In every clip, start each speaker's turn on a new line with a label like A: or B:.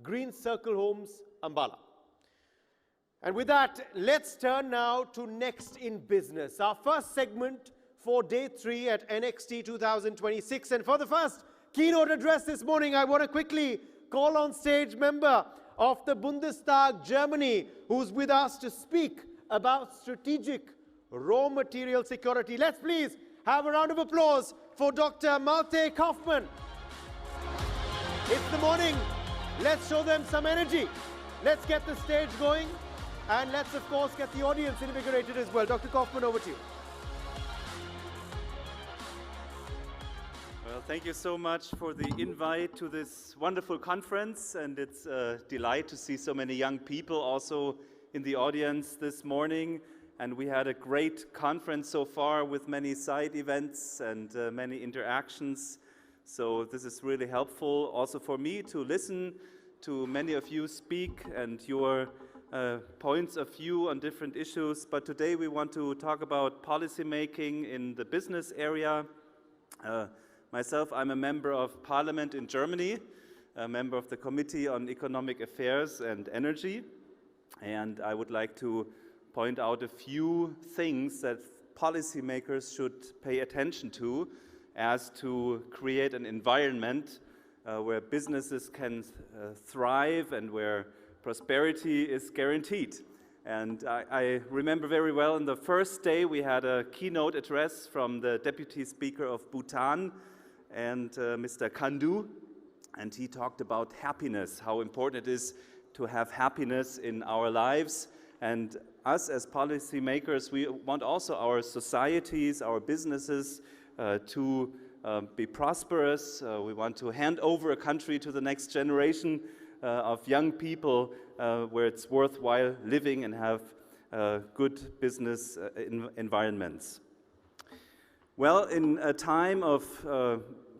A: Green Circle Homes, Ambala. And with that, let's turn now to Next in Business, our first segment for Day 3 at NXT 2026. And for the first keynote address this morning, I want to quickly call on stage member of the Bundestag, Germany, who's with us to speak about strategic raw material security. Let's please have a round of applause for Dr. Malte Kaufmann. It's the morning. Let's show them some energy. Let's get the stage going. And let's, of course, get the audience invigorated as well. Dr. Kaufmann, over to you.
B: Well, thank you so much for the invite to this wonderful conference. And it's a delight to see so many young people also in the audience this morning. And we had a great conference so far with many side events and many interactions. So this is really helpful also for me to listen to many of you speak and your points of view on different issues. But today we want to talk about policy making in the business area. Myself, I'm a member of Parliament in Germany, a member of the Committee on Economic Affairs and Energy. And I would like to point out a few things that policymakers should pay attention to as to create an environment where businesses can thrive and where prosperity is guaranteed. And I remember very well on the first day we had a keynote address from the Deputy Speaker of Bhutan and Mr. Khandu, and he talked about happiness, how important it is to have happiness in our lives. And us as policymakers, we want also our societies, our businesses to be prosperous. We want to hand over a country to the next generation of young people where it's worthwhile living and have good business environments. Well, in a time of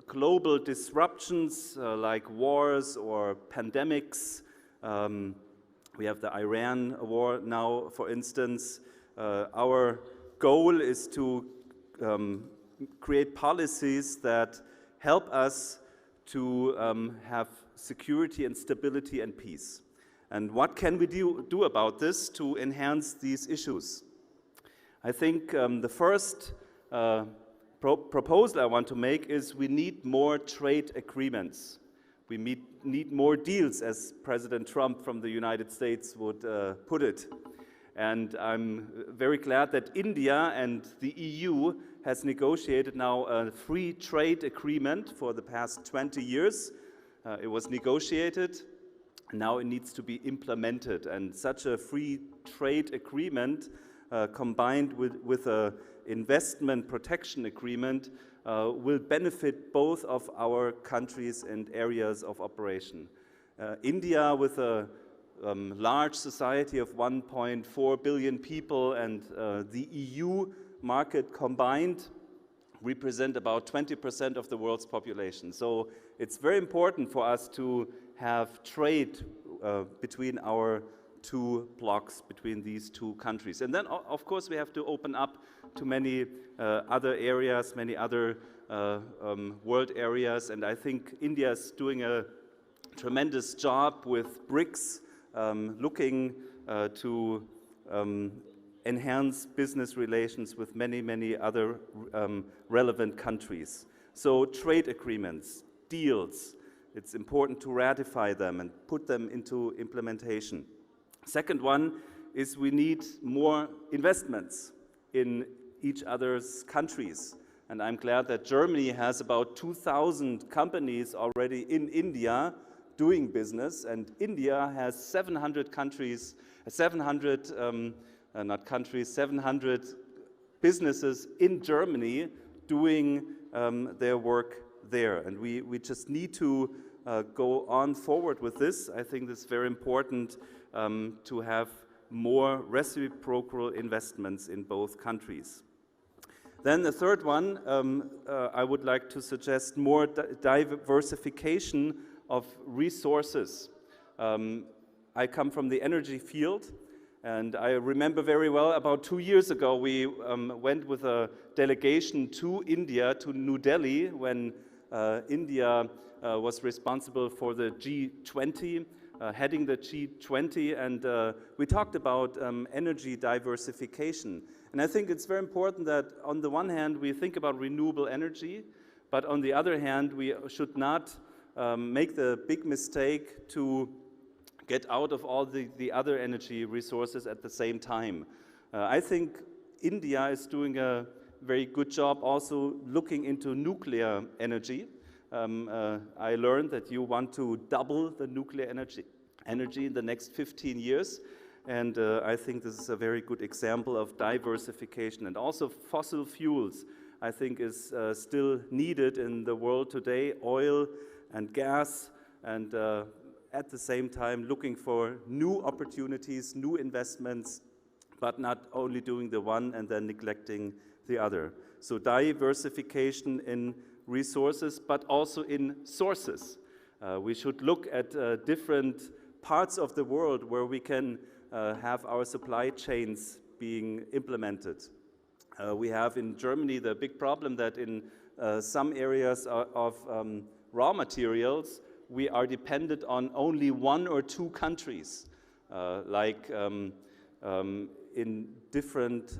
B: global disruptions like wars or pandemics, we have the Iran war now, for instance. Our goal is to create policies that help us to have security and stability and peace. And what can we do about this to enhance these issues? I think the first proposal I want to make is we need more trade agreements. We need more deals, as President Trump from the United States would put it. And I'm very glad that India and the EU has negotiated now a free trade agreement for the past 20 years. It was negotiated, and now it needs to be implemented. And such a free trade agreement combined with an investment protection agreement will benefit both of our countries and areas of operation. India, with a large society of 1.4 billion people, and the EU market combined represent about 20% of the world's population. So it's very important for us to have trade between our two blocks, between these two countries. And then, of course, we have to open up to many other areas, many other world areas. And I think India is doing a tremendous job with BRICS, looking to enhance business relations with many, many other relevant countries. So trade agreements, deals, it's important to ratify them and put them into implementation. Second one is we need more investments in each other's countries. And I'm glad that Germany has about 2,000 companies already in India doing business, and India has 700 businesses in Germany doing their work there. And we just need to go on forward with this. I think it's very important to have more reciprocal investments in both countries. Then the third one, I would like to suggest more diversification of resources. I come from the energy field, and I remember very well about 2 years ago we went with a delegation to India, to New Delhi, when India was responsible for the G20 heading the G20, and we talked about energy diversification. And I think it's very important that on the one hand we think about renewable energy, but on the other hand we should not make the big mistake to get out of all the other energy resources at the same time. I think India is doing a very good job also looking into nuclear energy. I learned that you want to double the nuclear energy in the next 15 years. And I think this is a very good example of diversification. And also fossil fuels, I think, is still needed in the world today, oil and gas, and at the same time looking for new opportunities, new investments, but not only doing the one and then neglecting the other. So diversification in resources, but also in sources. We should look at different parts of the world where we can have our supply chains being implemented. We have in Germany the big problem that in some areas of raw materials, we are dependent on only one or two countries, like in different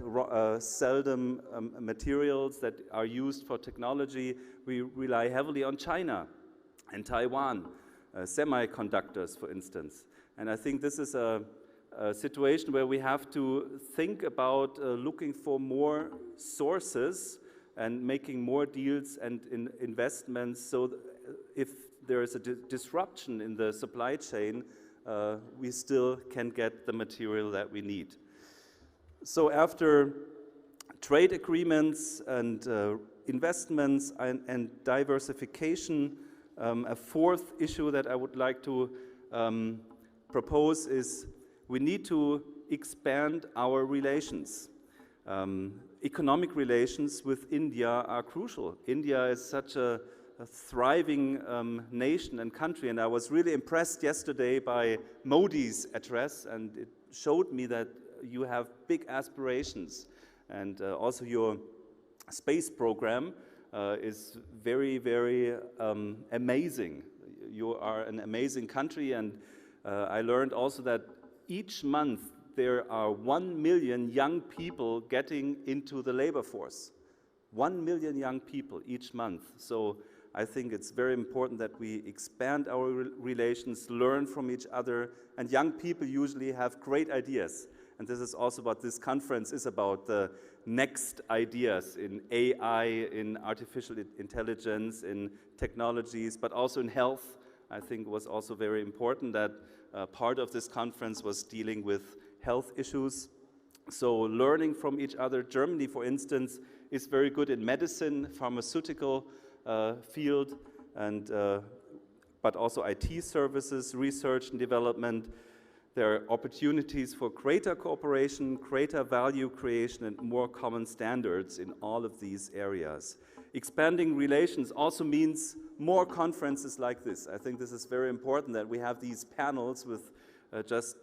B: seldom materials that are used for technology. We rely heavily on China and Taiwan, semiconductors, for instance. And I think this is a situation where we have to think about looking for more sources and making more deals and investments, so if there is a disruption in the supply chain, we still can get the material that we need. So after trade agreements and investments and diversification, a fourth issue that I would like to propose is we need to expand our relations. Economic relations with India are crucial. India is such a thriving nation and country, and I was really impressed yesterday by Modi's address, and it showed me that you have big aspirations, and also your space program is very, very amazing. You are an amazing country, and I learned also that each month there are 1 million young people getting into the labor force. 1 million young people each month. So I think it's very important that we expand our relations, learn from each other, and young people usually have great ideas. And this is also what this conference is about, the next ideas in AI, in artificial intelligence, in technologies, but also in health. I think was also very important that part of this conference was dealing with health issues. So learning from each other. Germany, for instance, is very good in medicine, pharmaceutical field, and but also IT services, research and development. There are opportunities for greater cooperation, greater value creation, and more common standards in all of these areas. Expanding relations also means more conferences like this. I think this is very important that we have these panels with just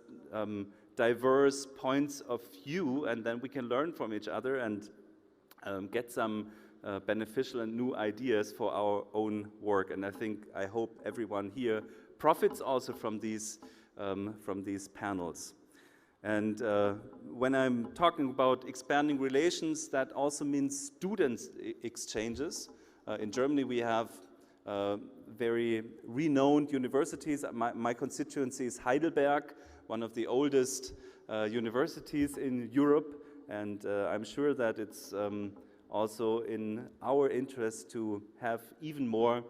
B: diverse points of view, and then we can learn from each other and get some beneficial and new ideas for our own work. And I hope everyone here profits also from these panels. And when I'm talking about expanding relations, that also means student exchanges. In Germany, we have very renowned universities. My constituency is Heidelberg, one of the oldest universities in Europe, and I'm sure that it's also in our interest to have even more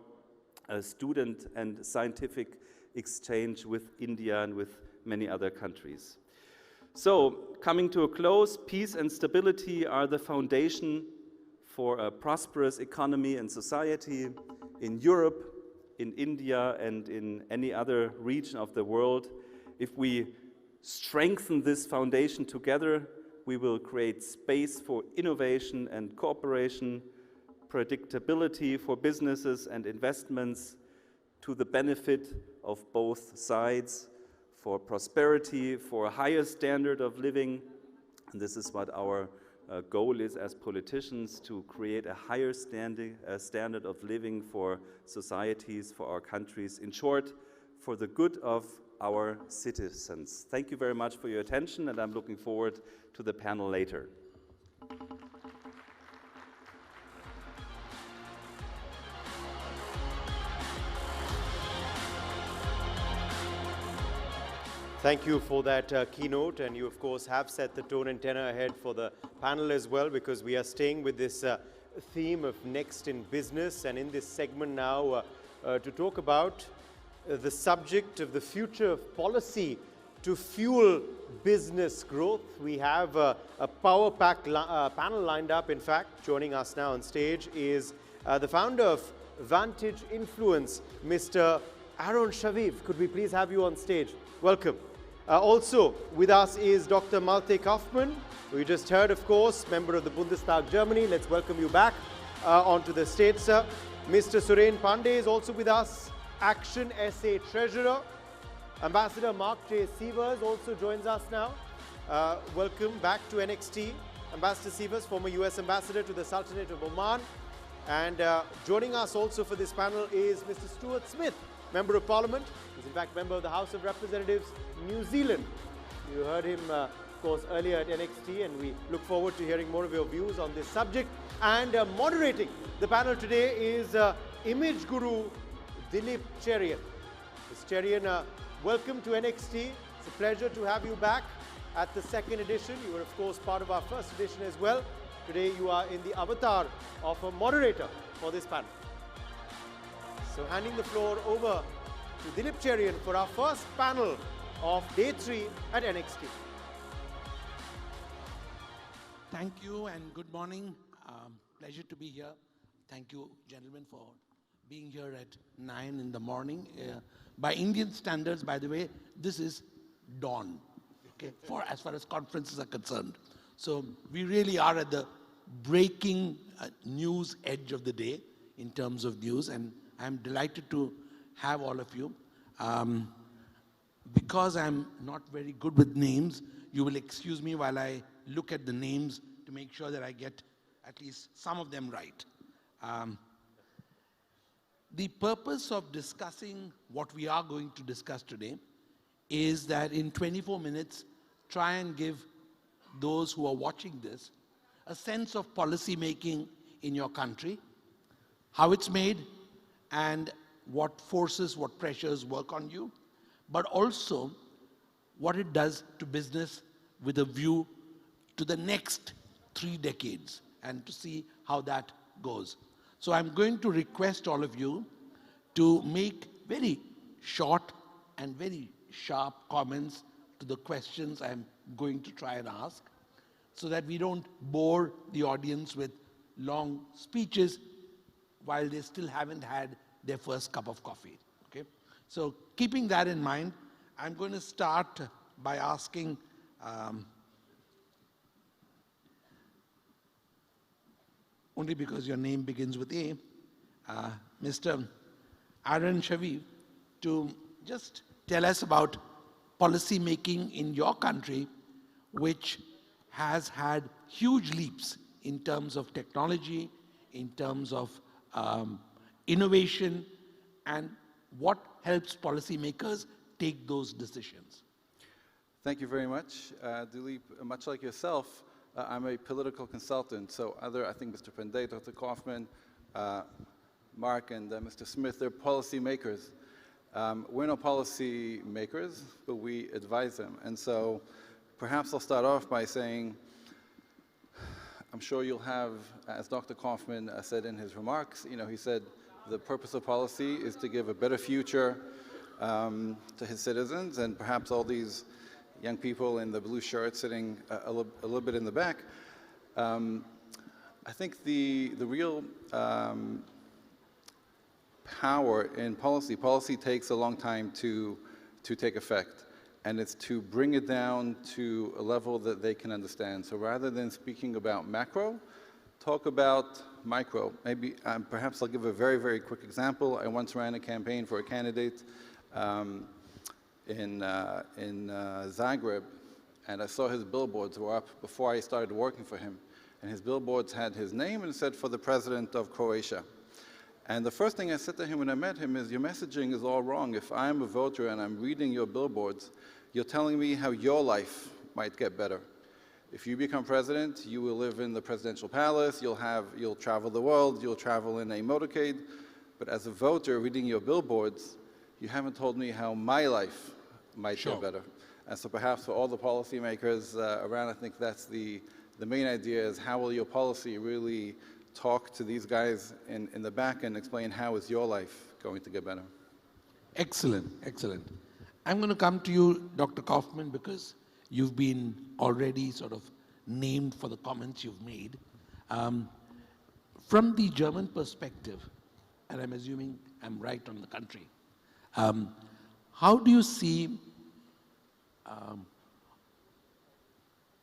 B: student and scientific exchange with India and with many other countries. So, coming to a close, peace and stability are the foundation for a prosperous economy and society in Europe, in India, and in any other region of the world. If we strengthen this foundation together, we will create space for innovation and cooperation, predictability for businesses and investments, to the benefit of both sides, for prosperity, for a higher standard of living. And this is what our goal is as politicians, to create a higher standard of living for societies, for our countries. In short, for the good of our citizens. Thank you very much for your attention, and I'm looking forward to the panel later.
A: Thank you for that keynote, and you of course have set the tone and tenor ahead for the panel as well, because we are staying with this theme of next in business, and in this segment now to talk about the subject of the future of policy to fuel business growth. We have a power-packed panel lined up. In fact, joining us now on stage is the founder of Vantage Influence, Mr. Aaron Shaviv. Could we please have you on stage? Welcome. Also with us is Dr. Malte Kaufmann, who you just heard, of course, member of the Bundestag, Germany. Let's welcome you back onto the stage, sir. Mr. Suren Pandey is also with us, Action SA Treasurer. Ambassador Mark J. Sievers also joins us now. Welcome back to NXT. Ambassador Sievers, former US Ambassador to the Sultanate of Oman. And joining us also for this panel is Mr. Stuart Smith, Member of Parliament. He's in fact member of the House of Representatives, New Zealand. You heard him, of course, earlier at NXT, and we look forward to hearing more of your views on this subject. And moderating the panel today is Image Guru Dilip Cherian. Ms. Cherian, welcome to NXT. It's a pleasure to have you back at the second edition. You were, of course, part of our first edition as well. Today you are in the avatar of a moderator for this panel. So handing the floor over to Dilip Cherian for our first panel of Day 3 at NXT.
C: Thank you and good morning. Pleasure to be here. Thank you, gentlemen, for being here at 9 in the morning. By Indian standards, by the way, this is dawn, okay, for as far as conferences are concerned. So we really are at the breaking news edge of the day in terms of news, and I'm delighted to have all of you. Because I'm not very good with names, you will excuse me while I look at the names to make sure that I get at least some of them right. The purpose of discussing what we are going to discuss today is that in 24 minutes, try and give those who are watching this a sense of policy making in your country, how it's made, and what forces, what pressures work on you, but also what it does to business with a view to the next 3 decades and to see how that goes. So I'm going to request all of you to make very short and very sharp comments to the questions I'm going to try and ask, so that we don't bore the audience with long speeches while they still haven't had their first cup of coffee, okay? So keeping that in mind, I'm going to start by asking only because your name begins with A, Mr. Aaron Shaviv, to just tell us about policy making in your country, which has had huge leaps in terms of technology, in terms of innovation, and what helps policymakers take those decisions.
D: Thank you very much, Dilip. Much like yourself, I'm a political consultant. So I think Mr. Pandey, Dr. Kaufmann, Mark, and Mr. Smith, they're policy makers. We're no policy makers, but we advise them. And so perhaps I'll start off by saying, I'm sure you'll have, as Dr. Kaufmann said in his remarks, he said the purpose of policy is to give a better future to his citizens, and perhaps all these young people in the blue shirts sitting a little bit in the back. I think the real power in policy takes a long time to take effect, and it's to bring it down to a level that they can understand. So rather than speaking about macro, talk about micro. Maybe, perhaps I'll give a very, very quick example. I once ran a campaign for a candidate in Zagreb, and I saw his billboards were up before I started working for him. And his billboards had his name and it said, "For the President of Croatia." And the first thing I said to him when I met him is, your messaging is all wrong. If I'm a voter and I'm reading your billboards, you're telling me how your life might get better. If you become president, you will live in the presidential palace, you'll travel the world, you'll travel in a motorcade. But as a voter reading your billboards, you haven't told me how my life might get better. And so perhaps for all the policymakers around, I think that's the main idea, is how will your policy really talk to these guys in the back and explain how is your life going to get better.
C: Excellent, excellent. I'm going to come to you, Dr. Kaufman, because you've been already sort of named for the comments you've made. From the German perspective, and I'm assuming I'm right on the country, how do you see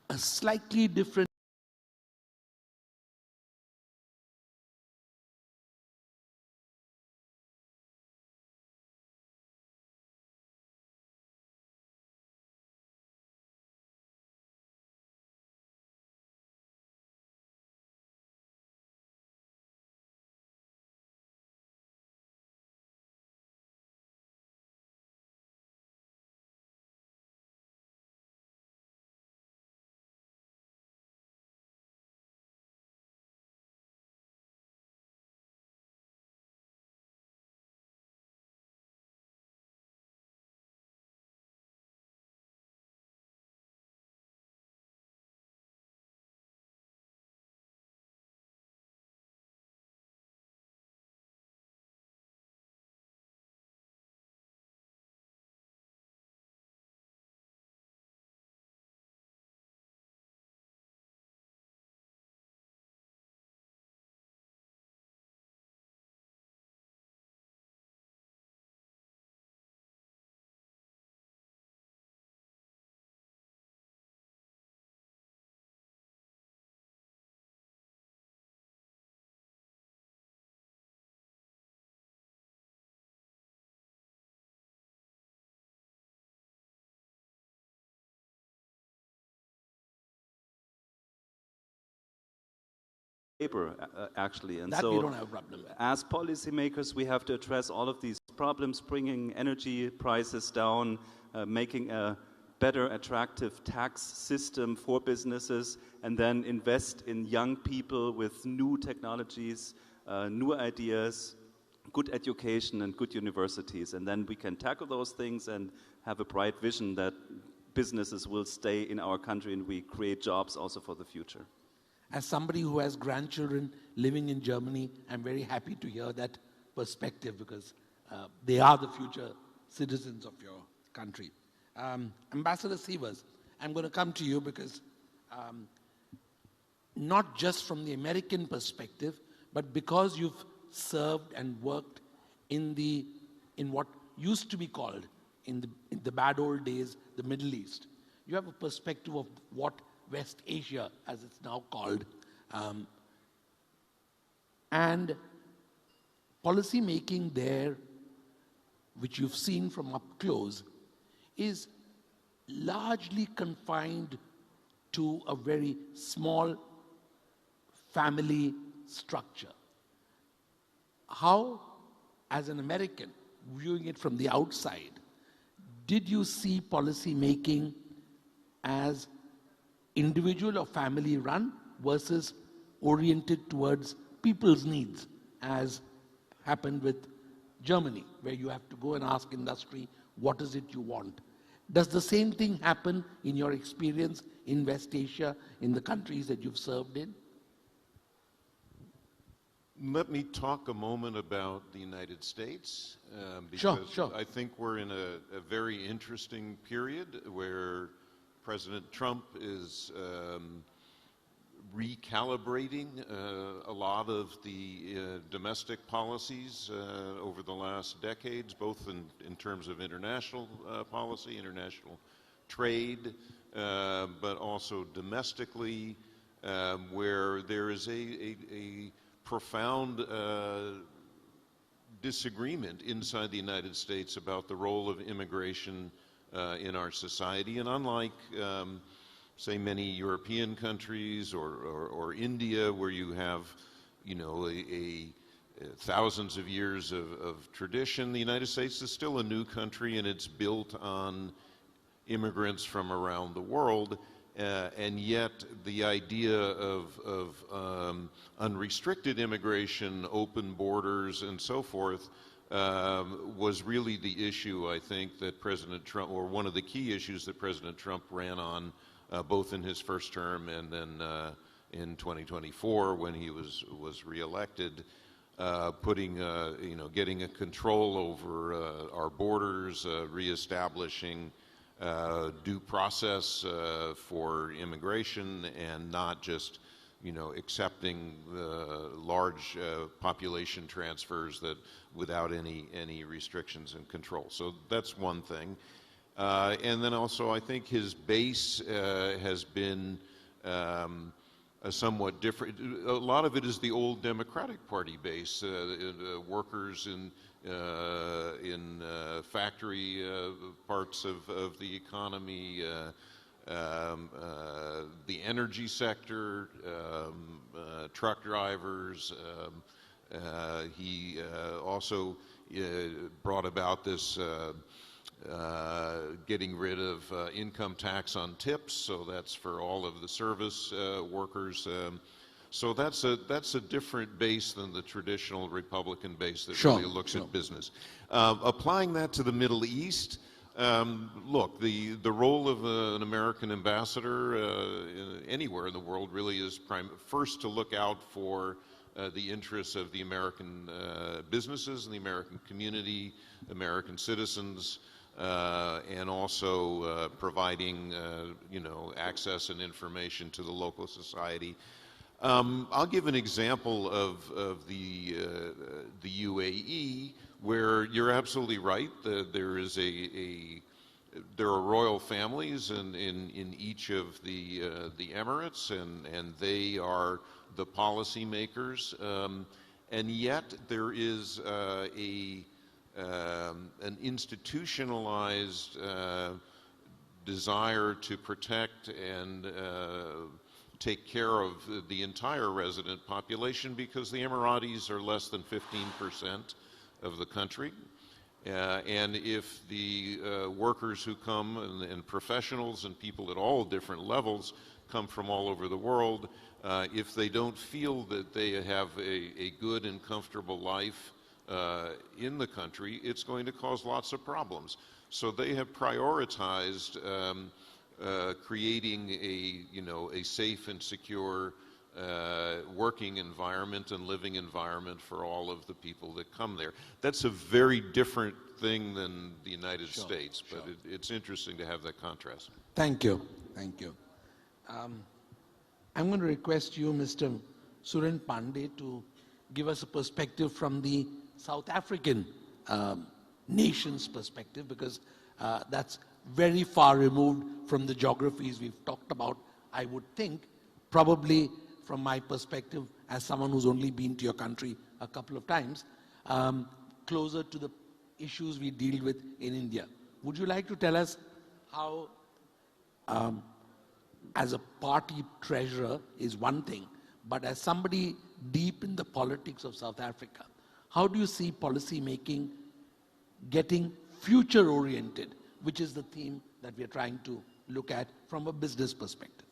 C: a slightly different
B: paper, actually. And
C: that
B: so
C: we don't have a problem with.
B: as policymakers, we have to address all of these problems, bringing energy prices down, making a better attractive tax system for businesses, and then invest in young people with new technologies, new ideas, good education and good universities. And then we can tackle those things and have a bright vision that businesses will stay in our country and we create jobs also for the future.
C: As somebody who has grandchildren living in Germany, I'm very happy to hear that perspective because they are the future citizens of your country. Ambassador Sievers, I'm going to come to you because not just from the American perspective, but because you've served and worked in what used to be called, in the bad old days, the Middle East. You have a perspective of what West Asia, as it's now called, and policy making there, which you've seen from up close, is largely confined to a very small family structure. How, as an American, viewing it from the outside, did you see policy making as individual or family run versus oriented towards people's needs, as happened with Germany, where you have to go and ask industry, what is it you want? Does the same thing happen in your experience in West Asia, in the countries that you've served in?
E: Let me talk a moment about the United States,
C: Sure,
E: because
C: sure.
E: I think we're in a very interesting period where President Trump is recalibrating a lot of the domestic policies over the last decades, both in terms of international policy, international trade, but also domestically, where there is a profound disagreement inside the United States about the role of immigration in our society. And unlike, say, many European countries or India, where you have, you know, thousands of years of tradition. The United States is still a new country, and it's built on immigrants from around the world. And yet the idea of unrestricted immigration, open borders, and so forth was really the issue, I think, that President Trump, or one of the key issues that President Trump ran on, both in his first term and then in 2024 when he was reelected, putting, getting a control over our borders, reestablishing due process for immigration, and not just, accepting large population transfers that without any restrictions and control. So that's one thing. And then also, I think his base has been a somewhat different. A lot of it is the old Democratic Party base, workers in factory parts of the economy, the energy sector, truck drivers. He also brought about this getting rid of income tax on tips, so that's for all of the service workers. So that's a different base than the traditional Republican base that really looks at business. Applying that to the Middle East, look, the role of an American ambassador anywhere in the world really is first to look out for the interests of the American businesses and the American community, American citizens, and also providing access and information to the local society. I'll give an example of the UAE, where you're absolutely right. There are royal families in each of the Emirates, and they are the policymakers. And yet there is an institutionalized desire to protect and take care of the entire resident population, because the Emiratis are less than 15% of the country. And if the workers who come, and professionals and people at all different levels come from all over the world, if they don't feel that they have a good and comfortable life in the country, it's going to cause lots of problems. So they have prioritized creating a safe and secure working environment and living environment for all of the people that come there. That's a very different thing than the United States, but it's interesting to have that contrast.
C: Thank you. Thank you. I'm going to request you, Mr. Suren Pandey, to give us a perspective from the South African nation's perspective, because that's very far removed from the geographies we've talked about, I would think, probably from my perspective as someone who's only been to your country a couple of times, closer to the issues we deal with in India. Would you like to tell us how, as a party treasurer is one thing, but as somebody deep in the politics of South Africa, how do you see policy making getting future-oriented, which is the theme that we are trying to look at from a business perspective?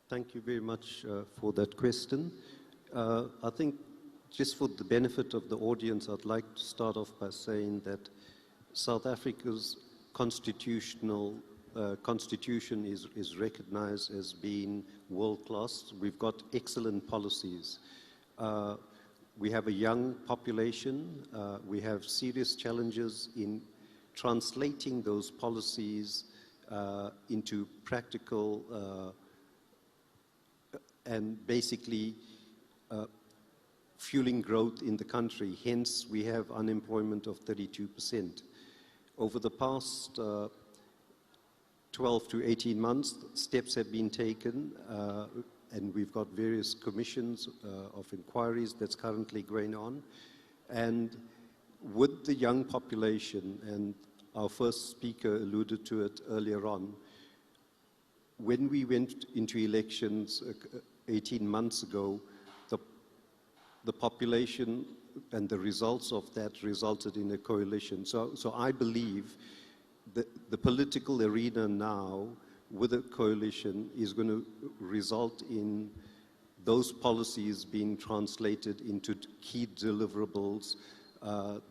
F: Thank you very much for that question. I think just for the benefit of the audience, I'd like to start off by saying that South Africa's constitution is recognized as being world-class. We've got excellent policies. We have a young population. We have serious challenges in translating those policies into practical and basically fueling growth in the country. Hence, we have unemployment of 32%. Over the past 12 to 18 months, steps have been taken, and we've got various commissions of inquiries that's currently going on. And with the young population, and our first speaker alluded to it earlier on, when we went into elections 18 months ago, the population and the results of that resulted in a coalition. So I believe that the political arena now with a coalition is going to result in those policies being translated into key deliverables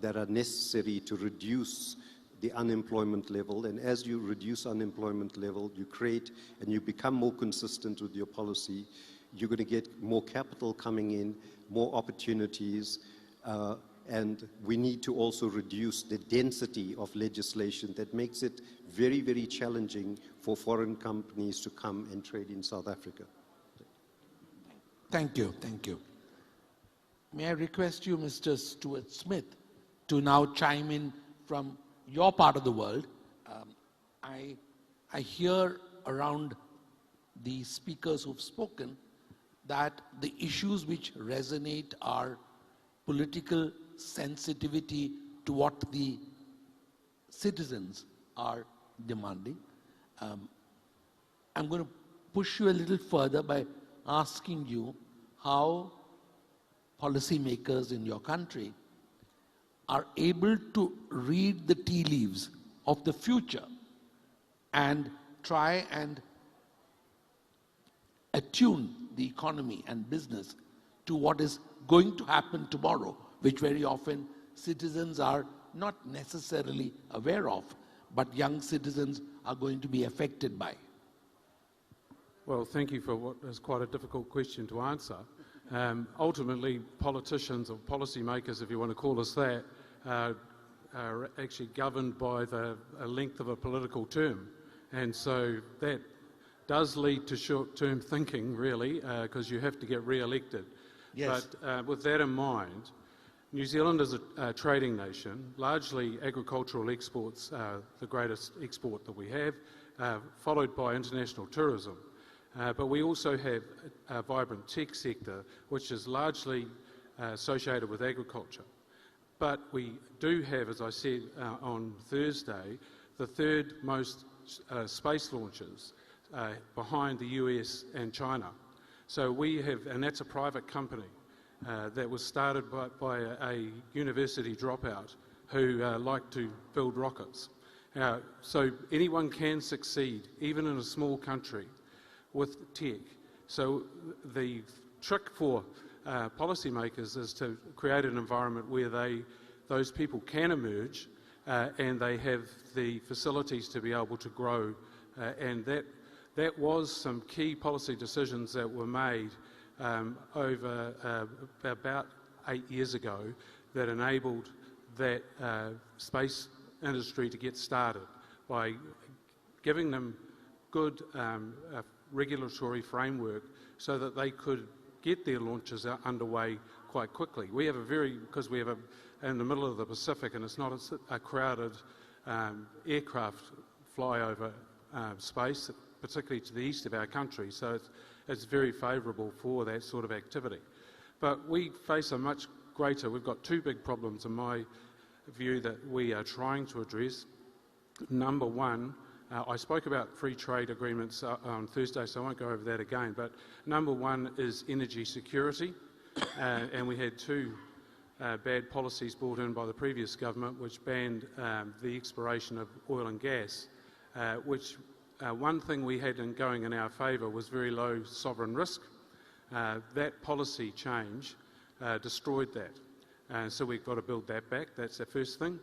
F: that are necessary to reduce the unemployment level. And as you reduce unemployment level, you create and you become more consistent with your policy, you're going to get more capital coming in, more opportunities, and we need to also reduce the density of legislation that makes it very, very challenging for foreign companies to come and trade in South Africa.
C: Thank you, thank you. May I request you, Mr. Stuart Smith, to now chime in from your part of the world. I hear around the speakers who've spoken that the issues which resonate are political sensitivity to what the citizens are demanding. I'm going to push you a little further by asking you how policymakers in your country are able to read the tea leaves of the future and try and attune the economy and business to what is going to happen tomorrow, which very often citizens are not necessarily aware of, but young citizens are going to be affected by.
G: Well, thank you for what is quite a difficult question to answer. Ultimately, politicians or policymakers, if you want to call us that, are actually governed by the length of a political term. And so that does lead to short-term thinking, really, because you have to get re-elected.
C: Yes.
G: But with that in mind, New Zealand is a trading nation. Largely agricultural exports are the greatest export that we have, followed by international tourism. But we also have a vibrant tech sector, which is largely associated with agriculture. But we do have, as I said on Thursday, the third most space launches behind the US and China. So we have, and that's a private company that was started by a university dropout who like to build rockets. So anyone can succeed, even in a small country, with tech. So the trick for policymakers is to create an environment where those people can emerge and they have the facilities to be able to grow. And that was some key policy decisions that were made over about 8 years ago that enabled that space industry to get started by giving them good regulatory framework so that they could get their launches underway quite quickly. We have because we have in the middle of the Pacific, and it's not a crowded aircraft flyover space, particularly to the east of our country, so it's very favourable for that sort of activity. But we face a much greater, we've got two big problems in my view that we are trying to address. Number one, I spoke about free trade agreements on Thursday, so I won't go over that again, but number one is energy security, and we had two bad policies brought in by the previous government which banned the exploration of oil and gas, which one thing we had going in our favour was very low sovereign risk. That policy change destroyed that, so we've got to build that back. That's the first thing.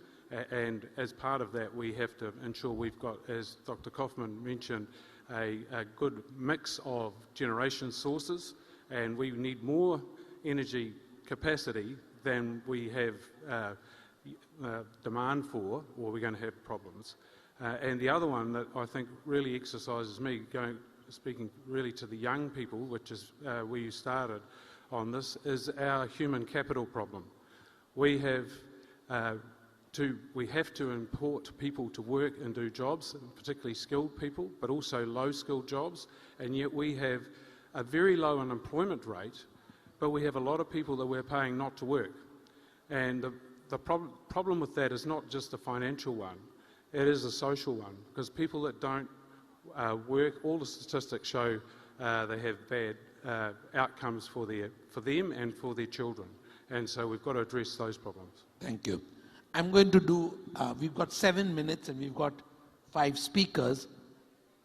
G: And as part of that, we have to ensure we've got, as Dr. Kaufman mentioned, a good mix of generation sources, and we need more energy capacity than we have demand for, or we're going to have problems. And the other one that I think really exercises me, speaking really to the young people, which is where you started on this, is our human capital problem. We have to import people to work and do jobs, particularly skilled people, but also low-skilled jobs, and yet we have a very low unemployment rate, but we have a lot of people that we're paying not to work. And the problem with that is not just a financial one, it is a social one, because people that don't work, all the statistics show they have bad outcomes for them and for their children. And so we've got to address those problems.
C: Thank you. I'm going to do, we've got 7 minutes and we've got 5 speakers.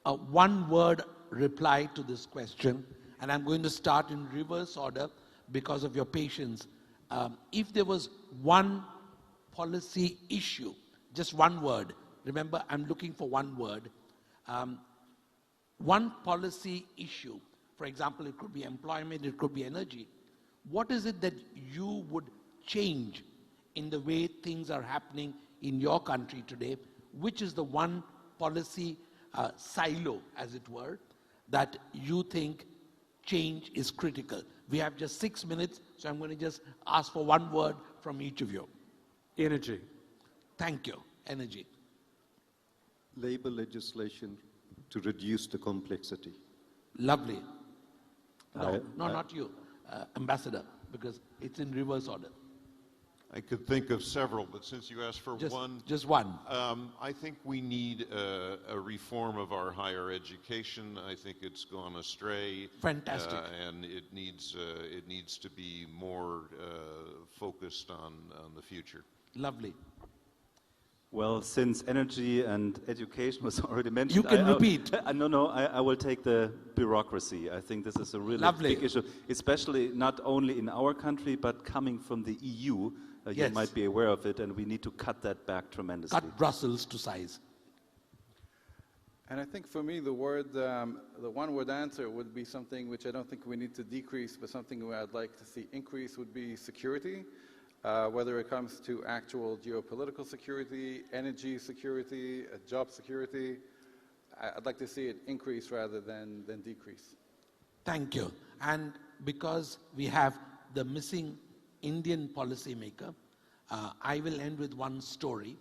C: A one-word reply to this question, and I'm going to start in reverse order because of your patience. If there was one policy issue, just one word, remember I'm looking for one word, one policy issue, for example, it could be employment, it could be energy, what is it that you would change in the way things are happening in your country today? Which is the one policy silo, as it were, that you think change is critical? We have just 6 minutes, so I'm going to just ask for one word from each of you.
G: Energy.
C: Thank you. Energy.
F: Labor legislation to reduce the complexity.
C: Lovely. No, not you, Ambassador, because it's in reverse order.
E: I could think of several, but since you asked for one.
C: Just one.
E: I think we need a reform of our higher education. I think it's gone astray.
C: Fantastic.
E: And it needs to be more focused on the future.
C: Lovely.
B: Well, since energy and education was already mentioned,
C: You can repeat.
B: I will take the bureaucracy. I think this is a really
C: Lovely.
B: big issue, especially not only in our country, but coming from the EU.
C: Yes.
B: You might be aware of it, and we need to cut that back tremendously.
C: Cut Brussels to size.
D: And I think for me, the one-word answer would be something which I don't think we need to decrease, but something I'd like to see increase would be security, whether it comes to actual geopolitical security, energy security, job security. I'd like to see it increase rather than decrease.
C: Thank you. And because we have the missing Indian policymaker, I will end with one story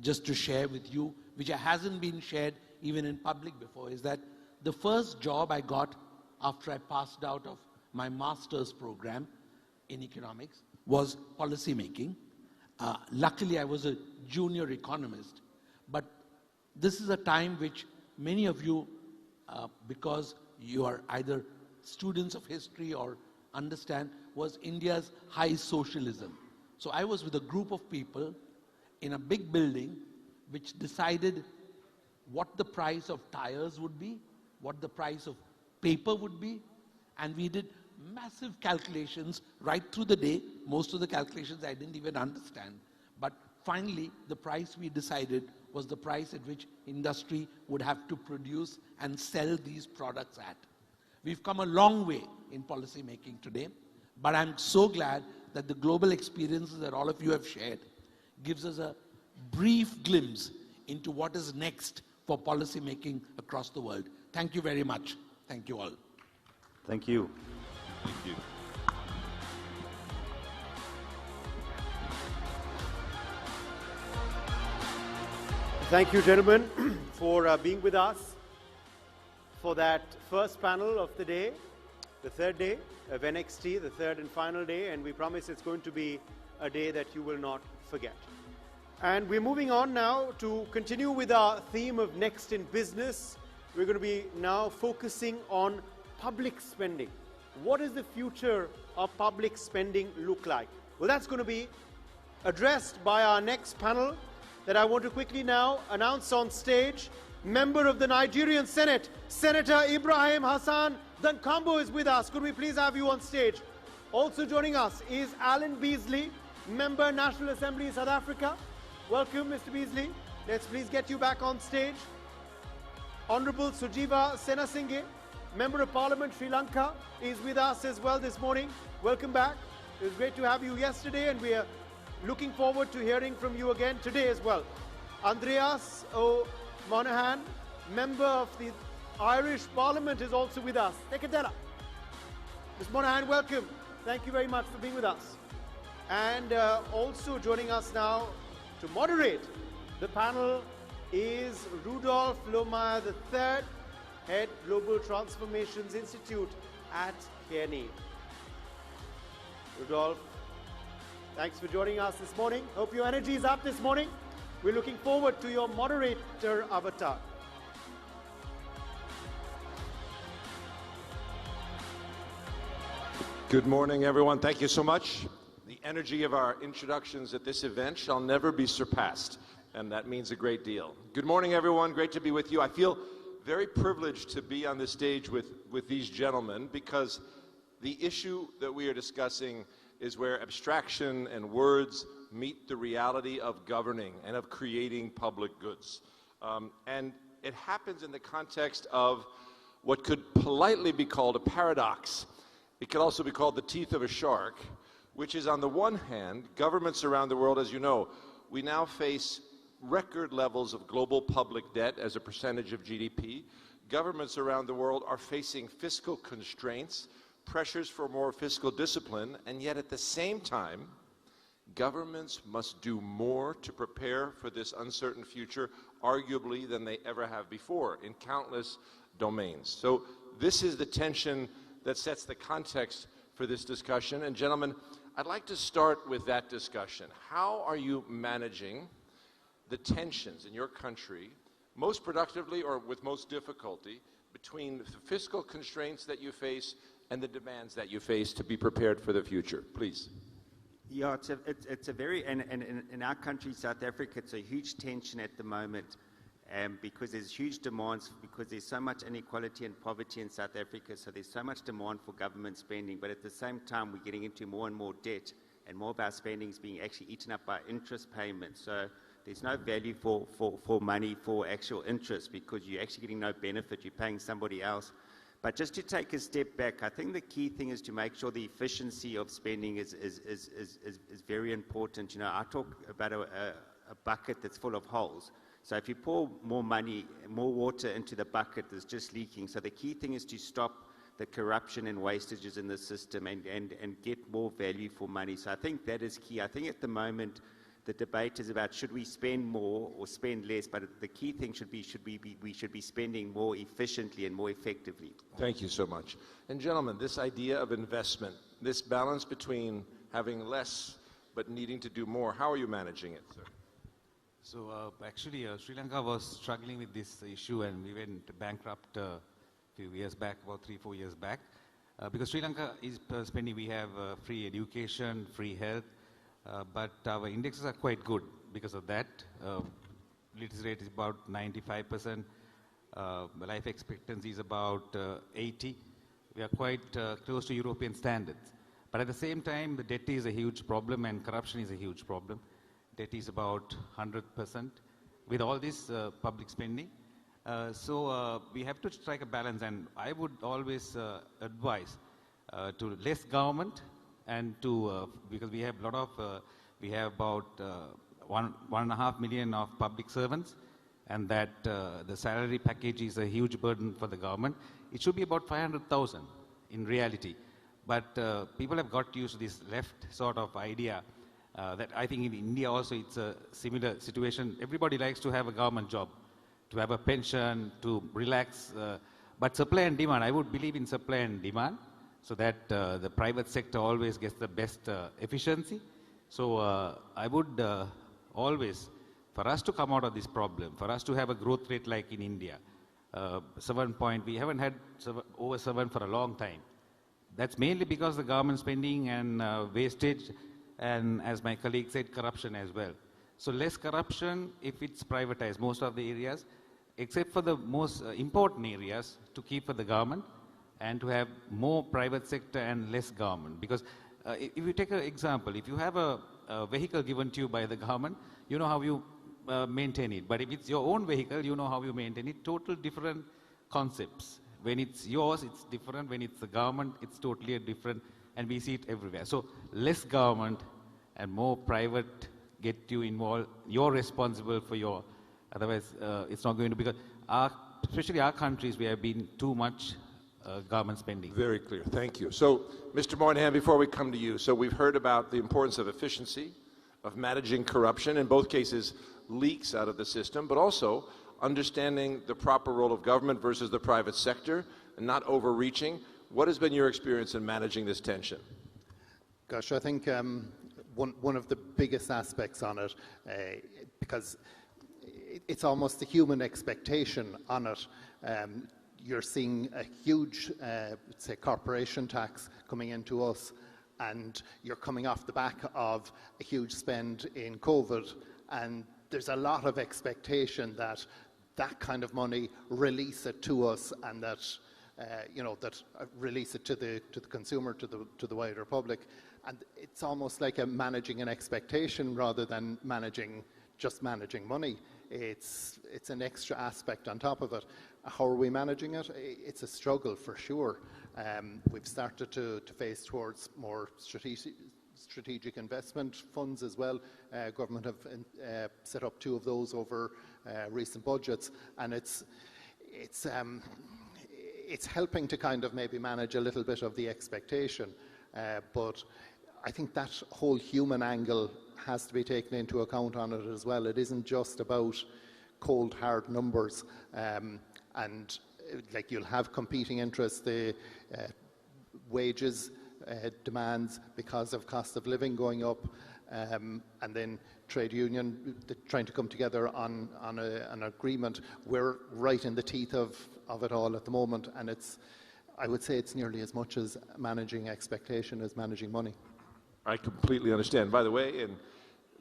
C: just to share with you, which hasn't been shared even in public before, is that the first job I got after I passed out of my master's program in economics was policy making. Luckily, I was a junior economist, but this is a time which many of you, because you are either students of history or understand, was India's high socialism. So I was with a group of people in a big building which decided what the price of tires would be, what the price of paper would be, and we did massive calculations right through the day. Most of the calculations I didn't even understand. But finally, the price we decided was the price at which industry would have to produce and sell these products at. We've come a long way in policy making today, but I'm so glad that the global experiences that all of you have shared gives us a brief glimpse into what is next for policy making across the world. Thank you very much. Thank you all.
B: Thank you.
E: Thank you.
A: Thank you, gentlemen, for being with us for that first panel of the day, the third day of NXT, the third and final day, and we promise it's going to be a day that you will not forget. And we're moving on now to continue with our theme of Next in Business. We're going to be now focusing on public spending. What does the future of public spending look like? Well, that's going to be addressed by our next panel that I want to quickly now announce on stage. Member of the Nigerian Senate, Senator Ibrahim Hassan Dankambo is with us. Could we please have you on stage? Also joining us is Alan Beasley, Member National Assembly, South Africa. Welcome, Mr. Beasley. Let's please get you back on stage. Honorable Sujiva Senasinghe, Member of Parliament, Sri Lanka, is with us as well this morning. Welcome back. It was great to have you yesterday, and we are looking forward to hearing from you again today as well. Andreas O'Monaghan, Member of the Irish Parliament, is also with us. Tekadela. Ms. Monaghan, welcome. Thank you very much for being with us. And also joining us now to moderate the panel is Rudolf Lohmeyer III, Head Global Transformations Institute at Kearney. Rudolf, thanks for joining us this morning. Hope your energy is up this morning. We're looking forward to your moderator avatar.
H: Good morning, everyone. Thank you so much. The energy of our introductions at this event shall never be surpassed, and that means a great deal. Good morning, everyone. Great to be with you. I feel very privileged to be on this stage with these gentlemen, because the issue that we are discussing is where abstraction and words meet the reality of governing and of creating public goods. And it happens in the context of what could politely be called a paradox. It could also be called the teeth of a shark, which is, on the one hand, governments around the world, as you know, we now face record levels of global public debt as a percentage of GDP. Governments around the world are facing fiscal constraints, pressures for more fiscal discipline, and yet at the same time, governments must do more to prepare for this uncertain future, arguably than they ever have before in countless domains. So this is the tension that sets the context for this discussion. And gentlemen, I'd like to start with that discussion. How are you managing the tensions in your country most productively or with most difficulty between the fiscal constraints that you face and the demands that you face to be prepared for the future? Please.
I: Yeah, it's a very, and in our country, South Africa, it's a huge tension at the moment, because there's huge demands, because there's so much inequality and poverty in South Africa, so there's so much demand for government spending, but at the same time, we're getting into more and more debt, and more of our spending is being actually eaten up by interest payments. So there's no value for money for actual interest, because you're actually getting no benefit, you're paying somebody else. But just to take a step back, I think the key thing is to make sure the efficiency of spending is very important. You know, I talk about a bucket that's full of holes. So if you pour more money, more water into the bucket that's just leaking. So the key thing is to stop the corruption and wastages in the system and get more value for money. So I think that is key. I think at the moment, the debate is about should we spend more or spend less, but the key thing should be we should be spending more efficiently and more effectively.
H: Thank you so much. And gentlemen, this idea of investment, this balance between having less but needing to do more, how are you managing it, sir?
J: So actually, Sri Lanka was struggling with this issue, and we went bankrupt a few years back, about 3-4 years back, because Sri Lanka is spending. We have free education, free health. But our indexes are quite good because of that. Literacy rate is about 95%. Life expectancy is about 80. We are quite close to European standards. But at the same time, the debt is a huge problem and corruption is a huge problem. Debt is about 100% with all this public spending. So we have to strike a balance, and I would always advise to less government, and to because we have a lot of we have about 1.5 million of public servants, and that the salary package is a huge burden for the government. It should be about 500,000 in reality, but people have got used to this left sort of idea that I think in India also it's a similar situation. Everybody likes to have a government job, to have a pension, to relax, but supply and demand, I would believe in supply and demand, so that the private sector always gets the best efficiency. So I would always, for us to come out of this problem, for us to have a growth rate like in India, 7 point, we haven't had over 7 for a long time. That's mainly because the government spending and wastage, and as my colleague said, corruption as well. So less corruption if it's privatized, most of the areas, except for the most important areas, to keep for the government, and to have more private sector and less government. Because if you take an example, if you have a vehicle given to you by the government, you know how you maintain it. But if it's your own vehicle, you know how you maintain it. Total different concepts. When it's yours, it's different. When it's the government, it's totally different. And we see it everywhere. So less government and more private get you involved. You're responsible for your, otherwise it's not going to, because especially our countries, we have been too much government spending.
H: Very clear. Thank you. So, Mr. Moynihan, before we come to you, so we've heard about the importance of efficiency, of managing corruption, in both cases leaks out of the system, but also understanding the proper role of government versus the private sector and not overreaching. What has been your experience in managing this tension?
K: Gosh, I think one of the biggest aspects on it, because it's almost a human expectation on it. You're seeing a huge, say, corporation tax coming into us, and you're coming off the back of a huge spend in COVID, and there's a lot of expectation that that kind of money release it to us, and that release it to the consumer, to the wider public. And it's almost like managing an expectation rather than managing money. It's an extra aspect on top of it. How are we managing it? It's a struggle for sure. We've started to face towards more strategic investment funds as well. Government have set up 2 of those over recent budgets, and it's helping to kind of maybe manage a little bit of the expectation, but I think that whole human angle has to be taken into account on it as well. It isn't just about cold hard numbers, and like you'll have competing interests, the wages demands because of cost of living going up, and then trade union trying to come together on an agreement. We're right in the teeth of it all at the moment, and I would say it's nearly as much as managing expectation as managing money.
H: I completely understand. By the way, and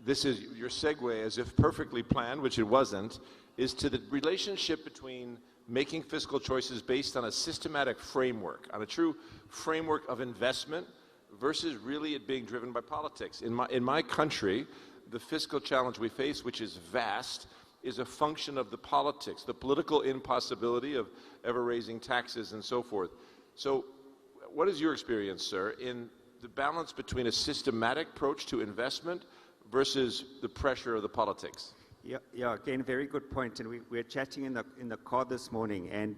H: this is your segue, as if perfectly planned, which it wasn't, is to the relationship between making fiscal choices based on a systematic framework, on a true framework of investment, versus really it being driven by politics. In my country, the fiscal challenge we face, which is vast, is a function of the politics, the political impossibility of ever raising taxes and so forth. So what is your experience, sir, in the balance between a systematic approach to investment versus the pressure of the politics?
I: Yeah, again, very good point. And we were chatting in the car this morning, and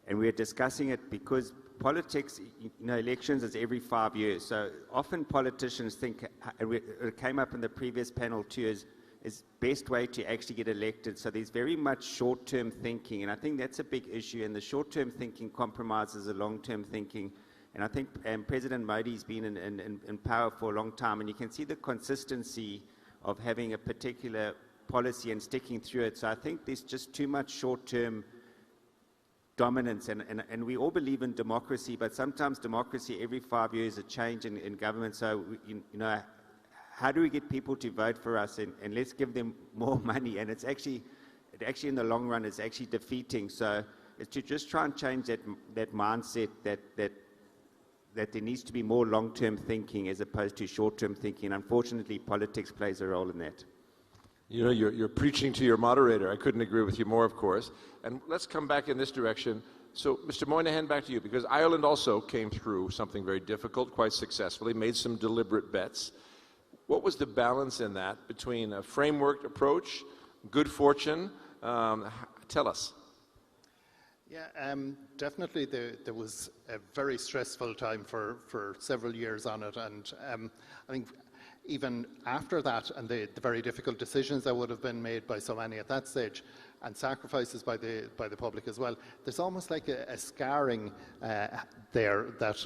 I: we were discussing it because politics, elections is every 5 years. So often politicians think, and it came up in the previous panel too, is best way to actually get elected. So there's very much short-term thinking, and I think that's a big issue. And the short-term thinking compromises the long-term thinking. And I think President Modi's been in power for a long time, and you can see the consistency of having a particular policy and sticking through it. So I think there's just too much short-term dominance, and we all believe in democracy, but sometimes democracy every 5 years a change in government. So how do we get people to vote for us, and let's give them more money? And it actually in the long run is actually defeating. So it's to just try and change that mindset that there needs to be more long-term thinking as opposed to short-term thinking. Unfortunately, politics plays a role in that.
H: You're preaching to your moderator. I couldn't agree with you more, of course. And let's come back in this direction. So, Mr. Moynihan, back to you, because Ireland also came through something very difficult quite successfully, made some deliberate bets. What was the balance in that between a framework approach, good fortune? Tell us.
K: Yeah, definitely there was a very stressful time for several years on it, and I think even after that, and the very difficult decisions that would have been made by so many at that stage, and sacrifices by the public as well, there's almost like a scarring there, that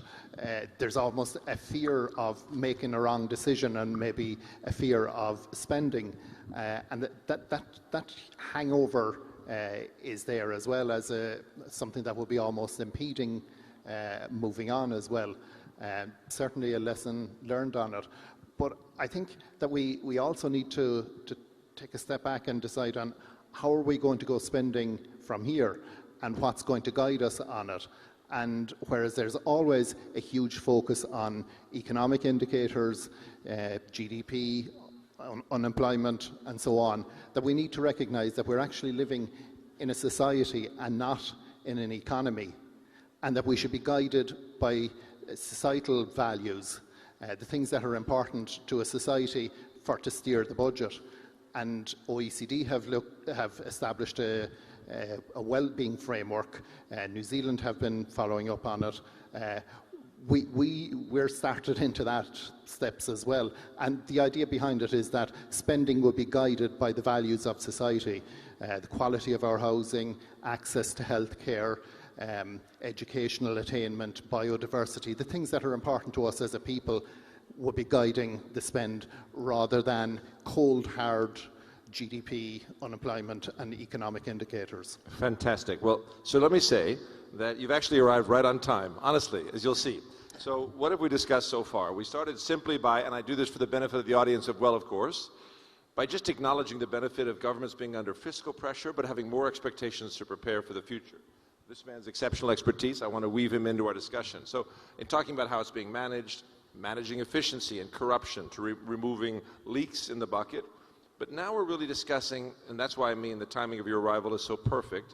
K: there's almost a fear of making a wrong decision and maybe a fear of spending, and that hangover is there, as well as something that will be almost impeding moving on as well. Certainly a lesson learned on it. But I think that we also need to take a step back and decide on how are we going to go spending from here, and what's going to guide us on it. And whereas there's always a huge focus on economic indicators, GDP, unemployment, and so on, that we need to recognize that we're actually living in a society and not in an economy, and that we should be guided by societal values, the things that are important to a society to steer the budget. And OECD have established a well-being framework. New Zealand have been following up on it. We're started into that steps as well. And the idea behind it is that spending will be guided by the values of society, the quality of our housing, access to health care, educational attainment, biodiversity, the things that are important to us as a people will be guiding the spend, rather than cold, hard GDP, unemployment, and economic indicators.
H: Fantastic. Well, so let me say that you've actually arrived right on time, honestly, as you'll see. So what have we discussed so far? We started simply by, and I do this for the benefit of the audience as well, of course, by just acknowledging the benefit of governments being under fiscal pressure, but having more expectations to prepare for the future. This man's exceptional expertise, I want to weave him into our discussion. So in talking about how it's being managed, managing efficiency and corruption, to removing leaks in the bucket, but now we're really discussing, and that's why I mean the timing of your arrival is so perfect,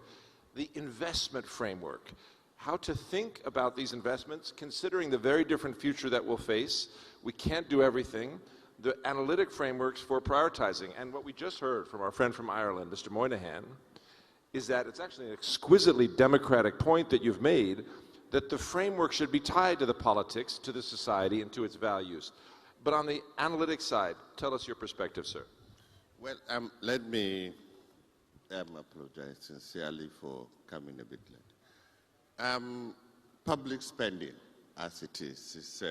H: the investment framework. How to think about these investments, considering the very different future that we'll face. We can't do everything. The analytic frameworks for prioritizing. And what we just heard from our friend from Ireland, Mr. Moynihan, is that it's actually an exquisitely democratic point that you've made, that the framework should be tied to the politics, to the society, and to its values. But on the analytic side, tell us your perspective, sir.
L: Well, let me apologize sincerely for coming a bit late. Public spending, as it is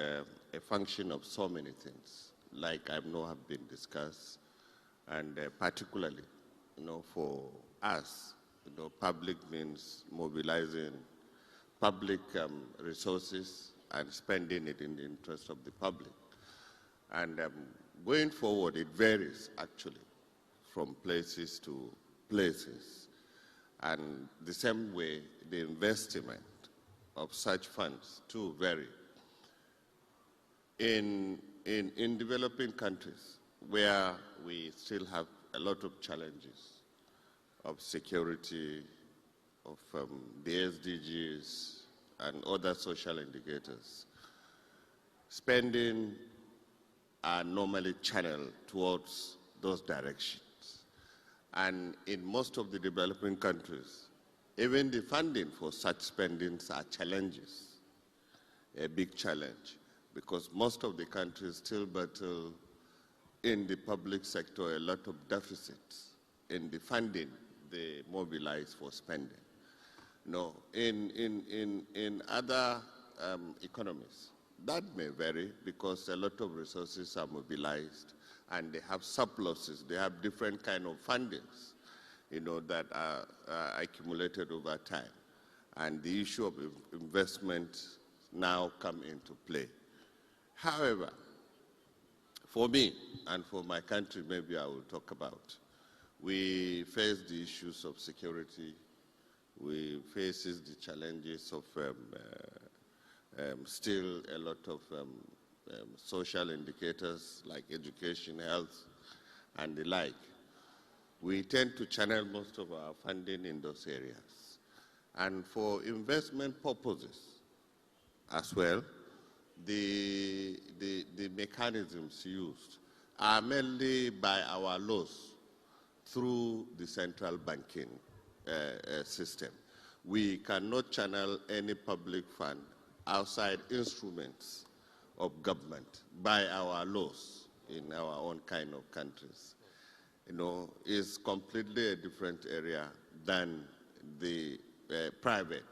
L: a function of so many things, like I know have been discussed, and particularly, for us, public means mobilizing public resources and spending it in the interest of the public. And going forward, it varies actually from places to places. And the same way, the investment of such funds too vary. In developing countries where we still have a lot of challenges of security, of the SDGs and other social indicators, spending are normally channeled towards those directions. And in most of the developing countries, even the funding for such spendings are challenges, a big challenge, because most of the countries still battle in the public sector a lot of deficits in the funding they mobilize for spending. In other economies, that may vary because a lot of resources are mobilized and they have surpluses, they have different kind of fundings, that are accumulated over time. And the issue of investment now come into play. However, for me and for my country, maybe I will talk about, we face the issues of security, we face the challenges of still a lot of social indicators like education, health, and the like. We tend to channel most of our funding in those areas. And for investment purposes as well, the mechanisms used are mainly by our laws through the central banking system. We cannot channel any public fund outside instruments of government by our laws in our own kind of countries. Is completely a different area than the private,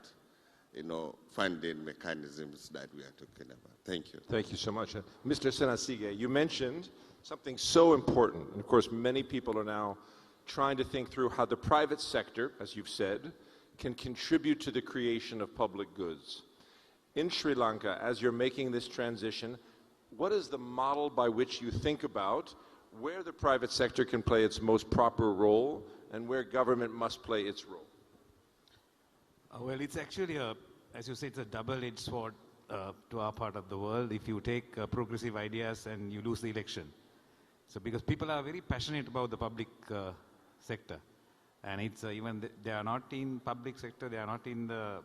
L: funding mechanisms that we are talking about. Thank you.
H: Thank you so much. Mr. Senasige, you mentioned something so important. And of course, many people are now trying to think through how the private sector, as you've said, can contribute to the creation of public goods. In Sri Lanka, as you're making this transition, what is the model by which you think about where the private sector can play its most proper role and where government must play its role?
J: Well, it's actually, as you say, it's a double-edged sword to our part of the world if you take progressive ideas and you lose the election. So because people are very passionate about the public sector. And it's even they are not in public sector, they are not in the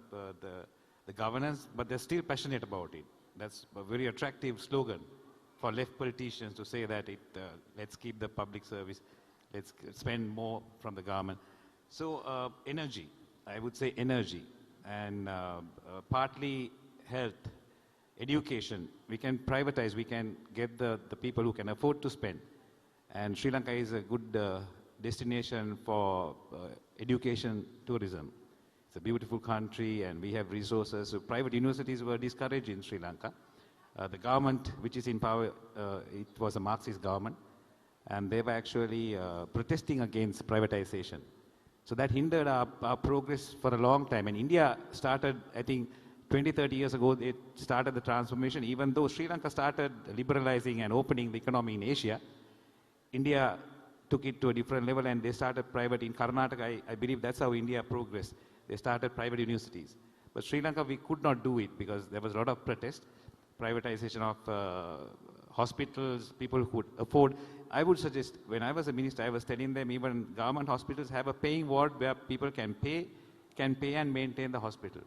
J: governance, but they're still passionate about it. That's a very attractive slogan for left politicians to say that let's keep the public service, let's spend more from the government. So energy, I would say energy, and partly health, education. We can privatize, we can get the people who can afford to spend. And Sri Lanka is a good destination for education tourism. It's a beautiful country and we have resources. So private universities were discouraged in Sri Lanka. The government, which is in power, it was a Marxist government, and they were actually protesting against privatization. So that hindered our progress for a long time. And India started, I think, 20, 30 years ago, they started the transformation. Even though Sri Lanka started liberalizing and opening the economy in Asia, India took it to a different level and they started private. In Karnataka, I believe that's how India progressed. They started private universities. But Sri Lanka, we could not do it because there was a lot of protest, privatization of hospitals, people who could afford. I would suggest, when I was a minister, I was telling them even government hospitals have a paying ward where people can pay and maintain the hospital.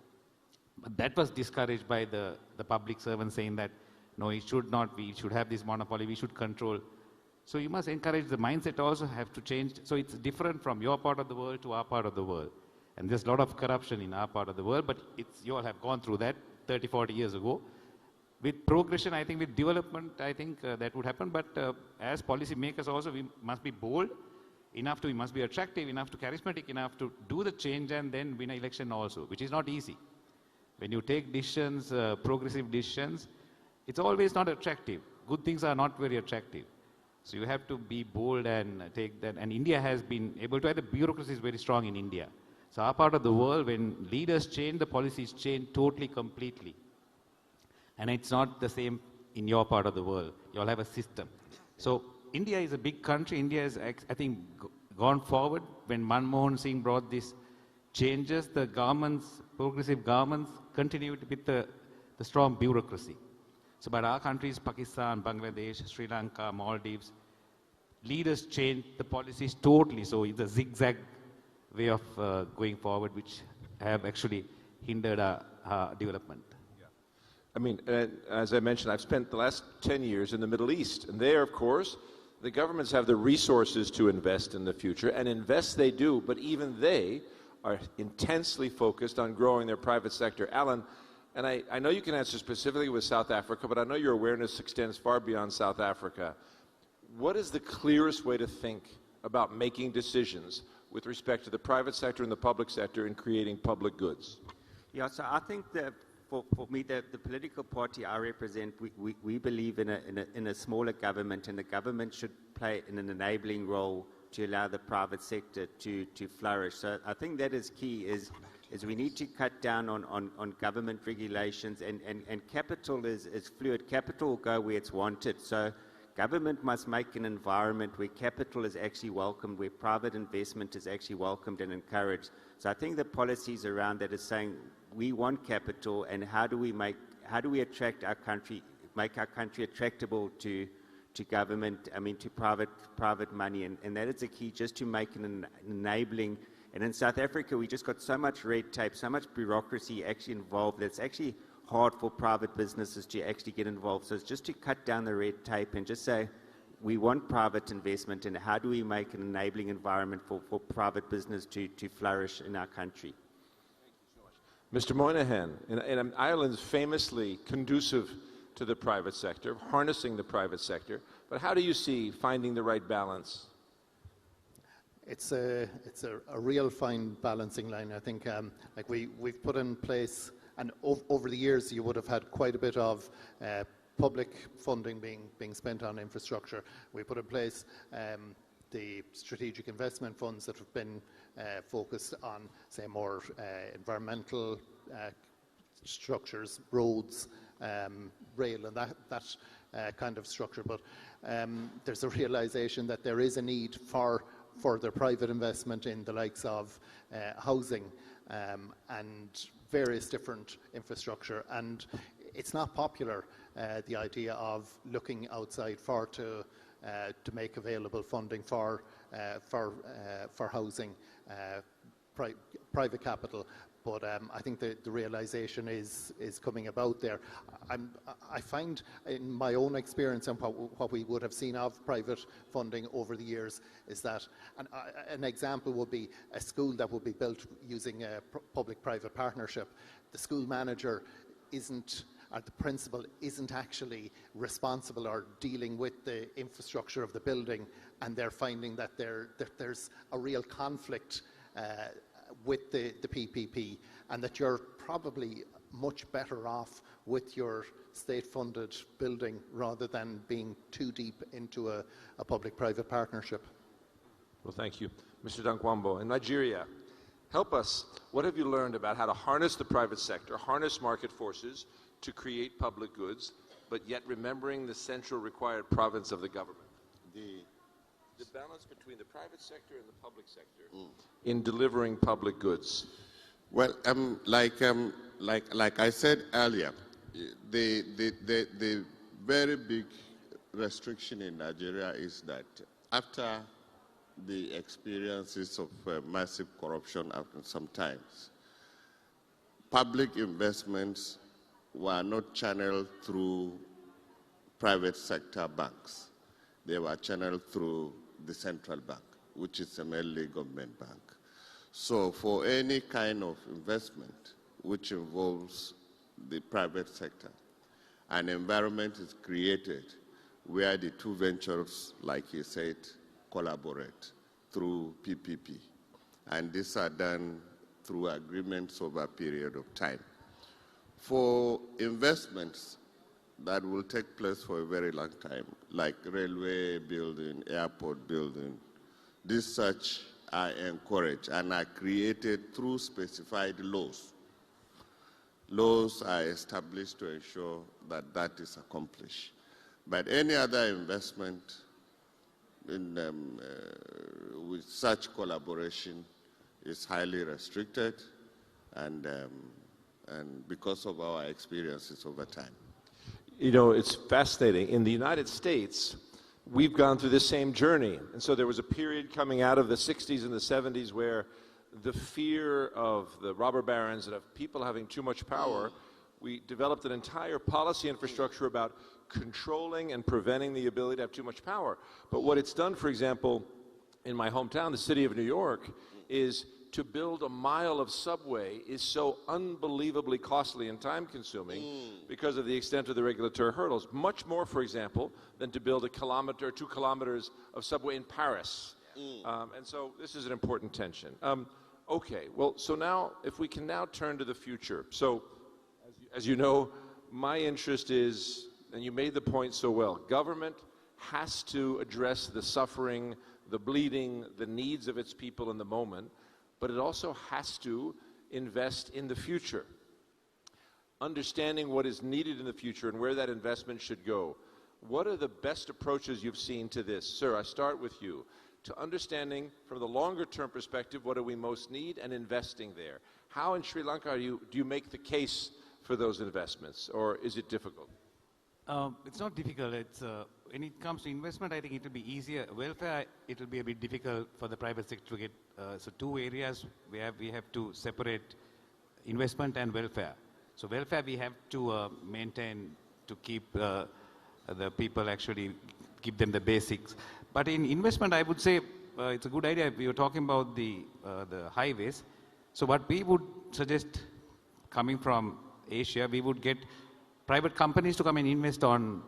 J: But that was discouraged by the public servants saying that, no, it should not be, it should have this monopoly, we should control. So you must encourage the mindset also have to change. So it's different from your part of the world to our part of the world. And there's a lot of corruption in our part of the world, but you all have gone through that 30, 40 years ago. With progression, I think with development, I think that would happen. But as policy makers also, we must be bold enough we must be attractive enough to, charismatic enough to do the change and then win an election also, which is not easy. When you take decisions, progressive decisions, it's always not attractive. Good things are not very attractive. So you have to be bold and take that. And India has been able to, the bureaucracy is very strong in India. So our part of the world, when leaders change, the policies change totally, completely. And it's not the same in your part of the world. You all have a system. So India is a big country. India has, I think, gone forward. When Manmohan Singh brought these changes, the governments, progressive governments, continued with the strong bureaucracy. So but our countries, Pakistan, Bangladesh, Sri Lanka, Maldives, leaders changed the policies totally. So it's a zigzag way of going forward, which have actually hindered our development.
H: I mean, as I mentioned, I've spent the last 10 years in the Middle East, and there, of course, the governments have the resources to invest in the future, and invest they do, but even they are intensely focused on growing their private sector. Alan, and I know you can answer specifically with South Africa, but I know your awareness extends far beyond South Africa. What is the clearest way to think about making decisions with respect to the private sector and the public sector in creating public goods?
I: Yeah, so I think that for me, the political party I represent, we believe in a smaller government, and the government should play an enabling role to allow the private sector to flourish. So I think that is key, is we need to cut down on government regulations, and capital is fluid. Capital will go where it's wanted. So government must make an environment where capital is actually welcomed, where private investment is actually welcomed and encouraged. So I think the policies around that is saying, we want capital, and how do we attract our country, make our country attractable to government, to private money, and that is the key, just to make an enabling. And in South Africa, we just got so much red tape, so much bureaucracy actually involved, that it's actually hard for private businesses to actually get involved. So it's just to cut down the red tape and just say, we want private investment, and how do we make an enabling environment for private business to flourish in our country?
H: Mr. Moynihan, and Ireland's famously conducive to the private sector, harnessing the private sector, but how do you see finding the right balance?
K: It's a real fine balancing line. I think like we've put in place, and over the years you would have had quite a bit of public funding being spent on infrastructure. We put in place the strategic investment funds that have been focused on, say, more environmental structures, roads, rail, and that kind of structure. But there's a realization that there is a need for further private investment in the likes of housing and various different infrastructure. And it's not popular, the idea of looking outside to make available funding for housing, private capital. But I think the realization is coming about there. I find in my own experience and what we would have seen of private funding over the years is that an example would be a school that would be built using a public-private partnership. The school manager the principal isn't actually responsible or dealing with the infrastructure of the building, and they're finding that there's a real conflict with the PPP, and that you're probably much better off with your state-funded building rather than being too deep into a public-private partnership.
H: Well, thank you. Mr. Dankwambo, in Nigeria, Help us. What have you learned about how to harness the private sector, harness market forces to create public goods, but yet remembering the central required province of the government? The balance between the private sector and the public sector in delivering public goods.
L: Well, like I said earlier, the very big restriction in Nigeria is that after the experiences of massive corruption sometimes, public investments were not channeled through private sector banks. They were channeled through the central bank, which is a mainly government bank. So for any kind of investment which involves the private sector, an environment is created where the two ventures, like you said, collaborate through PPP. And these are done through agreements over a period of time. For investments that will take place for a very long time, like railway building, airport building, these such are encouraged and are created through specified laws. Laws are established to ensure that that is accomplished. But any other investment with such collaboration is highly restricted, and because of our experiences over time.
H: You know, it's fascinating. In the United States, we've gone through the same journey. And so there was a period coming out of the 60s and the 70s where the fear of the robber barons and of people having too much power, we developed an entire policy infrastructure about controlling and preventing the ability to have too much power. But what it's done, for example, in my hometown, the city of New York, is to build a mile of subway is so unbelievably costly and time-consuming because of the extent of the regulatory hurdles. Much more, for example, than to build a kilometer, 2 kilometers of subway in Paris. And so this is an important tension. Okay, well, so now, if we can now turn to the future. So, as you know, my interest is, and you made the point so well, government has to address the suffering, the bleeding, the needs of its people in the moment, but it also has to invest in the future. Understanding what is needed in the future and where that investment should go. What are the best approaches you've seen to this? Sir, I start with you. To understanding from the longer term perspective, what do we most need, and investing there. How in Sri Lanka do you make the case for those investments, or is it difficult?
J: It's not difficult. When it comes to investment, I think it will be easier. Welfare, it will be a bit difficult for the private sector to get. So two areas where we have to separate investment and welfare. So welfare we have to maintain to keep the people, actually give them the basics. But in investment, I would say it's a good idea. We were talking about the highways. So what we would suggest, coming from Asia, we would get private companies to come and invest on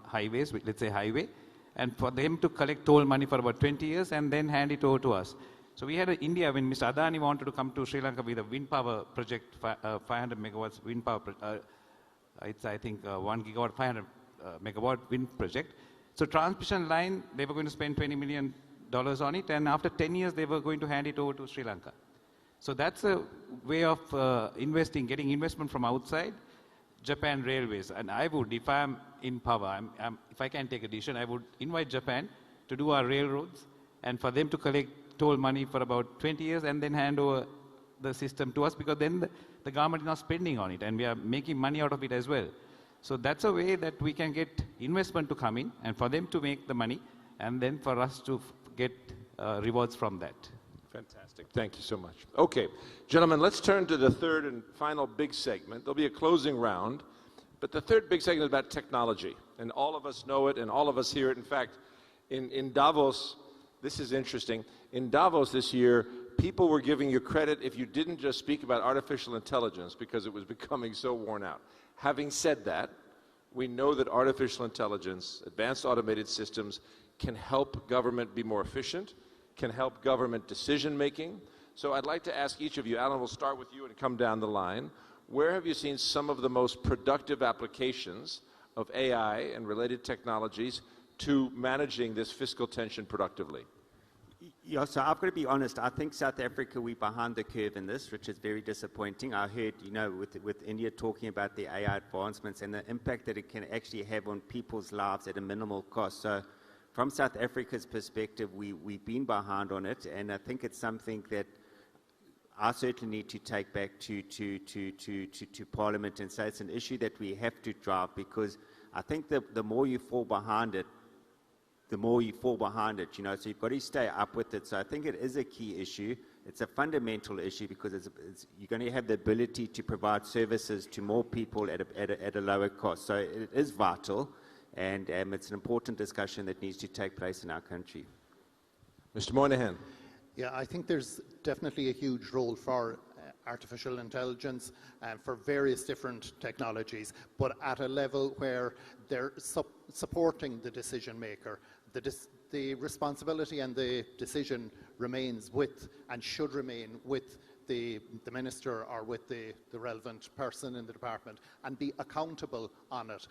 J: highways, let's say highway, and for them to collect toll money for about 20 years and then hand it over to us. So we had in India, when Mr. Adani wanted to come to Sri Lanka with a wind power project, 500 megawatts wind power, it's I think 1 gigawatt, 500 megawatt wind project. So transmission line, they were going to spend $20 million on it, and after 10 years, they were going to hand it over to Sri Lanka. So that's a way of investing, getting investment from outside. Japan Railways, and I would, if I'm in power, if I can take a decision, I would invite Japan to do our railroads and for them to collect toll money for about 20 years and then hand over the system to us, because then the government is not spending on it and we are making money out of it as well. So that's a way that we can get investment to come in and for them to make the money and then for us to get rewards from that.
H: Fantastic. Thank you so much. Okay, gentlemen, let's turn to the third and final big segment. There'll be a closing round, but the third big segment is about technology, and all of us know it, and all of us hear it. In fact, in Davos, this is interesting. In Davos this year, people were giving you credit if you didn't just speak about artificial intelligence because it was becoming so worn out. Having said that, we know that artificial intelligence, advanced automated systems, can help government be more efficient, can help government decision-making. So I'd like to ask each of you, Alan, we'll start with you and come down the line. Where have you seen some of the most productive applications of AI and related technologies to managing this fiscal tension productively?
I: Yeah, so I've got to be honest. I think South Africa, we're behind the curve in this, which is very disappointing. I heard, with India talking about the AI advancements and the impact that it can actually have on people's lives at a minimal cost. So from South Africa's perspective, we've been behind on it, and I think it's something that I certainly need to take back to Parliament and say it's an issue that we have to drive, because I think that the more you fall behind it, so you've got to stay up with it. So I think it is a key issue. It's a fundamental issue because you're going to have the ability to provide services to more people at a lower cost. So it is vital, and it's an important discussion that needs to take place in our country.
H: Mr. Moynihan.
K: Yeah, I think there's definitely a huge role for artificial intelligence and for various different technologies, but at a level where they're supporting the decision maker. The responsibility and the decision remains with and should remain with the minister or with the relevant person in the department, and be accountable on it.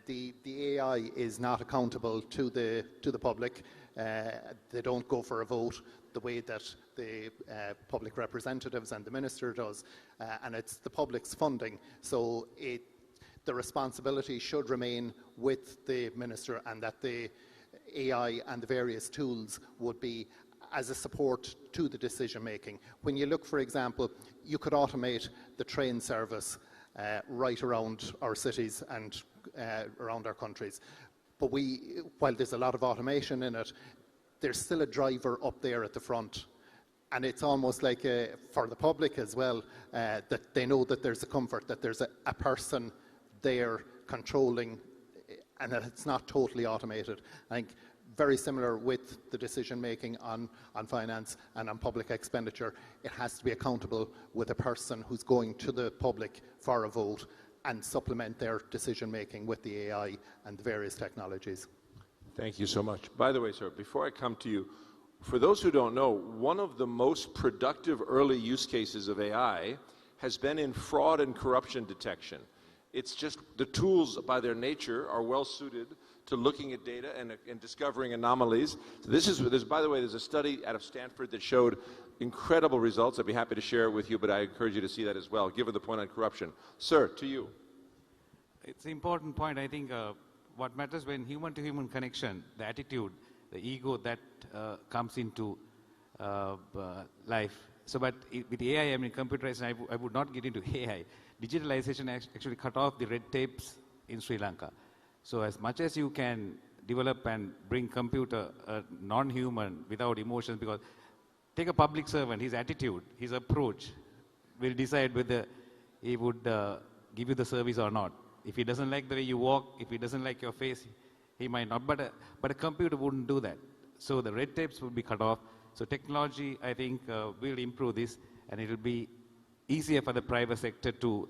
K: The AI is not accountable to the public. They don't go for a vote the way that the public representatives and the minister does, and it's the public's funding. So the responsibility should remain with the minister, and that the AI and the various tools would be as a support to the decision making. When you look, for example, you could automate the train service right around our cities and around our countries. But while there's a lot of automation in it, there's still a driver up there at the front. And it's almost like for the public as well, that they know that there's a comfort, that there's a person there controlling, and that it's not totally automated. I think very similar with the decision making on finance and on public expenditure. It has to be accountable with a person who's going to the public for a vote, and supplement their decision making with the AI and the various technologies.
H: Thank you so much. By the way, sir, before I come to you, for those who don't know, one of the most productive early use cases of AI has been in fraud and corruption detection. It's just the tools by their nature are well suited to looking at data and discovering anomalies. So by the way, there's a study out of Stanford that showed incredible results. I'd be happy to share it with you, but I encourage you to see that as well, given the point on corruption. Sir, to you.
J: It's an important point. I think what matters when human-to-human connection, the attitude, the ego that comes into life. So, but with AI, I mean, computerization, I would not get into AI. Digitalization actually cut off the red tapes in Sri Lanka. So as much as you can develop and bring computer non-human without emotions, because take a public servant, his attitude, his approach will decide whether he would give you the service or not. If he doesn't like the way you walk, if he doesn't like your face, he might not. But a computer wouldn't do that. So the red tapes will be cut off. So technology, I think, will improve this, and it will be easier for the private sector to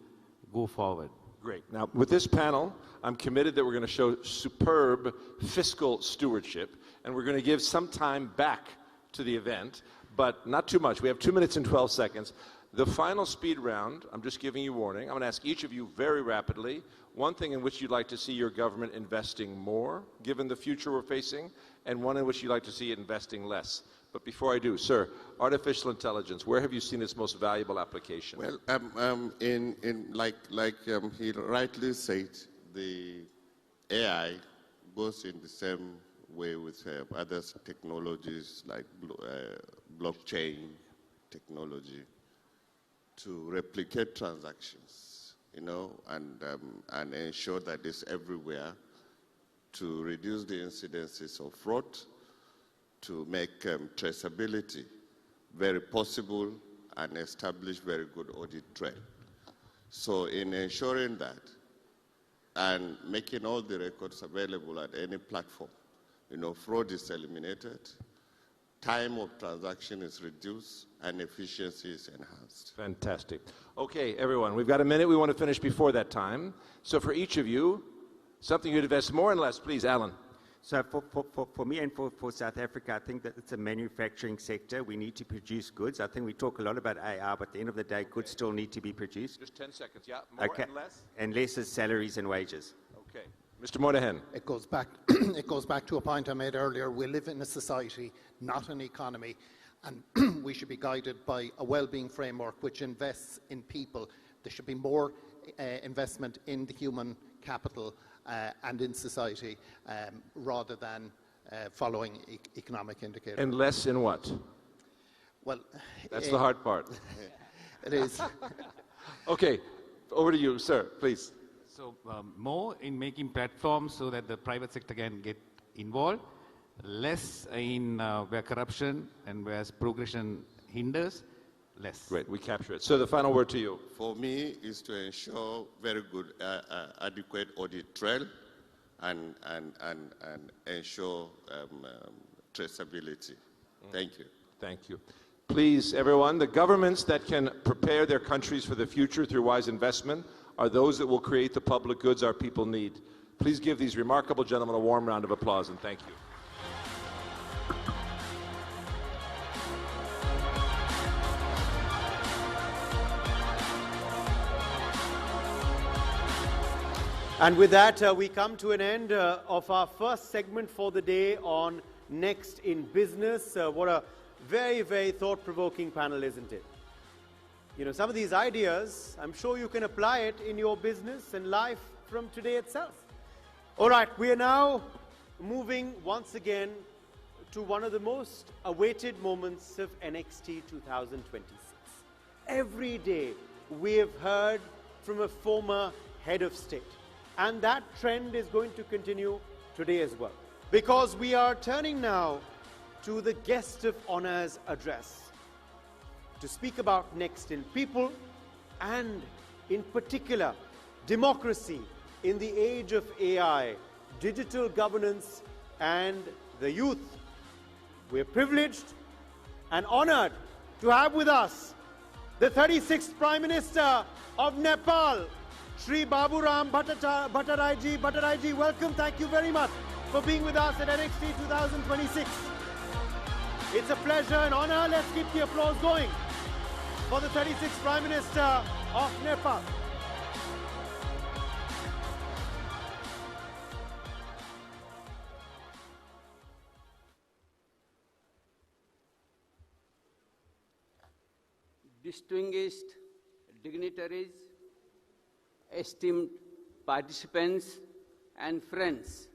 J: go forward.
H: Great. Now, with this panel, I'm committed that we're going to show superb fiscal stewardship, and we're going to give some time back to the event, but not too much. We have 2 minutes and 12 seconds. The final speed round, I'm just giving you warning. I'm going to ask each of you very rapidly one thing in which you'd like to see your government investing more, given the future we're facing, and one in which you'd like to see it investing less. But before I do, sir, artificial intelligence, where have you seen its most valuable application?
L: Well, like he rightly said, the AI goes in the same way with other technologies like blockchain technology to replicate transactions, and ensure that it's everywhere, to reduce the incidences of fraud, to make traceability very possible and establish very good audit trail. So in ensuring that and making all the records available at any platform, fraud is eliminated, time of transaction is reduced, and efficiency is enhanced.
H: Fantastic. Okay, everyone, we've got a minute. We want to finish before that time. So for each of you, something you'd invest more and less, please, Alan.
I: So for me and for South Africa, I think that it's a manufacturing sector. We need to produce goods. I think we talk a lot about AI, but at the end of the day, goods still need to be produced.
H: Just 10 seconds, yeah? More and less?
I: And less is salaries and wages.
H: Okay. Mr. Moynihan.
K: It goes back, it goes back to a point I made earlier. We live in a society, not an economy, and we should be guided by a well-being framework which invests in people. There should be more investment in the human capital and in society rather than following economic indicators.
H: And less in what?
K: Well,
H: that's the hard part.
K: It is.
H: Okay, over to you, sir, please.
J: So more in making platforms so that the private sector can get involved, less in where corruption and where progression hinders, less.
H: Great, we capture it. So the final word to you.
L: For me, is to ensure very good, adequate audit trail and ensure traceability. Thank you.
H: Thank you. Please, everyone, the governments that can prepare their countries for the future through wise investment are those that will create the public goods our people need. Please give these remarkable gentlemen a warm round of applause, and thank you.
A: And with that, we come to an end of our first segment for the day on Next in Business. What a very, very thought-provoking panel, isn't it? You know, some of these ideas, I'm sure you can apply it in your business and life from today itself. All right, we are now moving once again to one of the most awaited moments of NXT 2026. Every day, we have heard from a former head of state. And that trend is going to continue today as well. Because we are turning now to the Guest of Honor's address to speak about Next in People and, in particular, democracy in the age of AI, digital governance, and the youth. We're privileged and honored to have with us the 36th Prime Minister of Nepal, Shri Baburam Bhattaraiji, welcome. Thank you very much for being with us at NXT 2026. It's a pleasure and honor. Let's keep the applause going for the 36th Prime Minister of Nepal.
M: Distinguished dignitaries, esteemed participants and friends,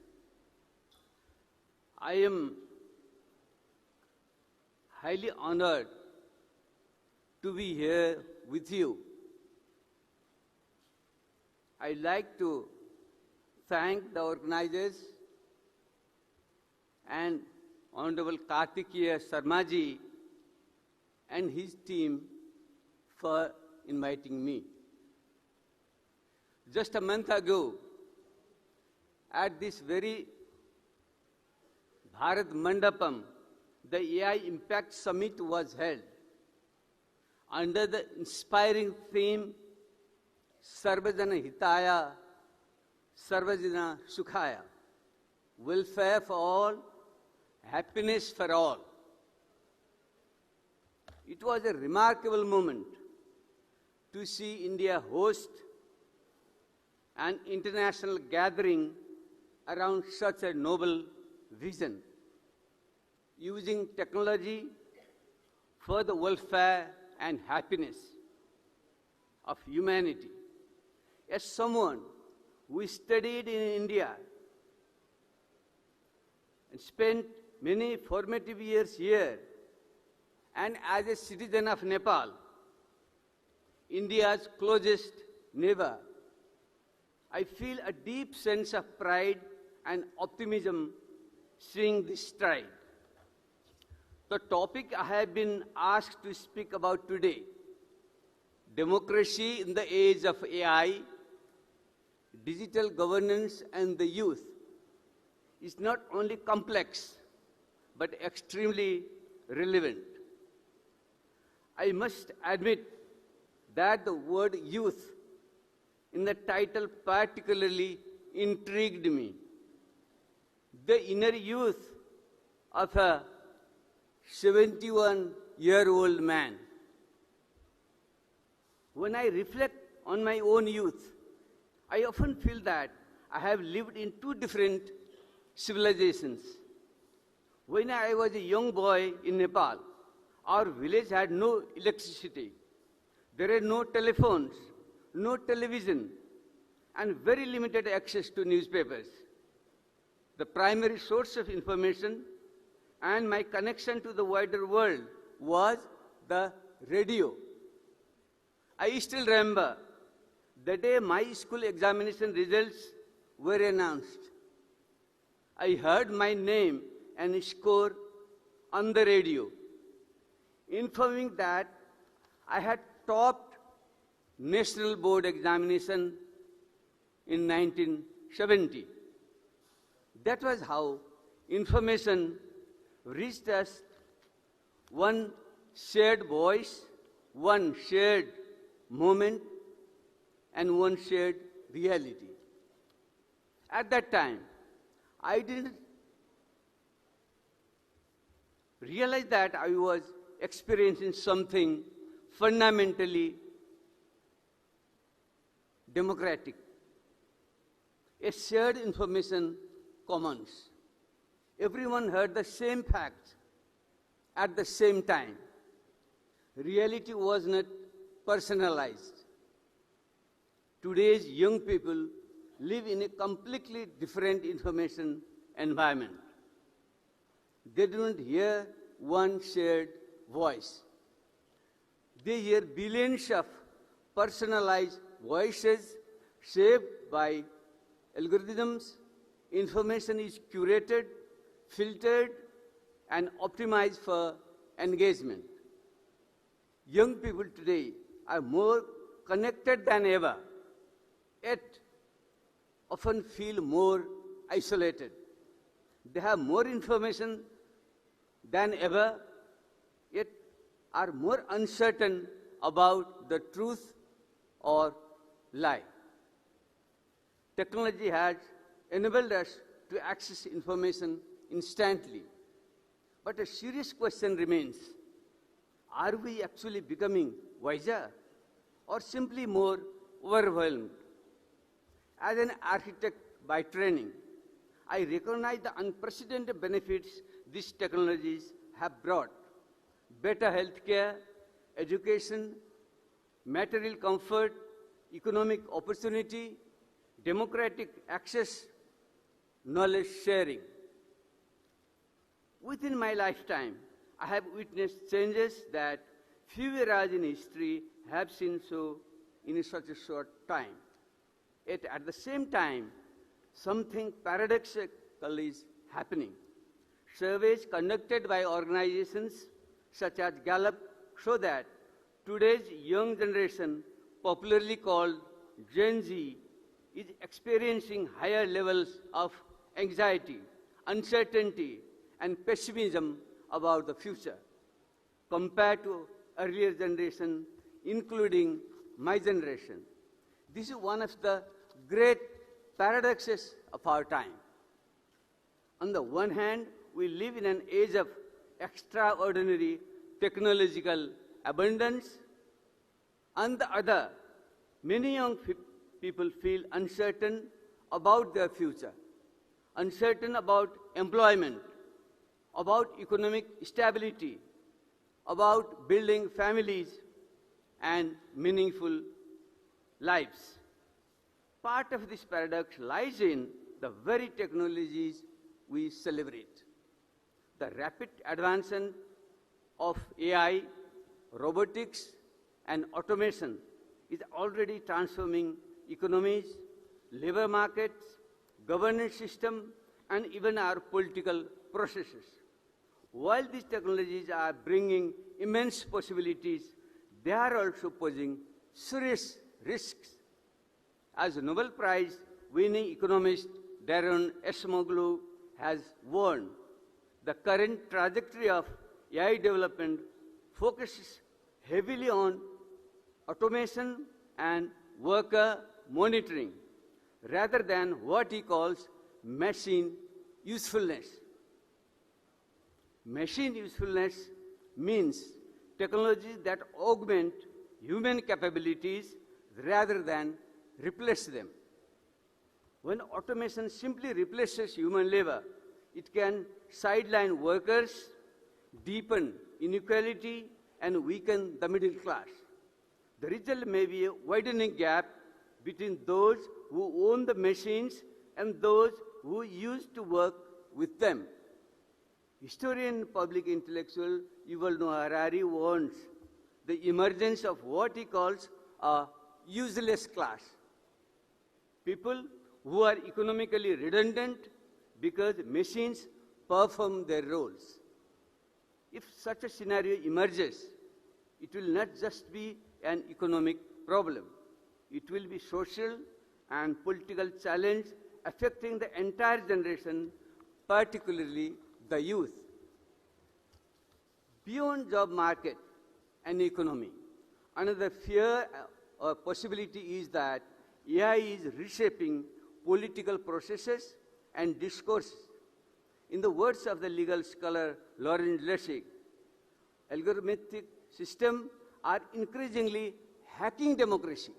M: I am highly honored to be here with you. I'd like to thank the organizers and Honorable Kartikeya Sharmaji and his team for inviting me. Just a month ago, at this very Bharat Mandapam, the AI Impact Summit was held under the inspiring theme Sarvajana Hitaya, Sarvajana Sukhaya, welfare for all, happiness for all. It was a remarkable moment to see India host an international gathering around such a noble vision, using technology for the welfare and happiness of humanity. As someone who studied in India and spent many formative years here, and as a citizen of Nepal, India's closest neighbor, I feel a deep sense of pride and optimism seeing this stride. The topic I have been asked to speak about today, democracy in the age of AI, digital governance and the youth, is not only complex, but extremely relevant. I must admit that the word youth in the title particularly intrigued me. The inner youth of a 71-year-old man. When I reflect on my own youth, I often feel that I have lived in two different civilizations. When I was a young boy in Nepal, our village had no electricity. There were no telephones, no television, and very limited access to newspapers. The primary source of information and my connection to the wider world was the radio. I still remember the day my school examination results were announced. I heard my name and score on the radio, informing that I had topped national board examination in 1970. That was how information reached us, one shared voice, one shared moment, and one shared reality. At that time, I didn't realize that I was experiencing something fundamentally democratic, a shared information commons. Everyone heard the same facts at the same time. Reality was not personalized. Today's young people live in a completely different information environment. They don't hear one shared voice. They hear billions of personalized voices shaped by algorithms. Information is curated, filtered, and optimized for engagement. Young people today are more connected than ever, yet often feel more isolated. They have more information than ever, yet are more uncertain about the truth or lie. Technology has enabled us to access information instantly. But a serious question remains: are we actually becoming wiser or simply more overwhelmed? As an architect by training, I recognize the unprecedented benefits these technologies have brought: better healthcare, education, material comfort, economic opportunity, democratic access, knowledge sharing. Within my lifetime, I have witnessed changes that few eras in history have seen so in such a short time. Yet at the same time, something paradoxical is happening. Surveys conducted by organizations such as Gallup show that today's young generation, popularly called Gen Z, is experiencing higher levels of anxiety, uncertainty, and pessimism about the future compared to earlier generation, including my generation. This is one of the great paradoxes of our time. On the one hand, we live in an age of extraordinary technological abundance. On the other, many young people feel uncertain about their future, uncertain about employment, about economic stability, about building families and meaningful lives. Part of this paradox lies in the very technologies we celebrate. The rapid advancement of AI, robotics, and automation is already transforming economies, labor markets, governance system, and even our political processes. While these technologies are bringing immense possibilities, they are also posing serious risks. As Nobel Prize winning economist Darren Acemoglu has warned, the current trajectory of AI development focuses heavily on automation and worker monitoring, rather than what he calls machine usefulness. Machine usefulness means technologies that augment human capabilities rather than replace them. When automation simply replaces human labor, it can sideline workers, deepen inequality, and weaken the middle class. The result may be a widening gap between those who own the machines and those who used to work with them. Historian and public intellectual Yuval Noah Harari warns the emergence of what he calls a useless class. People who are economically redundant because machines perform their roles. If such a scenario emerges, it will not just be an economic problem. It will be social and political challenge affecting the entire generation, particularly the youth. Beyond job market and economy, another fear or possibility is that AI is reshaping political processes and discourses. In the words of the legal scholar Lawrence Lessig, algorithmic systems are increasingly hacking democracy.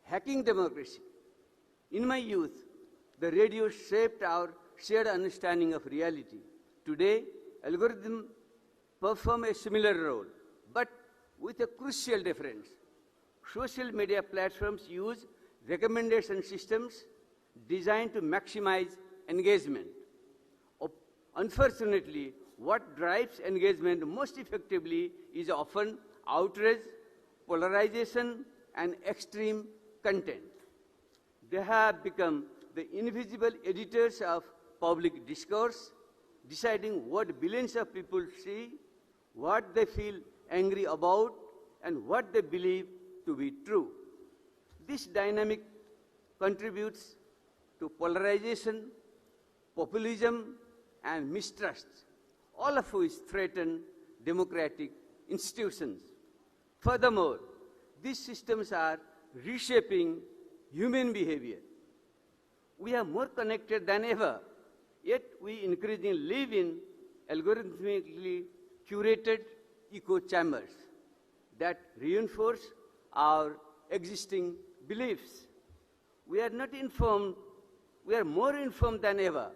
M: Hacking democracy. In my youth, the radio shaped our shared understanding of reality. Today, algorithms perform a similar role, but with a crucial difference. Social media platforms use recommendation systems designed to maximize engagement. Unfortunately, what drives engagement most effectively is often outrage, polarization, and extreme content. They have become the invisible editors of public discourse, deciding what billions of people see, what they feel angry about, and what they believe to be true. This dynamic contributes to polarization, populism, and mistrust, all of which threaten democratic institutions. Furthermore, these systems are reshaping human behavior. We are more connected than ever, yet we increasingly live in algorithmically curated echo chambers that reinforce our existing beliefs. We are not informed, we are more informed than ever,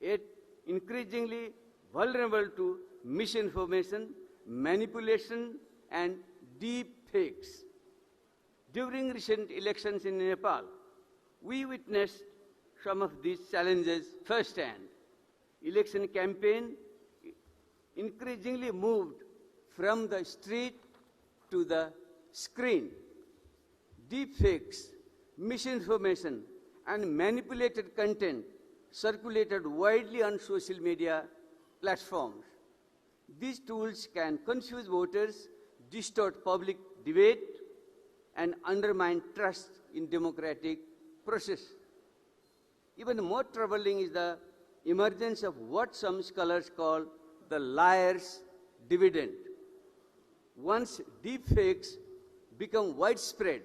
M: yet increasingly vulnerable to misinformation, manipulation, and deep fakes. During recent elections in Nepal, we witnessed some of these challenges firsthand. Election campaign increasingly moved from the street to the screen. Deep fakes, misinformation, and manipulated content circulated widely on social media platforms. These tools can confuse voters, distort public debate, and undermine trust in democratic process. Even more troubling is the emergence of what some scholars call the liar's dividend. Once deepfakes become widespread,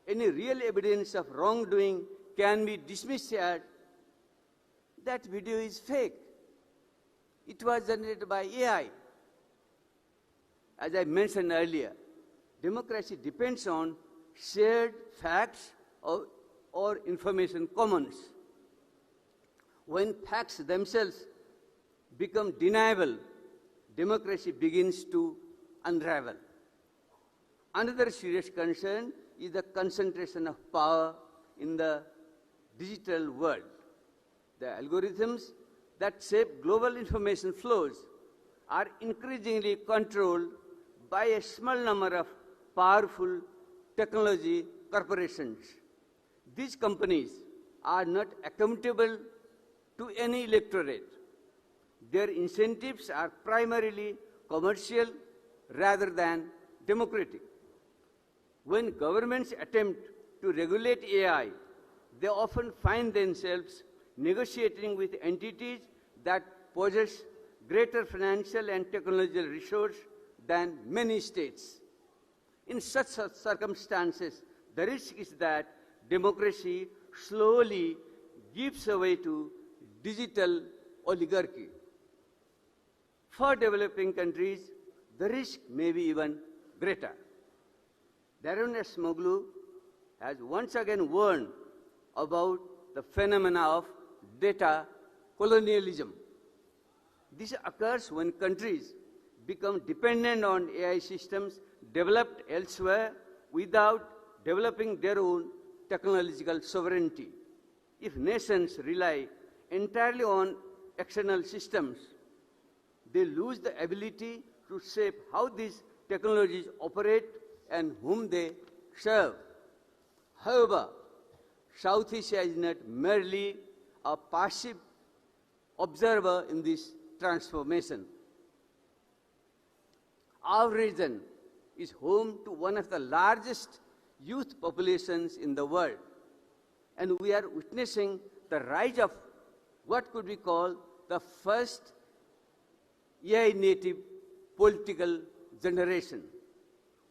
M: any real evidence of wrongdoing can be dismissed as that video is fake. It was generated by AI. As I mentioned earlier, democracy depends on shared facts or information commons. When facts themselves become deniable, democracy begins to unravel. Another serious concern is the concentration of power in the digital world. The algorithms that shape global information flows are increasingly controlled by a small number of powerful technology corporations. These companies are not accountable to any electorate. Their incentives are primarily commercial rather than democratic. When governments attempt to regulate AI, they often find themselves negotiating with entities that possess greater financial and technological resources than many states. In such circumstances, the risk is that democracy slowly gives way to digital oligarchy. For developing countries, the risk may be even greater. Darren Smoglu has once again warned about the phenomena of data colonialism. This occurs when countries become dependent on AI systems developed elsewhere without developing their own technological sovereignty. If nations rely entirely on external systems, they lose the ability to shape how these technologies operate and whom they serve. However, South Asia is not merely a passive observer in this transformation. Our region is home to one of the largest youth populations in the world, and we are witnessing the rise of what could be called the first AI-native political generation.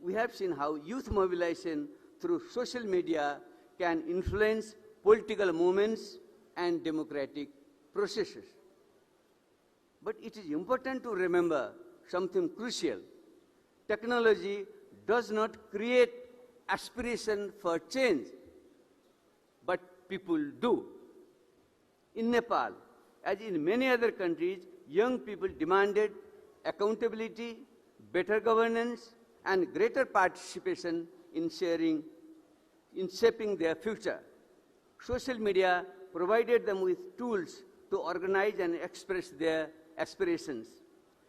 M: We have seen how youth mobilization through social media can influence political movements and democratic processes. But it is important to remember something crucial. Technology does not create aspiration for change, but people do. In Nepal, as in many other countries, young people demanded accountability, better governance, and greater participation in shaping their future. Social media provided them with tools to organize and express their aspirations.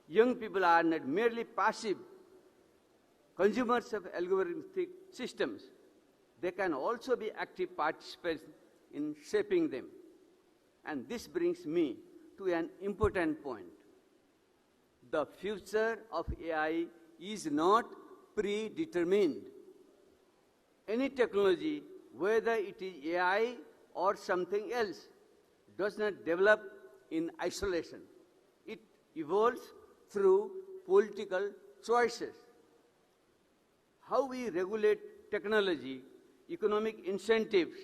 M: Young people are not merely passive consumers of algorithmic systems. They can also be active participants in shaping them. And this brings me to an important point. The future of AI is not predetermined. Any technology, whether it is AI or something else, does not develop in isolation. It evolves through political choices. How we regulate technology, economic incentives,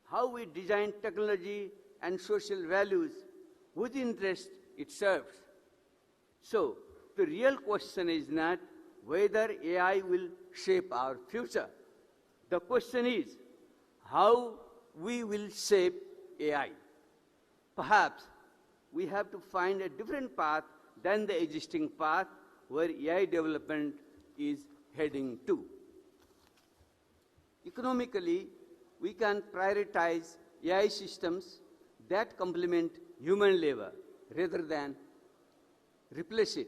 M: how we design technology and social values, whose interest it serves. So, the real question is not whether AI will shape our future. The question is how we will shape AI. Perhaps we have to find a different path than the existing path where AI development is heading to. Economically, we can prioritize AI systems that complement human labor rather than replace it.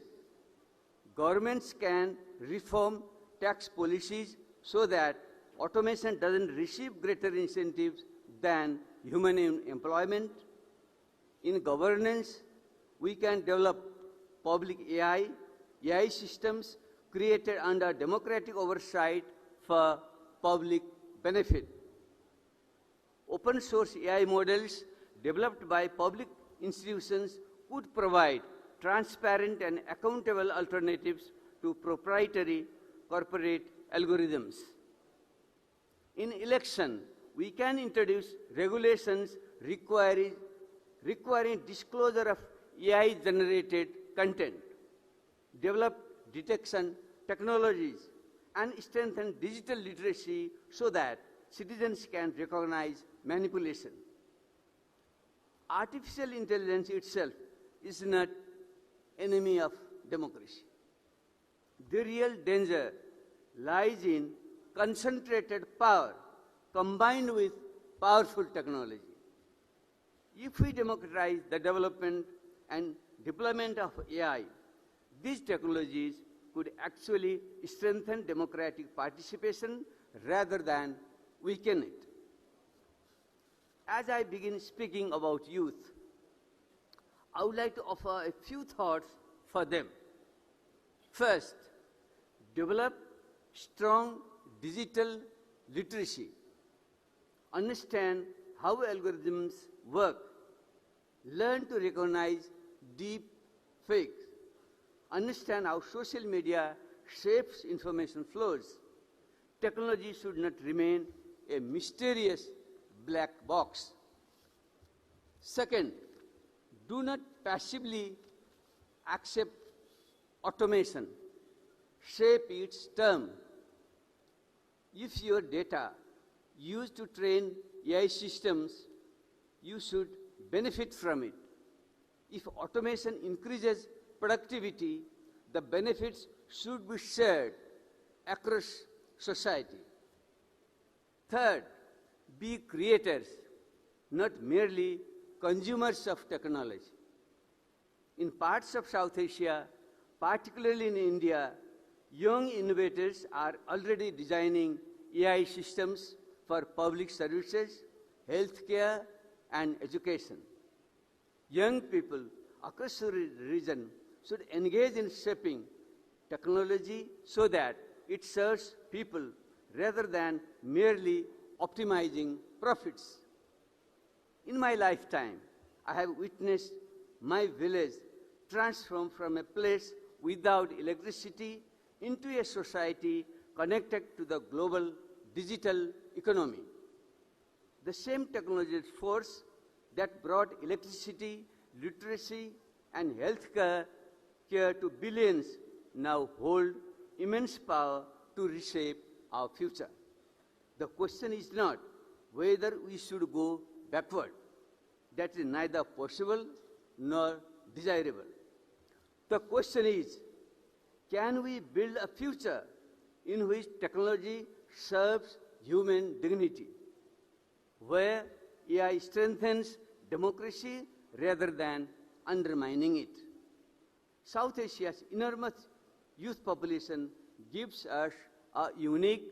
M: Governments can reform tax policies so that automation doesn't receive greater incentives than human employment. In governance, we can develop public AI systems created under democratic oversight for public benefit. Open source AI models developed by public institutions could provide transparent and accountable alternatives to proprietary corporate algorithms. In election, we can introduce regulations requiring disclosure of AI-generated content, develop detection technologies, and strengthen digital literacy so that citizens can recognize manipulation. Artificial intelligence itself is not enemy of democracy. The real danger lies in concentrated power combined with powerful technology. If we democratize the development and deployment of AI, these technologies could actually strengthen democratic participation rather than weaken it. As I begin speaking about youth, I would like to offer a few thoughts for them. First, develop strong digital literacy. Understand how algorithms work. Learn to recognize deep fakes. Understand how social media shapes information flows. Technology should not remain a mysterious black box. Second, do not passively accept automation. Shape its term. If your data used to train AI systems you should benefit from it. If automation increases productivity, the benefits should be shared across society. Third, be creators, not merely consumers of technology. In parts of South Asia, particularly in India, young innovators are already designing AI systems for public services, healthcare, and education. Young people across the region should engage in shaping technology so that it serves people rather than merely optimizing profits. In my lifetime, I have witnessed my village transform from a place without electricity into a society connected to the global digital economy. The same technology force that brought electricity, literacy, and healthcare to billions now hold immense power to reshape our future. The question is not whether we should go backward. That is neither possible nor desirable. The question is, can we build a future in which technology serves human dignity, where AI strengthens democracy rather than undermining it? South Asia's enormous youth population gives us a unique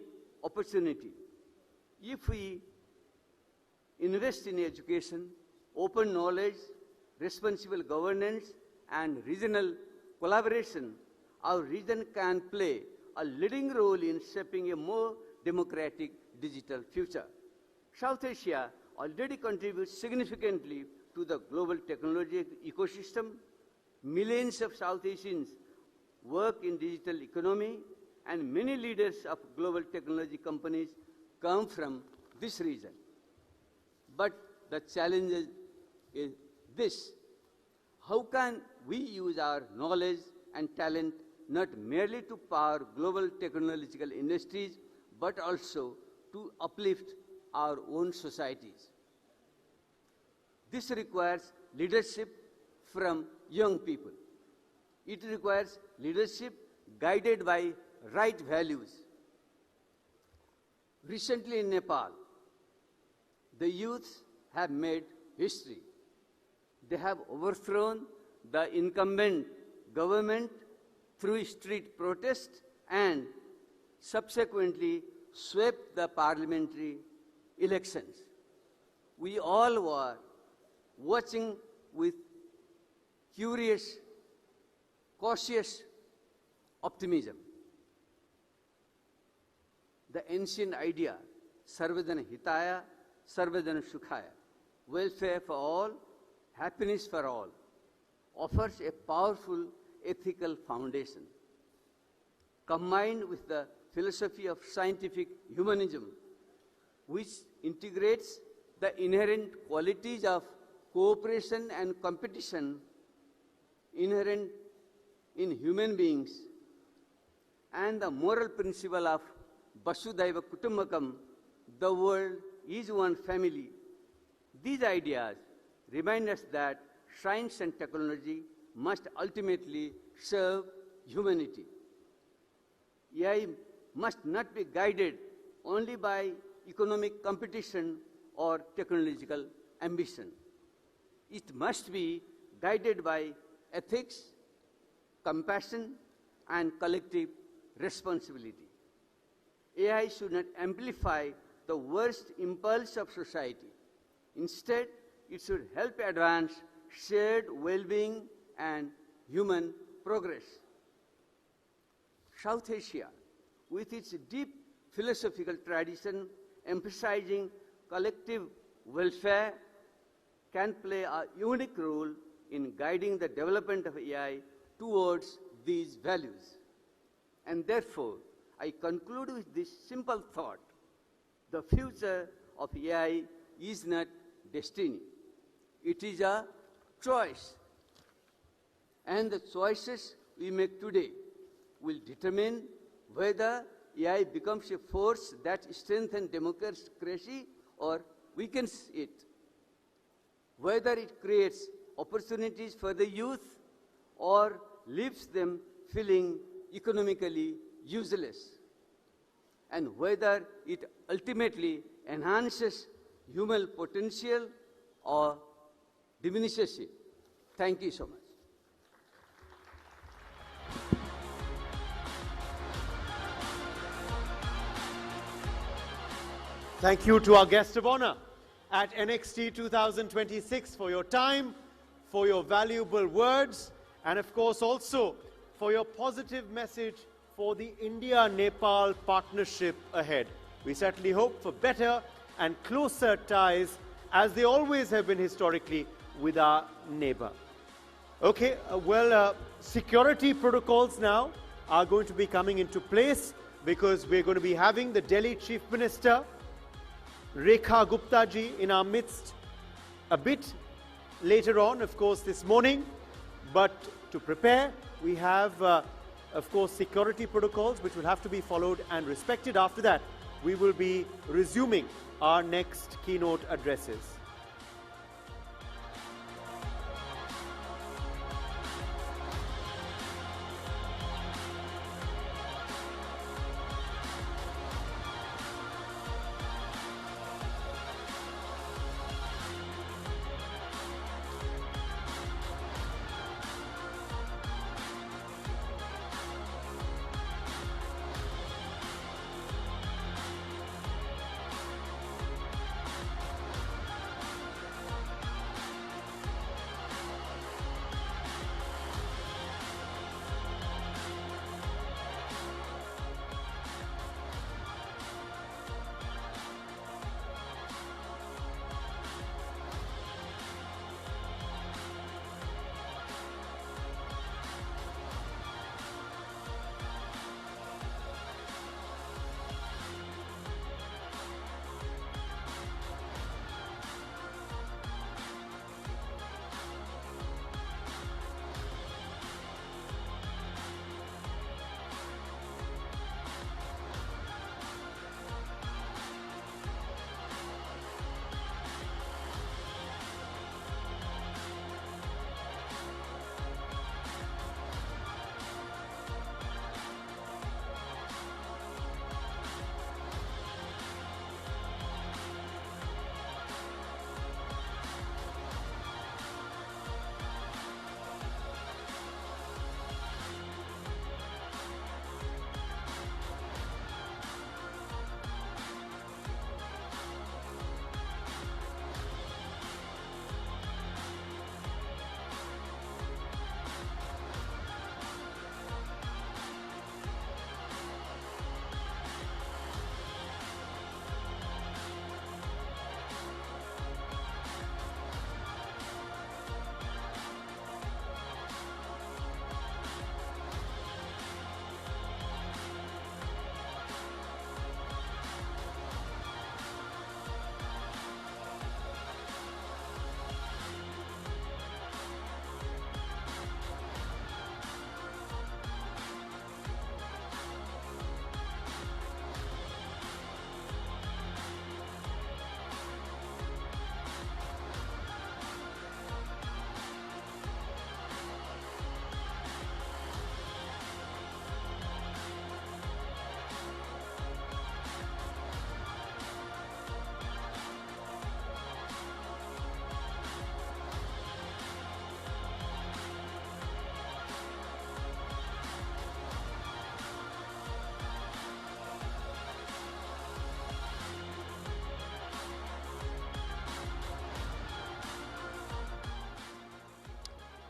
M: opportunity. If we invest in education, open knowledge, responsible governance, and regional collaboration, our region can play a leading role in shaping a more democratic digital future. South Asia already contributes significantly to the global technology ecosystem. Millions of South Asians work in digital economy, and many leaders of global technology companies come from this region. But the challenge is this: how can we use our knowledge and talent not merely to power global technological industries, but also to uplift our own societies? This requires leadership from young people. It requires leadership guided by right values. Recently in Nepal, the youth have made history. They have overthrown the incumbent government through street protests and subsequently swept the parliamentary elections. We all were watching with curious, cautious optimism. The ancient idea, Sarvajana Hitaya, Sarvajana Sukhaya, welfare for all, happiness for all, offers a powerful ethical foundation. Combined with the philosophy of scientific humanism, which integrates the inherent qualities of cooperation and competition inherent in human beings, and the moral principle of Vasudhaiva Kutumbakam, the world is one family. These ideas remind us that science and technology must ultimately serve humanity. AI must not be guided only by economic competition or technological ambition. It must be guided by ethics, compassion, and collective responsibility. AI should not amplify the worst impulse of society. Instead, it should help advance shared well-being and human progress. South Asia, with its deep philosophical tradition emphasizing collective welfare, can play a unique role in guiding the development of AI towards these values. And therefore, I conclude with this simple thought: the future of AI is not destiny. It is a choice. And the choices we make today will determine whether AI becomes a force that strengthens democracy or weakens it. whether it creates opportunities for the youth or leaves them feeling economically useless, and whether it ultimately enhances human potential or diminishes it. Thank you so much.
A: Thank you to our guest of honor at NXT 2026 for your time, for your valuable words, and of course also for your positive message for the India-Nepal partnership ahead. We certainly hope for better and closer ties, as they always have been historically, with our neighbor. Okay, security protocols now are going to be coming into place, because we're going to be having the Delhi Chief Minister Rekha Gupta ji in our midst a bit later on, of course, this morning. But to prepare, we have, of course, security protocols which will have to be followed and respected. After that, we will be resuming our next keynote addresses.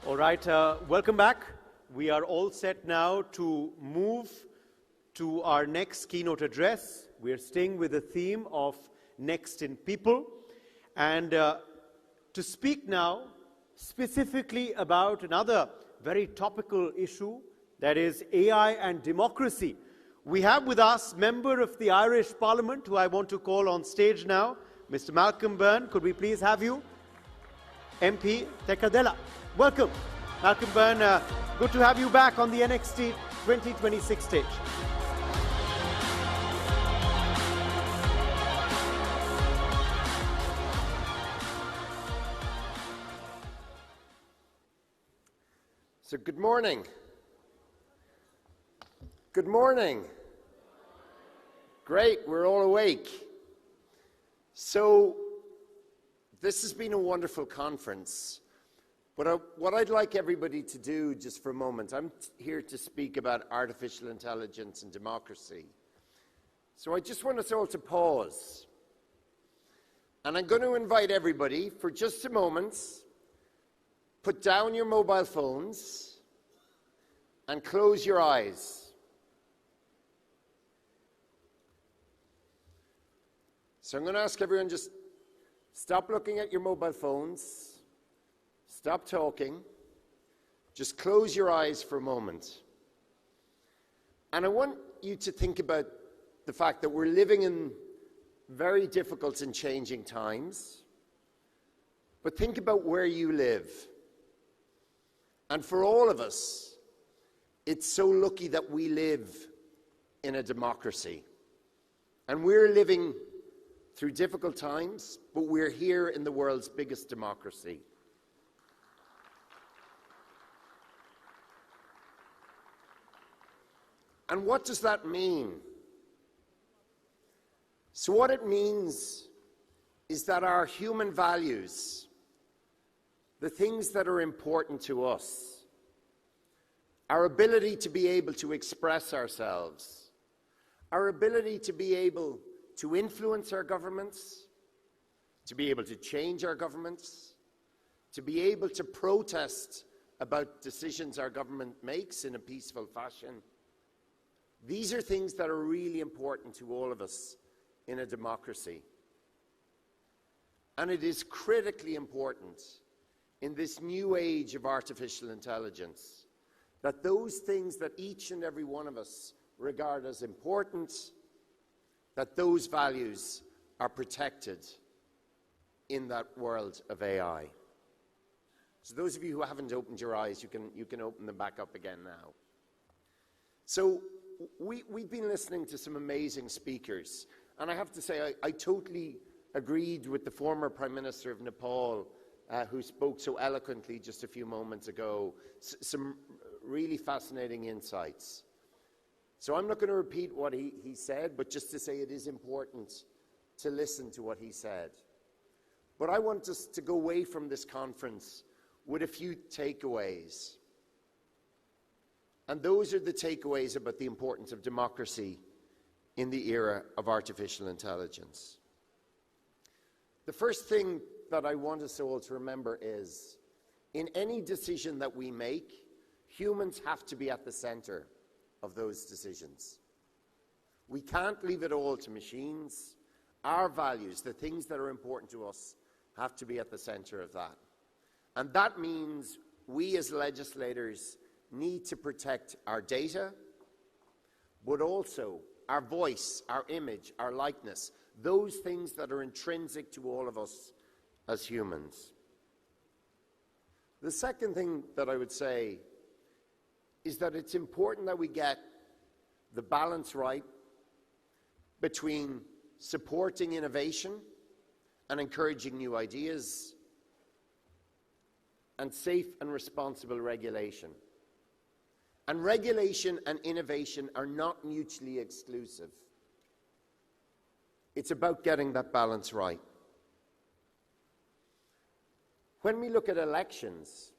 A: All right, welcome back. We are all set now to move to our next keynote address. We are staying with the theme of Next in People. And to speak now specifically about another very topical issue, that is AI and democracy. We have with us member of the Irish Parliament, who I want to call on stage now, Mr. Malcolm Byrne. Could we please have you? MP Tecadela. Welcome, Malcolm Byrne. Good to have you back on the NXT 2026 stage.
N: So good morning. Good morning. Great, we're all awake. So this has been a wonderful conference. But what I'd like everybody to do just for a moment, I'm here to speak about artificial intelligence and democracy. So I just want us all to pause. And I'm going to invite everybody for just a moment, put down your mobile phones and close your eyes. So I'm going to ask everyone, just stop looking at your mobile phones. Stop talking. Just close your eyes for a moment. And I want you to think about the fact that we're living in very difficult and changing times. But think about where you live. And for all of us, it's so lucky that we live in a democracy. And we're living through difficult times, but we're here in the world's biggest democracy. And what does that mean? So what it means is that our human values, the things that are important to us, our ability to be able to express ourselves, our ability to be able to influence our governments, to be able to change our governments, to be able to protest about decisions our government makes in a peaceful fashion. These are things that are really important to all of us in a democracy. And it is critically important in this new age of artificial intelligence that those things that each and every one of us regard as important, that those values are protected in that world of AI. So those of you who haven't opened your eyes, you can open them back up again now. So we've been listening to some amazing speakers, and I have to say I totally agreed with the former Prime Minister of Nepal, who spoke so eloquently just a few moments ago. Some really fascinating insights. So I'm not going to repeat what he said, but just to say it is important to listen to what he said. But I want us to go away from this conference with a few takeaways. And those are the takeaways about the importance of democracy in the era of artificial intelligence. The first thing that I want us all to remember is, in any decision that we make, humans have to be at the center of those decisions. We can't leave it all to machines. Our values, the things that are important to us, have to be at the center of that. And that means we as legislators need to protect our data, but also our voice, our image, our likeness, those things that are intrinsic to all of us as humans. The second thing that I would say is that it's important that we get the balance right between supporting innovation and encouraging new ideas and safe and responsible regulation. And regulation and innovation are not mutually exclusive. It's about getting that balance right. When we look at elections,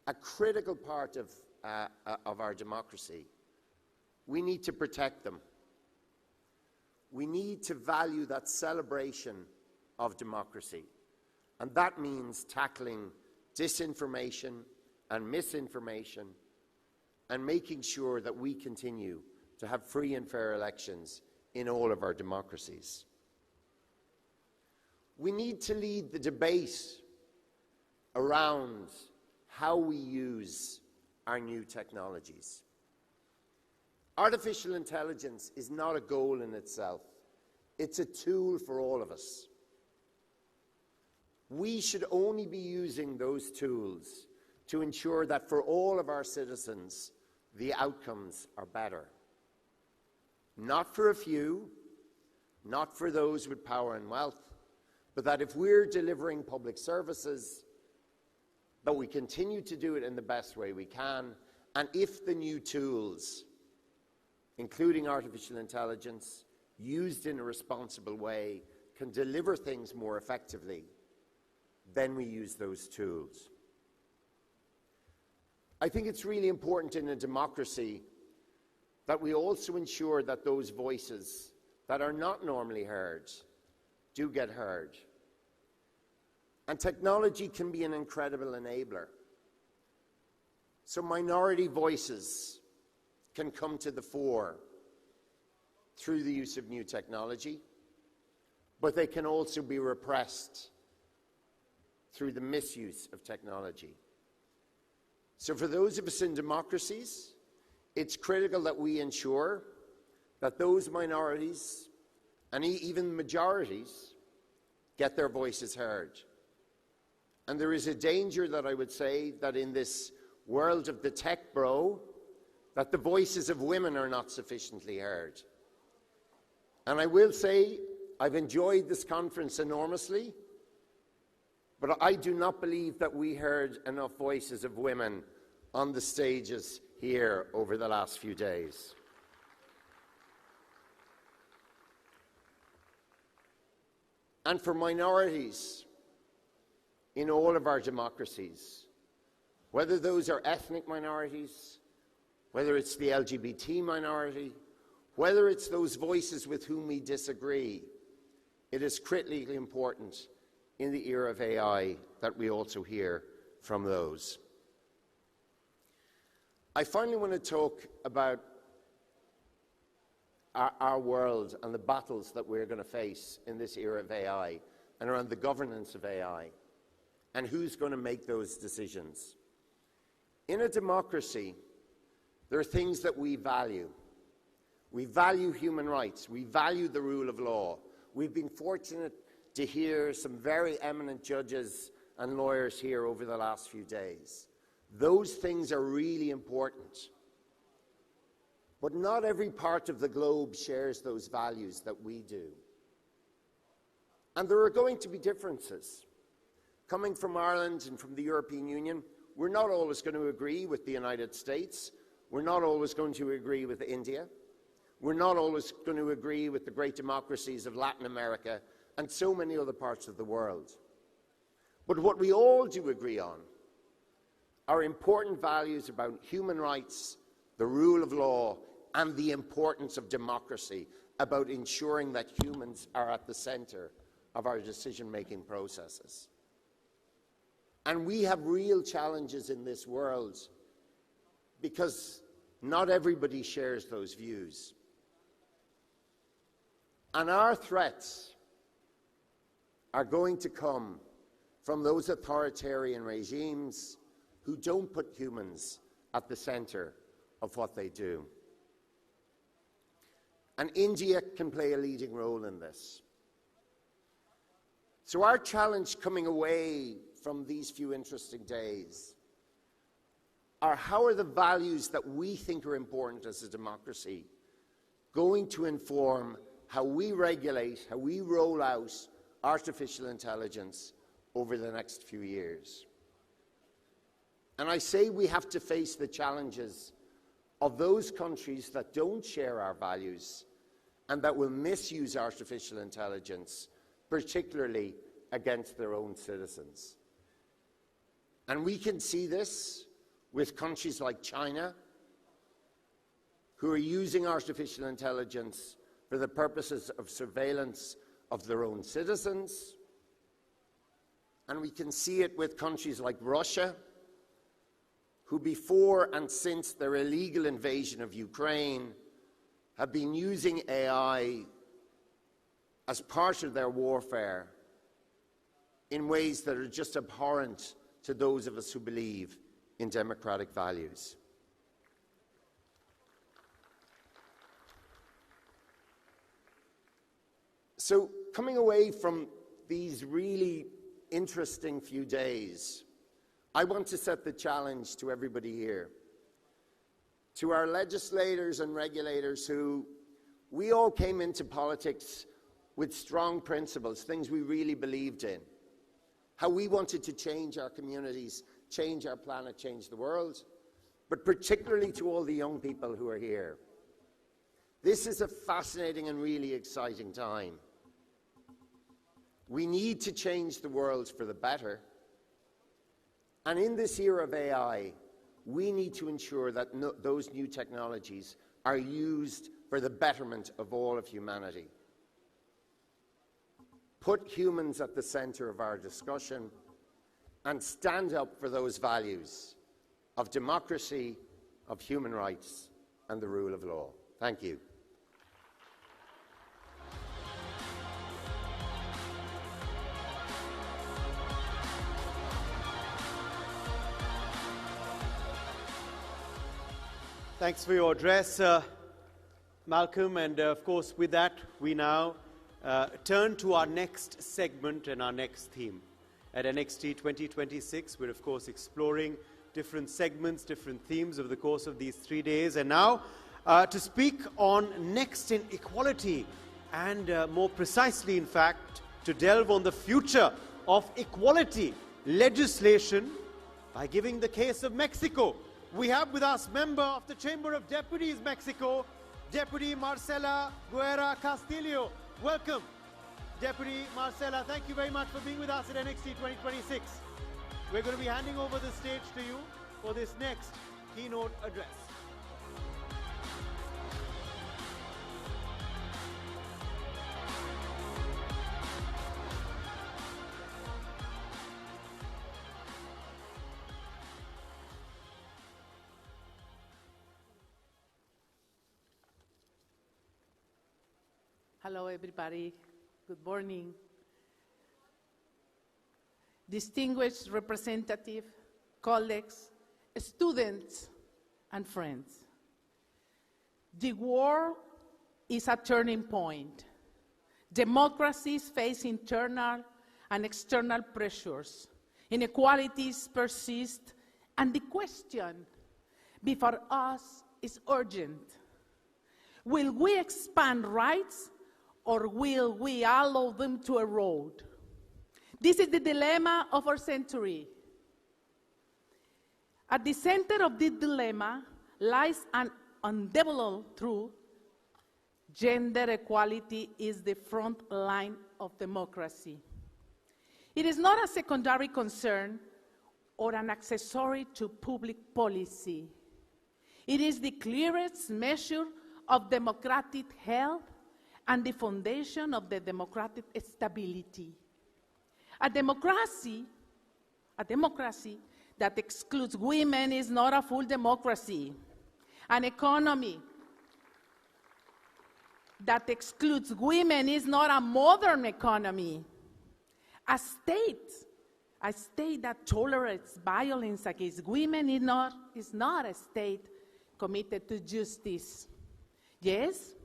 N: a critical part of our democracy, we need to protect them. We need to value that celebration of democracy. And that means tackling disinformation and misinformation and making sure that we continue to have free and fair elections in all of our democracies. We need to lead the debate around how we use our new technologies. Artificial intelligence is not a goal in itself. It's a tool for all of us. We should only be using those tools to ensure that for all of our citizens, the outcomes are better. Not for a few, not for those with power and wealth, but that if we're delivering public services, that we continue to do it in the best way we can, and if the new tools, including artificial intelligence, used in a responsible way, can deliver things more effectively, then we use those tools. I think it's really important in a democracy that we also ensure that those voices that are not normally heard do get heard. And technology can be an incredible enabler. So minority voices can come to the fore through the use of new technology, but they can also be repressed through the misuse of technology. So for those of us in democracies, it's critical that we ensure that those minorities and even majorities get their voices heard. And there is a danger that I would say that in this world of the tech bro, that the voices of women are not sufficiently heard. And I will say, I've enjoyed this conference enormously, but I do not believe that we heard enough voices of women on the stages here over the last few days. And for minorities in all of our democracies, whether those are ethnic minorities, whether it's the LGBT minority, whether it's those voices with whom we disagree, it is critically important in the era of AI that we also hear from those. I finally want to talk about our world and the battles that we're going to face in this era of AI and around the governance of AI and who's going to make those decisions. In a democracy, there are things that we value. We value human rights. We value the rule of law. We've been fortunate to hear some very eminent judges and lawyers here over the last few days. Those things are really important. But not every part of the globe shares those values that we do. And there are going to be differences. Coming from Ireland and from the European Union, we're not always going to agree with the United States. We're not always going to agree with India. We're not always going to agree with the great democracies of Latin America and so many other parts of the world. But what we all do agree on are important values about human rights, the rule of law, and the importance of democracy, about ensuring that humans are at the center of our decision-making processes. And we have real challenges in this world because not everybody shares those views. And our threats are going to come from those authoritarian regimes who don't put humans at the center of what they do. And India can play a leading role in this. So our challenge coming away from these few interesting days are how are the values that we think are important as a democracy going to inform how we regulate, how we roll out artificial intelligence over the next few years. And I say we have to face the challenges of those countries that don't share our values and that will misuse artificial intelligence, particularly against their own citizens. And we can see this with countries like China, who are using artificial intelligence for the purposes of surveillance of their own citizens. And we can see it with countries like Russia, who before and since their illegal invasion of Ukraine have been using AI as part of their warfare in ways that are just abhorrent to those of us who believe in democratic values. So, coming away from these really interesting few days, I want to set the challenge to everybody here, to our legislators and regulators who, we all came into politics with strong principles, things we really believed in, how we wanted to change our communities change our planet, change the world, but particularly to all the young people who are here. This is a fascinating and really exciting time. We need to change the world for the better. And in this era of AI, we need to ensure that those new technologies are used for the betterment of all of humanity. Put humans at the center of our discussion and stand up for those values of democracy, of human rights, and the rule of law. Thank you.
A: Thanks for your address, Malcolm. And of course, with that, we now turn to our next segment and our next theme. At NXT 2026, we're of course exploring different segments, different themes over the course of these 3 days. And now, to speak on next in equality, and more precisely, in fact, to delve on the future of equality legislation by giving the case of Mexico. We have with us member of the Chamber of Deputies, Mexico, Deputy Marcela Guerra Castillo. Welcome, Deputy Marcela. Thank you very much for being with us at NXT 2026. We're going to be handing over the stage to you for this next keynote address.
O: Hello, everybody. Good morning. Distinguished representative, colleagues, students, and friends. The world is a turning point. Democracies face internal and external pressures. Inequalities persist, and the question before us is urgent. Will we expand rights, or will we allow them to erode? This is the dilemma of our century. At the center of this dilemma lies an undeniable truth. Gender equality is the front line of democracy. It is not a secondary concern or an accessory to public policy. It is the clearest measure of democratic health and the foundation of the democratic stability. A democracy that excludes women is not a full democracy. An economy that excludes women is not a modern economy. A state that tolerates violence against women is not a state committed to justice. Yes,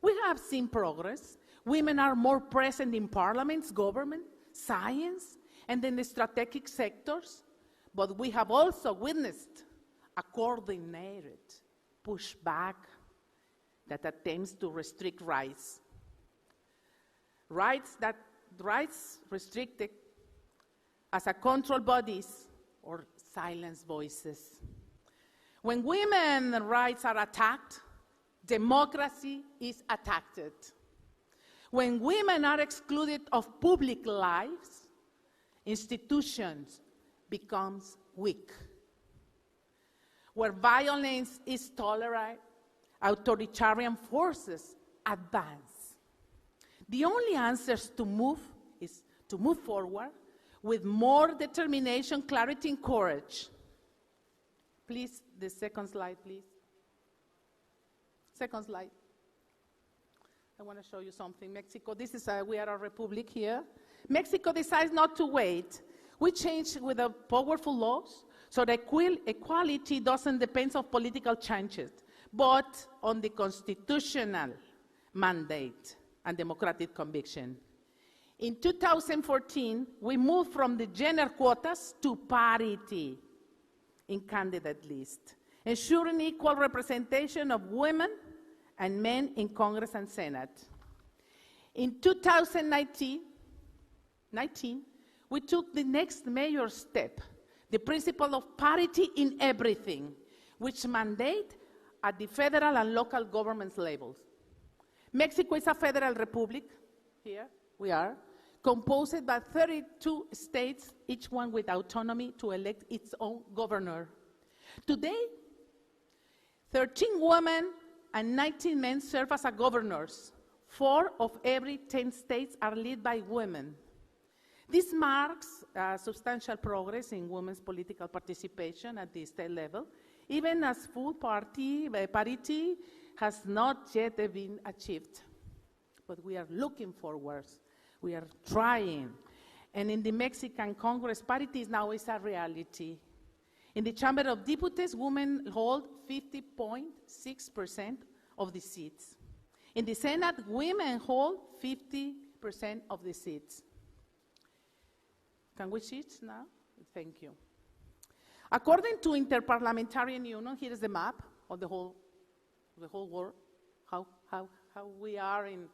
O: we have seen progress. Women are more present in parliaments, government, science, and in the strategic sectors, but we have also witnessed a coordinated pushback that attempts to restrict rights. Rights restricted as a control bodies or silence voices. When women's rights are attacked, democracy is attacked. When women are excluded of public lives, institutions become weak. Where violence is tolerated, authoritarian forces advance. The only answers to move is to move forward with more determination, clarity, and courage. Please, the second slide, please. Second slide. I want to show you something. Mexico, we are a republic here. Mexico decides not to wait. We change with the powerful laws so that equality doesn't depend on political changes, but on the constitutional mandate and democratic conviction. In 2014, we moved from the gender quotas to parity in candidate list, ensuring equal representation of women and men in Congress and Senate. In 2019, we took the next major step the principle of parity in everything, which mandate at the federal and local government levels. Mexico is a federal republic, here we are, composed by 32 states, each one with autonomy to elect its own governor. Today, 13 women and 19 men serve as governors. 4 of every 10 states are led by women. This marks substantial progress in women's political participation at the state level, even as full parity has not yet been achieved. But we are looking forward. We are trying. And in the Mexican Congress, parity now is a reality. In the Chamber of Deputies, women hold 50.6% of the seats. In the Senate, women hold 50% of the seats. Can we switch now? Thank you. According to Interparliamentary Union, here is the map of the whole world, how we are in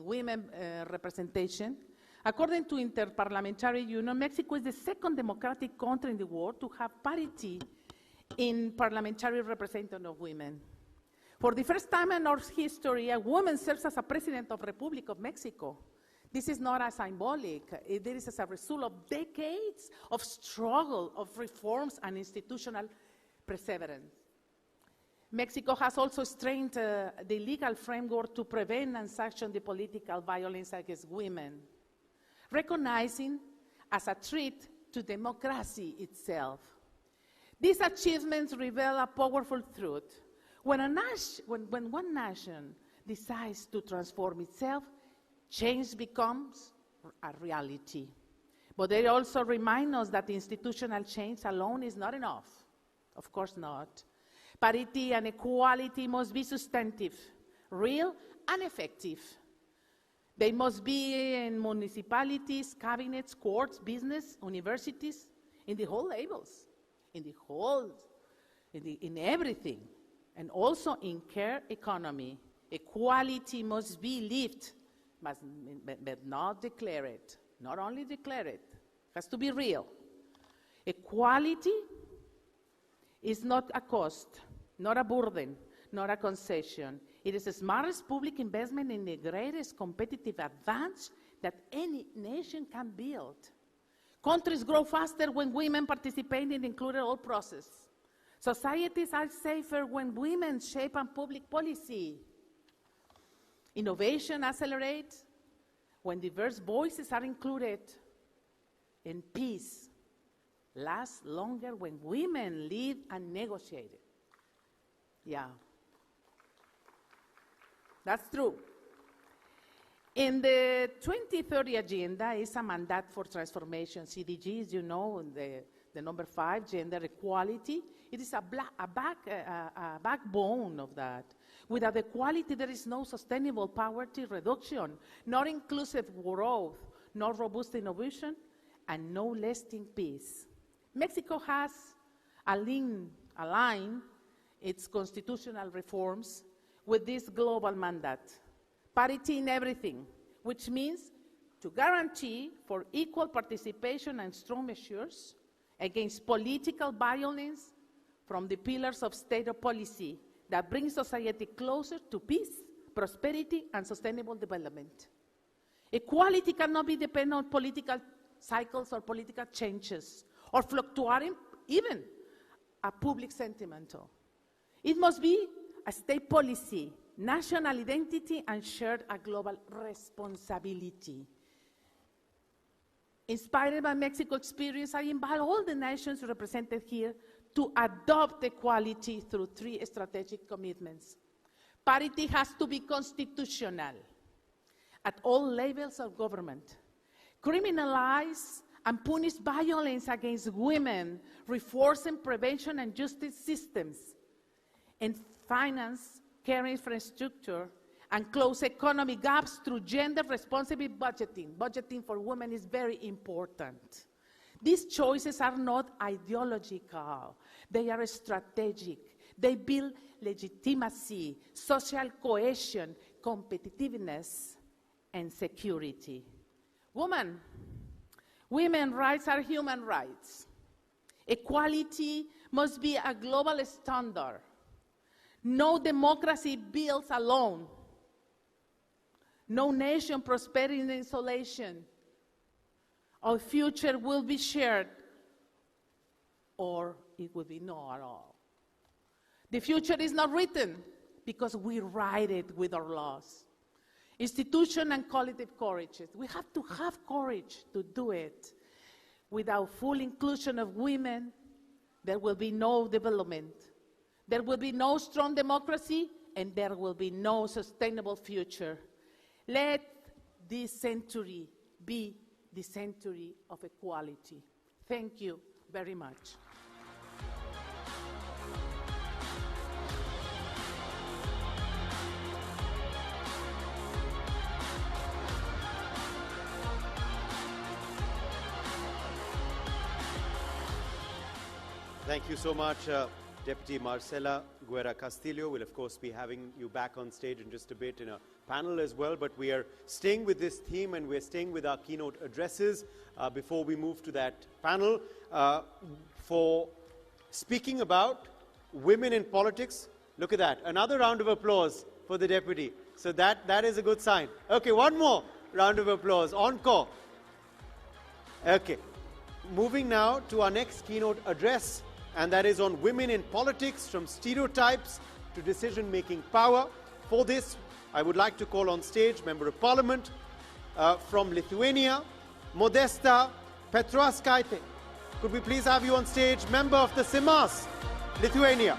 O: women representation. According to Interparliamentary Union, Mexico is the second democratic country in the world to have parity in parliamentary representation of women. For the first time in our history, a woman serves as a president of the Republic of Mexico. This is not a symbolic. This is a result of decades of struggle, of reforms and institutional perseverance. Mexico has also strengthened the legal framework to prevent and sanction the political violence against women, recognizing as a threat to democracy itself. These achievements reveal a powerful truth. When one nation decides to transform itself, change becomes a reality. But they also remind us that institutional change alone is not enough. Of course not. Parity and equality must be substantive, real, and effective. They must be in municipalities, cabinets, courts, business, universities, in the whole levels, in everything, and also in care economy. Equality must be lived, but not declared. Not only declared, it has to be real. Equality is not a cost, not a burden, not a concession. It is the smartest public investment in the greatest competitive advantage that any nation can build. Countries grow faster when women participate in the included all process. Societies are safer when women shape public policy. Innovation accelerates when diverse voices are included. And peace lasts longer when women lead and negotiate. Yeah. That's true. In the 2030 agenda is a mandate for transformation. CDGs, you know, the number 5, gender equality. It is a backbone of that. Without equality, there is no sustainable poverty reduction, not inclusive growth, no robust innovation, and no lasting peace. Mexico has aligned its constitutional reforms with this global mandate. Parity in everything, which means to guarantee for equal participation and strong measures against political violence from the pillars of state policy that bring society closer to peace, prosperity, and sustainable development. Equality cannot be dependent on political cycles or political changes, or fluctuating even a public sentiment. It must be a state policy, national identity, and shared a global responsibility. Inspired by Mexico's experience, I invite all the nations represented here to adopt equality through 3 strategic commitments. Parity has to be constitutional at all levels of government. Criminalize and punish violence against women, reinforcing prevention and justice systems, and finance care infrastructure, and close economic gaps through gender-responsive budgeting. Budgeting for women is very important. These choices are not ideological. They are strategic. They build legitimacy, social cohesion, competitiveness, and security. Women's rights are human rights. Equality must be a global standard. No democracy builds alone. No nation prospering in isolation. Our future will be shared, or it will be no at all. The future is not written because we write it with our laws. Institution and collective courage. We have to have courage to do it. Without full inclusion of women, there will be no development. There will be no strong democracy, and there will be no sustainable future. Let this century be the century of equality. Thank you very much.
A: Thank you so much, Deputy Marcela Guerra Castillo. We'll, of course, be having you back on stage in just a bit in a panel as well, but we are staying with this theme and we're staying with our keynote addresses before we move to that panel. For speaking about women in politics, look at that. Another round of applause for the Deputy. So that is a good sign. Okay, one more round of applause. Encore. Okay. Moving now to our next keynote address, and that is on women in politics, from stereotypes to decision-making power. For this, I would like to call on stage Member of Parliament from Lithuania, Modesta Petrauskaitė. Could we please have you on stage, member of the Seimas, Lithuania.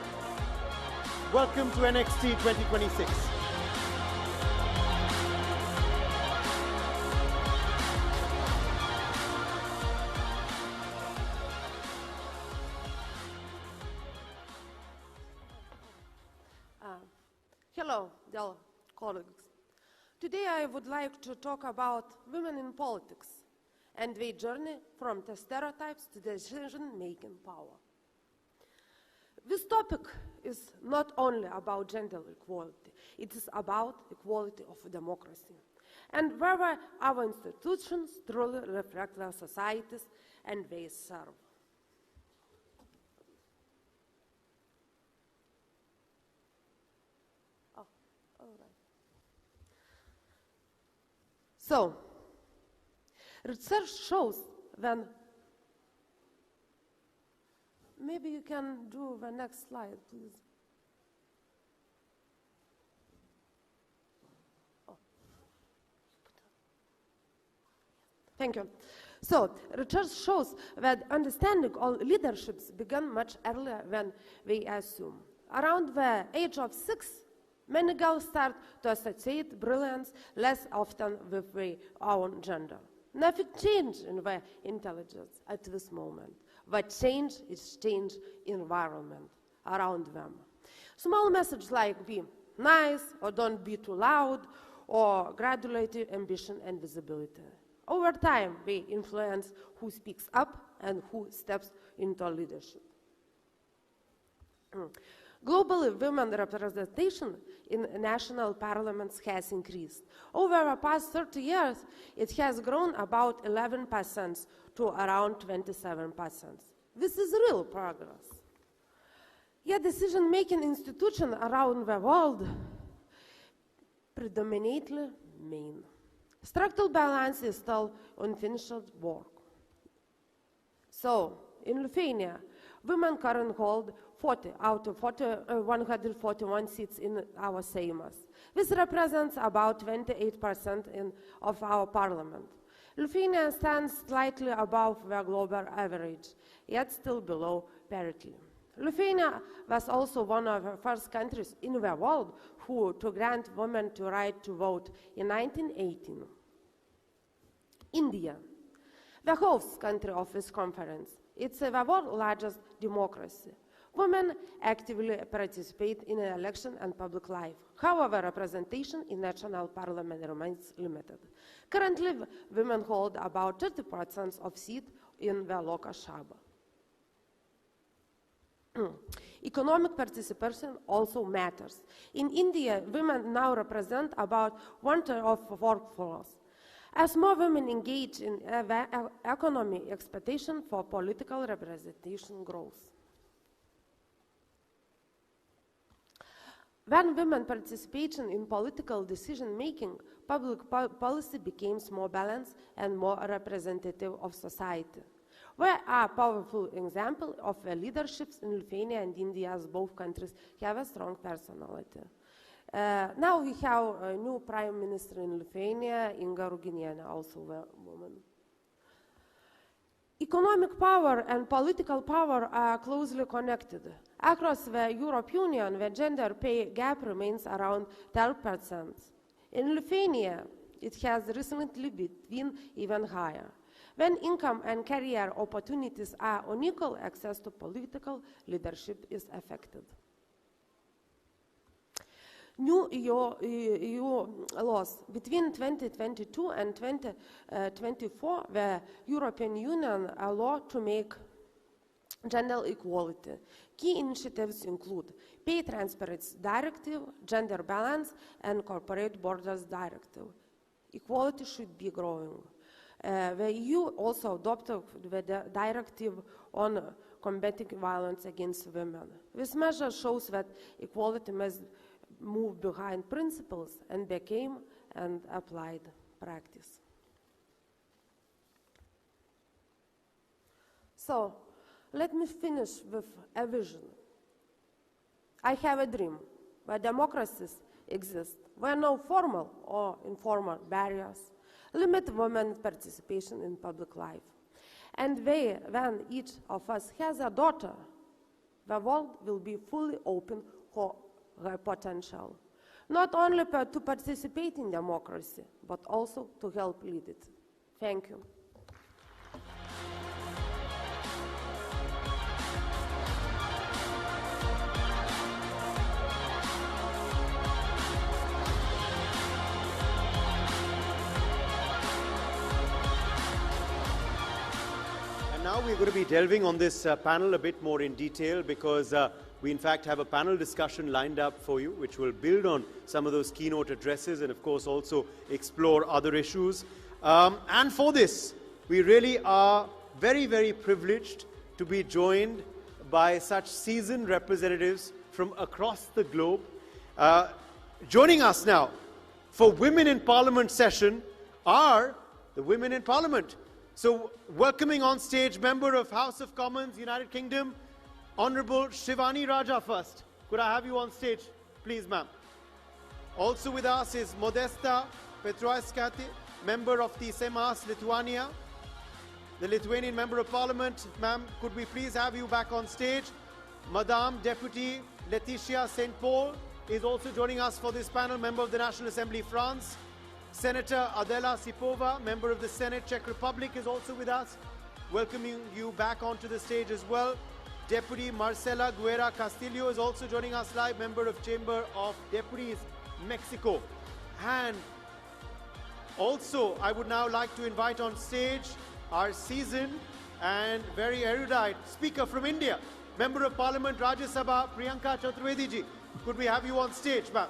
A: Welcome to NXT 2026.
P: Hello, dear colleagues. Today I would like to talk about women in politics and their journey from the stereotypes to decision-making power. This topic is not only about gender equality, it is about equality of democracy, and whether our institutions truly reflect their societies and they serve. So, research shows that, maybe you can do the next slide, please. Oh. Thank you. So, research shows that understanding all leaderships began much earlier than we assume. Around the age of 6, many girls start to associate brilliance less often with their own gender. Nothing changed in their intelligence at this moment. What changed is change environment around them. Small messages like be nice or don't be too loud or graduate ambition and visibility. Over time, they influence who speaks up and who steps into leadership. Globally, women representation in national parliaments has increased. Over the past 30 years, it has grown about 11% to around 27%. This is real progress. Yet decision-making institutions around the world predominantly men. Structural balance is still unfinished work. So, in Lithuania, women currently hold 40 out of 141 seats in our Seimas. This represents about 28% of our parliament. Lithuania stands slightly above the global average, yet still below parity. Lithuania was also one of the first countries in the world to grant women the right to vote in 1918. India, the host country of this conference, it's the world's largest democracy. Women actively participate in election and public life. However, representation in national parliament remains limited. Currently, women hold about 30% of seats in the Lok Sabha. Economic participation also matters. In India, women now represent about 1/3 of the workforce. As more women engage in economy, expectation for political representation grows. When women participation in political decision-making, public policy becomes more balanced and more representative of society. There are powerful examples of leaderships in Lithuania and India, as both countries have a strong personality. Now we have a new Prime Minister in Lithuania, Inga Ruginienė, also a woman. Economic power and political power are closely connected. Across the European Union, the gender pay gap remains around 12%. In Lithuania, it has recently been even higher. When income and career opportunities are unequal, access to political leadership is affected. New EU laws between 2022 and 2024, the European Union a law to make gender equality. Key initiatives include Pay Transparency Directive, Gender Balance, and Corporate Borders Directive. Equality should be growing. The EU also adopted the directive on combating violence against women. This measure shows that equality must move behind principles and became an applied practice. So, let me finish with a vision. I have a dream where democracies exist, where no formal or informal barriers limit women's participation in public life. And when each of us has a daughter, the world will be fully open for her potential, not only to participate in democracy, but also to help lead it. Thank you.
A: Now we're going to be delving on this panel a bit more in detail because we in fact have a panel discussion lined up for you which will build on some of those keynote addresses and of course also explore other issues. And for this, we really are very, very privileged to be joined by such seasoned representatives from across the globe. Joining us now for Women in Parliament session are the Women in Parliament. So, welcoming on stage Member of House of Commons, United Kingdom, Honourable Shivani Raja first. Could I have you on stage, please, ma'am? Also with us is Modesta Petroiskati, Member of the Seimas, Lithuania. The Lithuanian Member of Parliament, ma'am, could we please have you back on stage? Madame Deputy Laetitia St. Paul is also joining us for this panel, Member of the National Assembly, France. Senator Adela Sipova, Member of the Senate, Czech Republic, is also with us. Welcoming you back onto the stage as well. Deputy Marcela Guerra Castillo is also joining us live, Member of Chamber of Deputies, Mexico. And also, I would now like to invite on stage our seasoned and very erudite speaker from India, Member of Parliament, Rajya Sabha, Priyanka Chaturvedi ji. Could we have you on stage, ma'am?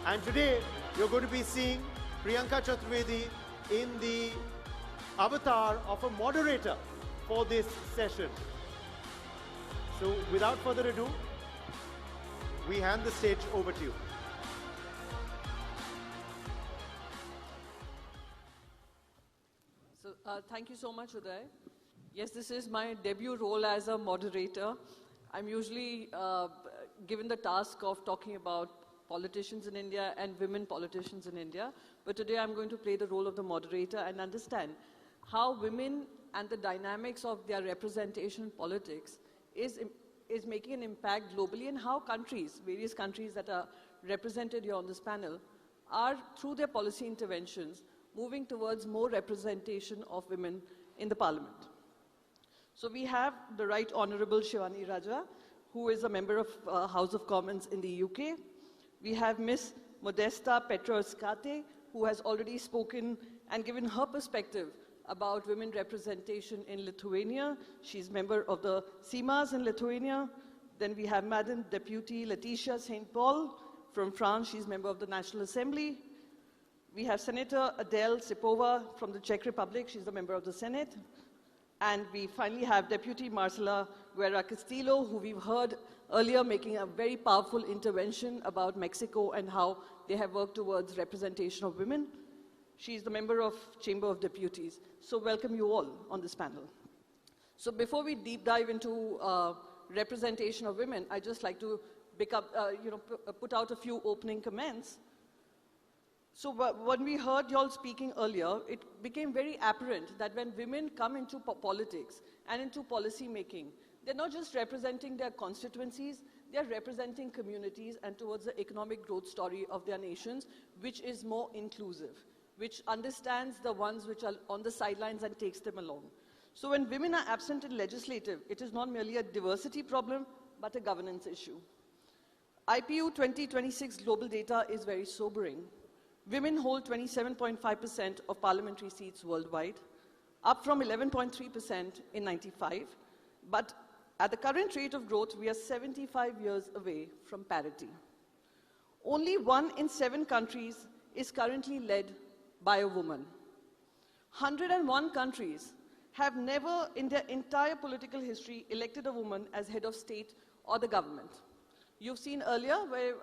A: And today, you're going to be seeing Priyanka Chaturvedi in the avatar of a moderator for this session. So, without further ado, we hand the stage over to you.
Q: So, thank you so much, Uday. Yes, this is my debut role as a moderator. I'm usually given the task of talking about politicians in India and women politicians in India. But today I'm going to play the role of the moderator and understand how women and the dynamics of their representation in politics is making an impact globally, and how countries, various countries that are represented here on this panel, are, through their policy interventions, moving towards more representation of women in the parliament. So we have the Right Honourable Shivani Raja, who is a member of House of Commons in the UK. We have Ms. Modesta Petroiskati, who has already spoken and given her perspective about women representation in Lithuania. She's member of the Seimas in Lithuania. Then we have Madam Deputy Laetitia St. Paul from France. She's member of the National Assembly. We have Senator Adele Sipova from the Czech Republic. She's a member of the Senate. And we finally have Deputy Marcela Guerra Castillo, who we've heard earlier making a very powerful intervention about Mexico and how they have worked towards representation of women. She's the member of Chamber of Deputies. So welcome you all on this panel. So before we deep dive into representation of women, I'd just like to put out a few opening comments. So when we heard y'all speaking earlier, it became very apparent that when women come into politics and into policy making, they're not just representing their constituencies, they're representing communities and towards the economic growth story of their nations, which is more inclusive, which understands the ones which are on the sidelines and takes them along. So when women are absent in legislative, it is not merely a diversity problem, but a governance issue. IPU 2026 global data is very sobering. Women hold 27.5% of parliamentary seats worldwide, up from 11.3% in '95. But at the current rate of growth, we are 75 years away from parity. Only 1 in 7 countries is currently led by a woman. 101 countries have never in their entire political history elected a woman as head of state or the government. You've seen earlier where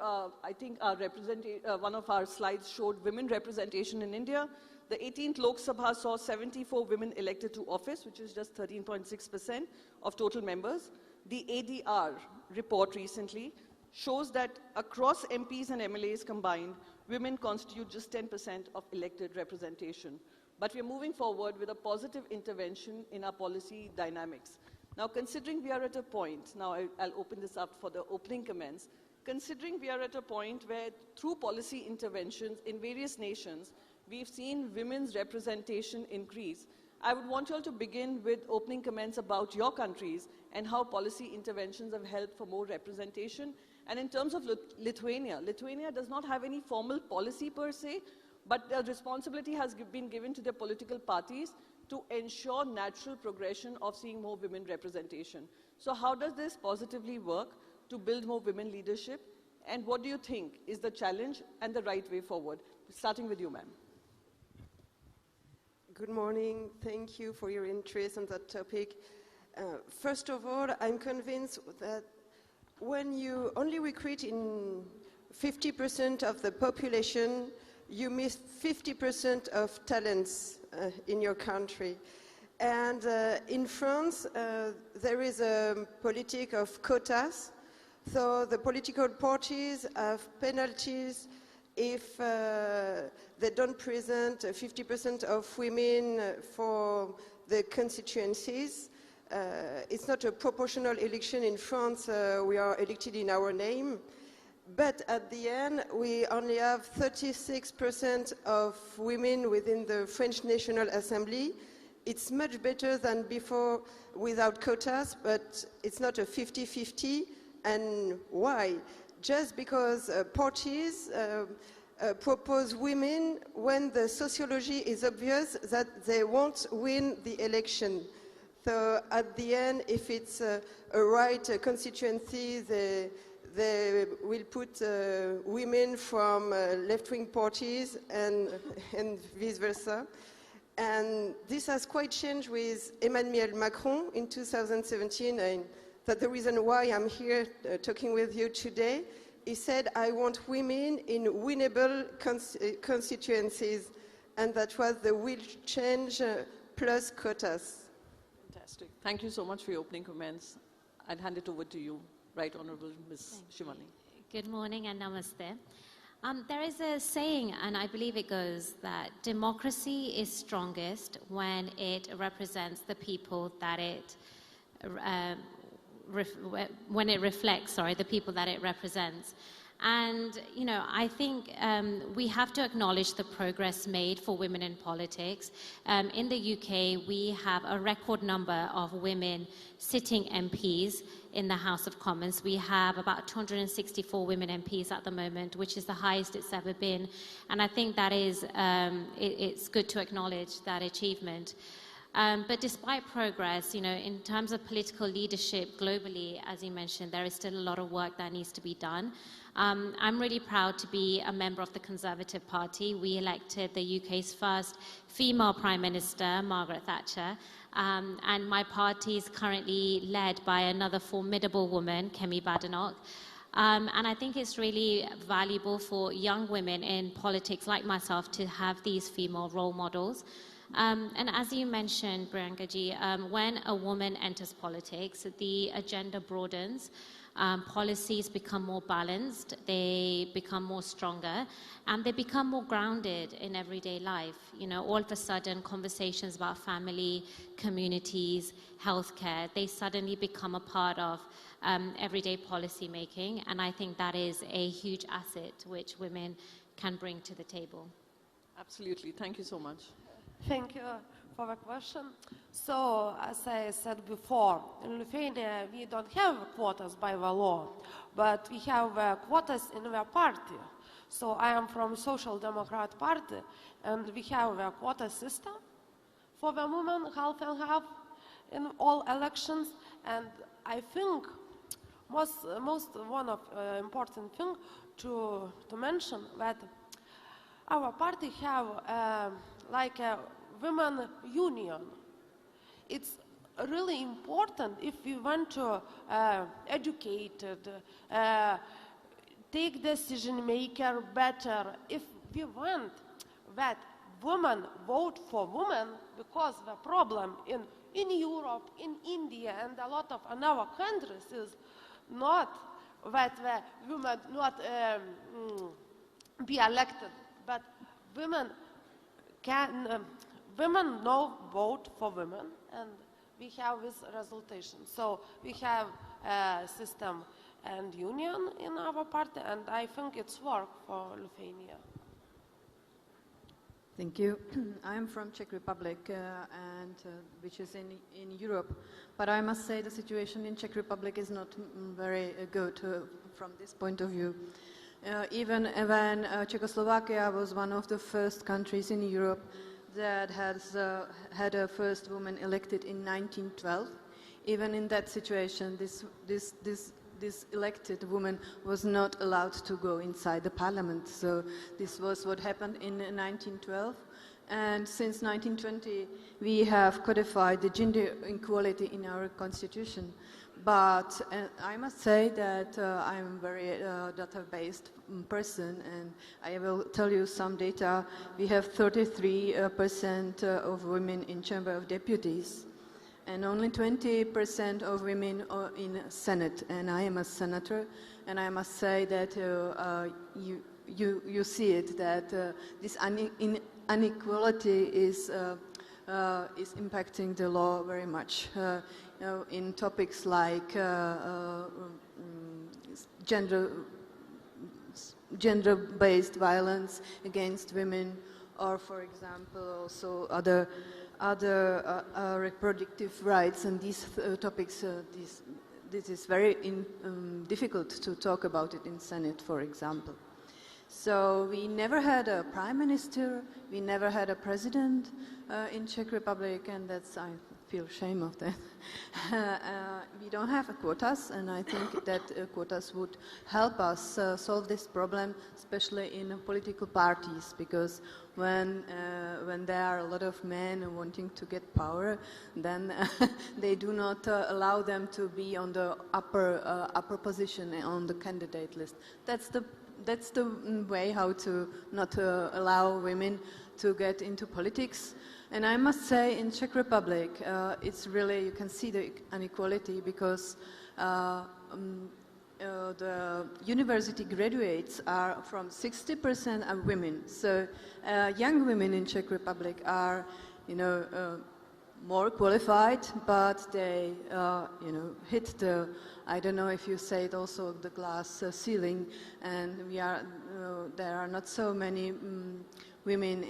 Q: I think one of our slides showed women representation in India. The 18th Lok Sabha saw 74 women elected to office, which is just 13.6% of total members. The ADR report recently shows that across MPs and MLAs combined, women constitute just 10% of elected representation. But we're moving forward with a positive intervention in our policy dynamics. Now, considering we are at a point, now I'll open this up for the opening comments, considering we are at a point where through policy interventions in various nations, we've seen women's representation increase, I would want you all to begin with opening comments about your countries and how policy interventions have helped for more representation. And in terms of Lithuania, Lithuania does not have any formal policy per se, but the responsibility has been given to their political parties to ensure natural progression of seeing more women representation. So how does this positively work to build more women leadership? And what do you think is the challenge and the right way forward? Starting with you, ma'am.
R: Good morning. Thank you for your interest on that topic. First of all, I'm convinced that when you only recruit in 50% of the population, you miss 50% of talents in your country. And in France, there is a politic of quotas. So the political parties have penalties if they don't present 50% of women for the constituencies. It's not a proportional election in France. We are elected in our name. But at the end, we only have 36% of women within the French National Assembly. It's much better than before without quotas, but it's not a 50-50. And why? Just because parties propose women when the sociology is obvious that they won't win the election. So at the end, if it's a right constituency, they will put women from left-wing parties and vice versa. And this has quite changed with Emmanuel Macron in 2017. And that's the reason why I'm here talking with you today. He said, I want women in winnable constituencies. And that was the will change plus quotas.
Q: Fantastic. Thank you so much for your opening comments. I'll hand it over to you. Right, Honorable Ms. Shivani.
S: Good morning and namaste. There is a saying, and I believe it goes, that democracy is strongest when it represents the people that it, reflects the people that it represents. And, you know, I think we have to acknowledge the progress made for women in politics. In the UK, we have a record number of women sitting MPs in the House of Commons. We have about 264 women MPs at the moment, which is the highest it's ever been. And I think that is, it's good to acknowledge that achievement. But despite progress, in terms of political leadership globally, as you mentioned, there is still a lot of work that needs to be done. I'm really proud to be a member of the Conservative Party. We elected the UK's first female Prime Minister, Margaret Thatcher, and my party is currently led by another formidable woman, Kemi Badenoch. And I think it's really valuable for young women in politics like myself to have these female role models. And as you mentioned, Priyankaji, when a woman enters politics, the agenda broadens, policies become more balanced, they become more stronger, and they become more grounded in everyday life. All of a sudden, conversations about family, communities, healthcare, they suddenly become a part of everyday policy making, and I think that is a huge asset which women can bring to the table.
Q: Absolutely. Thank you so much.
P: Thank you for the question. So, as I said before, in Lithuania we don't have quotas by the law, but we have quotas in the party. So I am from Social Democrat Party, and we have a quota system for the women, half and half, in all elections. And I think most one of important thing to mention that our party have like a women union. It's really important if we want to educate, take decision maker better, if we want that women vote for women, because the problem in Europe, in India, and a lot of other countries is not that the women not be elected, but women can women no vote for women, and we have this resultation. So we have a system and union in our party, and I think it's work for Lithuania.
T: Thank you. I'm from Czech Republic, and which is in Europe. But I must say the situation in Czech Republic is not very good from this point of view. Even when Czechoslovakia was one of the first countries in Europe that has had a first woman elected in 1912, even in that situation, this elected woman was not allowed to go inside the parliament. So this was what happened in 1912. And since 1920, we have codified the gender equality in our constitution. But I must say that I'm a very data-based person, and I will tell you some data. We have 33% of women in Chamber of Deputies, and only 20% of women are in Senate. And I am a senator, and I must say that you see it, that this inequality is impacting the law very much. In topics like gender-based violence against women, or, for example, also other reproductive rights, and these topics, this is very difficult to talk about it in Senate, for example. So we never had a prime minister, we never had a president in Czech Republic, and that's, I feel shame of that. We don't have quotas, and I think that quotas would help us solve this problem, especially in political parties, because when there are a lot of men wanting to get power, then they do not allow them to be on the upper position on the candidate list. That's the way how to not allow women to get into politics. And I must say, in Czech Republic, it's really, you can see the inequality, because the university graduates are from 60% are women. So young women in Czech Republic are, more qualified, but they, hit the, I don't know if you say it also, the glass ceiling, and there are not so many women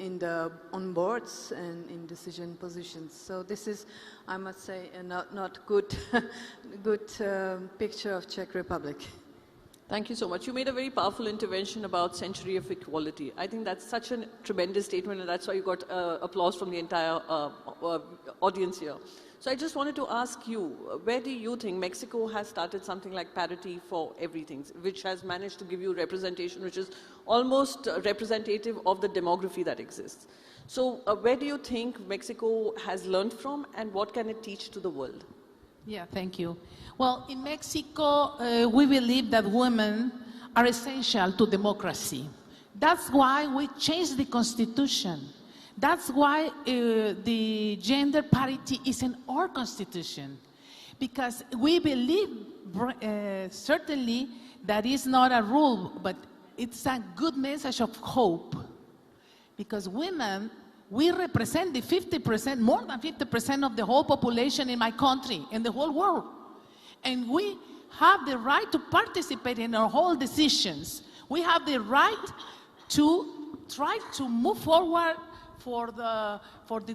T: on boards and in decision positions. So this is, I must say, a not good picture of Czech Republic.
Q: Thank you so much. You made a very powerful intervention about century of equality. I think that's such a tremendous statement, and that's why you got applause from the entire audience here. So I just wanted to ask you, where do you think Mexico has started something like parity for everything, which has managed to give you representation, which is almost representative of the demography that exists? So where do you think Mexico has learned from, and what can it teach to the world?
O: Yeah, thank you. Well, in Mexico, we believe that women are essential to democracy. That's why we changed the constitution. That's why the gender parity is in our constitution. Because we believe, certainly, that is not a rule, but it's a good message of hope. Because women, we represent the 50%, more than 50% of the whole population in my country, in the whole world. And we have the right to participate in our whole decisions. We have the right to try to move forward for the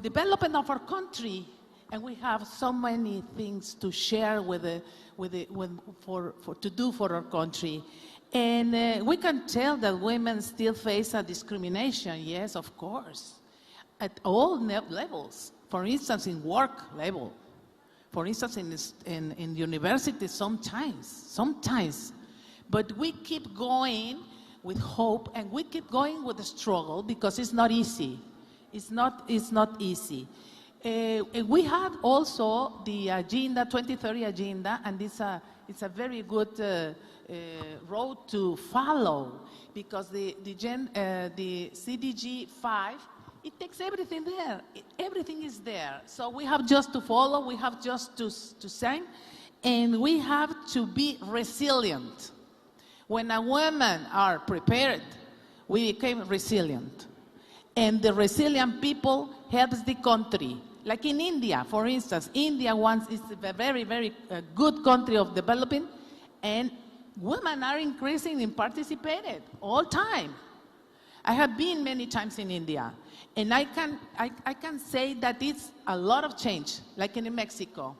O: development of our country. And we have so many things to share to do for our country. And we can tell that women still face a discrimination, yes, of course, at all levels. For instance, in work level. For instance, in university, sometimes. But we keep going with hope, and we keep going with the struggle, because it's not easy. It's not easy. We have also the agenda, 2030 agenda, and it's a very good road to follow, because the CDG 5, it takes everything there. Everything is there. So we have just to follow, we have just to sing, and we have to be resilient. When a women are prepared, we became resilient. And the resilient people helps the country. Like in India, for instance, India is a very, very good country of developing, and women are increasing in participating all time. I have been many times in India, and I can say that it's a lot of change, like in Mexico,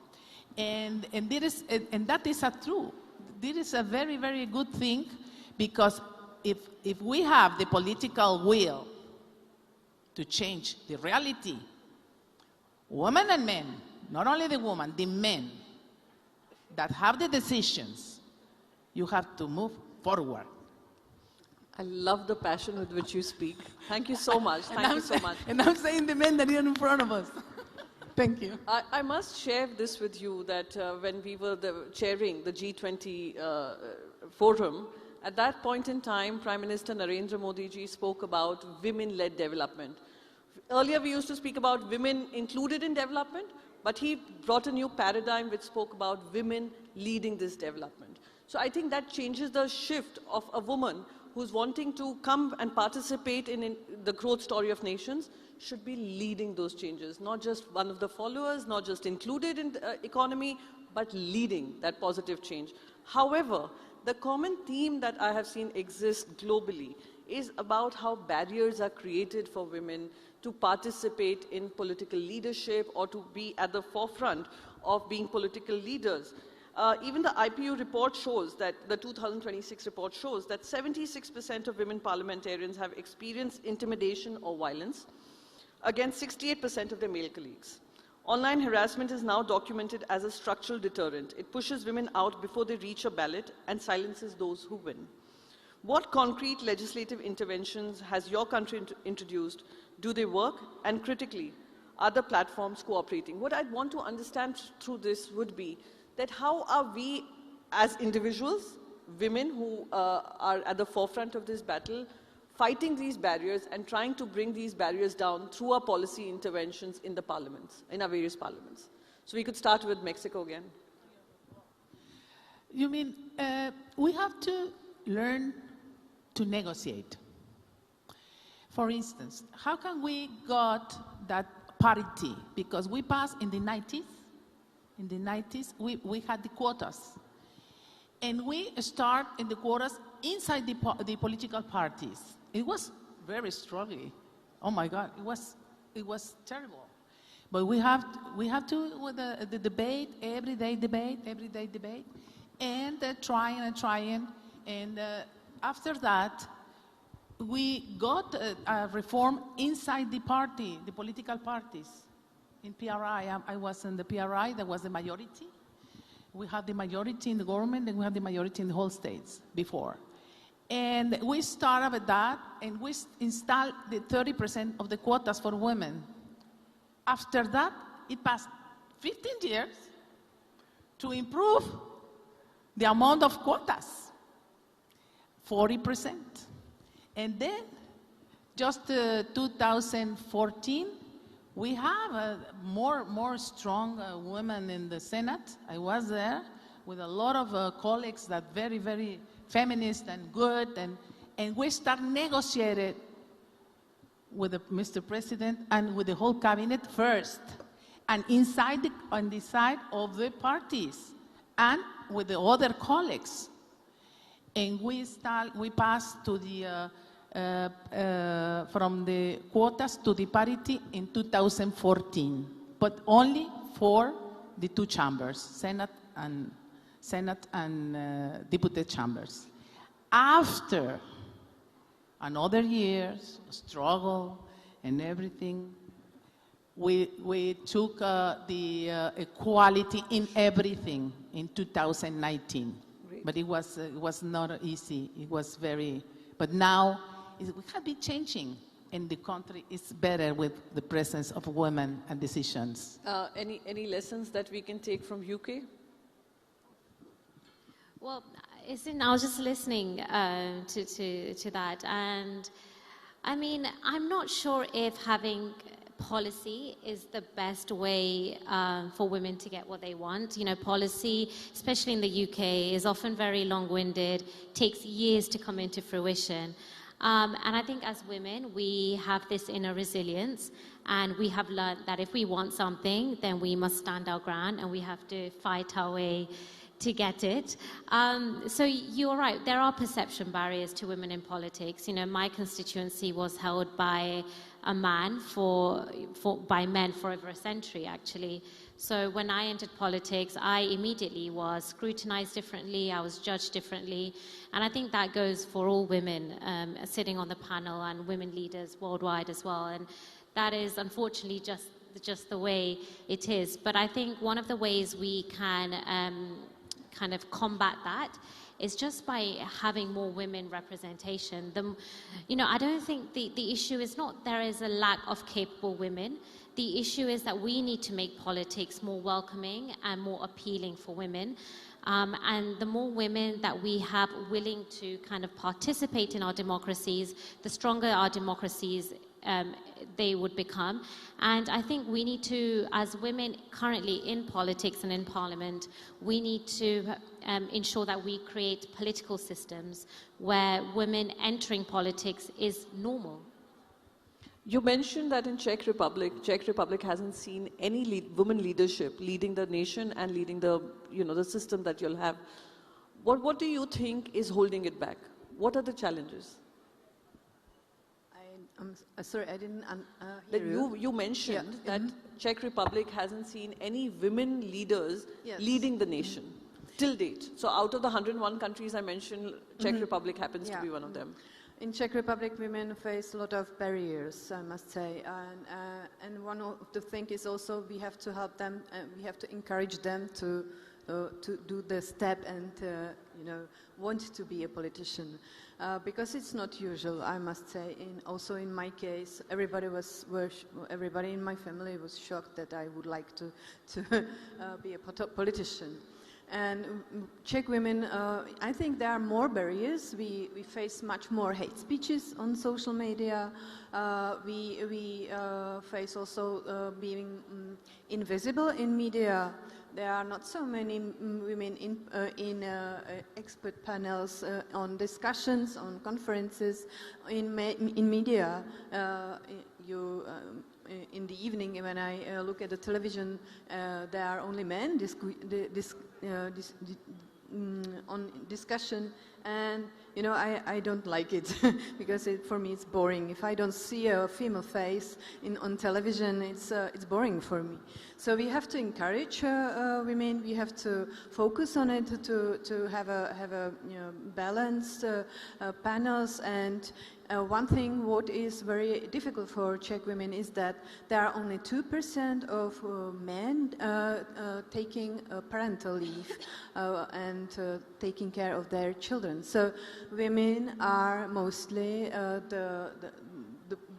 O: and that is true. This is a very, very good thing, because if we have the political will to change the reality, women and men, not only the women, the men that have the decisions, you have to move forward.
Q: I love the passion with which you speak. Thank you so much. Thank you so much.
O: And I'm saying the men that are in front of us. Thank you.
Q: I must share this with you, that when we were chairing the G20 forum, at that point in time, Prime Minister Narendra Modi ji spoke about women-led development. Earlier, we used to speak about women included in development, but he brought a new paradigm which spoke about women leading this development. So I think that changes the shift of a woman who's wanting to come and participate in the growth story of nations should be leading those changes, not just one of the followers, not just included in the economy, but leading that positive change. However, the common theme that I have seen exist globally is about how barriers are created for women to participate in political leadership or to be at the forefront of being political leaders. Even the IPU report shows that, the 2026 report shows that 76% of women parliamentarians have experienced intimidation or violence against 68% of their male colleagues. Online harassment is now documented as a structural deterrent. It pushes women out before they reach a ballot and silences those who win. What concrete legislative interventions has your country introduced? Do they work? And critically, are the platforms cooperating? What I'd want to understand through this would be that how are we as individuals, women who are at the forefront of this battle, fighting these barriers and trying to bring these barriers down through our policy interventions in the parliaments, in our various parliaments. So we could start with Mexico again.
O: You mean, we have to learn to negotiate. For instance, how can we got that parity? Because we passed in the 90s, we had the quotas. And we start in the quotas inside the political parties. It was very strongly. Oh my God, it was terrible. But we have to with the debate, everyday debate, and trying. And after that, we got a reform inside the party, the political parties. In PRI, I was in the PRI, there was the majority. We had the majority in the government, and we had the majority in the whole states before. And we started with that, and we installed the 30% of the quotas for women. After that, it passed 15 years to improve the amount of quotas, 40%. And then, just 2014, we have more strong women in the Senate. I was there with a lot of colleagues that very, very feminist and good, and we start negotiating with Mr. President and with the whole cabinet first, and on the side of the parties, and with the other colleagues. And we passed to the from the quotas to the parity in 2014, but only for the two chambers, Senate and Deputy chambers. After another years, struggle and everything, we took the equality in everything in 2019. Great. But it was not easy. It was very, but now we have been changing, and the country is better with the presence of women and decisions.
Q: Any lessons that we can take from UK?
S: Well, I was just listening to that, and I mean, I'm not sure if having policy is the best way for women to get what they want. You know, policy, especially in the UK, is often very long-winded, takes years to come into fruition. And I think as women, we have this inner resilience, and we have learned that if we want something, then we must stand our ground, and we have to fight our way to get it. So you're right, there are perception barriers to women in politics. You know, my constituency was held by a man by men for over a century, actually. So when I entered politics, I immediately was scrutinized differently, I was judged differently, and I think that goes for all women sitting on the panel and women leaders worldwide as well. And that is unfortunately just the way it is. But I think one of the ways we can kind of combat that is just by having more women representation. You know, I don't think the issue is not there is a lack of capable women. The issue is that we need to make politics more welcoming and more appealing for women. And the more women that we have willing to kind of participate in our democracies, the stronger our democracies they would become. And I think we need to, as women currently in politics and in parliament, we need to ensure that we create political systems where women entering politics is normal.
Q: You mentioned that in Czech Republic hasn't seen any women leadership leading the nation and leading the, the system that you'll have. What do you think is holding it back? What are the challenges?
T: I'm sorry, I didn't hear you.
Q: You mentioned that Czech Republic hasn't seen any women leaders leading the nation till date. So out of the 101 countries I mentioned, Czech Republic happens to be one of them.
T: In Czech Republic, women face a lot of barriers, I must say, and one of the things is also we have to help them, we have to encourage them to do the step and want to be a politician, because it's not usual, I must say. Also in my case, everybody in my family was shocked that I would like to be a politician. And Czech women, I think there are more barriers. We face much more hate speeches on social media. We face also being invisible in media. There are not so many women in expert panels, on discussions, on conferences, in media. In the evening, when I look at the television, there are only men on discussion, and you know, I don't like it because for me it's boring. If I don't see a female face on television, it's boring for me. So we have to encourage women. We have to focus on it to have a you know, balanced panels. And one thing what is very difficult for Czech women is that there are only 2% of men taking parental leave and taking care of their children. So women are mostly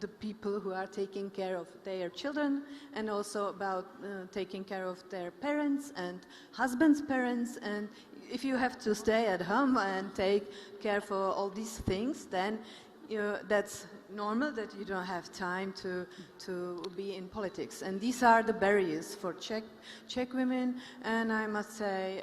T: the people who are taking care of their children, and also about taking care of their parents and husbands' parents. And if you have to stay at home and take care for all these things, then that's normal that you don't have time to be in politics. And these are the barriers for Czech women, and I must say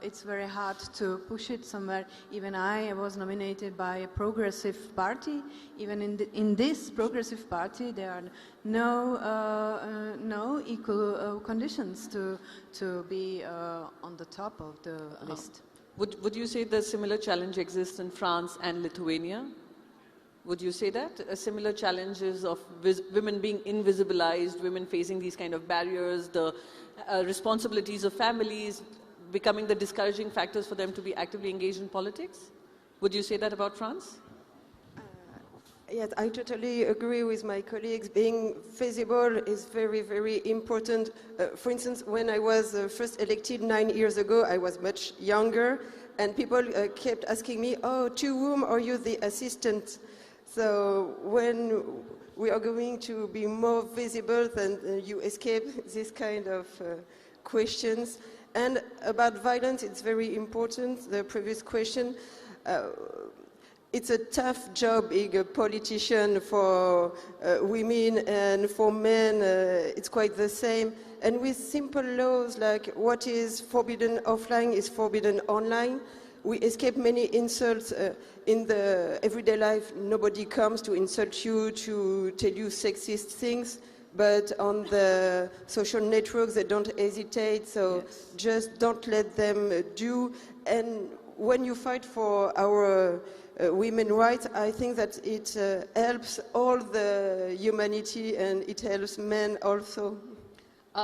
T: it's very hard to push it somewhere. Even I was nominated by a progressive party. Even in this progressive party, there are no equal conditions to be on the top of the list.
Q: Would you say the similar challenge exists in France and Lithuania? Would you say that? Similar challenges of women being invisibilized, women facing these kind of barriers, the responsibilities of families becoming the discouraging factors for them to be actively engaged in politics? Would you say that about France?
R: Yes, I totally agree with my colleagues. Being visible is very, very important. For instance, when I was first elected 9 years ago, I was much younger, and people kept asking me, oh, to whom are you the assistant? So when we are going to be more visible, then you escape this kind of questions. And about violence, it's very important, the previous question. It's a tough job being a politician for women, and for men it's quite the same. And with simple laws like what is forbidden offline is forbidden online, we escape many insults in the everyday life. Nobody comes to insult you, to tell you sexist things, but on the social networks they don't hesitate, so yes. Just don't let them do. And when you fight for our women's rights, I think that it helps all the humanity, and it helps men also.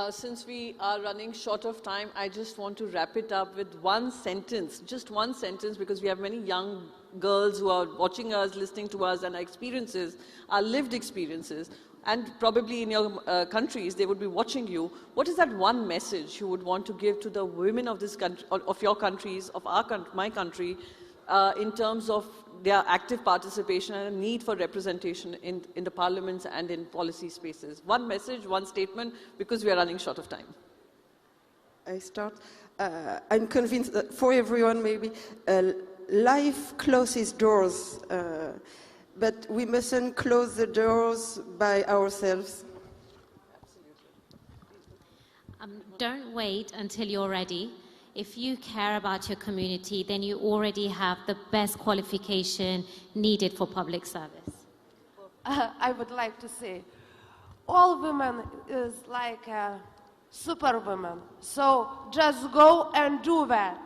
Q: Since we are running short of time, I just want to wrap it up with one sentence, just one sentence, because we have many young girls who are watching us, listening to us, and our experiences, our lived experiences, and probably in your countries, they would be watching you. What is that one message you would want to give to the women of this country, of your countries, of my country, in terms of their active participation and a need for representation in the parliaments and in policy spaces? One message, one statement, because we are running short of time.
R: I start. I'm convinced that for everyone, maybe, life closes doors, but we mustn't close the doors by ourselves.
S: Don't wait until you're ready. If you care about your community, then you already have the best qualification needed for public service.
P: I would like to say, all women is like a superwoman. So just go and do that.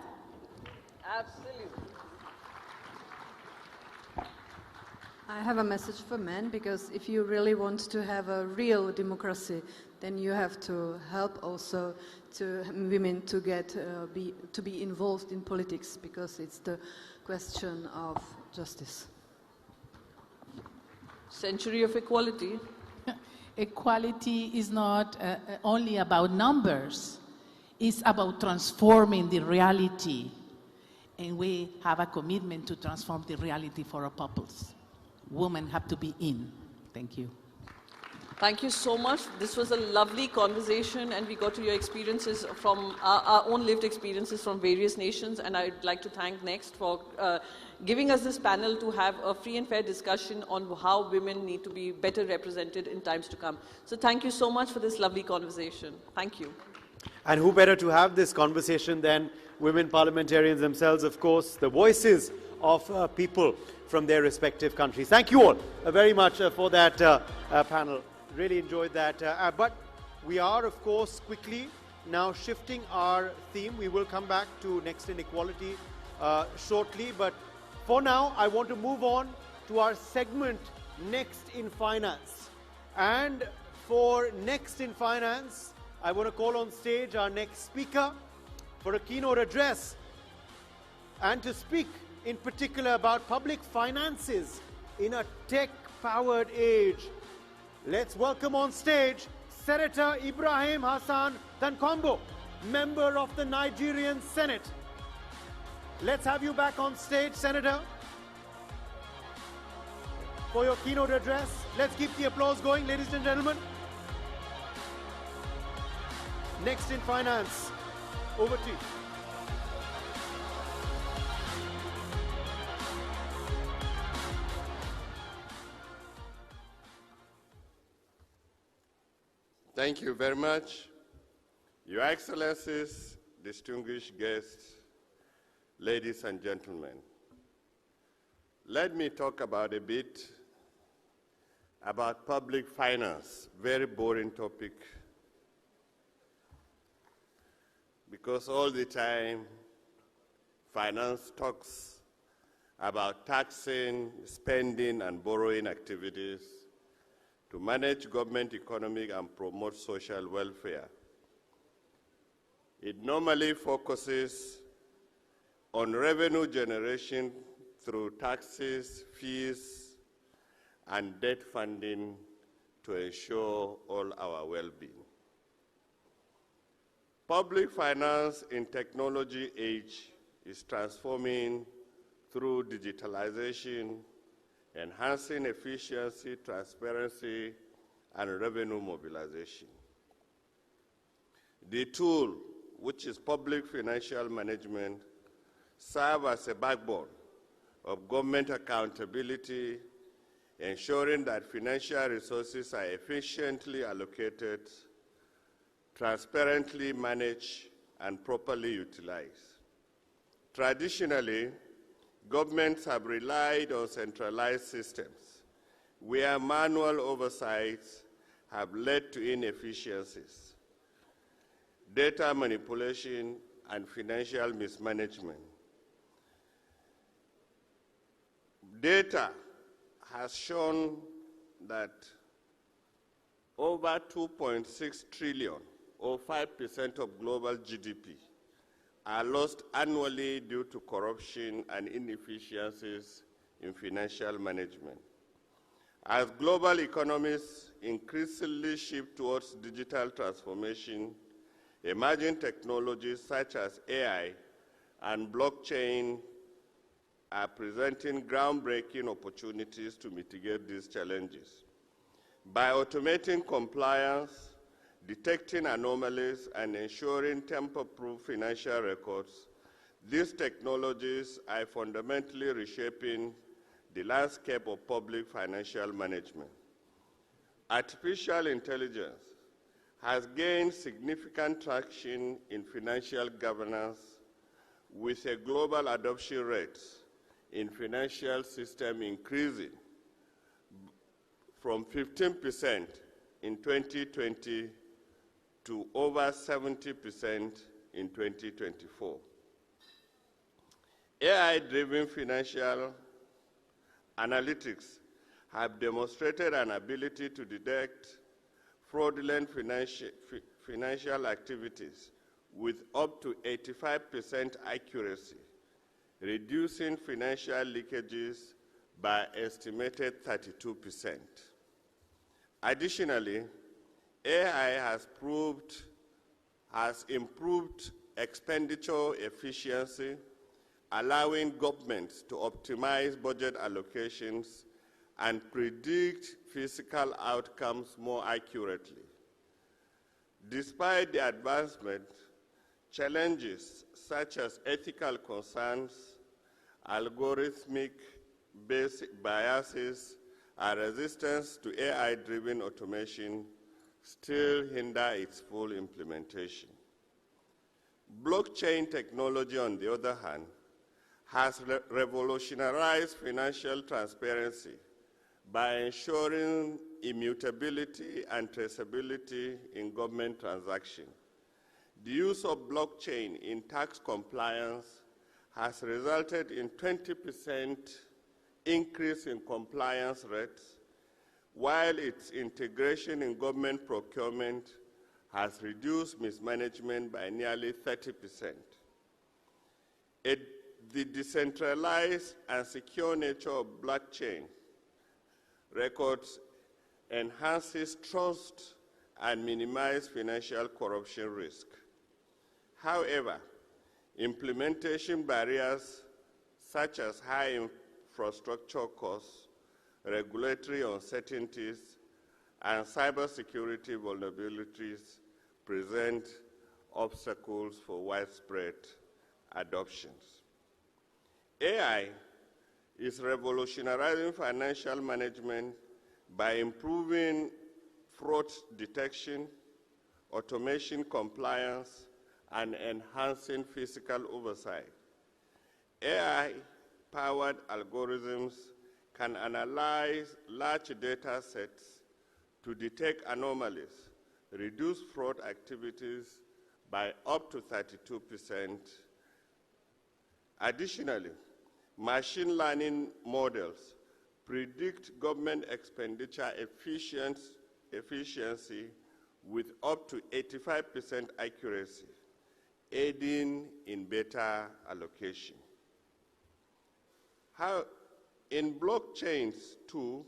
Q: Absolutely.
T: I have a message for men, because if you really want to have a real democracy, then you have to help also to women to get to be involved in politics, because it's the question of justice.
Q: Century of equality.
O: Equality is not only about numbers. It's about transforming the reality. And we have a commitment to transform the reality for our peoples. Women have to be in. Thank you.
Q: Thank you so much. This was a lovely conversation, and we got to your experiences from our own lived experiences from various nations. And I'd like to thank NXT for giving us this panel to have a free and fair discussion on how women need to be better represented in times to come. So thank you so much for this lovely conversation. Thank you.
A: And who better to have this conversation than women parliamentarians themselves, of course, the voices of people from their respective countries. Thank you all very much for that panel. Really enjoyed that. But we are, of course, quickly now shifting our theme. We will come back to Next in Equality shortly, but for now, I want to move on to our segment, Next in Finance. And for Next in Finance, I want to call on stage our next speaker for a keynote address and to speak in particular about public finances in a tech-powered age. Let's welcome on stage Senator Ibrahim Hassan Tankombo, member of the Nigerian Senate. Let's have you back on stage, Senator, for your keynote address. Let's keep the applause going, ladies and gentlemen. Next in Finance, over to you.
L: Thank you very much. Your Excellencies, distinguished guests, ladies and gentlemen. Let me talk about a bit about public finance, very boring topic, because all the time finance talks about taxing, spending, and borrowing activities to manage government economic and promote social welfare. It normally focuses on revenue generation through taxes, fees, and debt funding to ensure all our well-being. Public finance in technology age is transforming through digitalization, enhancing efficiency, transparency, and revenue mobilization. The tool, which is public financial management, serves as a backbone of government accountability, ensuring that financial resources are efficiently allocated, transparently managed, and properly utilized. Traditionally, governments have relied on centralized systems where manual oversights have led to inefficiencies, data manipulation, and financial mismanagement. Data has shown that over 2.6 trillion, or 5% of global GDP, are lost annually due to corruption and inefficiencies in financial management. As global economies increasingly shift towards digital transformation, emerging technologies such as AI and blockchain are presenting groundbreaking opportunities to mitigate these challenges. By automating compliance, detecting anomalies, and ensuring tamper-proof financial records, these technologies are fundamentally reshaping the landscape of public financial management. Artificial intelligence has gained significant traction in financial governance, with a global adoption rate in financial system increasing from 15% in 2020 to over 70% in 2024. AI-driven financial analytics have demonstrated an ability to detect fraudulent financial activities with up to 85% accuracy, reducing financial leakages by estimated 32%. Additionally, AI has improved expenditure efficiency, allowing governments to optimize budget allocations and predict fiscal outcomes more accurately. Despite the advancement, challenges such as ethical concerns, algorithmic biases, and resistance to AI-driven automation still hinder its full implementation. Blockchain technology, on the other hand, has revolutionized financial transparency by ensuring immutability and traceability in government transactions. The use of blockchain in tax compliance has resulted in 20% increase in compliance rates, while its integration in government procurement has reduced mismanagement by nearly 30%. The decentralized and secure nature of blockchain records enhances trust and minimizes financial corruption risk. However, implementation barriers such as high infrastructure costs, regulatory uncertainties, and cybersecurity vulnerabilities present obstacles for widespread adoptions. AI is revolutionizing financial management by improving fraud detection, automation compliance, and enhancing fiscal oversight. AI-powered algorithms can analyze large data sets to detect anomalies, reduce fraud activities by up to 32%. Additionally, machine learning models predict government expenditure efficiency with up to 85% accuracy, aiding in better allocation. In blockchains too,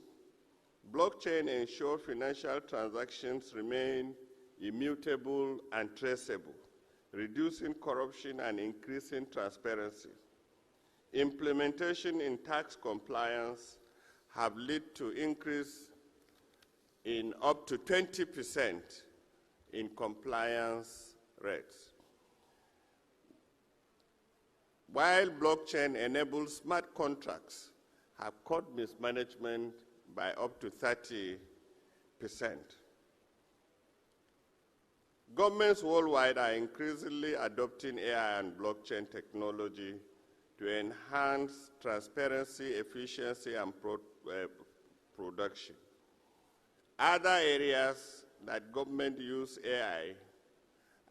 L: blockchain ensures financial transactions remain immutable and traceable, reducing corruption and increasing transparency. Implementation in tax compliance have led to increase in up to 20% in compliance rates. While blockchain enables smart contracts have cut mismanagement by up to 30%. Governments worldwide are increasingly adopting AI and blockchain technology to enhance transparency, efficiency, and production. Other areas that government use AI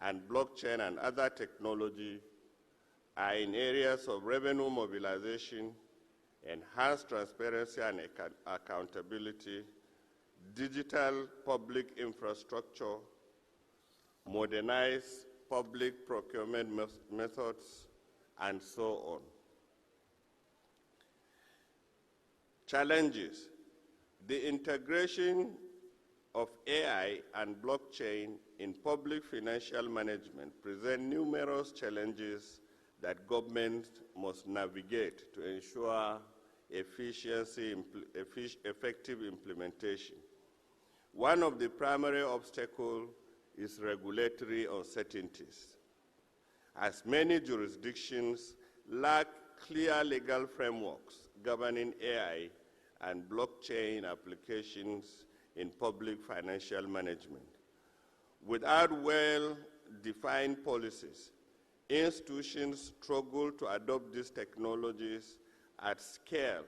L: and blockchain and other technology are in areas of revenue mobilization, enhanced transparency and accountability, digital public infrastructure, modernized public procurement methods, and so on. Challenges. The integration of AI and blockchain in public financial management present numerous challenges that governments must navigate to ensure effective implementation. One of the primary obstacles is regulatory uncertainties, as many jurisdictions lack clear legal frameworks governing AI and blockchain applications in public financial management. Without well-defined policies, institutions struggle to adopt these technologies at scale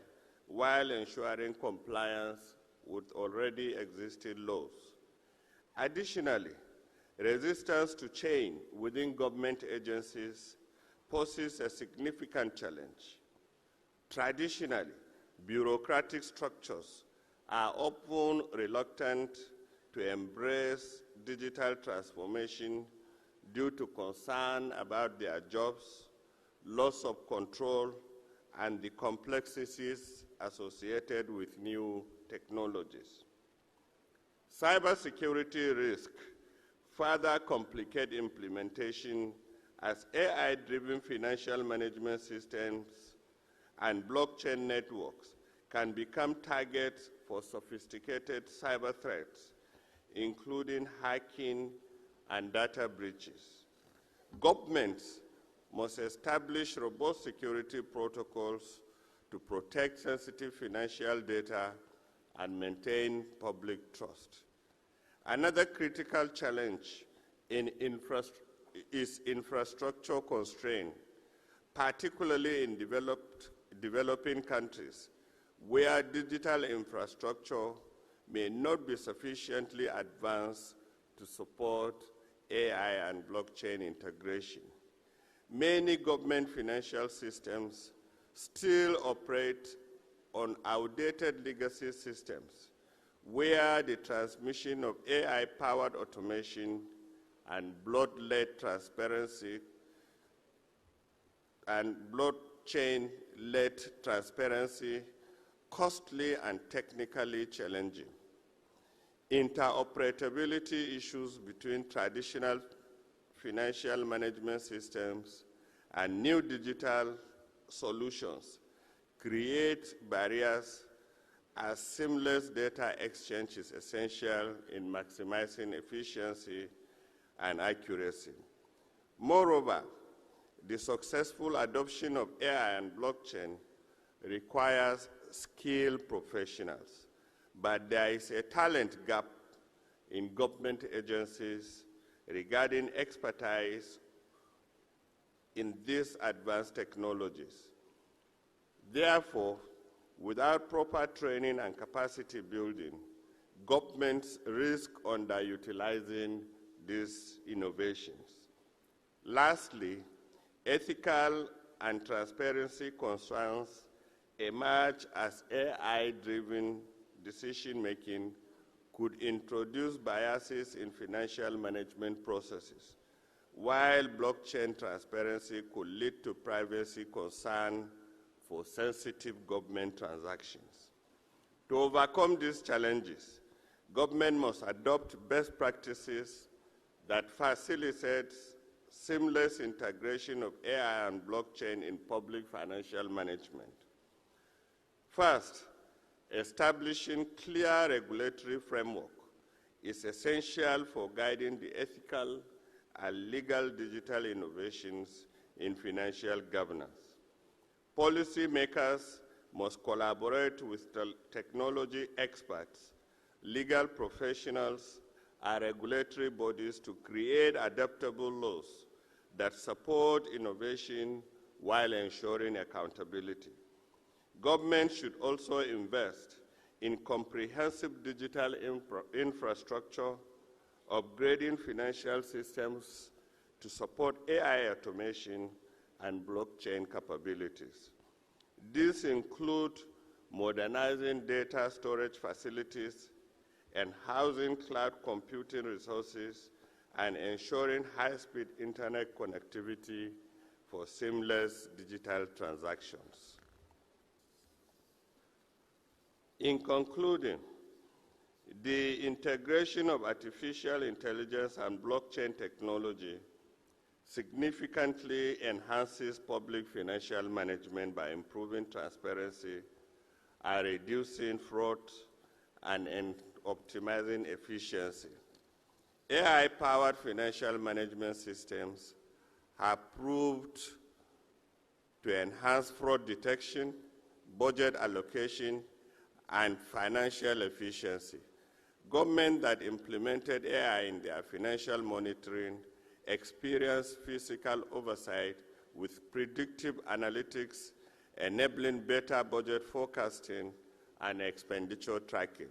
L: while ensuring compliance with already existing laws. Additionally, resistance to change within government agencies poses a significant challenge. Traditionally, bureaucratic structures are often reluctant to embrace digital transformation due to concern about their jobs, loss of control, and the complexities associated with new technologies. Cybersecurity risks further complicate implementation as AI-driven financial management systems and blockchain networks can become targets for sophisticated cyber threats, including hacking and data breaches. Governments must establish robust security protocols to protect sensitive financial data and maintain public trust. Another critical challenge is infrastructure constraint, particularly in developing countries, where digital infrastructure may not be sufficiently advanced to support AI and blockchain integration. Many government financial systems still operate on outdated legacy systems, where the transmission of AI-powered automation and blood-led transparency and blockchain-led transparency costly and technically challenging. Interoperability issues between traditional financial management systems and new digital solutions create barriers, as seamless data exchange is essential in maximizing efficiency and accuracy. Moreover, the successful adoption of AI and blockchain requires skilled professionals, but there is a talent gap in government agencies regarding expertise in these advanced technologies. Therefore, without proper training and capacity building, governments risk underutilizing these innovations. Lastly, ethical and transparency concerns emerge as AI-driven decision-making could introduce biases in financial management processes, while blockchain transparency could lead to privacy concern for sensitive government transactions. To overcome these challenges, government must adopt best practices that facilitate seamless integration of AI and blockchain in public financial management. First, establishing clear regulatory framework is essential for guiding the ethical and legal digital innovations in financial governance. Policymakers must collaborate with technology experts, legal professionals, and regulatory bodies to create adaptable laws that support innovation while ensuring accountability. Government should also invest in comprehensive digital infrastructure, upgrading financial systems to support AI automation and blockchain capabilities. These include modernizing data storage facilities, enhancing cloud computing resources, and ensuring high-speed internet connectivity for seamless digital transactions. In concluding, the integration of artificial intelligence and blockchain technology significantly enhances public financial management by improving transparency and reducing fraud and optimizing efficiency. AI-powered financial management systems have proved to enhance fraud detection, budget allocation, and financial efficiency. Governments that implemented AI in their financial monitoring experienced physical oversight with predictive analytics, enabling better budget forecasting and expenditure tracking.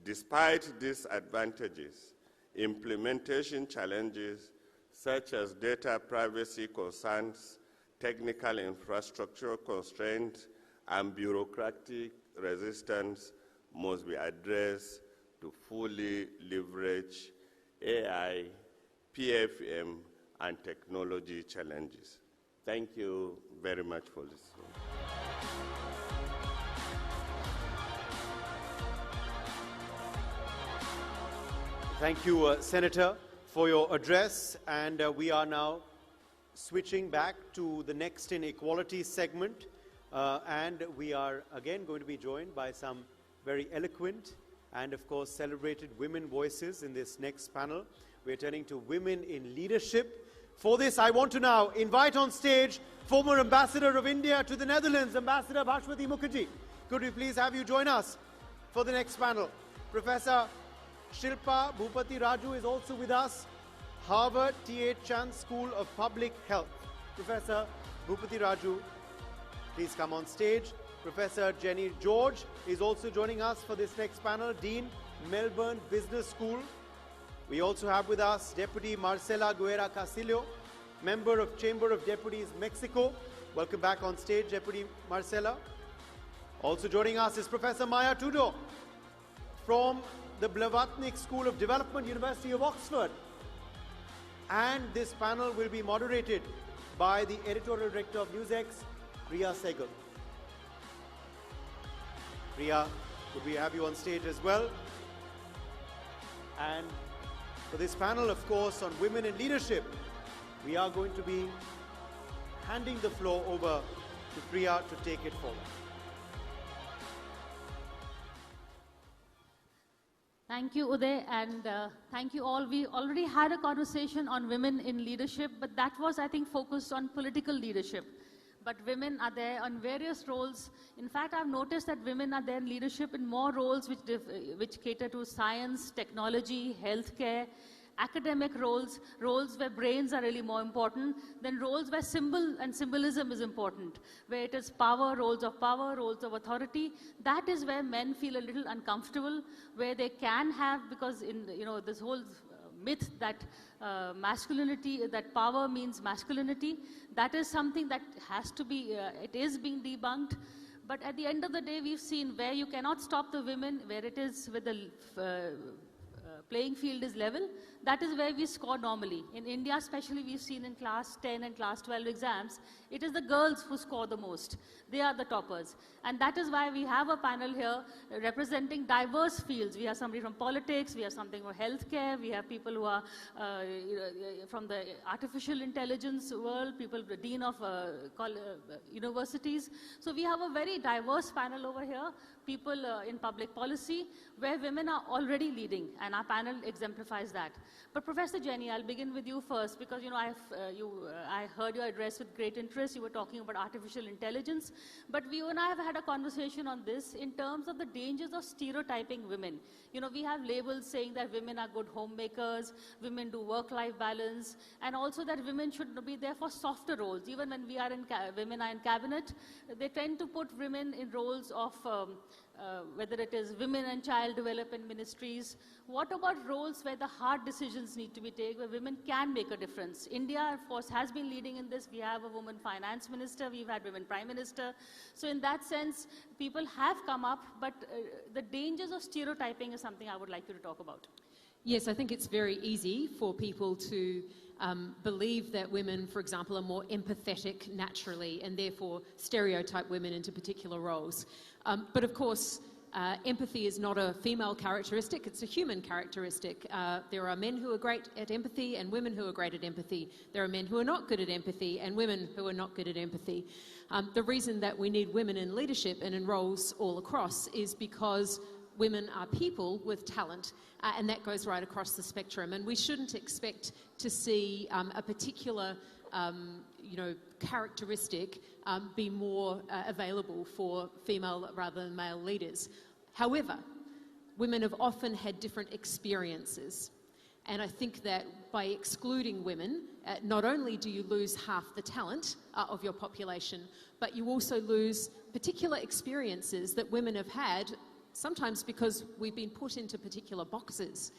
L: Despite these advantages, implementation challenges such as data privacy concerns, technical infrastructure constraints, and bureaucratic resistance must be addressed to fully leverage AI, PFM, and technology challenges. Thank you very much for listening.
A: Thank you, Senator, for your address. And we are now switching back to the Next in Equality segment. And we are again going to be joined by some very eloquent and, of course, celebrated women voices in this next panel. We're turning to women in leadership. For this, I want to now invite on stage former Ambassador of India to the Netherlands, Ambassador Bhashwati Mukherjee. Could we please have you join us for the next panel? Professor Shilpa Bhupati Raju is also with us, Harvard T.H. Chan School of Public Health. Professor Bhupati Raju, please come on stage. Professor Jenny George is also joining us for this next panel, Dean, Melbourne Business School. We also have with us Deputy Marcela Guerra Casillo, member of Chamber of Deputies, Mexico. Welcome back on stage, Deputy Marcela. Also joining us is Professor Maya Tudor from the Blavatnik School of Development, University of Oxford. And this panel will be moderated by the editorial director of NewsX, Priya Sehgal. Priya, could we have you on stage as well? And for this panel, of course, on women in leadership, we are going to be handing the floor over to Priya to take it forward.
U: Thank you, Uday, and thank you all. We already had a conversation on women in leadership, but that was, I think, focused on political leadership. But women are there on various roles. In fact, I've noticed that women are there in leadership in more roles which cater to science, technology, healthcare, academic roles, roles where brains are really more important, than roles where symbol and symbolism is important, where it is power, roles of authority. That is where men feel a little uncomfortable, where they can have, because in this whole myth that masculinity, that power means masculinity, that is something that has to be, it is being debunked. But at the end of the day, we've seen where you cannot stop the women, where it is with the playing field is level, that is where we score normally. In India especially, we've seen in class 10 and class 12 exams, it is the girls who score the most. They are the toppers. And that is why we have a panel here representing diverse fields. We have somebody from politics, we have something from healthcare, we have people who are from the artificial intelligence world, people, the dean of universities. So we have a very diverse panel over here, people in public policy, where women are already leading, and our panel exemplifies that. But Professor Jenny, I'll begin with you first, because I heard your address with great interest. You were talking about artificial intelligence, but you and I have had a conversation on this in terms of the dangers of stereotyping women. We have labels saying that women are good homemakers, women do work-life balance, and also that women should be there for softer roles. Even when we are women are in cabinet, they tend to put women in roles of whether it is women and child development ministries. What about roles where the hard decisions need to be taken, where women can make a difference? India, of course, has been leading in this. We have a woman finance minister, we've had women prime minister. So in that sense, people have come up, but the dangers of stereotyping is something I would like you to talk about.
V: Yes, I think it's very easy for people to believe that women, for example, are more empathetic naturally and therefore stereotype women into particular roles. But of course, empathy is not a female characteristic, it's a human characteristic. There are men who are great at empathy and women who are great at empathy. There are men who are not good at empathy and women who are not good at empathy. The reason that we need women in leadership and in roles all across is because women are people with talent, and that goes right across the spectrum. And we shouldn't expect to see a particular characteristic be more available for female rather than male leaders. However, women have often had different experiences. And I think that by excluding women, not only do you lose half the talent of your population, but you also lose particular experiences that women have had, sometimes because we've been put into particular boxes.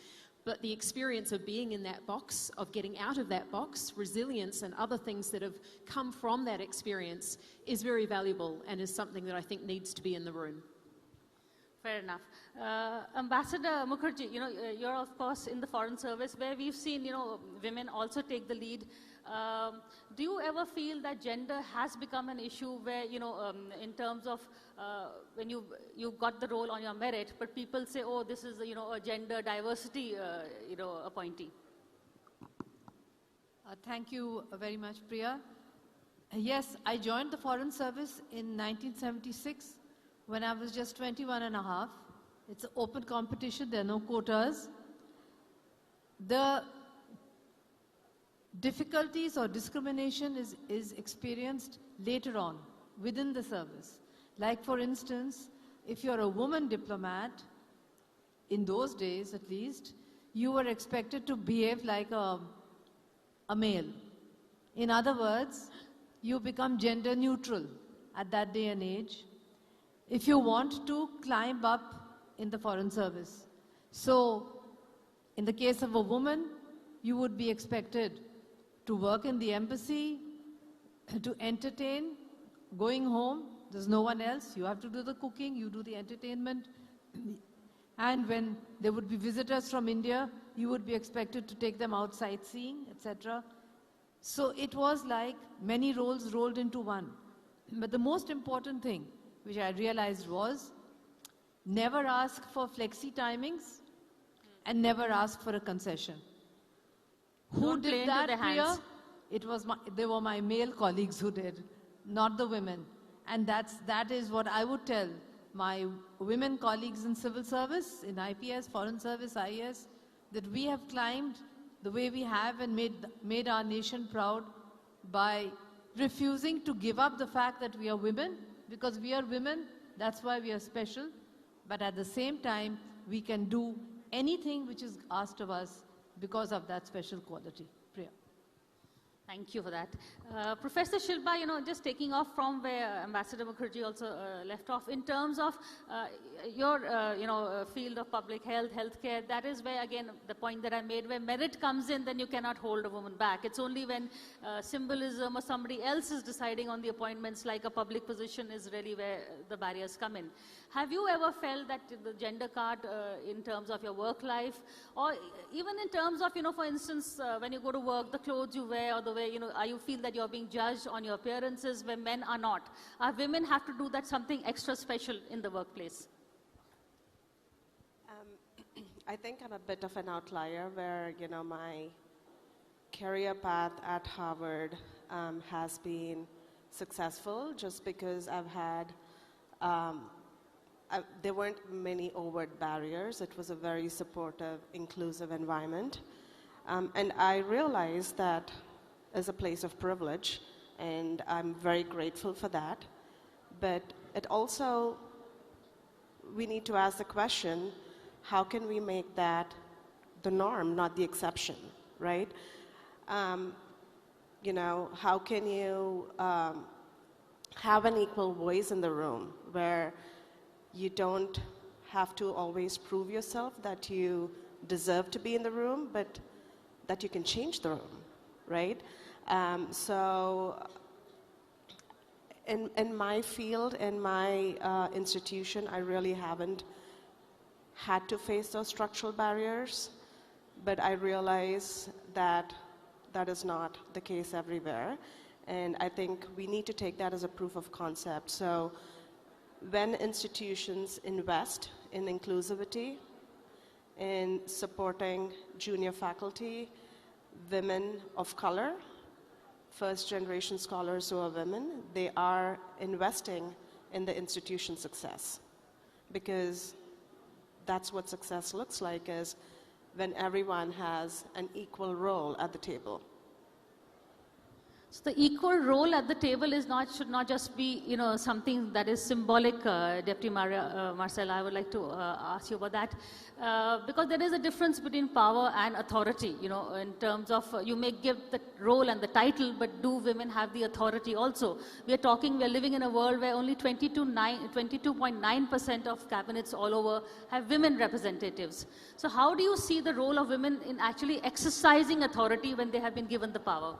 V: But the experience of being in that box, of getting out of that box, resilience and other things that have come from that experience is very valuable and is something that I think needs to be in the room.
U: Fair enough. Ambassador Mukherjee, you're of course in the Foreign Service, where we've seen, women also take the lead. Do you ever feel that gender has become an issue where, in terms of when you got the role on your merit, but people say, oh, this is, a gender diversity, appointee?
W: Thank you very much, Priya. Yes, I joined the Foreign Service in 1976 when I was just 21 and a half. It's an open competition, there are no quotas. The difficulties or discrimination is experienced later on within the service. Like for instance, if you're a woman diplomat, in those days at least, you were expected to behave like a male. In other words, you become gender neutral at that day and age if you want to climb up in the Foreign Service. So In the case of a woman, you would be expected to work in the embassy, to entertain, going home, there's no one else, you have to do the cooking, you do the entertainment. And when there would be visitors from India, you would be expected to take them out sightseeing, etc. So it was like many roles rolled into one. But the most important thing, which I realized was, never ask for flexi timings and never ask for a concession. Who did that, Priya? They were my male colleagues who did, not the women. And that is what I would tell my women colleagues in civil service, in IPS, foreign service, IAS, that we have climbed the way we have and made our nation proud by refusing to give up the fact that we are women, because we are women, that's why we are special. But at the same time, we can do anything which is asked of us because of that special quality. Priya.
V: Thank you for that. Professor Shilpa, just taking off from where Ambassador Mukherjee also left off, in terms of your, field of public health, healthcare, that is where, again, the point that I made, where merit comes in, then you cannot hold a woman back. It's only when symbolism or somebody else is deciding on the appointments, like a public position, is really where the barriers come in. Have you ever felt that the gender card in terms of your work life, or even in terms of, for instance, when you go to work, the clothes you wear, or the way, you feel that you're being judged on your appearances when men are not? Women have to do that something extra special in the workplace?
D: I think I'm a bit of an outlier where, my career path at Harvard has been successful just because I've had there weren't many overt barriers. It was a very supportive, inclusive environment. And I realized that is a place of privilege, and I'm very grateful for that. But it also, we need to ask the question, how can we make that the norm, not the exception, right? How can you have an equal voice in the room where you don't have to always prove yourself that you deserve to be in the room, but that you can change the room, right? So in my field, in my institution, I really haven't had to face those structural barriers, but I realize that that is not the case everywhere. And I think we need to take that as a proof of concept. So when institutions invest in inclusivity, in supporting junior faculty, women of color, first-generation scholars who are women, they are investing in the institution's success. Because that's what success looks like, is when everyone has an equal role at the table.
V: So the equal role at the table should not just be, something that is symbolic. Deputy Marcella, I would like to ask you about that. Because there is a difference between power and authority, in terms of you may give the role and the title, but do women have the authority also? We are living in a world where only 22.9% of cabinets all over have women representatives. So how do you see the role of women in actually exercising authority when they have been given the power?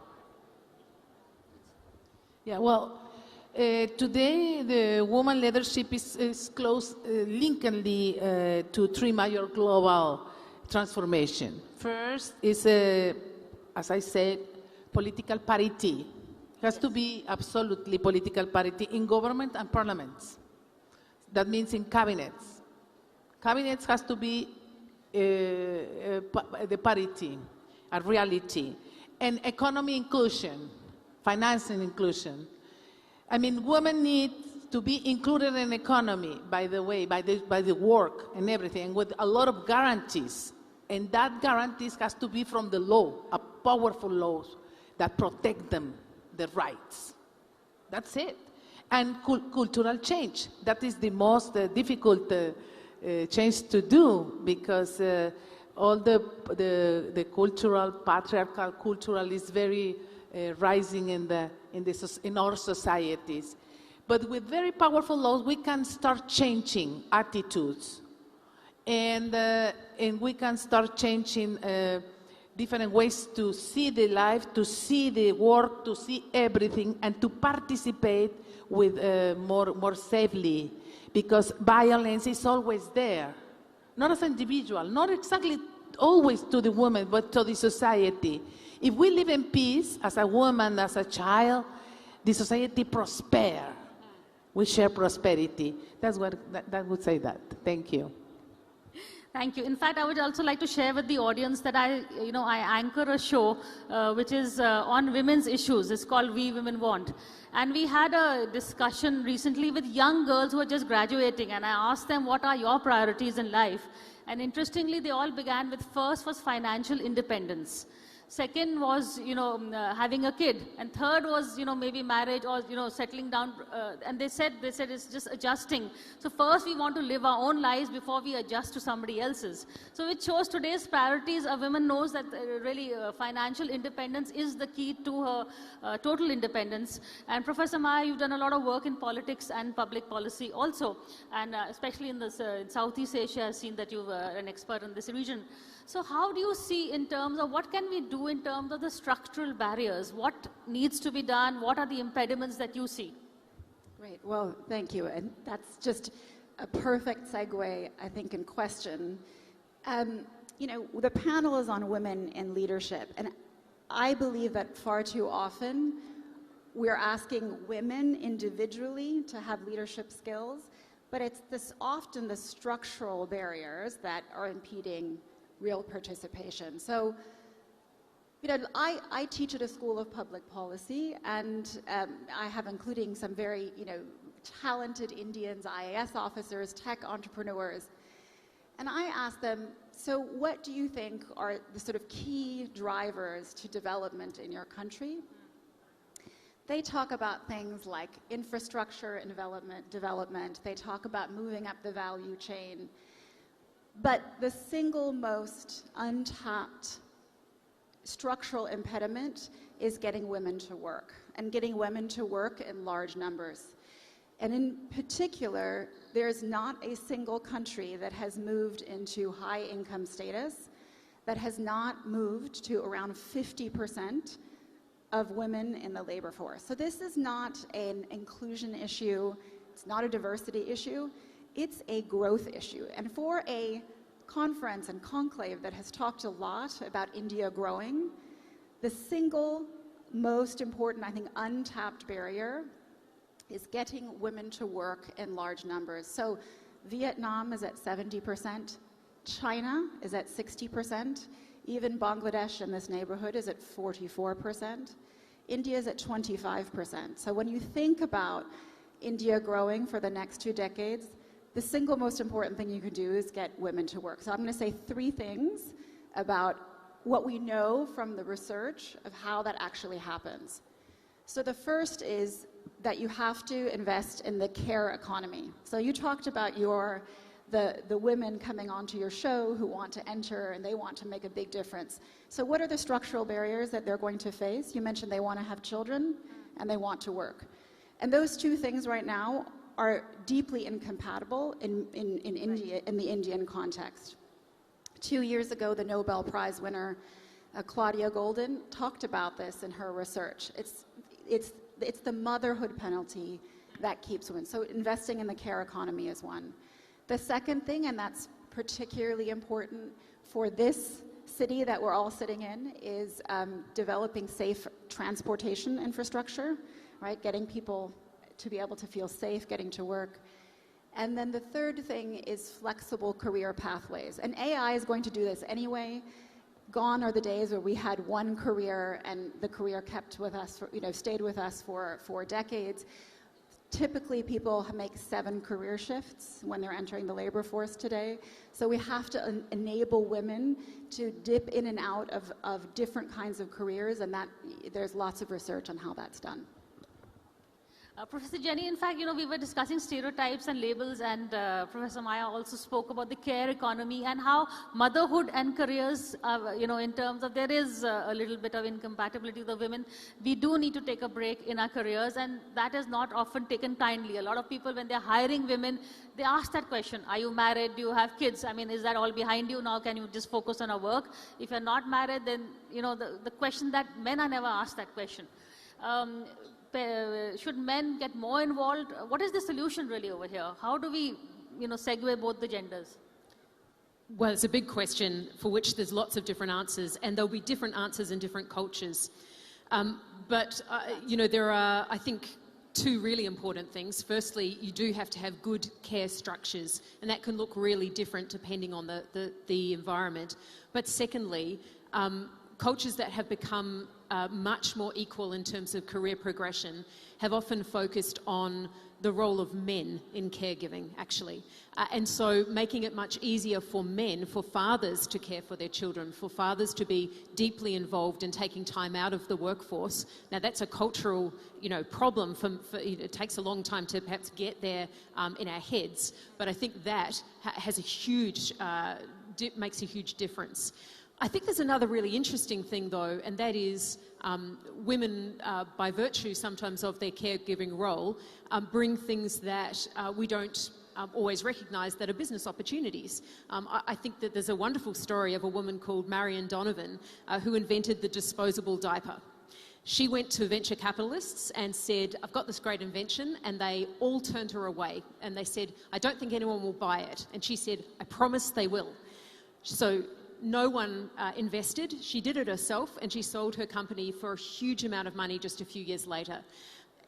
O: Yeah, well, today the woman leadership is close, linkedly to three major global transformation. First is, as I said, political parity. It has to be absolutely political parity in government and parliaments. That means in cabinets. Cabinets has to be the parity, a reality. And economy inclusion. Financing inclusion. I mean, women need to be included in economy, by the way, by the work and everything, with a lot of guarantees. And that guarantees has to be from the law, a powerful laws that protect them, their rights. That's it. And cultural change. That is the most difficult change to do, because all the cultural, patriarchal cultural is very rising in our societies. But with very powerful laws, we can start changing attitudes. And and we can start changing different ways to see the life, to see the work, to see everything, and to participate with more safely, because violence is always there, not as an individual, not exactly always to the woman, but to the society. If we live in peace, as a woman, as a child, the society prosper. We share prosperity. That's what that would say that. Thank you.
U: Thank you. In fact, I would also like to share with the audience that I anchor a show which is on women's issues. It's called We Women Want. And we had a discussion recently with young girls who are just graduating, and I asked them, what are your priorities in life? And interestingly, they all began with first was financial independence. Second was, having a kid. And third was, maybe marriage or, settling down. And they said it's just adjusting. So first we want to live our own lives before we adjust to somebody else's. So it shows today's priorities. A woman knows that really financial independence is the key to her total independence. And Professor Maya, you've done a lot of work in politics and public policy also. And especially in this, in Southeast Asia, I've seen that you're an expert in this region. So how do you see in terms of what can we do in terms of the structural barriers? What needs to be done? What are the impediments that you see?
C: Great. Well, thank you. And that's just a perfect segue, I think, in question. The panel is on women in leadership. And I believe that far too often we're asking women individually to have leadership skills, but it's often the structural barriers that are impeding real participation. So, I teach at a school of public policy, and I have including some very, talented Indians, IAS officers, tech entrepreneurs. And I ask them, so what do you think are the sort of key drivers to development in your country? They talk about things like infrastructure and development. They talk about moving up the value chain. But the single most untapped structural impediment is getting women to work, and getting women to work in large numbers. And in particular, there's not a single country that has moved into high income status that has not moved to around 50% of women in the labor force. So this is not an inclusion issue, it's not a diversity issue. It's a growth issue. And for a conference and conclave that has talked a lot about India growing, the single most important, I think, untapped barrier is getting women to work in large numbers. So Vietnam is at 70%, China is at 60%, even Bangladesh in this neighborhood is at 44%, India is at 25%. So when you think about India growing for the next 2 decades, the single most important thing you can do is get women to work. So I'm going to say 3 things about what we know from the research of how that actually happens. So the first is that you have to invest in the care economy. So you talked about the women coming onto your show who want to enter and they want to make a big difference. So what are the structural barriers that they're going to face? You mentioned they want to have children and they want to work. And those 2 things right now are deeply incompatible in India, in the Indian context. 2 years ago, the Nobel Prize winner, Claudia Golden, talked about this in her research. It's the motherhood penalty that keeps women. So investing in the care economy is one. The second thing, and that's particularly important for this city that we're all sitting in, is developing safe transportation infrastructure, right? Getting people to be able to feel safe getting to work. And then the third thing is flexible career pathways. And AI is going to do this anyway. Gone are the days where we had one career and the career kept with us, stayed with us for decades. Typically, people make 7 career shifts when they're entering the labor force today. So we have to enable women to dip in and out of different kinds of careers, and that there's lots of research on how that's done.
U: Professor Jenny, in fact, we were discussing stereotypes and labels, and Professor Maya also spoke about the care economy and how motherhood and careers, in terms of there is a little bit of incompatibility with the women. We do need to take a break in our careers, and that is not often taken kindly. A lot of people, when they're hiring women, they ask that question, are you married, do you have kids? I mean, is that all behind you now? Can you just focus on our work? If you're not married, then, the question that men are never asked that question. Should men get more involved? What is the solution really over here? How do we, segue both the genders?
V: Well, it's a big question for which there's lots of different answers, and there'll be different answers in different cultures. There are, I think, two really important things. Firstly, you do have to have good care structures, and that can look really different depending on the environment. But secondly, cultures that have become much more equal in terms of career progression have often focused on the role of men in caregiving, actually. And so making it much easier for men, for fathers to care for their children, for fathers to be deeply involved in taking time out of the workforce. Now, that's a cultural, problem. It takes a long time to perhaps get there in our heads, but I think that has a huge, makes a huge difference. I think there's another really interesting thing, though, and that is women, by virtue sometimes of their caregiving role, bring things that we don't always recognise that are business opportunities. I think that there's a wonderful story of a woman called Marion Donovan who invented the disposable diaper. She went to venture capitalists and said, I've got this great invention, and they all turned her away. And they said, I don't think anyone will buy it. And she said, I promise they will. So no one invested. She did it herself, and she sold her company for a huge amount of money just a few years later.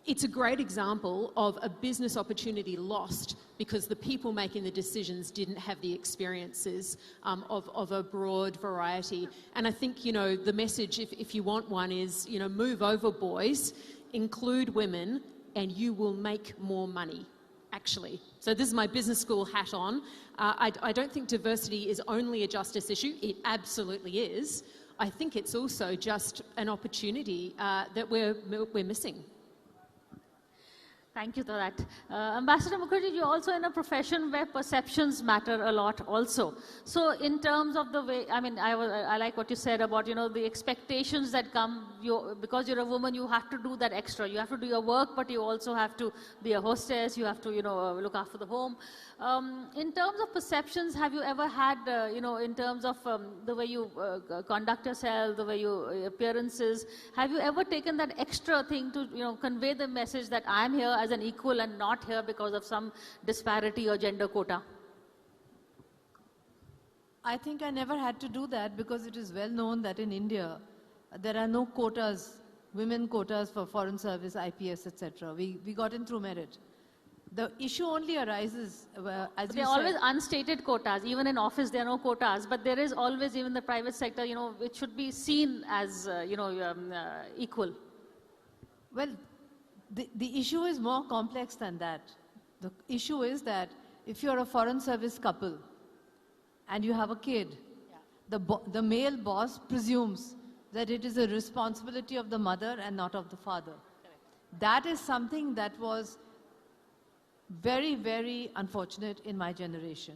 V: It's a great example of a business opportunity lost because the people making the decisions didn't have the experiences of a broad variety. And I think, the message, if you want one, is, move over, boys, include women, and you will make more money, actually. So this is my business school hat on. I don't think diversity is only a justice issue. It absolutely is. I think it's also just an opportunity that we're missing.
U: Thank you for that. Ambassador Mukherjee, you're also in a profession where perceptions matter a lot also. So in terms of the way, I like what you said about, the expectations that come, because you're a woman, you have to do that extra. You have to do your work, but you also have to be a hostess, you have to, look after the home. In terms of perceptions, have you ever had, in terms of the way you conduct yourself, the way your appearances, have you ever taken that extra thing to, convey the message that I'm here as an equal and not here because of some disparity or gender quota?
W: I think I never had to do that because it is well known that in India, there are no quotas, women quotas for foreign service, IPS, etc. We got in through merit. The issue only arises, as you said...
U: There are always unstated quotas. Even in office, there are no quotas. But there is always, even the private sector, it should be seen as, equal.
W: Well, the issue is more complex than that. The issue is that if you're a foreign service couple and you have a kid, the male boss presumes that it is a responsibility of the mother and not of the father. Correct. That is something that was very, very unfortunate in my generation.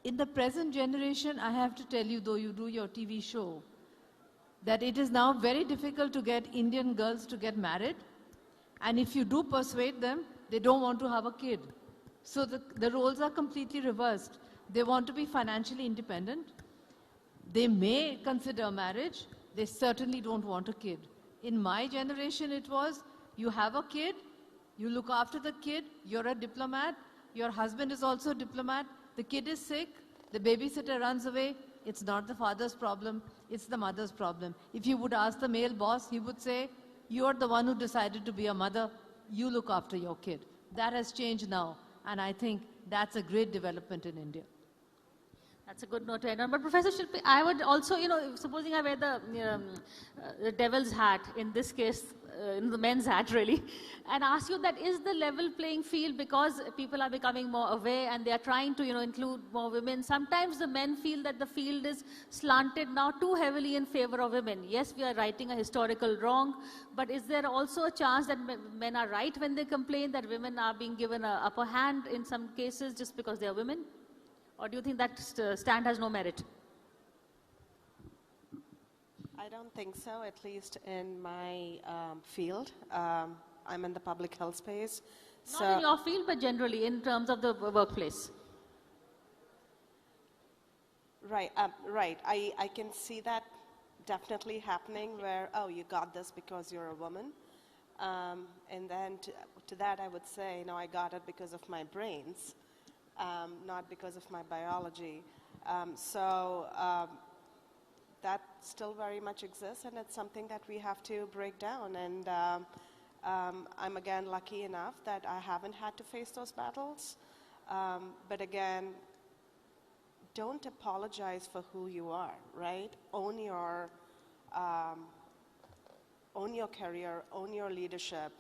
W: In the present generation, I have to tell you, though you do your TV show, that it is now very difficult to get Indian girls to get married. And if you do persuade them, they don't want to have a kid. So the roles are completely reversed. They want to be financially independent. They may consider marriage. They certainly don't want a kid. In my generation, it was, you have a kid, you look after the kid, you're a diplomat, your husband is also a diplomat, the kid is sick, the babysitter runs away, it's not the father's problem, it's the mother's problem. If you would ask the male boss, he would say, you're the one who decided to be a mother, you look after your kid. That has changed now, and I think that's a great development in India.
U: That's a good note to end on. But Professor Shilpi, I would also, supposing I wear the devil's hat, in this case, in the men's hat really, and ask you that is the level playing field, because people are becoming more aware and they are trying to include more women. Sometimes the men feel that the field is slanted now too heavily in favor of women. Yes, we are righting a historical wrong, but is there also a chance that men are right when they complain that women are being given an upper hand in some cases just because they are women? Or do you think that stand has no merit?
D: I don't think so, at least in my field. I'm in the public health space.
U: Not in your field, but generally in terms of the workplace.
D: Right, right. I can see that definitely happening where, oh, you got this because you're a woman. And then to that I would say, no, I got it because of my brains, not because of my biology. That still very much exists, and it's something that we have to break down. And I'm again lucky enough that I haven't had to face those battles. But again, don't apologize for who you are, right? Own your career, own your leadership,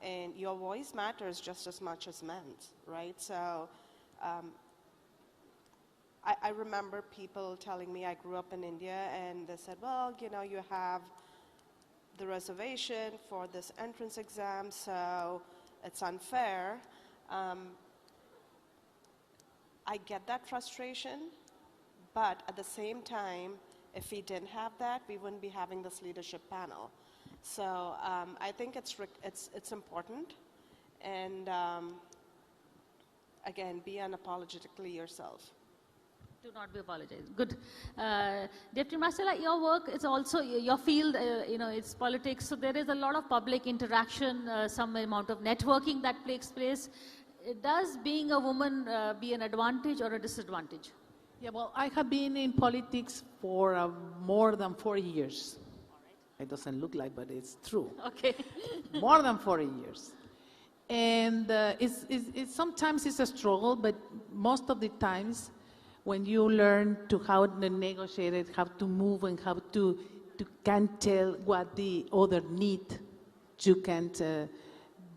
D: and your voice matters just as much as men's, right? So I remember people telling me, I grew up in India, and they said, well, you have the reservation for this entrance exam, so it's unfair. I get that frustration, but at the same time, if we didn't have that, we wouldn't be having this leadership panel. So I think it's important, and again, be unapologetically yourself.
U: Do not be apologized. Good. Deputy Marcella, your work is also your field, it's politics. So there is a lot of public interaction, some amount of networking that takes place. Does being a woman be an advantage or a disadvantage?
O: Yeah, well, I have been in politics for more than 4 years. It doesn't look like, but it's true.
U: Okay.
O: More than 4 years. And sometimes it's a struggle, but most of the times, when you learn to how to negotiate it, how to move, and how to can tell what the other need, you can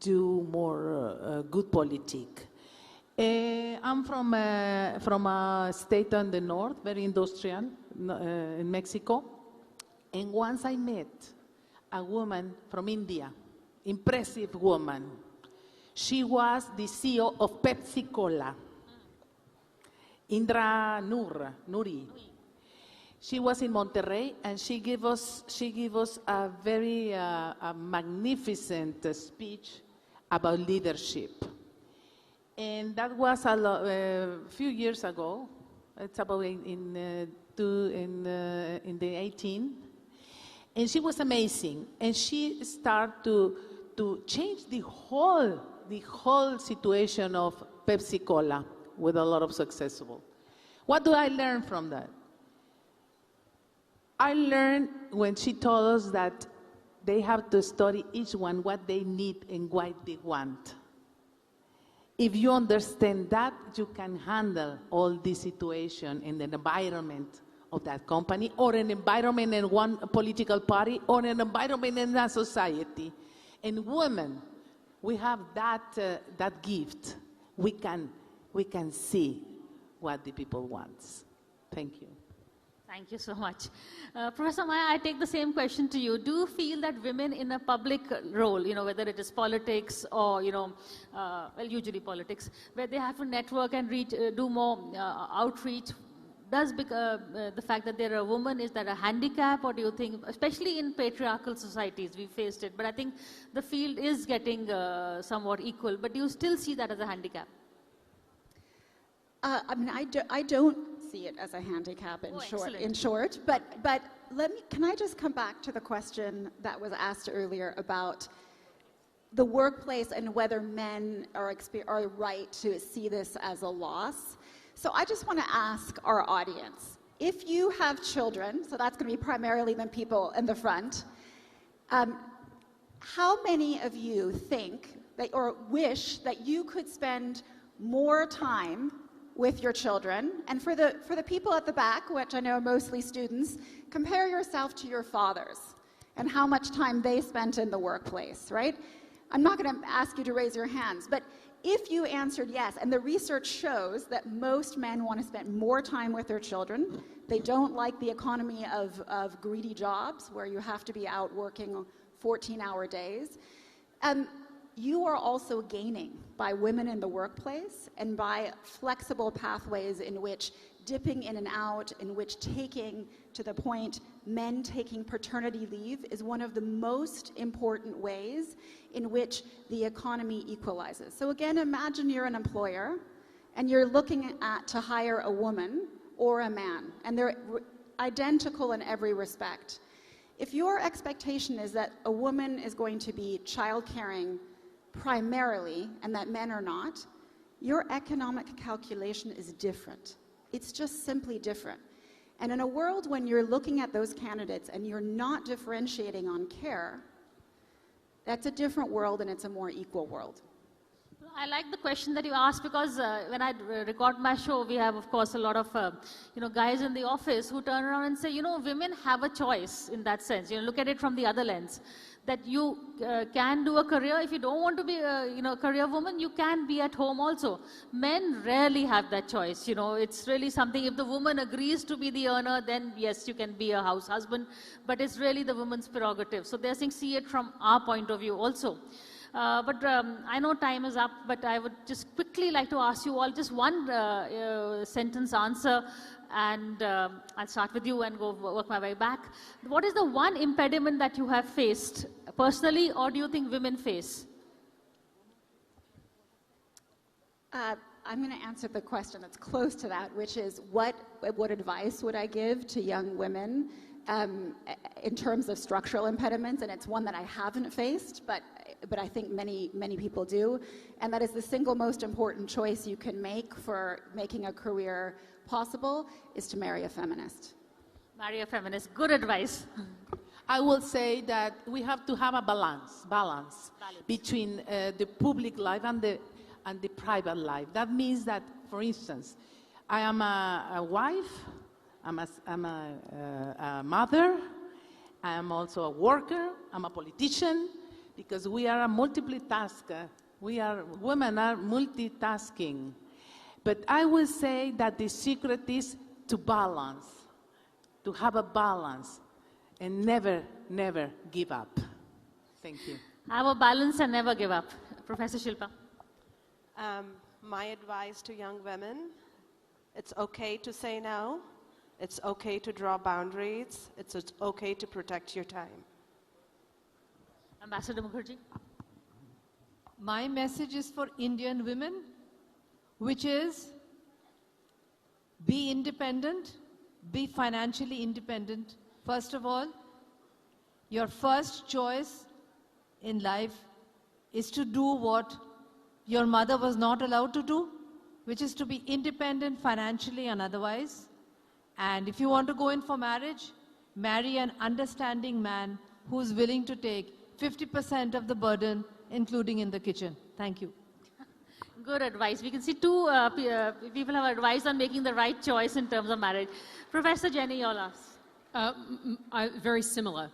O: do more good politics. I'm from a state on the north, very industrial, in Mexico. And once I met a woman from India, impressive woman. She was the CEO of Pepsi Cola. Indra Nuri. She was in Monterrey, and she gave us a very magnificent speech about leadership. And that was a few years ago. It's about in the 18. And she was amazing. And she started to change the whole situation of Pepsi Cola, with a lot of successful. What do I learn from that? I learned when she told us that they have to study each one what they need and what they want. If you understand that, you can handle all this situation in the environment of that company, or an environment in one political party, or an environment in that society. And women, we have that gift. We can see what the people want. Thank you.
U: Thank you so much. Professor Maya, I take the same question to you. Do you feel that women in a public role, whether it is politics or, usually politics, where they have to network and do more outreach, does the fact that they're a woman, is that a handicap, or do you think, especially in patriarchal societies, we faced it, but I think the field is getting somewhat equal, but do you still see that as a handicap?
C: I don't see it as a handicap in short, but can I just come back to the question that was asked earlier about the workplace and whether men are right to see this as a loss? So I just want to ask our audience, if you have children, so that's going to be primarily the people in the front, how many of you think that, or wish that you could spend more time with your children? And for the people at the back, which I know are mostly students, compare yourself to your fathers. and how much time they spent in the workplace, right? I'm not going to ask you to raise your hands, but if you answered yes, and the research shows that most men want to spend more time with their children, they don't like the economy of greedy jobs where you have to be out working 14-hour days. You are also gaining by women in the workplace and by flexible pathways in which dipping in and out, in which taking, to the point, men taking paternity leave is one of the most important ways in which the economy equalizes. So again, imagine you're an employer and you're looking to hire a woman or a man, and they're identical in every respect. If your expectation is that a woman is going to be child-caring primarily and that men are not, your economic calculation is different. It's just simply different. And in a world when you're looking at those candidates and you're not differentiating on care, that's a different world and it's a more equal world.
U: I like the question that you asked because when I record my show, we have, of course, a lot of guys in the office who turn around and say, women have a choice in that sense. Look at it from the other lens, that you can do a career. If you don't want to be a career woman, you can be at home also. Men rarely have that choice. It's really something. If the woman agrees to be the earner, then yes, you can be a house husband. But it's really the woman's prerogative. So they're saying, see it from our point of view also. But I know time is up, but I would just quickly like to ask you all just one sentence answer, and I'll start with you and go work my way back. What is the one impediment that you have faced personally, or do you think women face?
C: I'm going to answer the question that's close to that, which is what advice would I give to young women in terms of structural impediments? And it's one that I haven't faced, but I think many people do. And that is the single most important choice you can make for making a career possible is to marry a feminist.
U: Marry a feminist. Good advice.
O: I will say that we have to have a balance between the public life and the private life. That means that, for instance, I am a wife, I'm a mother, I am also a worker, I'm a politician, because we are a multitasker. Women are multitasking. But I will say that the secret is to balance, to have a balance, and never give up. Thank you.
U: Have a balance and never give up. Professor Shilpa.
D: My advice to young women, it's okay to say no. It's okay to draw boundaries. It's okay to protect your time.
U: Ambassador Mukherjee.
W: My message is for Indian women, which is be independent, be financially independent. First of all, your first choice in life is to do what your mother was not allowed to do, which is to be independent financially and otherwise. And if you want to go in for marriage, marry an understanding man who's willing to take 50% of the burden, including in the kitchen. Thank you.
U: Good advice. We can see two people have advice on making the right choice in terms of marriage. Professor Jenny Yolas.
V: Very similar.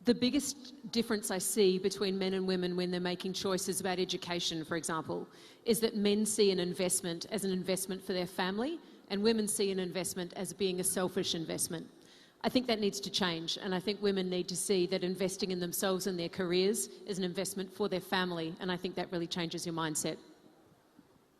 V: The biggest difference I see between men and women when they're making choices about education, for example, is that men see an investment as an investment for their family, and women see an investment as being a selfish investment. I think that needs to change, and I think women need to see that investing in themselves and their careers is an investment for their family, and I think that really changes your mindset.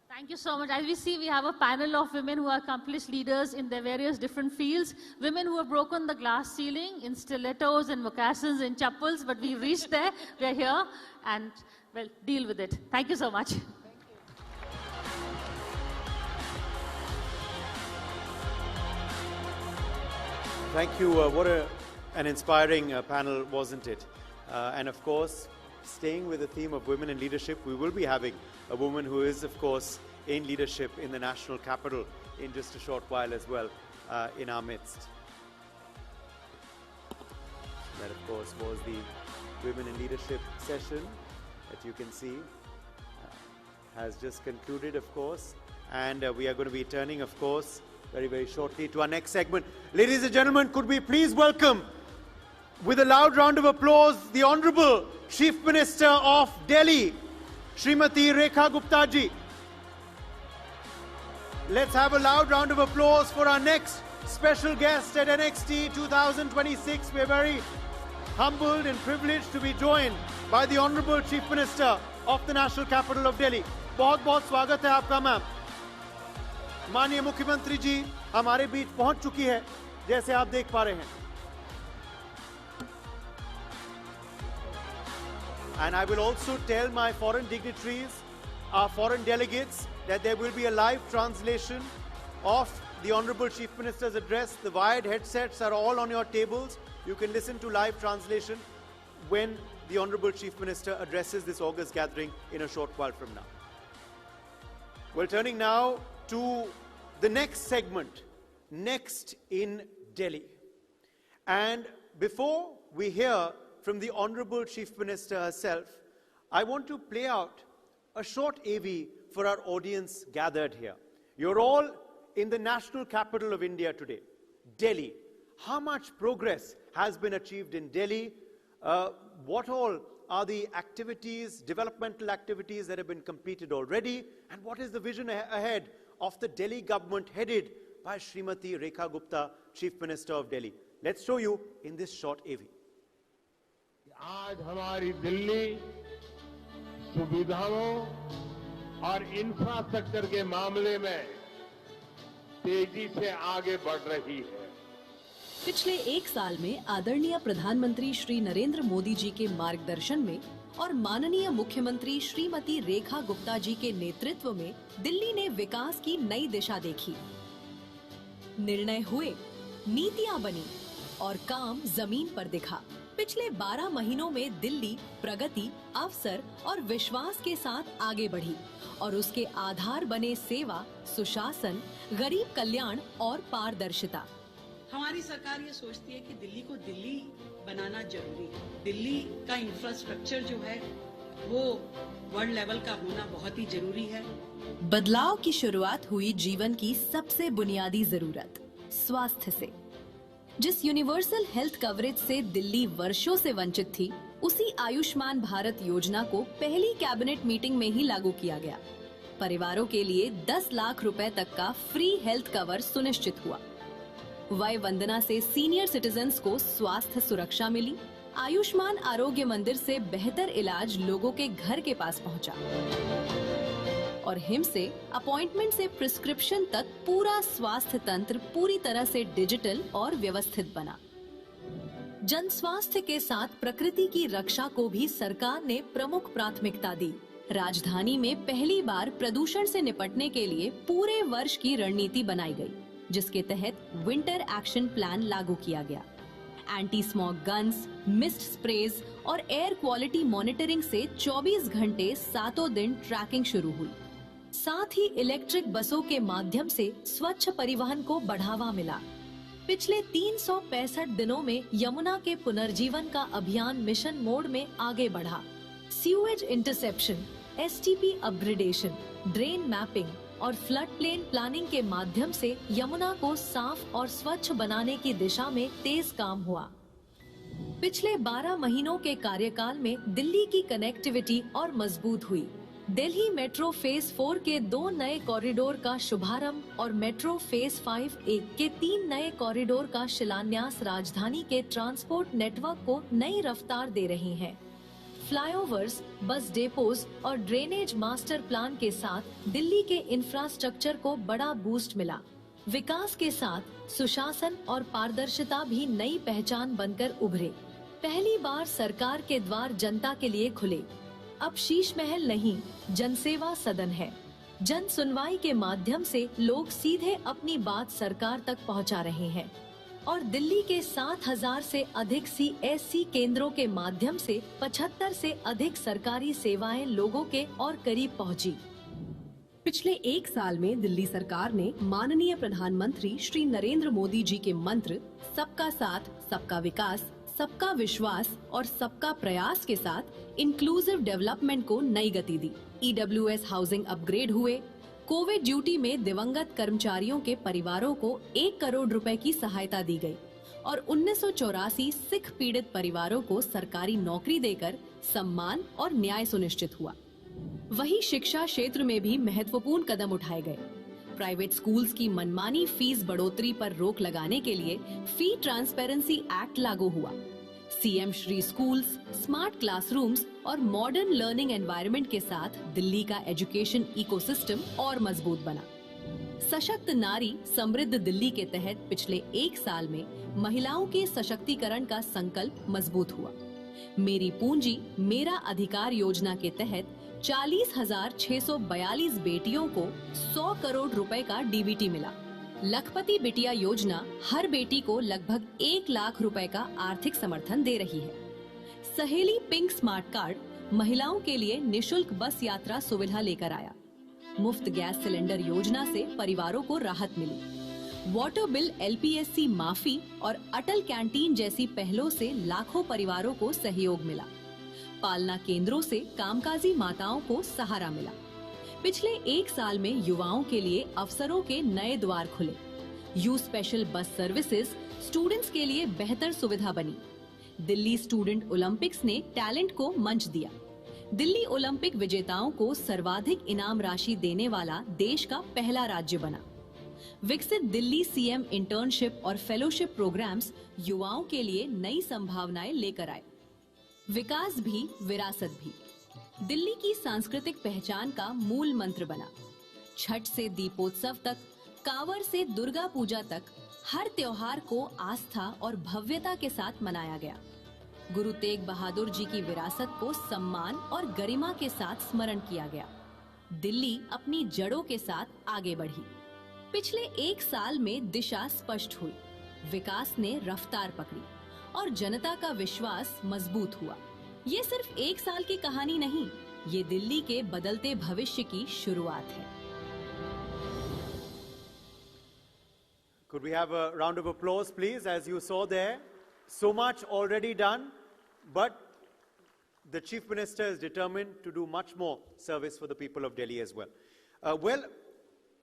U: Thank you so much. As we see, we have a panel of women who are accomplished leaders in their various different fields. Women who have broken the glass ceiling in stilettos and moccasins and chappals, but we reached there. We're here, and, well, deal with it. Thank you so much.
A: Thank you. What an inspiring panel, wasn't it? And of course, staying with the theme of women in leadership, we will be having a woman who is, of course, in leadership in the national capital in just a short while as well in our midst. That, of course, was the Women in Leadership session that you can see has just concluded, of course. And we are going to be turning, of course, very, very shortly to our next segment. Ladies and gentlemen, could we please welcome with a loud round of applause, the Honorable Chief Minister of Delhi, Srimati Rekha Gupta ji. Let's have a loud round of applause for our next special guest at NXT 2026. We're very humbled and privileged to be joined by the Honorable Chief Minister of the National Capital of Delhi. बहुत बहुत स्वागत है आपका ma'am. माननीय मुख्यमंत्री जी हमारे बीच पहुंच चुकी है, जैसे आप देख पा रहे हैं. And I will also tell my foreign dignitaries, our foreign delegates, that there will be a live translation of the Honorable Chief Minister's address. The wired headsets are all on your tables. You can listen to live translation when the Honorable Chief Minister addresses this August gathering in a short while from now. Well, turning now to the next segment, Next in Delhi. And before we hear from the Honorable Chief Minister herself, I want to play out a short AV for our audience gathered here. You're all in the national capital of India today, Delhi. How much progress has been achieved in Delhi? What all are the activities, developmental activities that have been completed already? And what is the vision ahead of the Delhi government headed by Srimati Rekha Gupta, Chief Minister of Delhi? Let's show you in this short AV.
B: आज हमारी दिल्ली सुविधाओं और infrastructure के मामले में तेजी से आगे बढ़ रही है.
F: पिछले एक साल में आदरणीय प्रधानमंत्री श्री नरेंद्र मोदी जी के मार्गदर्शन में और माननीय मुख्यमंत्री श्रीमती रेखा गुप्ता जी के नेतृत्व में दिल्ली ने विकास की नई दिशा देखी. निर्णय हुए, नीतियां बनी और काम जमीन पर दिखा. पिछले 12 महीनों में दिल्ली प्रगति, अवसर और विश्वास के साथ आगे बढ़ी और उसके आधार बने सेवा, सुशासन, गरीब कल्याण और पारदर्शिता.
G: हमारी सरकार ये सोचती है कि दिल्ली को दिल्ली बनाना जरूरी है. दिल्ली का इंफ्रास्ट्रक्चर जो है वो वर्ल्ड लेवल का होना बहुत ही जरूरी है.
F: बदलाव की शुरुआत हुई जीवन की सबसे बुनियादी जरूरत, स्वास्थ्य से. जिस यूनिवर्सल हेल्थ कवरेज से दिल्ली वर्षों से वंचित थी, उसी आयुष्मान भारत योजना को पहली कैबिनेट मीटिंग में ही लागू किया गया. परिवारों के लिए 10 लाख रुपए तक का फ्री हेल्थ कवर सुनिश्चित हुआ. वय वंदना से सीनियर सिटीजन्स को स्वास्थ्य सुरक्षा मिली. आयुष्मान आरोग्य मंदिर से बेहतर इलाज लोगों के घर के पास पहुंचा. और हिम से अपॉइंटमेंट से प्रिस्क्रिप्शन तक पूरा स्वास्थ्य तंत्र पूरी तरह से डिजिटल और व्यवस्थित बना. जन स्वास्थ्य के साथ प्रकृति की रक्षा को भी सरकार ने प्रमुख प्राथमिकता दी. राजधानी में पहली बार प्रदूषण से निपटने के लिए पूरे वर्ष की रणनीति बनाई गई, जिसके तहत विंटर एक्शन प्लान लागू किया गया. Anti smog guns, mist sprays और एयर क्वालिटी मॉनिटरिंग से 24 घंटे 7 दिन ट्रैकिंग शुरू हुई. साथ ही इलेक्ट्रिक बसों के माध्यम से स्वच्छ परिवहन को बढ़ावा मिला. पिछले 365 दिनों में यमुना के पुनर्जीवन का अभियान मिशन मोड में आगे बढ़ा. Sewage interception, STP upgradation, drain mapping और फ्लड प्लेन प्लानिंग के माध्यम से यमुना को साफ और स्वच्छ बनाने की दिशा में तेज काम हुआ. पिछले 12 महीनों के कार्यकाल में दिल्ली की कनेक्टिविटी और मजबूत हुई. दिल्ली मेट्रो फेज 4 के 2 नए कॉरिडोर का शुभारंभ और मेट्रो फेज 5A के 3 नए कॉरिडोर का शिलान्यास राजधानी के ट्रांसपोर्ट नेटवर्क को नई रफ्तार दे रही हैं. फ्लाईओवर्स, बस डेपोज और ड्रेनेज मास्टर प्लान के साथ दिल्ली के इंफ्रास्ट्रक्चर को बड़ा बूस्ट मिला. विकास के साथ सुशासन और पारदर्शिता भी नई पहचान बनकर उभरे. पहली बार सरकार के द्वार जनता के लिए खुले. अब शीश महल नहीं, जनसेवा सदन है. जन सुनवाई के माध्यम से लोग सीधे अपनी बात सरकार तक पहुंचा रहे हैं और दिल्ली के 7,000 से अधिक CSC केंद्रों के माध्यम से 75 से अधिक सरकारी सेवाएं लोगों के और करीब पहुंची. पिछले एक साल में दिल्ली सरकार ने माननीय प्रधानमंत्री श्री नरेंद्र मोदी जी के मंत्र सबका साथ, सबका विकास, सबका विश्वास और सबका प्रयास के साथ इंक्लूसिव डेवलपमेंट को नई गति दी. EWS हाउसिंग अपग्रेड हुए. कोविड ड्यूटी में दिवंगत कर्मचारियों के परिवारों को 1 करोड़ रुपए की सहायता दी गई और 1984 सिख पीड़ित परिवारों को सरकारी नौकरी देकर सम्मान और न्याय सुनिश्चित हुआ। वहीं शिक्षा क्षेत्र में भी महत्वपूर्ण कदम उठाए गए। प्राइवेट स्कूल्स की मनमानी फीस बढ़ोतरी पर रोक लगाने के लिए फी ट्रांसपेरेंसी एक्ट लागू हुआ। CM Shri schools, smart classrooms और मॉडर्न लर्निंग एनवायरनमेंट के साथ दिल्ली का एजुकेशन इकोसिस्टम और मजबूत बना। सशक्त नारी समृद्ध दिल्ली के तहत पिछले 1 साल में महिलाओं के सशक्तिकरण का संकल्प मजबूत हुआ। मेरी पूंजी मेरा अधिकार योजना के तहत 40,642 बेटियों को 100 करोड़ रुपए का डीबीटी मिला। लखपति बिटिया योजना हर बेटी को लगभग 1 लाख रुपए का आर्थिक समर्थन दे रही है। सहेली पिंक स्मार्ट कार्ड महिलाओं के लिए निशुल्क बस यात्रा सुविधा लेकर आया। मुफ्त गैस सिलेंडर योजना से परिवारों को राहत मिली। वाटर बिल एलपीएससी माफी और अटल कैंटीन जैसी पहलों से लाखों परिवारों को सहयोग मिला। पालना केंद्रों से कामकाजी माताओं को सहारा मिला। पिछले 1 साल में युवाओं के लिए अवसरों के नए द्वार खुले। You special bus services students के लिए बेहतर सुविधा बनी। दिल्ली स्टूडेंट ओलंपिक्स ने टैलेंट को मंच दिया। दिल्ली ओलंपिक विजेताओं को सर्वाधिक इनाम राशि देने वाला देश का पहला राज्य बना। विकसित दिल्ली सीएम इंटर्नशिप और फेलोशिप प्रोग्राम्स युवाओं के लिए नई संभावनाएं लेकर आए। विकास भी विरासत भी दिल्ली की सांस्कृतिक पहचान का मूल मंत्र बना। छठ से दीपोत्सव तक, कांवड़ से दुर्गा पूजा तक हर त्योहार को आस्था और भव्यता के साथ मनाया गया। गुरु तेग बहादुर जी की विरासत को सम्मान और गरिमा के साथ स्मरण किया गया। दिल्ली अपनी जड़ों के साथ आगे बढ़ी। पिछले 1 साल में दिशा स्पष्ट हुई, विकास ने रफ्तार पकड़ी और जनता का विश्वास मजबूत हुआ। ये सिर्फ 1 साल की कहानी नहीं, ये दिल्ली के बदलते भविष्य की शुरुआत है।
A: Could we have a round of applause, please? As you saw there, so much already done, but the Chief Minister is determined to do much more service for the people of Delhi as well. Well,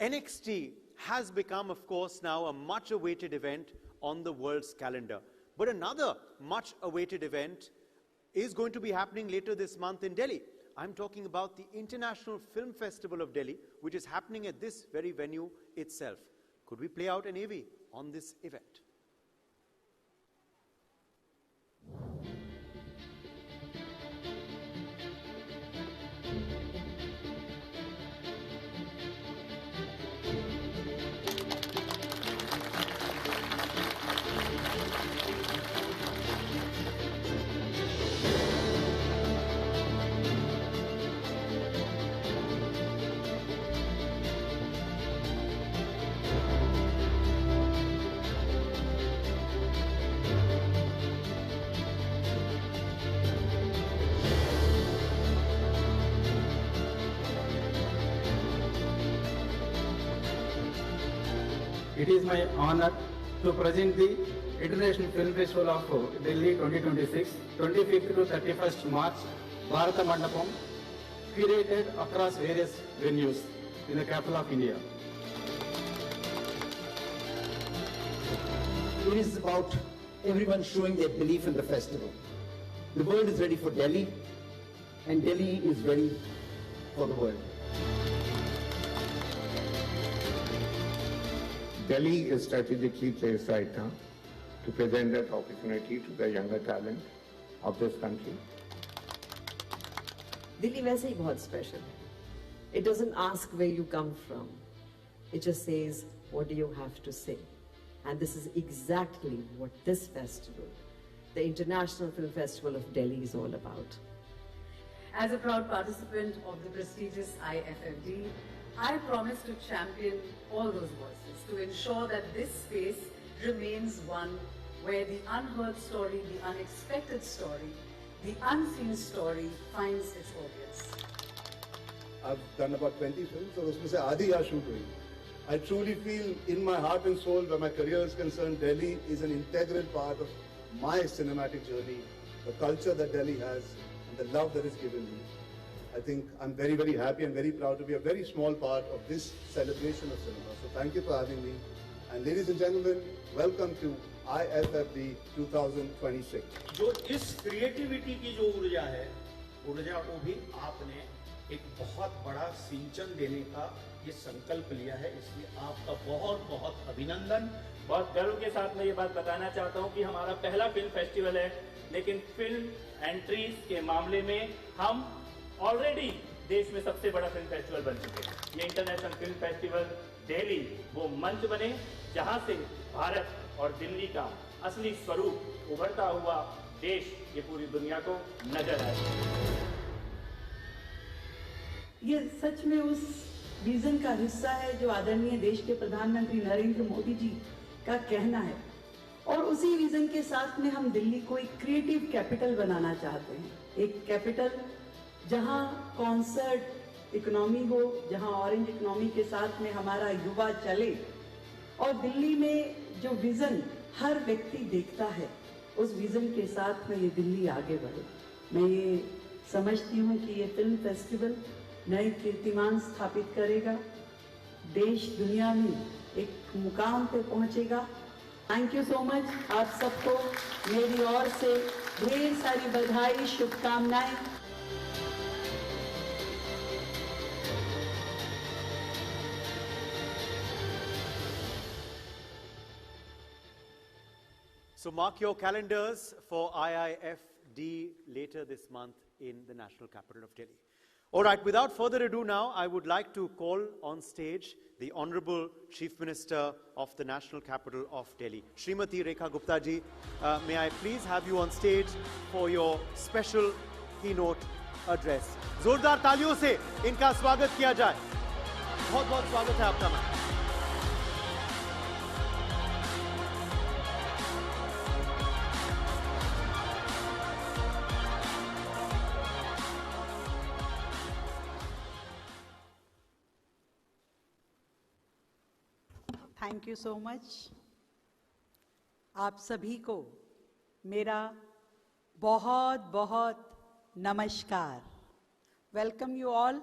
A: NXT has become, of course, now a much-awaited event on the world's calendar. But another much-awaited event is going to be happening later this month in Delhi. I'm talking about the International Film Festival of Delhi, which is happening at this very venue itself. Could we play out an AV on this event?
E: It is my honor to present the International Film Festival of Delhi 2026, 25th to 31st March, Bharata Mandapam, curated across various venues in the capital of India.
I: It is about everyone showing their belief in the festival. The world is ready for Delhi, and Delhi is ready for the world.
K: Delhi is strategically placed right now to present that opportunity to the younger talent of this country.
X: Delhi वैसे ही बहुत special है. It doesn't ask where you come from. It just says, what do you have to say? And this is exactly what this festival, the International Film Festival of Delhi, is all about.
Y: As a proud participant of the prestigious IFFD, I promise to champion all those voices to ensure that this space remains one where the unheard story, the unexpected story, the unseen story finds its audience.
Z: I've done about 20 films, so उसमें से आधी यहाँ shoot हुई. I truly feel in my heart and soul, where my career is concerned, Delhi is an integral part of my cinematic journey, the culture that Delhi has, and the love that is given me. I think I'm very, very happy and very proud to be a very small part of this celebration of cinema. So thank you for having me. And ladies and gentlemen, welcome to IFFD 2026.
H: जो इस creativity की जो ऊर्जा है, ऊर्जा को भी आपने एक बहुत बड़ा सिंचन देने का ये संकल्प लिया है, इसलिए आपका बहुत बहुत अभिनंदन।
J: बहुत गर्व के साथ मैं ये बात बताना चाहता हूँ कि हमारा पहला फिल्म फेस्टिवल है, लेकिन फिल्म एंट्रीज के मामले में हम ऑलरेडी देश में सबसे बड़ा फिल्म फेस्टिवल बन चुके हैं। ये इंटरनेशनल फिल्म फेस्टिवल दिल्ली वो मंच बने जहां से भारत और दिल्ली का असली स्वरूप उभरता हुआ देश ये पूरी दुनिया को नजर आए।
Y: ये सच में उस विजन का हिस्सा है जो आदरणीय देश के प्रधानमंत्री नरेंद्र मोदी जी का कहना है, और उसी विजन के साथ में हम दिल्ली को एक क्रिएटिव कैपिटल बनाना चाहते हैं। एक कैपिटल जहां कॉन्सर्ट इकोनॉमी हो, जहां ऑरेंज इकोनॉमी के साथ में हमारा युवा चले, और दिल्ली में जो विजन हर व्यक्ति देखता है, उस विजन के साथ में ये दिल्ली आगे बढ़े। मैं ये समझती हूँ कि ये फिल्म फेस्टिवल नए कीर्तिमान स्थापित करेगा, देश दुनिया में एक मुकाम पे पहुंचेगा। Thank you so much. आप सबको मेरी ओर से ढेर सारी बधाई, शुभकामनाएं।
A: So mark your calendars for IIFD later this month in the national capital of Delhi. All right, without further ado now, I would like to call on stage the Honorable Chief Minister of the national capital of Delhi, Srimati Rekha Gupta ji. May I please have you on stage for your special keynote address. जोरदार तालियों से इनका स्वागत किया जाए। बहुत बहुत स्वागत है आपका ma'am.
M: Thank you so much. आप सभी को मेरा बहुत बहुत नमस्कार। Welcome you all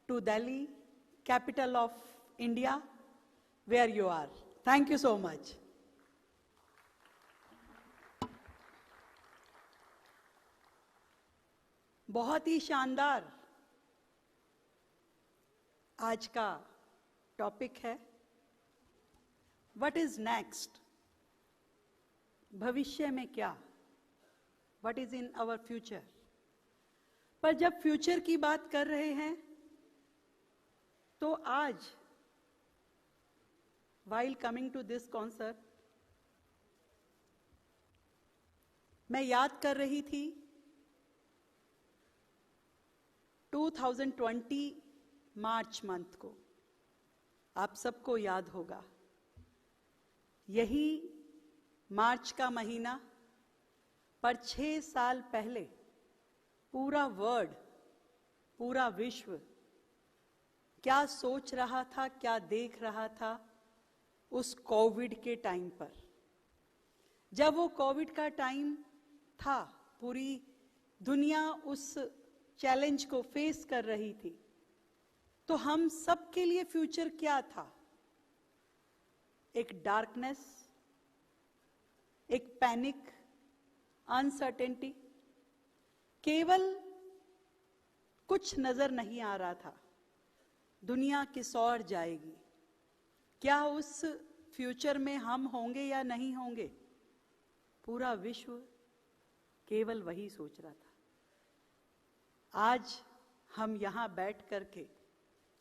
M: to Delhi, capital of India, where you are. Thank you so much. बहुत ही शानदार आज का टॉपिक है, व्हाट इज नेक्स्ट, भविष्य में क्या, what is in our future. पर जब फ्यूचर की बात कर रहे हैं तो आज while coming to this concert मैं याद कर रही थी 2020 मार्च मंथ को। आप सबको याद होगा, यही मार्च का महीना पर 6 साल पहले पूरा वर्ल्ड, पूरा विश्व क्या सोच रहा था, क्या देख रहा था उस कोविड के टाइम पर। जब वो कोविड का टाइम था, पूरी दुनिया उस चैलेंज को फेस कर रही थी, तो हम सब के लिए फ्यूचर क्या था? एक डार्कनेस, एक पैनिक, अनसर्टेनिटी, केवल कुछ नजर नहीं आ रहा था। दुनिया किस ओर जाएगी, क्या उस फ्यूचर में हम होंगे या नहीं होंगे, पूरा विश्व केवल वही सोच रहा था। आज हम यहाँ बैठ करके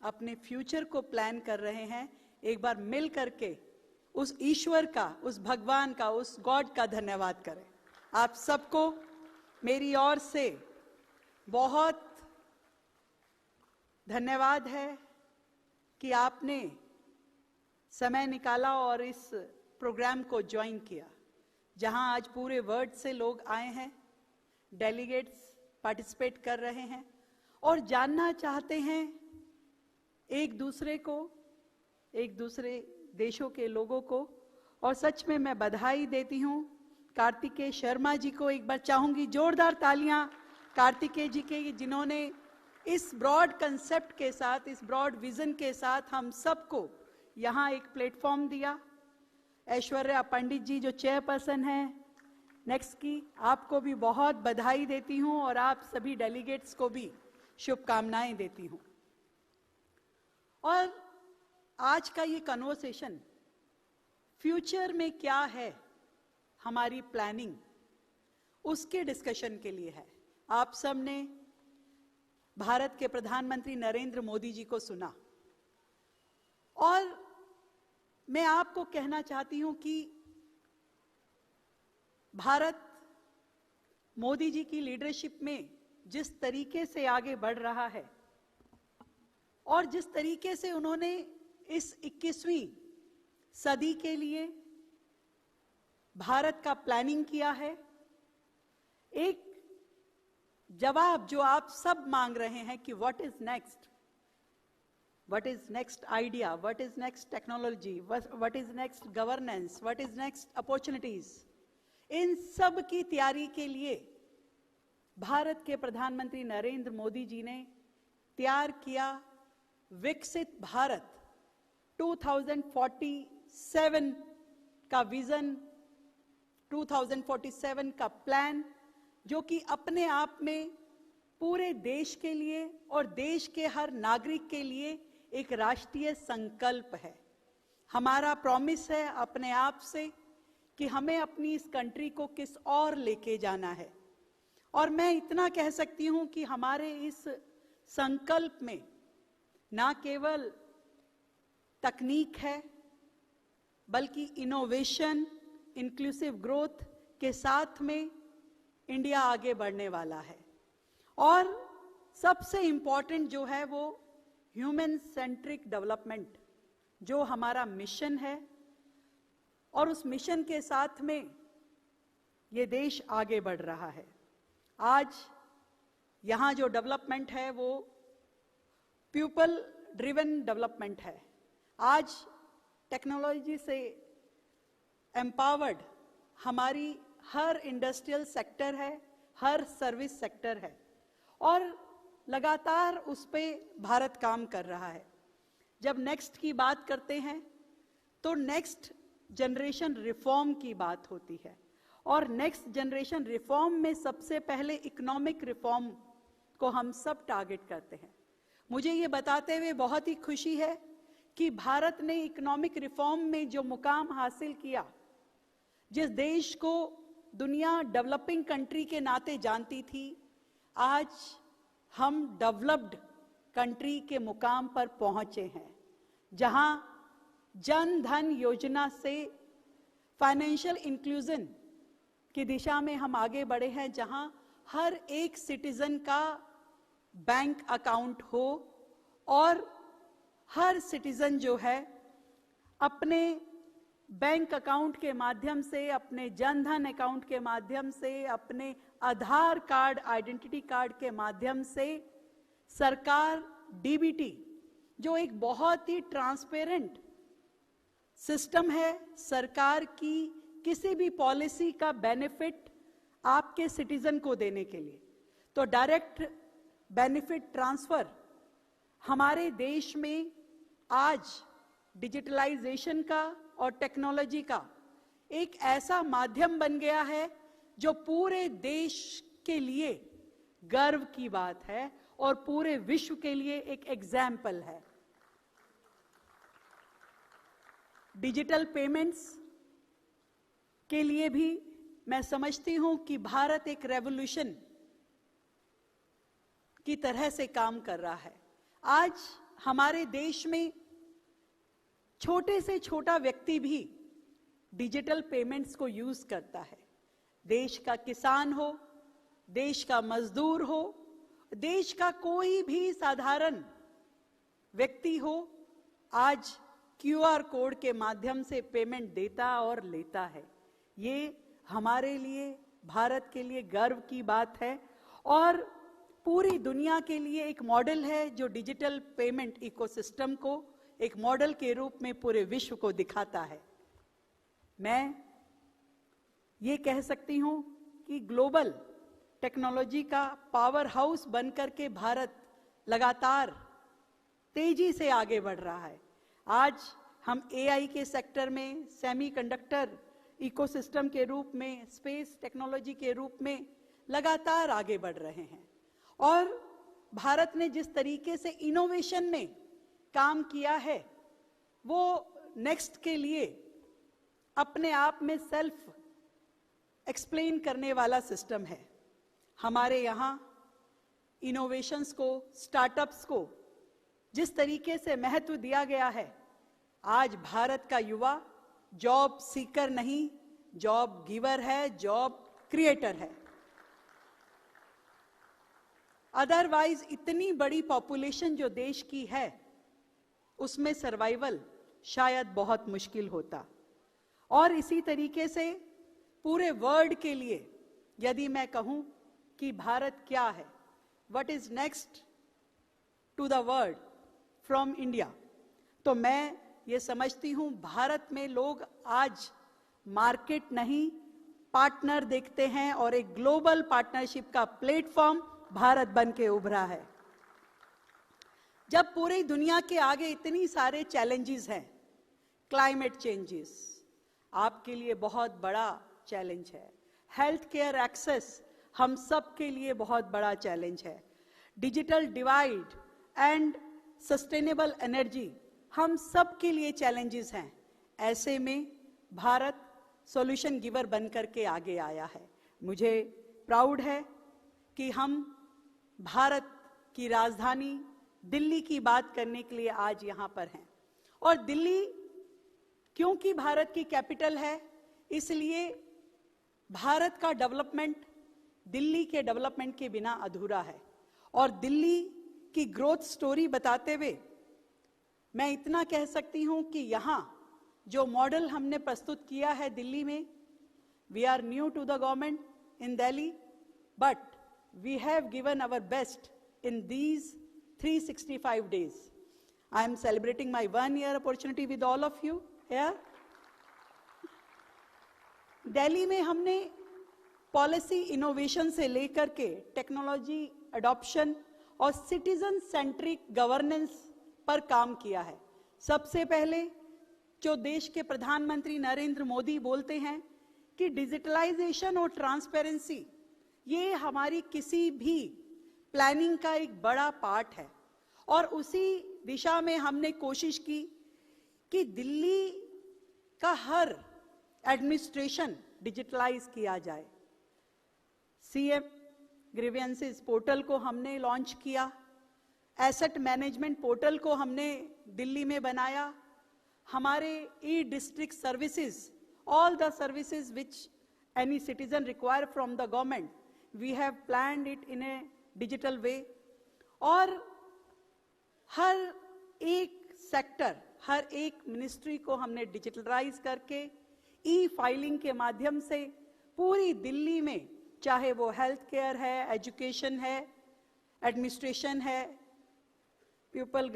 M: अपने फ्यूचर को प्लान कर रहे हैं। एक बार मिल करके उस ईश्वर का, उस भगवान का, उस गॉड का धन्यवाद करें। आप सबको मेरी ओर से बहुत धन्यवाद है कि आपने समय निकाला और इस प्रोग्राम को ज्वाइन किया, जहां आज पूरे वर्ल्ड से लोग आए हैं, डेलीगेट्स पार्टिसिपेट कर रहे हैं और जानना चाहते हैं एक दूसरे को, एक दूसरे देशों के लोगों को। और सच में मैं बधाई देती हूँ कार्तिकेय शर्मा जी को। एक बार चाहूंगी जोरदार तालियां कार्तिकेय जी के, जिन्होंने इस ब्रॉड कंसेप्ट के साथ, इस ब्रॉड विजन के साथ हम सबको यहाँ एक प्लेटफॉर्म दिया। ऐश्वर्या पंडित जी जो चेयरपर्सन हैं नेक्स्ट की, आपको भी बहुत बधाई देती हूं और आप सभी डेलीगेट्स को भी शुभकामनाएं देती हूं। और आज का ये कन्वर्सेशन फ्यूचर में क्या है हमारी प्लानिंग, उसके डिस्कशन के लिए है। आप सबने भारत के प्रधानमंत्री नरेंद्र मोदी जी को सुना और मैं आपको कहना चाहती हूं कि भारत मोदी जी की लीडरशिप में जिस तरीके से आगे बढ़ रहा है और जिस तरीके से उन्होंने इस 21वीं सदी के लिए भारत का प्लानिंग किया है, एक जवाब जो आप सब मांग रहे हैं कि what is next, what is next idea, what is next technology, what is next governance, what is next opportunities, इन सब की तैयारी के लिए भारत के प्रधानमंत्री नरेंद्र मोदी जी ने तैयार किया विकसित भारत 2047 का विजन, 2047 का प्लान, जो कि अपने आप में पूरे देश के लिए और देश के हर नागरिक के लिए एक राष्ट्रीय संकल्प है। हमारा प्रॉमिस है अपने आप से कि हमें अपनी इस कंट्री को किस और लेके जाना है। और मैं इतना कह सकती हूं कि हमारे इस संकल्प में ना केवल तकनीक है बल्कि इनोवेशन, इंक्लूसिव ग्रोथ के साथ में इंडिया आगे बढ़ने वाला है। और सबसे इंपॉर्टेंट जो है वो ह्यूमन सेंट्रिक डेवलपमेंट, जो हमारा मिशन है, और उस मिशन के साथ में ये देश आगे बढ़ रहा है। आज यहाँ जो डेवलपमेंट है वो पीपल ड्रिवन डेवलपमेंट है। आज टेक्नोलॉजी से एम्पावर्ड हमारी हर इंडस्ट्रियल सेक्टर है, हर सर्विस सेक्टर है और लगातार उस पे भारत काम कर रहा है। जब नेक्स्ट की बात करते हैं तो नेक्स्ट जनरेशन रिफॉर्म की बात होती है और नेक्स्ट जनरेशन रिफॉर्म में सबसे पहले इकोनॉमिक रिफॉर्म को हम सब टारगेट करते हैं। मुझे ये बताते हुए बहुत ही खुशी है कि भारत ने इकोनॉमिक रिफॉर्म में जो मुकाम हासिल किया, जिस देश को दुनिया डेवलपिंग कंट्री के नाते जानती थी, आज हम डेवलप्ड कंट्री के मुकाम पर पहुंचे हैं, जहां जन धन योजना से फाइनेंशियल इंक्लूजन की दिशा में हम आगे बढ़े हैं, जहां हर एक सिटीजन का बैंक अकाउंट हो और हर सिटीजन जो है अपने बैंक अकाउंट के माध्यम से, अपने जनधन अकाउंट के माध्यम से, अपने आधार कार्ड, आइडेंटिटी कार्ड के माध्यम से सरकार डीबीटी, जो एक बहुत ही ट्रांसपेरेंट सिस्टम है, सरकार की किसी भी पॉलिसी का बेनिफिट आपके सिटीजन को देने के लिए, तो डायरेक्ट बेनिफिट ट्रांसफर हमारे देश में आज डिजिटलाइजेशन का और टेक्नोलॉजी का एक ऐसा माध्यम बन गया है जो पूरे देश के लिए गर्व की बात है और पूरे विश्व के लिए एक एग्जाम्पल है। डिजिटल पेमेंट्स के लिए भी मैं समझती हूं कि भारत एक रेवोल्यूशन की तरह से काम कर रहा है। आज हमारे देश में छोटे से छोटा व्यक्ति भी डिजिटल पेमेंट्स को यूज करता है। देश का किसान हो, देश का मजदूर हो, देश का कोई भी साधारण व्यक्ति हो, आज क्यूआर कोड के माध्यम से पेमेंट देता और लेता है। ये हमारे लिए, भारत के लिए गर्व की बात है और पूरी दुनिया के लिए एक मॉडल है जो डिजिटल पेमेंट इकोसिस्टम को एक मॉडल के रूप में पूरे विश्व को दिखाता है। मैं ये कह सकती हूं कि ग्लोबल टेक्नोलॉजी का पावर हाउस बनकर के भारत लगातार तेजी से आगे बढ़ रहा है। आज हम एआई के सेक्टर में, सेमीकंडक्टर इकोसिस्टम के रूप में, स्पेस टेक्नोलॉजी के रूप में लगातार आगे बढ़ रहे हैं। और भारत ने जिस तरीके से इनोवेशन में काम किया है, वो नेक्स्ट के लिए अपने आप में सेल्फ एक्सप्लेन करने वाला सिस्टम है। हमारे यहाँ इनोवेशंस को, स्टार्टअप्स को जिस तरीके से महत्व दिया गया है, आज भारत का युवा जॉब सीकर नहीं, जॉब गिवर है, जॉब क्रिएटर है। अदरवाइज इतनी बड़ी पॉपुलेशन जो देश की है, उसमें सर्वाइवल शायद बहुत मुश्किल होता। और इसी तरीके से पूरे वर्ल्ड के लिए यदि मैं कहूं कि भारत क्या है, what is next to the world from India, तो मैं ये समझती हूं भारत में लोग आज मार्केट नहीं, पार्टनर देखते हैं, और एक ग्लोबल पार्टनरशिप का प्लेटफॉर्म भारत बन के उभरा है। जब पूरी दुनिया के आगे इतनी सारे चैलेंजेस हैं, क्लाइमेट चेंजेस आपके लिए बहुत बड़ा चैलेंज है, हेल्थ केयर एक्सेस हम सब के लिए बहुत बड़ा चैलेंज है, digital divide and sustainable energy हम सब के लिए चैलेंजेस हैं। ऐसे में भारत सॉल्यूशन गिवर बनकर के आगे आया है। मुझे प्राउड है कि हम भारत की राजधानी दिल्ली की बात करने के लिए आज यहाँ पर हैं। और दिल्ली क्योंकि भारत की कैपिटल है, इसलिए भारत का डेवलपमेंट दिल्ली के डेवलपमेंट के बिना अधूरा है। और दिल्ली की ग्रोथ स्टोरी बताते हुए मैं इतना कह सकती हूं कि यहाँ जो मॉडल हमने प्रस्तुत किया है दिल्ली में, we are new to the government in Delhi, but we have given our best in these 365 days. I am celebrating my 1-year opportunity with all of you here. Delhi में हमने पॉलिसी इनोवेशन से लेकर के टेक्नोलॉजी अडॉप्शन और citizen centric governance पर काम किया है। सबसे पहले जो देश के प्रधानमंत्री नरेंद्र मोदी बोलते हैं कि डिजिटलाइजेशन और ट्रांसपेरेंसी ये हमारी किसी भी प्लानिंग का एक बड़ा पार्ट है, और उसी दिशा में हमने कोशिश की कि दिल्ली का हर एडमिनिस्ट्रेशन डिजिटलाइज किया जाए। सीएम ग्रीवेंसेस पोर्टल को हमने लॉन्च किया, एसेट मैनेजमेंट पोर्टल को हमने दिल्ली में बनाया, हमारे e district services, all the services which any citizen require from the government, we have planned it in a digital way. और हर एक सेक्टर, हर एक मिनिस्ट्री को हमने डिजिटलाइज करके ई फाइलिंग के माध्यम से पूरी दिल्ली में, चाहे वो हेल्थ केयर है, एजुकेशन है, एडमिनिस्ट्रेशन है, पीपल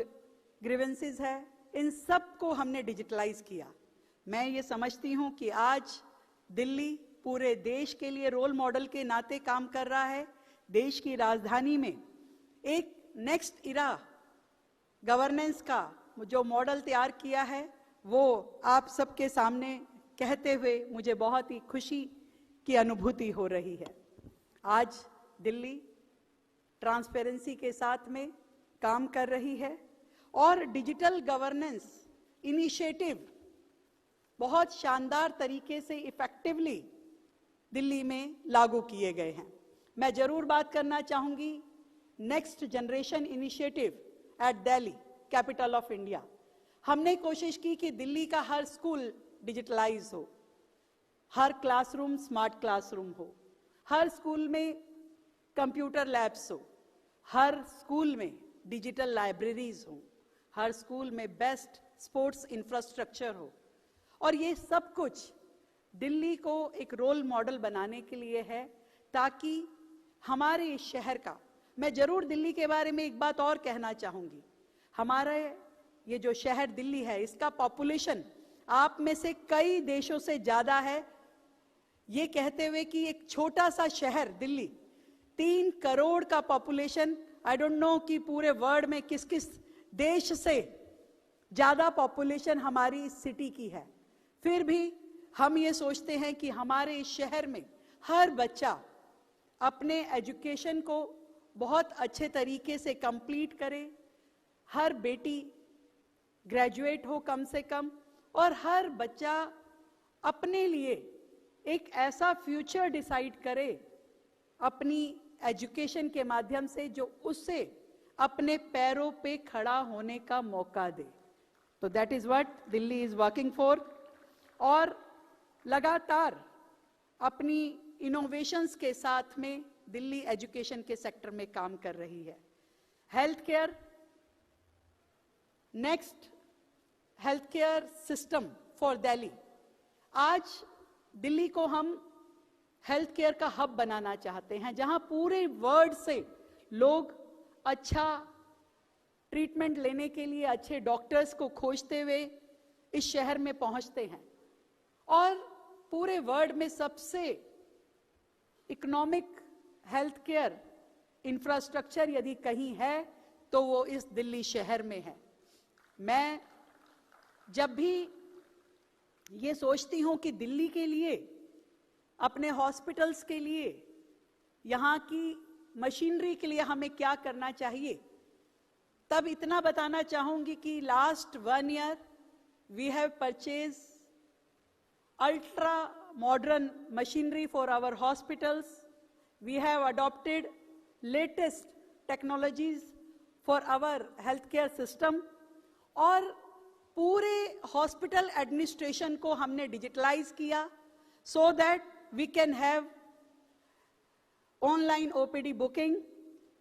M: ग्रीवेंसेस है, इन सब को हमने डिजिटलाइज किया। मैं ये समझती हूँ कि आज दिल्ली पूरे देश के लिए रोल मॉडल के नाते काम कर रहा है। देश की राजधानी में एक नेक्स्ट इरा गवर्नेंस का जो मॉडल तैयार किया है, वो आप सबके सामने कहते हुए मुझे बहुत ही खुशी की अनुभूति हो रही है। आज दिल्ली ट्रांसपेरेंसी के साथ में काम कर रही है और डिजिटल गवर्नेंस इनिशिएटिव बहुत शानदार तरीके से इफेक्टिवली दिल्ली में लागू किए गए हैं। मैं जरूर बात करना चाहूंगी next generation initiative eight Delhi, capital of India. हमने कोशिश की कि दिल्ली का हर स्कूल डिजिटलाइज हो, हर क्लासरूम स्मार्ट क्लासरूम हो, हर स्कूल में कंप्यूटर लैब्स हो, हर स्कूल में डिजिटल लाइब्रेरीज हो, हर स्कूल में बेस्ट स्पोर्ट्स इंफ्रास्ट्रक्चर हो। और ये सब कुछ दिल्ली को एक रोल मॉडल बनाने के लिए है, ताकि हमारे शहर का, मैं जरूर दिल्ली के बारे में एक बात और कहना चाहूंगी, हमारे ये जो शहर दिल्ली है, इसका पॉपुलेशन आप में से कई देशों से ज्यादा है। ये कहते हुए कि एक छोटा सा शहर दिल्ली 3 करोड़ का पॉपुलेशन, आई डोंट नो कि पूरे वर्ल्ड में किस किस देश से ज़्यादा पॉपुलेशन हमारी इस सिटी की है, फिर भी हम ये सोचते हैं कि हमारे इस शहर में हर बच्चा अपने एजुकेशन को बहुत अच्छे तरीके से कंप्लीट करे, हर बेटी ग्रेजुएट हो कम से कम, और हर बच्चा अपने लिए एक ऐसा फ्यूचर डिसाइड करे अपनी एजुकेशन के माध्यम से जो उससे अपने पैरों पे खड़ा होने का मौका दे। तो that is what Delhi is working for, और लगातार अपनी इनोवेशंस के साथ में दिल्ली एजुकेशन के सेक्टर में काम कर रही है। Health care, next health care system for Delhi. आज दिल्ली को हम हेल्थ केयर का हब बनाना चाहते हैं, जहां पूरे वर्ल्ड से लोग अच्छा ट्रीटमेंट लेने के लिए अच्छे डॉक्टर्स को खोजते हुए इस शहर में पहुंचते हैं, और पूरे वर्ल्ड में सबसे इकोनॉमिक हेल्थ केयर इंफ्रास्ट्रक्चर यदि कहीं है तो वो इस दिल्ली शहर में है। मैं जब भी ये सोचती हूँ कि दिल्ली के लिए, अपने हॉस्पिटल्स के लिए, यहाँ की मशीनरी के लिए हमें क्या करना चाहिए, तब इतना बताना चाहूँगी कि last 1 year we have purchased ultra modern machinery for our hospitals. We have adopted latest technologies for our healthcare system, और पूरे हॉस्पिटल एडमिनिस्ट्रेशन को हमने डिजिटलाइज किया, so that we can have online OPD booking,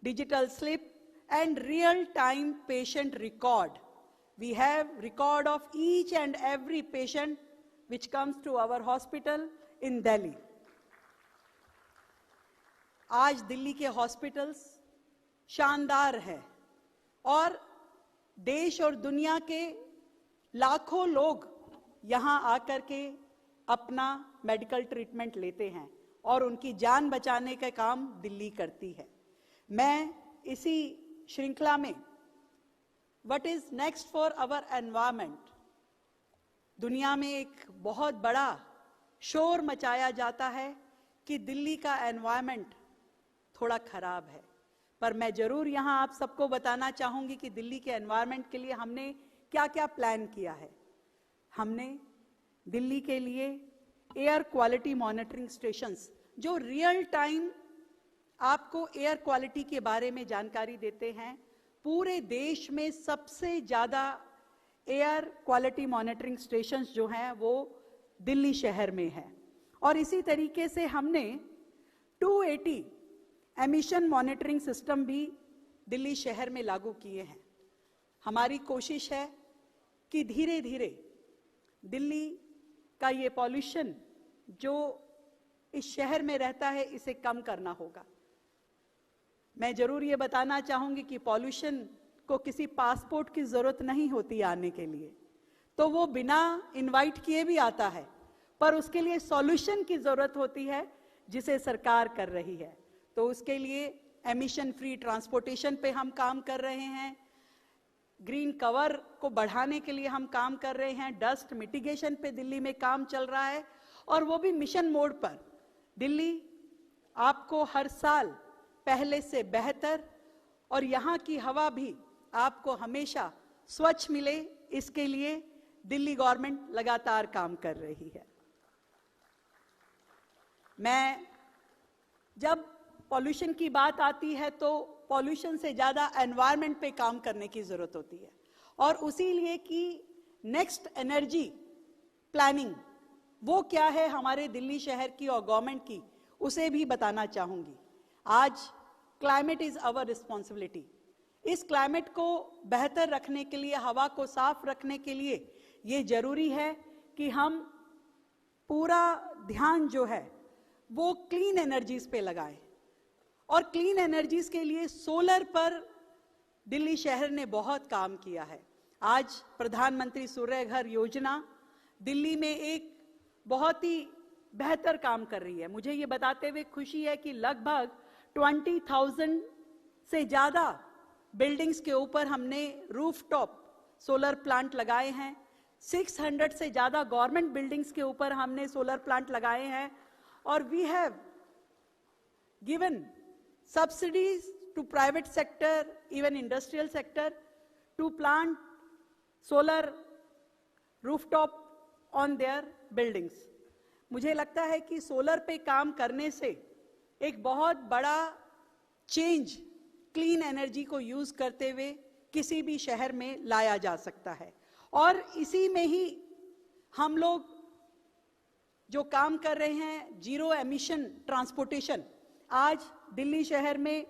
M: digital slip, and real-time patient record. We have record of each and every patient which comes to our hospital in Delhi. आज दिल्ली के hospitals शानदार है, और देश और दुनिया के लाखों लोग यहाँ आकर के अपना मेडिकल ट्रीटमेंट लेते हैं, और उनकी जान बचाने का काम दिल्ली करती है। मैं इसी श्रृंखला में what is next for our environment, दुनिया में एक बहुत बड़ा शोर मचाया जाता है कि दिल्ली का एनवायरमेंट थोड़ा खराब है, पर मैं जरूर यहाँ आप सबको बताना चाहूँगी कि दिल्ली के एनवायरनमेंट के लिए हमने क्या क्या प्लान किया है। हमने दिल्ली के लिए एयर क्वालिटी मॉनिटरिंग स्टेशंस, जो रियल टाइम आपको एयर क्वालिटी के बारे में जानकारी देते हैं, पूरे देश में सबसे ज़्यादा एयर क्वालिटी मॉनिटरिंग स्टेशंस जो हैं वो दिल्ली शहर में है। और इसी तरीके से हमने 280 एमिशन मॉनिटरिंग सिस्टम भी दिल्ली शहर में लागू किए हैं। हमारी कोशिश है कि धीरे धीरे दिल्ली का ये पॉल्यूशन जो इस शहर में रहता है, इसे कम करना होगा। मैं जरूर ये बताना चाहूँगी कि पॉल्यूशन को किसी पासपोर्ट की ज़रूरत नहीं होती आने के लिए, तो वो बिना इनवाइट किए भी आता है, पर उसके लिए सॉल्यूशन की ज़रूरत होती है जिसे सरकार कर रही है। तो उसके लिए एमिशन फ्री ट्रांसपोर्टेशन पे हम काम कर रहे हैं, ग्रीन कवर को बढ़ाने के लिए हम काम कर रहे हैं, डस्ट मिटिगेशन पे दिल्ली में काम चल रहा है, और वो भी मिशन मोड पर। दिल्ली आपको हर साल पहले से बेहतर, और यहाँ की हवा भी आपको हमेशा स्वच्छ मिले, इसके लिए दिल्ली गवर्नमेंट लगातार काम कर रही है। मैं जब पॉल्यूशन की बात आती है तो पॉल्यूशन से ज़्यादा एनवायरनमेंट पे काम करने की ज़रूरत होती है, और उसी लिए कि नेक्स्ट एनर्जी प्लानिंग वो क्या है हमारे दिल्ली शहर की और गवर्नमेंट की, उसे भी बताना चाहूँगी। आज क्लाइमेट इज़ आवर रिस्पॉन्सिबिलिटी। इस क्लाइमेट को बेहतर रखने के लिए, हवा को साफ रखने के लिए ये ज़रूरी है कि हम पूरा ध्यान जो है वो क्लीन एनर्जीज पे लगाएं, और क्लीन एनर्जीज के लिए सोलर पर दिल्ली शहर ने बहुत काम किया है। आज प्रधानमंत्री सूर्य घर योजना दिल्ली में एक बहुत ही बेहतर काम कर रही है। मुझे ये बताते हुए खुशी है कि लगभग 20,000 से ज़्यादा बिल्डिंग्स के ऊपर हमने रूफटॉप सोलर प्लांट लगाए हैं, 600 से ज़्यादा गवर्नमेंट बिल्डिंग्स के ऊपर हमने सोलर प्लांट लगाए हैं, और we have given subsidies to private sector, even industrial sector, to plant solar rooftop on their buildings. मुझे लगता है कि सोलर पे काम करने से एक बहुत बड़ा चेंज क्लीन एनर्जी को यूज करते हुए किसी भी शहर में लाया जा सकता है। और इसी में ही हम लोग जो काम कर रहे हैं जीरो एमिशन ट्रांसपोर्टेशन, आज दिल्ली शहर में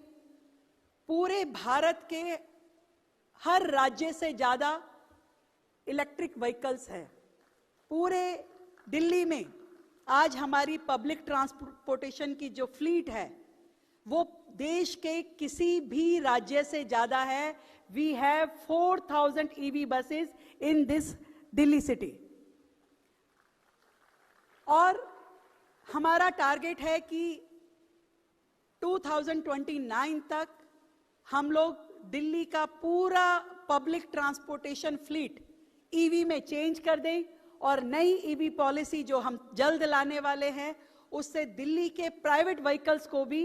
M: पूरे भारत के हर राज्य से ज़्यादा इलेक्ट्रिक व्हीकल्स हैं। पूरे दिल्ली में आज हमारी पब्लिक ट्रांसपोर्टेशन की जो फ्लीट है वो देश के किसी भी राज्य से ज़्यादा है। We have 4000 EV buses in this Delhi city. और हमारा टारगेट है कि 2029 तक हम लोग दिल्ली का पूरा पब्लिक ट्रांसपोर्टेशन फ्लीट ईवी में चेंज कर दें, और नई ईवी पॉलिसी जो हम जल्द लाने वाले हैं उससे दिल्ली के प्राइवेट व्हीकल्स को भी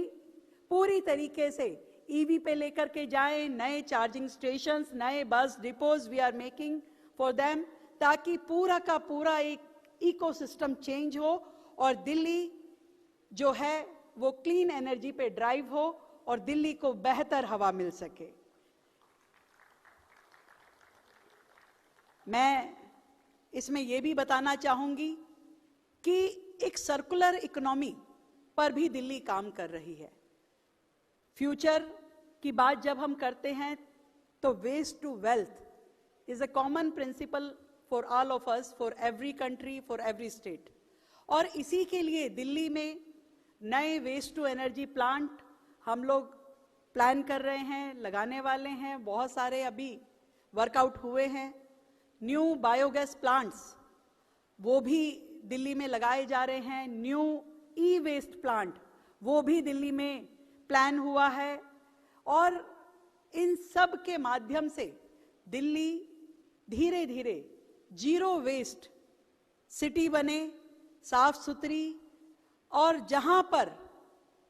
M: पूरी तरीके से ईवी पे लेकर के जाएं। नए चार्जिंग स्टेशंस, नए bus depots we are making for them, ताकि पूरा का पूरा एक इकोसिस्टम चेंज हो और दिल्ली जो है वो क्लीन एनर्जी पे ड्राइव हो और दिल्ली को बेहतर हवा मिल सके। मैं इसमें यह भी बताना चाहूंगी कि एक सर्कुलर इकोनॉमी पर भी दिल्ली काम कर रही है। फ्यूचर की बात जब हम करते हैं तो waste to wealth is a common principle for all of us, for every country, for every state. और इसी के लिए दिल्ली में नए वेस्ट टू एनर्जी प्लांट हम लोग प्लान कर रहे हैं, लगाने वाले हैं। बहुत सारे अभी वर्कआउट हुए हैं। न्यू बायोगैस प्लांट्स वो भी दिल्ली में लगाए जा रहे हैं। न्यू ई वेस्ट प्लांट वो भी दिल्ली में प्लान हुआ है। और इन सब के माध्यम से दिल्ली धीरे धीरे जीरो वेस्ट सिटी बने, साफ सुथरी, और जहां पर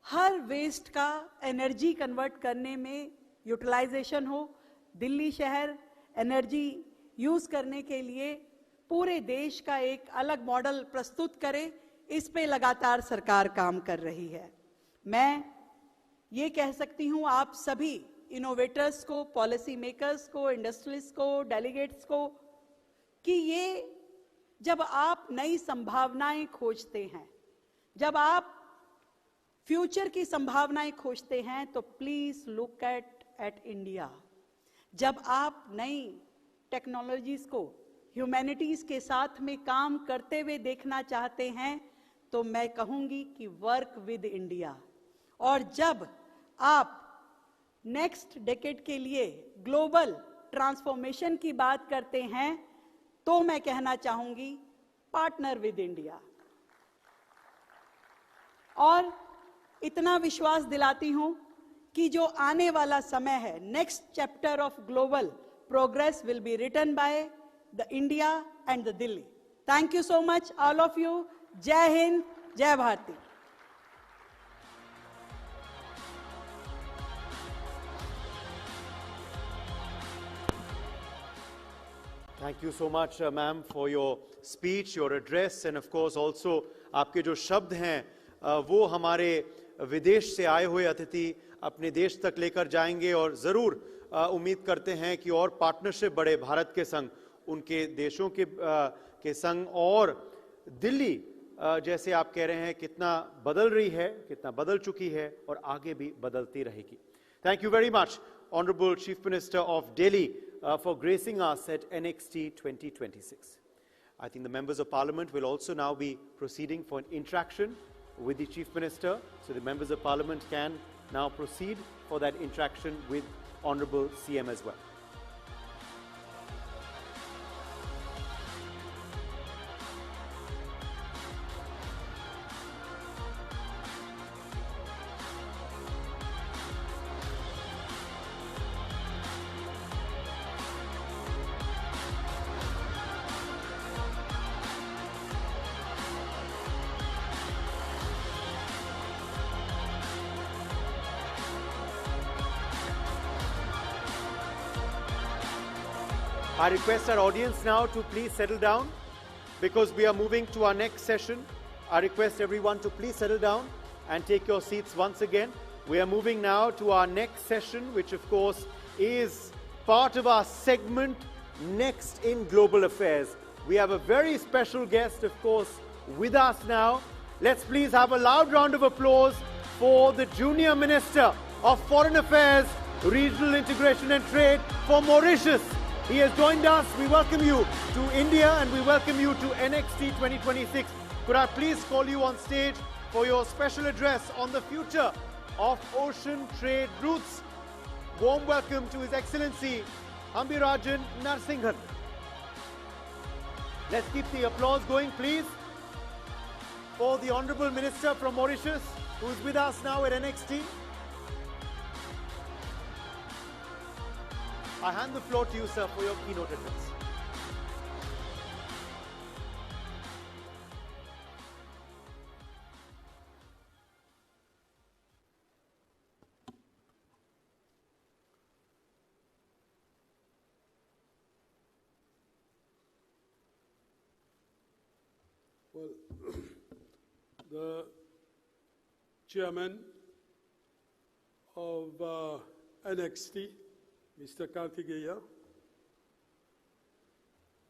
M: हर वेस्ट का एनर्जी कन्वर्ट करने में यूटिलाइजेशन हो। दिल्ली शहर एनर्जी यूज करने के लिए पूरे देश का एक अलग मॉडल प्रस्तुत करे, इस पे लगातार सरकार काम कर रही है। मैं ये कह सकती हूँ आप सभी इनोवेटर्स को, पॉलिसी मेकर्स को, इंडस्ट्रियलिस्ट को, डेलीगेट्स को, कि ये जब आप नई संभावनाएं खोजते हैं, जब आप फ्यूचर की संभावनाएं खोजते हैं, तो प्लीज लुक एट इंडिया। जब आप नई टेक्नोलॉजीज को ह्यूमैनिटीज के साथ में काम करते हुए देखना चाहते हैं, तो मैं कहूंगी कि वर्क विद इंडिया। और जब आप नेक्स्ट डेकेड के लिए ग्लोबल ट्रांसफॉर्मेशन की बात करते हैं, तो मैं कहना चाहूंगी पार्टनर विद इंडिया। और इतना विश्वास दिलाती हूं कि जो आने वाला समय है, next chapter of global progress will be written by the India and the Delhi. Thank you so much all of you. जय हिंद, जय Bharti.
A: Thank you so much, ma'am, for your speech, your address, and of course also आपके जो शब्द हैं वो हमारे विदेश से आए हुए अतिथि अपने देश तक लेकर जाएंगे, और ज़रूर उम्मीद करते हैं कि और पार्टनरशिप बढ़े भारत के संग, उनके देशों के संग। और दिल्ली जैसे आप कह रहे हैं कितना बदल रही है, कितना बदल चुकी है और आगे भी बदलती रहेगी। Thank you very much, Honorable Chief Minister of Delhi, for gracing us at NXT 2026. I think the members of Parliament will also now be proceeding for an interaction with the Chief Minister. So the members of Parliament can now proceed for that interaction with Honorable CM as well. I request our audience now to please settle down because we are moving to our next session. I request everyone to please settle down and take your seats once again. We are moving now to our next session, which of course is part of our segment Next in Global Affairs. We have a very special guest, of course, with us now. Let's please have a loud round of applause for the Junior Minister of Foreign Affairs, Regional Integration and Trade for Mauritius. He has joined us. We welcome you to India and we welcome you to NXT 2026. Could I please call you on stage for your special address on the future of ocean trade routes? Warm welcome to His Excellency Hambirajan Narsinghan. Let's keep the applause going, please, for the Honorable Minister from Mauritius, who is with us now at NXT. I hand the floor to you, sir, for your keynote address.
N: Well, the chairman of NXT, Mr. Karthikeya,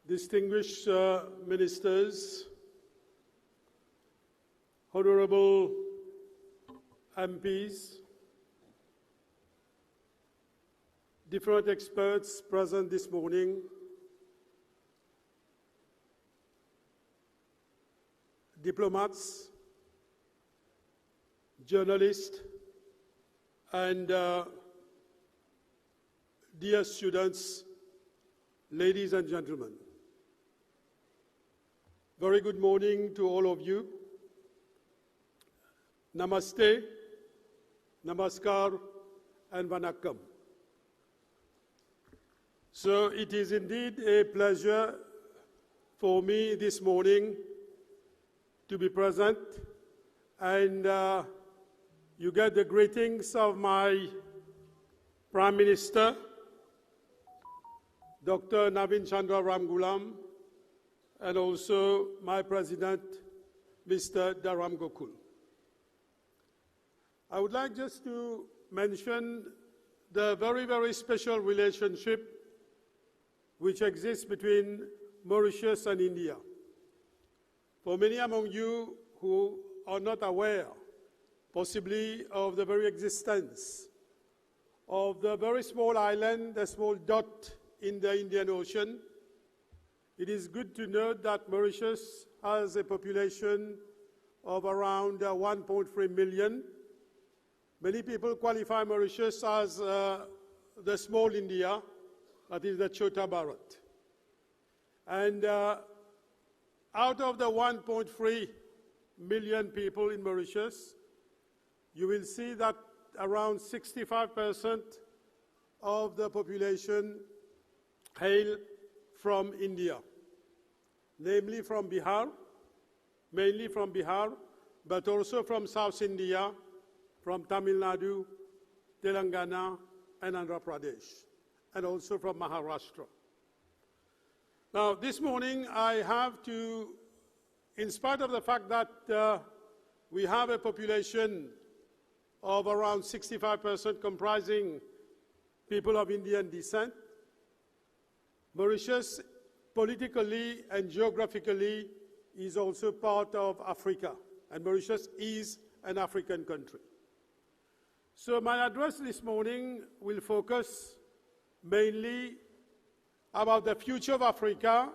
N: distinguished ministers, honorable MPs, different experts present this morning, diplomats, journalists, and dear students, ladies and gentlemen. Very good morning to all of you. Namaste, Namaskar, and Vanakkam. So it is indeed a pleasure for me this morning to be present, and you get the greetings of my Prime Minister, Dr. Navin Chandra Ramgoolam, and also my President, Mr. Dharam Gokul. I would like just to mention the very, very special relationship which exists between Mauritius and India. For many among you who are not aware, possibly, of the very existence of the very small island, the small dot in the Indian Ocean, it is good to note that Mauritius has a population of around 1.3 million. Many people qualify Mauritius as the small India, that is the Chota Bharat. And out of the 1.3 million people in Mauritius, you will see that around 65% of the population hail from India, namely from Bihar, mainly from Bihar, but also from South India, from Tamil Nadu, Telangana, and Andhra Pradesh, and also from Maharashtra. Now, this morning I have to, in spite of the fact that we have a population of around 65% comprising people of Indian descent, Mauritius politically and geographically is also part of Africa, and Mauritius is an African country. So my address this morning will focus mainly about the future of Africa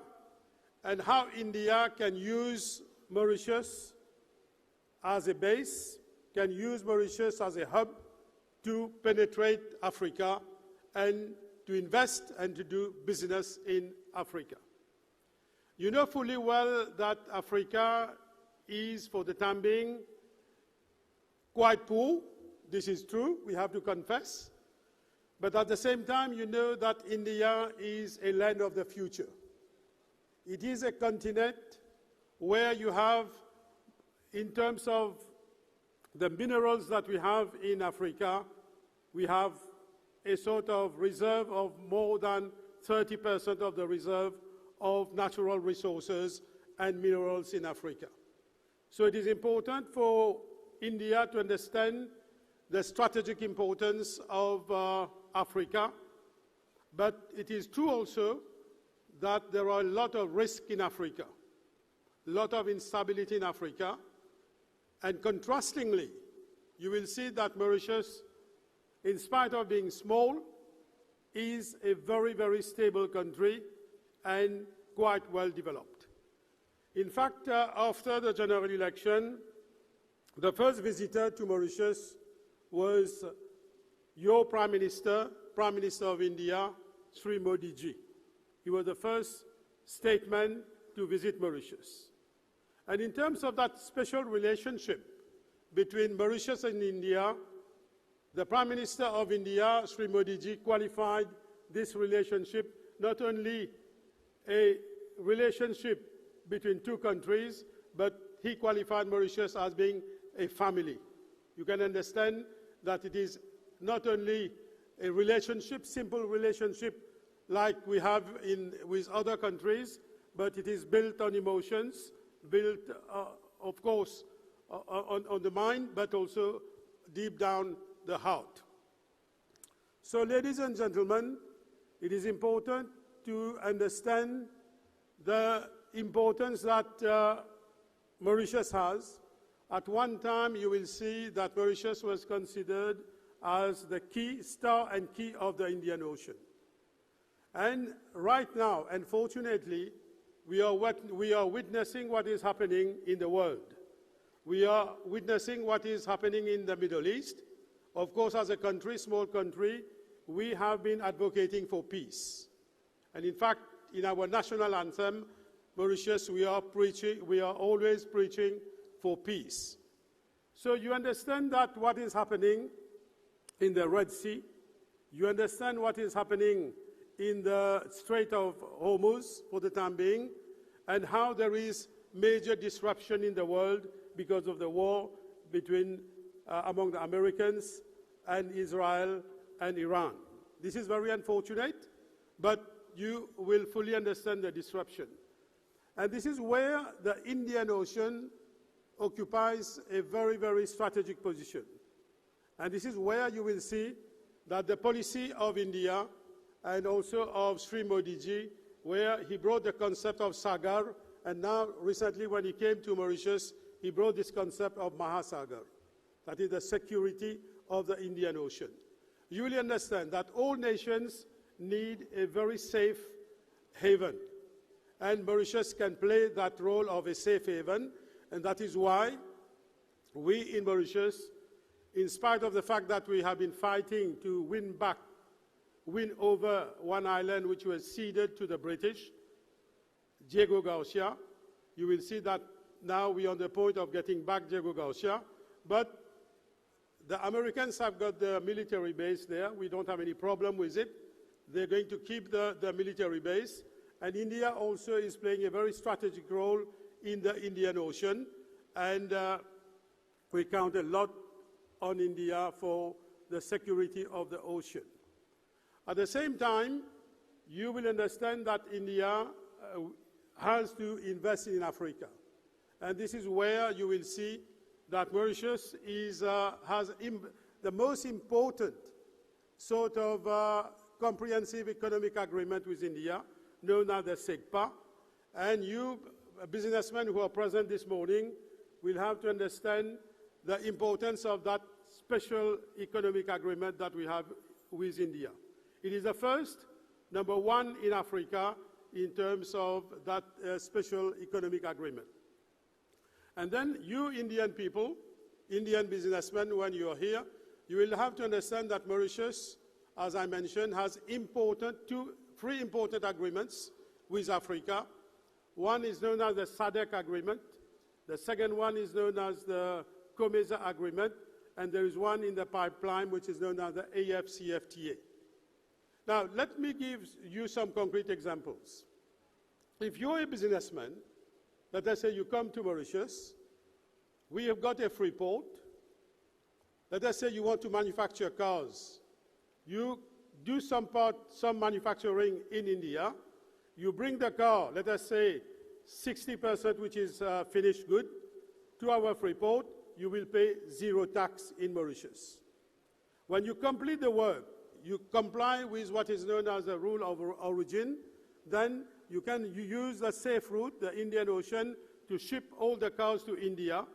N: and how India can use Mauritius as a base, can use Mauritius as a hub to penetrate Africa and to invest and to do business in Africa. You know fully well that Africa is, for the time being, quite poor. This is true, we have to confess. But at the same time, you know that India is a land of the future. It is a continent where you have, in terms of the minerals that we have in Africa, we have a sort of reserve of more than 30% of the reserve of natural resources and minerals in Africa. So it is important for India to understand the strategic importance of Africa, but it is true also that there are a lot of risk in Africa, a lot of instability in Africa, and contrastingly, you will see that Mauritius, in spite of being small, is a very, very stable country and quite well developed. In fact, after the general election, the first visitor to Mauritius was your Prime Minister of India, Sri Modi ji. He was the first statesman to visit Mauritius. And in terms of that special relationship between Mauritius and India, the Prime Minister of India, Sri Modi ji, qualified this relationship not only a relationship between two countries, but he qualified Mauritius as being a family. You can understand that it is not only a relationship, simple relationship like we have with other countries, but it is built on emotions, built, of course, on the mind, but also deep down the heart. So, ladies and gentlemen, it is important to understand the importance that Mauritius has. At one time, you will see that Mauritius was considered as the key star and key of the Indian Ocean. And right now, unfortunately, we are witnessing what is happening in the world. We are witnessing what is happening in the Middle East. Of course, as a country, small country, we have been advocating for peace. And in fact, in our national anthem, Mauritius, we are always preaching for peace. So you understand that what is happening in the Red Sea, you understand what is happening in the Strait of Hormuz for the time being, and how there is major disruption in the world because of the war between among the Americans and Israel and Iran. This is very unfortunate, but you will fully understand the disruption. And this is where the Indian Ocean occupies a very, very strategic position. And this is where you will see that the policy of India and also of Sri Modi ji, where he brought the concept of Sagar, and now recently when he came to Mauritius, he brought this concept of Mahasagar, that is the security of the Indian Ocean. You will understand that all nations need a very safe haven, and Mauritius can play that role of a safe haven, and that is why we in Mauritius, in spite of the fact that we have been fighting to win over one island which was ceded to the British, Diego Garcia, you will see that now we are on the point of getting back Diego Garcia, but the Americans have got the military base there. We don't have any problem with it. They're going to keep the military base. And India also is playing a very strategic role in the Indian Ocean. And we count a lot on India for the security of the ocean. At the same time, you will understand that India has to invest in Africa. And this is where you will see that Mauritius has the most important sort of comprehensive economic agreement with India, known as the SEGPA. And you, businessmen who are present this morning, will have to understand the importance of that special economic agreement that we have with India. It is the first, number one in Africa, in terms of that special economic agreement. And then you Indian people, Indian businessmen, when you are here, you will have to understand that Mauritius, as I mentioned, has three important agreements with Africa. One is known as the SADC agreement. The second one is known as the COMESA agreement. And there is one in the pipeline which is known as the AFCFTA. Now, let me give you some concrete examples. If you're a businessman, let us say you come to Mauritius, we have got a free port. Let us say you want to manufacture cars. You do some manufacturing in India. You bring the car, let us say 60%, which is finished good, to our free port, you will pay zero tax in Mauritius. When you complete the work, you comply with what is known as the rule of origin, then you use the safe route, the Indian Ocean, to ship all the cars to India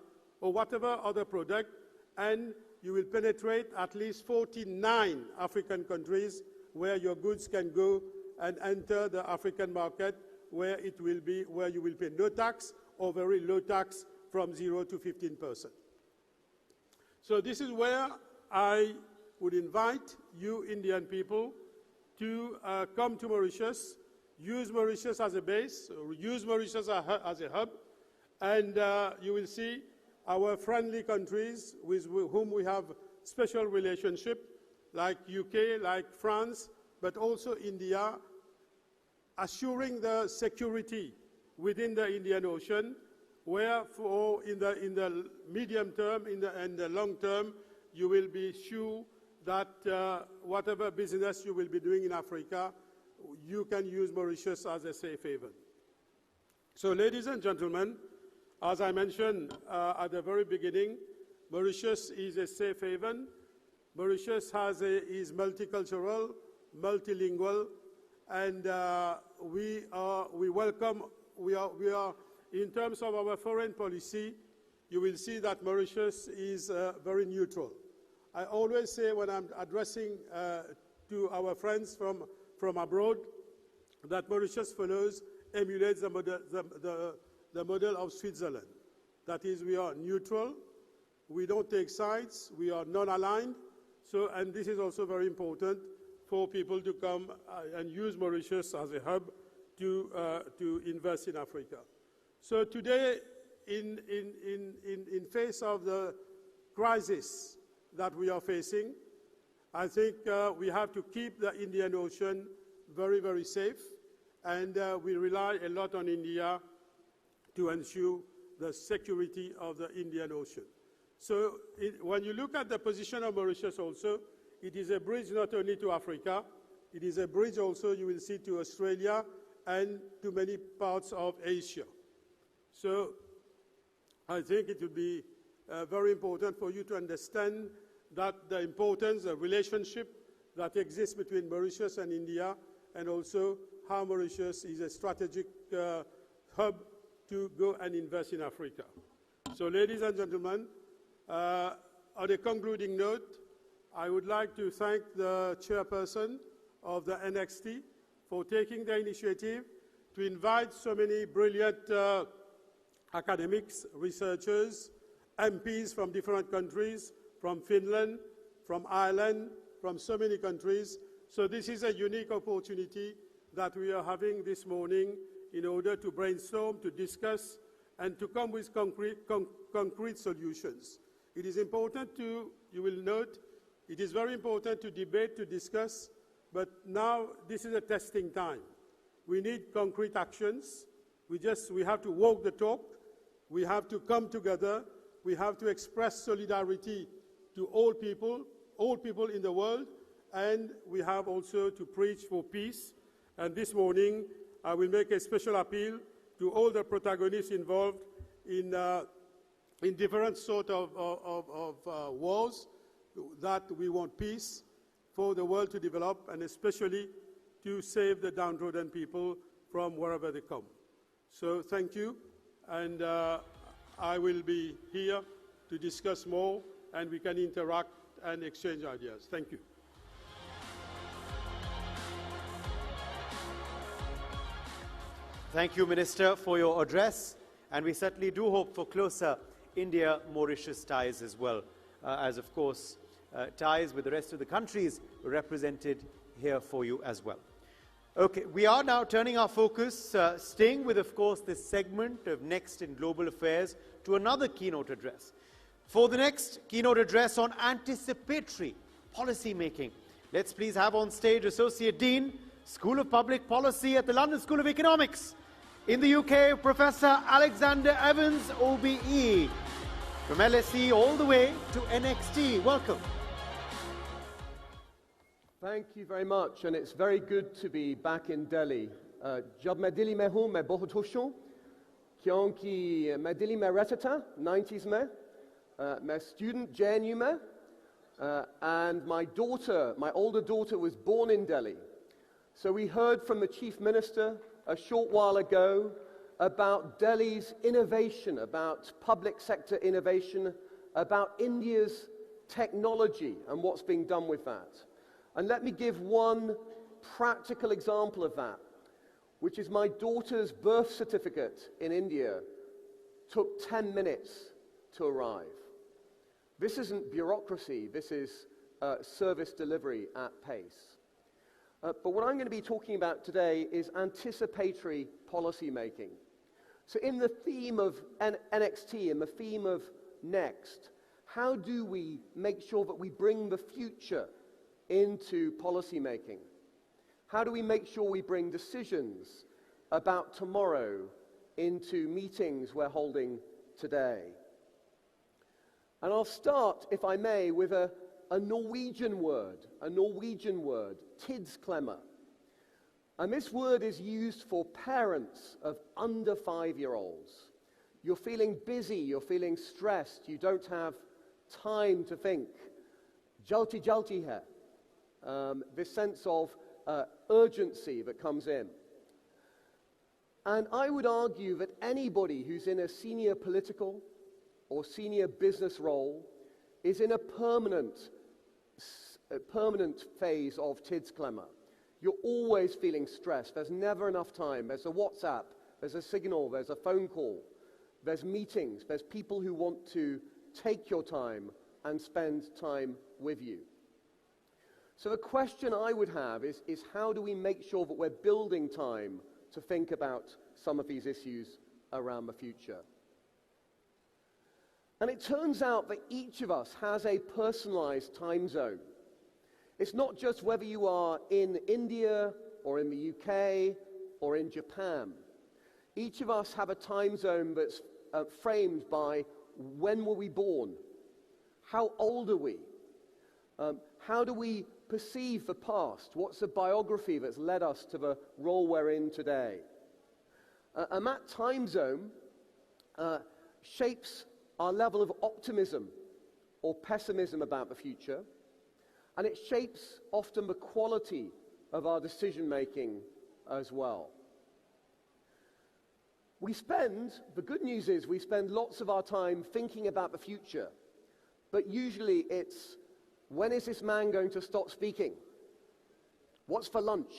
N: or whatever other product, and you will penetrate at least 49 African countries where your goods can go and enter the African market where you will pay no tax or very low tax from 0 to 15%. So this is where I would invite you Indian people to come to Mauritius, use Mauritius as a base, use Mauritius as a hub, and you will see our friendly countries with whom we have special relationship, like UK, like France, but also India, assuring the security within the Indian Ocean, where in the medium term and the long term, you will be sure that whatever business you will be doing in Africa, you can use Mauritius as a safe haven. So ladies and gentlemen, as I mentioned at the very beginning, Mauritius is a safe haven. Mauritius is multicultural, multilingual, and we are, in terms of our foreign policy, you will see that Mauritius is very neutral. I always say when I'm addressing to our friends from abroad that Mauritius emulates the model of Switzerland. That is, we are neutral, we don't take sides, we are non-aligned, and this is also very important for people to come and use Mauritius as a hub to invest in Africa. So today, in face of the crisis that we are facing, I think we have to keep the Indian Ocean very, very safe, and we rely a lot on India to ensure the security of the Indian Ocean. So when you look at the position of Mauritius also, it is a bridge not only to Africa, it is a bridge also, you will see, to Australia and to many parts of Asia. So I think it will be very important for you to understand that the importance, the relationship that exists between Mauritius and India, and also how Mauritius is a strategic hub to go and invest in Africa. So ladies and gentlemen, on a concluding note, I would like to thank the chairperson of the NXT for taking the initiative to invite so many brilliant academics, researchers, MPs from different countries, from Finland, from Ireland, from so many countries. So this is a unique opportunity that we are having this morning in order to brainstorm, to discuss, and to come with concrete solutions. It is important to, you will note, it is very important to debate, to discuss, but now this is a testing time. We need concrete actions. We have to walk the talk. We have to come together. We have to express solidarity to all people in the world, and we have also to preach for peace. And this morning, I will make a special appeal to all the protagonists involved in different sort of wars, that we want peace for the world to develop, and especially to save the downtrodden people from wherever they come. So thank you, and I will be here to discuss more, and we can interact and exchange ideas. Thank you.
A: Thank you, Minister, for your address, and we certainly do hope for closer India-Mauritius ties as well, as of course ties with the rest of the countries represented here for you as well. Okay, we are now turning our focus, staying with, of course, this segment of Next in Global Affairs, to another keynote address. For the next keynote address on anticipatory policy making, let's please have on stage Associate Dean, School of Public Policy at the London School of Economics. In the UK, Professor Alexander Evans, OBE. From LSE all the way to NXT. Welcome. Thank you very much, and it's very good to be back in Delhi. जब मैं दिल्ली में हूँ मैं बहुत खुश हूँ क्योंकि मैं दिल्ली में रहता था 90s में मैं student JNU में and my older daughter was born in Delhi. So we heard from the Chief Minister a short while ago about Delhi's innovation, about public sector innovation, about India's technology and what's being done with that. And let me give one practical example of that, which is my daughter's birth certificate in India took 10 minutes to arrive. This isn't bureaucracy, this is service delivery at pace. But what I'm going to be talking about today is anticipatory policy making. So in the theme of NXT, in the theme of Next, how do we make sure that we bring the future into policy making? How do we make sure we bring decisions about tomorrow into meetings we're holding today? And I'll start, if I may, with a Norwegian word, tidsklemmer. And this word is used for parents of under 5-year-olds. You're feeling busy, you're feeling stressed, you don't have time to think. Jalti jalti hai. This sense of urgency that comes in. And I would argue that anybody who's in a senior political or senior business role is in a permanent phase of tidsklemmer. You're always feeling stressed. There's never enough time. There's a WhatsApp, there's a signal, there's a phone call, there's meetings, there's people who want to take your time and spend time with you. So the question I would have is how do we make sure that we're building time to think about some of these issues around the future? And it turns out that each of us has a personalized time zone. It's not just whether you are in India or in the UK or in Japan. Each of us have a time zone that's framed by when were we born? How old are we? How do we perceive the past? What's the biography that's led us to the role we're in today? And that time zone shapes our level of optimism or pessimism about the future, and it shapes often the quality of our decision making as well. The good news is we spend lots of our time thinking about the future, but usually it's, when is this man going to stop speaking? What's for lunch?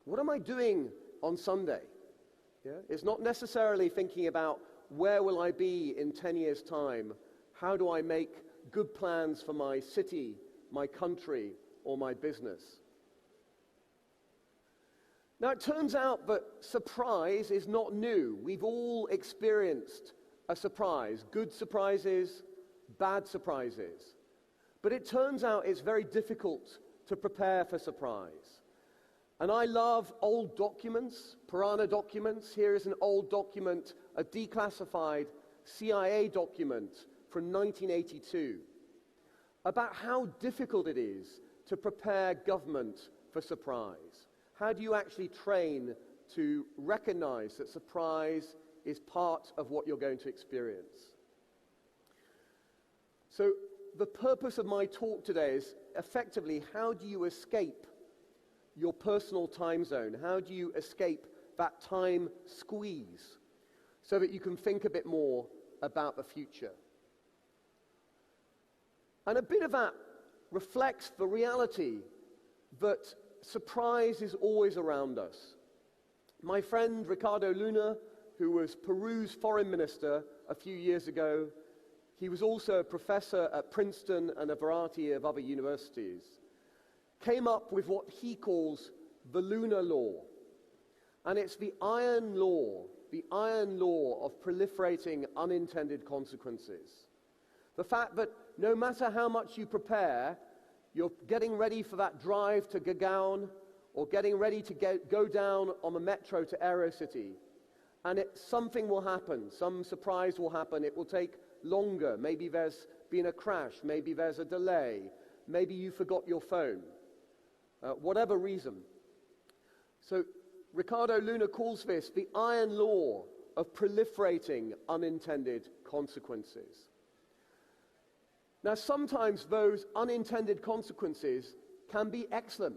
A: What am I doing on Sunday? Yeah? It's not necessarily thinking about where will I be in 10 years' time? How do I make good plans for my city, my country, or my business? Now, it turns out that surprise is not new. We've all experienced a surprise, good surprises, bad surprises. But it turns out it's very difficult to prepare for surprise. And I love old documents, Purana documents. Here is an old document, a declassified CIA document from 1982, about how difficult it is to prepare government for surprise. How do you actually train to recognize that surprise is part of what you're going to experience? So the purpose of my talk today is effectively, how do you escape your personal time zone? How do you escape that time squeeze so that you can think a bit more about the future? And a bit of that reflects the reality that surprise is always around us. My friend Ricardo Luna, who was Peru's foreign minister a few years ago, he was also a professor at Princeton and a variety of other universities, came up with what he calls the Luna Law. And it's the iron law of proliferating unintended consequences. The fact that no matter how much you prepare, you're getting ready for that drive to Gurgaon or getting ready to go down on the metro to Aerocity, and something will happen, some surprise will happen, it will take longer, maybe there's been a crash, maybe there's a delay, maybe you forgot your phone.
L: whatever reason. So Ricardo Luna calls this the iron law of proliferating unintended consequences. Now, sometimes those unintended consequences can be excellent.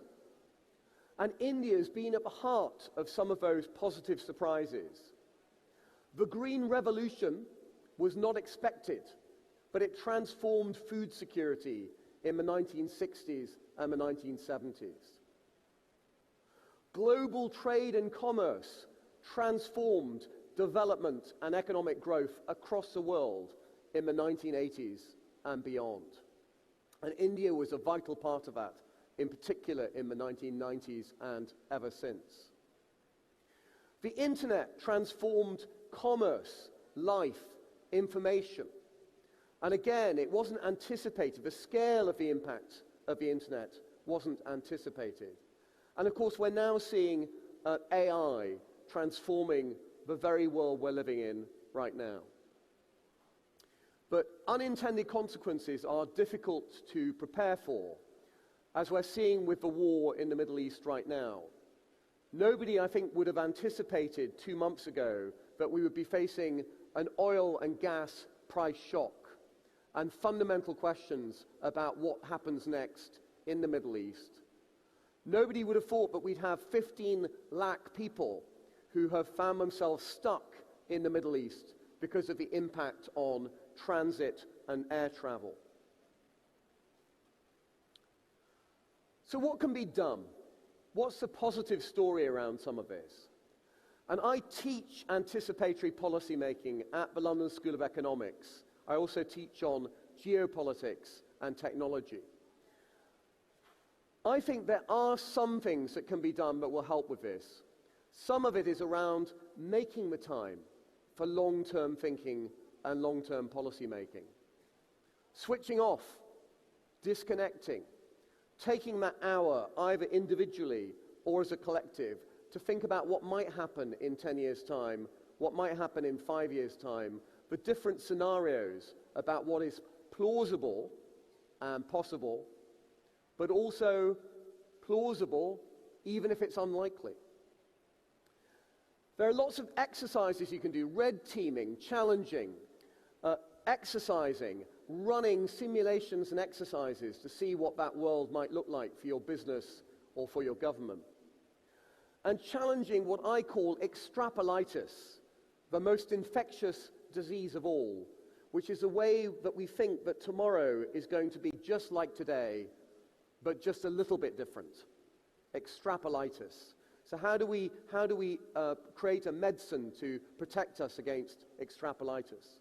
L: And India's been at the heart of some of those positive surprises. The Green Revolution was not expected, but it transformed food security in the 1960s and the 1970s. Global trade and commerce transformed development and economic growth across the world in the 1980s and beyond. And India was a vital part of that, in particular in the 1990s and ever since. The internet transformed commerce, life, information. And again, it wasn't anticipated. The scale of the impact of the internet wasn't anticipated. And of course, we're now seeing AI transforming the very world we're living in right now. But unintended consequences are difficult to prepare for, as we're seeing with the war in the Middle East right now. Nobody, I think, would have anticipated 2 months ago that we would be facing an oil and gas price shock and fundamental questions about what happens next in the Middle East. Nobody would have thought that we'd have 15 lakh people who have found themselves stuck in the Middle East because of the impact on transit and air travel. So what can be done? What's the positive story around some of this? And I teach anticipatory policymaking at the London School of Economics. I also teach on geopolitics and technology. I think there are some things that can be done that will help with this. Some of it is around making the time for long-term thinking and long-term policy making. Switching off, disconnecting, taking that hour either individually or as a collective to think about what might happen in 10 years' time, what might happen in 5 years' time, the different scenarios about what is plausible and possible, but also plausible even if it's unlikely. There are lots of exercises you can do: red teaming, challenging, exercising, running simulations and exercises to see what that world might look like for your business or for your government. And challenging what I call extrapolitis, the most infectious disease of all, which is a way that we think that tomorrow is going to be just like today, but just a little bit different. Extrapolitis. So how do we create a medicine to protect us against extrapolitis?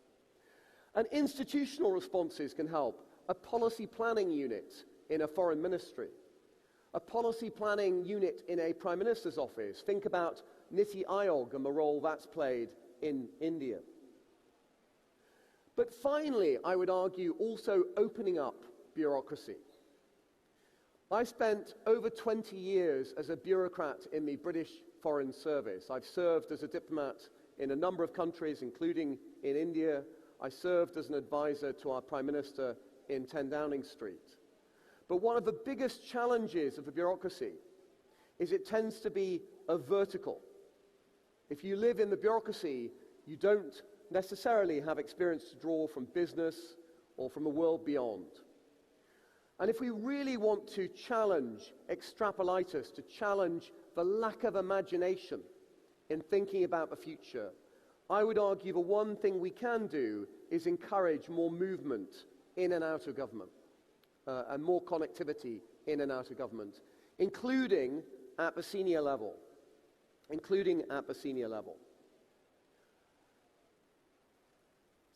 L: And institutional responses can help. A policy planning unit in a foreign ministry. A policy planning unit in a Prime Minister's office. Think about Niti Aayog and the role that's played in India. But finally, I would argue also opening up bureaucracy. I spent over 20 years as a bureaucrat in the British Foreign Service. I've served as a diplomat in a number of countries, including in India. I served as an advisor to our Prime Minister in 10 Downing Street. But one of the biggest challenges of the bureaucracy is it tends to be a vertical. If you live in the bureaucracy, you don't necessarily have experience to draw from business or from a world beyond. And if we really want to challenge extrapolitis, to challenge the lack of imagination in thinking about the future, I would argue the one thing we can do is encourage more movement in and out of government, and more connectivity in and out of government, including at the senior level.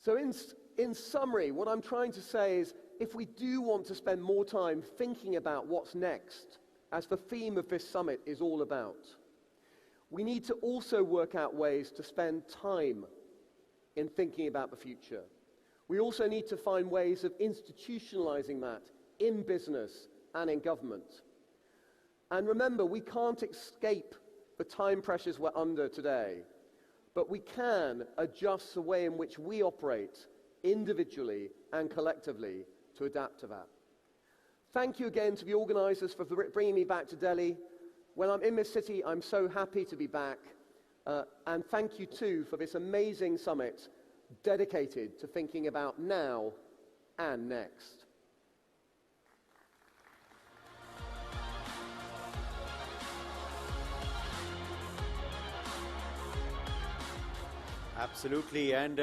L: So in summary, what I'm trying to say is, if we do want to spend more time thinking about what's next, as the theme of this summit is all about, we need to also work out ways to spend time in thinking about the future. We also need to find ways of institutionalizing that in business and in government. And remember, we can't escape the time pressures we're under today, but we can adjust the way in which we operate individually and collectively to adapt to that. Thank you again to the organisers for bringing me back to Delhi. When I'm in this city, I'm so happy to be back. And thank you too for this amazing summit dedicated to thinking about now and next.
A: Absolutely. And,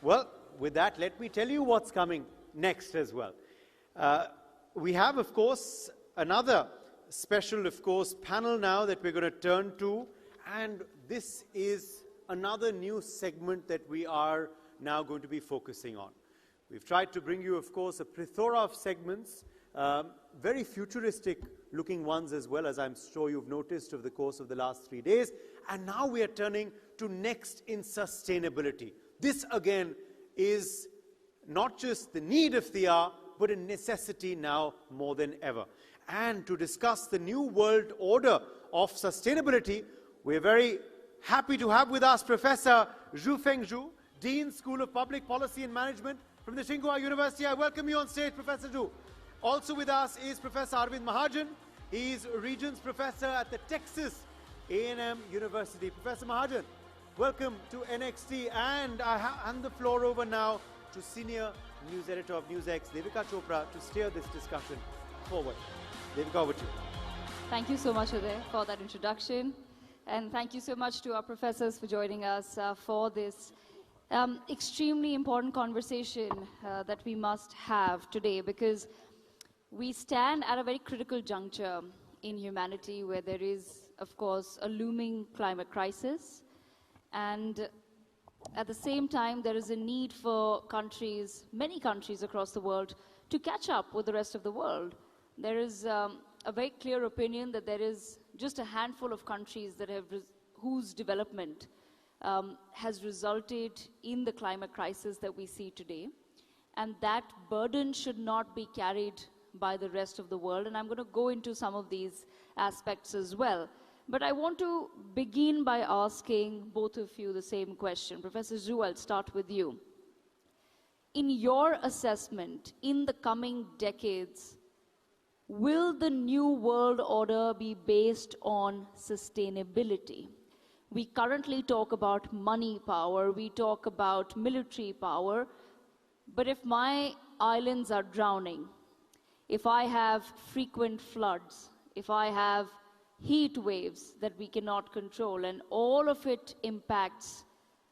A: well, with that, let me tell you what's coming next as well. We have, of course, another special, of course, panel now that we're going to turn to. And this is another new segment that we are now going to be focusing on. We've tried to bring you, of course, a plethora of segments, very futuristic-looking ones as well, as I'm sure you've noticed over the course of the last 3 days. And now we are turning to next in sustainability. This, again, is not just the need of the hour, but a necessity now more than ever. And to discuss the new world order of sustainability, we're very happy to have with us Professor Zhufeng Zhu, Dean, School of Public Policy and Management from the Tsinghua University. I welcome you on stage, Professor Zhu. Also with us is Professor Arvind Mahajan. He's Regents Professor at the Texas A&M University. Professor Mahajan, welcome to NXT. And I hand the floor over now to Senior News Editor of NewsX, Devika Chopra, to steer this discussion forward. Devika, over to you.
C: Thank you so much, Uday, for that introduction. And thank you so much to our professors for joining us for this extremely important conversation that we must have today, because we stand at a very critical juncture in humanity where there is, of course, a looming climate crisis. And at the same time, there is a need for countries, many countries across the world, to catch up with the rest of the world. There is a very clear opinion that there is just a handful of countries that have whose development has resulted in the climate crisis that we see today. And that burden should not be carried by the rest of the world. And I'm going to go into some of these aspects as well. But I want to begin by asking both of you the same question. Professor Zhu, I'll start with you. In your assessment, in the coming decades, will the new world order be based on sustainability? We currently talk about money power, we talk about military power, but if my islands are drowning, if I have frequent floods, if I have heat waves that we cannot control, and all of it impacts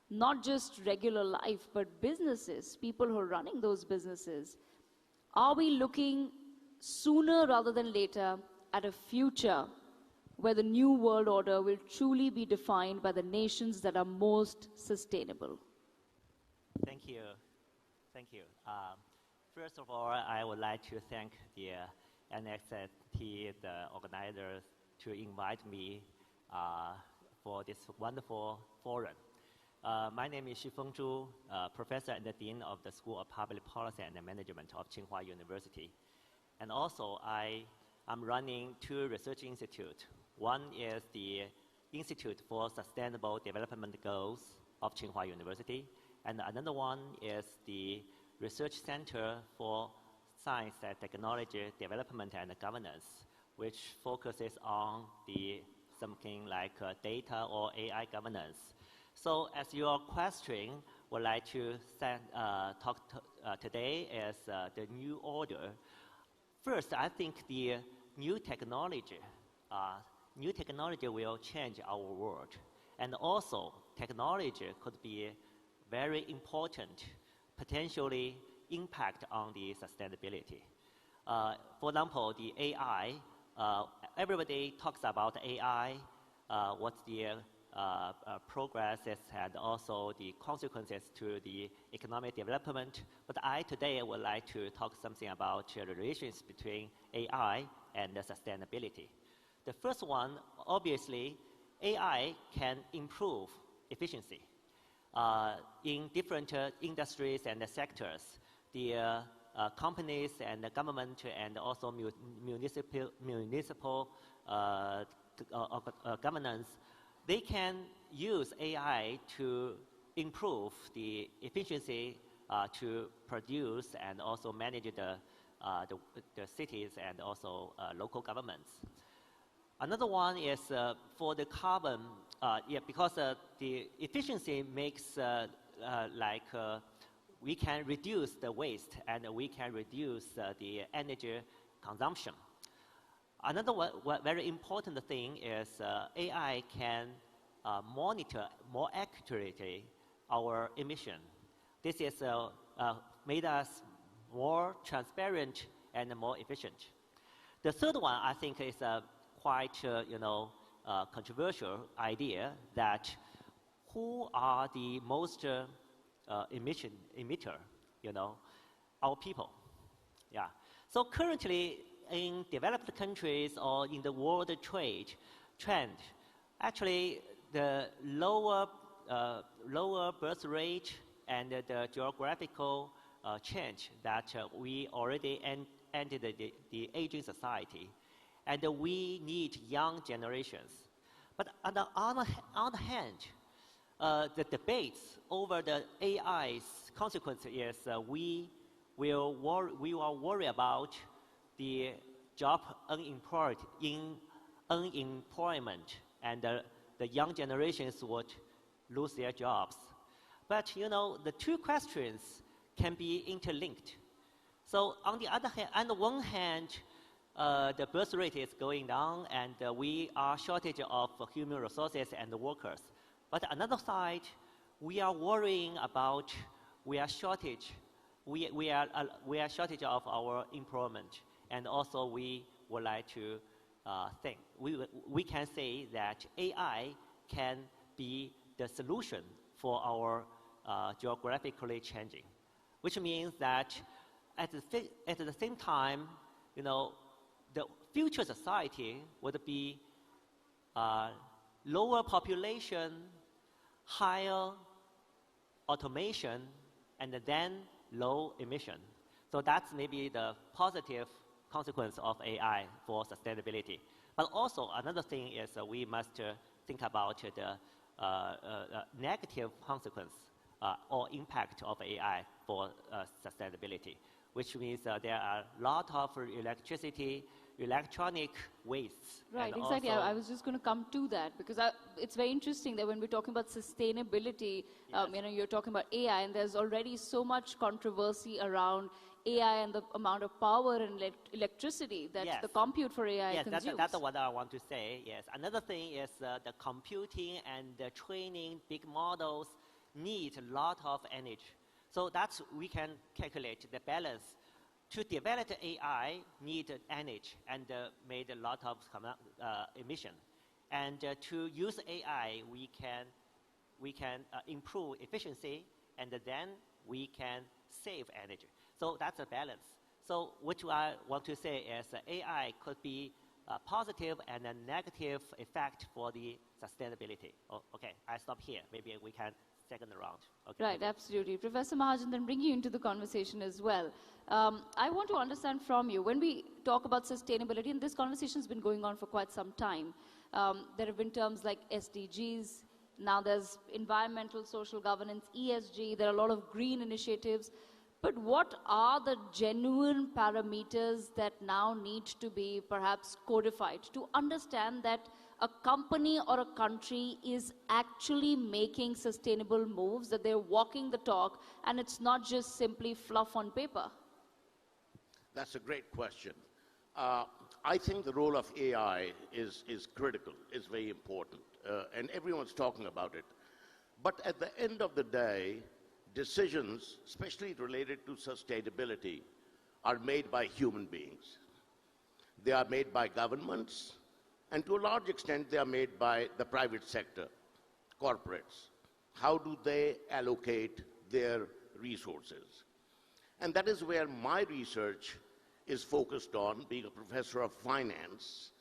C: not just regular life, but businesses, people who are running those businesses, are we looking sooner rather than later at a future where the new world order will truly be defined by the nations that are most sustainable?
P: Thank you. Thank you. First of all, I would like to thank the NXT, the organizers, to invite me for this wonderful forum. My name is Shifeng Zhu, Professor and the Dean of the School of Public Policy and Management of Tsinghua University. And also, I'm running two research institutes. One is the Institute for Sustainable Development Goals of Tsinghua University, and another one is the Research Center for Science and Technology Development and Governance, which focuses on something like data or AI governance. So as your question would like to talk today is the new order. First, I think the new technology will change our world. And also, technology could be very important, potentially impact on the sustainability. For example, the AI, everybody talks about AI, what's the progresses and also the consequences to the economic development. But today would like to talk something about the relations between AI and the sustainability. The first one, obviously, AI can improve efficiency. In different industries and sectors, the companies and the government and also municipal governance, they can use AI to improve the efficiency to produce and also manage the cities and also local governments. Another one is for the carbon, because the efficiency makes we can reduce the waste and we can reduce the energy consumption. Another very important thing is AI can monitor more accurately our emission. This is made us more transparent and more efficient. The third one, I think, is a quite controversial idea that who are the most emitter? Our people. Yeah. So currently, in developed countries or in the world trend, actually the lower birth rate and the geographical change that we already entered the aging society, and we need young generations. But on the other hand, the debates over the AI's consequence is we will worry about the job unemployment, and the young generations would lose their jobs. But the two questions can be interlinked. So on the one hand, the birth rate is going down, and we are shortage of human resources and workers. But on the other side, we are worrying about we are shortage of our employment, and also we would like to think we can say that AI can be the solution for our geographically changing, which means that at the same time, the future society would be lower population, higher automation, and then low emission. So that's maybe the positive consequence of AI for sustainability. But also another thing is we must think about the negative consequence or impact of AI for sustainability, which means there are a lot of electronic wastes.
C: Right, exactly. I was just going to come to that, because it's very interesting that when we're talking about sustainability, you're talking about AI, and there's already so much controversy around AI and the amount of power and electricity that the compute for AI consumes.
P: That's what I want to say, yes. Another thing is the computing and the training big models need a lot of energy. So that's, we can calculate the balance. To develop the AI need energy and made a lot of emission. And to use AI, we can improve efficiency, and then we can save energy. So that's a balance. So what I want to say is AI could be a positive and a negative effect for the sustainability. Okay, I stop here. Maybe we can second round. Okay.
C: Right, absolutely. Professor Mahajan, then bring you into the conversation as well. I want to understand from you, when we talk about sustainability, and this conversation has been going on for quite some time, there have been terms like SDGs, now there's environmental, social governance, ESG, there are a lot of green initiatives. But what are the genuine parameters that now need to be perhaps codified to understand that a company or a country is actually making sustainable moves, that they're walking the talk, and it's not just simply fluff on paper?
D: That's a great question. I think the role of AI is critical, is very important, and everyone's talking about it. But at the end of the day, decisions, especially related to sustainability, are made by human beings. They are made by governments, and to a large extent, they are made by the private sector, corporates. How do they allocate their resources? And that is where my research is focused on, being a professor of finance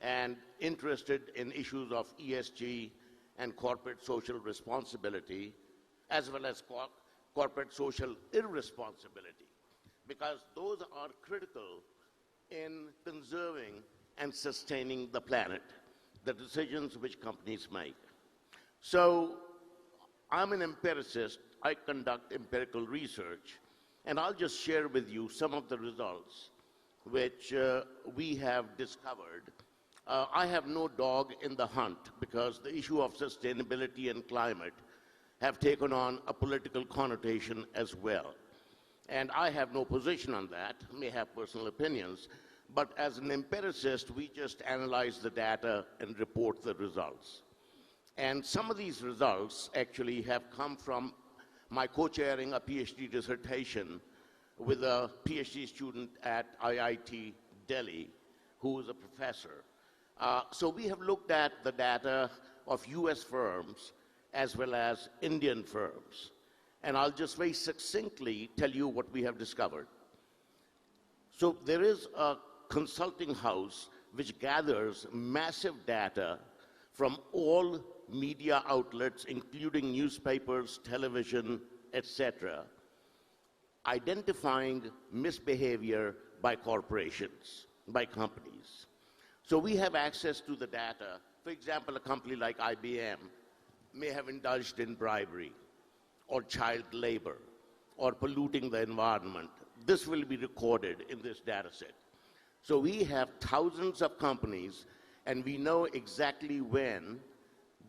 D: and interested in issues of ESG and corporate social responsibility, as well as corporate social irresponsibility, because those are critical in conserving and sustaining the planet, the decisions which companies make. So I'm an empiricist. I conduct empirical research, And I'll just share with you some of the results which we have discovered. I have no dog in the hunt because the issue of sustainability and climate have taken on a political connotation as well. And I have no position on that, may have personal opinions, but as an empiricist, we just analyze the data and report the results. And some of these results actually have come from my co-chairing a PhD dissertation with a PhD student at IIT Delhi, who is a professor. So we have looked at the data of US firms as well as Indian firms. And I'll just very succinctly tell you what we have discovered. So there is a consulting house which gathers massive data from all media outlets, including newspapers, television, etc., identifying misbehavior by corporations, by companies. So we have access to the data. For example, a company like IBM may have indulged in bribery or child labor or polluting the environment. This will be recorded in this data set. So we have thousands of companies, and we know exactly when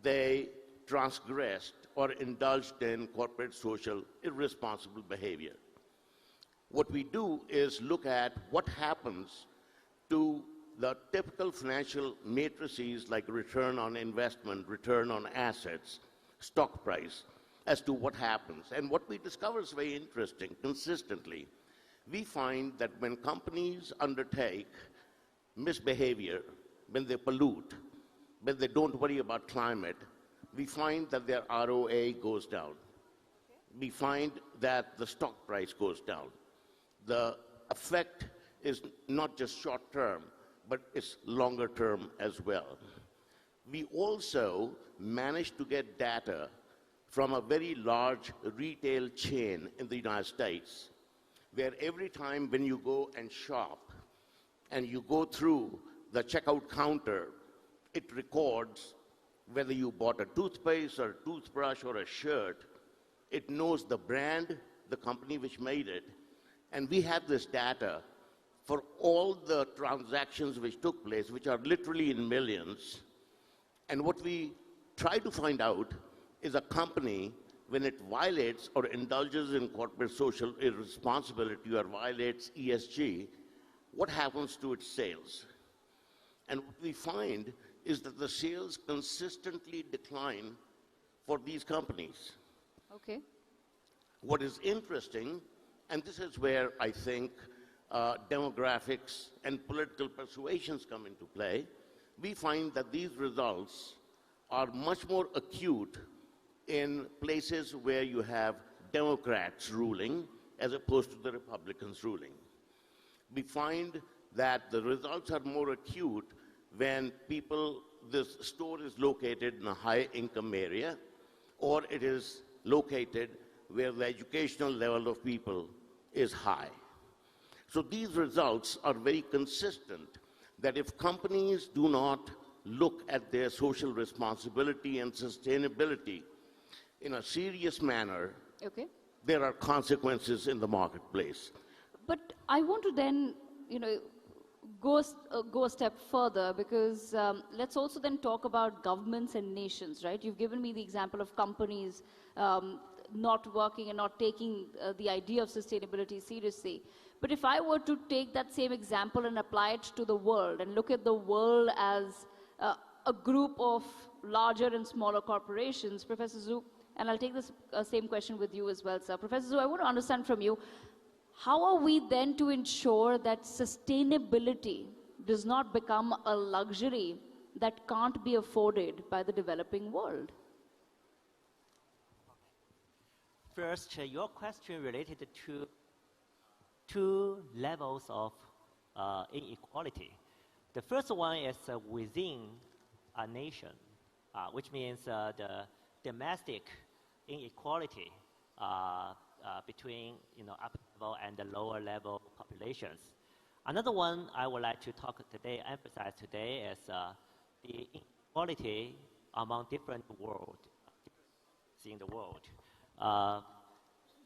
D: they transgressed or indulged in corporate social irresponsible behavior. What we do is look at what happens to the typical financial matrices like return on investment, return on assets, stock price, as to what happens. And what we discover is very interesting. Consistently, we find that when companies undertake misbehavior, when they pollute, when they don't worry about climate, we find that their ROA goes down. We find that the stock price goes down. The effect is not just short term, but it's longer term as well. We also managed to get data from a very large retail chain in the United States, where every time when you go and shop and you go through the checkout counter, it records whether you bought a toothpaste or a toothbrush or a shirt. It knows the brand, the company which made it, and we have this data for all the transactions which took place, which are literally in millions. And what we try to find out is a company, when it violates or indulges in corporate social irresponsibility or violates ESG, what happens to its sales? And what we find is that the sales consistently decline for these companies.
C: Okay.
D: What is interesting, and this is where I think demographics and political persuasions come into play, we find that these results are much more acute in places where you have Democrats ruling as opposed to the Republicans ruling. We find that the results are more acute when this store is located in a high income area, or it is located where the educational level of people is high. So these results are very consistent, that if companies do not look at their social responsibility and sustainability in a serious manner,
C: okay,
D: there are consequences in the marketplace.
C: But I want to then, go a step further, because let's also then talk about governments and nations, right? You've given me the example of companies not working and not taking the idea of sustainability seriously. But if I were to take that same example and apply it to the world and look at the world as a group of larger and smaller corporations, Professor Zhu, and I'll take this same question with you as well, sir. Professor Zhu, I want to understand from you, how are we then to ensure that sustainability does not become a luxury that can't be afforded by the developing world?
P: First, your question related to two levels of inequality. The first one is within a nation, which means the domestic inequality between upper level and the lower level populations. Another one I would like to emphasize today is the inequality among different worlds in the world.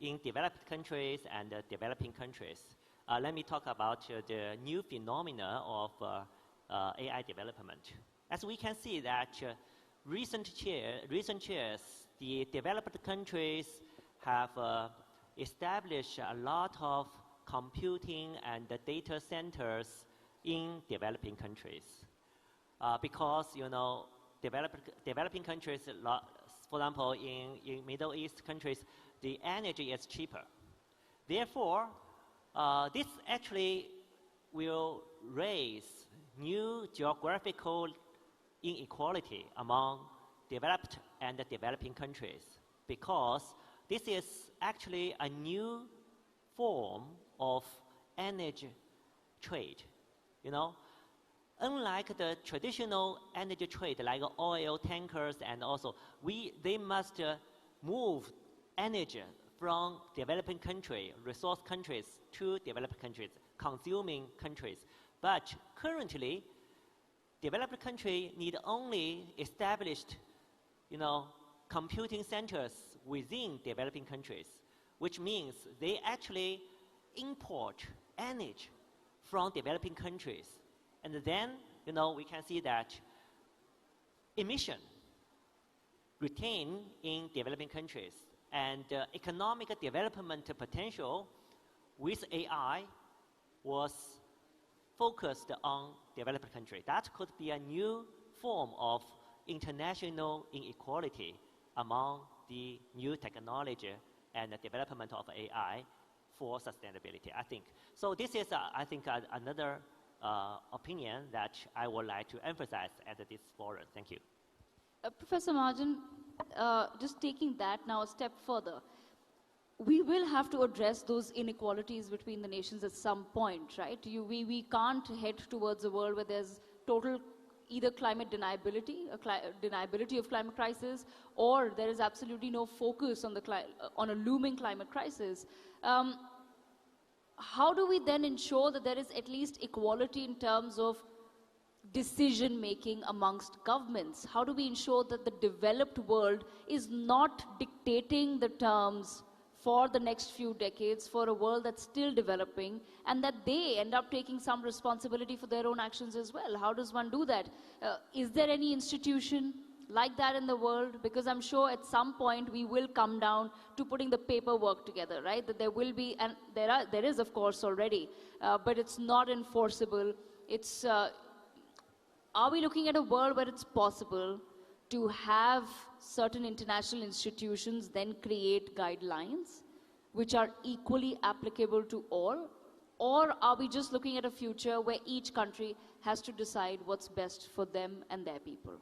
P: in developed countries and developing countries. Let me talk about the new phenomena of AI development. As we can see that recent years, the developed countries have established a lot of computing and data centers in developing countries. Because, developing countries, for example, in Middle East countries, the energy is cheaper. Therefore, this actually will raise new geographical inequality among developed and developing countries, because this is actually a new form of energy trade. Unlike the traditional energy trade like oil tankers, and also they must move energy from developing countries, resource countries, to developed countries, consuming countries. But currently, developed countries need only established, computing centers within developing countries, which means they actually import energy from developing countries. And then, we can see that emission retained in developing countries, and economic development potential with AI was focused on developed countries. That could be a new form of international inequality among the new technology and the development of AI for sustainability, I think. So this is, I think, another opinion that I would like to emphasize at this forum. Thank you.
C: Professor Mahajan, just taking that now a step further, we will have to address those inequalities between the nations at some point, right? We can't head towards a world where there's total either climate deniability, deniability of climate crisis, or there is absolutely no focus on a looming climate crisis. How do we then ensure that there is at least equality in terms of decision-making amongst governments? How do we ensure that the developed world is not dictating the terms for the next few decades for a world that's still developing, and that they end up taking some responsibility for their own actions as well? How does one do that? Is there any institution like that in the world? Because I'm sure at some point we will come down to putting the paperwork together, right? That there will be, and there is of course already, but it's not enforceable. It's, are we looking at a world where it's possible to have certain international institutions then create guidelines which are equally applicable to all? Or are we just looking at a future where each country has to decide what's best for them and their people?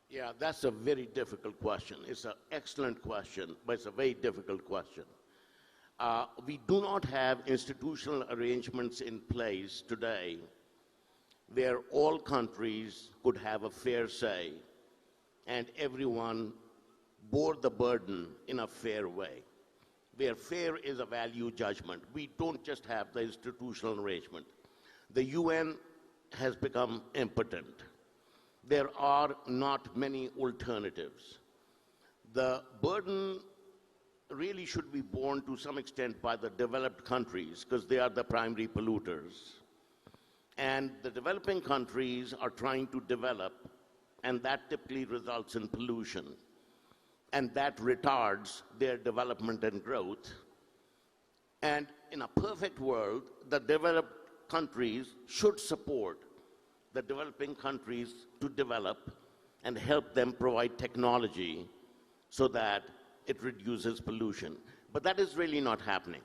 D: Yeah, that's a very difficult question. It's an excellent question, but it's a very difficult question. We do not have institutional arrangements in place today where all countries could have a fair say and everyone bore the burden in a fair way, where fair is a value judgment. We don't just have the institutional arrangement. The UN has become impotent. There are not many alternatives. The burden really should be borne to some extent by the developed countries, because they are the primary polluters. And the developing countries are trying to develop, and that typically results in pollution. And that retards their development and growth. And in a perfect world, the developed countries should support the developing countries to develop and help them provide technology so that it reduces pollution. But that is really not happening.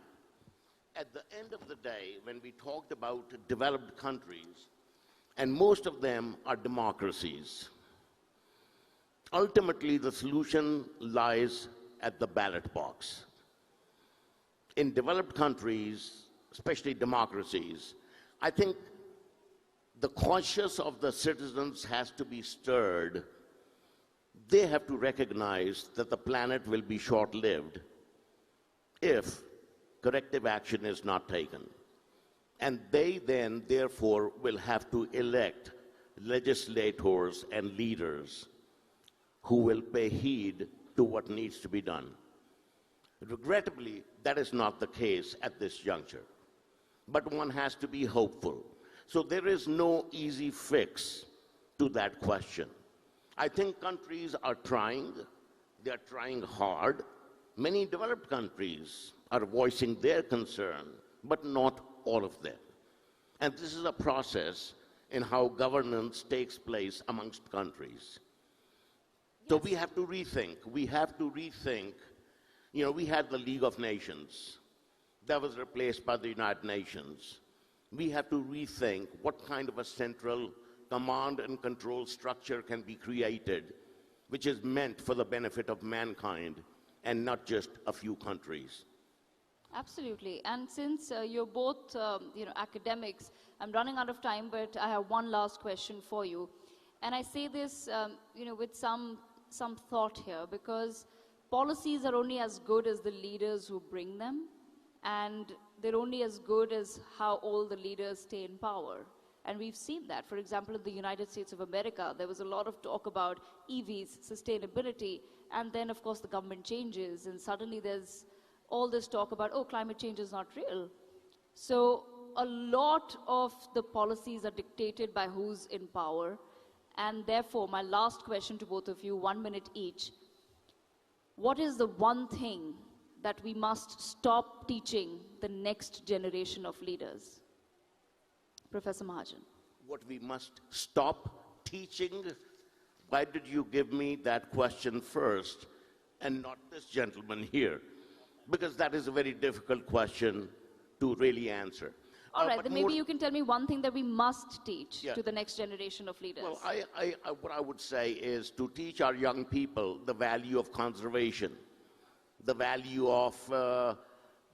D: At the end of the day, when we talked about developed countries, and most of them are democracies, ultimately the solution lies at the ballot box. In developed countries, especially democracies, I think the conscience of the citizens has to be stirred. They have to recognize that the planet will be short-lived if corrective action is not taken. And they then, therefore, will have to elect legislators and leaders who will pay heed to what needs to be done. Regrettably, that is not the case at this juncture. But one has to be hopeful. So there is no easy fix to that question. I think countries are trying. They are trying hard. Many developed countries are voicing their concern, but not all of them. And this is a process in how governance takes place amongst countries. So we have to rethink. We have to rethink. You know, we had the League of Nations. That was replaced by the United Nations. We have to rethink what kind of a central command and control structure can be created, which is meant for the benefit of mankind and not just a few countries.
C: Absolutely. And since you're both academics, I'm running out of time, but I have one last question for you. And I say this with some thought here, because policies are only as good as the leaders who bring them, and they're only as good as how all the leaders stay in power. And we've seen that. For example, in the United States of America, there was a lot of talk about EVs, sustainability, and then, of course, the government changes, and suddenly there's all this talk about, oh, climate change is not real. So a lot of the policies are dictated by who's in power, and therefore, my last question to both of you, 1 minute each. What is the one thing that we must stop teaching the next generation of leaders? Professor Mahajan.
D: What we must stop teaching? Why did you give me that question first and not this gentleman here? Because that is a very difficult question to really answer.
C: All right, then maybe you can tell me one thing that we must teach to the next generation of leaders.
D: Well, what I would say is to teach our young people the value of conservation, the value of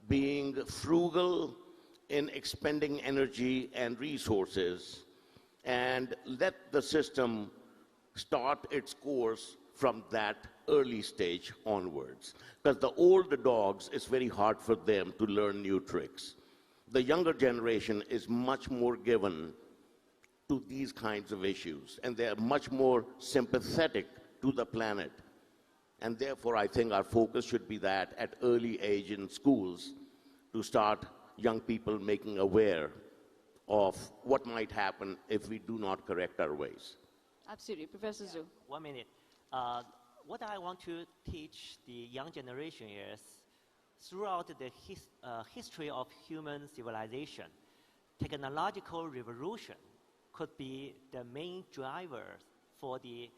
D: being frugal in expending energy and resources, and let the system start its course from that early stage onwards. Because the older dogs, it's very hard for them to learn new tricks. The younger generation is much more given to these kinds of issues, and they're much more sympathetic to the planet. And therefore, I think our focus should be that at early age in schools to start young people making aware of what might happen if we do not correct our ways.
C: Absolutely. Professor Zhu.
P: 1 minute. What I want to teach the young generation is, throughout the history of human civilization, technological revolution could be the main driver for the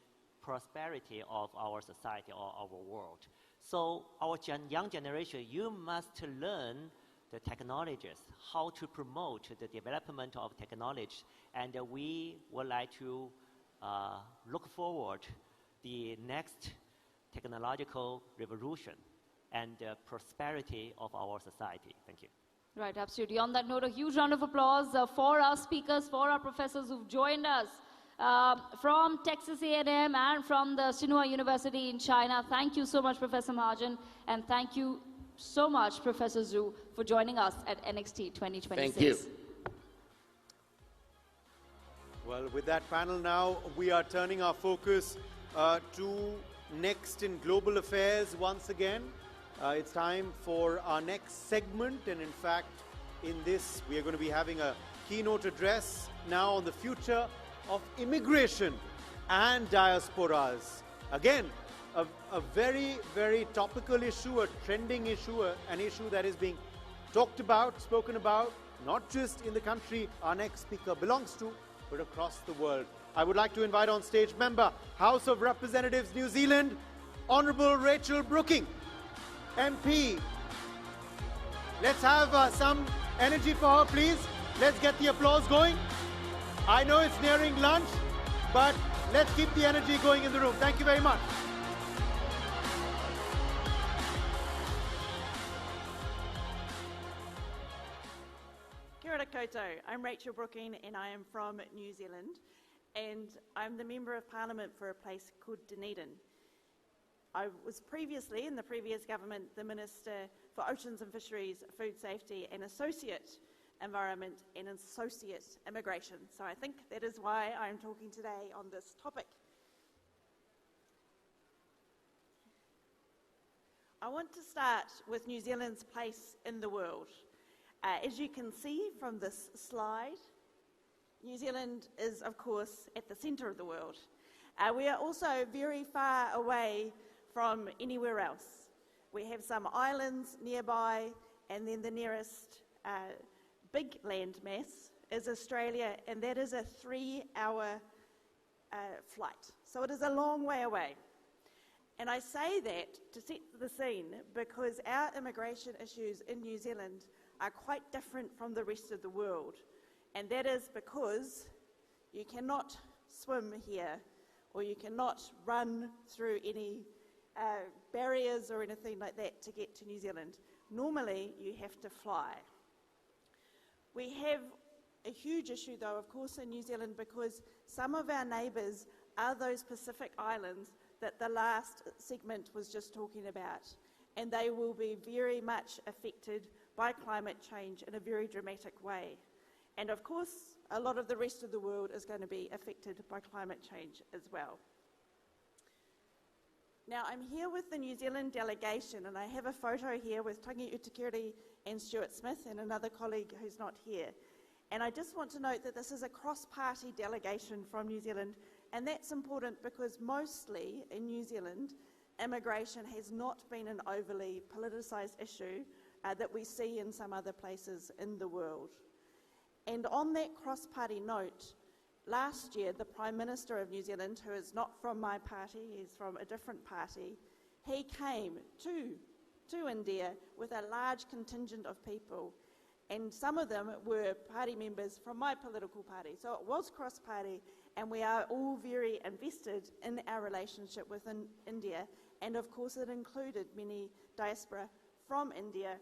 P: prosperity of our society or our world. So our young generation, you must learn the technologies, how to promote the development of technology, and we would like to look forward the next technological revolution and the prosperity of our society. Thank you.
C: Right, absolutely. On that note, a huge round of applause for our speakers, for our professors who've joined us from Texas A&M and from the Tsinghua University in China. Thank you so much, Professor Mahajan, and thank you so much, Professor Zhu, for joining us at NXT 2026.
D: Thank you.
A: Well, with that panel now, we are turning our focus to next in global affairs once again. It's time for our next segment, and in fact, in this, we are going to be having a keynote address now on the future of immigration and diasporas. Again, a very, very topical issue, a trending issue, an issue that is being talked about, spoken about, not just in the country our next speaker belongs to, but across the world. I would like to invite on stage member, House of Representatives, New Zealand, Honourable Rachel Brooking, MP. Let's have some energy for her, please. Let's get the applause going. I know it's nearing lunch, but let's keep the energy going in the room. Thank you very much.
O: Kia ora koutou. I'm Rachel Brooking and I am from New Zealand, and I'm the Member of Parliament for a place called Dunedin. I was previously, in the previous government, the Minister for Oceans and Fisheries, Food Safety and Associate Environment and Associate Immigration. So I think that is why I'm talking today on this topic. I want to start with New Zealand's place in the world. As you can see from this slide, New Zealand is, of course, at the centre of the world. We are also very far away from anywhere else. We have some islands nearby, and then the nearest big landmass is Australia, and that is a 3-hour flight. So it is a long way away. And I say that to set the scene because our immigration issues in New Zealand are quite different from the rest of the world. And that is because you cannot swim here, or you cannot run through any barriers or anything like that to get to New Zealand. Normally, you have to fly. We have a huge issue, though, of course, in New Zealand because some of our neighbours are those Pacific islands that the last segment was just talking about. And they will be very much affected by climate change in a very dramatic way. And of course, a lot of the rest of the world is going to be affected by climate change as well. Now, I'm here with the New Zealand delegation, and I have a photo here with Tangi Utikiri and Stuart Smith and another colleague who's not here. And I just want to note that this is a cross-party delegation from New Zealand, and that's important because mostly in New Zealand, immigration has not been an overly politicised issue that we see in some other places in the world. And on that cross-party note, last year, the Prime Minister of New Zealand, who is not from my party, he's from a different party, he came to India with a large contingent of people, and some of them were party members from my political party. So it was cross-party, and we are all very invested in our relationship with India, and of course it included many diaspora from India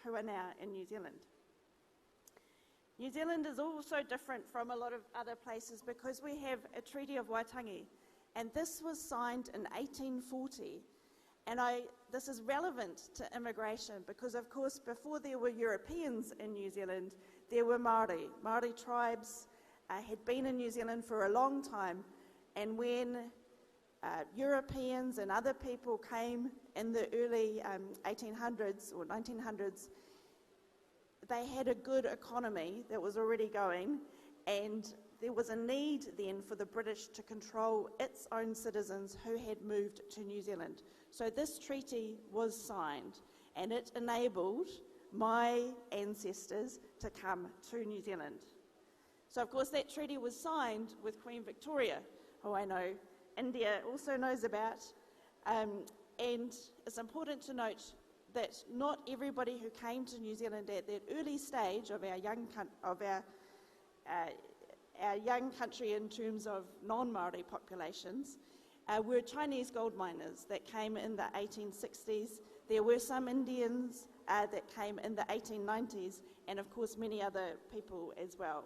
O: who are now in New Zealand. New Zealand is also different from a lot of other places because we have a Treaty of Waitangi, and this was signed in 1840. And this is relevant to immigration because, of course, before there were Europeans in New Zealand, there were Māori. Māori tribes had been in New Zealand for a long time, and when Europeans and other people came in the early 1800s or 1900s, they had a good economy that was already going, and there was a need then for the British to control its own citizens who had moved to New Zealand. So this treaty was signed, and it enabled my ancestors to come to New Zealand. So of course that treaty was signed with Queen Victoria, who I know India also knows about, and it's important to note that not everybody who came to New Zealand at that early stage of our young country in terms of non-Māori populations were Chinese gold miners that came in the 1860s. There were some Indians that came in the 1890s, and of course many other people as well.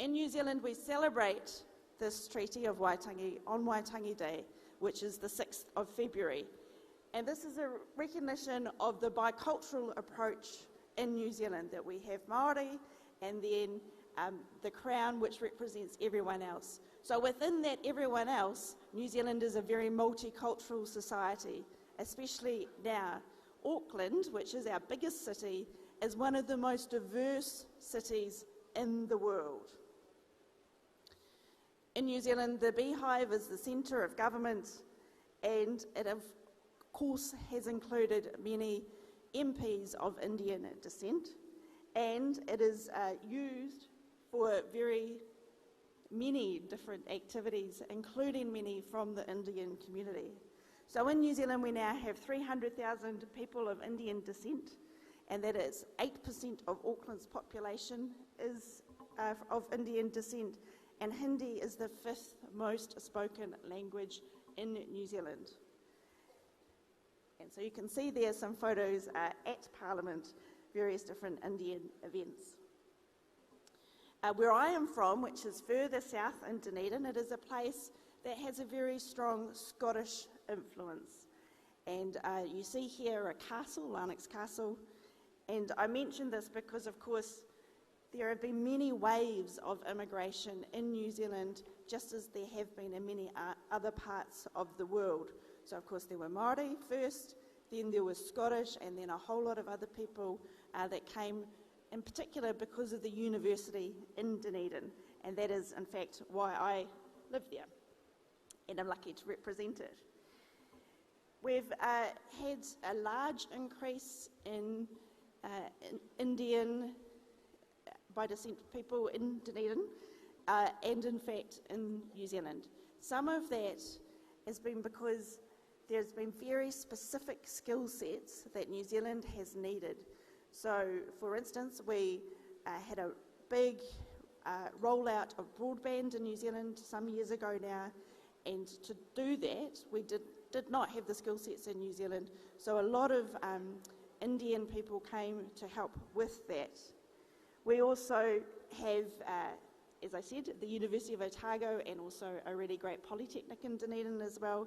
O: In New Zealand, we celebrate this Treaty of Waitangi on Waitangi Day, which is the 6th of February. And this is a recognition of the bicultural approach in New Zealand, that we have Māori and then the Crown, which represents everyone else. So within that everyone else, New Zealand is a very multicultural society, especially now. Auckland, which is our biggest city, is one of the most diverse cities in the world. In New Zealand, the Beehive is the centre of government, and it of course has included many MPs of Indian descent, and it is used for very many different activities, including many from the Indian community. So in New Zealand, we now have 300,000 people of Indian descent, and that is 8% of Auckland's population is of Indian descent, and Hindi is the 5th most spoken language in New Zealand. And so you can see there some photos at Parliament, various different Indian events. Where I am from, which is further south in Dunedin, it is a place that has a very strong Scottish influence. And you see here a castle, Larnax Castle, and I mention this because, of course, there have been many waves of immigration in New Zealand, just as there have been in many other parts of the world. So, of course, there were Māori first, then there was Scottish, and then a whole lot of other people that came, in particular because of the university in Dunedin. And that is, in fact, why I live there, and I'm lucky to represent it. We've had a large increase in Indian by descent people in Dunedin, and in fact in New Zealand. Some of that has been because there's been very specific skill sets that New Zealand has needed. So, for instance, we had a big rollout of broadband in New Zealand some years ago now, and to do that, we did not have the skill sets in New Zealand, so a lot of Indian people came to help with that. We also have, as I said, the University of Otago, and also a really great polytechnic in Dunedin as well.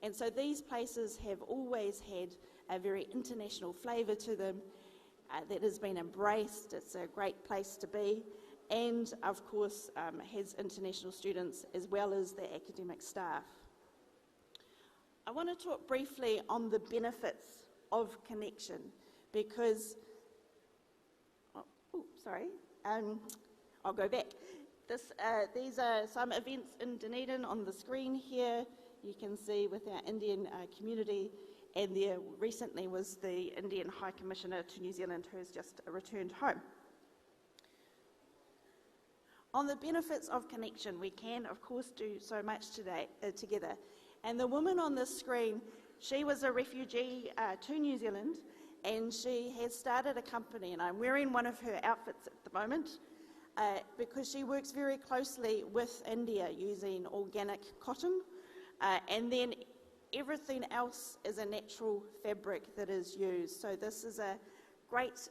O: And so these places have always had a very international flavour to them that has been embraced. It's a great place to be, and of course has international students as well as the academic staff. I want to talk briefly on the benefits of connection, because, I'll go back. These are some events in Dunedin on the screen here. You can see with our Indian community, and there recently was the Indian High Commissioner to New Zealand who has just returned home. On the benefits of connection, we can, of course, do so much today together. And the woman on this screen, she was a refugee to New Zealand, and she has started a company, and I'm wearing one of her outfits at the moment, because she works very closely with India using organic cotton, and then everything else is a natural fabric that is used. So this is a great,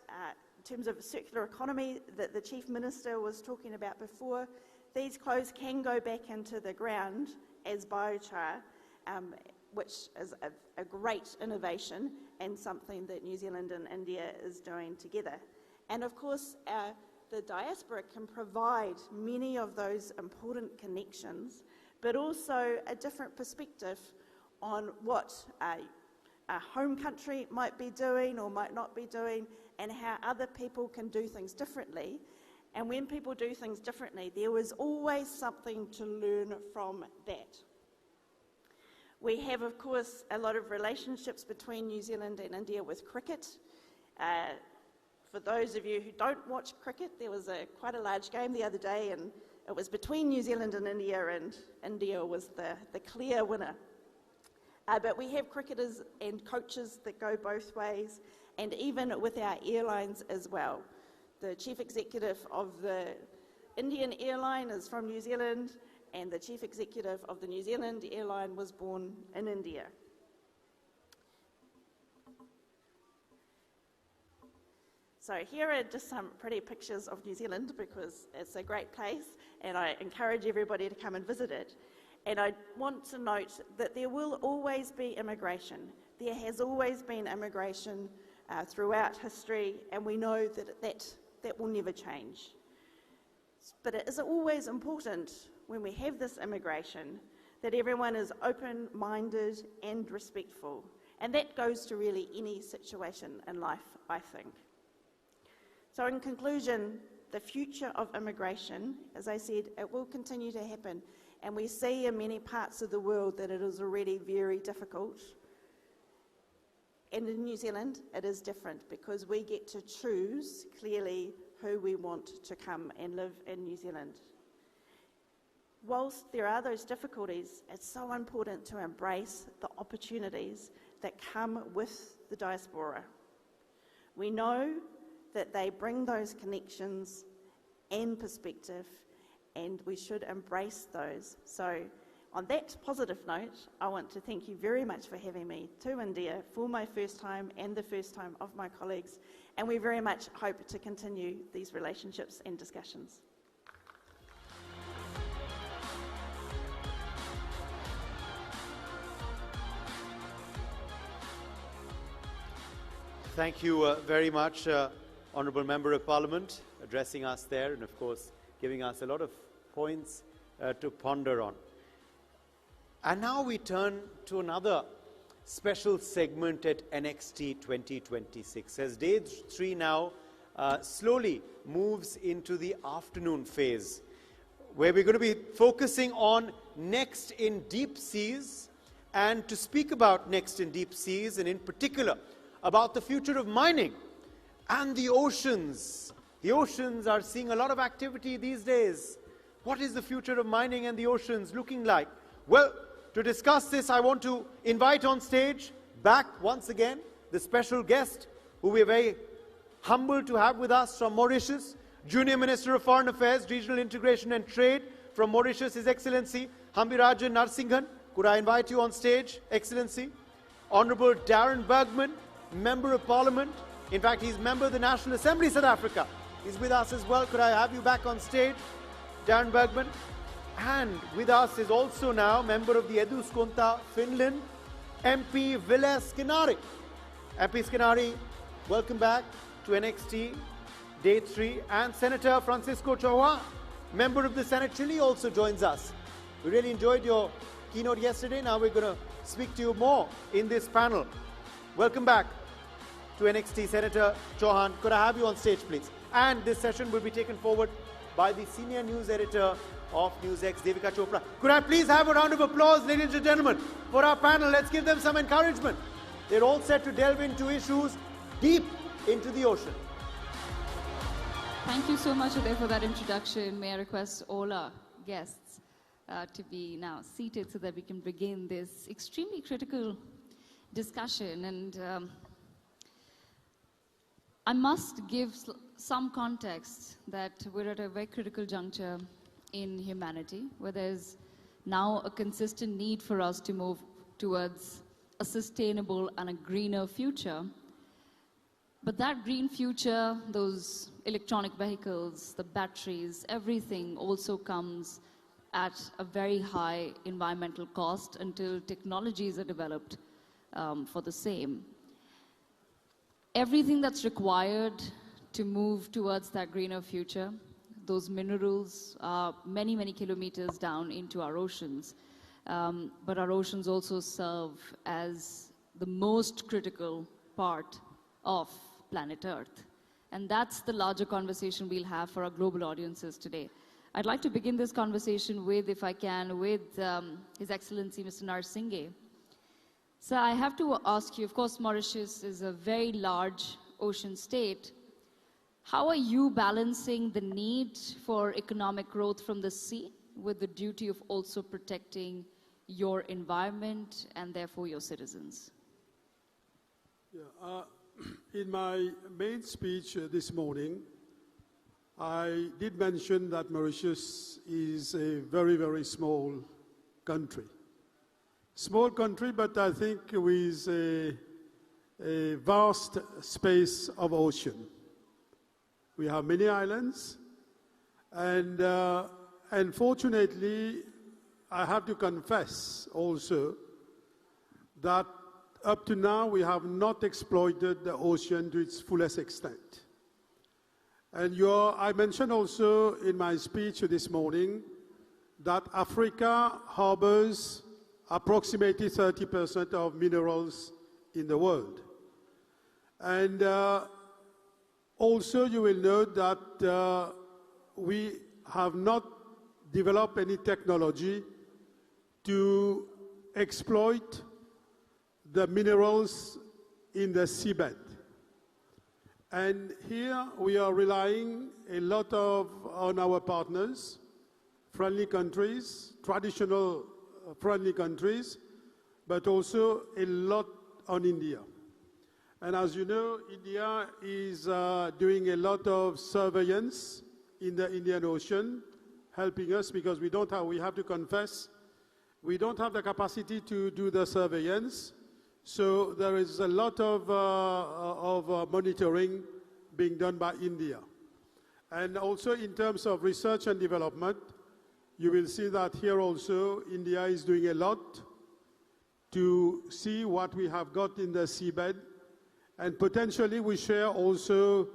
O: in terms of a circular economy that the Chief Minister was talking about before. These clothes can go back into the ground as biochar, which is a great innovation and something that New Zealand and India is doing together. And of course, the diaspora can provide many of those important connections, but also a different perspective on what a home country might be doing or might not be doing, and how other people can do things differently. And when people do things differently, there is always something to learn from that. We have, of course, a lot of relationships between New Zealand and India with cricket. For those of you who don't watch cricket, there was quite a large game the other day, and it was between New Zealand and India was the clear winner. But we have cricketers and coaches that go both ways, and even with our airlines as well. The chief executive of the Indian airline is from New Zealand, and the chief executive of the New Zealand airline was born in India. So here are just some pretty pictures of New Zealand, because it's a great place, and I encourage everybody to come and visit it. And I want to note that there will always be immigration. There has always been immigration throughout history, and we know that will never change. But it is always important when we have this immigration that everyone is open-minded and respectful. And that goes to really any situation in life, I think. So in conclusion, the future of immigration, as I said, it will continue to happen. And we see in many parts of the world that it is already very difficult. And in New Zealand, it is different, because we get to choose clearly who we want to come and live in New Zealand. Whilst there are those difficulties, it's so important to embrace the opportunities that come with the diaspora. We know that they bring those connections and perspective, and we should embrace those. So on that positive note, I want to thank you very much for having me to India for my first time and the first time of my colleagues, and we very much hope to continue these relationships and discussions.
A: Thank you very much, Honourable Member of Parliament, addressing us there, and of course giving us a lot of points to ponder on. And now we turn to another special segment at NXT 2026. As day 3 now slowly moves into the afternoon phase, where we're going to be focusing on Next in Deep Seas, and to speak about Next in Deep Seas, and in particular about the future of mining and the oceans. The oceans are seeing a lot of activity these days. What is the future of mining and the oceans looking like? Well, to discuss this, I want to invite on stage back once again the special guest who we are very humbled to have with us from Mauritius, Junior Minister of Foreign Affairs, Regional Integration and Trade from Mauritius, His Excellency Hambirajan Narsinghan. Could I invite you on stage, Excellency? Honorable Darren Bergman, Member of Parliament. In fact, he's member of the National Assembly, South Africa. He's with us as well. Could I have you back on stage, Darren Bergman? And with us is also now member of the Eduskunta, Finland, MP Ville Skinari. MP Skinari, welcome back to NXT Day 3. And Senator Francisco Chauhan, member of the Senate Chile, also joins us. We really enjoyed your keynote yesterday. Now we're going to speak to you more in this panel. Welcome back to NXT, Senator Chauhan. Could I have you on stage, please? And this session will be taken forward by the Senior News Editor of NewsX, Devika Chopra. Could I please have a round of applause, ladies and gentlemen, for our panel? Let's give them some encouragement. They're all set to delve into issues deep into the ocean.
C: Thank you so much, Uday, for that introduction. May I request all our guests to be now seated so that we can begin this extremely critical discussion. And I must give some context that we're at a very critical juncture in humanity, where there's now a consistent need for us to move towards a sustainable and a greener future. But that green future, those electronic vehicles, the batteries, everything also comes at a very high environmental cost until technologies are developed for the same. Everything that's required to move towards that greener future, those minerals are many, many kilometers down into our oceans. But our oceans also serve as the most critical part of planet Earth. And that's the larger conversation we'll have for our global audiences today. I'd like to begin this conversation with, if I can, with His Excellency Mr. Narsinghan. So I have to ask you, of course, Mauritius is a very large ocean state. How are you balancing the need for economic growth from the sea with the duty of also protecting your environment and therefore your citizens?
N: Yeah, in my main speech this morning, I did mention that Mauritius is a very, very small country. Small country, but I think with a vast space of ocean. We have many islands, and unfortunately, I have to confess also that up to now we have not exploited the ocean to its fullest extent. And I mentioned also in my speech this morning that Africa harbors approximately 30% of minerals in the world. And also you will note that we have not developed any technology to exploit the minerals in the seabed. And here we are relying a lot on our partners, friendly countries, traditional friendly countries, but also a lot on India. And as you know, India is doing a lot of surveillance in the Indian Ocean, helping us because we have to confess, we don't have the capacity to do the surveillance. So there is a lot of monitoring being done by India. And also in terms of research and development, you will see that here also India is doing a lot to see what we have got in the seabed. And potentially we share also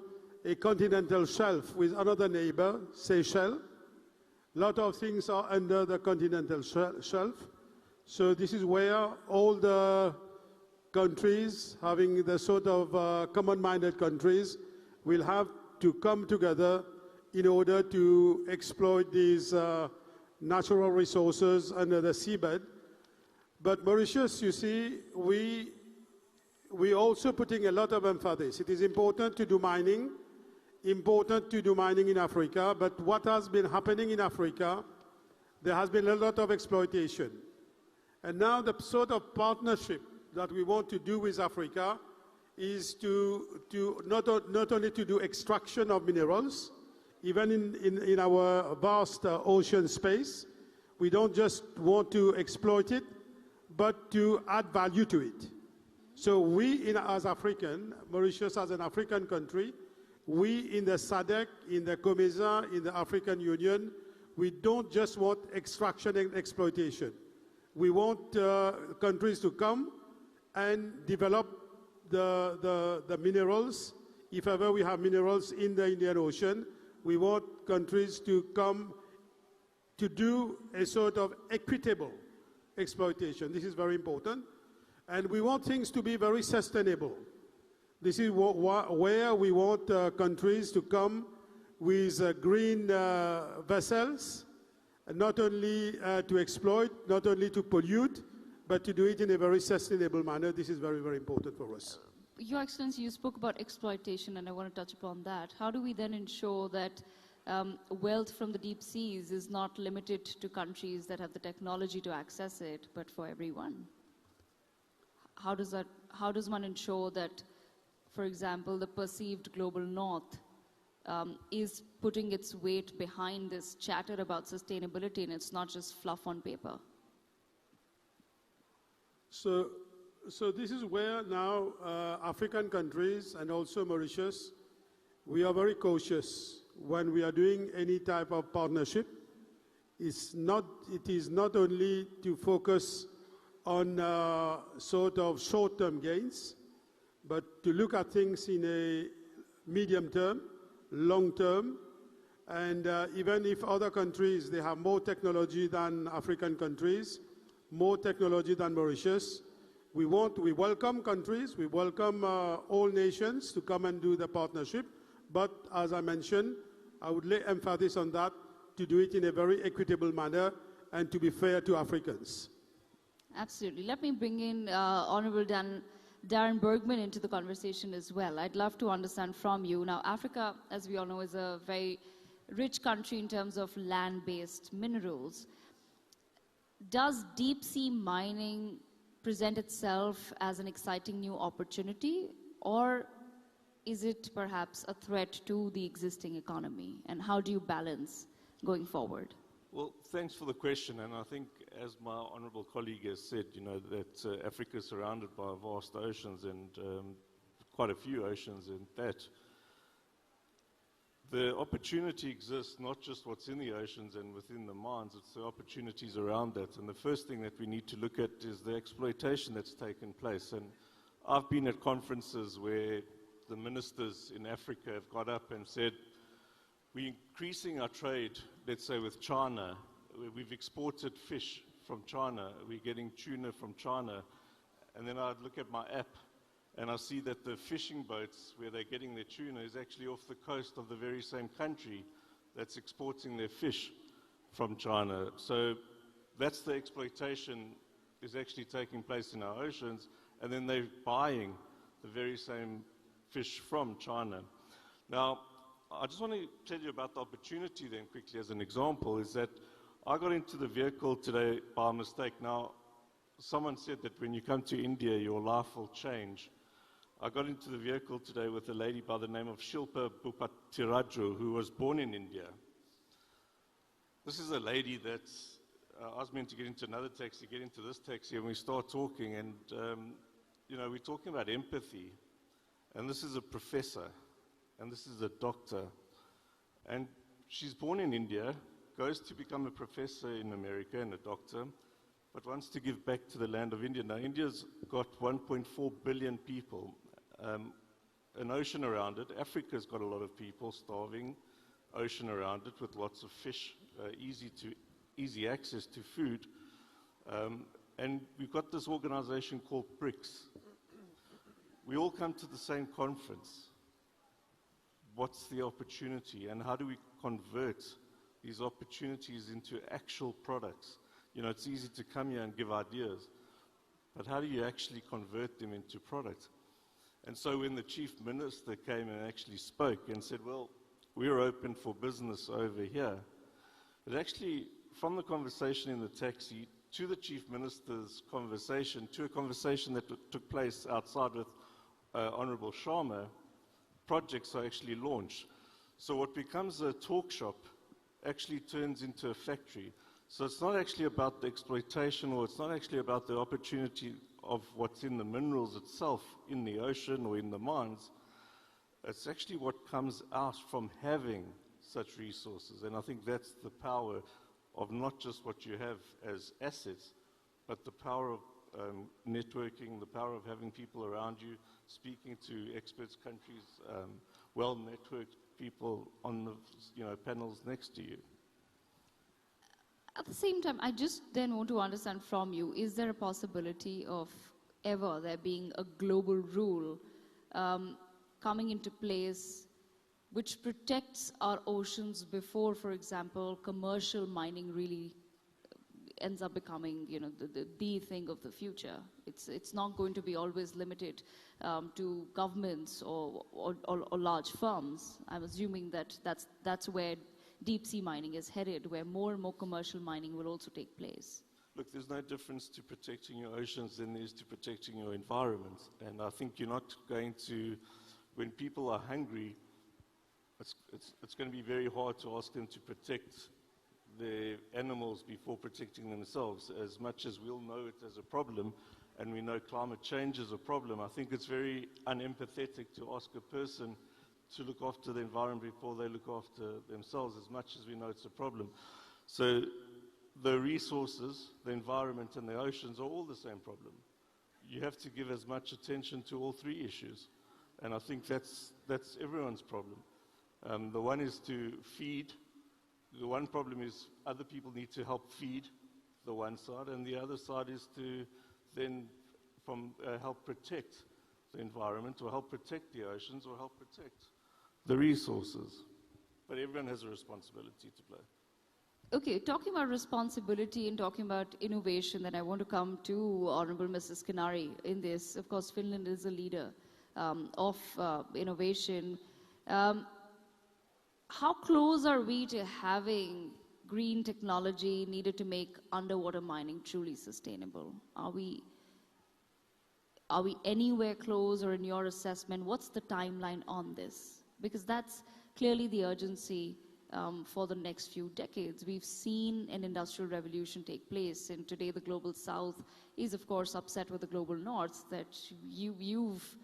N: a continental shelf with another neighbor, Seychelles. A lot of things are under the continental shelf. So this is where all the countries, having the sort of common-minded countries, will have to come together in order to exploit these natural resources under the seabed. But Mauritius, you see, we also putting a lot of emphasis. It is important to do mining in Africa, but what has been happening in Africa, there has been a lot of exploitation. And now the sort of partnership that we want to do with Africa is to not only to do extraction of minerals, even in our vast ocean space. We don't just want to exploit it, but to add value to it. So we, as African, Mauritius as an African country, we in the SADC, in the COMESA, in the African Union, we don't just want extraction and exploitation. We want countries to come and develop the minerals. If ever we have minerals in the Indian Ocean, we want countries to come to do a sort of equitable exploitation. This is very important. And we want things to be very sustainable. This is where we want countries to come with green vessels, not only to exploit, not only to pollute, but to do it in a very sustainable manner. This is very, very important for us.
C: Your Excellency, you spoke about exploitation, and I want to touch upon that. How do we then ensure that wealth from the deep seas is not limited to countries that have the technology to access it, but for everyone? How does one ensure that, for example, the perceived global north is putting its weight behind this chatter about sustainability and it's not just fluff on paper?
N: So this is where now African countries and also Mauritius, we are very cautious when we are doing any type of partnership. It is not only to focus on sort of short-term gains, but to look at things in a medium term, long term, and even if other countries, they have more technology than African countries, more technology than Mauritius, we welcome countries, we welcome all nations to come and do the partnership, but as I mentioned, I would lay emphasis on that, to do it in a very equitable manner and to be fair to Africans.
C: Absolutely. Let me bring in Honorable Darren Bergman into the conversation as well. I'd love to understand from you. Now, Africa, as we all know, is a very rich country in terms of land-based minerals. Does deep-sea mining present itself as an exciting new opportunity, or is it perhaps a threat to the existing economy? And how do you balance going forward?
Q: Well, thanks for the question. And I think, as my honourable colleague has said, you know, that Africa is surrounded by vast oceans and quite a few oceans in that. The opportunity exists not just what's in the oceans and within the mines, it's the opportunities around that. And the first thing that we need to look at is the exploitation that's taken place. And I've been at conferences where the ministers in Africa have got up and said, we're increasing our trade, let's say with China. We've exported fish from China. We're getting tuna from China. And then I'd look at my app and I see that the fishing boats where they're getting their tuna is actually off the coast of the very same country that's exporting their fish from China. So that's the exploitation is actually taking place in our oceans, and then they're buying the very same fish from China. Now, I just want to tell you about the opportunity then quickly as an example, is that I got into the vehicle today by mistake. Now, someone said that when you come to India, your life will change. I got into the vehicle today with a lady by the name of Shilpa Bhupatiraju, who was born in India. This is a lady that I was meant to get into another taxi, get into this taxi, and we start talking, and you know, we're talking about empathy. And this is a professor, and this is a doctor. And she's born in India, goes to become a professor in America and a doctor, but wants to give back to the land of India. Now, India's got 1.4 billion people, an ocean around it. Africa's got a lot of people, starving, ocean around it with lots of fish, easy access to food. And we've got this organization called BRICS, we all come to the same conference. What's the opportunity, and how do we convert these opportunities into actual products? You know, it's easy to come here and give ideas, but how do you actually convert them into products? And so when the chief minister came and actually spoke and said, well, we're open for business over here, it actually, from the conversation in the taxi to the chief minister's conversation, to a conversation that took place outside with Honorable Sharma, projects are actually launched. So what becomes a talk shop actually turns into a factory. So it's not actually about the exploitation, or it's not actually about the opportunity of what's in the minerals itself, in the ocean or in the mines. It's actually what comes out from having such resources. And I think that's the power of not just what you have as assets, but the power of networking, the power of having people around you, speaking to experts, countries, well-networked people on the panels next to you.
C: At the same time, I just then want to understand from you, is there a possibility of ever there being a global rule coming into place which protects our oceans before, for example, commercial mining really ends up becoming, the thing of the future? It's not going to be always limited to governments or large firms. I'm assuming that's where deep sea mining is headed, where more and more commercial mining will also take place.
Q: Look, there's no difference to protecting your oceans than there is to protecting your environment. And I think you're not going to, when people are hungry, it's going to be very hard to ask them to protect the animals before protecting themselves. As much as we'll know it as a problem, and we know climate change is a problem, I think it's very unempathetic to ask a person to look after the environment before they look after themselves, as much as we know it's a problem. So the resources, the environment, and the oceans are all the same problem. You have to give as much attention to all three issues. And I think that's everyone's problem. The one is to feed. The one problem is other people need to help feed the one side, and the other side is to then help protect the environment, or help protect the oceans, or help protect the resources. But everyone has a responsibility to play.
C: Okay, talking about responsibility and talking about innovation, then I want to come to Honorable Mrs. Kinari in this. Of course, Finland is a leader of innovation. How close are we to having green technology needed to make underwater mining truly sustainable? Are we anywhere close, or in your assessment, what's the timeline on this? Because that's clearly the urgency for the next few decades. We've seen an industrial revolution take place, and today the global south is, of course, upset with the global north that you've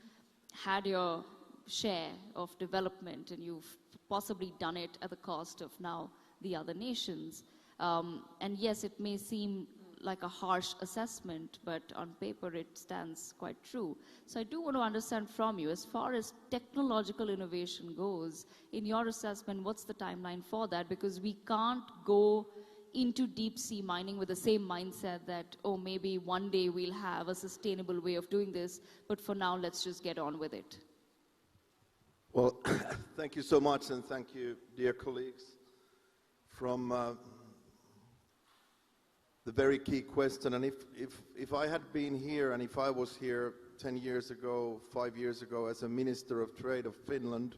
C: had your share of development, and you've possibly done it at the cost of now the other nations. And yes, it may seem like a harsh assessment, but on paper it stands quite true. So I do want to understand from you, as far as technological innovation goes, in your assessment, what's the timeline for that? Because we can't go into deep sea mining with the same mindset that, oh, maybe one day we'll have a sustainable way of doing this, but for now, let's just get on with it.
R: Well, thank you so much, and thank you, dear colleagues. From the very key question, and if I had been here, and if I was here 10 years ago, 5 years ago, as a Minister of Trade of Finland,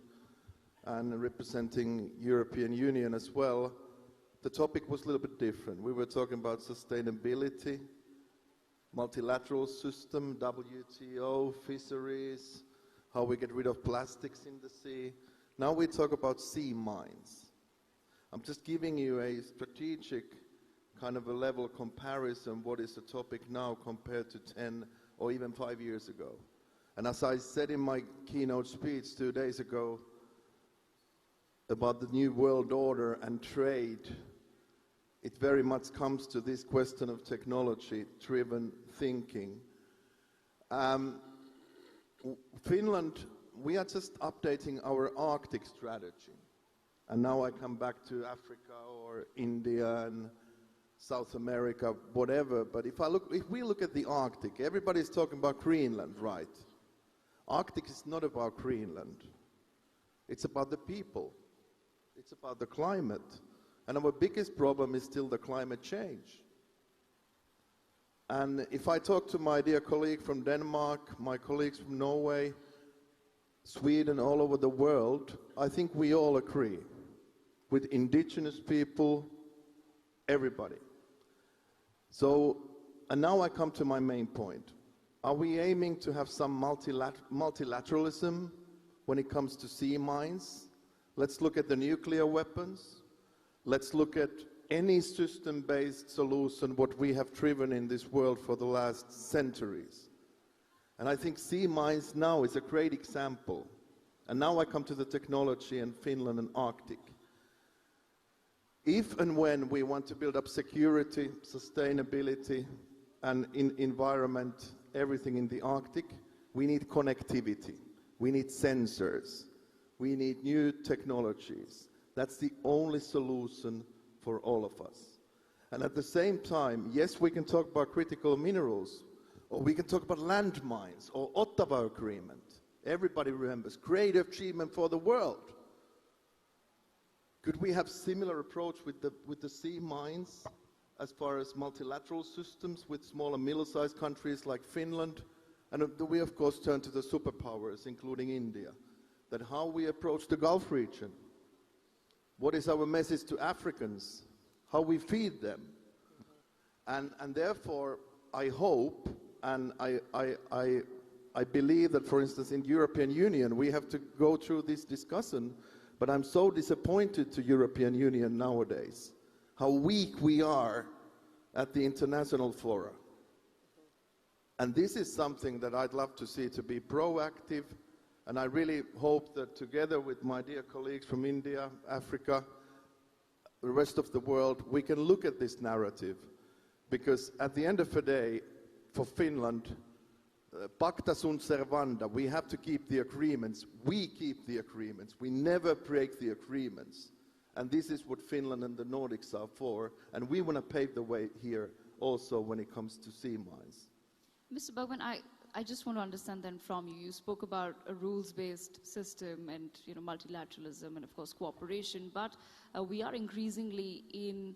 R: and representing European Union as well, the topic was a little bit different. We were talking about sustainability, multilateral system, WTO, fisheries, how we get rid of plastics in the sea. Now we talk about sea mines. I'm just giving you a strategic kind of a level comparison, what is the topic now compared to 10 or even 5 years ago. And as I said in my keynote speech 2 days ago about the new world order and trade, it very much comes to this question of technology-driven thinking. Finland, we are just updating our Arctic strategy. And now I come back to Africa or India and South America, whatever. But if we look at the Arctic, everybody's talking about Greenland, right? Arctic is not about Greenland. It's about the people. It's about the climate. And our biggest problem is still the climate change. And if I talk to my dear colleague from Denmark, my colleagues from Norway, Sweden, all over the world, I think we all agree with indigenous people, everybody. So, and now I come to my main point. Are we aiming to have some multilateralism when it comes to sea mines? Let's look at the nuclear weapons. Let's look at any system-based solution, what we have driven in this world for the last centuries. And I think sea mines now is a great example. And now I come to the technology in Finland and Arctic. If and when we want to build up security, sustainability, and environment, everything in the Arctic, we need connectivity. We need sensors. We need new technologies. That's the only solution for all of us. And at the same time, yes, we can talk about critical minerals, or we can talk about landmines, or Ottawa Agreement. Everybody remembers, great achievement for the world. Could we have similar approach with the sea mines as far as multilateral systems with small and middle-sized countries like Finland? And we, of course, turn to the superpowers, including India, that how we approach the Gulf region. What is our message to Africans? How we feed them? And therefore, I hope, and I believe that, for instance, in the European Union, we have to go through this discussion, but I'm so disappointed to European Union nowadays, how weak we are at the international fora. And this is something that I'd love to see to be proactive. And I really hope that together with my dear colleagues from India, Africa, the rest of the world, we can look at this narrative. Because at the end of the day, for Finland, pacta sunt servanda, we have to keep the agreements. We keep the agreements. We never break the agreements. And this is what Finland and the Nordics are for. And we want to pave the way here also when it comes to sea mines.
C: Mr. Bergman, I just want to understand then from you. You spoke about a rules-based system and multilateralism and of course cooperation, but we are increasingly in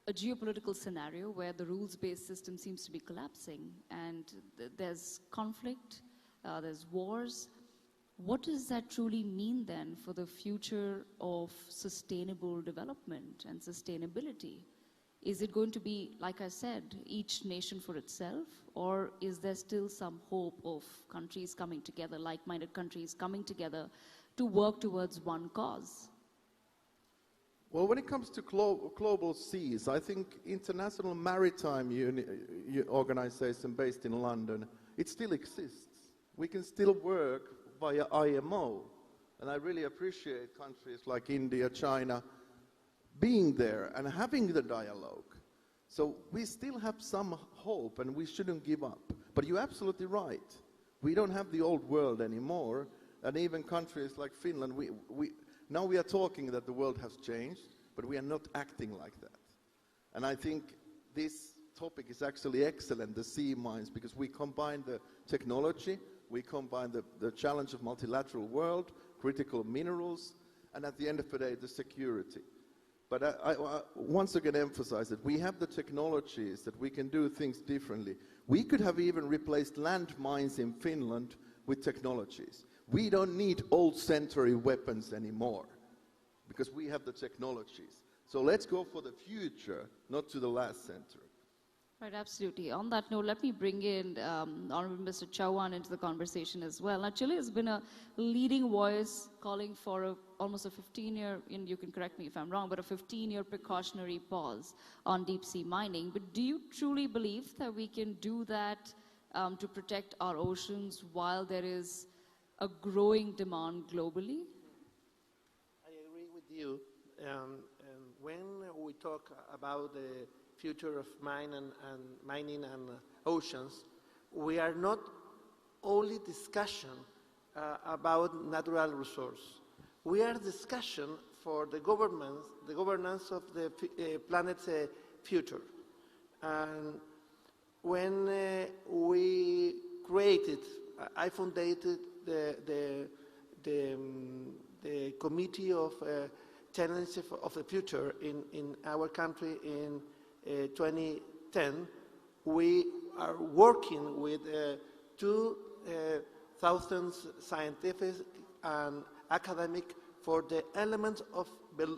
C: a geopolitical scenario where the rules-based system seems to be collapsing, and there's conflict, there's wars. What does that truly mean then for the future of sustainable development and sustainability? Is it going to be, like I said, each nation for itself, or is there still some hope of countries coming together, like-minded countries coming together to work towards one cause?
R: Well, when it comes to global seas, I think International Maritime Organization based in London, it still exists. We can still work via IMO, and I really appreciate countries like India, China, being there and having the dialogue. So we still have some hope and we shouldn't give up. But you're absolutely right. We don't have the old world anymore. And even countries like Finland, now we are talking that the world has changed, but we are not acting like that. And I think this topic is actually excellent, the sea mines, because we combine the technology, we combine the challenge of multilateral world, critical minerals, and at the end of the day, the security. But I once again emphasize that we have the technologies that we can do things differently. We could have even replaced landmines in Finland with technologies. We don't need old century weapons anymore because we have the technologies. So let's go for the future, not to the last century.
C: Right, absolutely. On that note, let me bring in Honorable Mr. Chauhan into the conversation as well. Now, Chile has been a leading voice calling for almost a 15-year, and you can correct me if I'm wrong, but a 15-year precautionary pause on deep-sea mining. But do you truly believe that we can do that to protect our oceans while there is a growing demand globally?
B: I agree with you. When we talk about the future of mining and oceans, we are not only discussion about natural resource. We are discussion for the governance of the planet's future. And when we created I founded the Committee of Challenges of the Future in our country in 2010. We are working with 2,000 scientific and academic for the elements of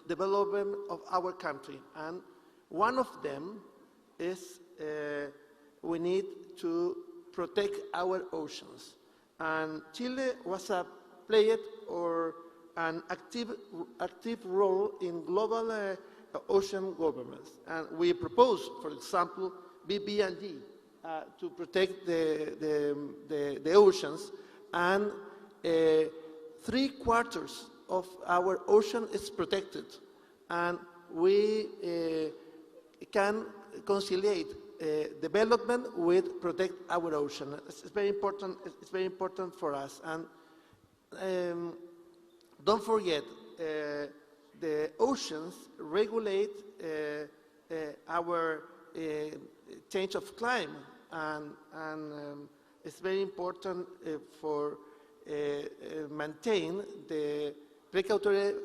B: development of our country. And one of them is we need to protect our oceans. And Chile was played an active role in global ocean governance. And we propose, for example, BB&G to protect the oceans, and 3/4 of our ocean is protected, and we can conciliate development with protect our ocean. It's very important. It's very important for us. And don't forget, the oceans regulate our change of climate, and it's very important for maintain the precautionary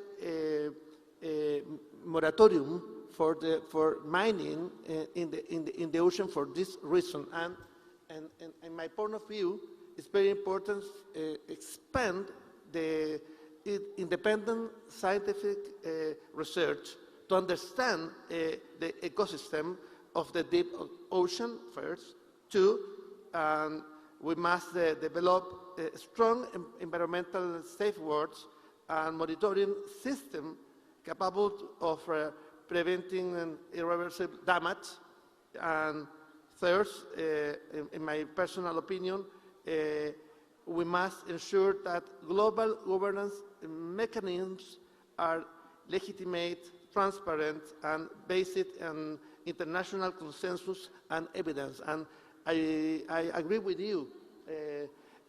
B: moratorium for mining in the ocean for this reason. And in my point of view, it's very important expand the independent scientific research to understand the ecosystem of the deep ocean first. Two, we must develop strong environmental safeguards and monitoring system capable of preventing irreversible damage. And third, in my personal opinion, we must ensure that global governance mechanisms are legitimate, transparent, and based on international consensus and evidence. And I agree with you.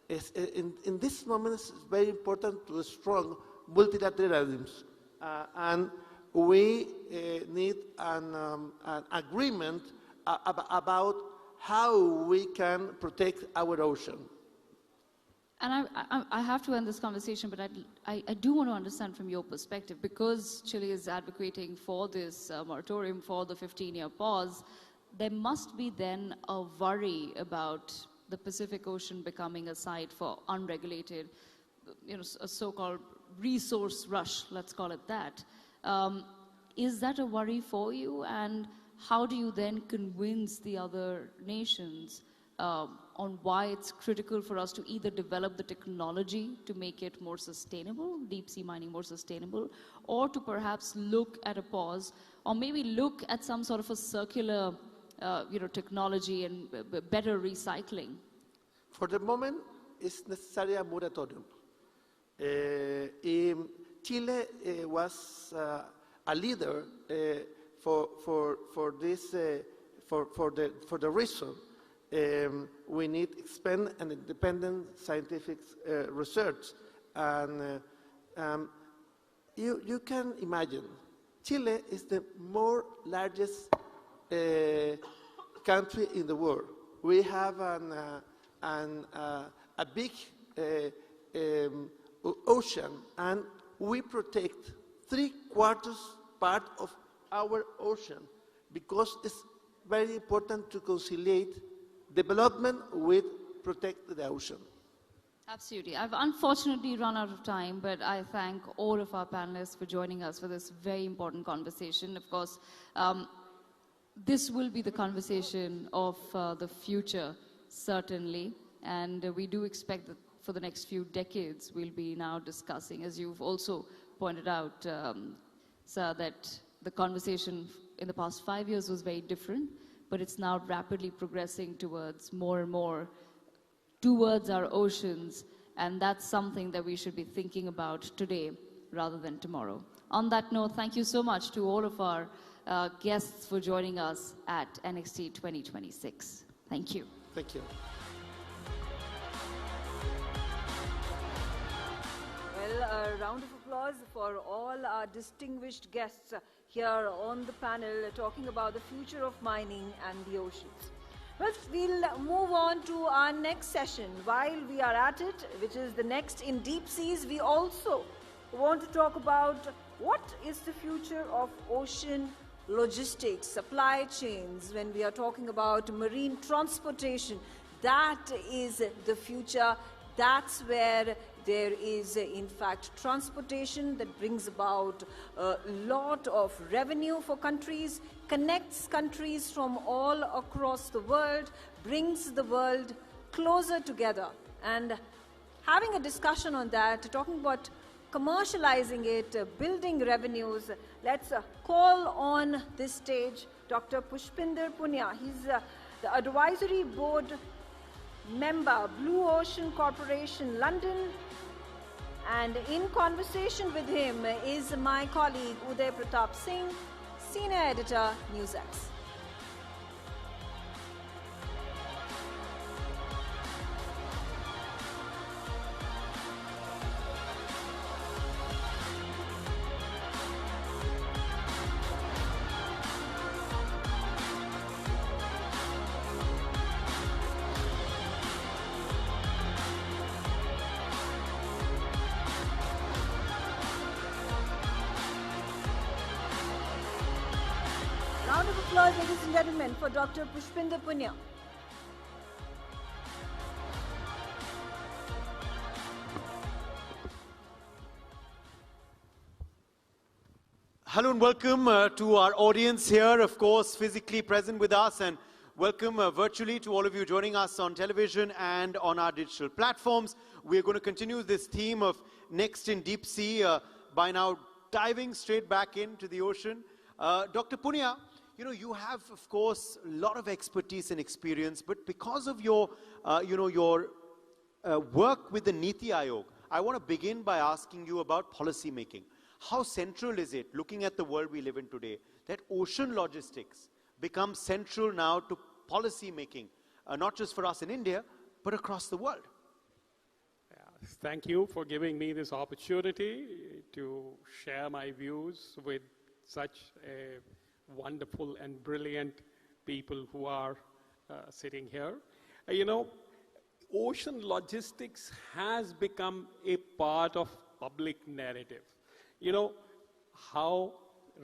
B: In this moment, it's very important to strong multilateralism, and we need an agreement about how we can protect our ocean.
C: And I have to end this conversation, but I do want to understand from your perspective, because Chile is advocating for this moratorium, for the 15-year pause, there must be then a worry about the Pacific Ocean becoming a site for unregulated, a so-called resource rush, let's call it that. Is that a worry for you? And how do you then convince the other nations on why it's critical for us to either develop the technology to make it more sustainable, deep sea mining more sustainable, or to perhaps look at a pause, or maybe look at some sort of a circular technology and better recycling?
B: For the moment, it's necessary a moratorium. Chile was a leader for this for the reason we need expand an independent scientific research, and you can imagine Chile is the more largest country in the world. We have a big ocean, and we protect 3/4 part of our ocean because it's very important to conciliate development with protect the ocean.
C: Absolutely. I've unfortunately run out of time, but I thank all of our panelists for joining us for this very important conversation. Of course, this will be the conversation of the future, certainly, and we do expect that for the next few decades we'll be now discussing, as you've also pointed out, sir, that the conversation in the past 5 years was very different, but it's now rapidly progressing towards more and more towards our oceans, and that's something that we should be thinking about today rather than tomorrow. On that note, thank you so much to all of our guests for joining us at NXT 2026. Thank you.
B: Thank you.
G: Well, a round of applause for all our distinguished guests here on the panel talking about the future of mining and the oceans. Well, we'll move on to our next session. While we are at it, which is the next in deep seas, we also want to talk about what is the future of ocean logistics, supply chains. When we are talking about marine transportation, that is the future. That's where there is, in fact, transportation that brings about a lot of revenue for countries, connects countries from all across the world, brings the world closer together. And having a discussion on that, talking about commercializing it, building revenues, let's call on this stage Dr. Pushpinder Punia. He's the advisory board member, Blue Ocean Corporation, London. And in conversation with him is my colleague Uday Pratap Singh, Senior Editor, NewsX. Round of applause, ladies and gentlemen, for Dr. Pushpinder Punia.
A: Hello and welcome to our audience here, of course, physically present with us, and welcome virtually to all of you joining us on television and on our digital platforms. We're going to continue this theme of Next in Deep Sea by now diving straight back into the ocean. Dr. Punia, you know, you have, of course, a lot of expertise and experience, but because of your, work with the Niti Aayog, I want to begin by asking you about policy making. How central is it, looking at the world we live in today, that ocean logistics becomes central now to policy making, not just for us in India, but across the world?
F: Thank you for giving me this opportunity to share my views with such a wonderful and brilliant people who are sitting here. You know, ocean logistics has become a part of public narrative. You know, how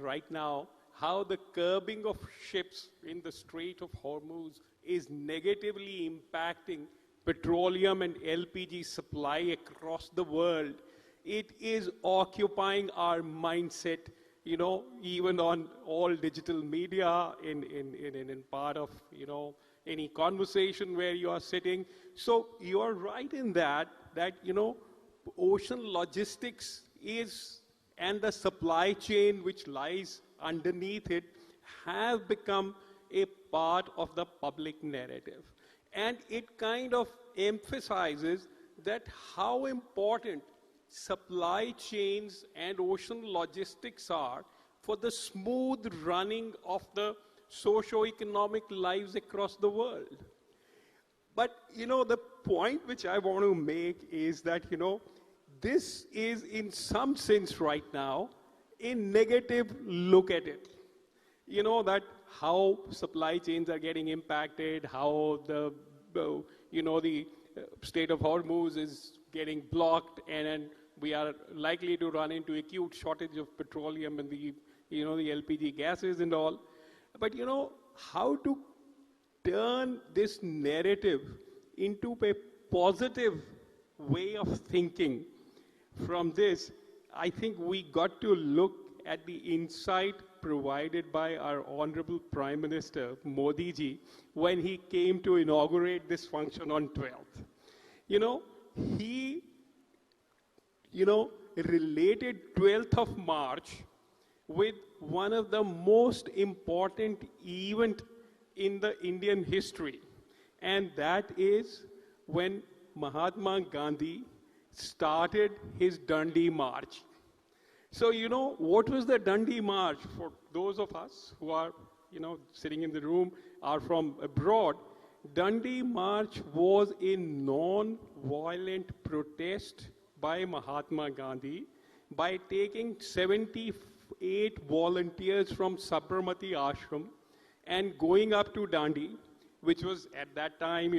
F: right now, how the curbing of ships in the Strait of Hormuz is negatively impacting petroleum and LPG supply across the world. It is occupying our mindset, you know, even on all digital media, in part of, you know, any conversation where you are sitting. So you are right in that, you know, ocean logistics is, and the supply chain which lies underneath it, have become a part of the public narrative. And it kind of emphasizes that how important supply chains and ocean logistics are for the smooth running of the socio-economic lives across the world. But, you know, the point which I want to make is that, you know, this is in some sense right now a negative look at it. You know, that how supply chains are getting impacted, how the, you know, the Strait of Hormuz is getting blocked, and we are likely to run into acute shortage of petroleum and the, you know, the LPG gases and all. But, you know, how to turn this narrative into a positive way of thinking from this, I think we got to look at the insight provided by our Honorable Prime Minister, Modi ji, when he came to inaugurate this function on 12th. You know, he, you know, related 12th of March with one of the most important event in the Indian history. And that is when Mahatma Gandhi started his Dandi March. So, you know, what was the Dandi March? For those of us who are, you know, sitting in the room, are from abroad, Dandi March was a non-violent protest by Mahatma Gandhi by taking 78 volunteers from Sabarmati Ashram and going up to Dandi which was at that time,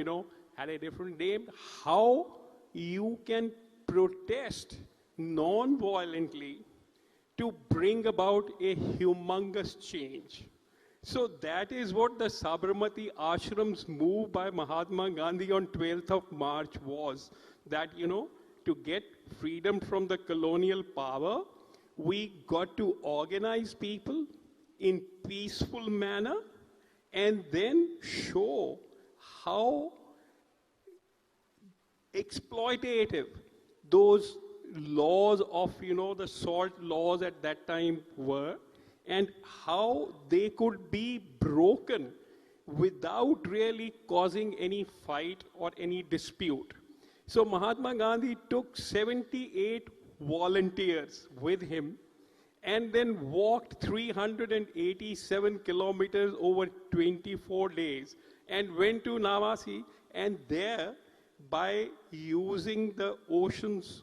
F: had a different name, how you can protest non-violently to bring about a humongous change. So that is what the Sabarmati Ashram's move by Mahatma Gandhi on 12th of March was, that, to get freedom from the colonial power, we got to organize people in peaceful manner and then show how exploitative those laws of, the salt laws at that time were, and how they could be broken without really causing any fight or any dispute. So Mahatma Gandhi took 78 volunteers with him and then walked 387 kilometers over 24 days and went to Navasi, and there, by using the ocean's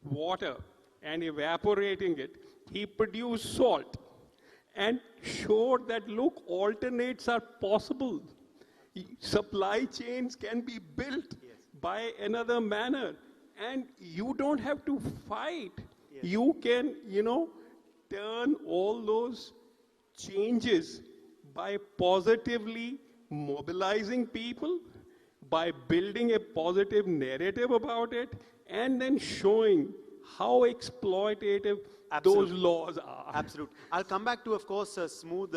F: water and evaporating it, he produced salt and showed that, look, alternates are possible. Supply chains can be built by another manner, and you don't have to fight. You can, turn all those changes by positively mobilizing people, by building a positive narrative about it, and then showing how exploitative those laws are.
A: Absolutely. I'll come back to, of course, smooth,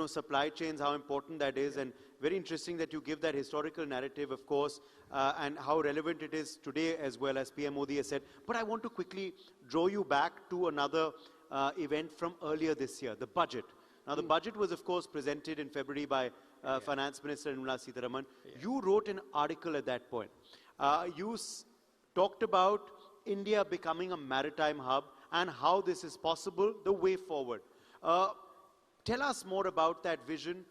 A: supply chains, how important that is, and very interesting that you give that historical narrative, of course, and how relevant it is today as well, as PM Modi has said. But I want to quickly draw you back to another event from earlier this year, the budget. Now, the budget was, of course, presented in February by Finance Minister Nirmala Sitharaman. You wrote an article at that point. You talked about India becoming a maritime hub and how this is possible, the way forward. Tell us more about that vision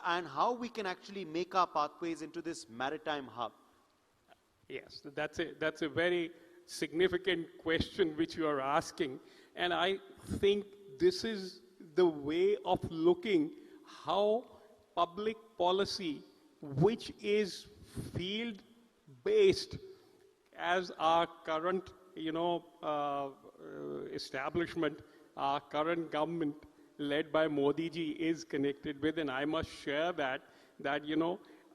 A: and how we can actually make our pathways into this maritime hub.
F: Yes, that's a very significant question which you are asking. And I think this is the way of looking how public policy, which is field-based, as our current, establishment, our current government, led by Modi ji, is connected with. And I must share that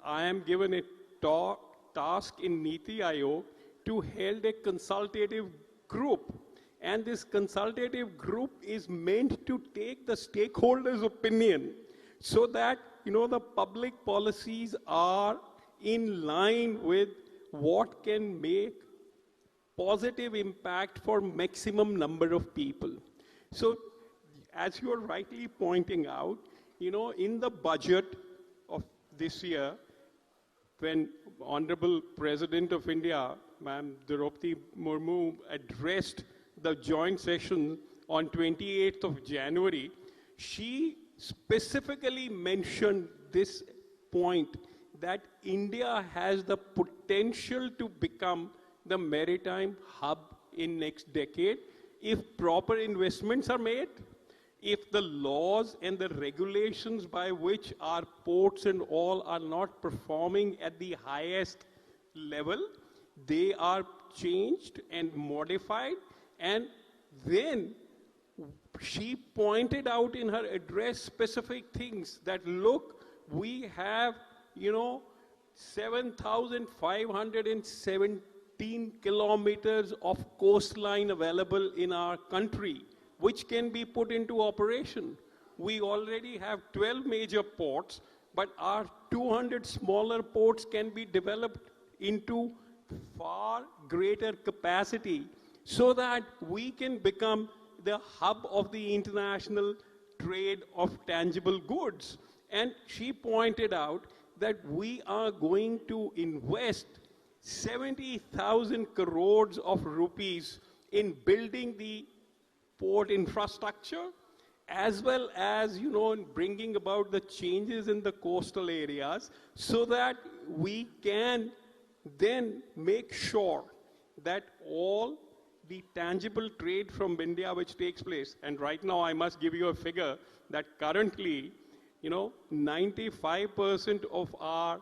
F: I am given a task in Niti Aayog to hold a consultative group. And this consultative group is meant to take the stakeholders' opinion so that, the public policies are in line with what can make positive impact for maximum number of people. So, as you are rightly pointing out, in the budget of this year, when Honorable President of India, Ma'am Draupadi Murmu, addressed the joint session on 28th of January, she specifically mentioned this point, that India has the potential to become the maritime hub in next decade if proper investments are made, if the laws and the regulations by which our ports and all are not performing at the highest level, they are changed and modified. And then she pointed out in her address specific things that, look, we have, 7,517 kilometers of coastline available in our country, which can be put into operation. We already have 12 major ports, but our 200 smaller ports can be developed into far greater capacity so that we can become the hub of the international trade of tangible goods. And she pointed out that we are going to invest 70,000 crores of rupees in building the port infrastructure, as well as, in bringing about the changes in the coastal areas, so that we can then make sure that all the tangible trade from India which takes place, and right now I must give you a figure that currently, 95% of our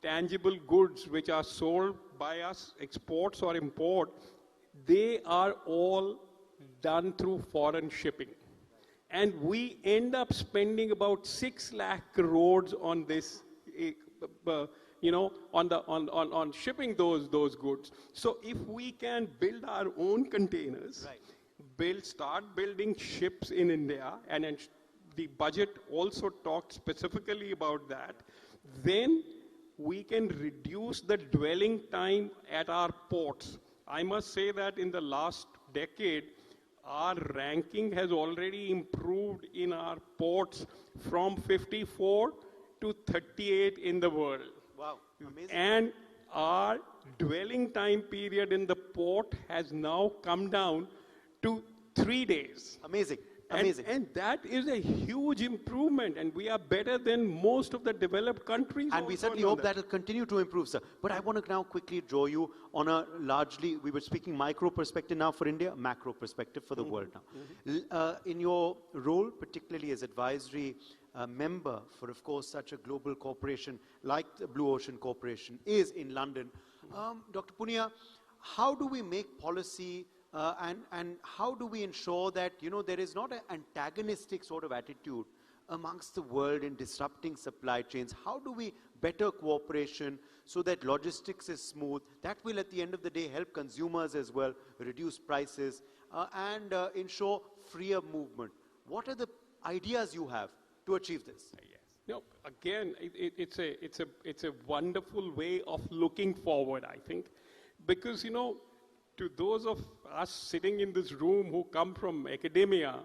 F: tangible goods which are sold by us, exports or import, they are all done through foreign shipping. And we end up spending about 6 lakh crores on this, on shipping those goods. So if we can build our own containers, start building ships in India, and the budget also talked specifically about that, then we can reduce the dwelling time at our ports. I must say that in the last decade, our ranking has already improved in our ports from 54 to 38 in the world.
A: Wow, amazing.
F: And our dwelling time period in the port has now come down to 3 days.
A: Amazing. Amazing.
F: And that is a huge improvement, and we are better than most of the developed countries.
A: And we certainly hope that will continue to improve, sir. But I want to now quickly draw you on a largely, we were speaking micro perspective now for India, macro perspective for the world now. In your role, particularly as advisory member for, of course, such a global corporation like the Blue Ocean Corporation is in London, Dr. Punia, how do we make policy and how do we ensure that, there is not an antagonistic sort of attitude amongst the world in disrupting supply chains? How do we better cooperation so that logistics is smooth? That will, at the end of the day, help consumers as well, reduce prices, and ensure freer movement. What are the ideas you have to achieve this?
F: No, again, it's a wonderful way of looking forward, I think, because, to those of us sitting in this room who come from academia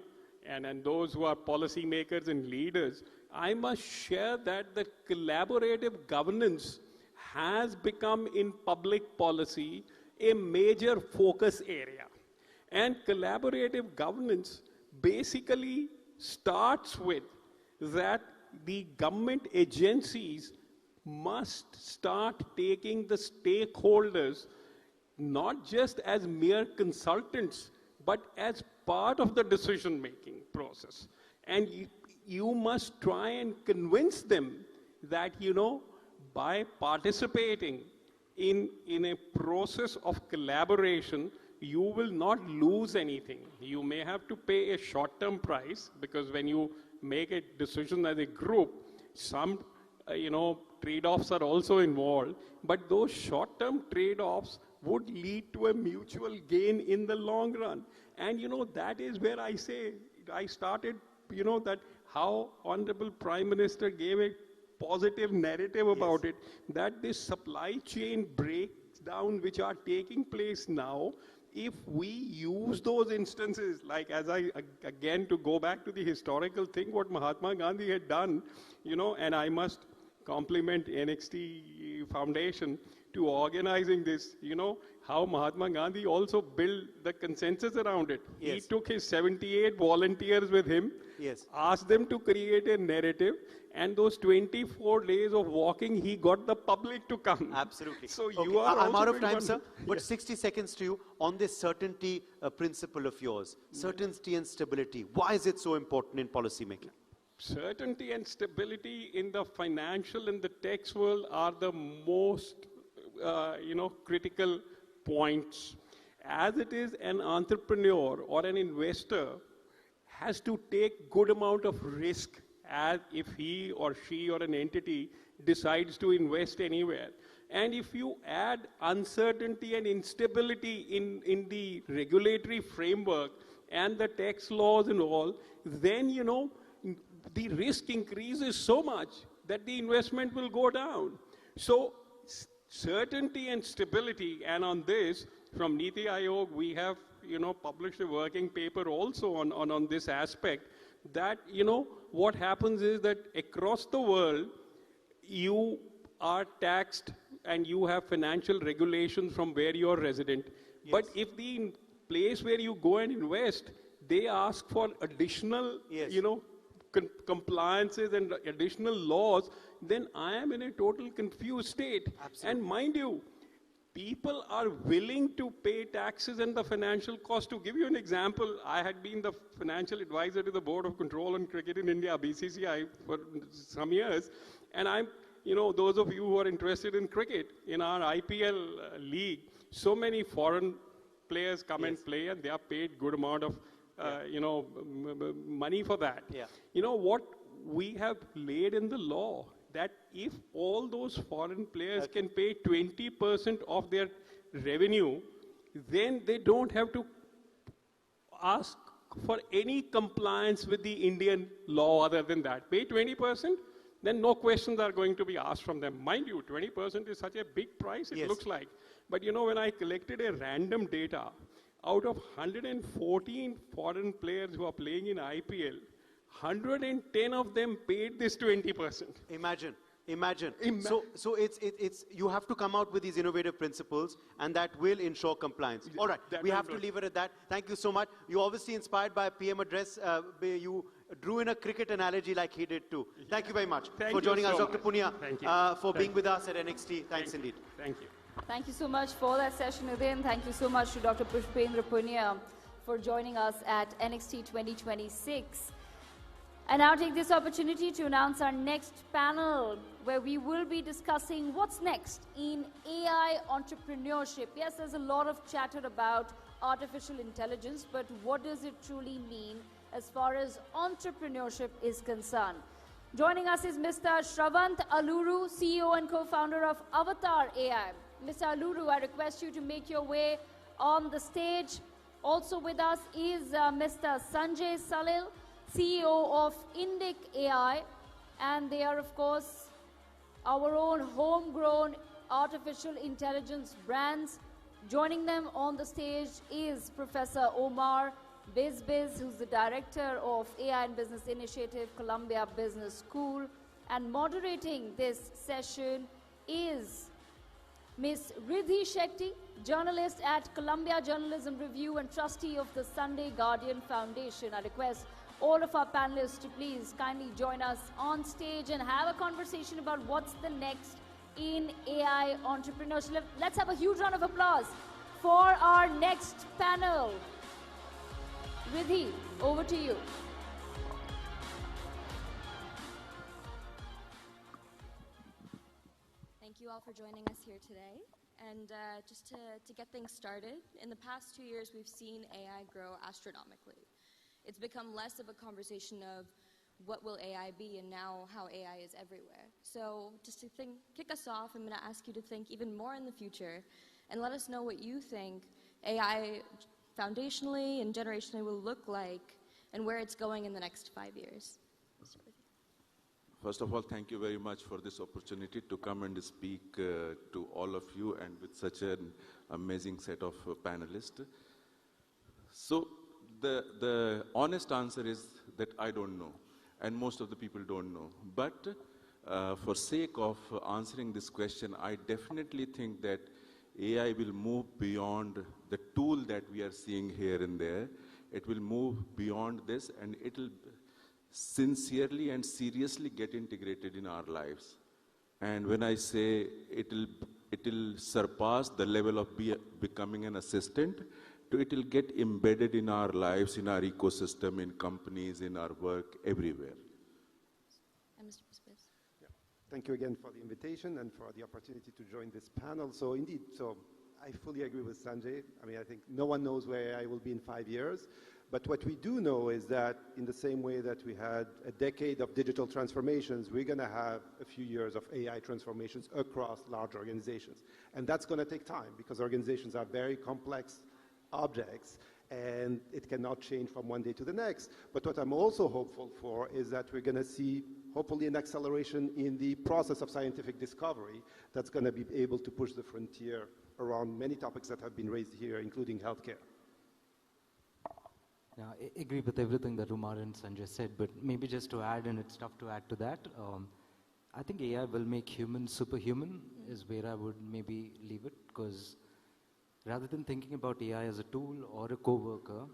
F: and those who are policymakers and leaders, I must share that the collaborative governance has become in public policy a major focus area. And collaborative governance basically starts with that the government agencies must start taking the stakeholders not just as mere consultants, but as part of the decision-making process. And you must try and convince them that, by participating in a process of collaboration, you will not lose anything. You may have to pay a short-term price, because when you make a decision as a group, some, trade-offs are also involved, but those short-term trade-offs would lead to a mutual gain in the long run. And, that is where I say, I started, that how Honorable Prime Minister gave a positive narrative about it, that this supply chain breakdown which are taking place now, if we use those instances, like again, to go back to the historical thing, what Mahatma Gandhi had done, and I must compliment NXT Foundation to organizing this, how Mahatma Gandhi also built the consensus around it. He took his 78 volunteers with him, asked them to create a narrative, and those 24 days of walking, he got the public to come.
A: Absolutely.
F: So
A: okay.
F: you are
A: I'm out of time,
F: one.
A: sir, but 60 seconds to you on this certainty principle of yours. Certainty and stability. Why is it so important in policy making?
F: Certainty and stability in the financial and the tax world are the most critical points. As it is, an entrepreneur or an investor has to take good amount of risk as if he or she or an entity decides to invest anywhere. And if you add uncertainty and instability in the regulatory framework and the tax laws and all, then, the risk increases so much that the investment will go down. So certainty and stability, and on this, from Niti Aayog, we have, published a working paper also on this aspect, that, what happens is that across the world, you are taxed and you have financial regulations from where you're resident. But if the place where you go and invest, they ask for additional, compliances and additional laws, then I am in a total confused state.
A: Absolutely.
F: And mind you, people are willing to pay taxes and the financial cost. To give you an example, I had been the financial advisor to the Board of Control on Cricket in India, BCCI, for some years. And I'm, those of you who are interested in cricket, in our IPL league, so many foreign players come and play, and they are paid good amount of, money for that.
A: Yeah.
F: What we have laid in the law, that if all those foreign players can pay 20% of their revenue, then they don't have to ask for any compliance with the Indian law other than that. Pay 20%, then no questions are going to be asked from them. Mind you, 20% is such a big price, it looks like. But when I collected a random data, out of 114 foreign players who are playing in IPL, 110 of them paid this 20%.
A: Imagine. So it's you have to come out with these innovative principles, and that will ensure compliance. All right, we have to leave it at that. Thank you so much. You're obviously inspired by PM address. You drew in a cricket analogy like he did too. Thank you very much for joining us, Dr. Punia, for being with us at NXT. Thanks indeed.
F: Thank you.
C: Thank you so much for that session, Udin. Thank you so much to Dr. Pushpendra Punia for joining us at NXT 2026. And I'll take this opportunity to announce our next panel, where we will be discussing what's next in AI entrepreneurship. Yes, there's a lot of chatter about artificial intelligence, but what does it truly mean as far as entrepreneurship is concerned? Joining us is Mr. Shravant Aluru, CEO and co-founder of Avatar AI. Mr. Aluru, I request you to make your way on the stage. Also with us is Mr. Sanjay Salil, CEO of Indic AI, and they are, of course, our own homegrown artificial intelligence brands. Joining them on the stage is Professor Omar Bizbiz, who's the Director of AI and Business Initiative, Columbia Business School. And moderating this session is Ms. Riddhi Shetty, journalist at Columbia Journalism Review and trustee of the Sunday Guardian Foundation. I request all of our panelists to please kindly join us on stage and have a conversation about what's the next in AI entrepreneurship. Let's have a huge round of applause for our next panel. Riddhi, over to you.
E: Thank you all for joining us here today. And just to get things started, in the past 2 years, we've seen AI grow astronomically. It's become less of a conversation of what will AI be and now how AI is everywhere. So just to kick us off, I'm going to ask you to think even more in the future and let us know what you think AI foundationally and generationally will look like and where it's going in the next 5 years.
S: First of all, thank you very much for this opportunity to come and speak to all of you and with such an amazing set of panelists. So the honest answer is that I don't know, and most of the people don't know. But for sake of answering this question, I definitely think that AI will move beyond the tool that we are seeing here and there. It will move beyond this, and it will sincerely and seriously get integrated in our lives. And when I say it will surpass the level of becoming an assistant, it will get embedded in our lives, in our ecosystem, in companies, in our work, everywhere.
E: And Mr. Bizbiz.
T: Thank you again for the invitation and for the opportunity to join this panel. So indeed, I fully agree with Sanjay. I mean, I think no one knows where AI will be in 5 years. But what we do know is that in the same way that we had a decade of digital transformations, we're going to have a few years of AI transformations across large organizations. And that's going to take time because organizations are very complex objects and it cannot change from one day to the next. But what I'm also hopeful for is that we're going to see hopefully an acceleration in the process of scientific discovery that's going to be able to push the frontier around many topics that have been raised here, including healthcare.
U: Yeah, I agree with everything that Umar and Sanjay said, but maybe just to add, and it's tough to add to that, I think AI will make humans superhuman is where I would maybe leave it, because rather than thinking about AI as a tool or a co-worker,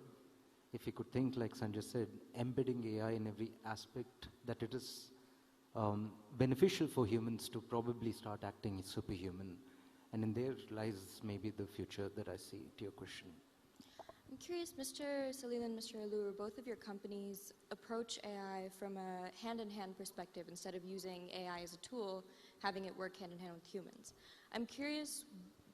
U: if you could think, like Sanjay said, embedding AI in every aspect, that it is beneficial for humans to probably start acting superhuman. And in there lies maybe the future that I see, to your question.
E: I'm curious, Mr. Salil and Mr. Allure, both of your companies approach AI from a hand-in-hand perspective instead of using AI as a tool, having it work hand-in-hand with humans. I'm curious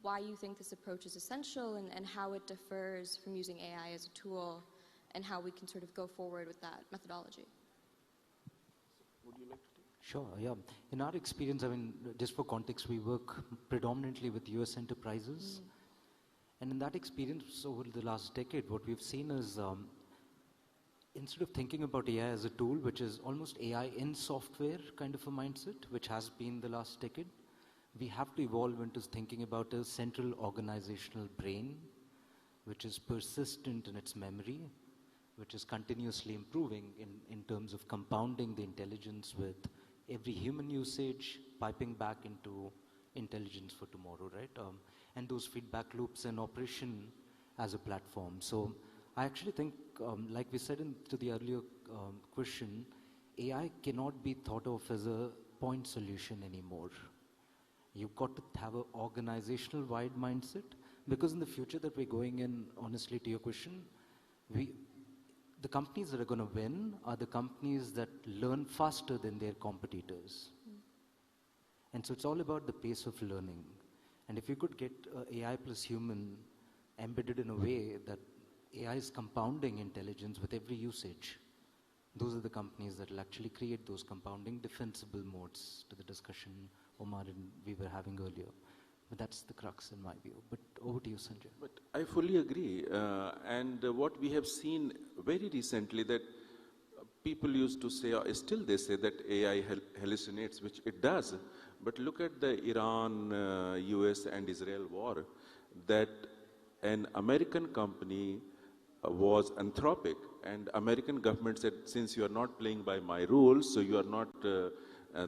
E: why you think this approach is essential and how it differs from using AI as a tool and how we can sort of go forward with that methodology.
D: Would you like to take?
U: Sure, yeah. In our experience, I mean, just for context, we work predominantly with US enterprises. And in that experience over the last decade, what we've seen is instead of thinking about AI as a tool, which is almost AI in software kind of a mindset, which has been the last decade, we have to evolve into thinking about a central organizational brain, which is persistent in its memory, which is continuously improving in terms of compounding the intelligence with every human usage, piping back into intelligence for tomorrow, right? And those feedback loops and operation as a platform. So I actually think, like we said to the earlier question, AI cannot be thought of as a point solution anymore. You've got to have an organizational wide mindset, because in the future that we're going in, honestly, to your question, the companies that are going to win are the companies that learn faster than their competitors. And so it's all about the pace of learning. And if you could get AI plus human embedded in a way that AI is compounding intelligence with every usage, those are the companies that will actually create those compounding defensible modes, to the discussion Omar and we were having earlier. But that's the crux in my view. But over to you, Sanjay.
S: But I fully agree. And what we have seen very recently, that people used to say, or still they say, that AI hallucinates, which it does. But look at the Iran, US and Israel war, that an American company was Anthropic, and American government said, since you are not playing by my rules, so you are not,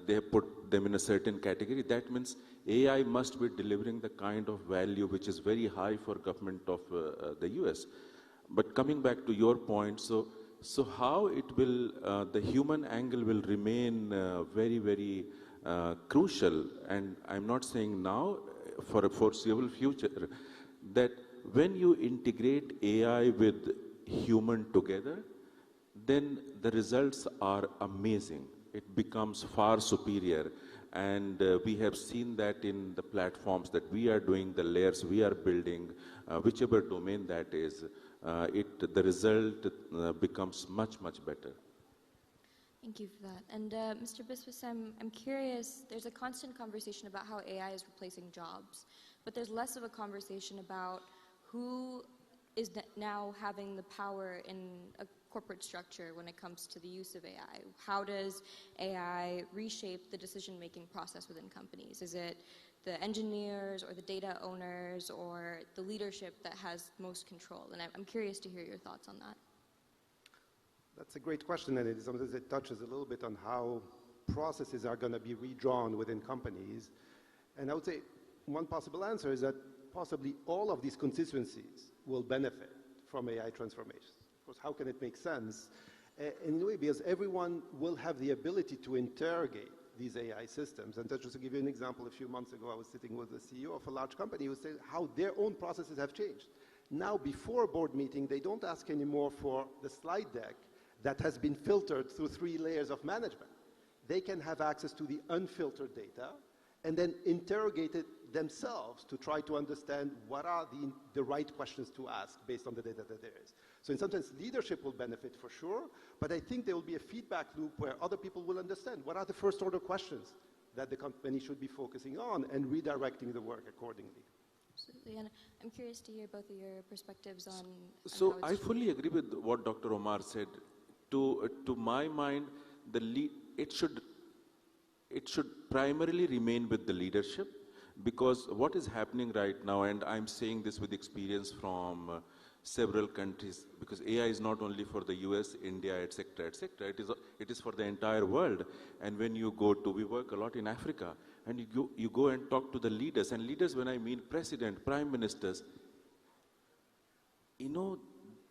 S: they have put them in a certain category. That means AI must be delivering the kind of value which is very high for government of the US. But coming back to your point, so how it will, the human angle will remain very, very crucial, and I'm not saying now, for a foreseeable future, that when you integrate AI with human together, then the results are amazing. It becomes far superior. And we have seen that in the platforms that we are doing, the layers we are building, whichever domain that is, the result becomes much, much better.
E: Thank you for that. And Mr. Biswas, I'm curious, there's a constant conversation about how AI is replacing jobs, but there's less of a conversation about who is now having the power in a corporate structure when it comes to the use of AI. How does AI reshape the decision-making process within companies? Is it the engineers or the data owners or the leadership that has most control? And I'm curious to hear your thoughts on that.
T: That's a great question, and sometimes it touches a little bit on how processes are going to be redrawn within companies. And I would say one possible answer is that possibly all of these constituencies will benefit from AI transformation. Of course, how can it make sense? In a way, because everyone will have the ability to interrogate these AI systems. And just to give you an example, a few months ago, I was sitting with the CEO of a large company who was saying how their own processes have changed. Now, before a board meeting, they don't ask anymore for the slide deck that has been filtered through 3 layers of management. They can have access to the unfiltered data and then interrogate it themselves to try to understand what are the right questions to ask based on the data that there is. So in some sense, leadership will benefit for sure, but I think there will be a feedback loop where other people will understand what are the first order questions that the company should be focusing on and redirecting the work accordingly.
E: Absolutely, and I'm curious to hear both of your perspectives on
S: So I fully agree with what Dr. Omar said. To my mind, it should primarily remain with the leadership, because what is happening right now, and I'm saying this with experience from several countries, because AI is not only for the US, India, etc., etc. It is for the entire world. And when you go to, we work a lot in Africa, and you go and talk to the leaders, and leaders, when I mean president, prime ministers, you know,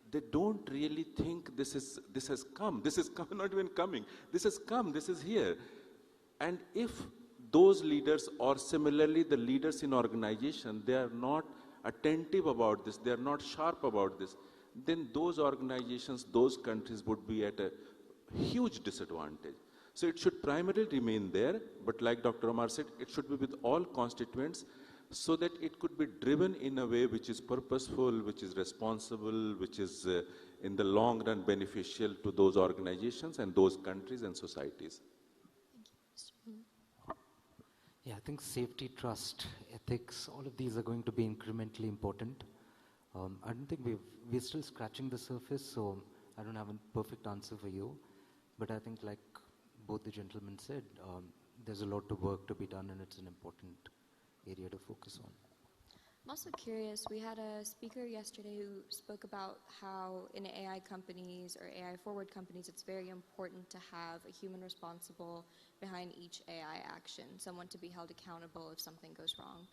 S: they don't really think this has come, not even coming, this has come, this is here. And if those leaders, or similarly the leaders in organization, they are not attentive about this, they are not sharp about this, then those organizations, those countries would be at a huge disadvantage. So it should primarily remain there, but like Dr. Omar said, it should be with all constituents so that it could be driven in a way which is purposeful, which is responsible, which is in the long run beneficial to those organizations and those countries and societies.
U: Yeah, I think safety, trust, ethics, all of these are going to be incrementally important. I don't think we're still scratching the surface, so I don't have a perfect answer for you. But I think, like both the gentlemen said, there's a lot of work to be done, and it's an important area to focus on.
E: I'm also curious, we had a speaker yesterday who spoke about how in AI companies or AI forward companies, it's very important to have a human responsible behind each AI action, someone to be held accountable if something goes wrong.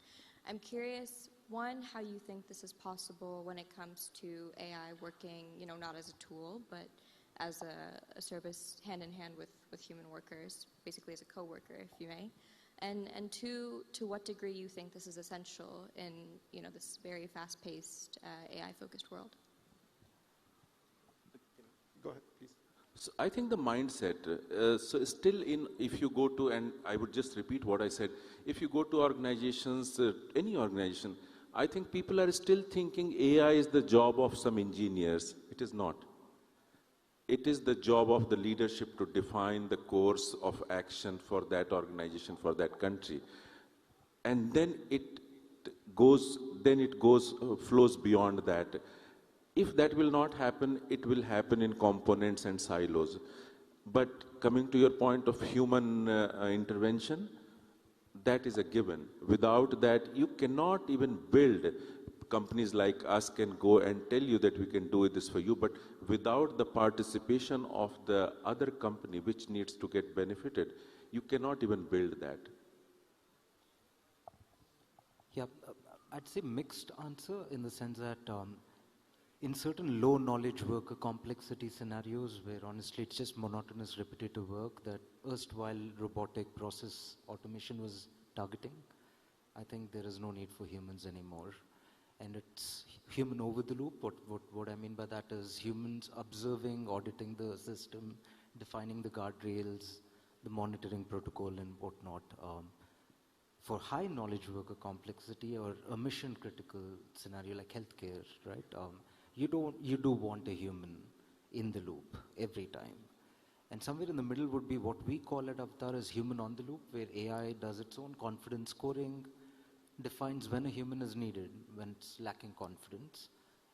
E: I'm curious, one, how you think this is possible when it comes to AI working, not as a tool, but as a service hand in hand with human workers, basically as a co-worker, if you may. And two, to what degree you think this is essential in this very fast-paced AI-focused world?
T: Go ahead, please.
S: So I think the mindset, so still if you go to, and I would just repeat what I said, if you go to organizations, any organization, I think people are still thinking AI is the job of some engineers. It is not. It is the job of the leadership to define the course of action for that organization, for that country. And then it flows beyond that. If that will not happen, it will happen in components and silos. But coming to your point of human intervention, that is a given. Without that, you cannot even build. Companies like us can go and tell you that we can do this for you, but without the participation of the other company which needs to get benefited, you cannot even build that.
U: Yeah, I'd say mixed answer in the sense that in certain low knowledge work or complexity scenarios where honestly it's just monotonous repetitive work that erstwhile robotic process automation was targeting, I think there is no need for humans anymore. And it's human over the loop. What I mean by that is humans observing, auditing the system, defining the guardrails, the monitoring protocol and whatnot. For high knowledge worker complexity or a mission critical scenario like healthcare, right? You do want a human in the loop every time. And somewhere in the middle would be what we call at Avatar as human on the loop, where AI does its own confidence scoring, defines when a human is needed, when it's lacking confidence,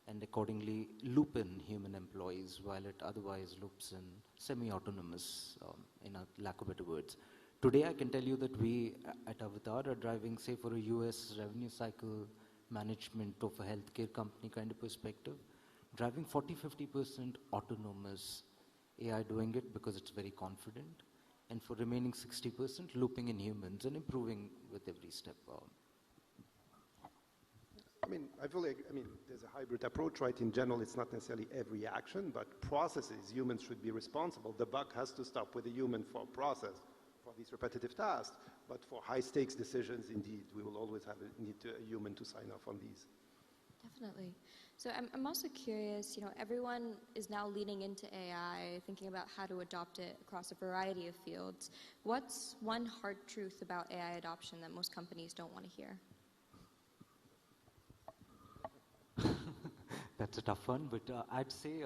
U: and accordingly loop in human employees while it otherwise loops in semi-autonomous, in a lack of better words. Today I can tell you that we at Avatar are driving, say for a US revenue cycle management of a healthcare company kind of perspective, driving 40-50% autonomous AI doing it because it's very confident, and for remaining 60% looping in humans and improving with every step.
T: I fully agree. There's a hybrid approach, right? In general, it's not necessarily every action, but processes, humans should be responsible. The buck has to stop with a human for process, for these repetitive tasks. But for high-stakes decisions, indeed, we will always have a human to sign off on these.
E: Definitely. So I'm also curious, everyone is now leaning into AI, thinking about how to adopt it across a variety of fields. What's one hard truth about AI adoption that most companies don't want to hear?
U: That's a tough one, but I'd say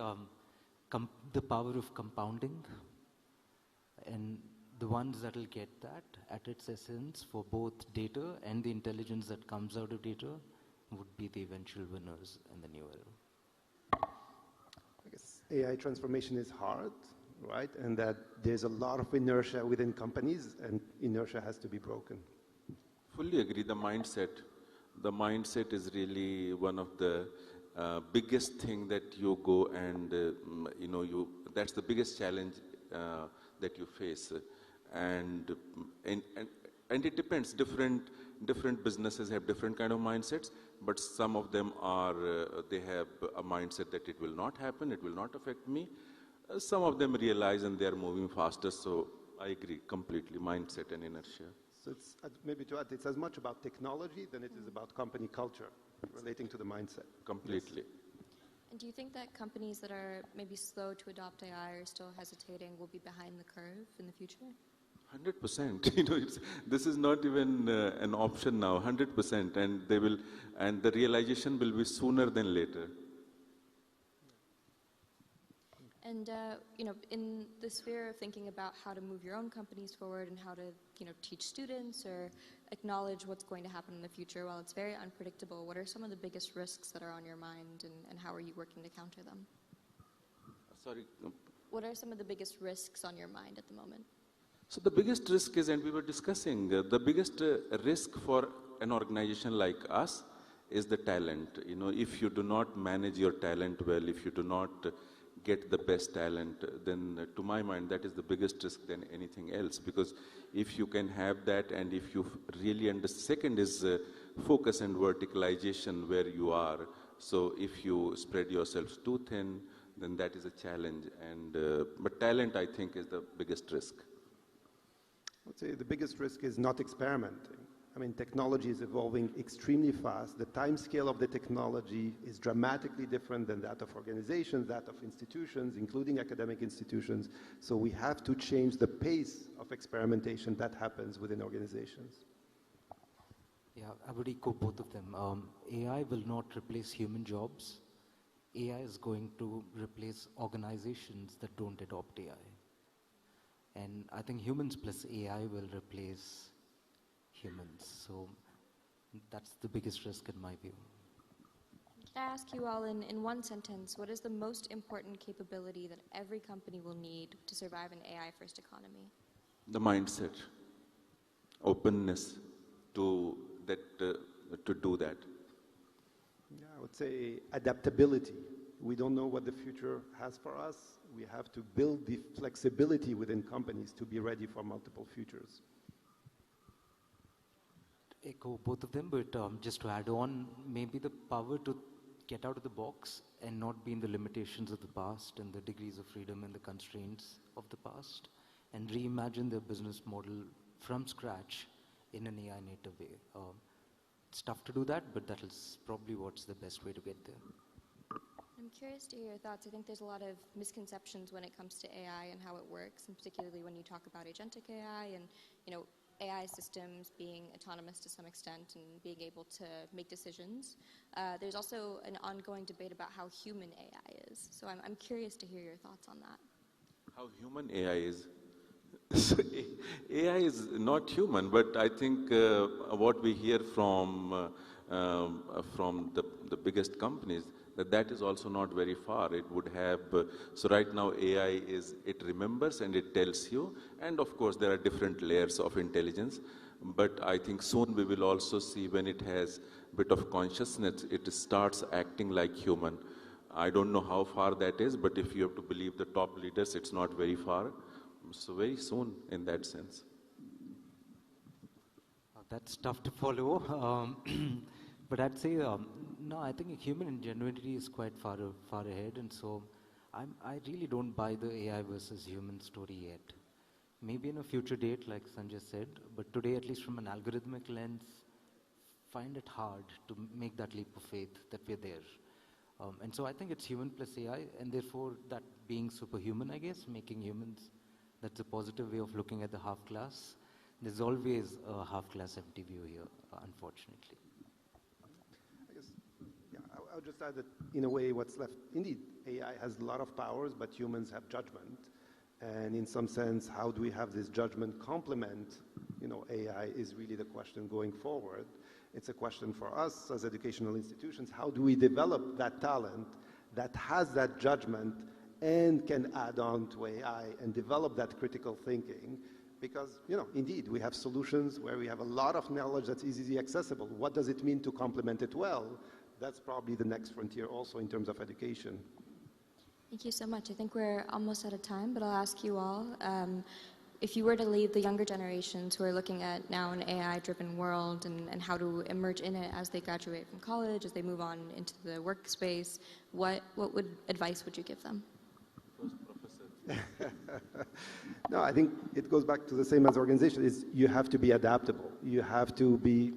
U: the power of compounding, and the ones that will get that at its essence for both data and the intelligence that comes out of data would be the eventual winners in the new era.
T: I guess AI transformation is hard, right? And that there's a lot of inertia within companies, and inertia has to be broken.
S: Fully agree. The mindset is really one of the biggest thing that you go and that's the biggest challenge that you face, and it depends. Different businesses have different kind of mindsets, but some of them are they have a mindset that it will not happen, it will not affect me. Some of them realize and they are moving faster. So I agree completely. Mindset and inertia.
T: So it's, maybe to add, it's as much about technology than it is about company culture relating to the mindset.
S: Completely.
E: And do you think that companies that are maybe slow to adopt AI or still hesitating will be behind the curve in the future?
S: 100%. This is not even an option now. 100%, and the realization will be sooner than later.
E: And in the sphere of thinking about how to move your own companies forward and how to teach students or acknowledge what's going to happen in the future, while it's very unpredictable, what are some of the biggest risks that are on your mind, and how are you working to counter them?
S: Sorry.
E: What are some of the biggest risks on your mind at the moment?
S: So the biggest risk is, and we were discussing, the biggest risk for an organization like us is the talent. If you do not manage your talent well, if you do not get the best talent, then to my mind that is the biggest risk than anything else, because if you can have that, and if you really second is focus and verticalization where you are. So if you spread yourselves too thin, then that is a challenge, and but talent, I think, is the biggest risk.
T: I would say the biggest risk is not experimenting. I mean, technology is evolving extremely fast. The time scale of the technology is dramatically different than that of organizations, that of institutions, including academic institutions. So we have to change the pace of experimentation that happens within organizations.
U: Yeah, I would echo both of them. AI will not replace human jobs. AI is going to replace organizations that don't adopt AI. And I think humans plus AI will replace humans. So that's the biggest risk in my view.
E: Can I ask you all in one sentence, what is the most important capability that every company will need to survive an AI-first economy?
S: The mindset, openness to do that.
T: Yeah, I would say adaptability. We don't know what the future has for us. We have to build the flexibility within companies to be ready for multiple futures.
U: Echo both of them, but just to add on, maybe the power to get out of the box and not be in the limitations of the past and the degrees of freedom and the constraints of the past, and reimagine their business model from scratch in an AI native way. It's tough to do that, but that is probably what's the best way to get there.
E: I'm curious to hear your thoughts. I think there's a lot of misconceptions when it comes to AI and how it works, and particularly when you talk about agentic AI and AI systems being autonomous to some extent and being able to make decisions. There's also an ongoing debate about how human AI is. So I'm curious to hear your thoughts on that.
S: How human AI is? So AI is not human, but I think what we hear from the biggest companies, that is also not very far. It would have, so right now AI is, it remembers and it tells you, and of course there are different layers of intelligence, but I think soon we will also see when it has a bit of consciousness, it starts acting like human. I don't know how far that is, but if you have to believe the top leaders, it's not very far. So very soon in that sense.
U: That's tough to follow. But I'd say, no, I think human ingenuity is quite far ahead, and so I really don't buy the AI versus human story yet. Maybe in a future date, like Sanjay said, but today, at least from an algorithmic lens, find it hard to make that leap of faith that we're there. And so I think it's human plus AI, and therefore that being superhuman, I guess, making humans, that's a positive way of looking at the half class. There's always a half class empty view here, unfortunately.
T: I'll just add that in a way what's left, indeed, AI has a lot of powers, but humans have judgment. And in some sense, how do we have this judgment complement, AI is really the question going forward. It's a question for us as educational institutions, how do we develop that talent that has that judgment and can add on to AI and develop that critical thinking? Because, indeed, we have solutions where we have a lot of knowledge that's easily accessible. What does it mean to complement it well? That's probably the next frontier also in terms of education.
E: Thank you so much. I think we're almost out of time, but I'll ask you all, if you were to lead the younger generations who are looking at now an AI-driven world and how to emerge in it as they graduate from college, as they move on into the workspace, what advice would you give them?
S: First, Professor.
T: No, I think it goes back to the same as organization, is you have to be adaptable. You have to be,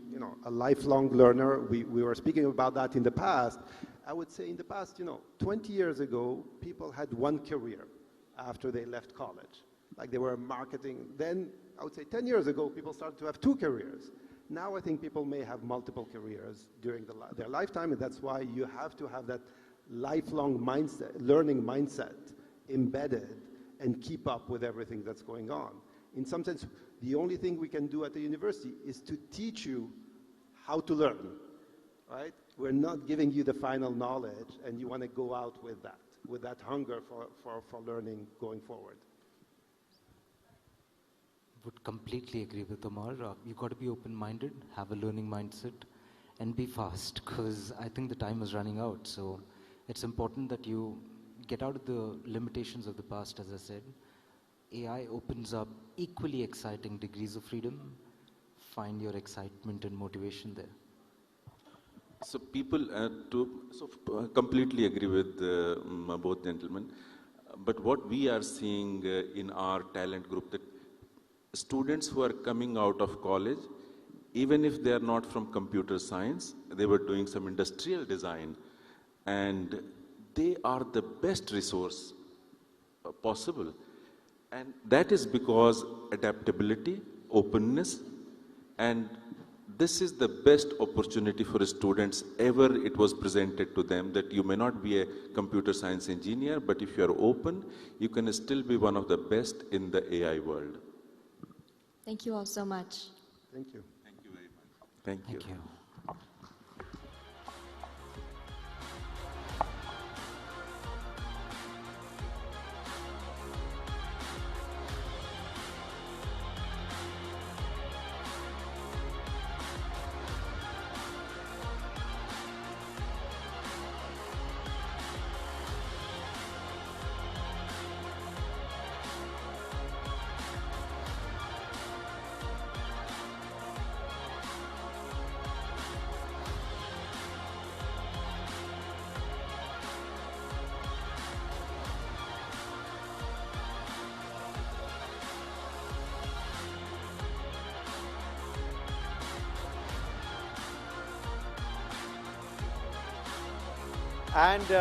T: a lifelong learner. We were speaking about that in the past. I would say in the past, 20 years ago, people had one career after they left college. Like they were marketing. Then I would say 10 years ago, people started to have two careers. Now I think people may have multiple careers during their lifetime, and that's why you have to have that lifelong mindset, learning mindset embedded and keep up with everything that's going on. In some sense, the only thing we can do at the university is to teach you how to learn, right? We're not giving you the final knowledge, and you want to go out with that hunger for learning going forward.
U: Would completely agree with Omar. You've got to be open-minded, have a learning mindset, and be fast, because I think the time is running out. So it's important that you get out of the limitations of the past, as I said. AI opens up equally exciting degrees of freedom. Find your excitement and motivation there.
S: So people, completely agree with both gentlemen. But what we are seeing in our talent group, that students who are coming out of college, even if they are not from computer science, they were doing some industrial design, and they are the best resource possible. And that is because adaptability, openness, and this is the best opportunity for students ever it was presented to them, that you may not be a computer science engineer, but if you are open, you can still be one of the best in the AI world.
E: Thank you all so much.
T: Thank you.
S: Thank you very much. Thank you.
U: Thank you.
A: And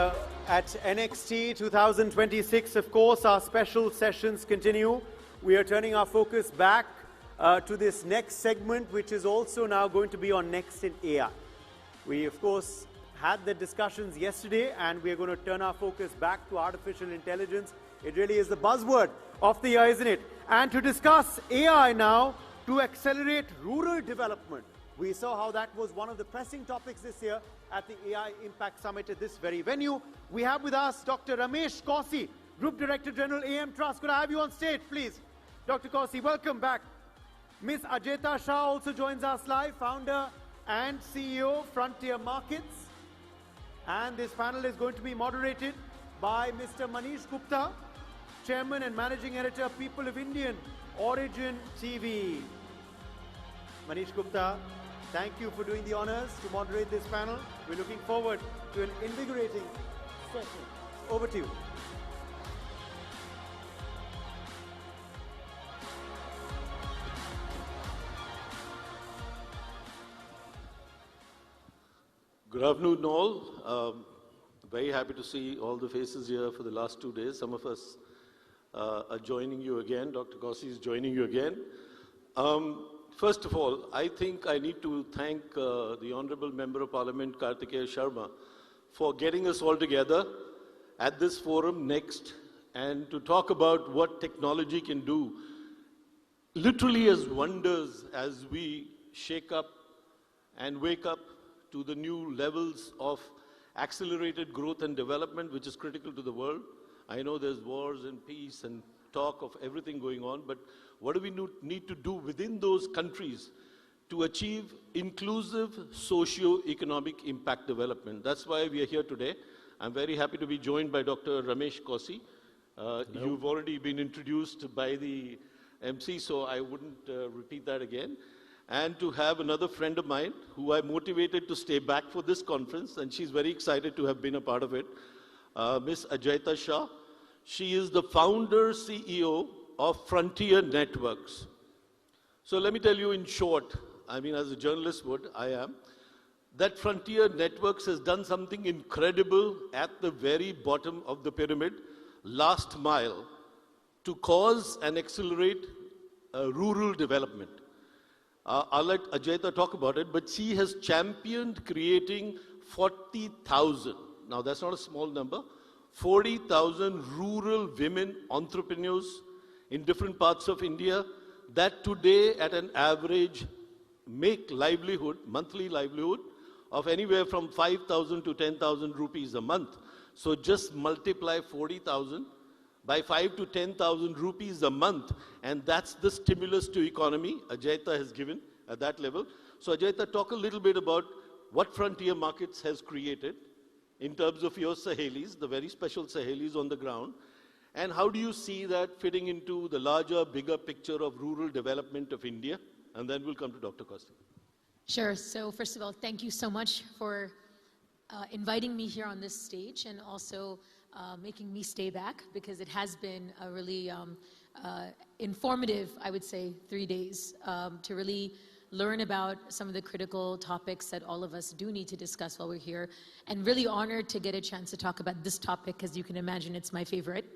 A: at NXT 2026, of course, our special sessions continue. We are turning our focus back to this next segment, which is also now going to be on Next in AI. We, of course, had the discussions yesterday, and we are going to turn our focus back to artificial intelligence. It really is the buzzword of the year, isn't it? And to discuss AI now to accelerate rural development. We saw how that was one of the pressing topics this year at the AI Impact Summit at this very venue. We have with us Dr. Ramesh Kausi, Group Director General, AM Trust. Could I have you on stage, please? Dr. Kausi, welcome back. Ms. Ajeta Shah also joins us live, founder and CEO, Frontier Markets. And this panel is going to be moderated by Mr. Manish Gupta, Chairman and Managing Editor, People of Indian Origin TV. Manish Gupta, thank you for doing the honors to moderate this panel. We're looking forward to an invigorating session. Over to you.
I: Good afternoon, all. Very happy to see all the faces here for the last 2 days. Some of us are joining you again. Dr. Kausi is joining you again. First of all, I think I need to thank the Honorable Member of Parliament, Kartikeya Sharma, for getting us all together at this forum next, and to talk about what technology can do, literally as wonders as we shake up and wake up to the new levels of accelerated growth and development, which is critical to the world. I know there's wars and peace and talk of everything going on, but what do we need to do within those countries to achieve inclusive socio-economic impact development? That's why we are here today. I'm very happy to be joined by Dr. Ramesh Kausi. You've already been introduced by the MC, so I wouldn't repeat that again. And to have another friend of mine who I motivated to stay back for this conference, and she's very excited to have been a part of it, Ms. Ajeta Shah. She is the founder CEO of Frontier Networks. So let me tell you in short, I mean, as a journalist would, I am, that Frontier Networks has done something incredible at the very bottom of the pyramid, last mile, to cause and accelerate rural development. I'll let Ajayta talk about it, but she has championed creating 40,000, now that's not a small number, 40,000 rural women entrepreneurs in different parts of India that today at an average make livelihood, monthly livelihood, of anywhere from 5,000 to 10,000 rupees a month. So just multiply 40,000 by 5 to 10,000 rupees a month, and that's the stimulus to economy Ajayta has given at that level. So Ajayta, talk a little bit about what Frontier Markets has created in terms of your Sahelis, the very special Sahelis on the ground, and how do you see that fitting into the larger, bigger picture of rural development of India? And then we'll come to Dr. Costa.
H: Sure. So first of all, thank you so much for inviting me here on this stage and also making me stay back, because it has been a really informative, I would say, 3 days to really learn about some of the critical topics that all of us do need to discuss while we're here, and really honored to get a chance to talk about this topic, because you can imagine it's my favorite.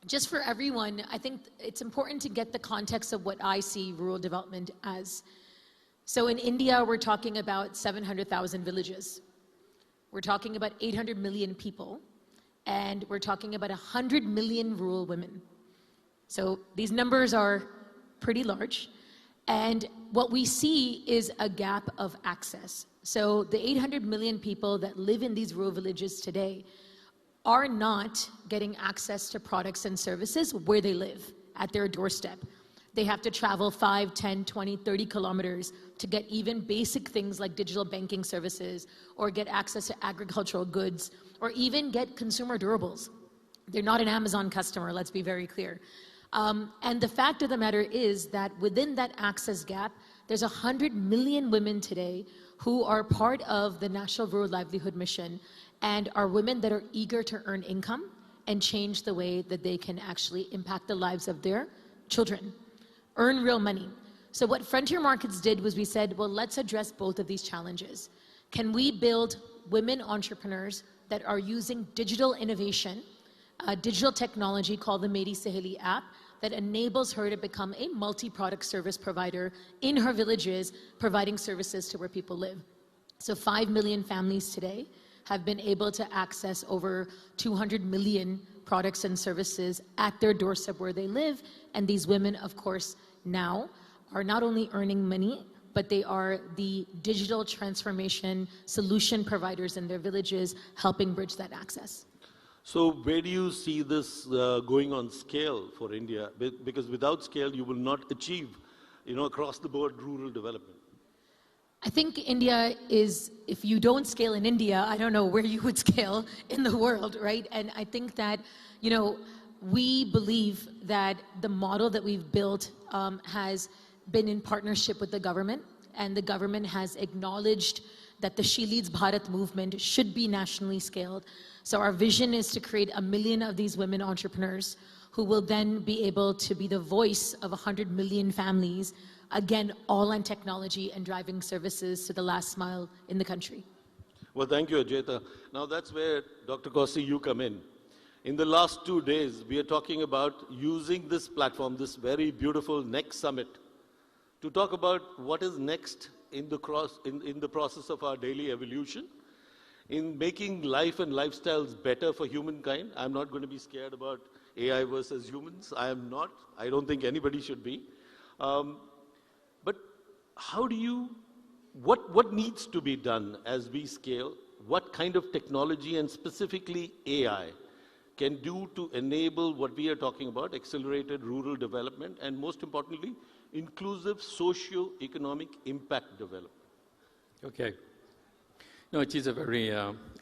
H: Just for everyone, I think it's important to get the context of what I see rural development as. So in India, we're talking about 700,000 villages. We're talking about 800 million people, and we're talking about 100 million rural women. So these numbers are pretty large. And what we see is a gap of access. So the 800 million people that live in these rural villages today are not getting access to products and services where they live, at their doorstep. They have to travel 5, 10, 20, 30 kilometers to get even basic things like digital banking services, or get access to agricultural goods, or even get consumer durables. They're not an Amazon customer, let's be very clear. And the fact of the matter is that within that access gap, there's 100 million women today who are part of the National Rural Livelihood Mission, and are women that are eager to earn income and change the way that they can actually impact the lives of their children, earn real money. So what Frontier Markets did was we said, well, let's address both of these challenges. Can we build women entrepreneurs that are using digital innovation, digital technology called the Meri Saheli app, that enables her to become a multi-product service provider in her villages, providing services to where people live. So 5 million families today have been able to access over 200 million products and services at their doorstep where they live. And these women, of course, now are not only earning money, but they are the digital transformation solution providers in their villages, helping bridge that access.
I: So where do you see this going on scale for India? Because without scale, you will not achieve, across the board rural development.
H: I think India is, if you don't scale in India, I don't know where you would scale in the world, right? And I think that, we believe that the model that we've built has been in partnership with the government, and the government has acknowledged that the She Leads Bharat movement should be nationally scaled. So our vision is to create 1 million of these women entrepreneurs who will then be able to be the voice of 100 million families, again, all on technology and driving services to the last mile in the country.
I: Well, thank you, Ajayta. Now that's where, Dr. Kossi, you come in. In the last 2 days, we are talking about using this platform, this very beautiful NXT Summit, to talk about what is next in the process of our daily evolution, in making life and lifestyles better for humankind. I'm not going to be scared about AI versus humans. I am not. I don't think anybody should be. But how do you, what needs to be done as we scale? What kind of technology, and specifically AI, can do to enable what we are talking about, accelerated rural development, and most importantly, inclusive socio-economic impact development?
K: Okay. No, it is a very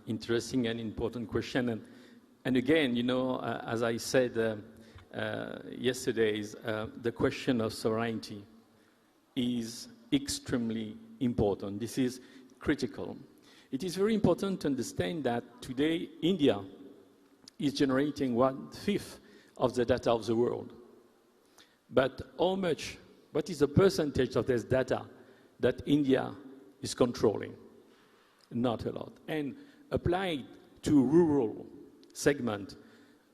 K: interesting and important question. And again, as I said yesterday, the question of sovereignty is extremely important. This is critical. It is very important to understand that today India is generating 1/5 of the data of the world. But what is the percentage of this data that India is controlling? Not a lot. And applied to rural segment,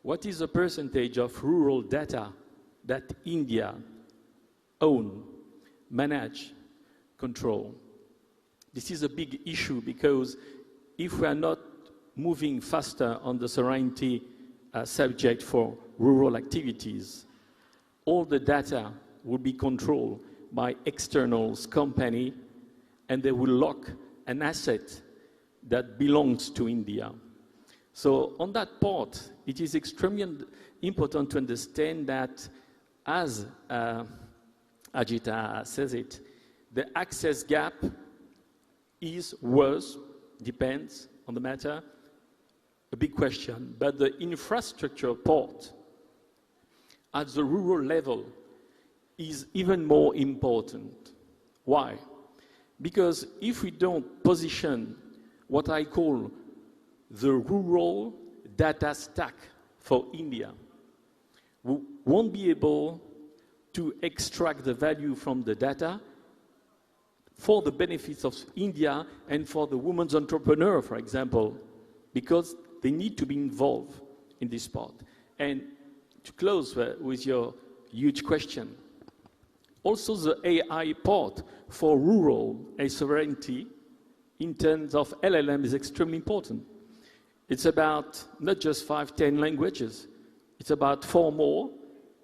K: what is the percentage of rural data that India own, manage, control? This is a big issue because if we are not moving faster on the sovereignty subject for rural activities, all the data will be controlled by externals, company, and they will lock an asset that belongs to India. So on that part, it is extremely important to understand that, as Ajita says it, the access gap is worse, depends on the matter, a big question. But the infrastructure part at the rural level is even more important. Why? Because if we don't position what I call the rural data stack for India, we won't be able to extract the value from the data for the benefits of India and for the women's entrepreneur, for example, because they need to be involved in this part. And to close with your huge question, also the AI part for rural sovereignty in terms of LLM is extremely important. It's about not just 5, 10 languages, it's about 4 more,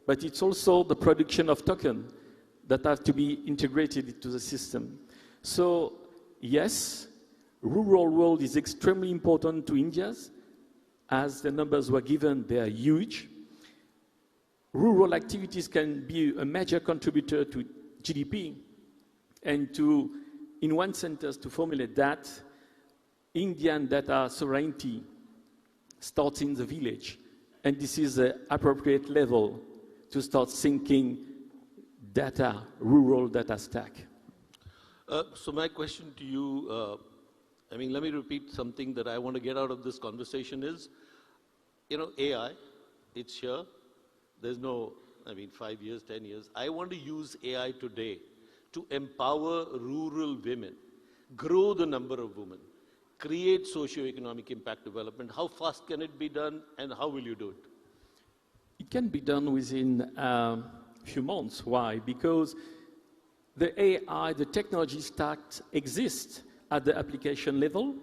K: but it's also the production of tokens that have to be integrated into the system. So yes, rural world is extremely important to India's. As the numbers were given, they are huge. Rural activities can be a major contributor to GDP. And to, in one sentence, to formulate that, Indian data sovereignty starts in the village. And this is the appropriate level to start thinking data, rural data stack.
I: So my question to you, let me repeat something that I want to get out of this conversation is, AI, it's here. There's no, 5 years, 10 years. I want to use AI today to empower rural women, grow the number of women, create socio-economic impact development. How fast can it be done, and how will you do it?
K: It can be done within a few months. Why? Because the AI, the technology stack exists at the application level,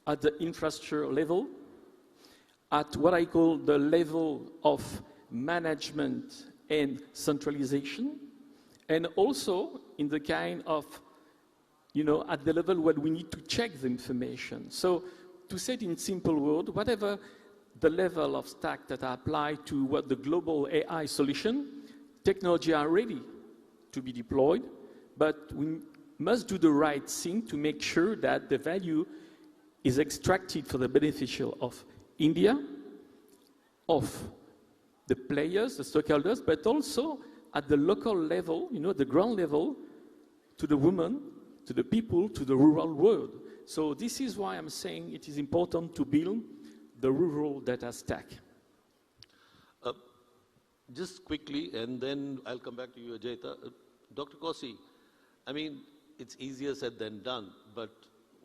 K: at the infrastructure level, at what I call the level of management and centralization, and also in the kind of, at the level where we need to check the information. So to say it in simple words, whatever the level of stack that I apply to what the global AI solution, technology are ready to be deployed, but we must do the right thing to make sure that the value is extracted for the beneficial of India, of the players, the stakeholders, but also at the local level, the ground level, to the women, to the people, to the rural world. So this is why I'm saying it is important to build the rural data stack.
I: Just quickly, and then I'll come back to you, Ajayta. Dr. Kossi, it's easier said than done, but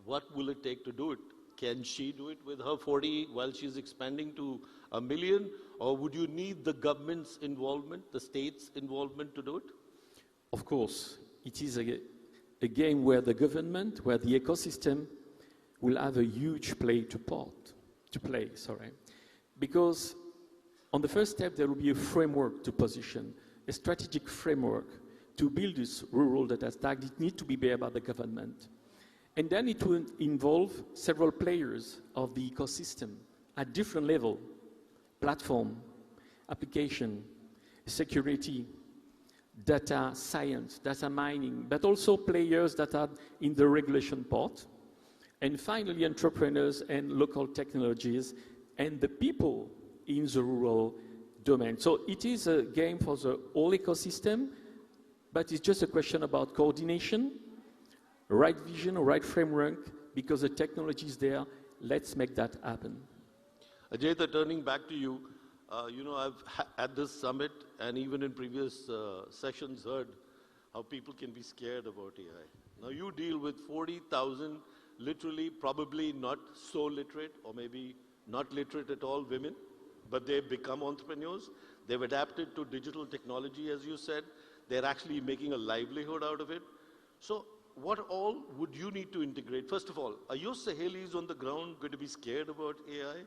I: what will it take to do it? Can she do it with her 40 while she's expanding to 1 million? Or would you need the government's involvement, the state's involvement to do it?
K: Of course, it is a game where the government, where the ecosystem will have a huge play to play. Because on the first step, there will be a framework to position, a strategic framework to build this rural data stack. It needs to be bared by the government. And then it will involve several players of the ecosystem at different levels: platform, application, security, data science, data mining, but also players that are in the regulation part. And finally, entrepreneurs and local technologies and the people in the rural domain. So it is a game for the whole ecosystem, but it's just a question about coordination, right vision, right framework, because the technology is there. Let's make that happen.
I: Ajayta, turning back to you, I've at this summit and even in previous sessions heard how people can be scared about AI. Now you deal with 40,000 literally probably not so literate or maybe not literate at all women, but they've become entrepreneurs. They've adapted to digital technology, as you said. They're actually making a livelihood out of it. So what all would you need to integrate? First of all, are your Sahelis on the ground going to be scared about AI?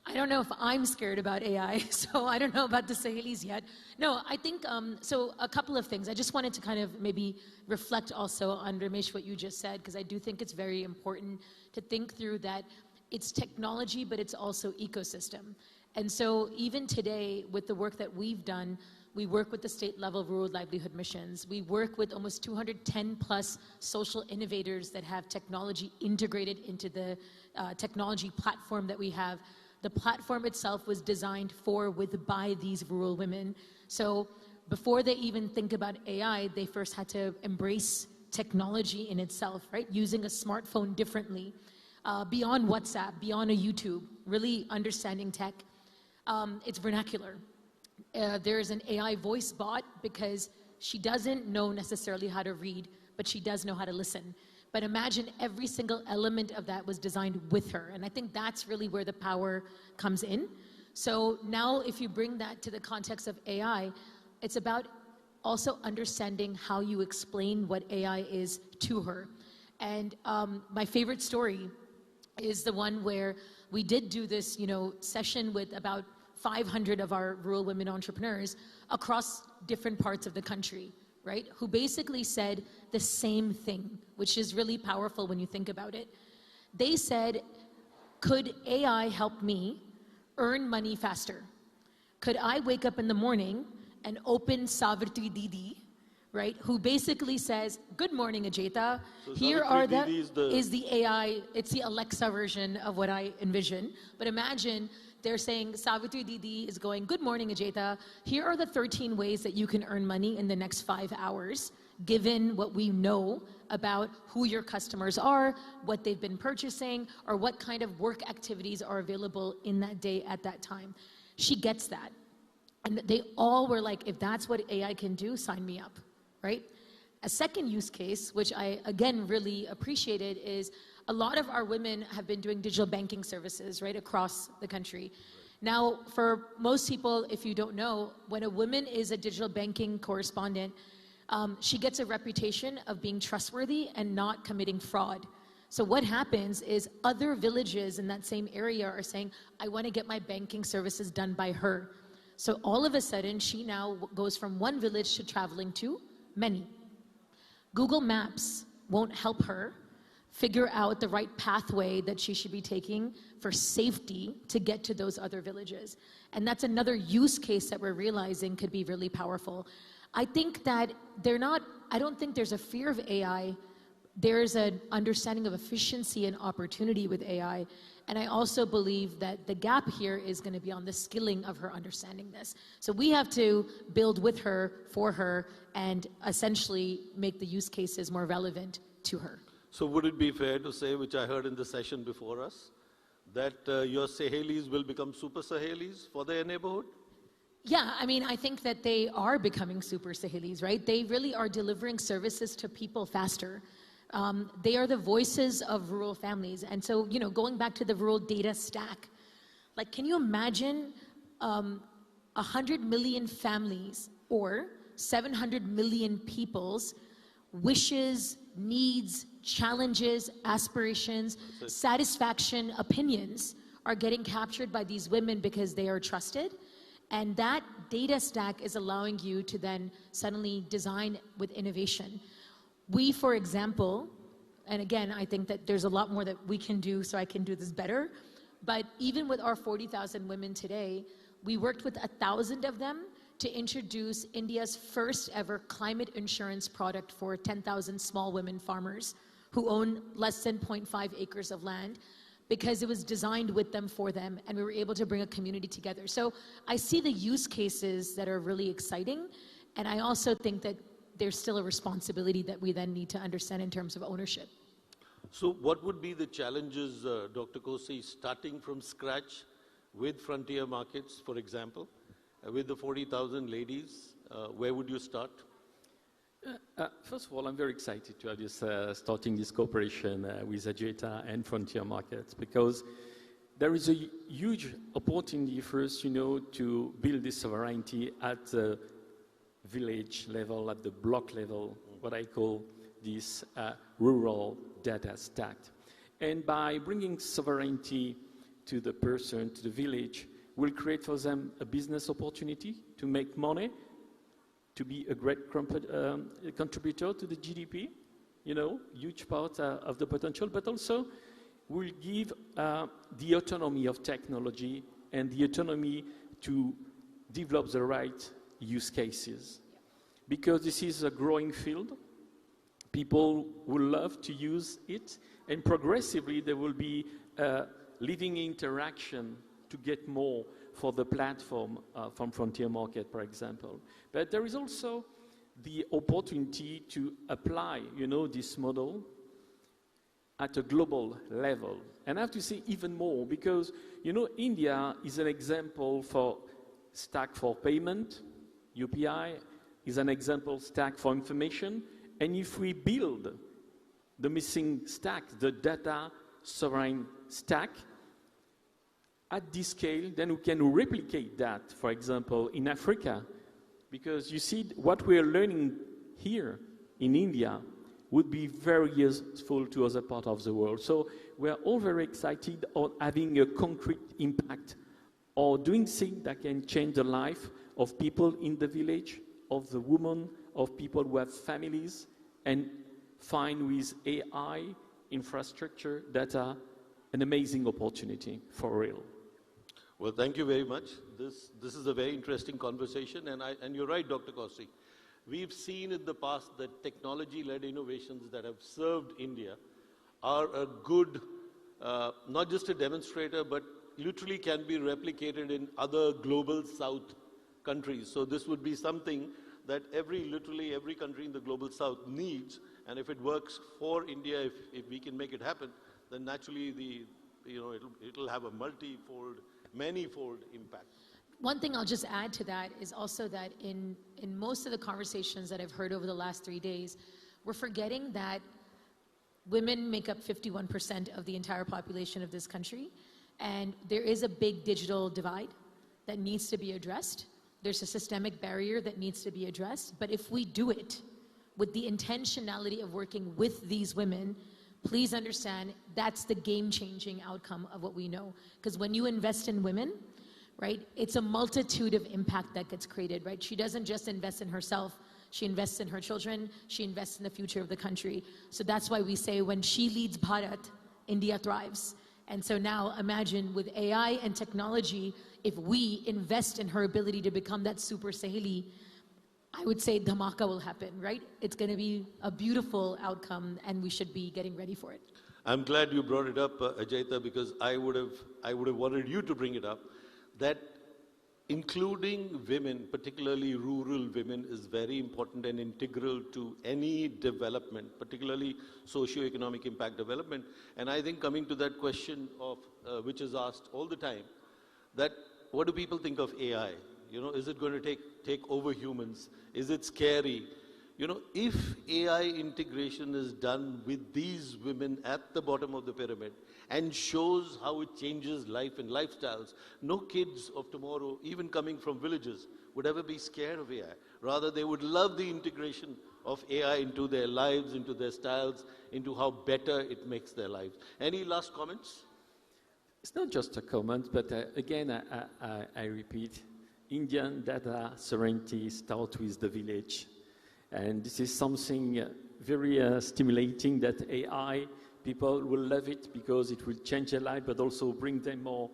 H: I don't know if I'm scared about AI, so I don't know about the Sahelis yet. No, I think, so a couple of things. I just wanted to kind of maybe reflect also on, Ramesh, what you just said, because I do think it's very important to think through that it's technology, but it's also ecosystem. And so even today, with the work that we've done, we work with the state-level rural livelihood missions. We work with almost 210 plus social innovators that have technology integrated into the technology platform that we have. The platform itself was designed for, with, by these rural women. So before they even think about AI, they first had to embrace technology in itself, right? Using a smartphone differently, beyond WhatsApp, beyond a YouTube, really understanding tech. It's vernacular. There's an AI voice bot because she doesn't know necessarily how to read, but she does know how to listen. But imagine every single element of that was designed with her. And I think that's really where the power comes in. So now if you bring that to the context of AI, it's about also understanding how you explain what AI is to her. And my favorite story is the one where we did do this, session with about 500 of our rural women entrepreneurs across different parts of the country, right? Who basically said the same thing, which is really powerful when you think about it. They said, could AI help me earn money faster? Could I wake up in the morning and open Savitri Didi, right? Who basically says, good morning, Ajayta.
I: So
H: Here
I: Savitri
H: are
I: Didi
H: is the AI, it's the Alexa version of what I envision. But imagine they're saying, Savitri Didi is going, good morning, Ajayta. Here are the 13 ways that you can earn money in the next 5 hours, given what we know about who your customers are, what they've been purchasing, or what kind of work activities are available in that day at that time. She gets that. And they all were like, if that's what AI can do, sign me up, right? A second use case, which I, again, really appreciated, is a lot of our women have been doing digital banking services, right, across the country. Now, for most people, if you don't know, when a woman is a digital banking correspondent, she gets a reputation of being trustworthy and not committing fraud. So what happens is other villages in that same area are saying, I want to get my banking services done by her. So all of a sudden, she now goes from one village to traveling to many. Google Maps won't help her figure out the right pathway that she should be taking for safety to get to those other villages. And that's another use case that we're realizing could be really powerful. I think that I don't think there's a fear of AI. There's an understanding of efficiency and opportunity with AI. And I also believe that the gap here is going to be on the skilling of her understanding this. So we have to build with her, for her, and essentially make the use cases more relevant to her.
I: So would it be fair to say, which I heard in the session before us, that your Sahelis will become super Sahelis for their neighborhood?
H: Yeah, I mean, I think that they are becoming super Sahelis, right? They really are delivering services to people faster. They are the voices of rural families. And so, going back to the rural data stack, like, can you imagine 100 million families or 700 million people's wishes, needs, challenges, aspirations, satisfaction, opinions are getting captured by these women because they are trusted. And that data stack is allowing you to then suddenly design with innovation. We, for example, and again, I think that there's a lot more that we can do so I can do this better, but even with our 40,000 women today, we worked with 1,000 of them to introduce India's first ever climate insurance product for 10,000 small women farmers who own less than 0.5 acres of land, because it was designed with them, for them, and we were able to bring a community together. So I see the use cases that are really exciting, and I also think that there's still a responsibility that we then need to understand in terms of ownership.
I: So what would be the challenges, Dr. Kosi, starting from scratch with frontier markets, for example, with the 40,000 ladies, where would you start?
K: First of all, I'm very excited to have this, starting this cooperation with Ageta and frontier markets, because there is a huge opportunity for us, to build this sovereignty at the village level, at the block level, what I call this rural data stack. And by bringing sovereignty to the person, to the village, we'll create for them a business opportunity to make money, to be a great contributor to the GDP, huge part of the potential, but also will give the autonomy of technology and the autonomy to develop the right use cases. Because this is a growing field, people will love to use it, and progressively there will be living interaction to get more for the platform from frontier market, for example. But there is also the opportunity to apply, this model at a global level. And I have to say even more, because, India is an example for stack for payment, UPI is an example stack for information, and if we build the missing stack, the data sovereign stack, at this scale, then we can replicate that, for example, in Africa. Because you see, what we are learning here in India would be very useful to other parts of the world. So we are all very excited on having a concrete impact or doing things that can change the life of people in the village, of the women, of people who have families, and find with AI, infrastructure, data, an amazing opportunity for real.
I: Well, thank you very much. This is a very interesting conversation, and you're right, Dr. Kosi. We've seen in the past that technology-led innovations that have served India are a good, not just a demonstrator, but literally can be replicated in other global south countries. So this would be something that literally every country in the global south needs, and if it works for India, if we can make it happen, then naturally it'll have a manifold impact.
H: One thing I'll just add to that is also that in most of the conversations that I've heard over the last 3 days, we're forgetting that women make up 51% of the entire population of this country, and there is a big digital divide that needs to be addressed. There's a systemic barrier that needs to be addressed, but if we do it with the intentionality of working with these women, please understand that's the game-changing outcome of what we know. Because when you invest in women, right, it's a multitude of impact that gets created, right? She doesn't just invest in herself, she invests in her children, she invests in the future of the country. So that's why we say when she leads Bharat, India thrives. And so now imagine with AI and technology, if we invest in her ability to become that super Saheli, I would say dhamaka will happen, right? It's going to be a beautiful outcome, and we should be getting ready for it.
I: I'm glad you brought it up, Ajayta, because I would have wanted you to bring it up, that including women, particularly rural women, is very important and integral to any development, particularly socio-economic impact development. And I think coming to that question of which is asked all the time, that what do people think of AI? Is it going to take over humans? Is it scary? If AI integration is done with these women at the bottom of the pyramid and shows how it changes life and lifestyles, no kids of tomorrow, even coming from villages, would ever be scared of AI. Rather, they would love the integration of AI into their lives, into their styles, into how better it makes their lives. Any last comments?
K: It's not just a comment, but again, I repeat, Indian data sovereignty starts with the village. And this is something very stimulating that AI, people will love it because it will change their life, but also bring them more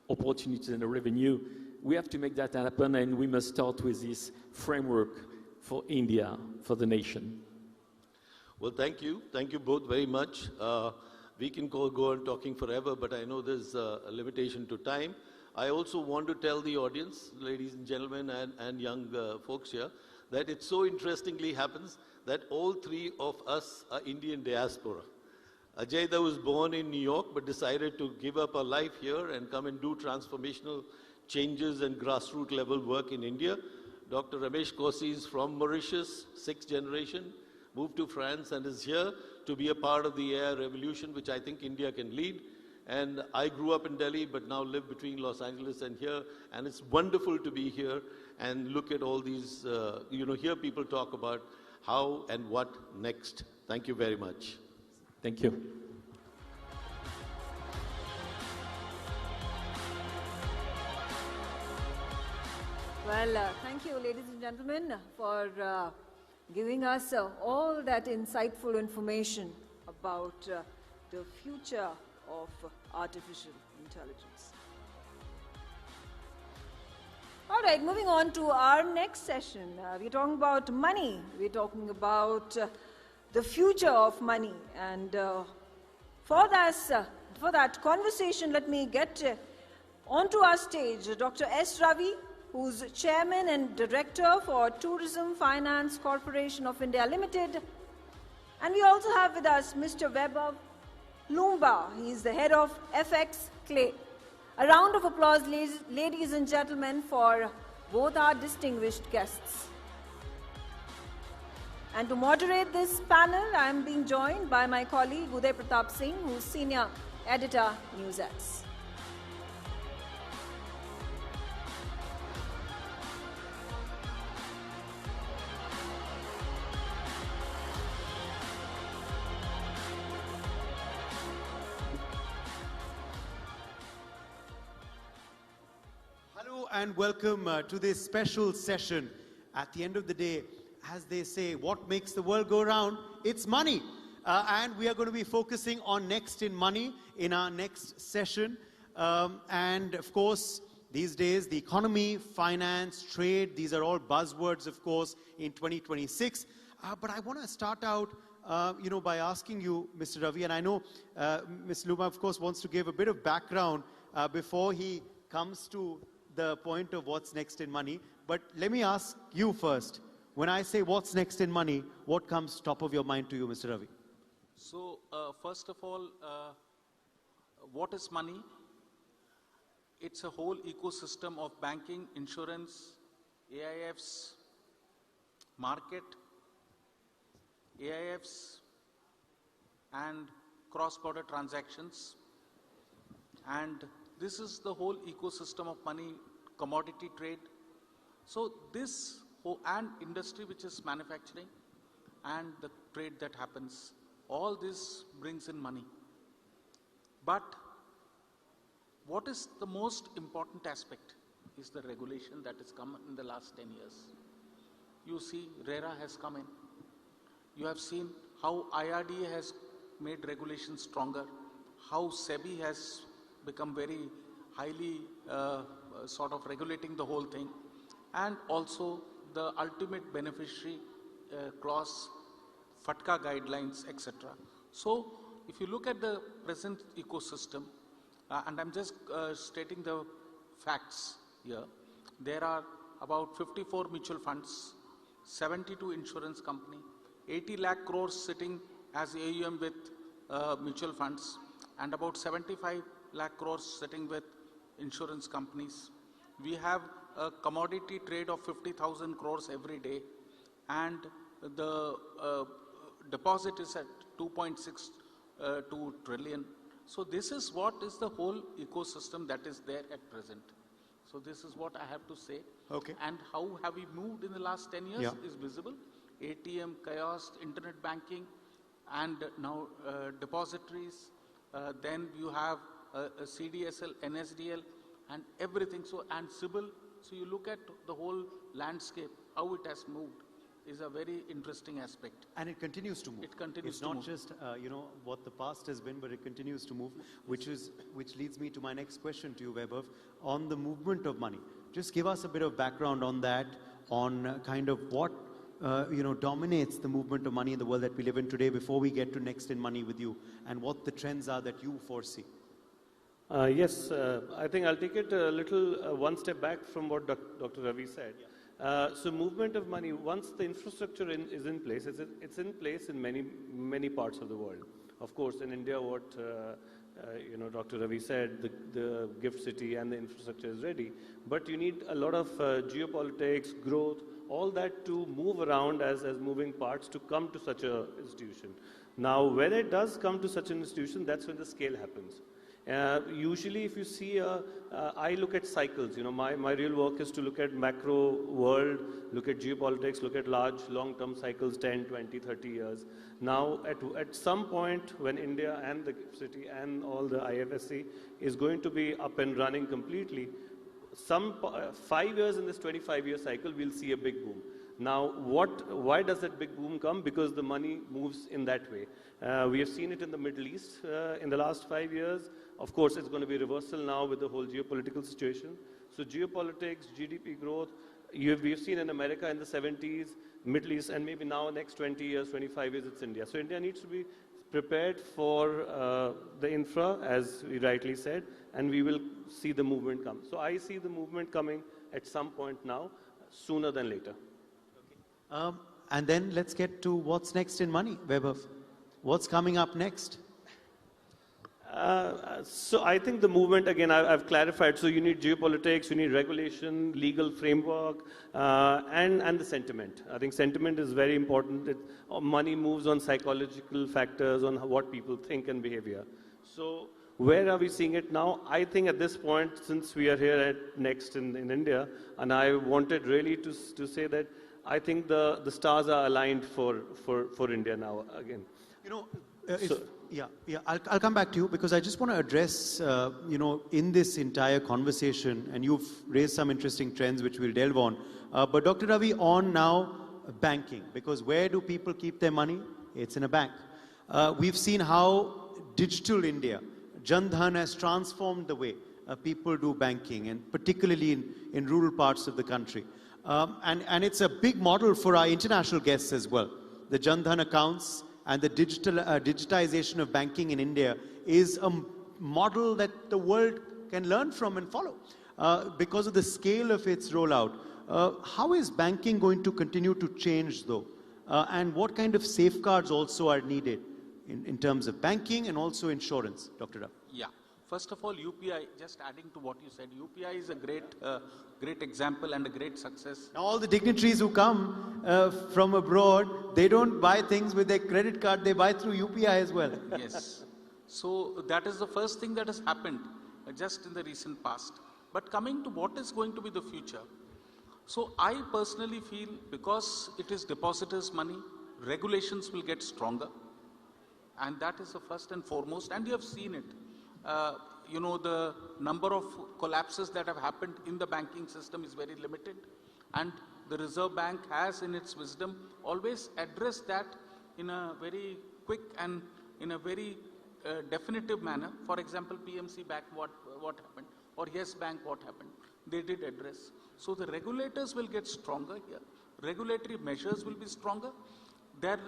K: opportunities and revenue. We have to make that happen, and we must start with this framework for India, for the nation.
I: Well, thank you. Thank you both very much. We can go on talking forever, but I know there's a limitation to time. I also want to tell the audience, ladies and gentlemen, and young folks here, that it so interestingly happens that all three of us are Indian diaspora. Ajay was born in New York but decided to give up her life here and come and do transformational changes and grassroots level work in India. Dr. Ramesh Kosi is from Mauritius, 6th generation, moved to France and is here to be a part of the AI revolution, which I think India can lead. And I grew up in Delhi, but now live between Los Angeles and here. And it's wonderful to be here and look at all these, hear people talk about how and what next. Thank you very much.
K: Thank you.
G: Well, thank you, ladies and gentlemen, for giving us all that insightful information about the future of artificial intelligence. All right, moving on to our next session. We're talking about money. We're talking about the future of money. And for that conversation, let me get onto our stage Dr. S. Ravi, who's Chairman and Director for Tourism Finance Corporation of India Limited. And we also have with us Mr. Vaibhav Lumba. He's the head of FX Clay. A round of applause, ladies and gentlemen, for both our distinguished guests. And to moderate this panel, I am being joined by my colleague Uday Pratap Singh, who's Senior Editor, NewsX.
A: And welcome to this special session. At the end of the day, as they say, what makes the world go round? It's money. And we are going to be focusing on next in money in our next session. And of course, these days, the economy, finance, trade, these are all buzzwords, of course, in 2026. But I want to start out, by asking you, Mr. Ravi, and I know Ms. Luma, of course, wants to give a bit of background before he comes to the point of what's next in money. But let me ask you first. When I say what's next in money, what comes top of your mind to you, Mr. Ravi?
J: So, first of all, what is money? It's a whole ecosystem of banking, insurance, AIFs, market, AIFs, and cross-border transactions. And this is the whole ecosystem of money, commodity trade. So this whole, and industry, which is manufacturing, and the trade that happens, all this brings in money. But what is the most important aspect is the regulation that has come in the last 10 years. You see, RERA has come in. You have seen how IRDA has made regulations stronger, how SEBI has become very highly sort of regulating the whole thing, and also the ultimate beneficiary clause, FATCA guidelines, etc. So if you look at the present ecosystem, and I'm just stating the facts here, there are about 54 mutual funds, 72 insurance company, 80 lakh crores sitting as AUM with mutual funds, and about 75 lakh crores sitting with insurance companies. We have a commodity trade of 50,000 crores every day, and the deposit is at 2.62 trillion. So this is what is the whole ecosystem that is there at present. So this is what I have to say.
A: Okay.
J: And how have we moved in the last 10 years is visible. ATM, kiosk, internet banking, and now depositories. Then you have CDSL, NSDL, and everything. So, and CIBIL. So you look at the whole landscape, how it has moved, is a very interesting aspect.
A: And it continues to move.
J: It continues to
A: move.
J: move.
A: It's not just, what the past has been, but it continues to move, which leads me to my next question to you, Vaibhav, on the movement of money. Just give us a bit of background on that, on kind of what, dominates the movement of money in the world that we live in today before we get to next in money with you, and what the trends are that you foresee.
V: Yes, I think I'll take it a little one step back from what Dr. Ravi said. So movement of money, once the infrastructure is in place, it's in place in many parts of the world. Of course, in India, what Dr. Ravi said, the gift city and the infrastructure is ready. But you need a lot of geopolitics, growth, all that to move around as moving parts to come to such an institution. Now, when it does come to such an institution, that's when the scale happens. Usually, if you see, I look at cycles. My real work is to look at macro world, look at geopolitics, look at large, long-term cycles, 10, 20, 30 years. Now, at some point, when India and the city and all the IFSC is going to be up and running completely, 5 years in this 25-year cycle, we'll see a big boom. Now, why does that big boom come? Because the money moves in that way. We have seen it in the Middle East in the last 5 years. Of course, it's going to be reversal now with the whole geopolitical situation. So geopolitics, GDP growth, we've seen in America in the 70s, Middle East, and maybe now next 20 years, 25 years, it's India. So India needs to be prepared for the infra, as we rightly said, and we will see the movement come. So I see the movement coming at some point now, sooner than later.
L: And then let's get to what's next in money, Vaibhav. What's coming up next?
V: So I think the movement, again, I've clarified. So you need geopolitics, you need regulation, legal framework, and the sentiment. I think sentiment is very important. Money moves on psychological factors, on what people think and behavior. So where are we seeing it now? I think at this point, since we are here at Next in India, and I wanted really to say that I think the stars are aligned for India now again.
L: I'll come back to you because I just want to address, in this entire conversation, and you've raised some interesting trends which we'll delve on. But Dr. Ravi, on now banking, because where do people keep their money? It's in a bank. We've seen how digital India, Jan Dhan, has transformed the way people do banking, and particularly in rural parts of the country. And it's a big model for our international guests as well. The Jan Dhan accounts and the digitization of banking in India is a model that the world can learn from and follow because of the scale of its rollout. How is banking going to continue to change, though? And what kind of safeguards also are needed in terms of banking and also insurance, Dr. Rav?
J: Yeah. First of all, UPI, just adding to what you said, UPI is a great example and a great success.
L: Now, all the dignitaries who come from abroad, they don't buy things with their credit card, they buy through UPI as well.
J: Yes. So that is the first thing that has happened just in the recent past. But coming to what is going to be the future, so I personally feel because it is depositors' money, regulations will get stronger. And that is the first and foremost, and you have seen it. The number of collapses that have happened in the banking system is very limited, and the Reserve Bank has, in its wisdom, always addressed that in a very quick and in a very definitive manner. For example, PMC Bank, what happened, or Yes Bank, what happened, they did address. So the regulators will get stronger here. Regulatory measures will be stronger. There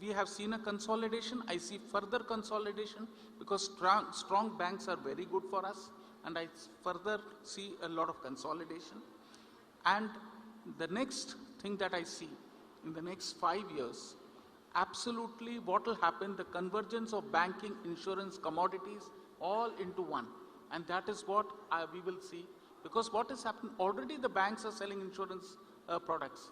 J: we have seen a consolidation. I see further consolidation because strong banks are very good for us, and I further see a lot of consolidation. And the next thing that I see in the next 5 years, absolutely what will happen, the convergence of banking, insurance, commodities, all into one. And that is what we will see, because what has happened, already the banks are selling insurance products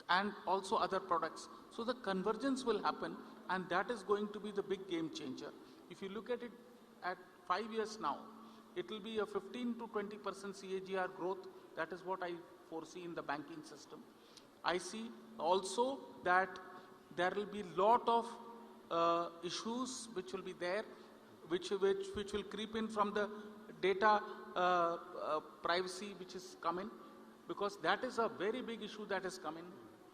J: and also other products. So the convergence will happen, and that is going to be the big game changer. If you look at it at 5 years now, it will be a 15 to 20% CAGR growth. That is what I foresee in the banking system. I see also that there will be a lot of issues which will be there, which will creep in from the data privacy which is coming, because that is a very big issue that is coming.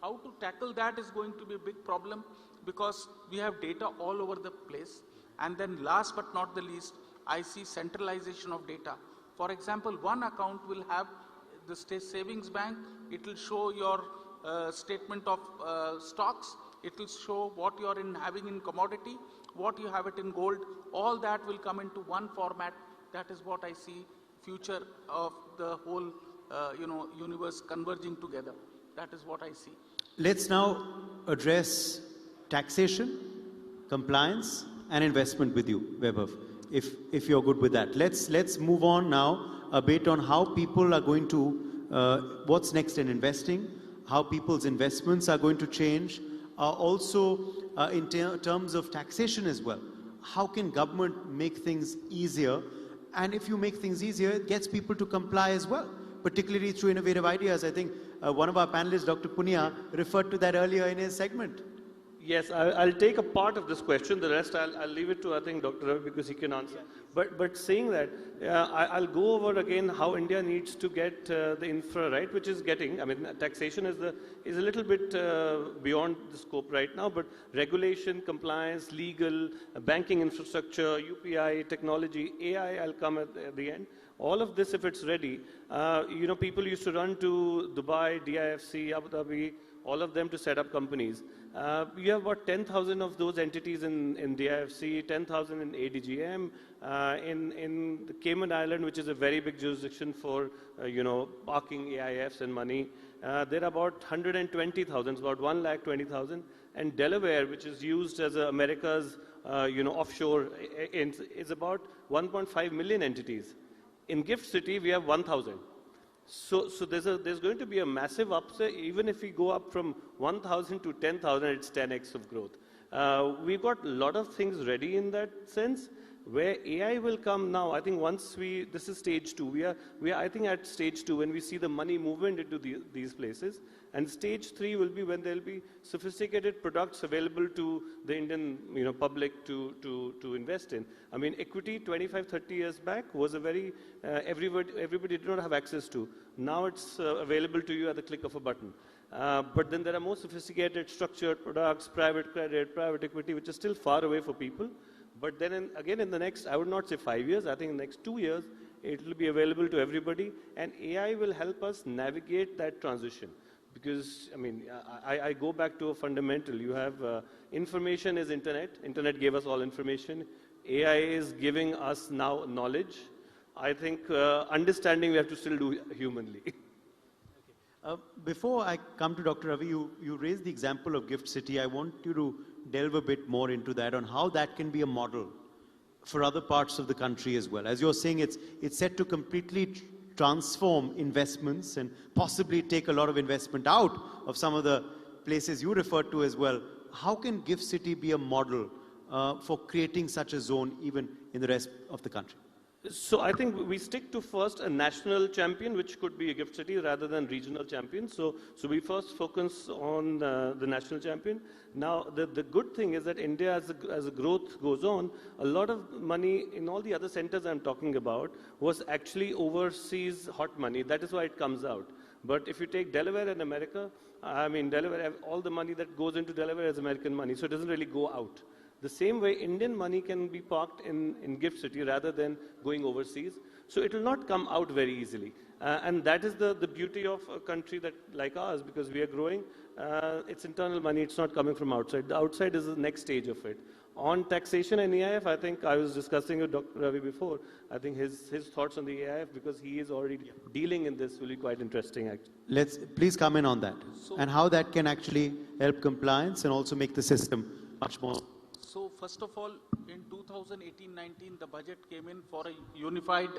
J: How to tackle that is going to be a big problem, because we have data all over the place. And then last but not the least, I see centralization of data. For example, one account will have the state savings bank. It will show your statement of stocks. It will show what you are having in commodity, what you have it in gold. All that will come into one format. That is what I see future of the whole universe converging together. That is what I see.
L: Let's now address taxation, compliance, and investment with you, Vaibhav, if you're good with that. Let's move on now a bit on how people are going to, what's next in investing, how people's investments are going to change, also in terms of taxation as well. How can government make things easier? And if you make things easier, it gets people to comply as well, particularly through innovative ideas. I think one of our panelists, Dr. Punia, referred to that earlier in his segment.
V: Yes, I'll take a part of this question. The rest I'll leave it to, I think, Dr. Ravi, because he can answer. But saying that, I'll go over again how India needs to get the infra right, which is getting. I mean, taxation is a little bit beyond the scope right now, but regulation, compliance, legal, banking infrastructure, UPI, technology, AI, I'll come at the end. All of this, if it's ready, people used to run to Dubai, DIFC, Abu Dhabi, all of them to set up companies. We have about 10,000 of those entities in DIFC, 10,000 in ADGM, in the Cayman Island, which is a very big jurisdiction for, parking AIFs and money. There are about 120,000, about 120,000. And Delaware, which is used as America's, offshore, is about 1.5 million entities. In Gift City, we have 1,000. So there's going to be a massive upside. Even if we go up from 1,000 to 10,000, it's 10x of growth. We've got a lot of things ready in that sense. Where AI will come now, I think once this is stage 2. We are I think at stage 2 when we see the money movement into these places. And stage 3 will be when there'll be sophisticated products available to the Indian public to invest in. I mean, equity 25, 30 years back was a very, everybody did not have access to. Now it's available to you at the click of a button. But then there are more sophisticated structured products, private credit, private equity, which is still far away for people. But then again, in the next, I would not say 5 years, I think in the next 2 years, it will be available to everybody. And AI will help us navigate that transition. Because, I mean, I go back to a fundamental. You have information is internet. Internet gave us all information. AI is giving us now knowledge. I think understanding we have to still do humanly.
L: Before I come to Dr. Ravi, you raised the example of Gift City. I want you to delve a bit more into that, on how that can be a model for other parts of the country as well. As you're saying, it's set to completely transform investments and possibly take a lot of investment out of some of the places you referred to as well. How can Gift City be a model for creating such a zone even in the rest of the country?
V: So I think we stick to first a national champion, which could be a Gift City rather than regional champion. So we first focus on the national champion. Now, the good thing is that India, as the growth goes on, a lot of money in all the other centers I'm talking about was actually overseas hot money. That is why it comes out. But if you take Delaware and America, I mean, Delaware, all the money that goes into Delaware is American money, so it doesn't really go out. The same way Indian money can be parked in Gift City rather than going overseas. So it will not come out very easily. And that is the beauty of a country like ours, because we are growing. It's internal money, it's not coming from outside. The outside is the next stage of it. On taxation and AIF, I think I was discussing with Dr. Ravi before. I think his thoughts on the AIF, because he is already dealing in this, will be quite interesting actually.
L: Please come in on that, and how that can actually help compliance and also make the system much more.
J: So first of all, in 2018-19, the budget came in for a unified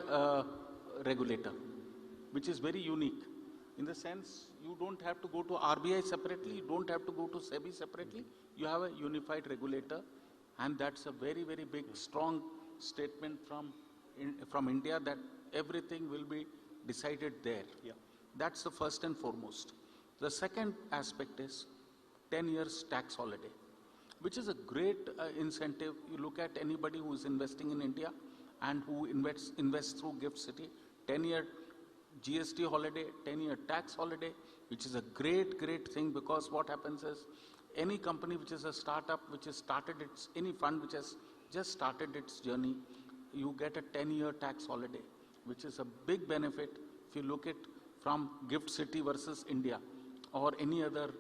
J: regulator, which is very unique. In the sense, you don't have to go to RBI separately, you don't have to go to SEBI separately, you have a unified regulator. And that's a very, very big, strong statement from India that everything will be decided there. Yeah. That's the first and foremost. The second aspect is 10 years tax holiday, which is a great incentive. You look at anybody who is investing in India and who invests through Gift City, 10-year GST holiday, 10-year tax holiday, which is a great, great thing, because what happens is any company which is a startup, which has started any fund which has just started its journey, you get a 10-year tax holiday, which is a big benefit if you look at from Gift City versus India or any other,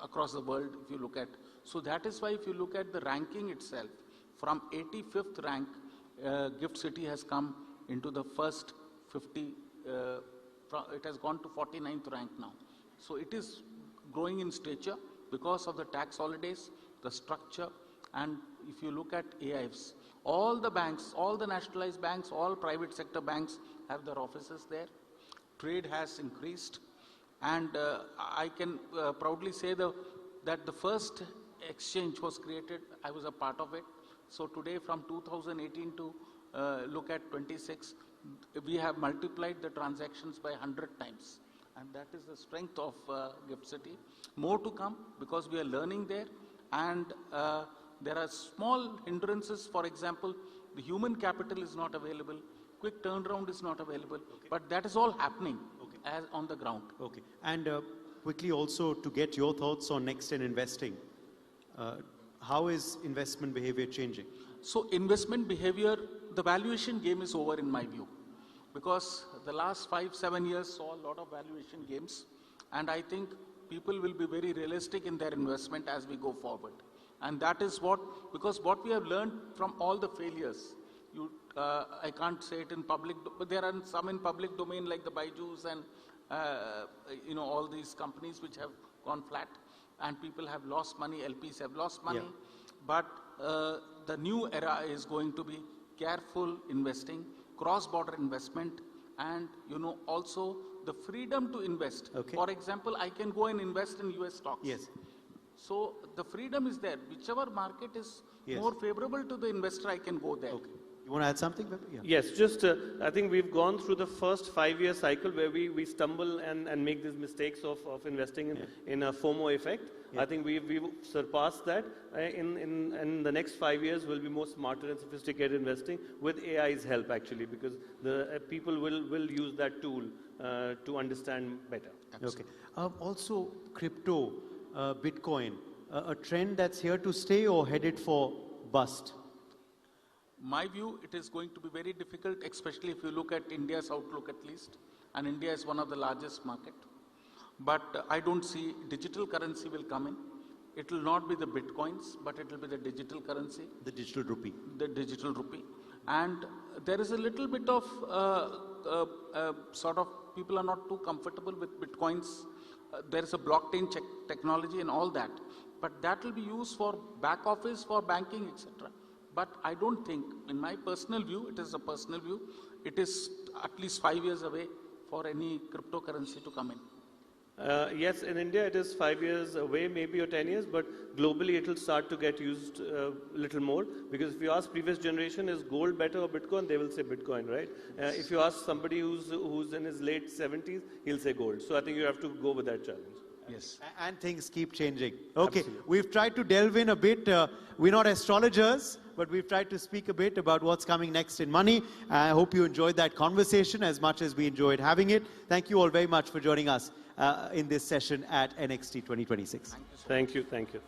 J: across the world, if you look at. So that is why if you look at the ranking itself, from 85th rank, Gift City has come into the first 50, it has gone to 49th rank now. So it is growing in stature because of the tax holidays, the structure, And if you look at AIFs, all the banks, all the nationalized banks, all private sector banks have their offices there. Trade has increased. And I can proudly say that the first exchange was created. I was a part of it. So today, from 2018 to look at 26, we have multiplied the transactions by 100 times. And that is the strength of Gift City. More to come because we are learning there. And there are small hindrances. For example, the human capital is not available. Quick turnaround is not available. But that is all happening as on the ground.
L: Okay. And quickly also to get your thoughts on next in investing. How is investment behavior changing?
J: So investment behavior, the valuation game is over in my view. Because the last 5-7 years saw a lot of valuation games. And I think people will be very realistic in their investment as we go forward. And that is because what we have learned from all the failures, I can't say it in public, but there are some in public domain like the Byju's and all these companies which have gone flat and people have lost money, LPs have lost money. Yeah. But the new era is going to be careful investing, cross-border investment, and also the freedom to invest. Okay. For example, I can go and invest in US stocks.
L: Yes.
J: So the freedom is there. Whichever market is more favorable to the investor, I can go there.
L: Okay. You want to add something?
V: Yeah. Yes, just I think we've gone through the first 5-year cycle where we stumble and make these mistakes of investing in a FOMO effect. Yeah. I think we've surpassed that. In the next 5 years, we'll be more smarter and sophisticated investing with AI's help actually, because the people will use that tool to understand better.
L: Absolutely. Okay. Also, crypto, Bitcoin, a trend that's here to stay or headed for bust?
J: My view, it is going to be very difficult, especially if you look at India's outlook at least. And India is one of the largest market. But I don't see digital currency will come in. It will not be the Bitcoins, but it will be the digital currency.
L: The digital rupee.
J: The digital rupee. And there is a little bit of sort of people are not too comfortable with Bitcoins. There is a blockchain technology and all that. But that will be used for back office, for banking, etc. But I don't think, in my personal view, it is a personal view, it is at least 5 years away for any cryptocurrency to come in.
V: Yes, in India it is 5 years away, maybe, or 10 years, but globally it will start to get used a little more, because if you ask previous generation, is gold better or Bitcoin, they will say Bitcoin, right? If you ask somebody who's in his late 70s, he'll say gold. So I think you have to go with that challenge.
L: Yes. And things keep changing. Okay, absolutely. We've tried to delve in a bit. We're not astrologers, but we've tried to speak a bit about what's coming next in money. I hope you enjoyed that conversation as much as we enjoyed having it. Thank you all very much for joining us in this session at NXT 2026.
V: Thank you. Thank you.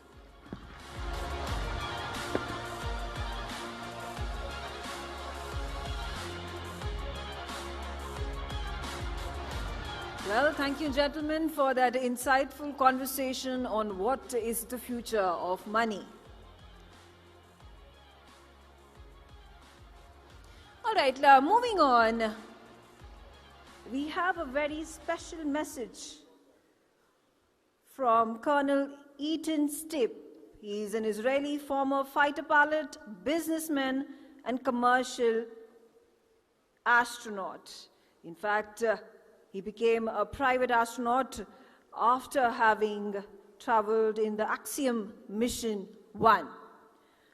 G: Well, thank you, gentlemen, for that insightful conversation on what is the future of money. All right, moving on. We have a very special message from Colonel Eaton Stipp. He is an Israeli former fighter pilot, businessman, and commercial astronaut. In fact, he became a private astronaut after having traveled in the Axiom Mission 1.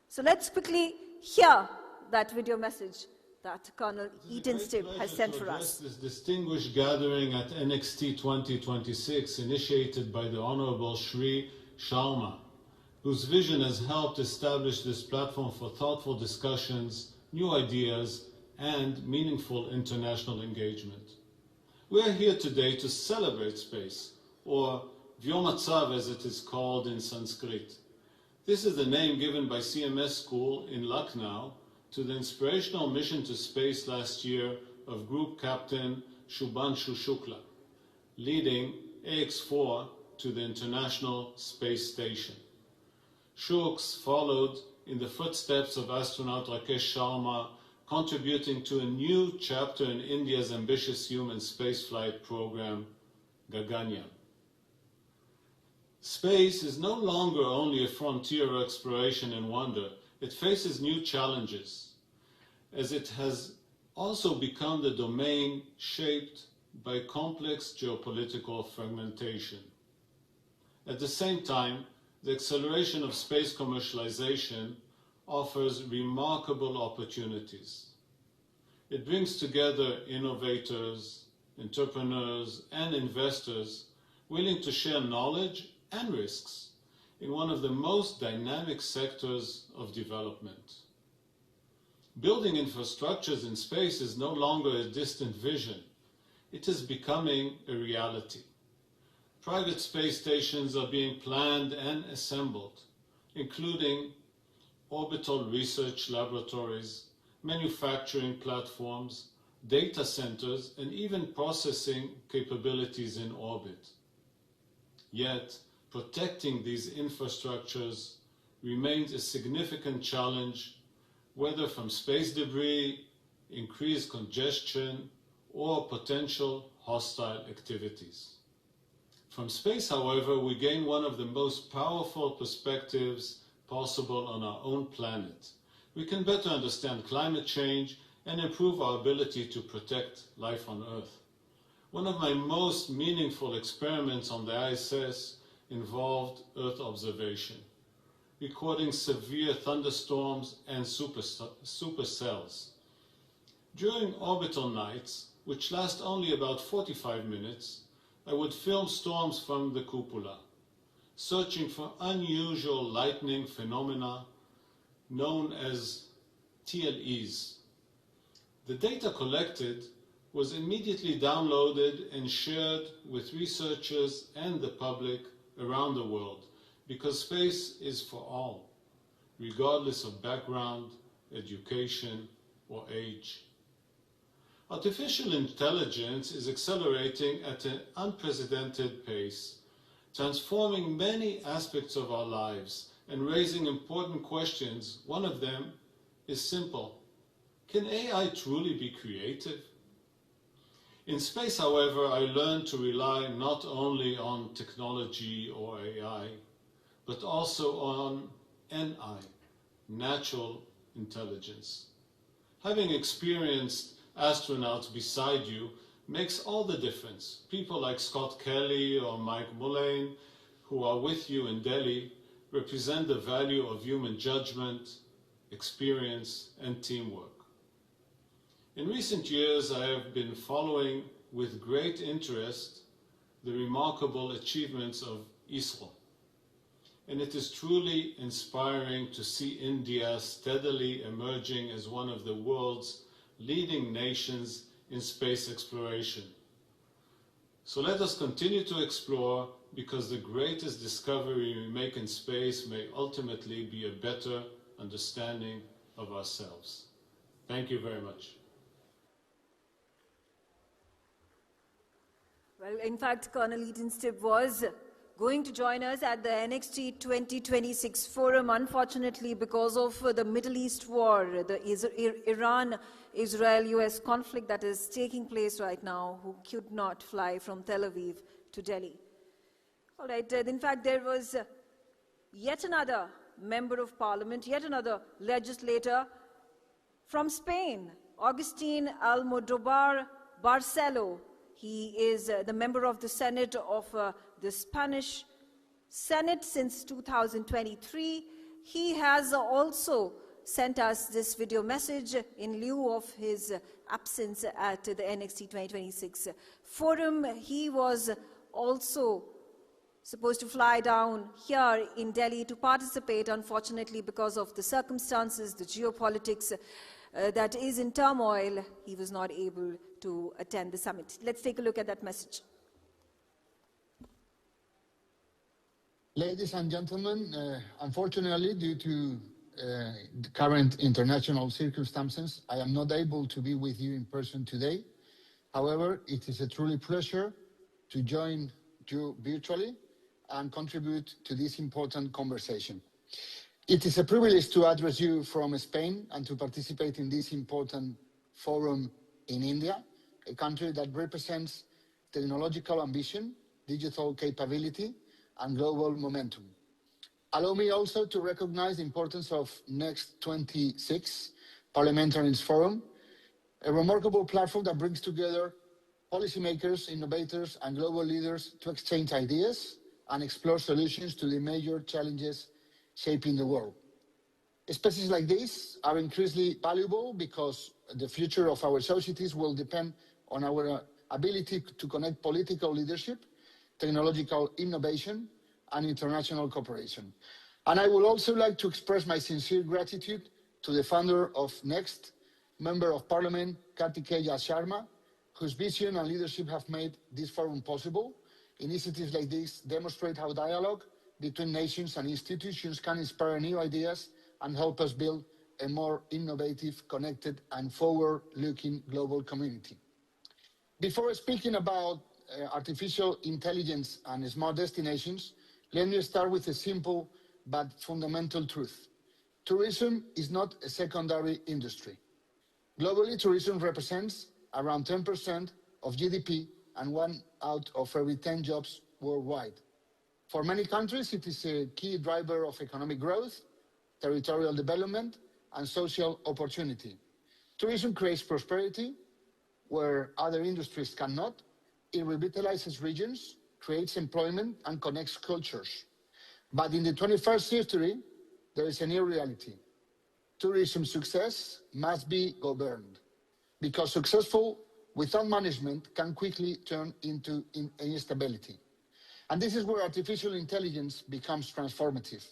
G: So let's quickly hear that video message that Colonel Eaton Stipp has sent for us.
M: This distinguished gathering at NXT 2026, initiated by the Honorable Shri Sharma, whose vision has helped establish this platform for thoughtful discussions, new ideas, and meaningful international engagement. We are here today to celebrate space, or Vyomatsav as it is called in Sanskrit. This is the name given by CMS School in Lucknow to the inspirational mission to space last year of Group Captain Shubhanshu Shukla, leading AX-4 to the International Space Station. Shuks followed in the footsteps of astronaut Rakesh Sharma, contributing to a new chapter in India's ambitious human spaceflight program, Gaganyaan. Space is no longer only a frontier of exploration and wonder. It faces new challenges, as it has also become the domain shaped by complex geopolitical fragmentation. At the same time, the acceleration of space commercialization offers remarkable opportunities. It brings together innovators, entrepreneurs, and investors willing to share knowledge and risks in one of the most dynamic sectors of development. Building infrastructures in space is no longer a distant vision. It is becoming a reality. Private space stations are being planned and assembled, including orbital research laboratories, manufacturing platforms, data centers, and even processing capabilities in orbit. Yet, protecting these infrastructures remains a significant challenge, whether from space debris, increased congestion, or potential hostile activities. From space, however, we gain one of the most powerful perspectives possible on our own planet. We can better understand climate change and improve our ability to protect life on Earth. One of my most meaningful experiments on the ISS involved Earth observation, recording severe thunderstorms and supercells. During orbital nights, which last only about 45 minutes, I would film storms from the cupola, searching for unusual lightning phenomena known as TLEs. The data collected was immediately downloaded and shared with researchers and the public around the world, because space is for all, regardless of background, education, or age. Artificial intelligence is accelerating at an unprecedented pace, transforming many aspects of our lives and raising important questions. One of them is simple. Can AI truly be creative? In space, however, I learned to rely not only on technology or AI, but also on NI, natural intelligence. Having experienced astronauts beside you makes all the difference. People like Scott Kelly or Mike Mullane, who are with you in Delhi, represent the value of human judgment, experience, and teamwork. In recent years, I have been following with great interest the remarkable achievements of ISRO. And it is truly inspiring to see India steadily emerging as one of the world's leading nations in space exploration. So let us continue to explore, because the greatest discovery we make in space may ultimately be a better understanding of ourselves. Thank you very much.
G: Well, in fact, Colonel Eatonstib was going to join us at the NXT 2026 forum. Unfortunately, because of the Middle East war, the Iran-Israel-US conflict that is taking place right now, who could not fly from Tel Aviv to Delhi. All right, in fact, there was yet another member of parliament, yet another legislator from Spain, Agustin Almodovar Barcelo. He is the member of the Senate of the Spanish Senate since 2023. He has also sent us this video message in lieu of his absence at the NXT 2026 forum. He was also supposed to fly down here in Delhi to participate. Unfortunately, because of the circumstances, the geopolitics that is in turmoil, he was not able to attend the summit. Let's take a look at that message.
O: Ladies and gentlemen, unfortunately, due to the current international circumstances, I am not able to be with you in person today. However, it is a truly pleasure to join you virtually and contribute to this important conversation. It is a privilege to address you from Spain and to participate in this important forum in India, a country that represents technological ambition, digital capability, and global momentum. Allow me also to recognize the importance of Next 26 Parliamentarians Forum, a remarkable platform that brings together policymakers, innovators, and global leaders to exchange ideas and explore solutions to the major challenges shaping the world. Spaces like this are increasingly valuable because the future of our societies will depend on our ability to connect political leadership, technological innovation, and international cooperation. And I would also like to express my sincere gratitude to the founder of Next, Member of Parliament Kartikeya Sharma, whose vision and leadership have made this forum possible. Initiatives like this demonstrate how dialogue between nations and institutions can inspire new ideas and help us build a more innovative, connected, and forward-looking global community. Before speaking about artificial intelligence and smart destinations, let me start with a simple but fundamental truth. Tourism is not a secondary industry. Globally, tourism represents around 10% of GDP and 1 out of every 10 jobs worldwide. For many countries, it is a key driver of economic growth, territorial development, and social opportunity. Tourism creates prosperity where other industries cannot. It revitalizes regions, creates employment, and connects cultures. But in the 21st century, there is a new reality. Tourism success must be governed, because successful without management can quickly turn into instability. And this is where artificial intelligence becomes transformative.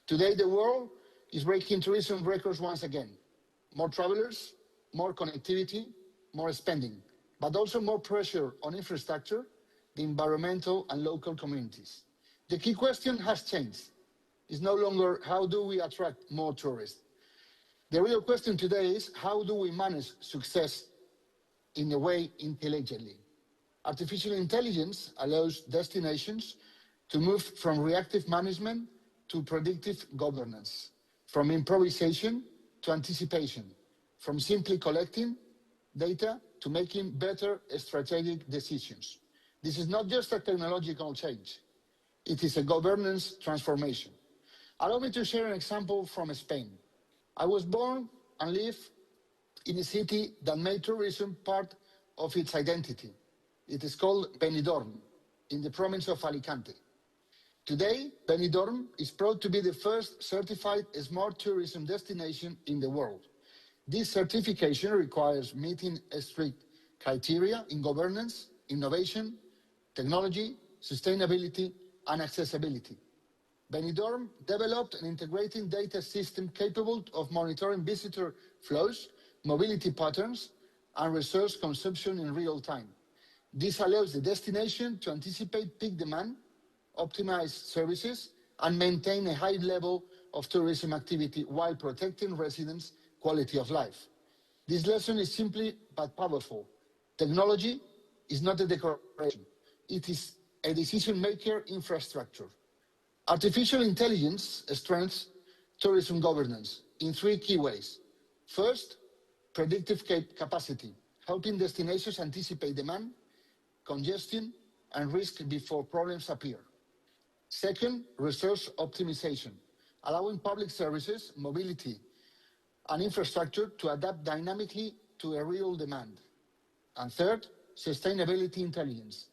O: Today, the world is breaking tourism records once again. More travelers, more connectivity, more spending, but also more pressure on infrastructure, the environmental and local communities. The key question has changed. It's no longer how do we attract more tourists. The real question today is how do we manage success in a way intelligently. Artificial intelligence allows destinations to move from reactive management to predictive governance, from improvisation to anticipation, from simply collecting data to making better strategic decisions. This is not just a technological change, it is a governance transformation. Allow me to share an example from Spain. I was born and live in a city that made tourism part of its identity. It is called Benidorm, in the province of Alicante. Today, Benidorm is proud to be the first certified smart tourism destination in the world. This certification requires meeting strict criteria in governance, innovation, technology, sustainability, and accessibility. Benidorm developed an integrated data system capable of monitoring visitor flows, mobility patterns, and resource consumption in real time. This allows the destination to anticipate peak demand, optimize services, and maintain a high level of tourism activity while protecting residents' quality of life. This lesson is simply but powerful. Technology is not a decoration. It is a decision-maker infrastructure. Artificial intelligence strengthens tourism governance in 3 key ways. First, predictive capacity, helping destinations anticipate demand, congestion, and risk before problems appear. Second, resource optimization, allowing public services, mobility, and infrastructure to adapt dynamically to a real demand. And third, sustainability intelligence,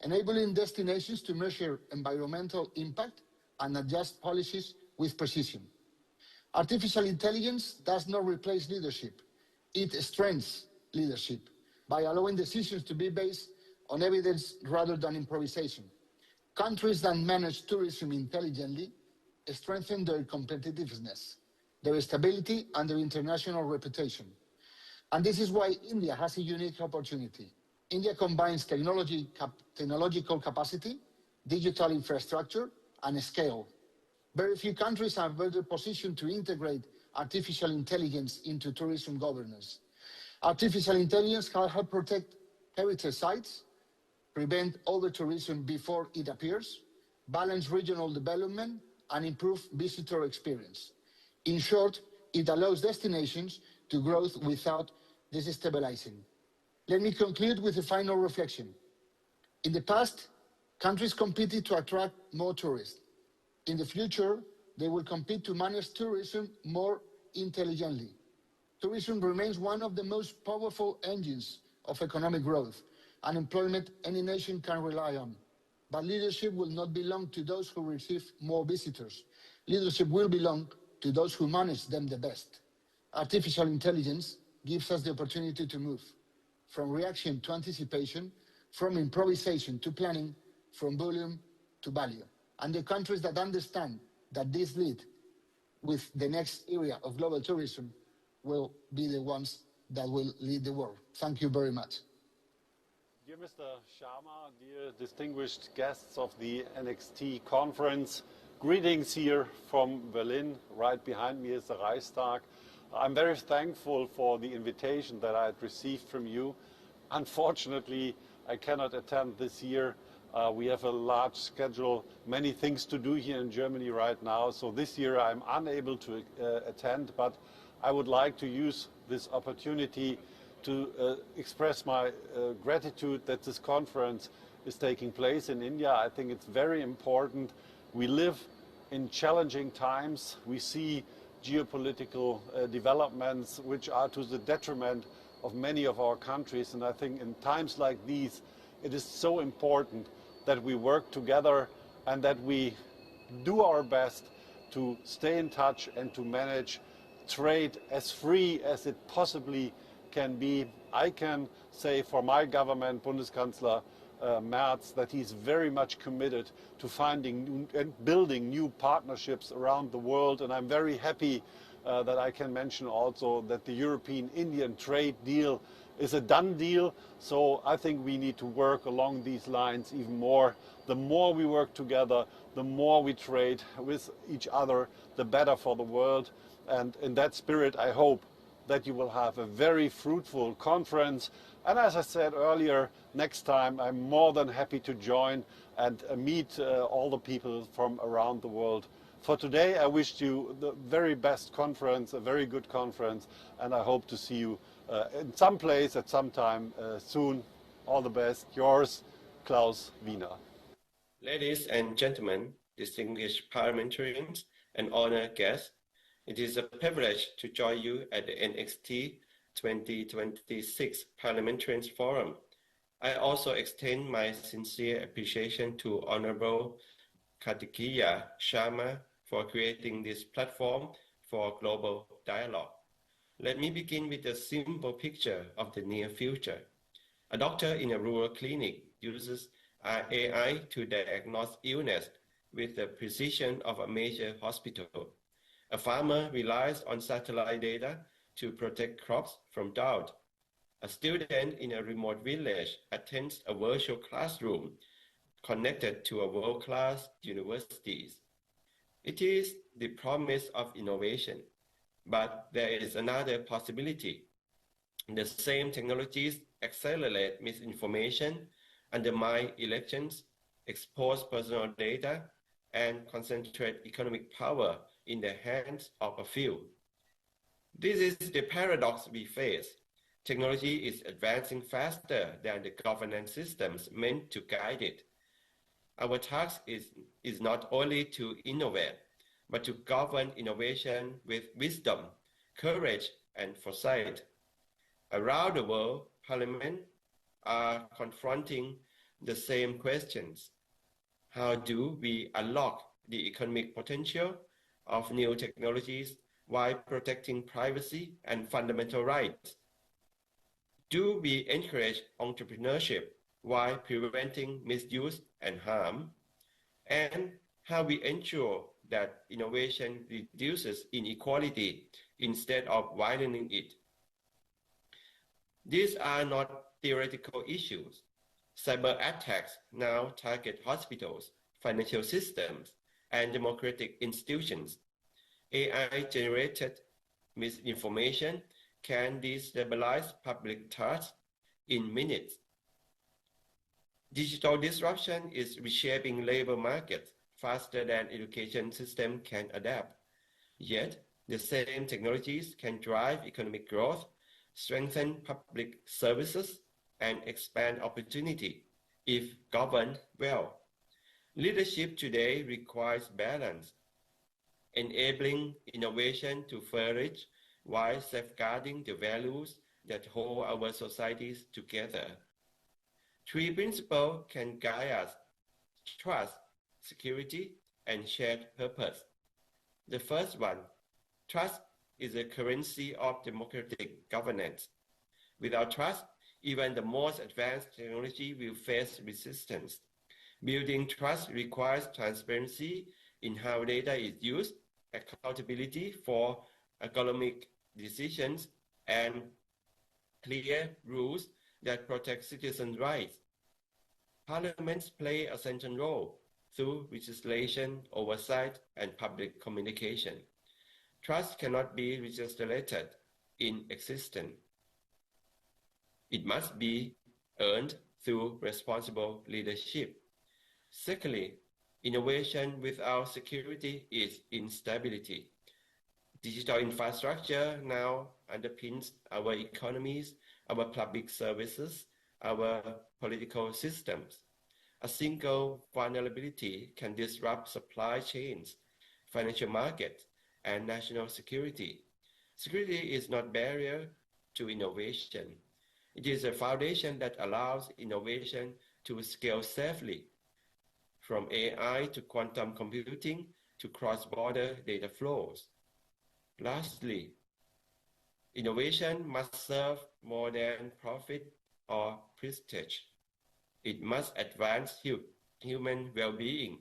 O: enabling destinations to measure environmental impact and adjust policies with precision. Artificial intelligence does not replace leadership. It strengthens leadership by allowing decisions to be based on evidence rather than improvisation. Countries that manage tourism intelligently strengthen their competitiveness, their stability, and their international reputation. And this is why India has a unique opportunity. India combines technological capacity, digital infrastructure, and scale. Very few countries are better positioned to integrate artificial intelligence into tourism governance. Artificial intelligence can help protect heritage sites, prevent over-tourism before it appears, balance regional development, and improve visitor experience. In short, it allows destinations to grow without destabilizing. Let me conclude with a final reflection. In the past, Countries competed to attract more tourists. In the future, they will compete to manage tourism more intelligently. Tourism remains one of the most powerful engines of economic growth and employment any nation can rely on. But leadership will not belong to those who receive more visitors. Leadership will belong to those who manage them the best. Artificial intelligence gives us the opportunity to move from reaction to anticipation, from improvisation to planning, from volume to value. And the countries that understand that this lead with the next area of global tourism will be the ones that will lead the world. Thank you very much.
N: Dear Mr. Sharma, dear distinguished guests of the NXT conference, greetings here from Berlin. Right behind me is the Reichstag. I'm very thankful for the invitation that I had received from you. Unfortunately, I cannot attend this year. We have a large schedule, many things to do here in Germany right now. So this year I'm unable to attend, but I would like to use this opportunity to express my gratitude that this conference is taking place in India. I think it's very important. We live in challenging times. We see geopolitical developments which are to the detriment of many of our countries. And I think in times like these, it is so important that we work together and that we do our best to stay in touch and to manage trade as free as it possibly can be. I can say for my government, Bundeskanzler Merz, that he's very much committed to finding and building new partnerships around the world. And I'm very happy that I can mention also that the European-Indian trade deal is a done deal. So I think we need to work along these lines even more. The more we work together, the more we trade with each other, the better for the world. And in that spirit, I hope that you will have a very fruitful conference. And as I said earlier, next time I'm more than happy to join and meet all the people from around the world. For today, I wish you the very best conference, a very good conference, and I hope to see you in some place at some time soon. All the best. Yours, Klaus Wiener.
P: Ladies and gentlemen, distinguished parliamentarians and honored guests, it is a privilege to join you at the NXT 2026 Parliamentarians Forum. I also extend my sincere appreciation to Honorable Kartikeya Sharma for creating this platform for global dialogue. Let me begin with a simple picture of the near future. A doctor in a rural clinic uses AI to diagnose illness with the precision of a major hospital. A farmer relies on satellite data to protect crops from drought. A student in a remote village attends a virtual classroom connected to a world-class university. It is the promise of innovation, but there is another possibility. The same technologies accelerate misinformation, undermine elections, expose personal data, and concentrate economic power in the hands of a few. This is the paradox we face. Technology is advancing faster than the governance systems meant to guide it. Our task is not only to innovate, but to govern innovation with wisdom, courage, and foresight. Around the world, parliaments are confronting the same questions. How do we unlock the economic potential of new technologies while protecting privacy and fundamental rights? Do we encourage entrepreneurship while preventing misuse and harm? And how we ensure that innovation reduces inequality instead of widening it? These are not theoretical issues. Cyber attacks now target hospitals, financial systems, and democratic institutions. AI-generated misinformation can destabilize public trust in minutes. Digital disruption is reshaping labor markets faster than education system can adapt. Yet, the same technologies can drive economic growth, strengthen public services, and expand opportunity if governed well. Leadership today requires balance, enabling innovation to flourish while safeguarding the values that hold our societies together. Three principles can guide us: trust, security, and shared purpose. The first one, trust is a currency of democratic governance. Without trust, even the most advanced technology will face resistance. Building trust requires transparency in how data is used, accountability for economic decisions, and clear rules that protect citizens' rights. Parliaments play a central role through legislation, oversight, and public communication. Trust cannot be legislated in existence. It must be earned through responsible leadership. Secondly, innovation without security is instability. Digital infrastructure now underpins our economies, our public services, our political systems. A single vulnerability can disrupt supply chains, financial markets, and national security. Security is not a barrier to innovation. It is a foundation that allows innovation to scale safely, from AI to quantum computing to cross-border data flows. Lastly, innovation must serve more than profit or prestige. It must advance human well-being.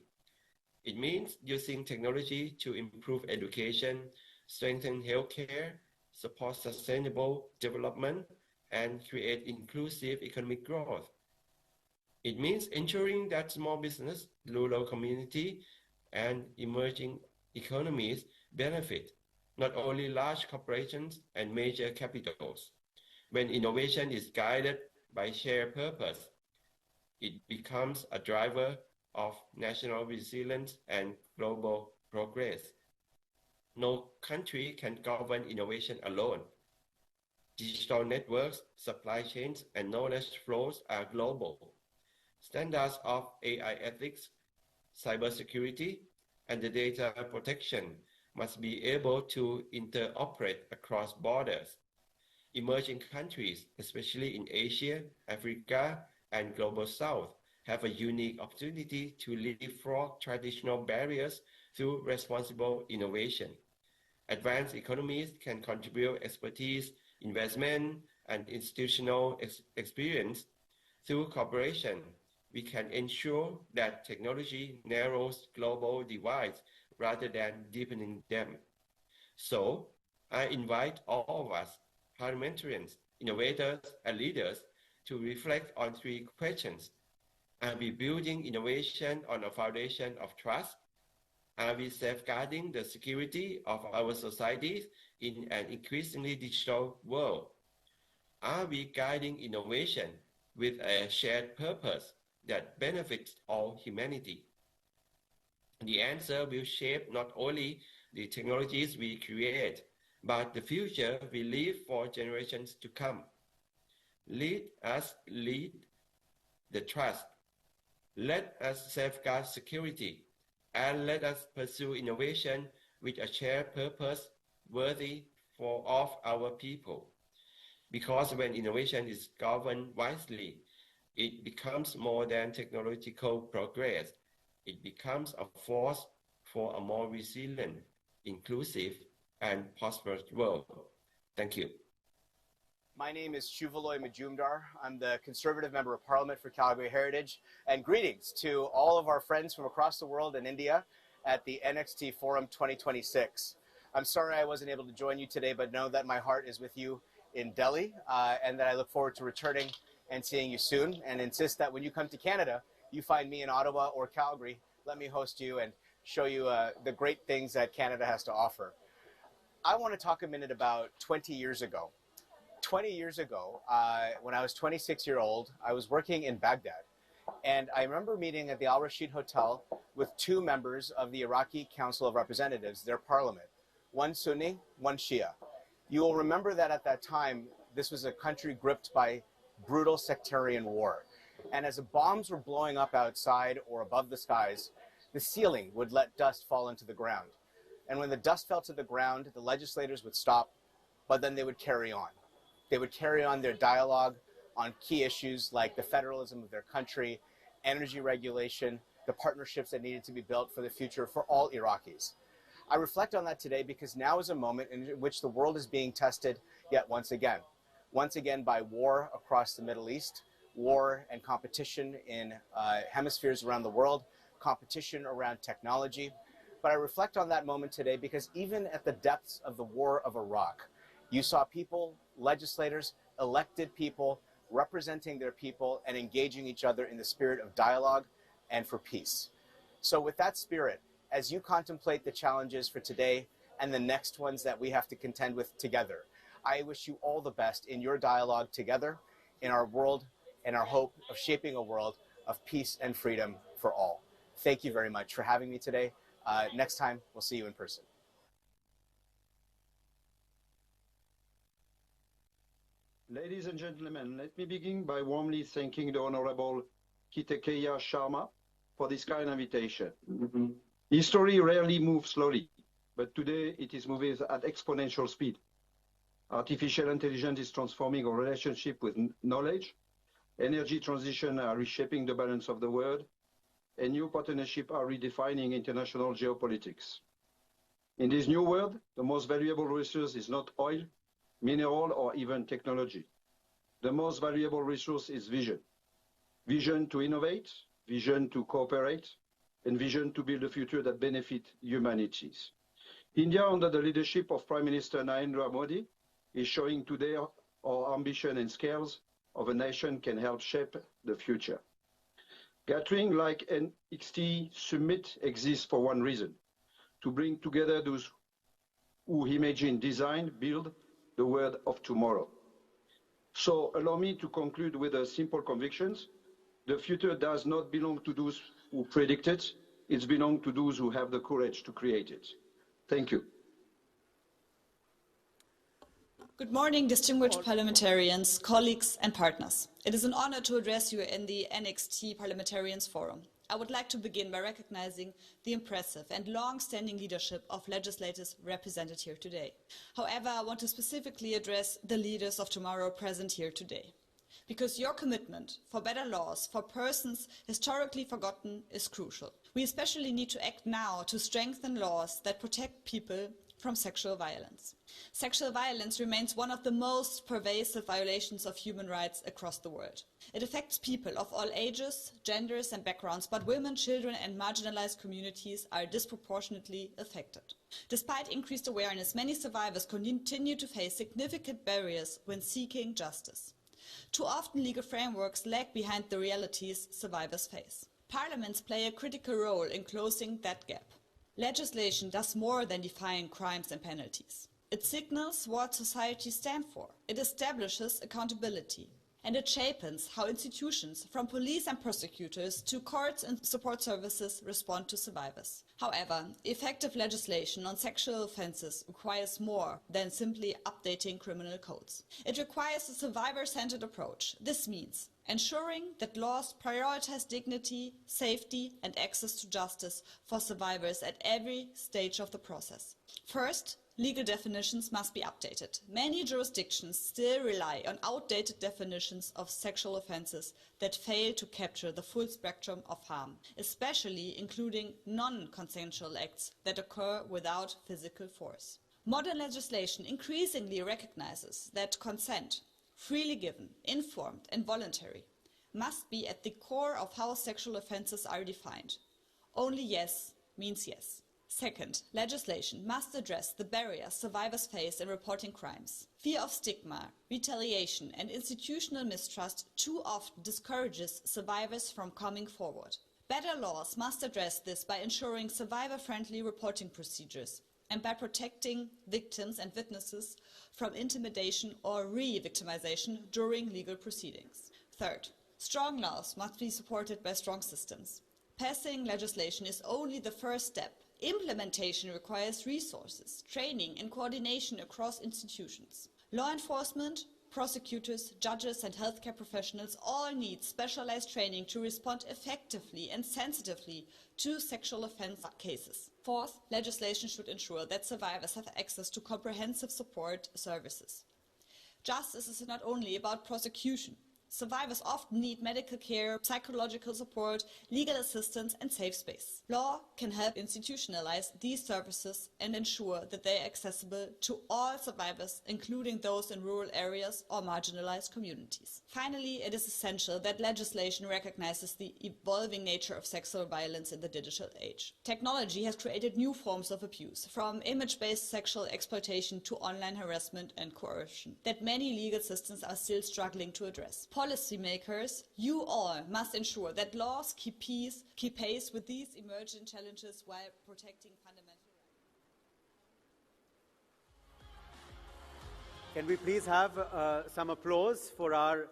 P: It means using technology to improve education, strengthen healthcare, support sustainable development, and create inclusive economic growth. It means ensuring that small business, rural community, and emerging economies benefit, not only large corporations and major capitals. When innovation is guided by shared purpose, it becomes a driver of national resilience and global progress. No country can govern innovation alone. Digital networks, supply chains, and knowledge flows are global. Standards of AI ethics, cybersecurity, and the data protection must be able to interoperate across borders. Emerging countries, especially in Asia, Africa, and Global South, have a unique opportunity to leapfrog traditional barriers through responsible innovation. Advanced economies can contribute expertise, investment, and institutional experience. Through cooperation, we can ensure that technology narrows global divides rather than deepening them. So, I invite all of us, parliamentarians, innovators, and leaders, to reflect on three questions. Are we building innovation on a foundation of trust? Are we safeguarding the security of our societies in an increasingly digital world? Are we guiding innovation with a shared purpose that benefits all humanity? The answer will shape not only the technologies we create, but the future we leave for generations to come. Let us lead the trust. Let us safeguard security, and let us pursue innovation with a shared purpose worthy of our people. Because when innovation is governed wisely, it becomes more than technological progress. It becomes a force for a more resilient, inclusive, and prosperous world. Thank you.
Q: My name is Shuvaloy Majumdar. I'm the Conservative Member of Parliament for Calgary Heritage. And greetings to all of our friends from across the world and India at the NXT Forum 2026. I'm sorry I wasn't able to join you today, but know that my heart is with you in Delhi and that I look forward to returning and seeing you soon, and insist that when you come to Canada, you find me in Ottawa or Calgary. Let me host you and show you the great things that Canada has to offer. I want to talk a minute about 20 years ago. 20 years ago, when I was 26 years old, I was working in Baghdad. And I remember meeting at the Al Rashid Hotel with two members of the Iraqi Council of Representatives, their parliament, one Sunni, one Shia. You will remember that at that time, this was a country gripped by brutal sectarian war. And as the bombs were blowing up outside or above the skies, the ceiling would let dust fall into the ground. And when the dust fell to the ground, the legislators would stop, but then they would carry on. They would carry on their dialogue on key issues like the federalism of their country, energy regulation, the partnerships that needed to be built for the future for all Iraqis. I reflect on that today because now is a moment in which the world is being tested yet once again by war across the Middle East, war and competition in hemispheres around the world, competition around technology. But I reflect on that moment today because even at the depths of the war of Iraq, you saw people, legislators, elected people, representing their people and engaging each other in the spirit of dialogue and for peace. So with that spirit, as you contemplate the challenges for today and the next ones that we have to contend with together, I wish you all the best in your dialogue together in our world and our hope of shaping a world of peace and freedom for all. Thank you very much for having me today. Next time, we'll see you in person.
B: Ladies and gentlemen, let me begin by warmly thanking the Honorable Kitekeya Sharma for this kind invitation. History rarely moves slowly, but today it is moving at exponential speed. Artificial intelligence is transforming our relationship with knowledge. Energy transition are reshaping the balance of the world, and new partnerships are redefining international geopolitics. In this new world, the most valuable resource is not oil, mineral, or even technology. The most valuable resource is vision. Vision to innovate, vision to cooperate, and vision to build a future that benefits humanities. India, under the leadership of Prime Minister Narendra Modi, is showing today our ambition and scales of a nation can help shape the future. Gathering like NXT Summit exists for one reason: to bring together those who imagine, design, build the world of tomorrow. So allow me to conclude with a simple convictions. The future does not belong to those who predict it. It belongs to those who have the courage to create it. Thank you.
R: Good morning, distinguished parliamentarians, colleagues, and partners. It is an honor to address you in the NXT Parliamentarians Forum. I would like to begin by recognizing the impressive and long-standing leadership of legislators represented here today. However, I want to specifically address the leaders of tomorrow present here today. Because your commitment for better laws for persons historically forgotten is crucial. We especially need to act now to strengthen laws that protect people from sexual violence. Sexual violence remains one of the most pervasive violations of human rights across the world. It affects people of all ages, genders and backgrounds, but women, children and marginalized communities are disproportionately affected. Despite increased awareness, many survivors continue to face significant barriers when seeking justice. Too often legal frameworks lag behind the realities survivors face. Parliaments play a critical role in closing that gap. Legislation does more than define crimes and penalties. It signals what societies stand for. It establishes accountability. And it shapes how institutions, from police and prosecutors to courts and support services, respond to survivors. However, effective legislation on sexual offences requires more than simply updating criminal codes. It requires a survivor-centered approach. This means ensuring that laws prioritize dignity, safety and access to justice for survivors at every stage of the process. First, legal definitions must be updated. Many jurisdictions still rely on outdated definitions of sexual offences that fail to capture the full spectrum of harm, especially including non-consensual acts that occur without physical force. Modern legislation increasingly recognizes that consent, freely given, informed and voluntary, must be at the core of how sexual offences are defined. Only yes means yes. Second, legislation must address the barriers survivors face in reporting crimes. Fear of stigma, retaliation and institutional mistrust too often discourages survivors from coming forward. Better laws must address this by ensuring survivor-friendly reporting procedures and by protecting victims and witnesses from intimidation or re-victimization during legal proceedings. Third, strong laws must be supported by strong systems. Passing legislation is only the first step. Implementation requires resources, training and coordination across institutions. Law enforcement, prosecutors, judges, and healthcare professionals all need specialized training to respond effectively and sensitively to sexual offense cases. Fourth, legislation should ensure that survivors have access to comprehensive support services. Justice is not only about prosecution. Survivors often need medical care, psychological support, legal assistance, and safe space. Law can help institutionalize these services and ensure that they are accessible to all survivors, including those in rural areas or marginalized communities. Finally, it is essential that legislation recognizes the evolving nature of sexual violence in the digital age. Technology has created new forms of abuse, from image-based sexual exploitation to online harassment and coercion, that many legal systems are still struggling to address. Policymakers, you all must ensure that laws keep pace with these emerging challenges while protecting fundamental rights.
A: Can we please have some applause for our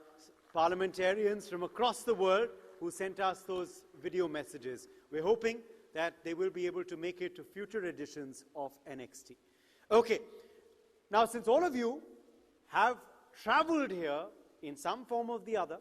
A: parliamentarians from across the world who sent us those video messages. We're hoping that they will be able to make it to future editions of NXT. Okay, now since all of you have traveled here in some form or the other,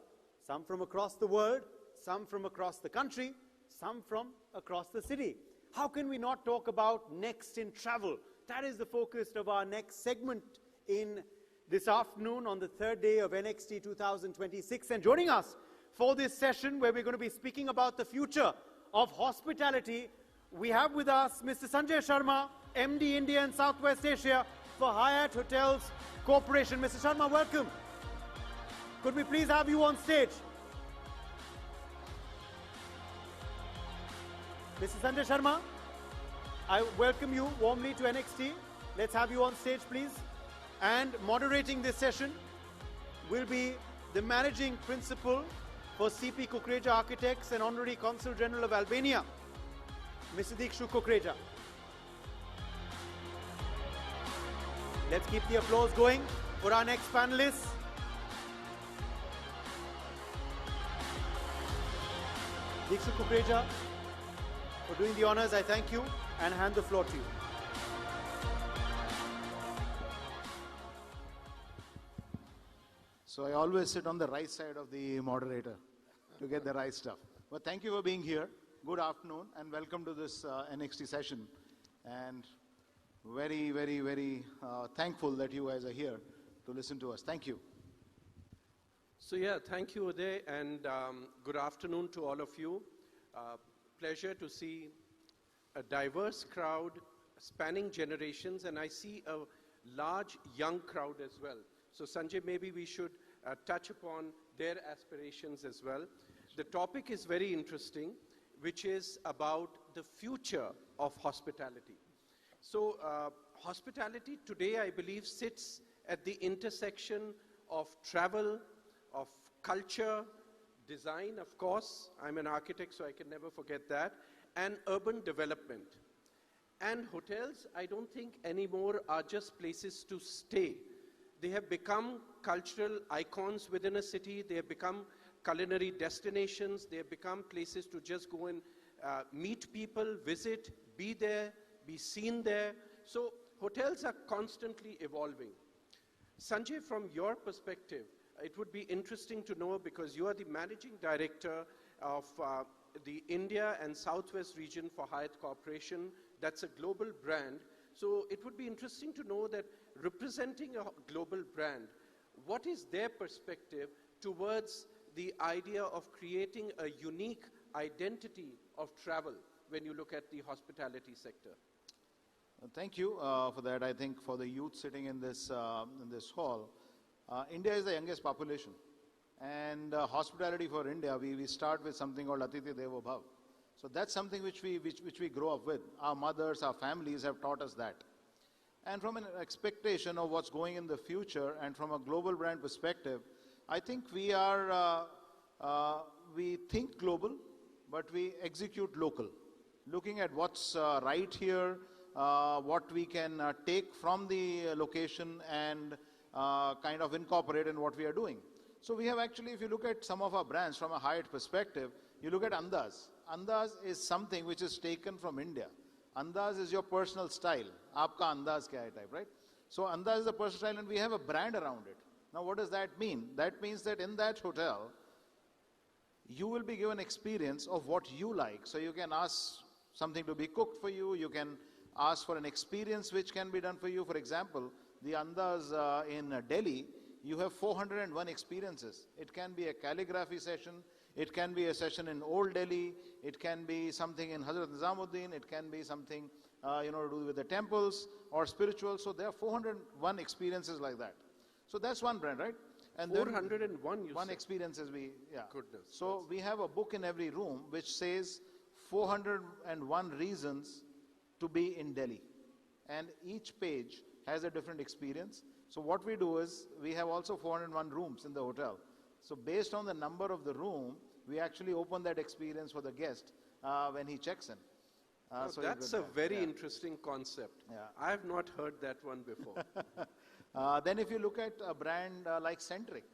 A: some from across the world, some from across the country, some from across the city, how can we not talk about Next in Travel? That is the focus of our next segment in this afternoon on the third day of NXT 2026. And joining us for this session, where we're going to be speaking about the future of hospitality, we have with us Mr. Sanjay Sharma, MD India and Southwest Asia for Hyatt Hotels Corporation. Mr. Sharma, welcome. Could we please have you on stage? Mr. Sanjay Sharma, I welcome you warmly to NXT. Let's have you on stage, please. And moderating this session will be the Managing Principal for CP Kukreja Architects and Honorary Consul General of Albania, Mr. Dikshu Kukreja. Let's keep the applause going for our next panelists. Dikshu Kukreja, for doing the honors, I thank you and hand the floor to you.
C: So I always sit on the right side of the moderator to get the right stuff. But thank you for being here. Good afternoon and welcome to this NXT session. And very, very, very thankful that you guys are here to listen to us. Thank you.
F: So yeah, thank you, Uday, and good afternoon to all of you. Pleasure to see a diverse crowd spanning generations, and I see a large young crowd as well. So Sanjay, maybe we should touch upon their aspirations as well. The topic is very interesting, which is about the future of hospitality. So hospitality today, I believe, sits at the intersection of travel, of culture, design, of course. I'm an architect, so I can never forget that, and urban development. And hotels, I don't think anymore are just places to stay. They have become cultural icons within a city. They have become culinary destinations. They have become places to just go and meet people, visit, be there, be seen there. So hotels are constantly evolving. Sanjay, from your perspective, it would be interesting to know, because you are the managing director of the India and Southwest region for Hyatt Corporation. That's a global brand. So it would be interesting to know that representing a global brand, what is their perspective towards the idea of creating a unique identity of travel when you look at the hospitality sector?
C: Thank you for that. I think for the youth sitting in this hall, India is the youngest population. And hospitality for India, we start with something called Atithi Devo Bhav. So that's something which we grow up with. Our mothers, our families have taught us that. And from an expectation of what's going in the future and from a global brand perspective, I think we think global, but we execute local. Looking at what's right here, what we can take from the location and kind of incorporate in what we are doing. So we have actually, if you look at some of our brands from a Hyatt perspective, you look at Andaz. Andaz is something which is taken from India. Andaz is your personal style. Aapka Andaz kya hai type, right? So Andaz is the personal style, and we have a brand around it. Now, what does that mean? That means that in that hotel, you will be given experience of what you like. So you can ask something to be cooked for you. You can ask for an experience which can be done for you. For example, the Andaz in Delhi, you have 401 experiences. It can be a calligraphy session. It can be a session in Old Delhi. It can be something in Hazrat Nizamuddin. It can be something, to do with the temples or spiritual. So there are 401 experiences like that. So that's one brand, right? And
F: 401, you
C: one
F: said.
C: experiences yeah.
F: Goodness.
C: So we have a book in every room which says 401 reasons to be in Delhi. And each page has a different experience. So what we do is, we have also 401 rooms in the hotel. So based on the number of the room, we actually open that experience for the guest when he checks in. So
F: that's a very interesting concept.
C: Yeah.
F: I have not heard that one before.
C: Then if you look at a brand like Centric.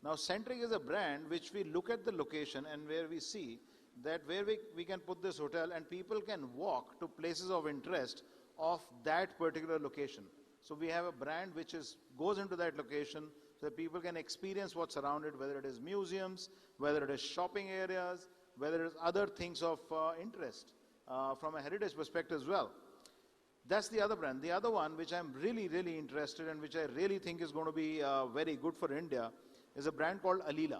C: Now Centric is a brand which we look at the location and where we see that where we can put this hotel and people can walk to places of interest of that particular location. So we have a brand which goes into that location so that people can experience what's around it, whether it is museums, whether it is shopping areas, whether it is other things of interest from a heritage perspective as well. That's the other brand. The other one, which I'm really, really interested in, which I really think is going to be very good for India, is a brand called Alila.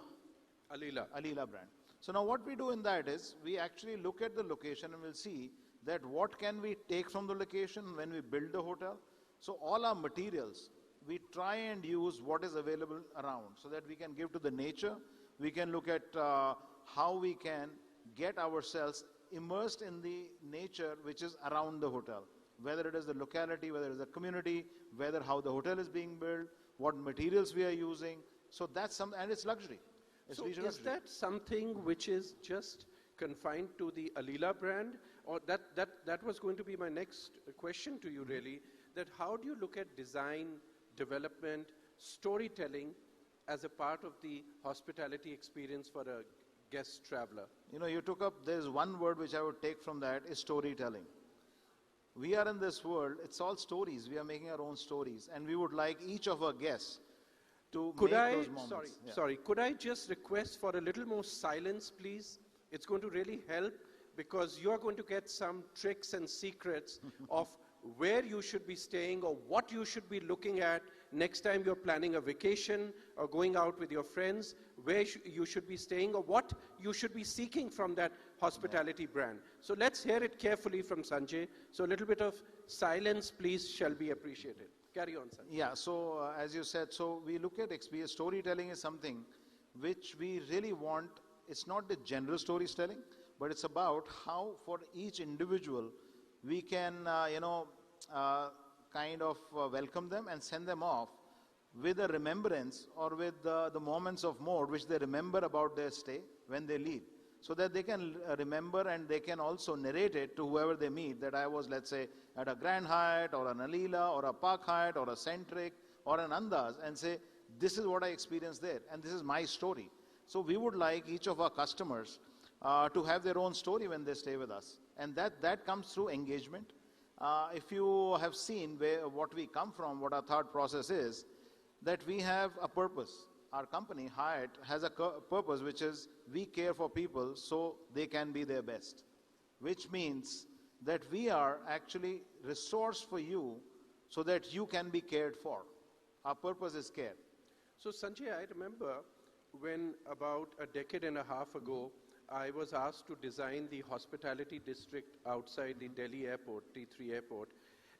C: Alila brand. So now what we do in that is, we actually look at the location and we'll see that what can we take from the location when we build the hotel. So all our materials, we try and use what is available around so that we can give to the nature. We can look at how we can get ourselves immersed in the nature which is around the hotel. Whether it is the locality, whether it is the community, whether how the hotel is being built, what materials we are using. So that's and it's luxury. It's
F: So
C: leisure
F: is
C: luxury.
F: that something which is just confined to the Alila brand? Or that was going to be my next question to you really, that how do you look at design, development, storytelling as a part of the hospitality experience for a guest traveler?
C: You took up, there's one word which I would take from that is storytelling. We are in this world, it's all stories. We are making our own stories. And we would like each of our guests to make those moments.
F: Sorry, could I just request for a little more silence, please? It's going to really help because you're going to get some tricks and secrets of where you should be staying or what you should be looking at next time you're planning a vacation or going out with your friends, where you should be staying or what you should be seeking from that hospitality brand. So let's hear it carefully from Sanjay. So a little bit of silence, please, shall be appreciated. Carry on, Sanjay.
C: Yeah, so as you said, so we look at experience. Storytelling is something which we really want. It's not the general storytelling, but it's about how for each individual we can, kind of welcome them and send them off with a remembrance or with the moments of mode which they remember about their stay when they leave. So that they can remember and they can also narrate it to whoever they meet that I was, let's say, at a Grand Hyatt or an Alila or a Park Hyatt or a Centric or an Andaz and say, this is what I experienced there and this is my story. So we would like each of our customers to have their own story when they stay with us. And that comes through engagement. If you have seen what we come from, what our thought process is, that we have a purpose. Our company, Hyatt, has a purpose which is we care for people so they can be their best. Which means that we are actually resource for you so that you can be cared for. Our purpose is care.
F: So Sanjay, I remember when about a decade and a half ago, I was asked to design the hospitality district outside the Delhi airport, T3 airport.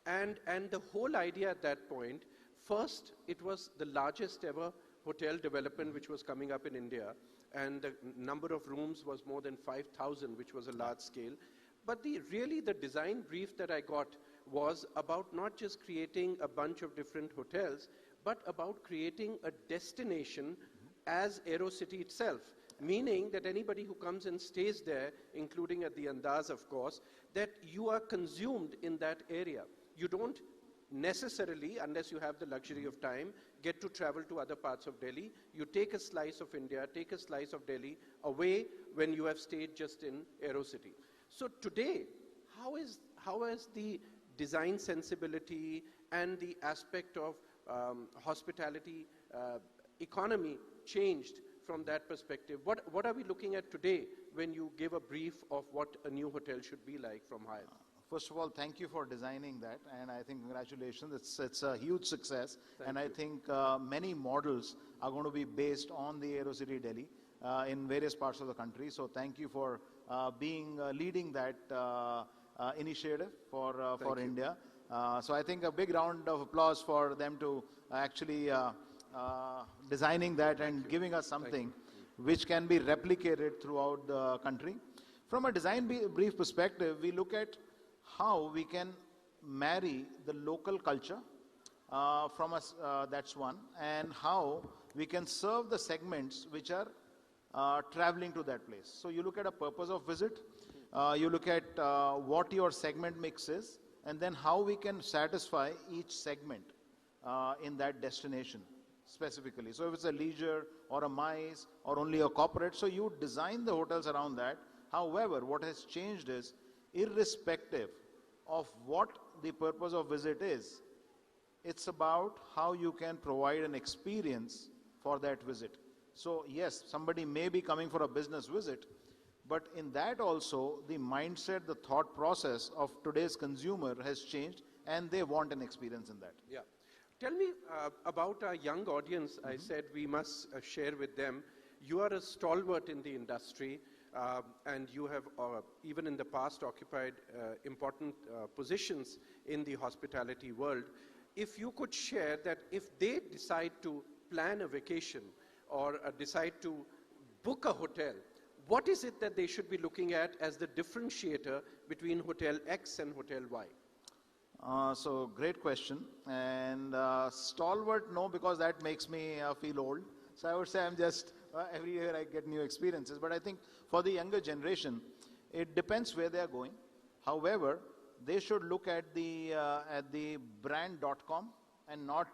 F: And the whole idea at that point, first, it was the largest ever hotel development which was coming up in India. And the number of rooms was more than 5,000, which was a large scale. But really the design brief that I got was about not just creating a bunch of different hotels, but about creating a destination as AeroCity itself. Meaning that anybody who comes and stays there, including at the Andaz, of course, that you are consumed in that area. You don't necessarily, unless you have the luxury of time, get to travel to other parts of Delhi. You take a slice of India, take a slice of Delhi away when you have stayed just in AeroCity. So today, how is the design sensibility and the aspect of hospitality economy changed from that perspective? What are we looking at today when you give a brief of what a new hotel should be like from Hyatt?
C: First of all, thank you for designing that, and I think congratulations. It's a huge success, and I think many models are going to be based on the AeroCity Delhi in various parts of the country. So thank you for leading that initiative for India. So I think a big round of applause for them to actually designing that and giving us something which can be replicated throughout the country. From a design brief perspective, we look at how we can marry the local culture that's one, and how we can serve the segments which are traveling to that place. So you look at a purpose of visit, you look at what your segment mix is, and then how we can satisfy each segment in that destination specifically. So if it's a leisure or a MICE or only a corporate, so you design the hotels around that. However, what has changed is, irrespective of what the purpose of visit is, it's about how you can provide an experience for that visit. So yes, somebody may be coming for a business visit, but in that also, the mindset, the thought process of today's consumer has changed, and they want an experience in that.
F: Yeah. Tell me about our young audience. I said we must share with them. You are a stalwart in the industry, and you have, even in the past, occupied important positions in the hospitality world. If you could share that if they decide to plan a vacation or decide to book a hotel, what is it that they should be looking at as the differentiator between Hotel X and Hotel Y?
C: So great question. And stalwart, no, because that makes me feel old. So I would say I'm just, every year I get new experiences. But I think for the younger generation, it depends where they are going. However, they should look at the brand.com and not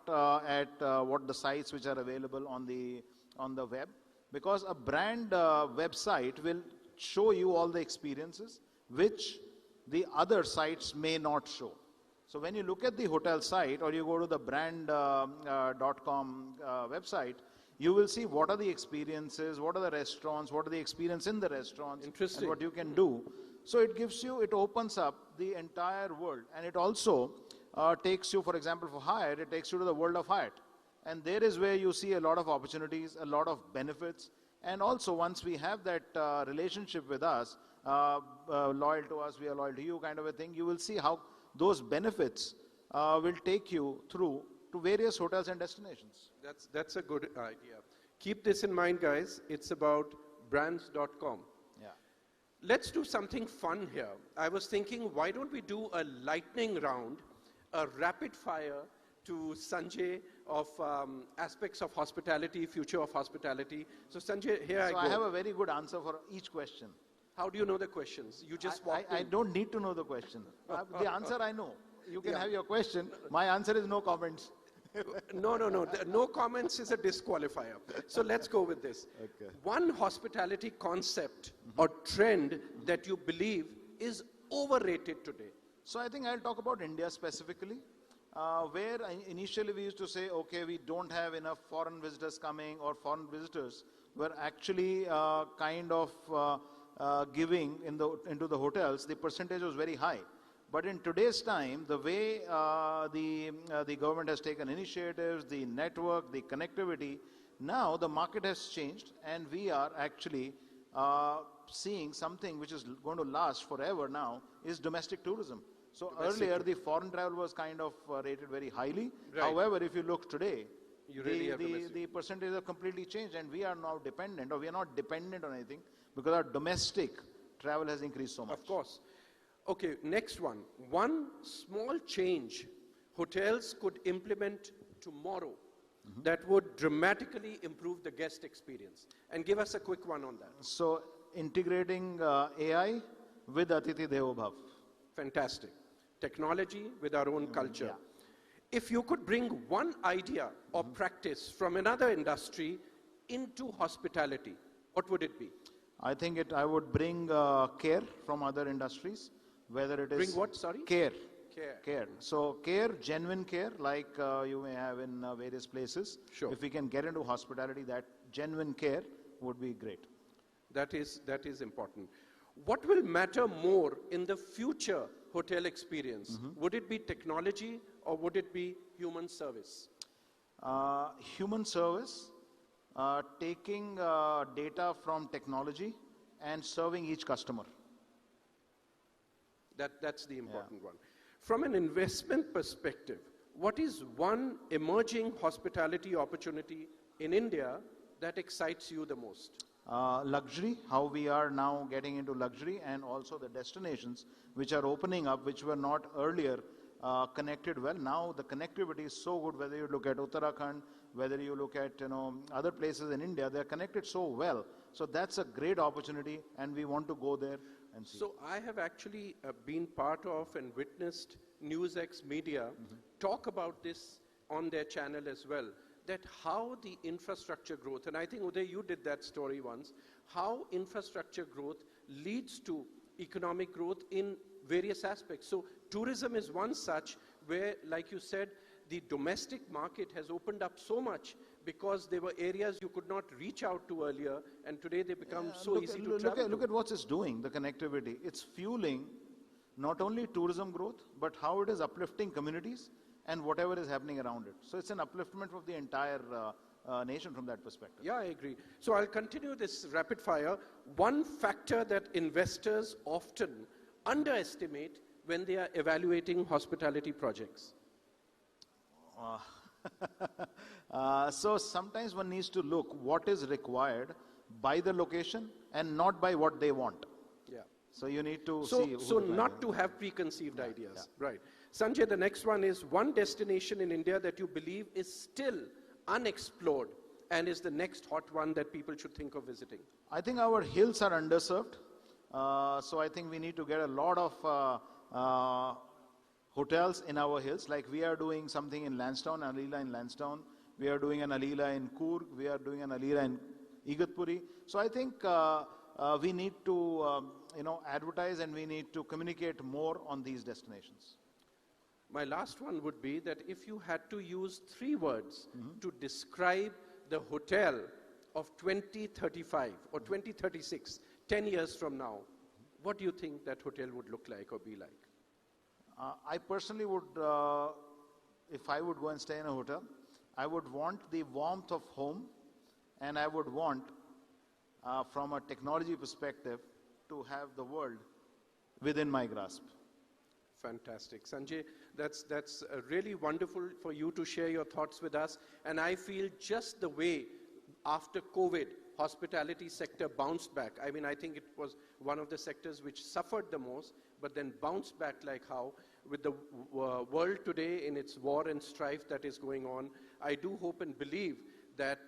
C: at what the sites which are available on the web. Because a brand website will show you all the experiences which the other sites may not show. So when you look at the hotel site or you go to the brand.com website, you will see what are the experiences, what are the restaurants, what are the experience in the restaurants, and what you can do. So it gives you, it opens up the entire world, and it also takes you, for example, for Hyatt, it takes you to the world of Hyatt. And there is where you see a lot of opportunities, a lot of benefits. And also once we have that relationship with us, loyal to us, we are loyal to you kind of a thing, you will see how those benefits will take you through to various hotels and destinations.
F: That's a good idea. Keep this in mind, guys. It's about brands.com.
C: Yeah.
F: Let's do something fun here. I was thinking, why don't we do a lightning round, a rapid fire to Sanjay of aspects of hospitality, future of hospitality. So Sanjay, here I go.
C: So I have a very good answer for each question.
F: How do you know the questions? You just walked
C: I don't need to know the question. The answer I know. You can have your question. My answer is no comments.
F: No. No comments is a disqualifier. So let's go with this.
C: Okay.
F: One hospitality concept or trend that you believe is overrated today.
C: So I think I'll talk about India specifically, where initially we used to say, okay, we don't have enough foreign visitors coming, or foreign visitors were actually kind of giving into the hotels. The percentage was very high. But in today's time, the way the government has taken initiatives, the network, the connectivity, now the market has changed, and we are actually seeing something which is going to last forever now, is domestic tourism. So earlier, the foreign travel was kind of rated very highly.
F: Right.
C: However, if you look today,
F: You really have
C: the percentages have completely changed, and we are now dependent, or we are not dependent on anything, because our domestic travel has increased so much.
F: Of course. Okay, next one. One small change hotels could implement tomorrow that would dramatically improve the guest experience. And give us a quick one on that.
C: So integrating AI with Atithi Devo Bhav.
F: Fantastic. Technology with our own culture. If you could bring one idea or practice from another industry into hospitality, what would it be?
C: I think I would bring care from other industries, whether it is...
F: Bring what, sorry?
C: Care. Care. So care, genuine care, like you may have in various places.
F: Sure.
C: If we can get into hospitality, that genuine care would be great.
F: That is important. What will matter more in the future hotel experience? Would it be technology or would it be human service?
C: Human service, taking data from technology and serving each customer.
F: That's the important one. From an investment perspective, what is one emerging hospitality opportunity in India that excites you the most?
C: Luxury, how we are now getting into luxury, and also the destinations which are opening up, which were not earlier connected well. Now the connectivity is so good, whether you look at Uttarakhand, whether you look at other places in India, they are connected so well. So that's a great opportunity, and we want to go there and see.
F: So I have actually been part of and witnessed NewsX Media talk about this on their channel as well, that how the infrastructure growth, and I think Uday, you did that story once, how infrastructure growth leads to economic growth in various aspects. So tourism is one such where, like you said, the domestic market has opened up so much because there were areas you could not reach out to earlier, and today they become easy to travel.
C: Look at what it's doing, the connectivity. It's fueling not only tourism growth, but how it is uplifting communities and whatever is happening around it. So it's an upliftment of the entire nation from that perspective.
F: Yeah, I agree. So I'll continue this rapid fire. One factor that investors often underestimate when they are evaluating hospitality projects.
C: So sometimes one needs to look what is required by the location and not by what they want.
F: Yeah.
C: So you need to see.
F: So not to have preconceived ideas. Yeah. Right. Sanjay, the next one is one destination in India that you believe is still unexplored and is the next hot one that people should think of visiting.
C: I think our hills are underserved. So I think we need to get a lot of hotels in our hills. Like we are doing something in Lansdowne, Alila in Lansdowne. We are doing an Alila in Coorg. We are doing an Alila in Igatpuri. So I think we need to advertise, and we need to communicate more on these destinations.
F: My last one would be that if you had to use 3 words to describe the hotel of 2035 or 2036, 10 years from now, what do you think that hotel would look like or be like?
C: I personally would, if I would go and stay in a hotel, I would want the warmth of home, and I would want, from a technology perspective, to have the world within my grasp.
F: Fantastic. Sanjay, that's really wonderful for you to share your thoughts with us. And I feel just the way after COVID, hospitality sector bounced back. I mean, I think it was one of the sectors which suffered the most, but then bounced back like how. With the world today in its war and strife that is going on, I do hope and believe that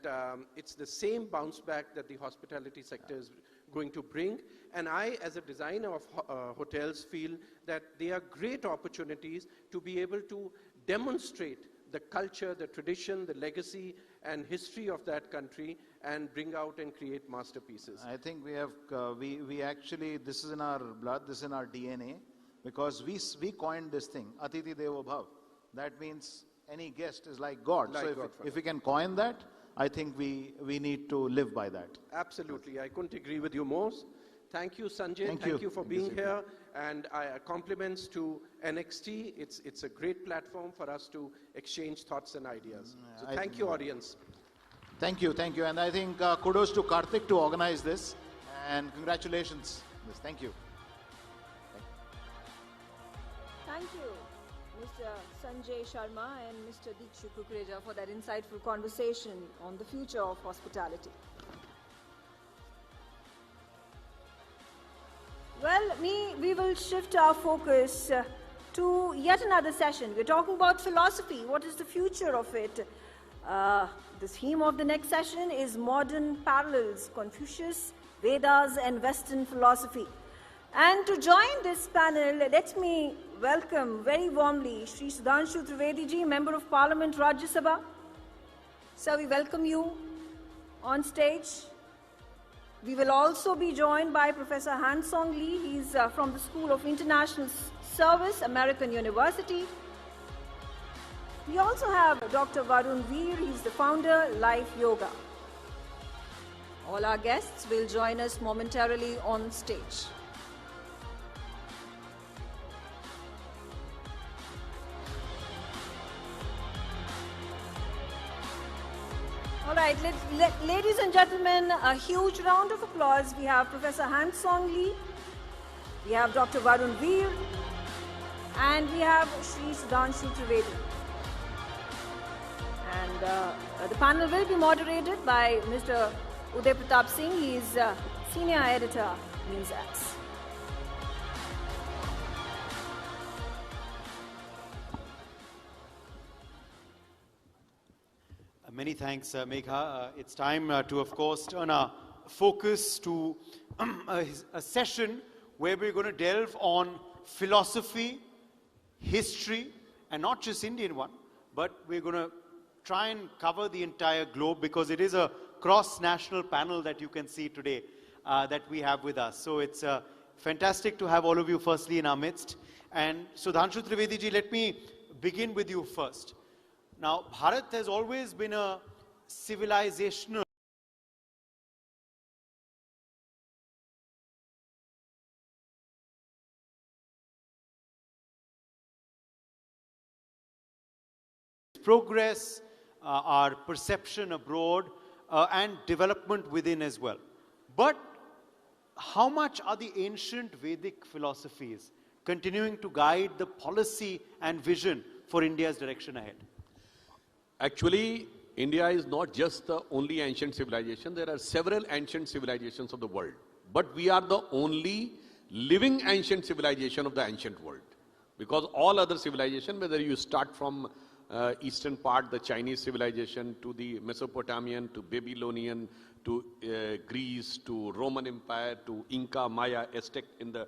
F: it's the same bounce back that the hospitality sector is going to bring. And I, as a designer of hotels, feel that they are great opportunities to be able to demonstrate the culture, the tradition, the legacy and history of that country and bring out and create masterpieces.
C: I think we have, we actually, this is in our blood, this is in our DNA, because we coined this thing, Atithi Devo Bhav. That means any guest is like God.
F: Like
C: so
F: God,
C: if we can coin that, I think we need to live by that.
F: Absolutely. I couldn't agree with you more. Thank you, Sanjay.
C: Thank you
F: for being here. And compliments to NXT. It's a great platform for us to exchange thoughts and ideas. So thank you, audience.
C: Thank you. And I think kudos to Karthik to organize this. And congratulations. Thank you.
G: Thank you, Mr. Sanjay Sharma and Mr. Dikshu Kukreja, for that insightful conversation on the future of hospitality. Well, we will shift our focus to yet another session. We're talking about philosophy. What is the future of it? The theme of the next session is modern parallels, Confucius, Vedas and Western philosophy. And to join this panel, let me welcome very warmly Shri Sudhanshu Trivedi ji, Member of Parliament, Rajya Sabha. Sir, we welcome you on stage. We will also be joined by Professor Han Song Lee. He's from the School of International Service, American University. We also have Dr. Varun Veer. He's the founder, Life Yoga. All our guests will join us momentarily on stage. All right, ladies and gentlemen, a huge round of applause. We have Professor Han Song Lee, we have Dr. Varun Veer, and we have Shri Sudhanshu Trivedi. And the panel will be moderated by Mr. Uday Pratap Singh. He is Senior Editor, NewsX.
L: Many thanks, Megha. It's time to, of course, turn our focus to a session where we're going to delve on philosophy, history, and not just Indian one, but we're going to try and cover the entire globe because it is a cross-national panel that you can see today that we have with us. So it's fantastic to have all of you firstly in our midst. And Sudhanshu Trivedi ji, let me begin with you first. Now, Bharat has always been a civilizational progress, our perception abroad, and development within as well. But how much are the ancient Vedic philosophies continuing to guide the policy and vision for India's direction ahead?
D: Actually, India is not just the only ancient civilization. There are several ancient civilizations of the world. But we are the only living ancient civilization of the ancient world. Because all other civilization, whether you start from eastern part, the Chinese civilization, to the Mesopotamian, to Babylonian, to Greece, to Roman Empire, to Inca, Maya, Aztec in the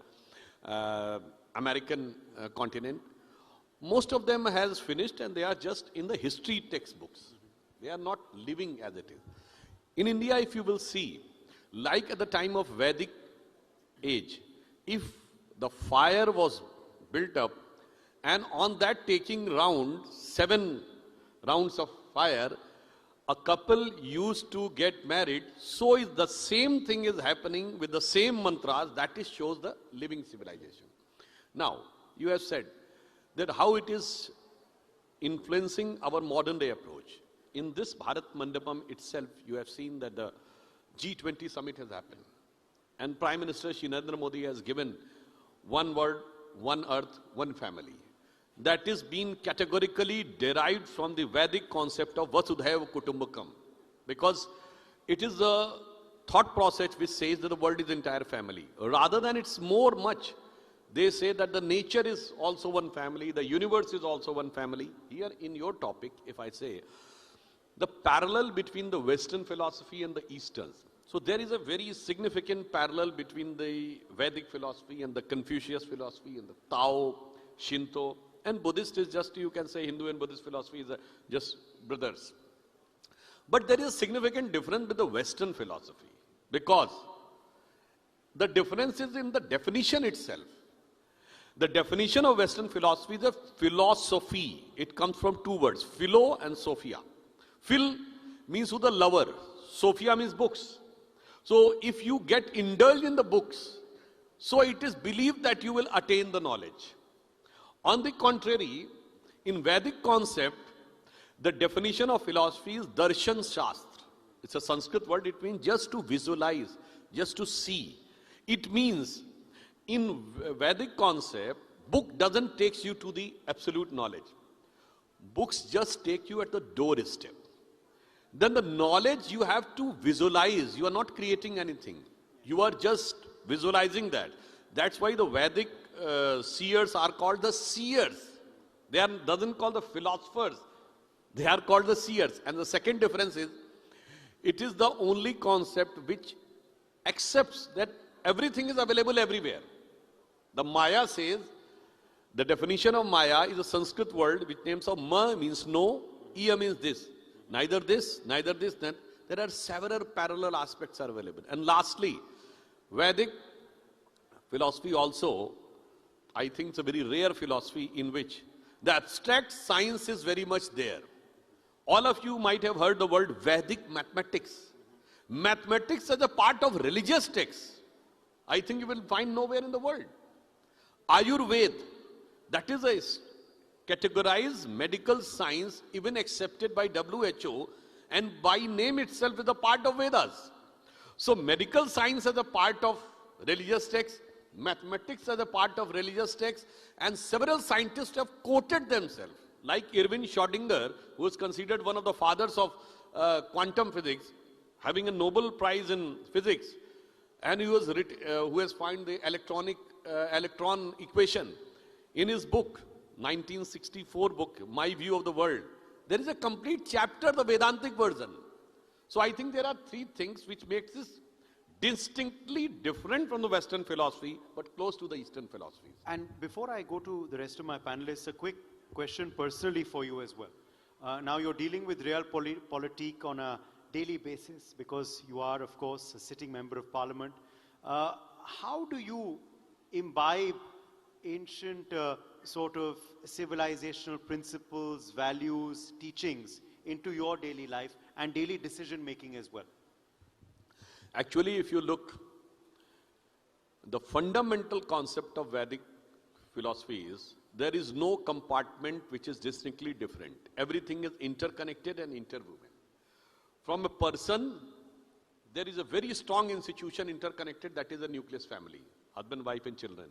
D: American continent, most of them has finished and they are just in the history textbooks. They are not living as it is. In India, if you will see, like at the time of Vedic age, if the fire was built up and on that taking 7 rounds of fire, a couple used to get married. So is the same thing is happening with the same mantras. That is shows the living civilization. Now, you have said that how it is influencing our modern day approach. In this Bharat Mandapam itself, you have seen that the G20 summit has happened. And Prime Minister Shri Narendra Modi has given one word, one earth, one family. That is being categorically derived from the Vedic concept of Vasudhaiva Kutumbakam. Because it is a thought process which says that the world is entire family. Rather than it's more much, they say that the nature is also one family, the universe is also one family. Here in your topic, if I say, the parallel between the Western philosophy and the Eastern. So there is a very significant parallel between the Vedic philosophy and the Confucius philosophy and the Tao, Shinto, and Buddhist is just, you can say Hindu and Buddhist philosophy is just brothers. But there is a significant difference with the Western philosophy because the difference is in the definition itself. The definition of Western philosophy is a philosophy. It comes from two words, philo and sophia. Phil means who the lover. Sophia means books. So if you get indulged in the books, so it is believed that you will attain the knowledge. On the contrary, in Vedic concept, the definition of philosophy is darshan shastra. It's a Sanskrit word. It means just to visualize, just to see. It means in Vedic concept, book doesn't take you to the absolute knowledge. Books just take you at the doorstep. Then the knowledge you have to visualize. You are not creating anything. You are just visualizing that. That's why the Vedic seers are called the seers. They are doesn't call the philosophers. They are called the seers. And the second difference is, it is the only concept which accepts that everything is available everywhere. The Maya says, the definition of Maya is a Sanskrit word which names of Ma means no, Iya means this. Neither this, that there are several parallel aspects are available. And lastly, Vedic philosophy also, I think it's a very rare philosophy in which the abstract science is very much there. All of you might have heard the word Vedic mathematics. Mathematics as a part of religious texts, I think you will find nowhere in the world. Ayurveda, that is a categorized medical science even accepted by WHO, and by name itself is a part of Vedas. So medical science as a part of religious texts, mathematics as a part of religious texts, and several scientists have quoted themselves, like Erwin Schrödinger, who is considered one of the fathers of quantum physics, having a Nobel Prize in physics, and who has found the electron equation. In his book, 1964 book, My View of the World, there is a complete chapter, the Vedantic version. So I think there are three things which makes this distinctly different from the Western philosophy, but close to the Eastern philosophies.
L: And before I go to the rest of my panelists, a quick question personally for you as well. Now you're dealing with realpolitik on a daily basis because you are, of course, a sitting member of parliament. How do you imbibe ancient sort of civilizational principles, values, teachings into your daily life and daily decision making as well?
D: Actually, if you look, the fundamental concept of Vedic philosophy is there is no compartment which is distinctly different. Everything is interconnected and interwoven. From a person, there is a very strong institution interconnected, that is a nucleus family, husband, wife and children.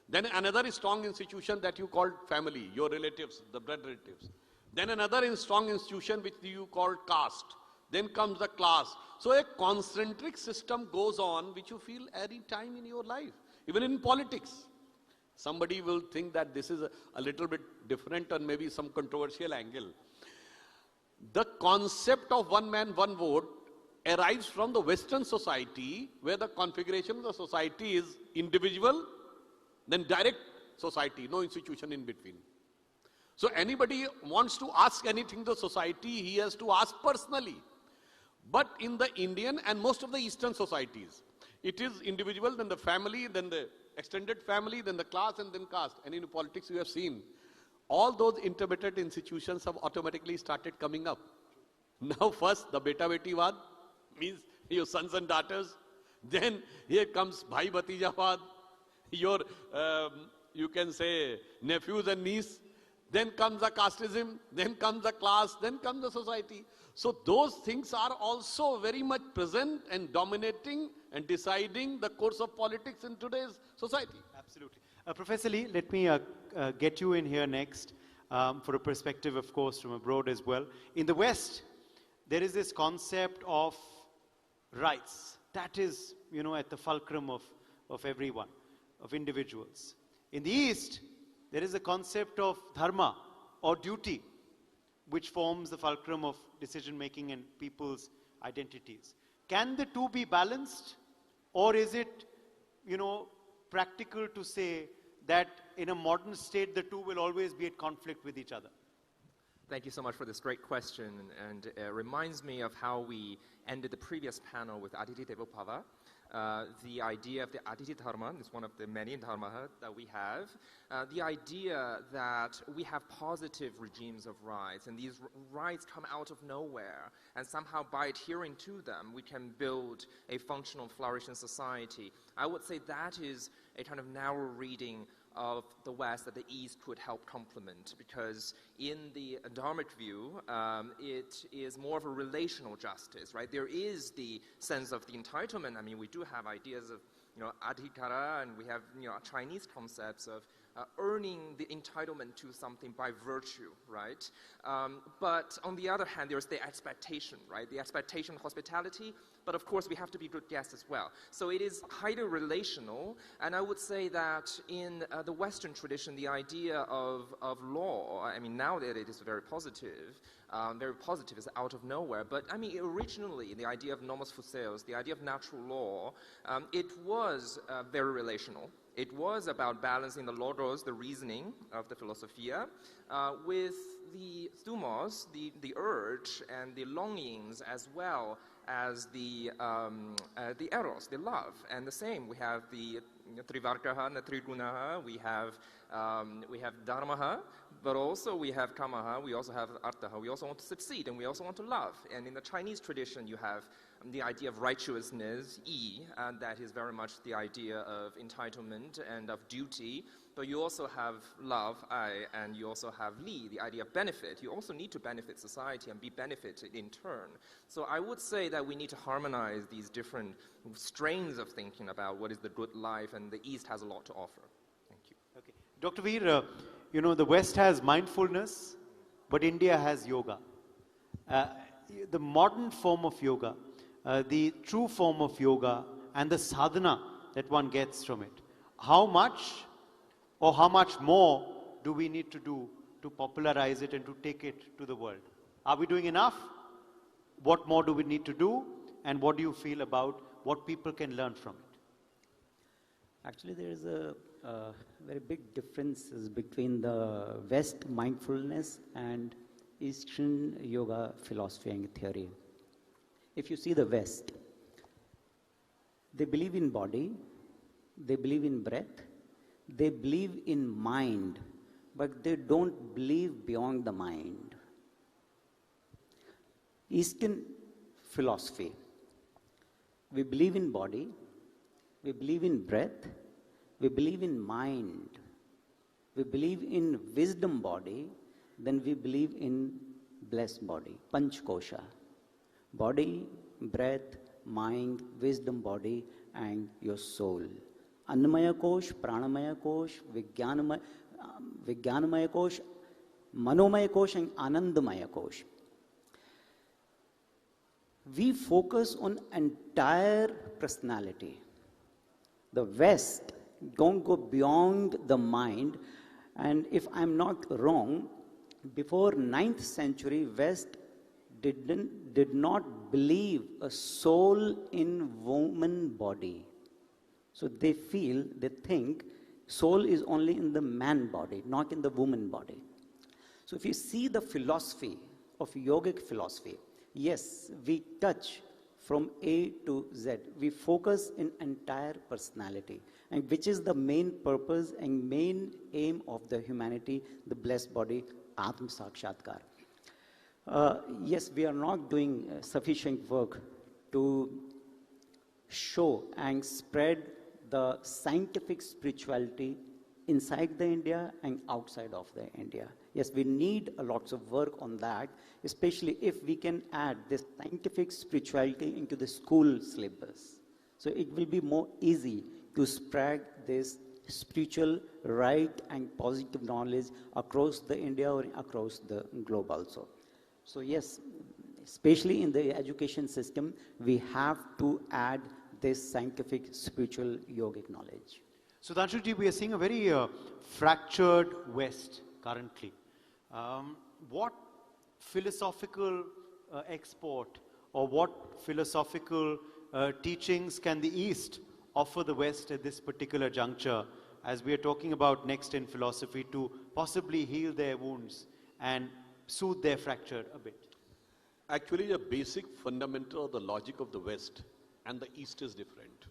D: Then another strong institution that you call family, your relatives, the blood relatives. Then another strong institution which you call caste. Then comes the class. So a concentric system goes on which you feel every time in your life, even in politics. Somebody will think that this is a little bit different or maybe some controversial angle. The concept of one man, one vote arrives from the Western society, where the configuration of the society is individual, then direct society, no institution in between. So anybody wants to ask anything to society, he has to ask personally. But in the Indian and most of the Eastern societies, it is individual, then the family, then the extended family, then the class, and then caste. And in politics you have seen, all those intermittent institutions have automatically started coming up. Now first, the beta-beti-vad, means your sons and daughters. Then here comes bhai-bhatija-vad, your, you can say, nephews and niece. Then comes the casteism, then comes the class, then comes the society. So those things are also very much present and dominating and deciding the course of politics in today's society.
L: Absolutely. Professor Lee, let me get you in here next for a perspective, of course, from abroad as well. In the West, there is this concept of rights. That is, you know, at the fulcrum of everyone, of individuals. In the East, there is a concept of dharma or duty, which forms the fulcrum of decision-making and people's identities. Can the two be balanced? Or is it, you know, practical to say that in a modern state, the two will always be at conflict with each other?
E: Thank you so much for this great question. And it reminds me of how we ended the previous panel with Aditi Devopava. The idea of the Aditi Dharma is one of the many dharma that we have. The idea that we have positive regimes of rights, and these rights come out of nowhere, and somehow by adhering to them, we can build a functional, flourishing society. I would say that is a kind of narrow reading of the West that the East could help complement, because in the dharmic view, it is more of a relational justice, right? There is the sense of the entitlement. I mean, we do have ideas of, you know, adhikara, and we have, you know, Chinese concepts of earning the entitlement to something by virtue, right? But on the other hand, there's the expectation, right? The expectation of hospitality, but of course we have to be good guests as well. So it is highly relational, and I would say that in the Western tradition, the idea of law, I mean, now that it is very positive is out of nowhere, but I mean, originally, the idea of nomos fuseos, the idea of natural law, it was very relational. It was about balancing the logos, the reasoning of the philosophia, with the thumos, the urge and the longings, as well as the eros, the love. And the same, we have the trivarkaha and the trigunaha, we have dharmaha, but also we have kamaha, we also have arthaha. We also want to succeed, and we also want to love. And in the Chinese tradition, you have the idea of righteousness, yi, and that is very much the idea of entitlement and of duty. But you also have love, I, and you also have li, the idea of benefit. You also need to benefit society and be benefited in turn. So I would say that we need to harmonize these different strains of thinking about what is the good life, and the East has a lot to offer. Thank you.
L: Okay. Dr. Veer, you know, the West has mindfulness, but India has yoga. The modern form of yoga, the true form of yoga, and the sadhana that one gets from it. How much or how much more do we need to do to popularize it and to take it to the world? Are we doing enough? What more do we need to do? And what do you feel about what people can learn from it?
S: Actually, there is a very big differences between the West mindfulness and Eastern yoga philosophy and theory. If you see the West, they believe in body, they believe in breath, they believe in mind, but they don't believe beyond the mind. Eastern philosophy, we believe in body, we believe in breath, we believe in mind, we believe in wisdom body, then we believe in blessed body, Panch Kosha. Body, breath, mind, wisdom body, and your soul. Annamaya Kosh, Pranamaya Kosh, Vijnanamaya Kosh, Manomaya Kosh, and Anandamaya Kosh. We focus on entire personality. The West don't go beyond the mind, and if I'm not wrong, before 9th century, West did not believe a soul in woman body. So they think soul is only in the man body, not in the woman body. So if you see the philosophy of yogic philosophy, yes, we touch from A to Z. We focus in entire personality, and which is the main purpose and main aim of the humanity, the blessed body, Atma Sakshatkar. Yes, we are not doing sufficient work to show and spread the scientific spirituality inside the India and outside of the India. Yes, we need a lots of work on that, especially if we can add this scientific spirituality into the school syllabus. So it will be more easy to spread this spiritual right and positive knowledge across the India or across the globe also. So yes, especially in the education system, we have to add this scientific, spiritual, yogic knowledge.
L: So Dhanshuji, we are seeing a very fractured West currently. What philosophical export or what philosophical teachings can the East offer the West at this particular juncture, as we are talking about next in philosophy, to possibly heal their wounds and soothe their fracture a bit?
D: Actually, the basic fundamental of the logic of the West and the East is different.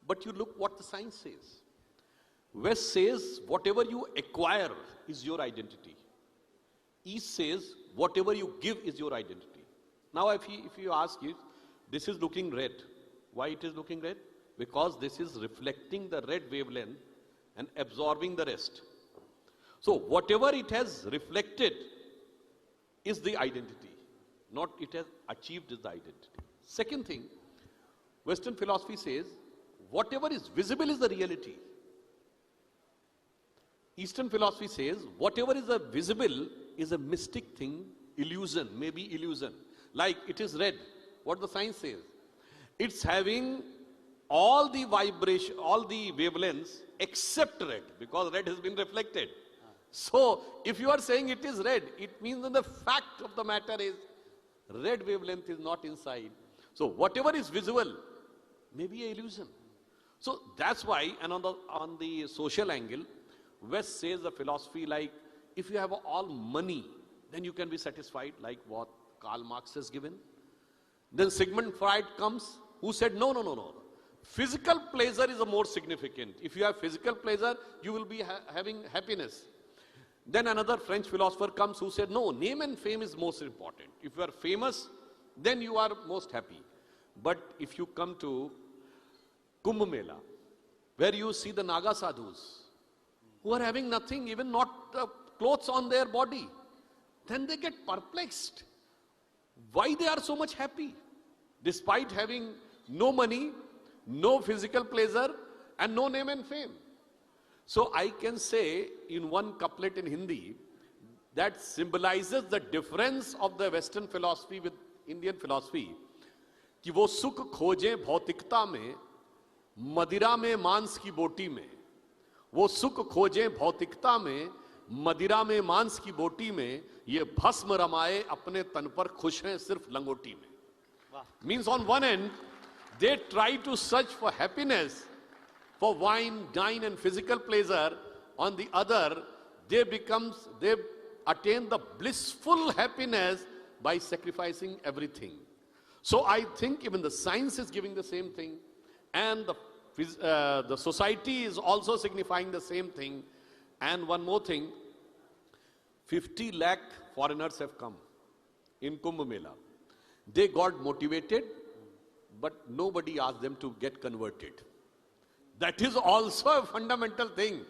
D: But you look what the science says. West says whatever you acquire is your identity. East says whatever you give is your identity. Now if you ask if this is looking red, why it is looking red? Because this is reflecting the red wavelength and absorbing the rest. So whatever it has reflected is the identity, not it has achieved is the identity. Second thing, Western philosophy says whatever is visible is the reality. Eastern philosophy says whatever is visible is a mystic thing, illusion, maybe illusion. Like it is red, what the science says. It's having all the vibration, all the wavelengths except red, because red has been reflected. So if you are saying it is red, it means that the fact of the matter is red wavelength is not inside. So whatever is visible may be an illusion. So that's why, and on the social angle, West says the philosophy like, if you have all money, then you can be satisfied, like what Karl Marx has given. Then Sigmund Freud comes, who said, no, no, no, no. Physical pleasure is a more significant. If you have physical pleasure, you will be having happiness. Then another French philosopher comes who said, no, name and fame is most important. If you are famous, then you are most happy. But if you come to Kumbh Mela, where you see the Naga sadhus, who are having nothing, even not clothes on their body, then they get perplexed. Why they are so much happy, despite having no money, no physical pleasure, and no name and fame. So I can say in one couplet in Hindi that symbolizes the difference of the Western philosophy with Indian philosophy, कि वो सुख खोजें भौतिकता में, मदिरा में मांस की बोटी में. वो सुख खोजें भौतिकता में, मदिरा में मांस की बोटी में, ये भस्म रमाए अपने तन पर खुश हैं सिर्फ लंगोटी में. Means on one end, they try to search for happiness, for wine, dine and physical pleasure. On the other, they attain the blissful happiness by sacrificing everything. So I think even the science is giving the same thing, and the society is also signifying the same thing. And one more thing, 50 lakh foreigners have come in Kumbh Mela. They got motivated, but nobody asked them to get converted. That is also a fundamental thing,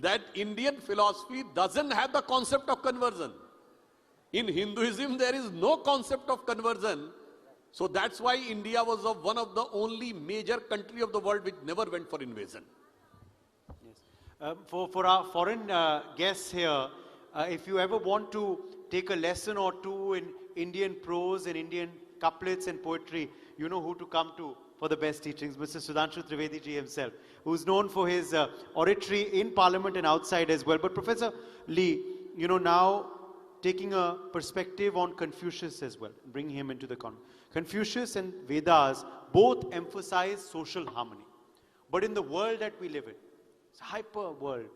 D: that Indian philosophy doesn't have the concept of conversion. In Hinduism, there is no concept of conversion. So that's why India was one of the only major country of the world which never went for invasion.
L: Yes. For our foreign guests here, if you ever want to take a lesson or two in Indian prose and Indian couplets and poetry, you know who to come to for the best teachings, Mr. Sudhanshu Trivedi ji himself, who's known for his oratory in Parliament and outside as well. But Professor Lee, you know, now taking a perspective on Confucius as well, bringing him into the conversation. Confucius and Vedas both emphasize social harmony. But in the world that we live in, it's a hyper world,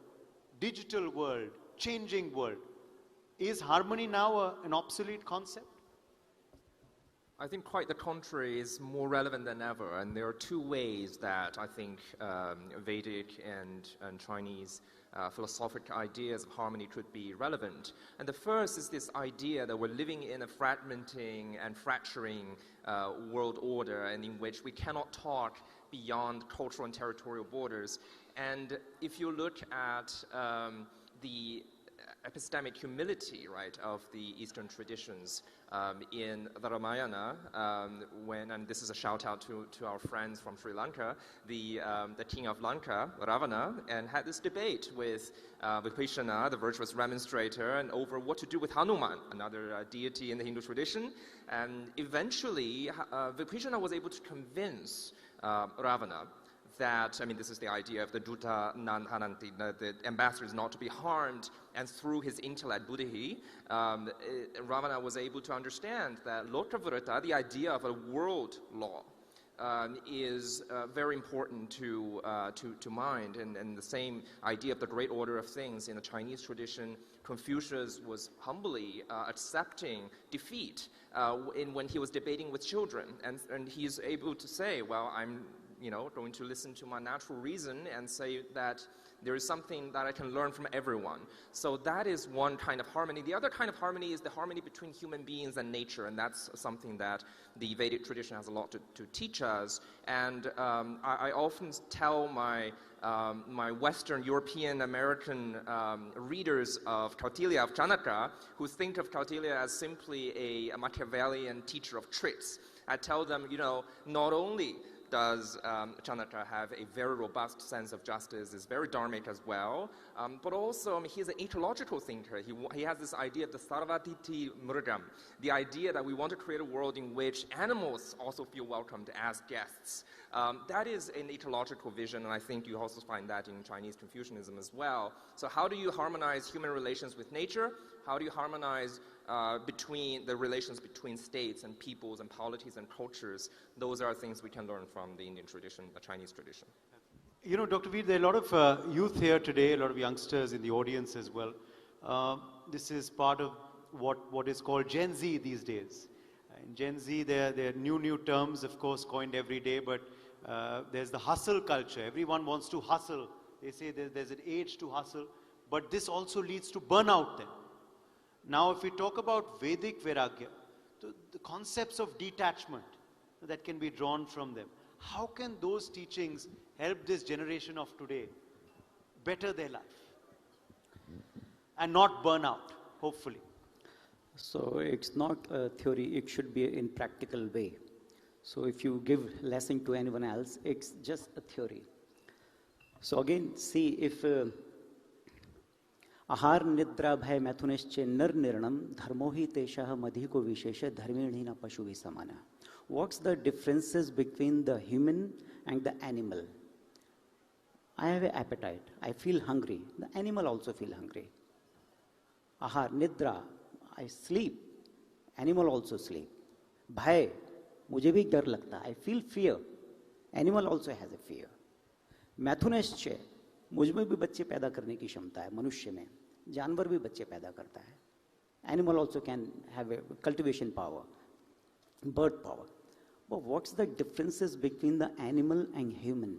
L: digital world, changing world, is harmony now an obsolete concept?
E: I think quite the contrary is more relevant than ever, and there are two ways that I think Vedic and Chinese philosophic ideas of harmony could be relevant. And the first is this idea that we're living in a fragmenting and fracturing world order, and in which we cannot talk beyond cultural and territorial borders. And if you look at the epistemic humility, right, of the Eastern traditions in the Ramayana, and this is a shout out to our friends from Sri Lanka, the king of Lanka, Ravana, and had this debate with Vibhishana, the virtuous remonstrator, and over what to do with Hanuman, another deity in the Hindu tradition. And eventually, Vibhishana was able to convince Ravana that, I mean, this is the idea of the Duta Nan Hananti, the ambassador is not to be harmed, and through his intellect, buddhi, Ravana was able to understand that Lokavrata, the idea of a world law, is very important to mind, and the same idea of the great order of things in the Chinese tradition. Confucius was humbly accepting defeat when he was debating with children, and he's able to say, well, I'm going to listen to my natural reason and say that there is something that I can learn from everyone. So that is one kind of harmony. The other kind of harmony is the harmony between human beings and nature, and that's something that the Vedic tradition has a lot to teach us. And I often tell my Western European American readers of Kautilya, of Chanakya, who think of Kautilya as simply a Machiavellian teacher of tricks. I tell them, not only does Chanakya have a very robust sense of justice, is very dharmic as well, but also he's an ecological thinker. He has this idea of the sarvatiti mrigam, the idea that we want to create a world in which animals also feel welcomed as guests. That is an ecological vision, and I think you also find that in Chinese Confucianism as well. So how do you harmonize human relations with nature? How do you harmonize between the relations between states and peoples and polities and cultures? Those are things we can learn from the Indian tradition, the Chinese tradition.
L: You know, Dr. Veer, there are a lot of youth here today, a lot of youngsters in the audience as well. This is part of what is called Gen Z these days. In Gen Z, there are new terms, of course, coined every day, but there's the hustle culture. Everyone wants to hustle. They say there's an age to hustle, but this also leads to burnout then. Now, if we talk about Vedic Vairagya, the concepts of detachment that can be drawn from them, how can those teachings help this generation of today better their life and not burn out, hopefully?
S: So it's not a theory, it should be in practical way. So if you give lesson to anyone else, it's just a theory. So again, see if ahar nidra bhay maithunascha nar nirnam dharmo hi tesha madhiko vishesha dharminhina pashu visamana. What's the differences between the human and the animal? I have an appetite. I feel hungry. The animal also feel hungry. Ahar, nidra, I sleep. Animal also sleep. Bhai, mujhe bhi dar lagta. I feel fear. Animal also has a fear. Mathunascha, mujhme bhi bacche paida karne ki kshamta hai, manushya mein. Janwar bhi bacche paida karta hai. Animal also can have a cultivation power, birth power. But what's the differences between the animal and human?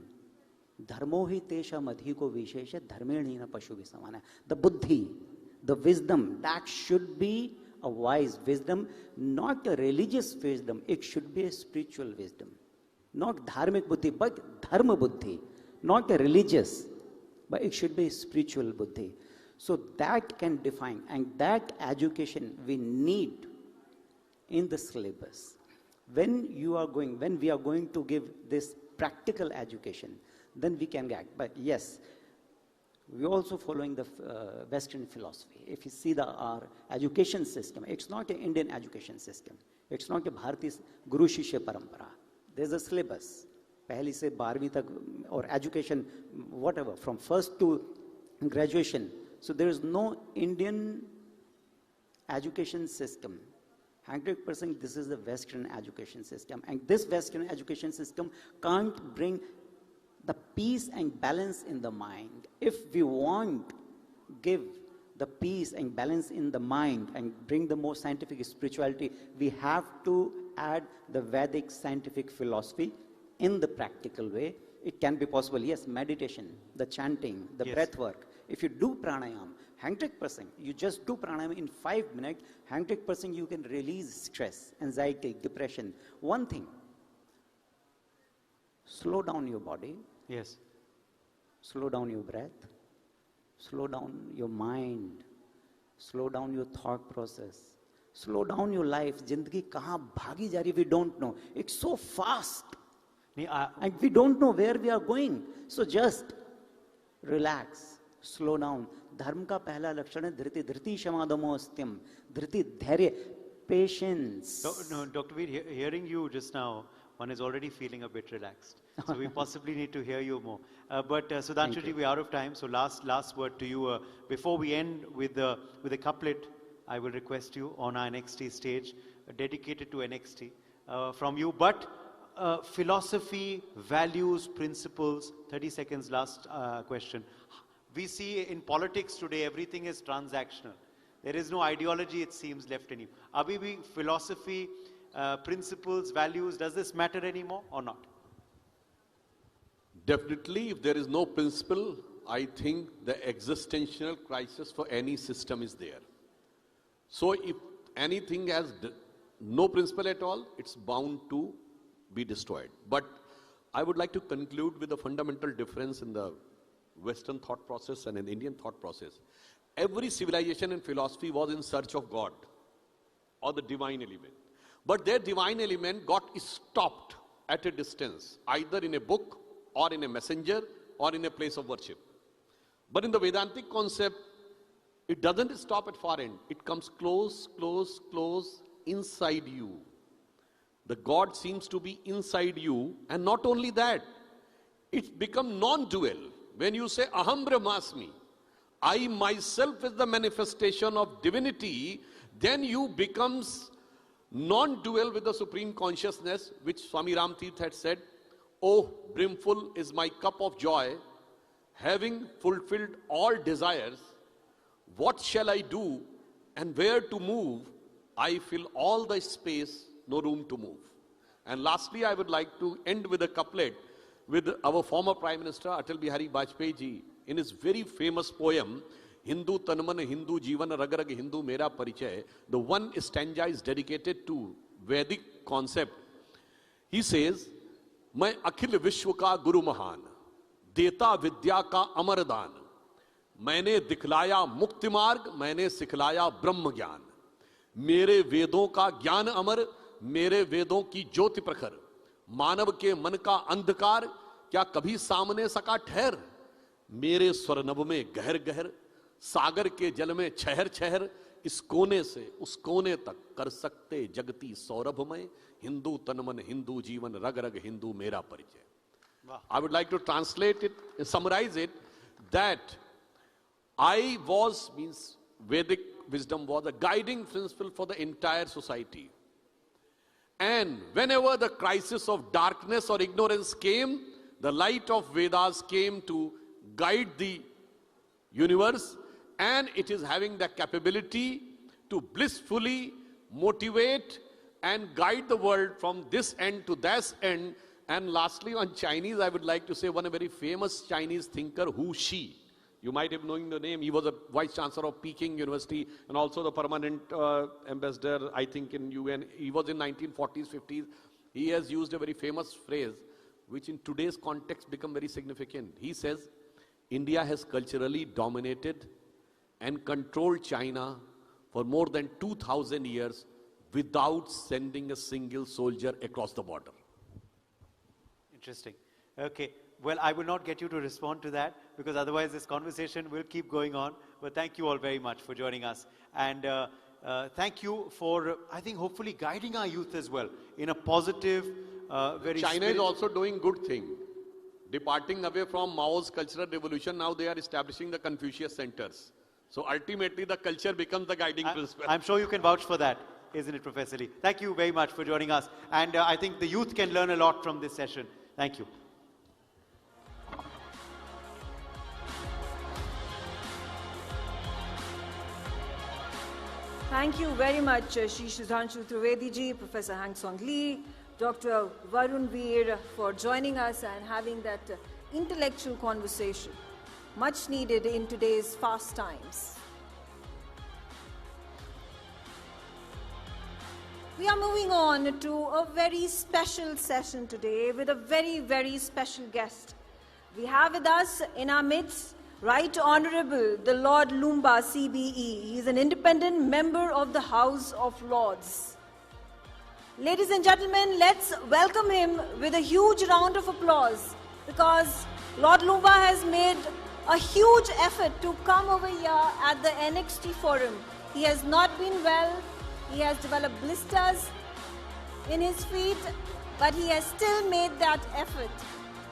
S: Dharmo hi tesha madhiko vishesha dharmenina pashu visamana. The buddhi, the wisdom, that should be a wise wisdom, not a religious wisdom. It should be a spiritual wisdom. Not dharmic buddhi, but dharma buddhi. Not a religious, but it should be a spiritual buddhi. So that can define, and that education we need in the syllabus. When we are going to give this practical education, then we can get. But yes, we're also following the Western philosophy. If you see our education system, it's not an Indian education system. It's not a Bharatiya Guru Shishya Parampara. There's a syllabus. Pehli se 12वीं tak, or education, whatever, from first to graduation. So there is no Indian education system. 100% this is the Western education system. And this Western education system can't bring the peace and balance in the mind. If we want to give the peace and balance in the mind and bring the more scientific spirituality, we have to add the Vedic scientific philosophy in the practical way. It can be possible, yes, meditation, the chanting, the breath work. If you do pranayam, 100%, you just do pranayam in 5 minutes, 100% you can release stress, anxiety, depression. One thing, slow down your body.
L: Yes.
S: Slow down your breath. Slow down your mind. Slow down your thought process. Slow down your life. Zindagi kahan bhagi ja rahi, we don't know. It's so fast. And we don't know where we are going. So just relax. Slow down. Dharma ka pehla lakshan hai dhriti. Dhriti shamadamostyam. Dhriti dhairya. Patience.
L: No, Dr. Veer, hearing you just now, one is already feeling a bit relaxed. So we possibly need to hear you more. But Sudhanshu ji, we're out of time. So last word to you. Before we end with a couplet, I will request you on our NXT stage, dedicated to NXT, from you. But philosophy, values, principles, 30 seconds, last question. We see in politics today, everything is transactional. There is no ideology, it seems, left in you. Abhi philosophy, principles, values, does this matter anymore or not?
D: Definitely, if there is no principle, I think the existential crisis for any system is there. So if anything has no principle at all, it's bound to be destroyed. But I would like to conclude with a fundamental difference in the Western thought process and in Indian thought process. Every civilization and philosophy was in search of God or the divine element. But their divine element got stopped at a distance, either in a book or in a messenger or in a place of worship. But in the Vedantic concept, it doesn't stop at far end. It comes close, close, close inside you. The God seems to be inside you, and not only that, it's become non-dual. When you say Aham Brahmasmi, I myself is the manifestation of divinity, then you becomes non-dual with the supreme consciousness, which Swami Ram Tirth had said, Oh, brimful is my cup of joy, having fulfilled all desires. What shall I do and where to move? I fill all the space, no room to move. And lastly, I would like to end with a couplet with our former Prime Minister Atal Bihari Vajpayee ji in his very famous poem, Hindu Tanman, Hindu Jeevan, Rag Rag Hindu Mera Parichay. The one stanza is dedicated to Vedic concept. He says, मैं अखिल विश्व का गुरु महान, देता विद्या का अमर दान, मैंने दिखलाया मुक्ति मार्ग, मैंने सिखलाया ब्रह्म ज्ञान, मेरे वेदों का ज्ञान अमर, मेरे वेदों की ज्योति प्रखर, मानव के मन का अंधकार क्या कभी सामने सका ठहर, मेरे स्वर नभ में गहर गहर, सागर के जल में छहर छहर, इस कोने से उस कोने तक कर सकते जगती सौरभमय, हिंदू तनमन हिंदू जीवन रग रग हिंदू मेरा परिचय. I would like to translate it, summarize it, that I was, means Vedic wisdom was a guiding principle for the entire society. And whenever the crisis of darkness or ignorance came, the light of Vedas came to guide the universe, and it is having the capability to blissfully motivate and guide the world from this end to that end. And lastly, on Chinese, I would like to say one very famous Chinese thinker, Hu Shi. You might have known the name. He was a vice chancellor of Peking University and also the permanent ambassador, I think, in UN. He was in 1940s, 50s. He has used a very famous phrase, which in today's context become very significant. He says, India has culturally dominated and controlled China for more than 2,000 years without sending a single soldier across the border.
L: Interesting. Okay. Well, I will not get you to respond to that because otherwise this conversation will keep going on. But thank you all very much for joining us. And thank you for, I think, hopefully guiding our youth as well in a positive, very
D: China is also doing good thing. Departing away from Mao's cultural revolution, now they are establishing the Confucius centers. So ultimately the culture becomes the guiding principle.
L: I'm sure you can vouch for that, isn't it, Professor Lee? Thank you very much for joining us. And I think the youth can learn a lot from this session. Thank you.
G: Thank you very much, Shri Sudhanshu Trivedi ji, Professor Hang Song Lee, Dr. Varun Veer for joining us and having that intellectual conversation, much needed in today's fast times. We are moving on to a very special session today with a very, very special guest. We have with us in our midst Right Honorable the Lord Lumba CBE. He is an independent member of the House of Lords. Ladies and gentlemen, let's welcome him with a huge round of applause because Lord Lumba has made a huge effort to come over here at the NXT Forum. He has not been well. He has developed blisters in his feet, but he has still made that effort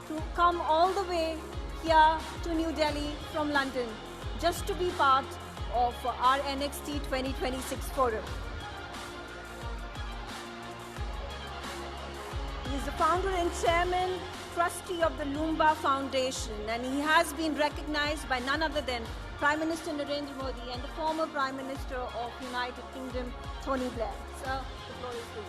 G: to come all the way here to New Delhi from London just to be part of our NXT 2026 Forum. He is the founder and chairman, trustee of the Lumba Foundation, and he has been recognized by none other than Prime Minister Narendra Modi and the former Prime Minister of United Kingdom, Tony Blair. Sir, the floor is yours.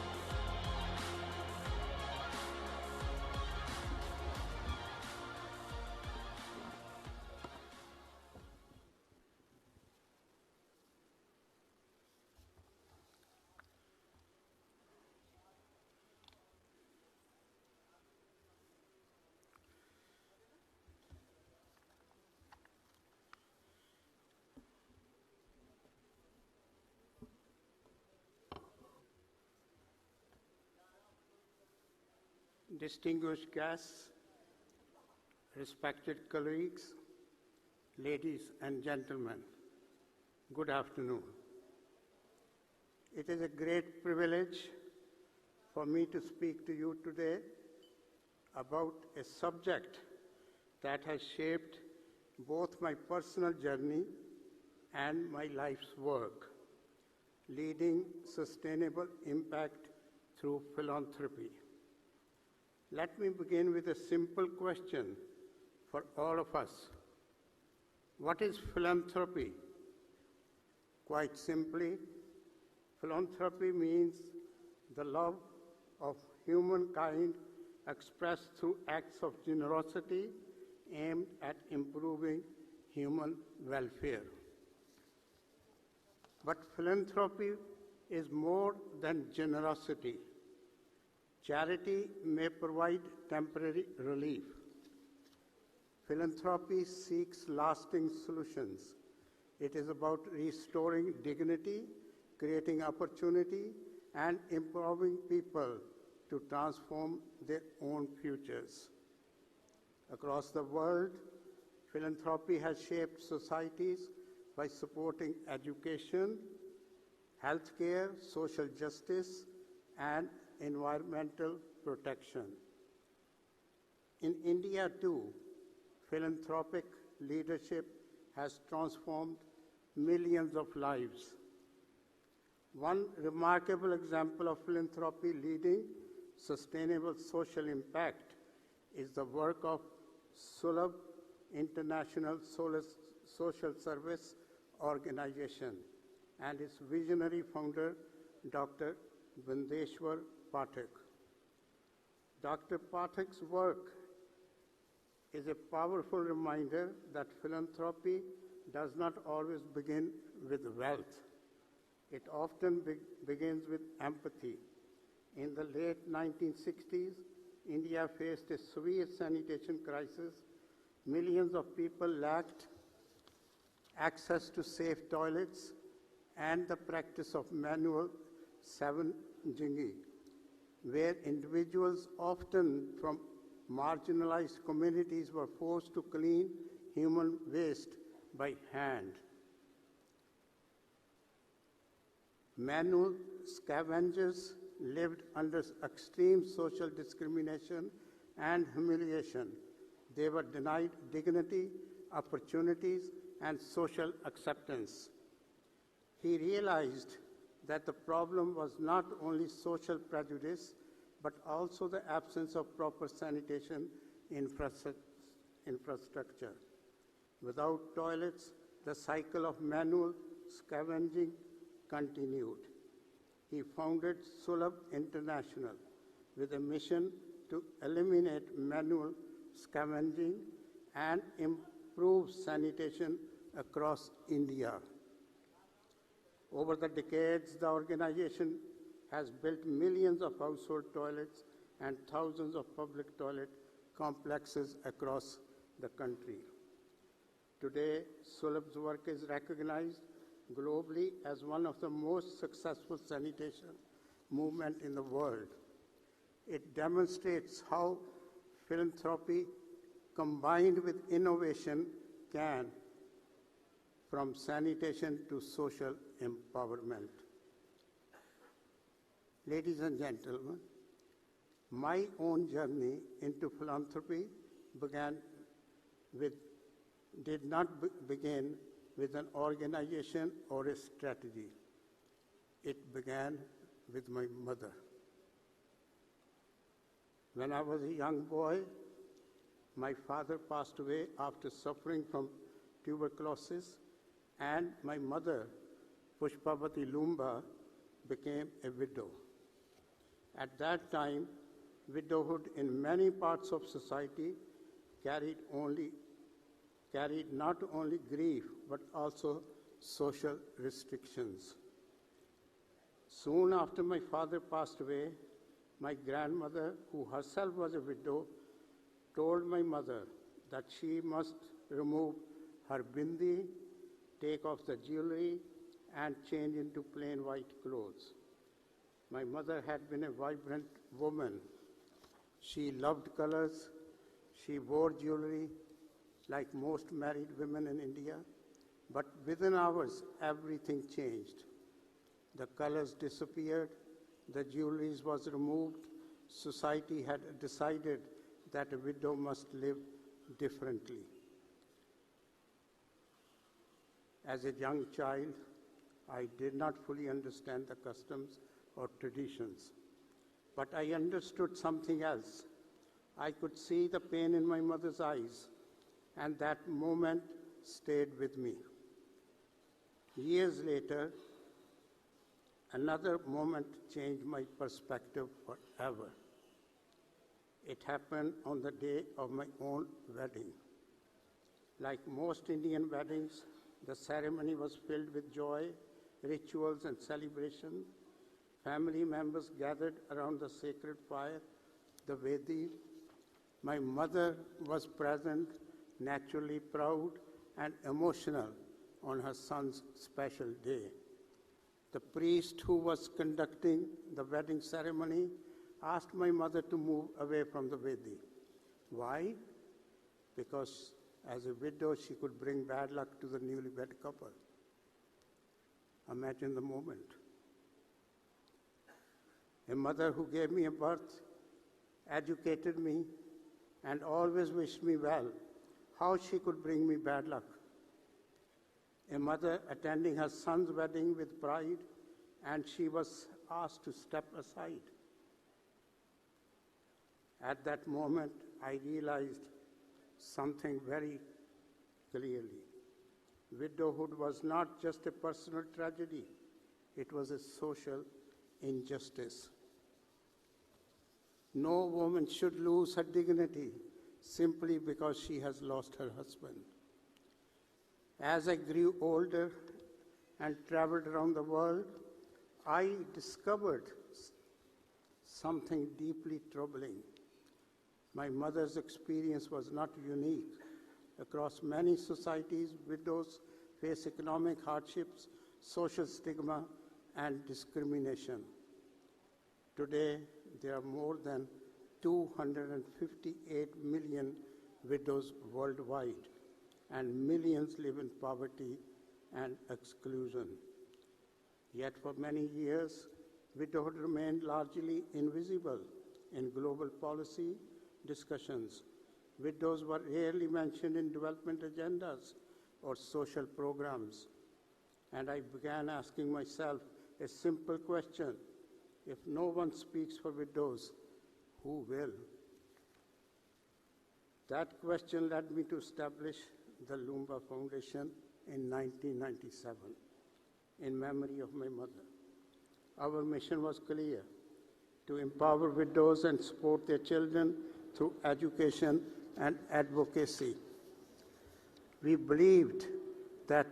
T: Distinguished guests, respected colleagues, ladies and gentlemen, good afternoon. It is a great privilege for me to speak to you today about a subject that has shaped both my personal journey and my life's work, leading sustainable impact through philanthropy. Let me begin with a simple question for all of us. What is philanthropy? Quite simply, philanthropy means the love of humankind expressed through acts of generosity aimed at improving human welfare. But philanthropy is more than generosity. Charity may provide temporary relief. Philanthropy seeks lasting solutions. It is about restoring dignity, creating opportunity, and empowering people to transform their own futures. Across the world, philanthropy has shaped societies by supporting education, healthcare, social justice, and environmental protection. In India, too, philanthropic leadership has transformed millions of lives. One remarkable example of philanthropy leading sustainable social impact is the work of Sulabh International Social Service Organization and its visionary founder, Dr. Vandeshwar Pathak. Dr. Pathak's work is a powerful reminder that philanthropy does not always begin with wealth. It often begins with empathy. In the late 1960s, India faced a severe sanitation crisis. Millions of people lacked access to safe toilets and the practice of manual savaging, where individuals often from marginalized communities were forced to clean human waste by hand. Manual scavengers lived under extreme social discrimination and humiliation. They were denied dignity, opportunities, and social acceptance. He realized that the problem was not only social prejudice, but also the absence of proper sanitation infrastructure. Without toilets, the cycle of manual scavenging continued. He founded Sulabh International with a mission to eliminate manual scavenging and improve sanitation across India. Over the decades, the organization has built millions of household toilets and thousands of public toilet complexes across the country. Today, Sulabh's work is recognized globally as one of the most successful sanitation movements in the world. It demonstrates how philanthropy combined with innovation can, from sanitation to social empowerment. Ladies and gentlemen, my own journey into philanthropy did not begin with an organization or a strategy. It began with my mother. When I was a young boy, my father passed away after suffering from tuberculosis, and my mother, Pushpavati Lumba, became a widow. At that time, widowhood in many parts of society carried not only grief, but also social restrictions. Soon after my father passed away, my grandmother, who herself was a widow, told my mother that she must remove her bindi, take off the jewelry, and change into plain white clothes. My mother had been a vibrant woman. She loved colors. She wore jewelry like most married women in India. But within hours, everything changed. The colors disappeared. The jewelry was removed. Society had decided that a widow must live differently. As a young child, I did not fully understand the customs or traditions, but I understood something else. I could see the pain in my mother's eyes, and that moment stayed with me. Years later, another moment changed my perspective forever. It happened on the day of my own wedding. Like most Indian weddings, the ceremony was filled with joy, rituals, and celebration. Family members gathered around the sacred fire, the Vedi. My mother was present, naturally proud and emotional on her son's special day. The priest who was conducting the wedding ceremony asked my mother to move away from the Vedi. Why? Because as a widow, she could bring bad luck to the newlywed couple. Imagine the moment. A mother who gave me a birth, educated me, and always wished me well, how she could bring me bad luck. A mother attending her son's wedding with pride, and she was asked to step aside. At that moment, I realized something very clearly. Widowhood was not just a personal tragedy, it was a social injustice. No woman should lose her dignity simply because she has lost her husband. As I grew older and traveled around the world, I discovered something deeply troubling. My mother's experience was not unique. Across many societies, widows face economic hardships, social stigma, and discrimination. Today, there are more than 258 million widows worldwide, and millions live in poverty and exclusion. Yet for many years, widowhood remained largely invisible in global policy discussions. Widows were rarely mentioned in development agendas or social programs. And I began asking myself a simple question: if no one speaks for widows, who will? That question led me to establish the Lumba Foundation in 1997 in memory of my mother. Our mission was clear: to empower widows and support their children through education and advocacy. We believed that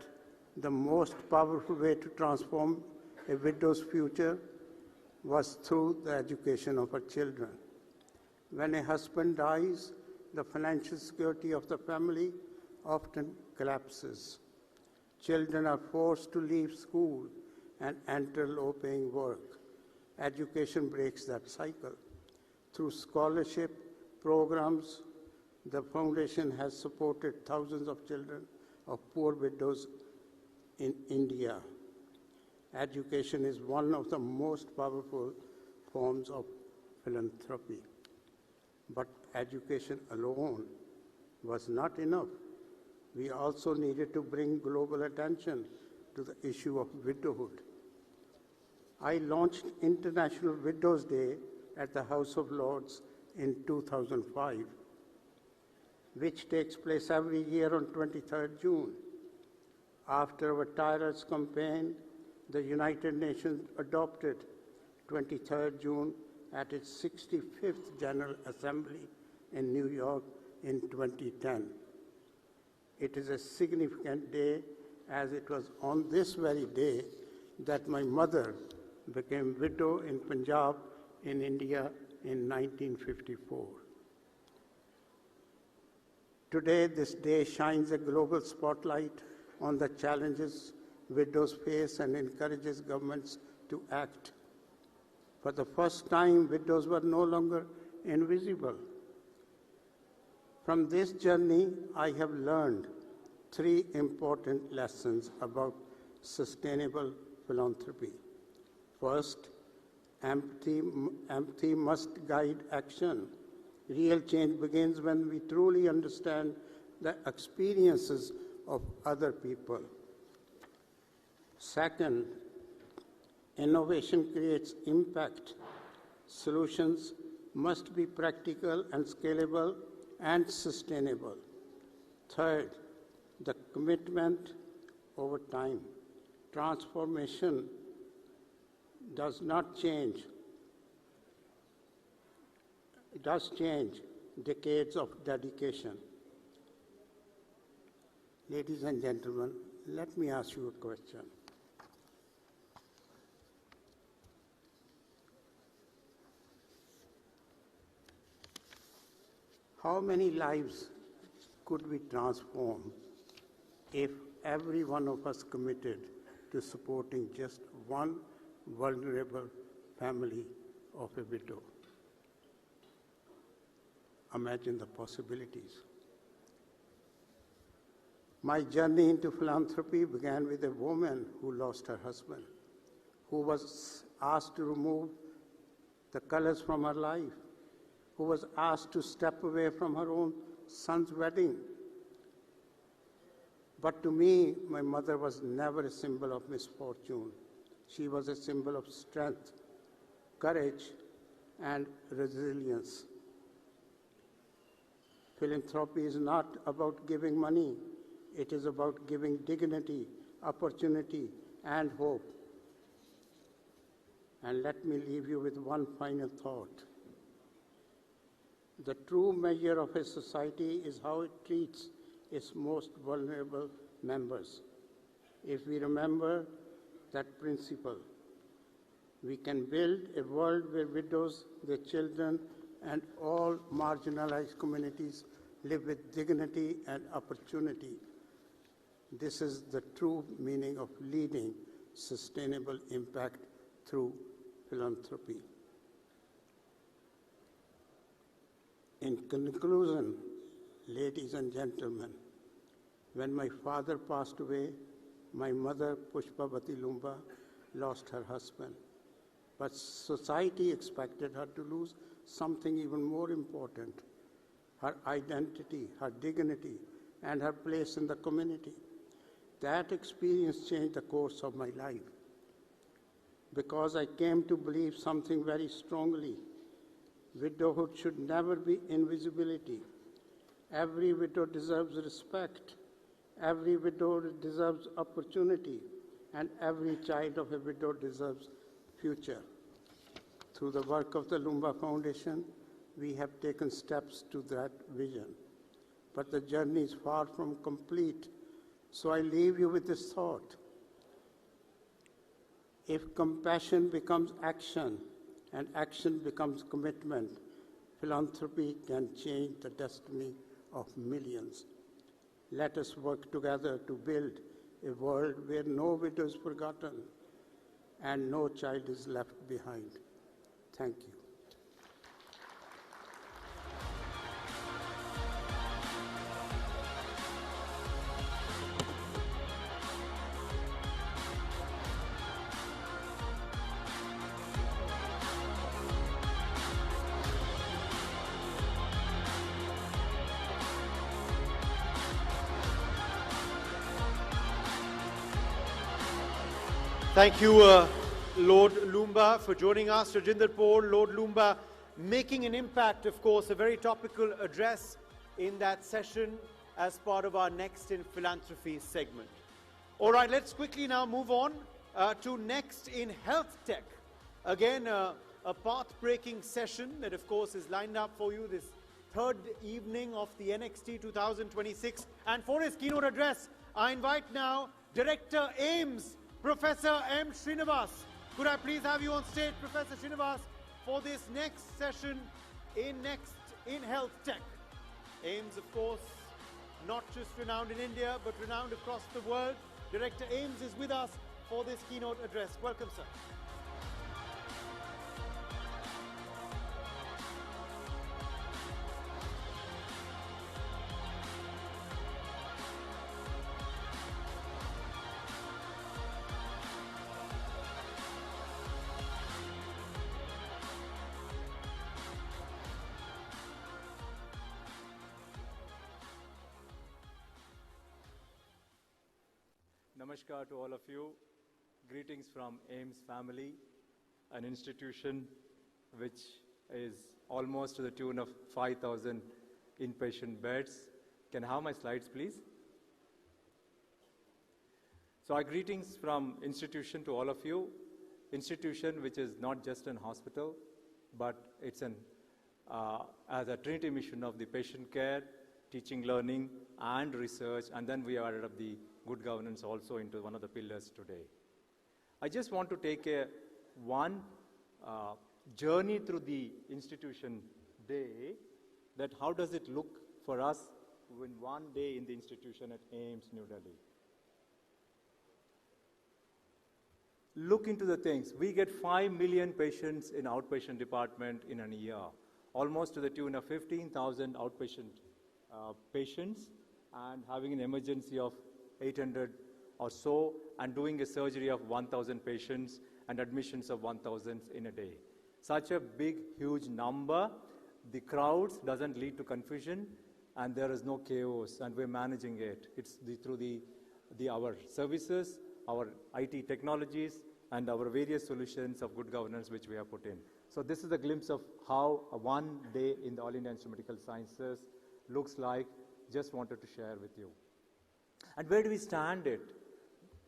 T: the most powerful way to transform a widow's future was through the education of her children. When a husband dies, the financial security of the family often collapses. Children are forced to leave school and enter low-paying work. Education breaks that cycle. Through scholarship programs, the foundation has supported thousands of children of poor widows in India. Education is one of the most powerful forms of philanthropy. But education alone was not enough. We also needed to bring global attention to the issue of widowhood. I launched International Widows' Day at the House of Lords in 2005, which takes place every year on 23rd June. After our tireless campaign, the United Nations adopted 23rd June at its 65th General Assembly in New York in 2010. It is a significant day, as it was on this very day that my mother became widow in Punjab in India in 1954. Today, this day shines a global spotlight on the challenges widows face and encourages governments to act. For the first time, widows were no longer invisible. From this journey, I have learned 3 important lessons about sustainable philanthropy. First, empathy must guide action. Real change begins when we truly understand the experiences of other people. Second, innovation creates impact. Solutions must be practical and scalable and sustainable. Third, the commitment over time. Transformation does not change. It does change decades of dedication. Ladies and gentlemen, let me ask you a question. How many lives could we transform if every one of us committed to supporting just one vulnerable family of a widow? Imagine the possibilities. My journey into philanthropy began with a woman who lost her husband, who was asked to remove the colors from her life, who was asked to step away from her own son's wedding. But to me, my mother was never a symbol of misfortune. She was a symbol of strength, courage, and resilience. Philanthropy is not about giving money. It is about giving dignity, opportunity, and hope. And let me leave you with one final thought. The true measure of a society is how it treats its most vulnerable members. If we remember that principle, we can build a world where widows, their children, and all marginalized communities live with dignity and opportunity. This is the true meaning of leading sustainable impact through philanthropy. In conclusion, ladies and gentlemen, when my father passed away, my mother, Pushpavati Lumba, lost her husband. But society expected her to lose something even more important, her identity, her dignity, and her place in the community. That experience changed the course of my life because I came to believe something very strongly. Widowhood should never be invisibility. Every widow deserves respect. Every widow deserves opportunity. And every child of a widow deserves future. Through the work of the Lumba Foundation, we have taken steps to that vision. But the journey is far from complete. So I leave you with this thought. If compassion becomes action and action becomes commitment, philanthropy can change the destiny of millions. Let us work together to build a world where no widow is forgotten and no child is left behind. Thank you.
A: Thank you, Lord Lumba, for joining us. Rajinder Paul, Lord Lumba, making an impact, of course, a very topical address in that session as part of our Next in Philanthropy segment. All right, let's quickly now move on to Next in Health Tech. Again, a path-breaking session that, of course, is lined up for you this third evening of the NXT 2026. And for his keynote address, I invite now Director AIMS, Professor M. Srinivas. Could I please have you on stage, Professor Srinivas, for this next session in Next in Health Tech. AIMS, of course, not just renowned in India, but renowned across the world. Director AIMS is with us for this keynote address. Welcome, sir.
H: Namaskar to all of you. Greetings from AIMS family, an institution which is almost to the tune of 5,000 inpatient beds. Can I have my slides, please? So our greetings from institution to all of you. Institution which is not just an hospital, but it's as a trinity mission of the patient care, teaching, learning, and research, and then we added up the good governance also into one of the pillars today. I just want to take one journey through the institution day, that how does it look for us in one day in the institution at AIIMS, New Delhi. Look into the things. We get 5 million patients in outpatient department in a year, almost to the tune of 15,000 outpatient patients, and having an emergency of 800 or so, and doing a surgery of 1,000 patients and admissions of 1,000 in a day. Such a big, huge number. The crowds doesn't lead to confusion, and there is no chaos, and we're managing it. It's through our services, our IT technologies, and our various solutions of good governance which we have put in. So this is a glimpse of how one day in the All India Institute of Medical Sciences looks like. Just wanted to share with you. And where do we stand it?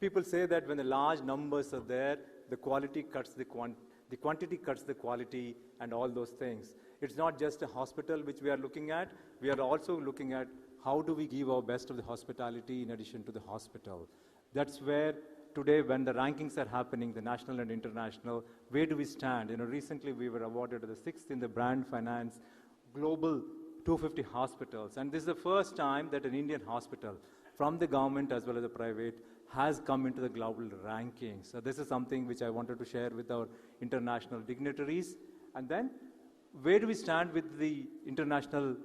H: People say that when the large numbers are there, the quality cuts the quantity cuts the quality, and all those things. It's not just a hospital which we are looking at. We are also looking at how do we give our best of the hospitality in addition to the hospital. That's where today, when the rankings are happening, the national and international, where do we stand? Recently we were awarded the 6th in the Brand Finance Global 250 Hospitals. And this is the first time that an Indian hospital, from the government as well as the private, has come into the global rankings. So this is something which I wanted to share with our international dignitaries. And then, where do we stand with the international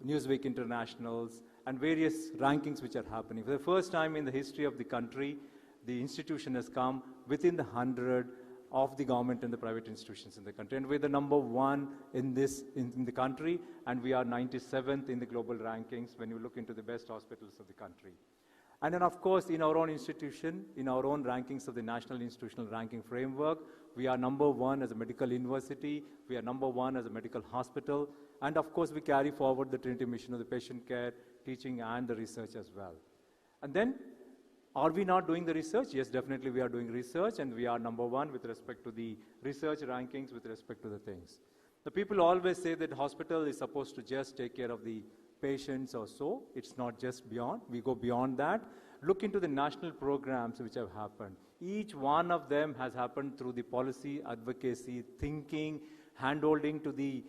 H: Newsweek Internationals and various rankings which are happening? For the first time in the history of the country, the institution has come within the 100 of the government and the private institutions in the country. And we're the number 1 in the country, and we are 97th in the global rankings when you look into the best hospitals of the country. And then, of course, in our own institution, in our own rankings of the National Institutional Ranking Framework, we are number 1 as a medical university, we are number 1 as a medical hospital, and of course, we carry forward the Trinity mission of the patient care, teaching, and the research as well. And then, are we not doing the research? Yes, definitely we are doing research, and we are number 1 with respect to the research rankings, with respect to the things. The people always say that hospital is supposed to just take care of the patients or so. It's not just beyond. We go beyond that. Look into the national programs which have happened. Each one of them has happened through the policy, advocacy, thinking, handholding to the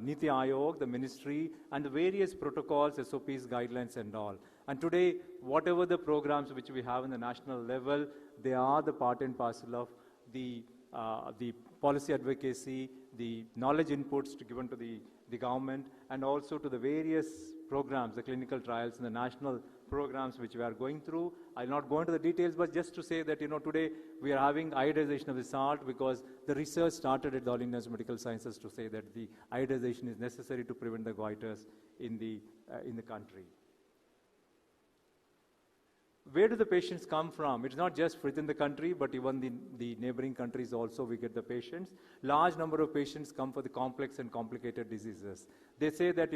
H: Niti Aayog, the ministry, and the various protocols, SOPs, guidelines, and all. And today, whatever the programs which we have in the national level, they are the part and parcel of the policy advocacy, the knowledge inputs given to the government, and also to the various programs, the clinical trials and the national programs which we are going through. I'll not go into the details, but just to say that, today we are having iodization of the salt because the research started at the All India Institute of Medical Sciences to say that the iodization is necessary to prevent the goiters in the country. Where do the patients come from? It's not just within the country, but even the neighboring countries also we get the patients. Large number of patients come for the complex and complicated diseases. They say that,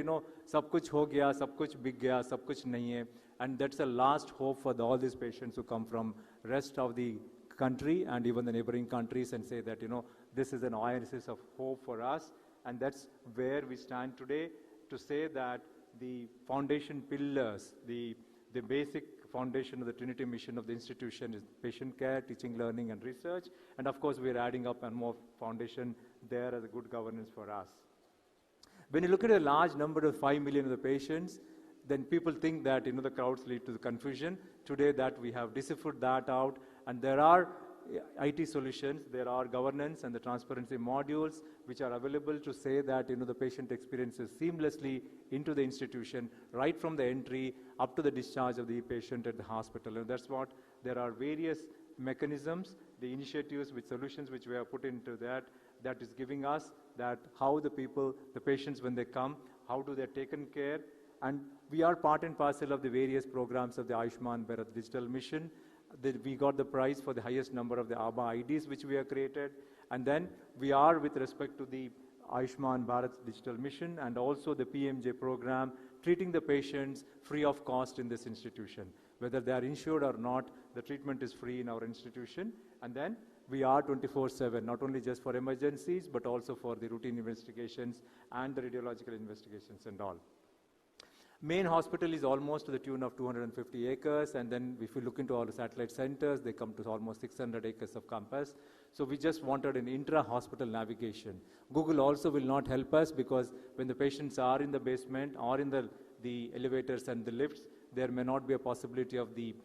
H: sab kuch ho gaya, sab kuch big gaya, sab kuch nahi hai. And that's the last hope for all these patients who come from rest of the country and even the neighboring countries and say that, this is an oasis of hope for us. And that's where we stand today to say that the foundation pillars, the basic foundation of the Trinity mission of the institution is patient care, teaching, learning, and research. And of course, we're adding up one more foundation there as a good governance for us. When you look at a large number of 5 million of the patients, then people think that, the crowds lead to the confusion. Today that we have deciphered that out, and there are IT solutions, there are governance and the transparency modules which are available to say that, the patient experiences seamlessly into the institution, right from the entry up to the discharge of the patient at the hospital. And that's what, there are various mechanisms, the initiatives with solutions which we have put into that is giving us that how the people, the patients when they come, how do they taken care. And we are part and parcel of the various programs of the Ayushman Bharat Digital Mission. We got the prize for the highest number of the ABBA IDs which we have created. And then we are with respect to the Ayushman Bharat Digital Mission, and also the PMJ program, treating the patients free of cost in this institution. Whether they are insured or not, the treatment is free in our institution. And then we are 24/7, not only just for emergencies, but also for the routine investigations and the radiological investigations and all. Main hospital is almost to the tune of 250 acres, and then if you look into all the satellite centers, they come to almost 600 acres of campus. So we just wanted an intra-hospital navigation. Google also will not help us, because when the patients are in the basement or in the elevators and the lifts, there may not be a possibility of the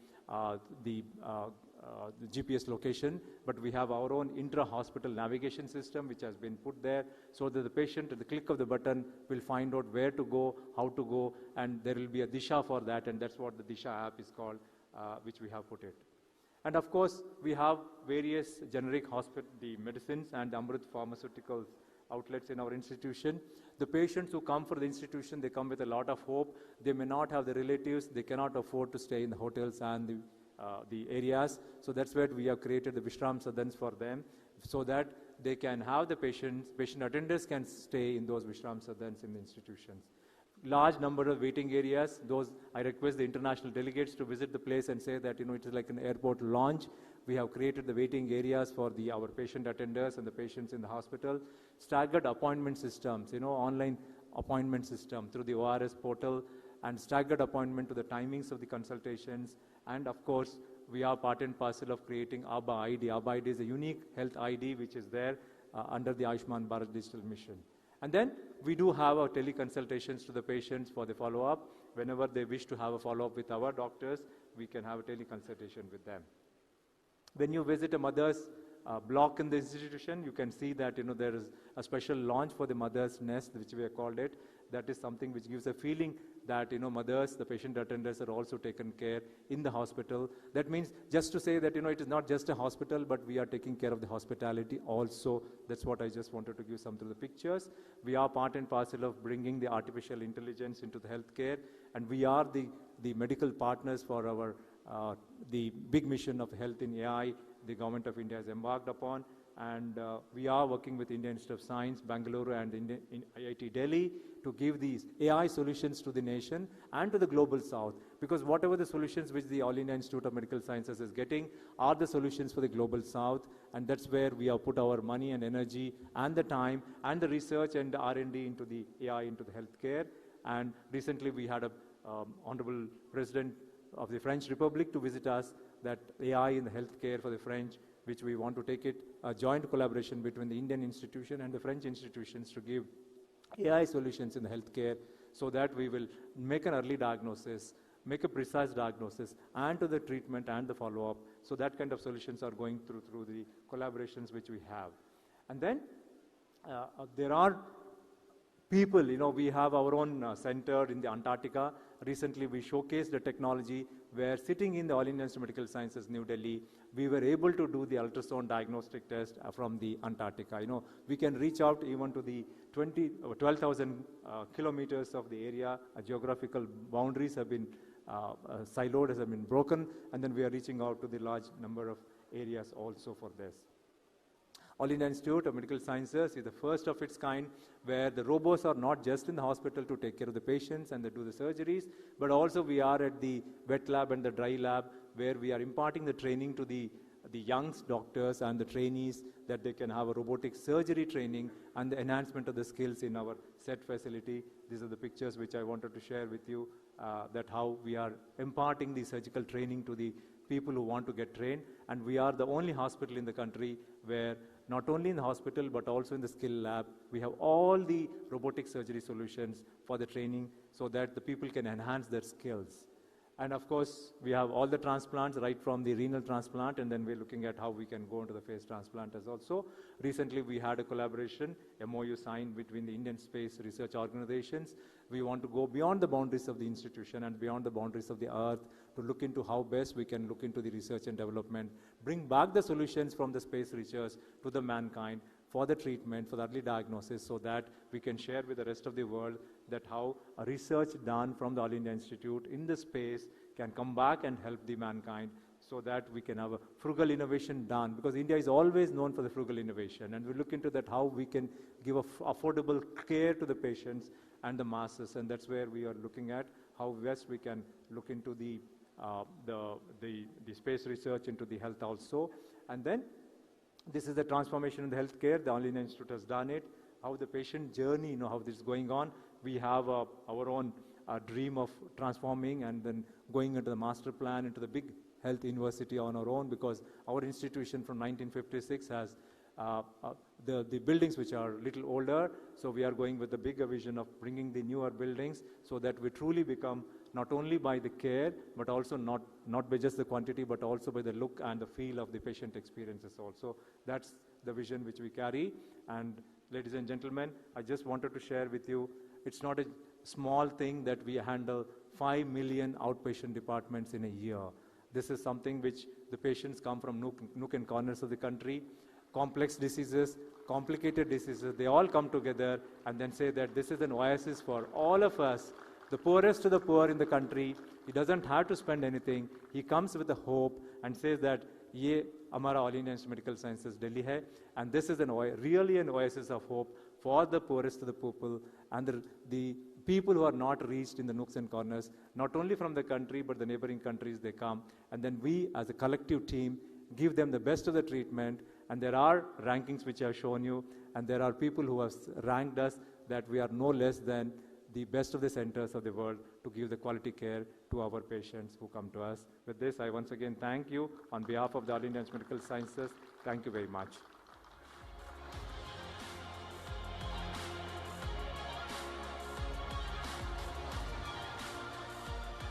H: GPS location, but we have our own intra-hospital navigation system which has been put there, so that the patient at the click of the button will find out where to go, how to go, and there will be a Disha for that, and that's what the Disha app is called, which we have put it. And of course, we have various generic the medicines and Amrit pharmaceuticals outlets in our institution. The patients who come for the institution, they come with a lot of hope. They may not have the relatives, they cannot afford to stay in the hotels and the areas. So that's where we have created the Vishram Sadans for them, so that they can have the patient attendants can stay in those Vishram Sadans in the institutions. Large number of waiting areas. Those, I request the international delegates to visit the place and say that, it is like an airport lounge. We have created the waiting areas for our patient attenders and the patients in the hospital. Staggered appointment systems, online appointment system through the ORS portal, and staggered appointment to the timings of the consultations. And of course, we are part and parcel of creating ABBA ID. ABBA ID is a unique health ID which is there under the Ayushman Bharat Digital Mission. And then we do have our teleconsultations to the patients for the follow-up. Whenever they wish to have a follow-up with our doctors, we can have a teleconsultation with them. When you visit a mother's block in the institution, you can see that there is a special launch for the mother's nest, which we have called it. That is something which gives a feeling that mothers, the patient attendants are also taken care in the hospital. That means just to say that it is not just a hospital, but we are taking care of the hospitality also. That's what I just wanted to give some through the pictures. We are part and parcel of bringing the artificial intelligence into the healthcare, and we are the medical partners for our the big mission of health in AI the government of India has embarked upon. And we are working with Indian Institute of Science, Bangalore, and in IIT Delhi to give these AI solutions to the nation and to the global south. Because whatever the solutions which the All India Institute of Medical Sciences is getting are the solutions for the global south. And that's where we have put our money and energy and the time and the research and the R&D into the AI, into the healthcare. And recently we had a Honorable President of the French Republic to visit us, that AI in the healthcare for the French, which we want to take it, a joint collaboration between the Indian institution and the French institutions to give AI solutions in the healthcare, so that we will make an early diagnosis, make a precise diagnosis, and to the treatment and the follow-up. So that kind of solutions are going through the collaborations which we have. And then there are people, we have our own center in the Antarctica. Recently, we showcased the technology where, sitting in the All India Institute of Medical Sciences, New Delhi, we were able to do the ultrasound diagnostic test from the Antarctica. We can reach out even to the 12,000 kilometers of the area. Geographical boundaries have been siloed, have been broken, and then we are reaching out to the large number of areas also for this. All India Institute of Medical Sciences is the first of its kind, where the robots are not just in the hospital to take care of the patients and they do the surgeries, but also we are at the wet lab and the dry lab, where we are imparting the training to the young doctors and the trainees, that they can have a robotic surgery training and the enhancement of the skills in our set facility. These are the pictures which I wanted to share with you, that how we are imparting the surgical training to the people who want to get trained. And we are the only hospital in the country where, not only in the hospital but also in the skill lab, we have all the robotic surgery solutions for the training, so that the people can enhance their skills. And of course, we have all the transplants, right from the renal transplant, and then we're looking at how we can go into the phase transplant as also. Recently, we had a collaboration, MOU signed between the Indian Space Research Organizations. We want to go beyond the boundaries of the institution and beyond the boundaries of the earth to look into how best we can look into the research and development, bring back the solutions from the space research to the mankind for the treatment, for the early diagnosis, so that we can share with the rest of the world that how a research done from the All India Institute in the space can come back and help the mankind, so that we can have a frugal innovation done, because India is always known for the frugal innovation, and we look into that how we can give affordable care to the patients and the masses, and that's where we are looking at how best we can look into the space research into the health also. And then this is the transformation in the healthcare. The All India Institute has done it. How the patient journey, how this is going on. We have our own dream of transforming and then going into the master plan, into the big health university on our own, because our institution from 1956 has the buildings which are a little older. So we are going with the bigger vision of bringing the newer buildings so that we truly become not only by the care, but also not by just the quantity, but also by the look and the feel of the patient experiences also. That's the vision which we carry. And ladies and gentlemen, I just wanted to share with you, it's not a small thing that we handle 5 million outpatient departments in a year. This is something which the patients come from nook and corners of the country. Complex diseases, complicated diseases, they all come together and then say that this is an oasis for all of us, the poorest of the poor in the country. He doesn't have to spend anything. He comes with a hope and says that, ye hamara All India Institute of Medical Sciences Delhi hai, and this is really an oasis of hope for the poorest of the people and the people who are not reached in the nooks and corners, not only from the country, but the neighboring countries they come. And then we, as a collective team, give them the best of the treatment. And there are rankings which I have shown you, and there are people who have ranked us that we are no less than the best of the centers of the world to give the quality care to our patients who come to us. With this, I once again thank you on behalf of the All India Institute of Medical Sciences. Thank you very much.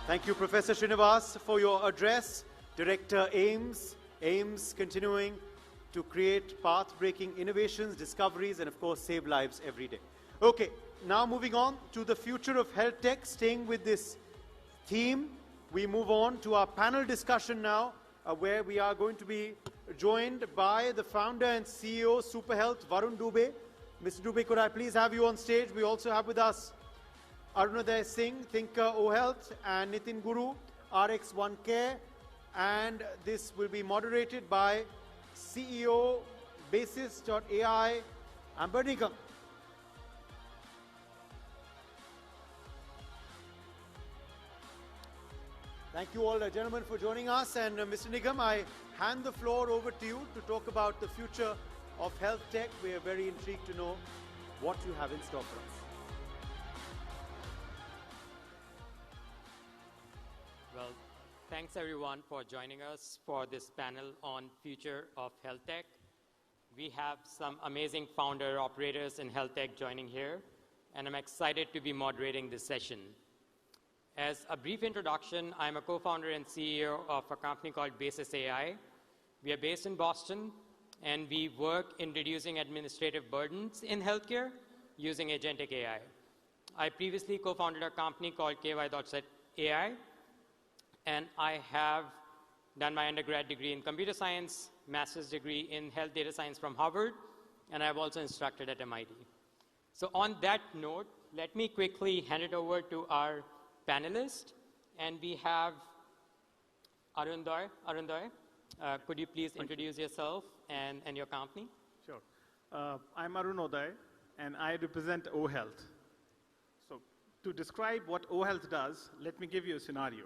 A: Thank you, Professor Srinivas, for your address. Director AIMS continuing to create path-breaking innovations, discoveries, and of course save lives every day. Okay, now moving on to the future of health tech, staying with this theme, we move on to our panel discussion now, where we are going to be joined by the founder and CEO, Superhealth, Varun Dubey. Mr. Dubey, could I please have you on stage? We also have with us Arunodaya Singh, Thinker O-Health, and Nitin Guru, RX1 Care, and this will be moderated by CEO, Basis.ai, Amber Nigam. Thank you all, gentlemen, for joining us. And Mr. Nigam, I hand the floor over to you to talk about the future of health tech. We are very intrigued to know what you have in store for us.
I: Well, thanks everyone for joining us for this panel on future of health tech. We have some amazing founder operators in health tech joining here, and I'm excited to be moderating this session. As a brief introduction, I'm a co-founder and CEO of a company called Basis AI. We are based in Boston, and we work in reducing administrative burdens in healthcare using agentic AI. I previously co-founded a company called KY.AI, and I have done my undergrad degree in computer science, master's degree in health data science from Harvard, and I've also instructed at MIT. So on that note, let me quickly hand it over to our panelist, and we have Arunodaya. Arunodaya, could you please introduce yourself and your company?
U: Sure. I'm Arunodaya, and I represent O-Health. So to describe what O-Health does, let me give you a scenario.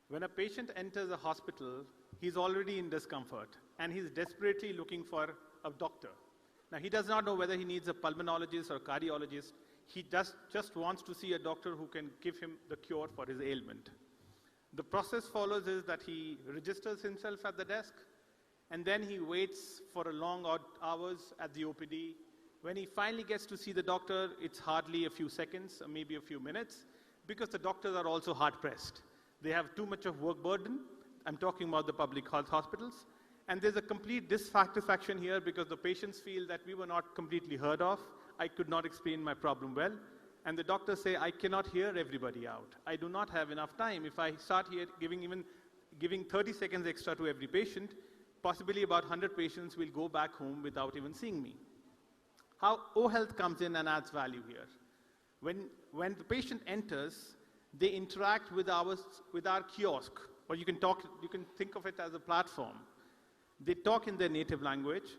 U: When a patient enters a hospital, he's already in discomfort, and he's desperately looking for a doctor. Now, he does not know whether he needs a pulmonologist or cardiologist. He just wants to see a doctor who can give him the cure for his ailment. The process follows is that he registers himself at the desk, and then he waits for a long hours at the OPD. When he finally gets to see the doctor, it's hardly a few seconds, or maybe a few minutes, because the doctors are also hard-pressed. They have too much of work burden. I'm talking about the public health hospitals. And there's a complete dissatisfaction here because the patients feel that we were not completely heard of. I could not explain my problem well. And the doctors say, I cannot hear everybody out. I do not have enough time. If I start here giving 30 seconds extra to every patient, possibly about 100 patients will go back home without even seeing me. How O-Health comes in and adds value here. When the patient enters, they interact with our kiosk or you can think of it as a platform. They talk in their native language.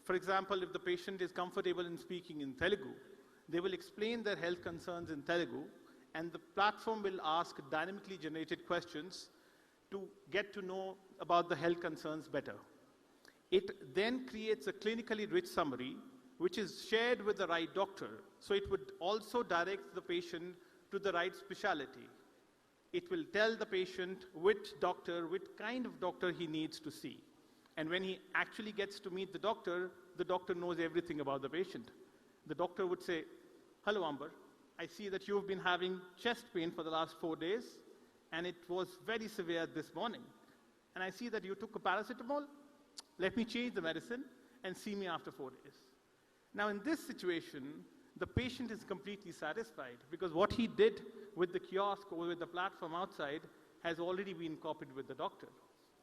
U: For example, if the patient is comfortable in speaking in Telugu, they will explain their health concerns in Telugu, and the platform will ask dynamically generated questions to get to know about the health concerns better. It then creates a clinically rich summary, which is shared with the right doctor. So it would also direct the patient to the right specialty. It will tell the patient which kind of doctor he needs to see. And when he actually gets to meet the doctor knows everything about the patient. The doctor would say, "Hello, Amber, I see that you've been having chest pain for the last 4 days, and it was very severe this morning. And I see that you took a paracetamol. Let me change the medicine and see me after 4 days." Now, in this situation, the patient is completely satisfied because what he did with the kiosk or with the platform outside has already been copied with the doctor.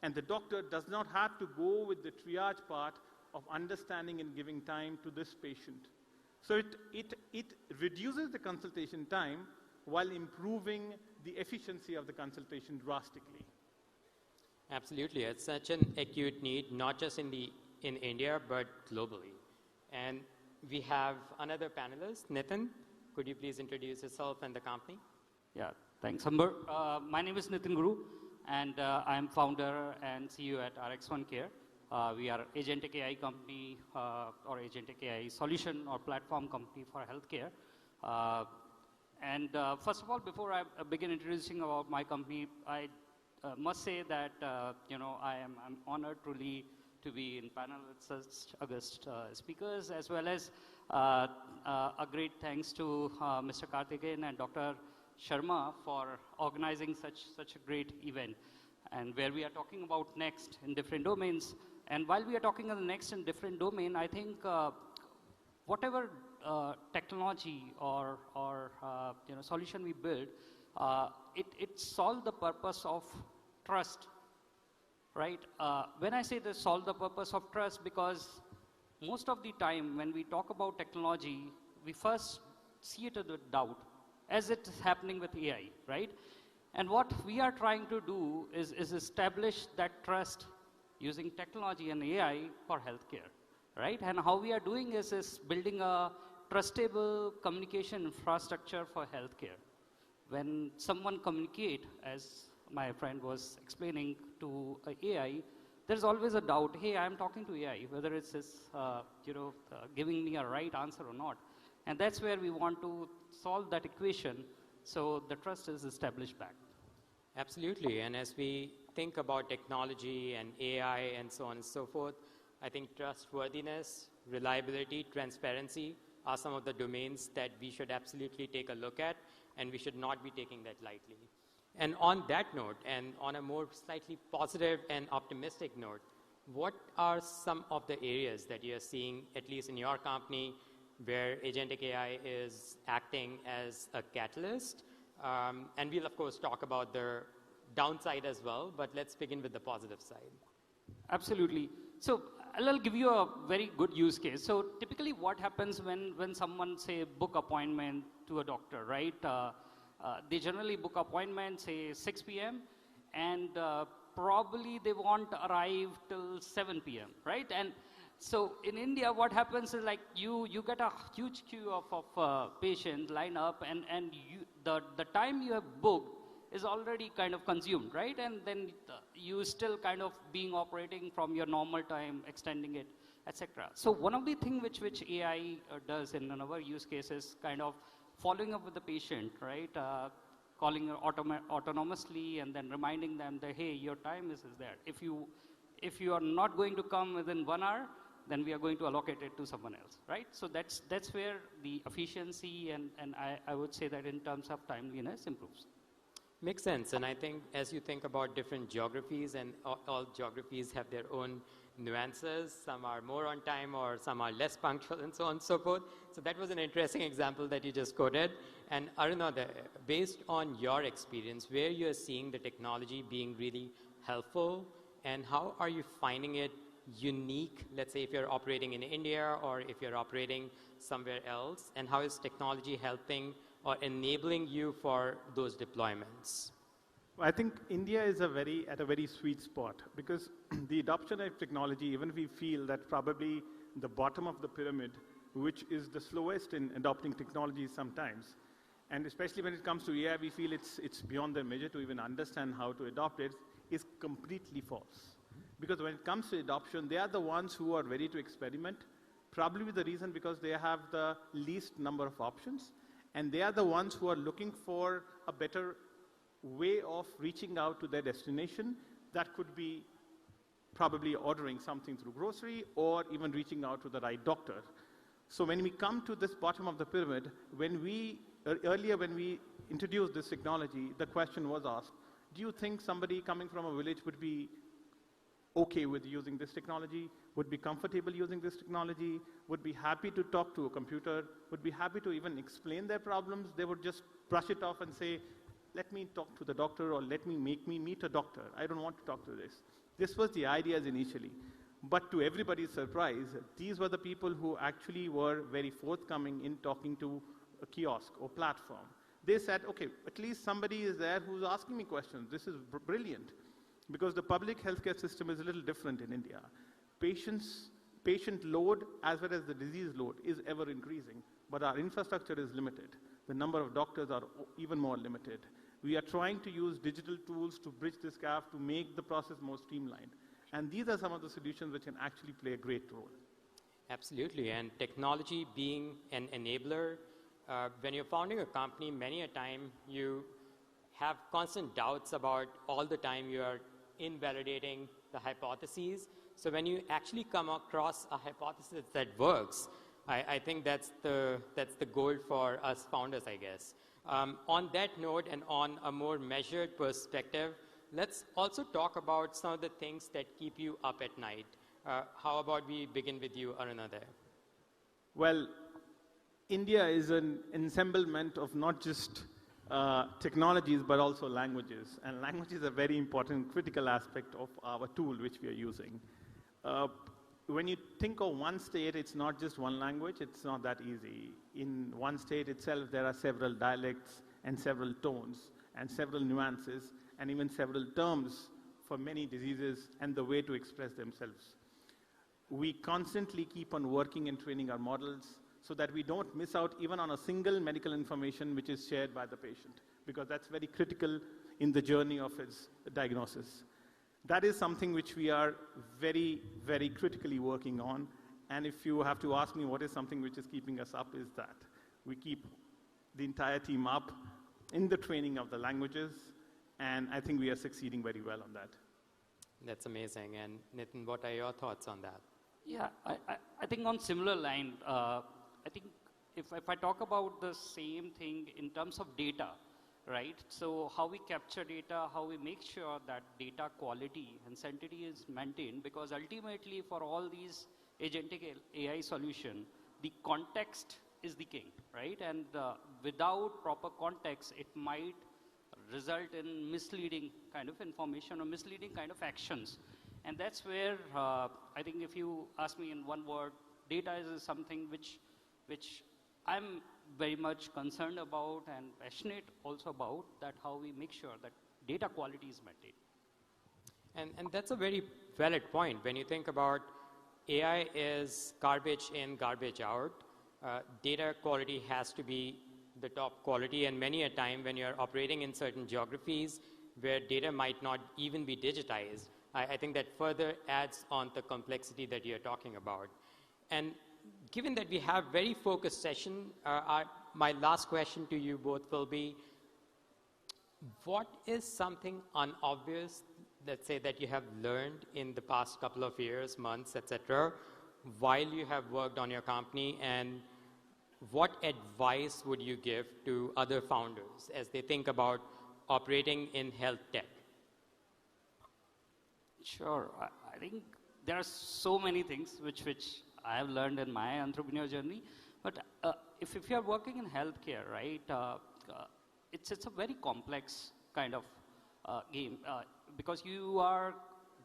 U: And the doctor does not have to go with the triage part of understanding and giving time to this patient. So it reduces the consultation time while improving the efficiency of the consultation drastically.
I: Absolutely. It's such an acute need, not just in India, but globally. And we have another panelist, Nitin. Could you please introduce yourself and the company?
J: Yeah, thanks, Amber. My name is Nitin Guru, and I'm founder and CEO at RX1 Care. We are agentic AI company or agentic AI solution or platform company for healthcare. First of all, before I begin introducing about my company, I must say that I'm honored truly to be in panel with such august speakers, as well as a great thanks to Mr. Karthikeyan and Dr. Sharma for organizing such a great event, and where we are talking about next in different domains. And while we are talking on the next in different domain, I think whatever technology or solution we build, it solves the purpose of trust, right? When I say this solve the purpose of trust, because most of the time when we talk about technology, we first see it as a doubt, as it is happening with AI, right? And what we are trying to do is establish that trust using technology and AI for healthcare, right? And how we are doing is building a trustable communication infrastructure for healthcare. When someone communicate, as my friend was explaining, to AI, there's always a doubt, hey, I'm talking to AI, whether it's giving me a right answer or not. And that's where we want to solve that equation so the trust is established back.
I: Absolutely. And as we think about technology and AI and so on and so forth, I think trustworthiness, reliability, transparency are some of the domains that we should absolutely take a look at, and we should not be taking that lightly. And on that note, and on a more slightly positive and optimistic note, what are some of the areas that you're seeing, at least in your company, where agentic AI is acting as a catalyst? And we'll, of course, talk about the downside as well, but let's begin with the positive side.
J: Absolutely. So I'll give you a very good use case. So typically what happens when someone, say, book appointment to a doctor, right? They generally book appointment, say, 6 p.m., and probably they won't arrive till 7 p.m., right? And so in India, what happens is like you get a huge queue of patients line up, and the time you have booked is already kind of consumed, right? And then you still kind of being operating from your normal time, extending it, etc. So one of the things which AI does in our use case is kind of following up with the patient, right? Calling autonomously and then reminding them that, hey, your time is there. If you are not going to come within 1 hour, then we are going to allocate it to someone else, right? So that's where the efficiency and I would say that in terms of timeliness improves.
I: Makes sense. And I think as you think about different geographies, and all geographies have their own nuances, some are more on time or some are less punctual and so on and so forth. So that was an interesting example that you just quoted. And Aruna, based on your experience, where you're seeing the technology being really helpful, and how are you finding it unique, let's say if you're operating in India or if you're operating somewhere else, and how is technology helping or enabling you for those deployments?
U: I think India is at a very sweet spot because the adoption of technology, even if we feel that probably the bottom of the pyramid, which is the slowest in adopting technology sometimes, and especially when it comes to AI, we feel it's beyond their measure to even understand how to adopt it, is completely false. Because when it comes to adoption, they are the ones who are ready to experiment, probably the reason because they have the least number of options, and they are the ones who are looking for a better way of reaching out to their destination. That could be probably ordering something through grocery or even reaching out to the right doctor. So when we come to this bottom of the pyramid, earlier when we introduced this technology, the question was asked, do you think somebody coming from a village would be okay with using this technology, would be comfortable using this technology, would be happy to talk to a computer, would be happy to even explain their problems? They would just brush it off and say, let me talk to the doctor or make me meet a doctor. I don't want to talk to this. This was the ideas initially. But to everybody's surprise, these were the people who actually were very forthcoming in talking to a kiosk or platform. They said, okay, at least somebody is there who's asking me questions. This is brilliant. Because the public healthcare system is a little different in India. Patient load as well as the disease load is ever increasing, but our infrastructure is limited. The number of doctors are even more limited. We are trying to use digital tools to bridge this gap to make the process more streamlined. And these are some of the solutions which can actually play a great role.
I: Absolutely, and technology being an enabler, when you're founding a company, many a time you have constant doubts about all the time you are invalidating the hypotheses. So when you actually come across a hypothesis that works, I think that's the goal for us founders, I guess. On that note and on a more measured perspective, let's also talk about some of the things that keep you up at night. How about we begin with you, Arunadhay?
U: Well, India is an ensemblement of not just technologies, but also languages. And language is a very important, critical aspect of our tool which we are using. When you think of one state, it's not just one language, it's not that easy. In one state itself, there are several dialects and several tones and several nuances and even several terms for many diseases and the way to express themselves. We constantly keep on working and training our models so that we don't miss out even on a single medical information which is shared by the patient, because that's very critical in the journey of its diagnosis. That is something which we are very, very critically working on. And if you have to ask me what is something which is keeping us up, is that we keep the entire team up in the training of the languages, and I think we are succeeding very well on that.
I: That's amazing. And Nitin, what are your thoughts on that?
J: Yeah, I think on similar line, I think if I talk about the same thing in terms of data, right? So how we capture data, how we make sure that data quality and sanctity is maintained, because ultimately for all these agentic AI solution, the context is the king, right? And without proper context, it might result in misleading kind of information or misleading kind of actions. And that's where I think if you ask me in one word, data is something which I'm very much concerned about and passionate also about, that how we make sure that data quality is maintained.
I: And that's a very valid point. When you think about AI is garbage in, garbage out, data quality has to be the top quality, and many a time when you're operating in certain geographies where data might not even be digitized, I think that further adds on the complexity that you're talking about. And given that we have very focused session, my last question to you both will be, what is something unobvious, let's say, that you have learned in the past couple of years, months, etc., while you have worked on your company, and what advice would you give to other founders as they think about operating in health tech?
J: Sure. I think there are so many things which I have learned in my entrepreneur journey. But if you are working in healthcare, right, it's a very complex kind of game because you are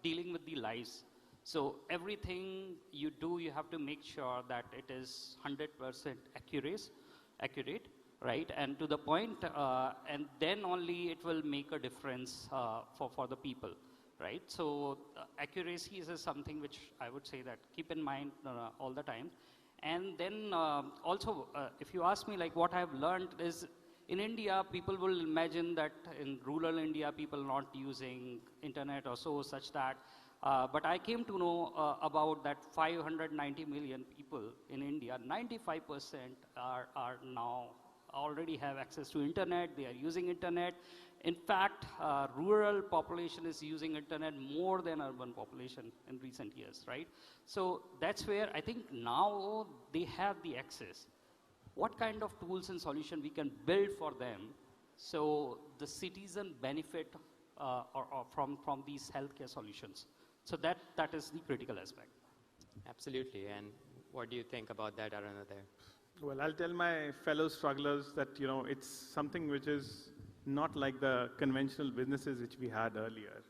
J: dealing with the lives. So everything you do, you have to make sure that it is 100% accurate. right? And to the point, and then only it will make a difference for the people, right? So accuracy is something which I would say that keep in mind all the time. And then also, if you ask me, like what I've learned is, in India, people will imagine that in rural India, people not using internet or so, such that. But I came to know about that 590 million people in India, 95% are now already have access to internet, they are using internet. In fact, rural population is using internet more than urban population in recent years, right? So that's where I think now they have the access. What kind of tools and solution we can build for them so the citizen benefit from these healthcare solutions. So that is the critical aspect.
I: Absolutely. And what do you think about that, Aruna, there?
U: Well, I'll tell my fellow strugglers that, it's something which is not like the conventional businesses which we had earlier.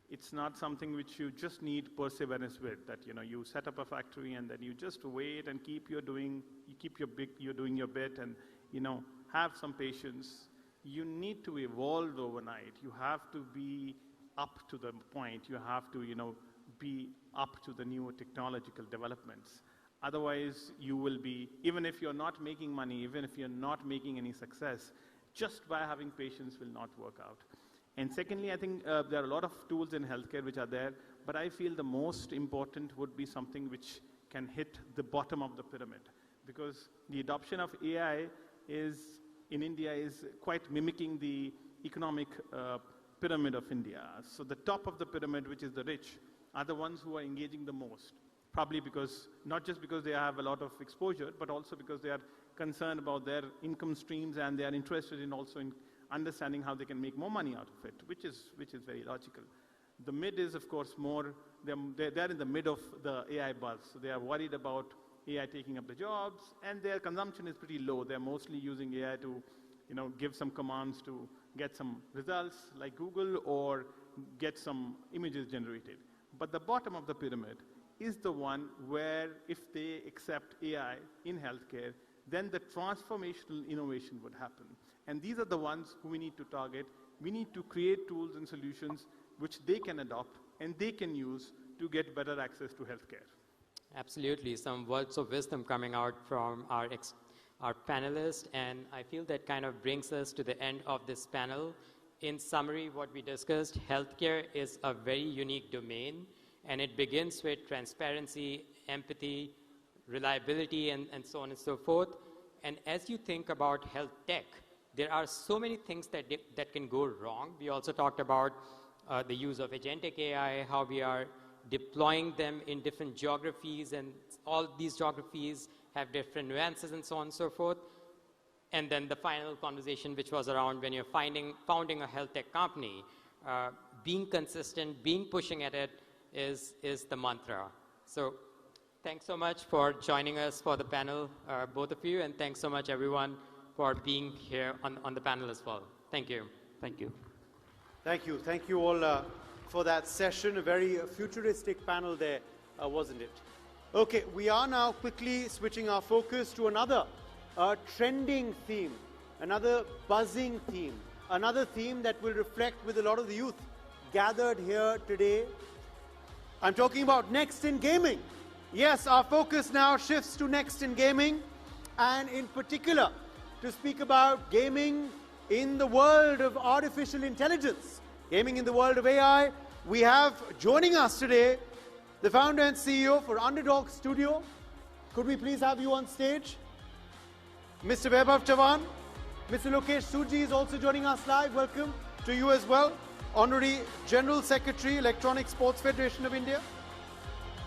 U: It's not something which you just need perseverance with, that, you set up a factory and then you just wait and you're doing your bit and, have some patience. You need to evolve overnight. You have to be up to the point. You have to, be up to the new technological developments. Otherwise, you will be, even if you're not making money, even if you're not making any success, just by having patience will not work out. And secondly, I think there are a lot of tools in healthcare which are there, but I feel the most important would be something which can hit the bottom of the pyramid. Because the adoption of AI in India is quite mimicking the economic pyramid of India. So the top of the pyramid, which is the rich, are the ones who are engaging the most. Probably because, not just because they have a lot of exposure, but also because they are concerned about their income streams and they are interested in also in understanding how they can make more money out of it, which is very logical. The mid is, of course, more, they're in the mid of the AI buzz. So they are worried about AI taking up the jobs, and their consumption is pretty low. They're mostly using AI to, give some commands to get some results like Google or get some images generated. But the bottom of the pyramid is the one where if they accept AI in healthcare, then the transformational innovation would happen. And these are the ones who we need to target. We need to create tools and solutions which they can adopt and they can use to get better access to healthcare.
I: Absolutely. Some words of wisdom coming out from our panelists, and I feel that kind of brings us to the end of this panel. In summary, what we discussed, healthcare is a very unique domain, and it begins with transparency, empathy, reliability, and so on and so forth. And as you think about health tech, there are so many things that can go wrong. We also talked about the use of agentic AI, how we are deploying them in different geographies, and all these geographies have different nuances and so on and so forth. And then the final conversation, which was around when you're founding a health tech company, being consistent, pushing at it is the mantra. So thanks so much for joining us for the panel, both of you, and thanks so much everyone for being here on the panel as well. Thank you.
J: Thank you.
A: Thank you. Thank you all for that session. A very futuristic panel there, wasn't it? Okay, we are now quickly switching our focus to another trending theme, another buzzing theme, another theme that will reflect with a lot of the youth gathered here today. I'm talking about next in gaming. Yes, our focus now shifts to next in gaming, and in particular to speak about gaming in the world of artificial intelligence, gaming in the world of AI. We have joining us today the founder and CEO for Underdog Studio. Could we please have you on stage? Mr. Vaibhav Chavan. Mr. Lokesh Suji is also joining us live. Welcome to you as well. Honorary General Secretary, Electronic Sports Federation of India.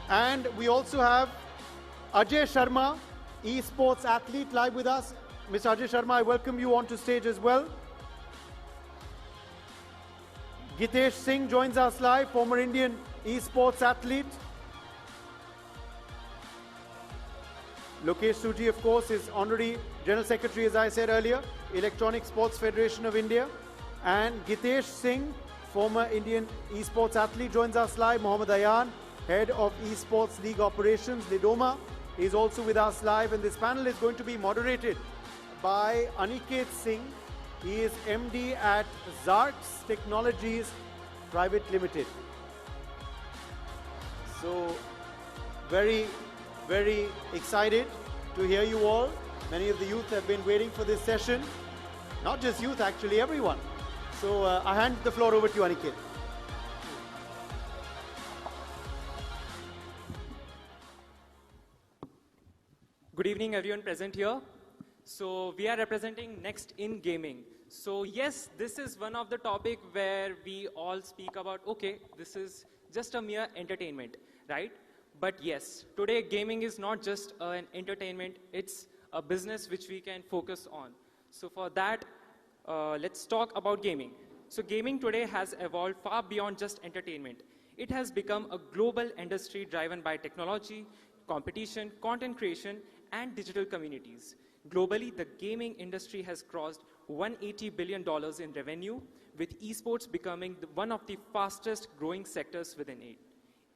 A: And we also have Ajay Sharma, esports athlete, live with us. Mr. Ajay Sharma, I welcome you onto stage as well. Gitesh Singh joins us live, former Indian esports athlete. Lokesh Suji, of course, is Honorary General Secretary, as I said earlier, Electronic Sports Federation of India. And Gitesh Singh, former Indian esports athlete, joins us live. Mohammad Ayan, Head of Esports League Operations, Lidoma, is also with us live. And this panel is going to be moderated by Aniket Singh. He is MD at Zarts Technologies Private Limited. So, very, very excited to hear you all. Many of the youth have been waiting for this session. Not just youth, actually, everyone. So, I hand the floor over to you, Aniket.
K: Good evening, everyone present here. So we are representing Next in Gaming. So yes, this is one of the topic where we all speak about, okay, this is just a mere entertainment, right? But yes, today gaming is not just an entertainment, it's a business which we can focus on. So for that, let's talk about gaming. So gaming today has evolved far beyond just entertainment. It has become a global industry driven by technology, competition, content creation, and digital communities. Globally, the gaming industry has crossed $180 billion in revenue, with esports becoming one of the fastest growing sectors within it.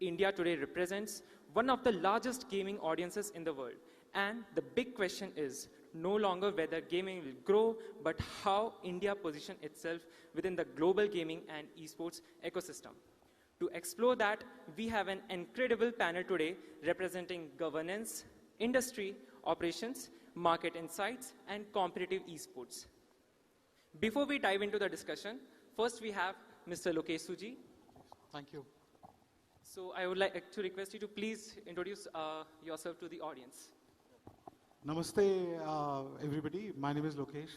K: India today represents one of the largest gaming audiences in the world. And the big question is no longer whether gaming will grow, but how India positions itself within the global gaming and esports ecosystem. To explore that, we have an incredible panel today representing governance, industry, operations, market insights, and competitive esports. Before we dive into the discussion, first we have Mr. Lokesh Suji.
V: Thank you.
K: So I would like to request you to please introduce yourself to the audience.
V: Namaste, everybody. My name is Lokesh,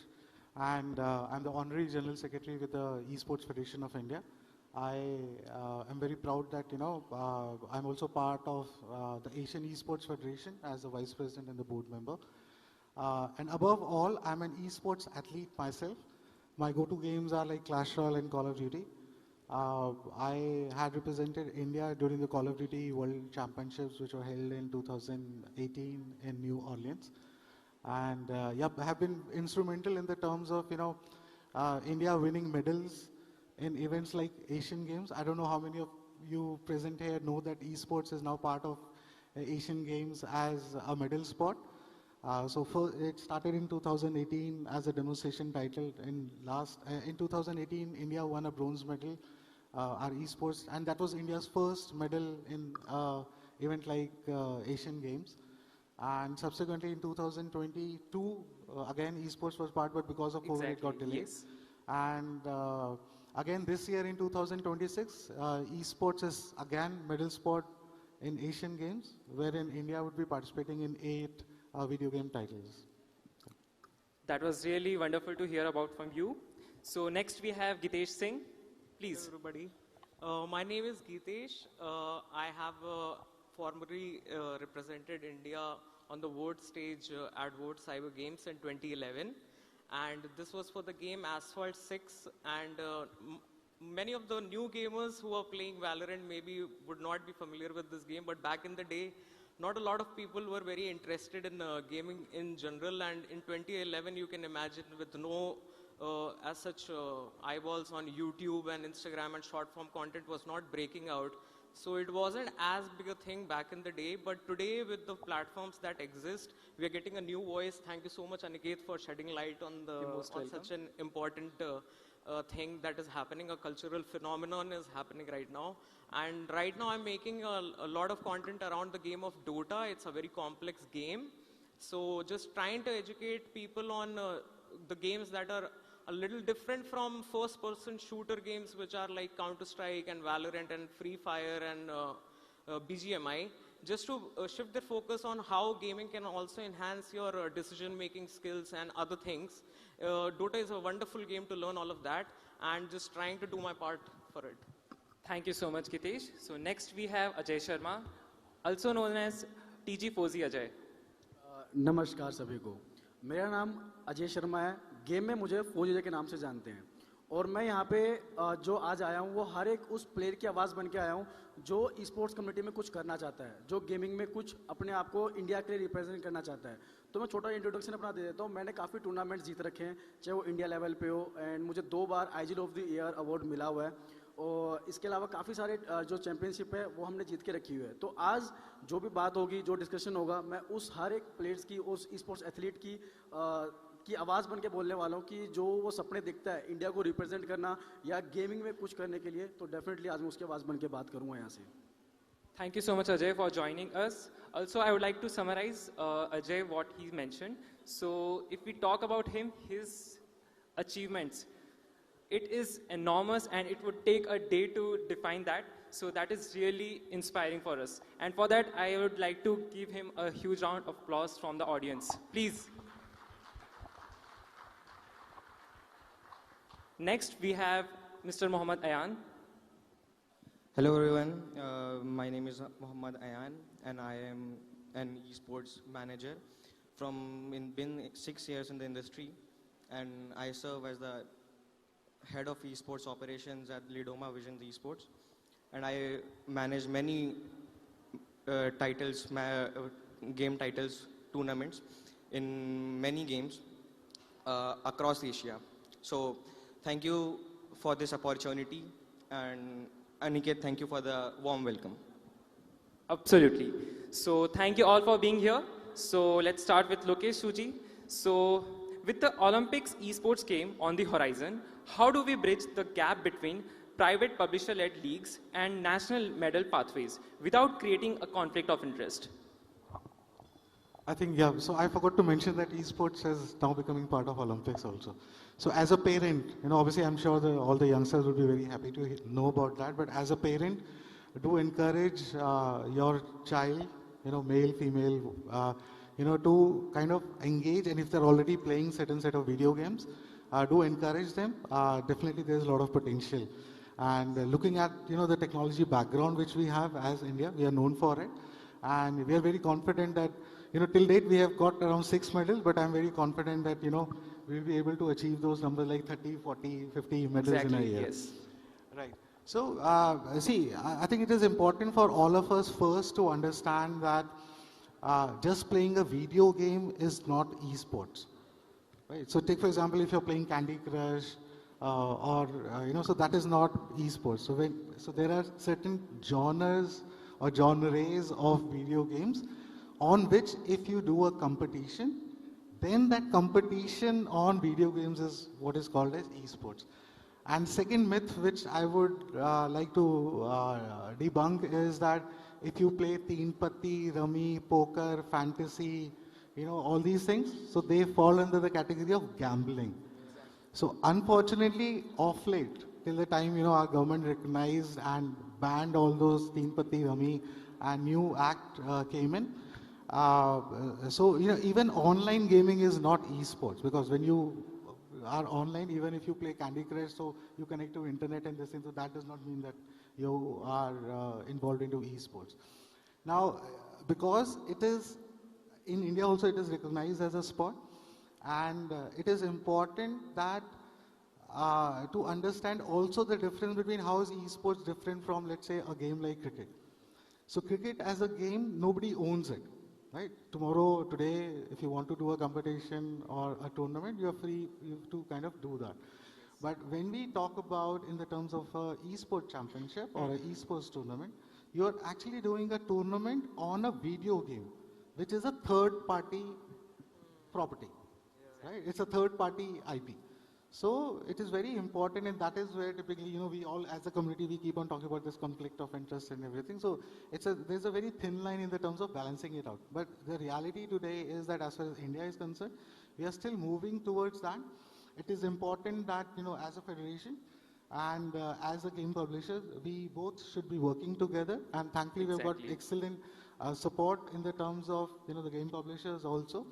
V: and I'm the Honorary General Secretary with the Esports Federation of India. I am very proud that, I'm also part of the Asian Esports Federation as the Vice President and the board member. And above all, I'm an esports athlete myself. My go-to games are like Clash Royale and Call of Duty. I had represented India during the Call of Duty World Championships, which were held in 2018 in New Orleans. And I have been instrumental in the terms of, India winning medals in events like Asian Games. I don't know how many of you present here know that esports is now part of Asian Games as a medal sport. It started in 2018 as a demonstration title. In 2018, India won a bronze medal, our esports, and that was India's first medal in event like Asian Games. And subsequently in 2022, again esports was part, but because of COVID it got delayed.
K: Yes.
V: And again this year in 2026, esports is again medal sport in Asian Games, wherein India would be participating in 8 video game titles.
K: That was really wonderful to hear about from you. So next we have Gitesh Singh. Please.
W: Hello everybody. My name is Gitesh. I have formerly represented India on the world stage at World Cyber Games in 2011. And this was for the game Asphalt 6. And many of the new gamers who are playing Valorant maybe would not be familiar with this game. But back in the day, not a lot of people were very interested in gaming in general. And in 2011, you can imagine with no as such eyeballs on YouTube and Instagram, and short form content was not breaking out. So it wasn't as big a thing back in the day, but today with the platforms that exist, we are getting a new voice. Thank you so much, Aniket, for shedding light on such an important thing that is happening. A cultural phenomenon is happening right now. And right now I'm making a lot of content around the game of Dota. It's a very complex game. So just trying to educate people on the games that are a little different from first-person shooter games, which are like Counter-Strike and Valorant and Free Fire and BGMI, just to shift the focus on how gaming can also enhance your decision-making skills and other things. Dota is a wonderful game to learn all of that, and just trying to do my part for it.
K: Thank you so much, Gitesh. So next we have Ajay Sharma, also known as TG Fozi Ajay.
X: नमस्कार सभी को, मेरा नाम अजय शर्मा है। Game में मुझे फौजी अजय के नाम से जानते हैं, और मैं यहाँ पे जो आज आया हूँ वो हर एक उस प्लेयर की आवाज़ बन के आया हूँ जो स्पोर्ट्स कम्युनिटी में कुछ करना चाहता है, जो गेमिंग में कुछ अपने आप को इंडिया के लिए रिप्रेजेंट करना चाहता है। तो मैं छोटा इंट्रोडक्शन अपना दे देता हूँ। मैंने काफ़ी टूर्नामेंट जीत रखे हैं, चाहे वो इंडिया लेवल पे हो, एंड मुझे 2 बार IGL of the year award मिला हुआ है, और इसके अलावा काफ़ी सारे जो चैंपियनशिप है वो हमने जीत के रखी हुई है। तो आज जो भी बात होगी, जो डिस्कशन होगा, मैं उस हर एक प्लेयर्स की, उस स्पोर्ट्स एथलीट की की आवाज़ बन के बोलने वाला हूँ कि जो वो सपने देखता है इंडिया को रिप्रेजेंट करना या गेमिंग में कुछ करने के लिए, तो डेफिनेटली आज मैं उसकी आवाज़ बन के बात करूँगा यहाँ से.
K: Thank you so much, Ajay, for joining us. Also, I would like to summarize, Ajay, what he mentioned. So, if we talk about him, his achievements, it is enormous and it would take a day to define that. So, that is really inspiring for us. And for that, I would like to give him a huge round of applause from the audience. Please. Next, we have Mr. Mohammad Ayan.
M: Hello everyone, my name is Muhammad Ayan and I am an esports manager been 6 years in the industry, and I serve as the head of esports operations at Lidoma Visions Esports, and I manage many titles, game titles, tournaments in many games across Asia. So thank you for this opportunity, and Aniket, thank you for the warm welcome.
K: Absolutely. So thank you all for being here. So let's start with Lokesh Suji. So with the Olympics esports game on the horizon, how do we bridge the gap between private publisher-led leagues and national medal pathways without creating a conflict of interest?
V: I think, yeah, so I forgot to mention that esports is now becoming part of Olympics also. So as a parent, obviously I'm sure all the youngsters would be very happy to know about that, but as a parent, do encourage your child, male, female, to kind of engage, and if they're already playing certain set of video games, do encourage them. Definitely there's a lot of potential. And looking at, the technology background which we have as India, we are known for it. And we are very confident that, till date we have got around 6 medals, but I'm very confident that, we'll be able to achieve those numbers like 30, 40, 50 medals in a year.
K: Yes.
V: Right. So, see, I think it is important for all of us first to understand that just playing a video game is not esports. Right? So take, for example, if you're playing Candy Crush, so that is not esports. So there are certain genres or genres of video games on which if you do a competition, then that competition on video games is what is called as esports. And second myth which I would like to debunk is that if you play Teen Patti, Rummy, Poker, Fantasy, all these things, so they fall under the category of gambling. So unfortunately, of late, till the time our government recognized and banned all those Teen Patti, Rummy, and new act came in. So even online gaming is not esports, because when you are online, even if you play Candy Crush, so you connect to internet and this thing, so that does not mean that you are involved into esports. Now, because it is in India also, it is recognized as a sport, and it is important that to understand also the difference between how is esports different from, let's say, a game like cricket. So cricket as a game, nobody owns it. Right? Tomorrow, today, if you want to do a competition or a tournament, you are free to kind of do that. But when we talk about in the terms of a esports championship or an esports tournament, you are actually doing a tournament on a video game, which is a third-party property. Right? It's a third-party IP. So it is very important, and that is where typically, we all as a community, we keep on talking about this conflict of interest and everything. So there's a very thin line in the terms of balancing it out. But the reality today is that as far as India is concerned, we are still moving towards that. It is important that, as a federation and as a game publisher, we both should be working together. And thankfully, we've got excellent support in the terms of, the game publishers also.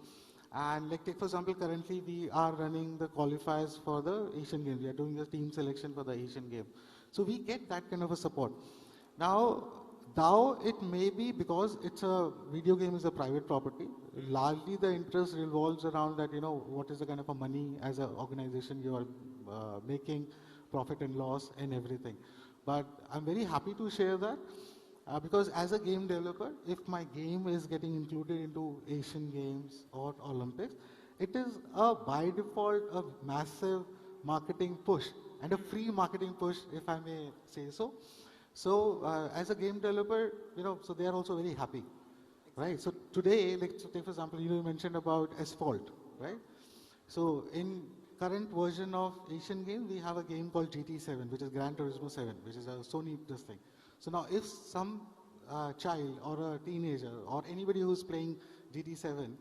V: And like take for example, currently we are running the qualifiers for the Asian Games. We are doing the team selection for the Asian Game. So we get that kind of a support. Now it may be because it's a video game is a private property. Largely the interest revolves around that, what is the kind of a money as an organization you are making, profit and loss and everything. But I'm very happy to share that. Because as a game developer, if my game is getting included into Asian Games or Olympics, it is by default a massive marketing push and a free marketing push, if I may say so. So as a game developer, so they are also very happy, right? So today, like so take for example, you mentioned about Asphalt, right? So in current version of Asian Games, we have a game called GT7, which is Gran Turismo 7, which is a Sony this thing. So now if some child or a teenager or anybody who's playing GT7,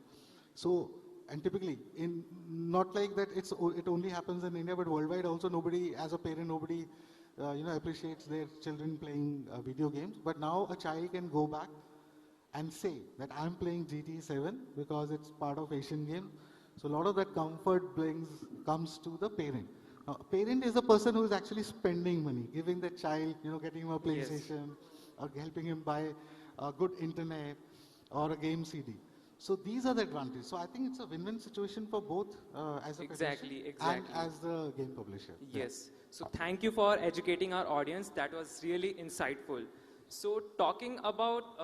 V: so, and typically, in not like that it only happens in India, but worldwide also nobody, as a parent, nobody appreciates their children playing video games. But now a child can go back and say that I'm playing GT7 because it's part of Asian Games. So a lot of that comfort comes to the parent. Now, a parent is a person who is actually spending money, giving the child, getting him a PlayStation, or helping him buy a good internet or a game CD. So these are the advantages. So I think it's a win-win situation for both as a
K: Exactly.
V: and as the game publisher.
K: Yes. So thank you for educating our audience. That was really insightful. So talking about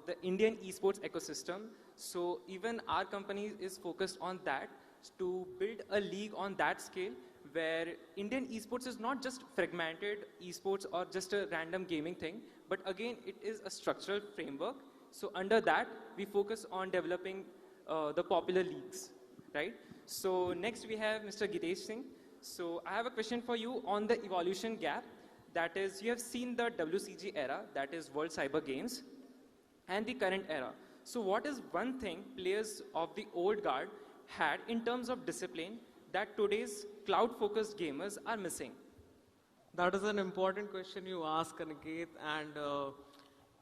K: the Indian esports ecosystem, so even our company is focused on that to build a league on that scale where Indian esports is not just fragmented esports or just a random gaming thing, but again, it is a structural framework. So under that, we focus on developing the popular leagues, right? So next we have Mr. Gitesh Singh. So I have a question for you on the evolution gap. That is, you have seen the WCG era, that is World Cyber Games, and the current era. So what is one thing players of the old guard had in terms of discipline that today's cloud-focused gamers are missing?
W: That is an important question you ask, Aniket. And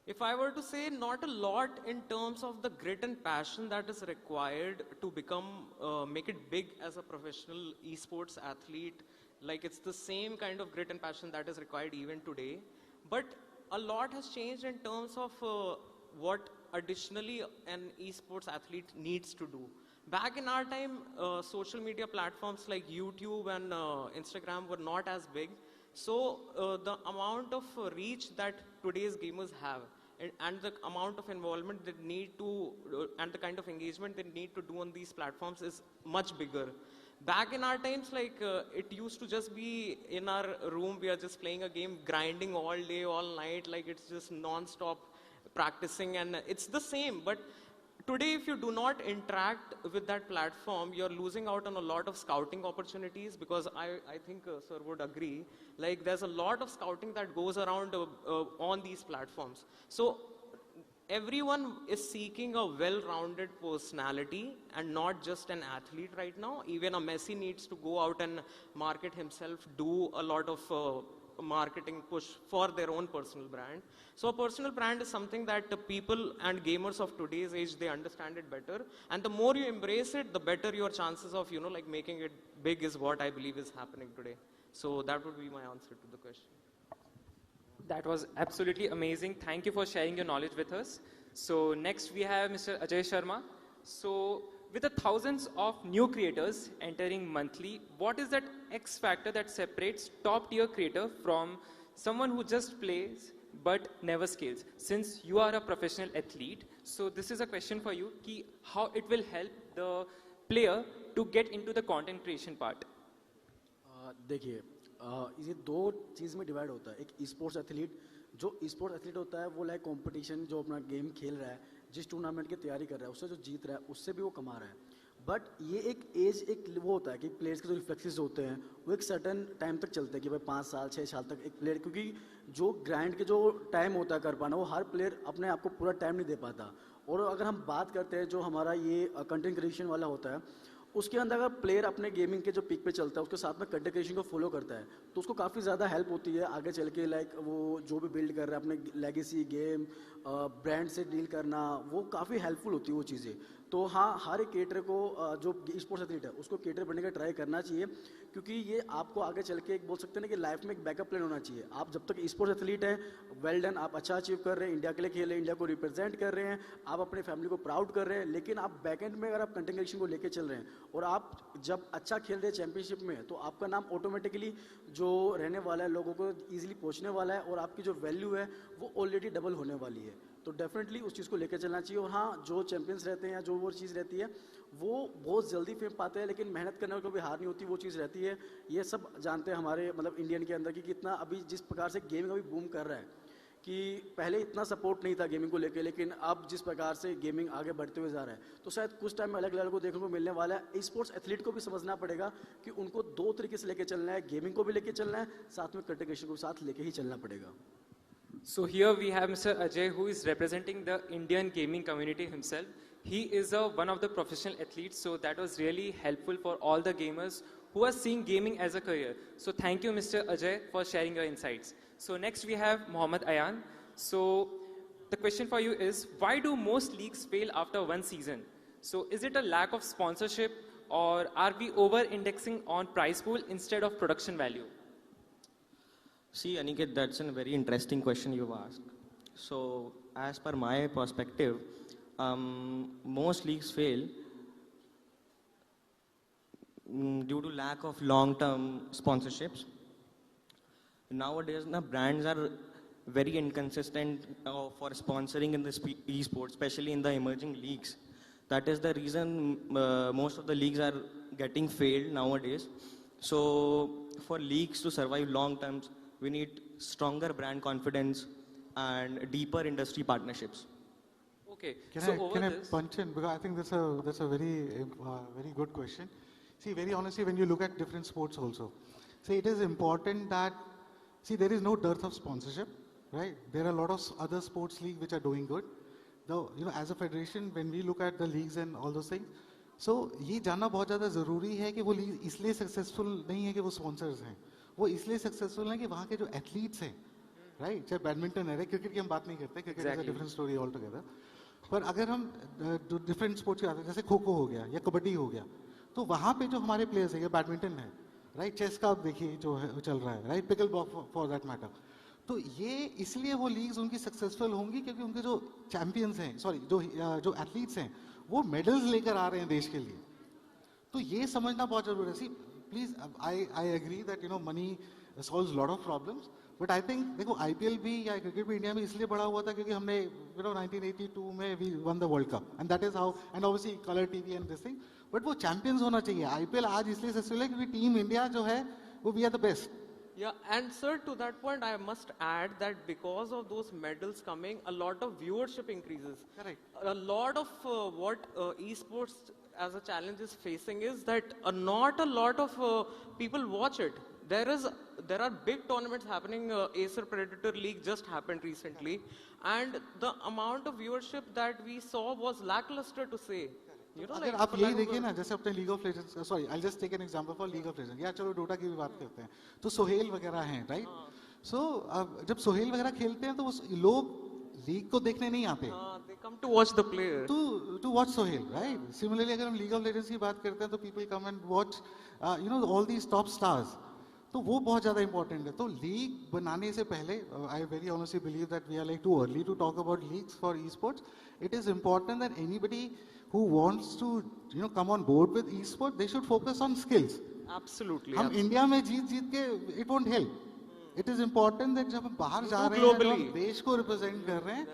W: if I were to say, not a lot in terms of the grit and passion that is required to make it big as a professional esports athlete. Like, it's the same kind of grit and passion that is required even today. But a lot has changed in terms of what additionally an esports athlete needs to do. Back in our time, social media platforms like YouTube and Instagram were not as big. So the amount of reach that today's gamers have and the amount of involvement they need to, and the kind of engagement they need to do on these platforms is much bigger. Back in our times, like it used to just be in our room, we are just playing a game, grinding all day, all night, like it's just non-stop practicing, and it's the same. But today, if you do not interact with that platform, you're losing out on a lot of scouting opportunities, because I think sir would agree, like there's a lot of scouting that goes around on these platforms. So everyone is seeking a well-rounded personality and not just an athlete right now. Even a Messi needs to go out and market himself, do a lot of marketing push for their own personal brand. So a personal brand is something that the people and gamers of today's age, they understand it better. And the more you embrace it, the better your chances of, like making it big is what I believe is happening today. So that would be my answer to the question.
K: That was absolutely amazing. Thank you for sharing your knowledge with us. So next we have Mr. Ajay Sharma. So with the thousands of new creators entering monthly, what is that X factor that separates top tier creator from someone who just plays but never scales? Since you are a professional athlete, so this is a question for you, ki how it will help the player to get into the content creation part.
X: देखिए ये दो चीज़ में divide होता है. एक sports athlete, जो sports athlete होता है वो लाइक कंपटीशन, जो अपना गेम खेल रहा है, जिस टूर्नामेंट की तैयारी कर रहा है, उससे जो जीत रहा है उससे भी वो कमा रहा है. बट ये एक एज, एक वो होता है कि प्लेयर्स के जो रिफ्लेक्सेस होते हैं वो एक सर्टन टाइम तक चलते हैं कि भाई 5 साल 6 साल तक एक प्लेयर, क्योंकि जो ग्राइंड के जो टाइम होता है कर पाना, वो हर प्लेयर अपने आप को पूरा टाइम नहीं दे पाता. और अगर हम बात करते हैं जो हमारा ये कंटेंट क्रिएशन वाला होता है, उसके अंदर अगर प्लेयर अपने गेमिंग के जो पीक पे चलता है उसके साथ में कंटेंट क्रिएशन को फॉलो करता है, तो उसको काफ़ी ज़्यादा हेल्प होती है आगे चल के. लाइक वो जो भी बिल्ड कर रहा है अपने लेगेसी गेम, ब्रांड से डील करना, वो काफ़ी हेल्पफुल होती है वो चीज़ें. तो हाँ, हर एक क्रिएटर को जो स्पोर्ट्स एथलीट है उसको क्रिएटर बनने का ट्राई करना चाहिए, क्योंकि ये आपको आगे चल के एक बोल सकते हैं ना कि लाइफ में एक बैकअप प्लान होना चाहिए. आप जब तक स्पोर्ट्स एथलीट है, वेल डन, आप अच्छा अचीव कर रहे हैं, इंडिया के लिए खेल रहे हैं, इंडिया को रिप्रेजेंट कर रहे हैं, आप अपने फैमिली को प्राउड कर रहे हैं, लेकिन आप बैकएंड में अगर आप कंटेंट क्रिएशन को लेके चल रहे हैं और आप जब अच्छा खेल रहे हैं चैंपियनशिप में, तो आपका नाम ऑटोमेटिकली जो रहने वाला है, लोगों को ईजिली पहुँचने वाला है, और आपकी जो वैल्यू है वो ऑलरेडी डबल होने वाली है. तो डेफिनेटली उस चीज़ को लेकर चलना चाहिए. और हाँ, जो चैंपियंस रहते हैं या जो वो चीज़ रहती है वो बहुत जल्दी फेम पाते हैं, लेकिन मेहनत करने वालों को भी हार नहीं होती, वो चीज़ रहती है. ये सब जानते हैं हमारे मतलब इंडियन के अंदर कि कितना अभी जिस प्रकार से गेमिंग अभी बूम कर रहा है, कि पहले इतना सपोर्ट नहीं था गेमिंग को लेके, लेकिन अब जिस प्रकार से गेमिंग आगे बढ़ते हुए जा रहा है तो शायद कुछ टाइम में अलग लेवल को देखने को मिलने वाला है। स्पोर्ट्स एथलीट को भी समझना पड़ेगा कि उनको दो तरीके से लेके चलना है, गेमिंग को भी लेके चलना है, साथ में कंटेंट क्रिएशन को भी साथ लेके ही चलना पड़ेगा।
K: So here we have Mr. Ajay, who is representing the Indian gaming community himself. He is one of the professional athletes, so that was really helpful for all the gamers who are seeing gaming as a career. So thank you, Mr. Ajay, for sharing your insights. So next we have Mohammad Ayan. So the question for you is, why do most leagues fail after one season? So is it a lack of sponsorship, or are we over-indexing on prize pool instead of production value?
N: See, Aniket, that's a very interesting question you've asked. So, as per my perspective, most leagues fail due to lack of long-term sponsorships. Nowadays, brands are very inconsistent for sponsoring in the esports, especially in the emerging leagues. That is the reason most of the leagues are getting failed nowadays. So, for leagues to survive long term, we need stronger brand confidence and deeper industry partnerships.
K: Okay.
V: Can I punch in? Because I think that's a very good question. See, very honestly, when you look at different sports also, see, it is important that, see, there is no dearth of sponsorship, right? There are a lot of other sports leagues which are doing good. Though, as a federation, when we look at the leagues and all those things, so ये जानना बहुत ज़्यादा ज़रूरी है कि वो league इसलिए successful नहीं है कि वो स्पॉन्सर्स हैं, वो इसलिए सक्सेसफुल हैं कि वहाँ के जो एथलीट्स हैं, राइट? चाहे बैडमिंटन है, क्रिकेट की हम बात नहीं करते, cricket is a different story all together. पर अगर हम डिफरेंट स्पोर्ट्स की बात करें, जैसे खो खो हो गया या कबड्डी हो गया, तो वहाँ पे जो हमारे प्लेयर्स हैं, या बैडमिंटन है, राइट? चेस का आप देखिए जो है चल रहा है, right? Pickle ball for that matter. तो ये इसलिए वो लीग्स उनकी सक्सेसफुल होंगी क्योंकि उनके जो चैंपियंस हैं, सॉरी जो एथलीट्स हैं, वो मेडल्स लेकर आ रहे हैं देश के लिए। तो ये समझना बहुत जरूरी है। See please, I agree that money solves lot of problems, but I think देखो आईपीएल भी या क्रिकेट भी इंडिया में इसलिए बड़ा हुआ था क्योंकि हमने 1982 में we won the world cup, and that is how, and obviously colour TV and this thing, but वो चैंपियंस होना चाहिए। आईपीएल आज इसलिए सक्सेसफुल है क्योंकि टीम इंडिया जो है वो we are the best.
W: Yeah, and sir, to that point, I must add that because of those medals coming, a lot of viewership increases.
V: Correct.
W: A lot of what esports as a challenge is facing is that not a lot of people watch it. There are big tournaments happening. Acer Predator League just happened recently, and the amount of viewership that we saw was lackluster, to say.
V: अगर आप यही देखिए ना, जैसे अपने league of legends, sorry I just take an example for league of legends, या चलो Dota की भी बात करते हैं, तो सोहेल वगैरह हैं, राइट? सो जब सोहेल वगैरह खेलते हैं तो वो लोग लीग को देखने नहीं आते,
W: they come to watch the player,
V: to watch Sohail, right? Similarly अगर हम लीग ऑफ लेजेंड्स की बात करते हैं तो people come and watch all these top stars, तो वो बहुत ज़्यादा इंपॉर्टेंट है। तो लीग बनाने से पहले I very honestly believe that we are like too early to talk about leagues for esports. It is important that anybody who wants to come on board with e-sport, they should focus on skills.
W: Absolutely.
V: हम India में जीत के it won't help. It is important that जब हम बाहर जा रहे हैं, जब हम देश को रिप्रेजेंट कर रहे हैं,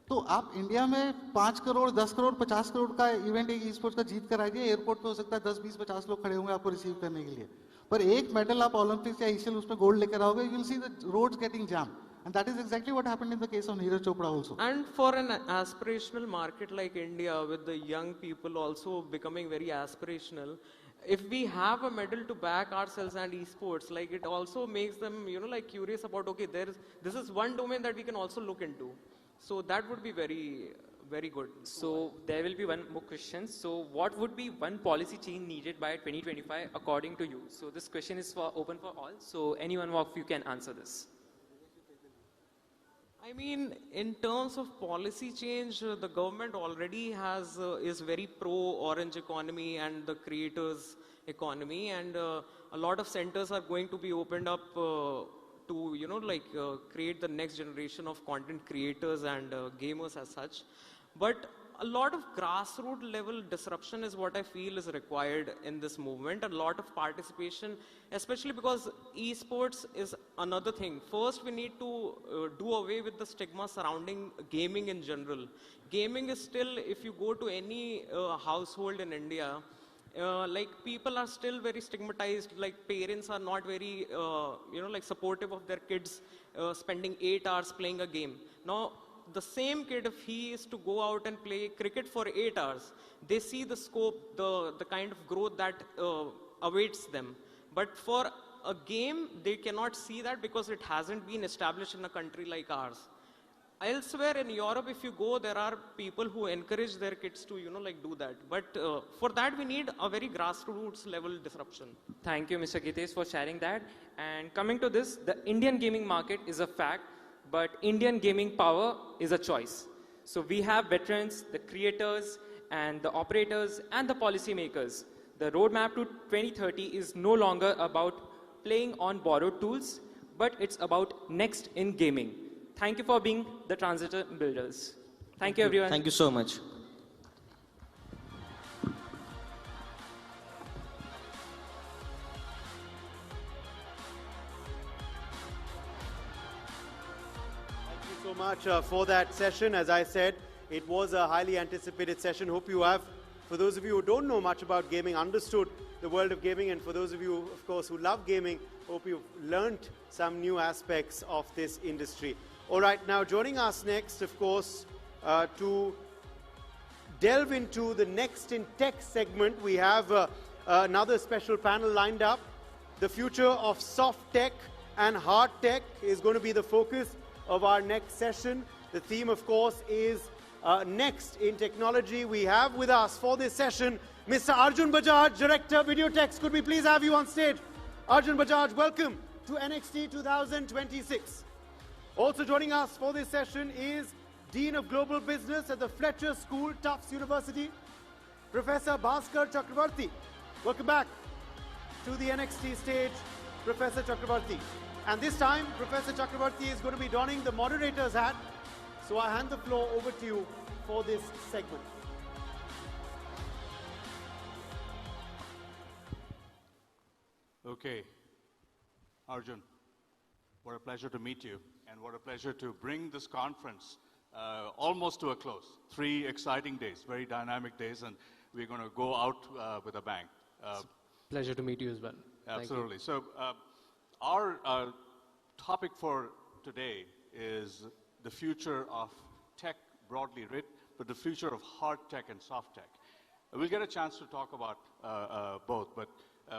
V: तो आप इंडिया में 5 करोड़ 10 करोड़ 50 करोड़ का इवेंट एक e-sports का जीत कर आइए, एयरपोर्ट पे हो सकता है 10 20 50 लोग खड़े होंगे आपको रिसीव करने के लिए, पर एक मेडल आप ओलंपिक्स या एशियन उसमें गोल्ड लेकर आओगे, you will see the roads getting jammed. And that is exactly what happened in the case of Neeraj Chopra also.
W: And for an aspirational market like India, with the young people also becoming very aspirational, if we have a medal to back ourselves and esports, like it also makes them, like curious about, okay, this is one domain that we can also look into. So that would be very, very good.
K: So there will be one more question. So what would be one policy change needed by 2025 according to you? So this question is open for all. So anyone of you can answer this.
W: I mean, in terms of policy change, the government already is very pro-orange economy and the creators economy, and a lot of centers are going to be opened up to, create the next generation of content creators and gamers as such. But a lot of grassroots level disruption is what I feel is required in this movement. A lot of participation, especially because esports is another thing. First, we need to do away with the stigma surrounding gaming in general. Gaming is still, if you go to any household in India, like people are still very stigmatized, like parents are not very, like supportive of their kids spending 8 hours playing a game. Now, the same kid, if he is to go out and play cricket for 8 hours, they see the scope, the kind of growth that awaits them. But for a game, they cannot see that because it hasn't been established in a country like ours. Elsewhere in Europe, if you go, there are people who encourage their kids to, like do that. But for that, we need a very grassroots level disruption.
K: Thank you, Mr. Gitesh, for sharing that. And coming to this, the Indian gaming market is a fact, but Indian gaming power is a choice. So we have veterans, the creators, and the operators, and the policymakers. The roadmap to 2030 is no longer about playing on borrowed tools, but it's about next in gaming. Thank you for being the transitor builders. Thank you, everyone.
N: Thank you so much.
A: Thank you so much for that session. As I said, it was a highly anticipated session. Hope you have, for those of you who don't know much about gaming, understood the world of gaming. And for those of you, of course, who love gaming, hope you've learned some new aspects of this industry. All right, now joining us next, of course, to delve into the Next in Tech segment, we have another special panel lined up. The future of soft tech and hard tech is going to be the focus of our next session. The theme, of course, is Next in Technology. We have with us for this session Mr. Arjun Bajaj, Director, Videotex. Could we please have you on stage? Arjun Bajaj, welcome to NXT 2026. Also joining us for this session is Dean of Global Business at the Fletcher School, Tufts University, Professor Bhaskar Chakravarti. Welcome back to the NXT stage, Professor Chakravarti. And this time, Professor Chakravarti is going to be donning the moderator's hat. So I hand the floor over to you for this segment.
B: Okay, Arjun, what a pleasure to meet you, and what a pleasure to bring this conference almost to a close. 3 exciting days, very dynamic days, and we're going to go out with a bang.
O: Pleasure to meet you as well.
B: Absolutely. So our topic for today is the future of tech, broadly writ, but the future of hard tech and soft tech. We'll get a chance to talk about both, but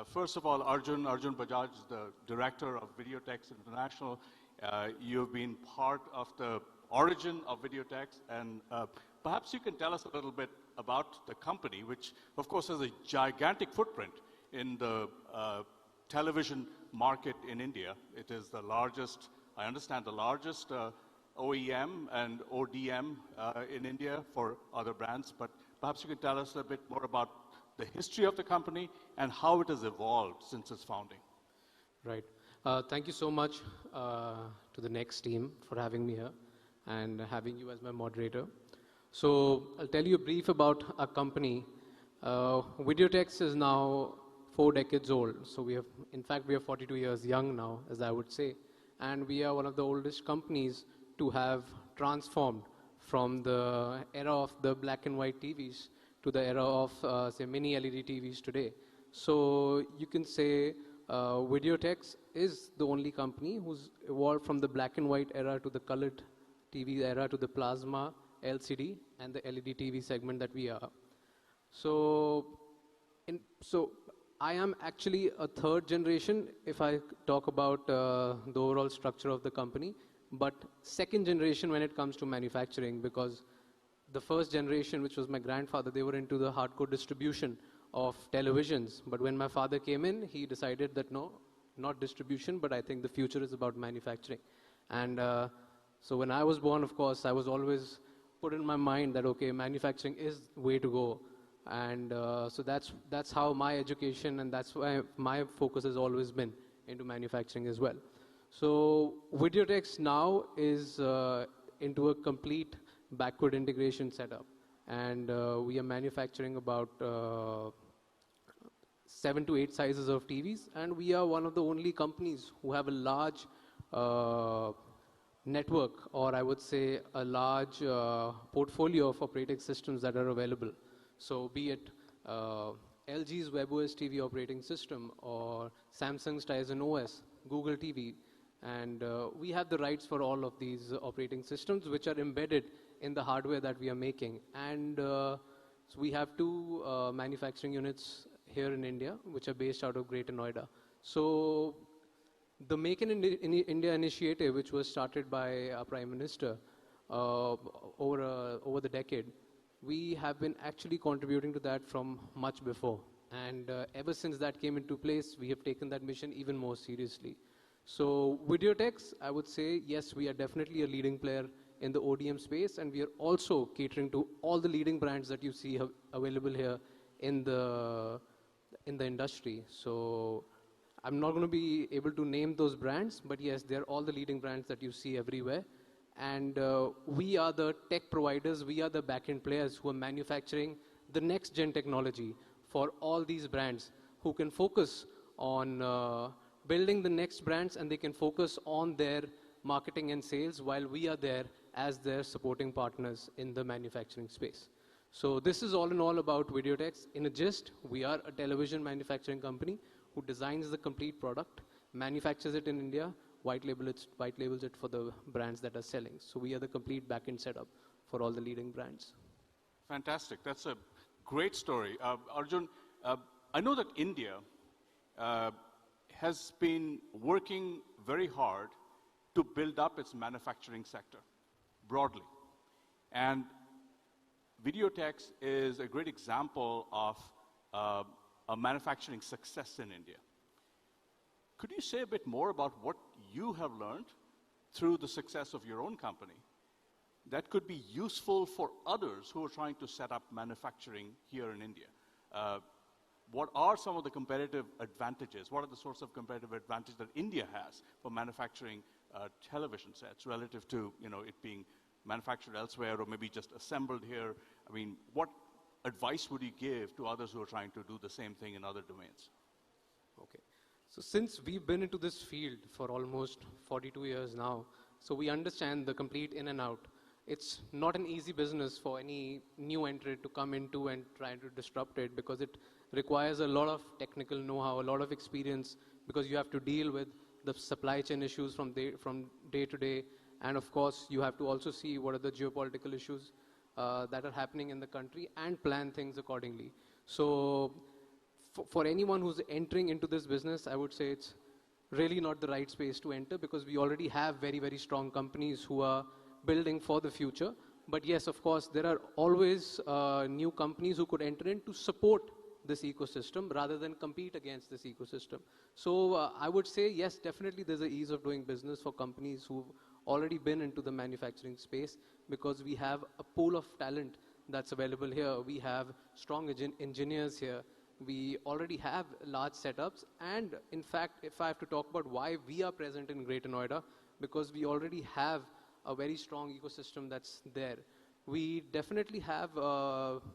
B: first of all, Arjun Bajaj is the Director of Videotex International. You've been part of the origin of Videotex, and perhaps you can tell us a little bit about the company, which of course has a gigantic footprint in the television market in India. It is the largest, I understand, the largest OEM and ODM in India for other brands, but perhaps you can tell us a bit more about the history of the company and how it has evolved since its founding.
O: Right. Thank you so much to the Next team for having me here and having you as my moderator. So I'll tell you a brief about our company. Videotex is now 4 decades old. So we have, in fact, we are 42 years young now, as I would say. And we are one of the oldest companies to have transformed from the era of the black and white TVs to the era of, say, mini LED TVs today. So you can say Videotex is the only company who's evolved from the black and white era to the colored TV era to the plasma, LCD, and the LED TV segment that we are. So I am actually a 3rd generation if I talk about the overall structure of the company, but 2nd generation when it comes to manufacturing, because the 1st generation, which was my grandfather, they were into the hardcore distribution of televisions. But when my father came in, he decided that no, not distribution, but I think the future is about manufacturing. And so when I was born, of course, I was always put in my mind that, okay, manufacturing is the way to go. And so that's how my education, and that's why my focus has always been into manufacturing as well. So Videotex now is into a complete backward integration setup. And we are manufacturing about 7 to 8 sizes of TVs. And we are one of the only companies who have a large network, or I would say a large portfolio of operating systems that are available. So be it LG's WebOS TV operating system or Samsung's Tizen OS, Google TV. And we have the rights for all of these operating systems which are embedded in the hardware that we are making. And so we have two manufacturing units here in India which are based out of Greater Noida. So the Make in India initiative, which was started by our Prime Minister over the decade, we have been actually contributing to that from much before. And ever since that came into place, we have taken that mission even more seriously. So Videotex, I would say, yes, we are definitely a leading player in the ODM space, and we are also catering to all the leading brands that you see available here in the industry. So I'm not going to be able to name those brands, but yes, they're all the leading brands that you see everywhere. And we are the tech providers, we are the back-end players who are manufacturing the next-gen technology for all these brands who can focus on building the next brands, and they can focus on their marketing and sales while we are there as their supporting partners in the manufacturing space. So this is all in all about Videotex. In a gist, we are a television manufacturing company who designs the complete product, manufactures it in India, white labels it for the brands that are selling. So we are the complete back-end setup for all the leading brands.
B: Fantastic. That's a great story. Arjun, I know that India has been working very hard to build up its manufacturing sector broadly. And Videotex is a great example of a manufacturing success in India. Could you say a bit more about what you have learned through the success of your own company that could be useful for others who are trying to set up manufacturing here in India? What are some of the competitive advantages? What are the sorts of competitive advantages that India has for manufacturing television sets relative to it being manufactured elsewhere or maybe just assembled here? I mean, what advice would you give to others who are trying to do the same thing in other domains?
O: Okay. So since we've been into this field for almost 42 years now, so we understand the complete in and out. It's not an easy business for any new entrant to come into and try to disrupt it, because it requires a lot of technical know-how, a lot of experience, because you have to deal with the supply chain issues from day to day. And of course, you have to also see what are the geopolitical issues that are happening in the country and plan things accordingly. So for anyone who's entering into this business, I would say it's really not the right space to enter, because we already have very, very strong companies who are building for the future. But yes, of course, there are always new companies who could enter in to support this ecosystem rather than compete against this ecosystem. So I would say, yes, definitely there's an ease of doing business for companies who've already been into the manufacturing space, because we have a pool of talent that's available here. We have strong engineers here. We already have large setups. And in fact, if I have to talk about why we are present in Greater Noida, because we already have a very strong ecosystem that's there. We definitely have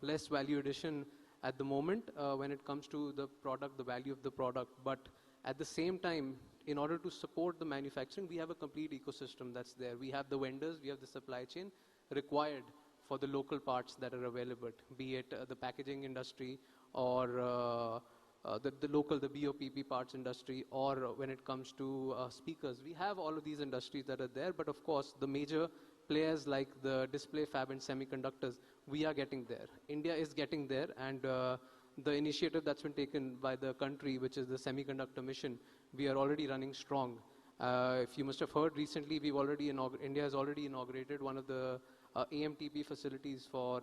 O: less value addition at the moment when it comes to the product, the value of the product. But at the same time, in order to support the manufacturing, we have a complete ecosystem that's there. We have the vendors, we have the supply chain required for the local parts that are available, be it the packaging industry or the BOPP parts industry, or when it comes to speakers. We have all of these industries that are there, but of course the major players like the display, fab and semiconductors, we are getting there. India is getting there, and the initiative that's been taken by the country, which is the semiconductor mission, we are already running strong. If you must have heard recently, India has already inaugurated one of the AMTP facilities for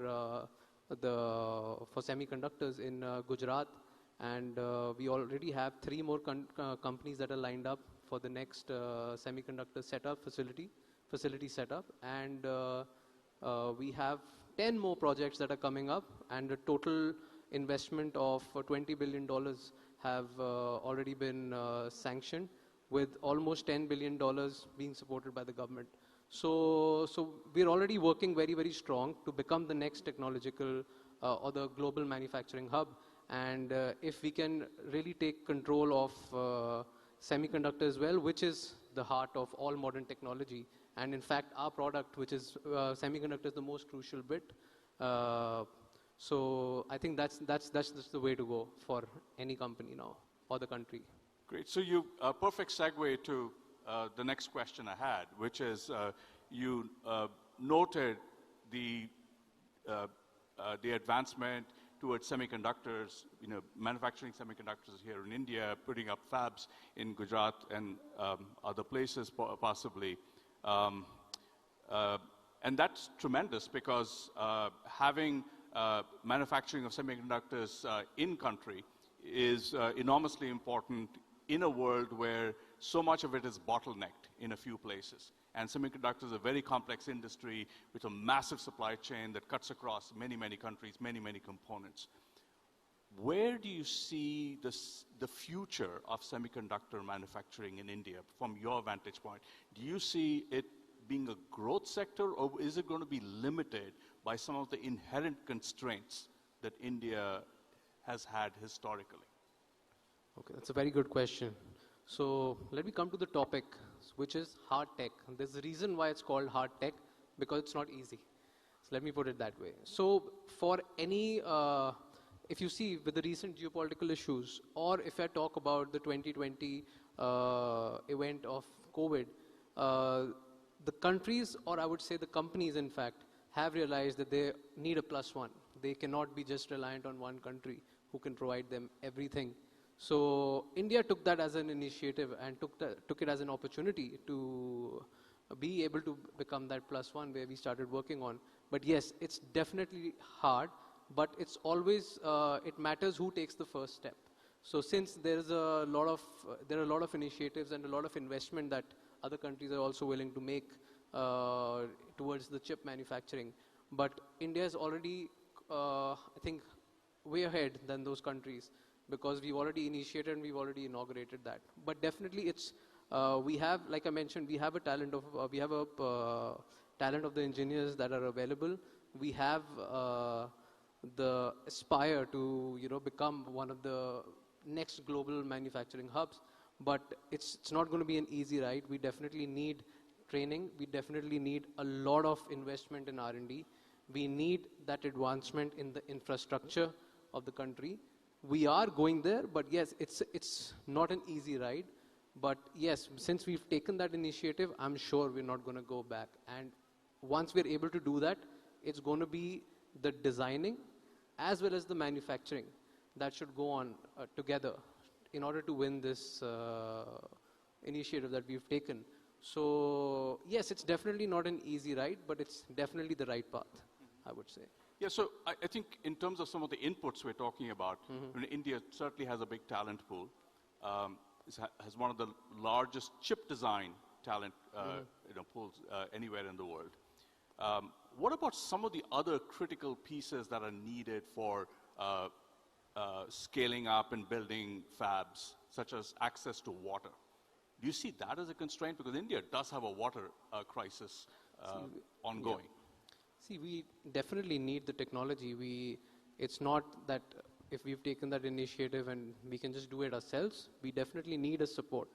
O: semiconductors in Gujarat, and we already have 3 more companies that are lined up for the next semiconductor facility setup, and we have 10 more projects that are coming up, and a total investment of $20 billion have already been sanctioned, with almost $10 billion being supported by the government. So we're already working very, very strong to become the next technological or the global manufacturing hub. And if we can really take control of semiconductor as well, which is the heart of all modern technology, and in fact our product, which is semiconductor, is the most crucial bit. So I think that's just the way to go for any company now or the country.
B: Great. So you perfect segue to the next question I had, which is you noted the advancement towards semiconductors, manufacturing semiconductors here in India, putting up fabs in Gujarat and other places possibly. And that's tremendous because having manufacturing of semiconductors in country is enormously important in a world where so much of it is bottlenecked in a few places. And semiconductors is a very complex industry with a massive supply chain that cuts across many, many countries, many, many components. Where do you see the future of semiconductor manufacturing in India from your vantage point? Do you see it being a growth sector, or is it going to be limited by some of the inherent constraints that India has had historically?
O: Okay, that's a very good question. So let me come to the topic, which is hard tech. There's a reason why it's called hard tech, because it's not easy. So let me put it that way. So for any, if you see with the recent geopolitical issues, or if I talk about the 2020 event of COVID, the countries, or I would say the companies in fact, have realized that they need a +1. They cannot be just reliant on one country who can provide them everything. So India took that as an initiative and took it as an opportunity to be able to become that +1 where we started working on. But yes, it's definitely hard, but it's always, it matters who takes the first step. So since there are a lot of initiatives and a lot of investment that other countries are also willing to make towards the chip manufacturing, but India is already, I think, way ahead than those countries, because we've already initiated and we've already inaugurated that. But definitely it's, we have, like I mentioned, we have a talent of, talent of the engineers that are available. We have the aspire to, become one of the next global manufacturing hubs, but it's not going to be an easy ride. We definitely need training. We definitely need a lot of investment in R&D. We need that advancement in the infrastructure of the country. We are going there, but yes, it's not an easy ride. But yes, since we've taken that initiative, I'm sure we're not going to go back. And once we're able to do that, it's going to be the designing as well as the manufacturing that should go on together in order to win this initiative that we've taken. So yes, it's definitely not an easy ride, but it's definitely the right path, I would say.
B: Yeah, so I think in terms of some of the inputs we're talking about, India certainly has a big talent pool. Has one of the largest chip design talent pools anywhere in the world. What about some of the other critical pieces that are needed for scaling up and building fabs, such as access to water? Do you see that as a constraint? Because India does have a water crisis ongoing.
O: Yeah. See, we definitely need the technology. It's not that if we've taken that initiative and we can just do it ourselves. We definitely need a support.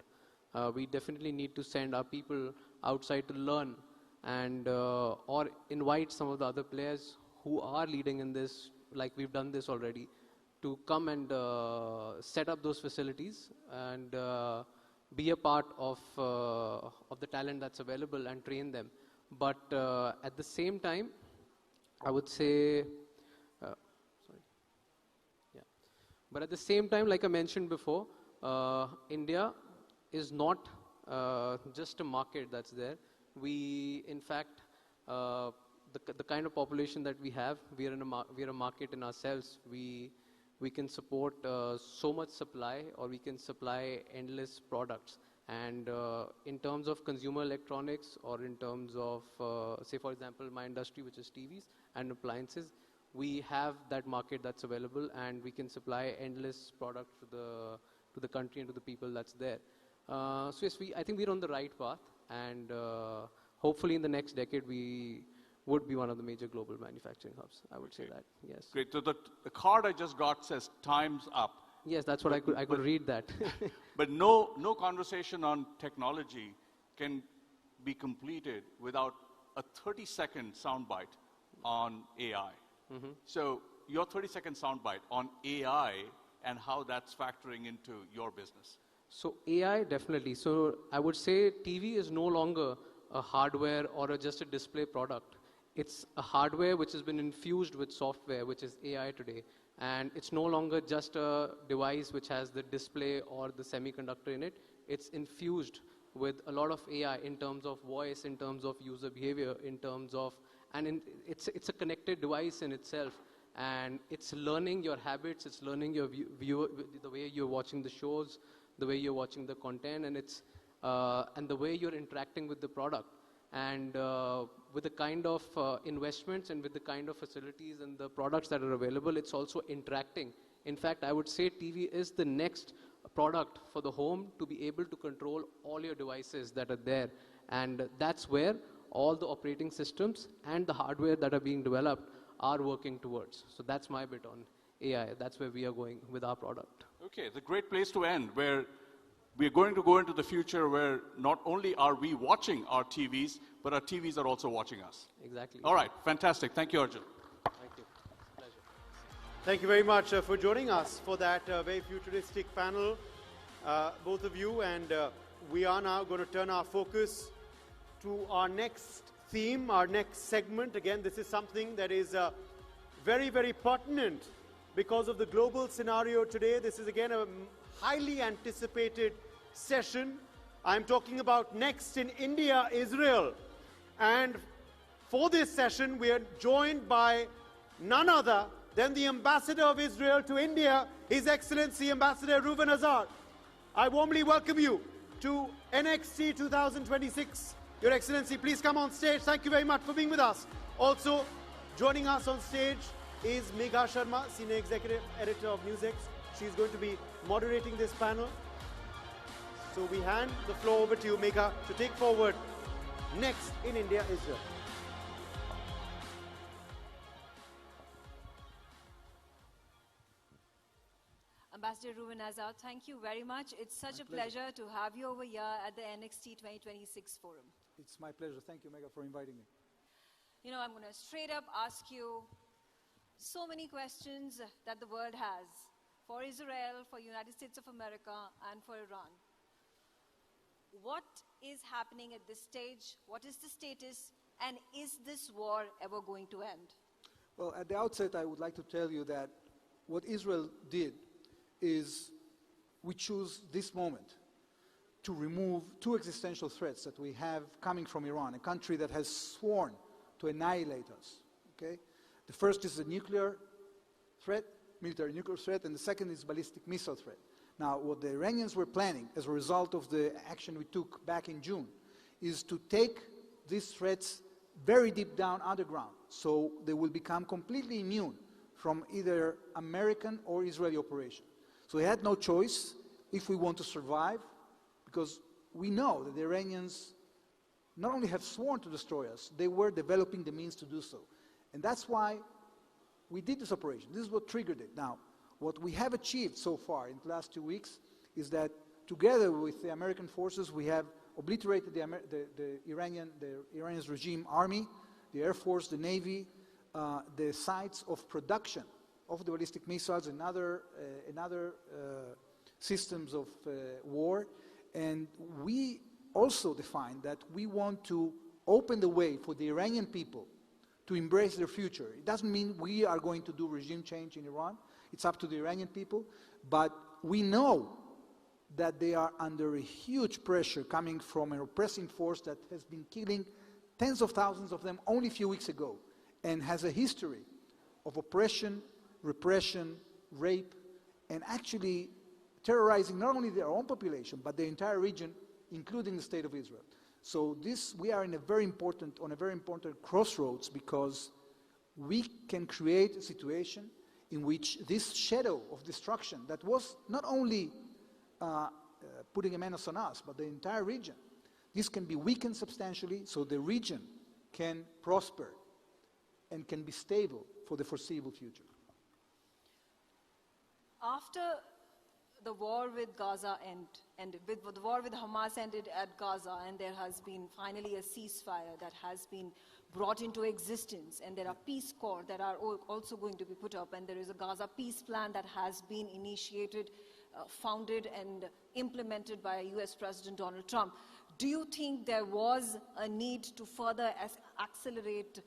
O: We definitely need to send our people outside to learn and or invite some of the other players who are leading in this, like we've done this already, to come and set up those facilities and be a part of the talent that's available and train them. But at the same time, I would say, but at the same time, like I mentioned before, India is not just a market that's there. We, in fact, the kind of population that we have, we are a market in ourselves. We can support so much supply, or we can supply endless products. And in terms of consumer electronics, or in terms of, say for example, my industry, which is TVs and appliances, we have that market that's available, and we can supply endless products to the country and to the people that's there. So yes, I think we're on the right path, and hopefully in the next decade we would be one of the major global manufacturing hubs. I would say that, yes.
B: Great. So the card I just got says time's up.
O: Yes, that's what I could read that.
B: But no conversation on technology can be completed without a 30-second soundbite on AI. So your 30-second soundbite on AI and how that's factoring into your business.
O: So AI, definitely. So I would say TV is no longer a hardware or just a display product. It's a hardware which has been infused with software, which is AI today. And it's no longer just a device which has the display or the semiconductor in it. It's infused with a lot of AI in terms of voice, in terms of user behavior, in terms of, it's a connected device in itself. And it's learning your habits, it's learning your the way you're watching the shows, the way you're watching the content, and the way you're interacting with the product. And with the kind of investments and with the kind of facilities and the products that are available, it's also interacting. In fact, I would say TV is the next product for the home to be able to control all your devices that are there. And that's where all the operating systems and the hardware that are being developed are working towards. So that's my bit on AI. That's where we are going with our product.
B: Okay, it's a great place to end, where we're going to go into the future where not only are we watching our TVs, but our TVs are also watching us.
O: Exactly.
B: All right, fantastic. Thank you, Arjun.
O: Thank you. Pleasure.
A: Thank you very much for joining us for that very futuristic panel, both of you. And we are now going to turn our focus to our next theme, our next segment. Again, this is something that is very, very pertinent because of the global scenario today. This is again a highly anticipated session. I'm talking about Next in India, Israel. And for this session, we are joined by none other than the Ambassador of Israel to India, His Excellency Ambassador Reuven Hazar. I warmly welcome you to NXT 2026. Your Excellency, please come on stage. Thank you very much for being with us. Also, joining us on stage is Megha Sharma, Senior Executive Editor of NewsX. She's going to be moderating this panel. So we hand the floor over to you, Megha, to take forward Next in India, Israel.
G: Ambassador Reuven Hazar, thank you very much. It's such a pleasure to have you over here at the NXT 2026 forum.
F: It's my pleasure. Thank you, Megha, for inviting me.
G: You know, I'm going to straight up ask you so many questions that the world has for Israel, for United States of America, and for Iran. What is happening at this stage? What is the status? And is this war ever going to end?
F: Well, at the outset, I would like to tell you that what Israel did is we choose this moment to remove two existential threats that we have coming from Iran, a country that has sworn to annihilate us. Okay? The first is the nuclear threat, military nuclear threat, and the second is ballistic missile threat. Now, what the Iranians were planning as a result of the action we took back in June is to take these threats very deep down underground, so they will become completely immune from either American or Israeli operation. So we had no choice if we want to survive, because we know that the Iranians not only have sworn to destroy us, they were developing the means to do so. And that's why we did this operation. This is what triggered it. Now, what we have achieved so far in the last 2 weeks is that together with the American forces, we have obliterated the Iranian regime army, the Air Force, the Navy, the sites of production of the ballistic missiles and other systems of war. And we also defined that we want to open the way for the Iranian people to embrace their future. It doesn't mean we are going to do regime change in Iran. It's up to the Iranian people. But we know that they are under a huge pressure coming from an oppressing force that has been killing tens of thousands of them only a few weeks ago and has a history of oppression, repression, rape, and actually terrorizing not only their own population, but the entire region, including the State of Israel. So we are on a very important crossroads, because we can create a situation in which this shadow of destruction that was not only putting a menace on us, but the entire region, this can be weakened substantially so the region can prosper and can be stable for the foreseeable future.
G: After the war with Gaza the war with Hamas ended at Gaza, and there has been finally a ceasefire that has been brought into existence, and there are Peace Corps that are also going to be put up, and there is a Gaza peace plan that has been initiated, founded and implemented by US President Donald Trump. Do you think there was a need to further accelerate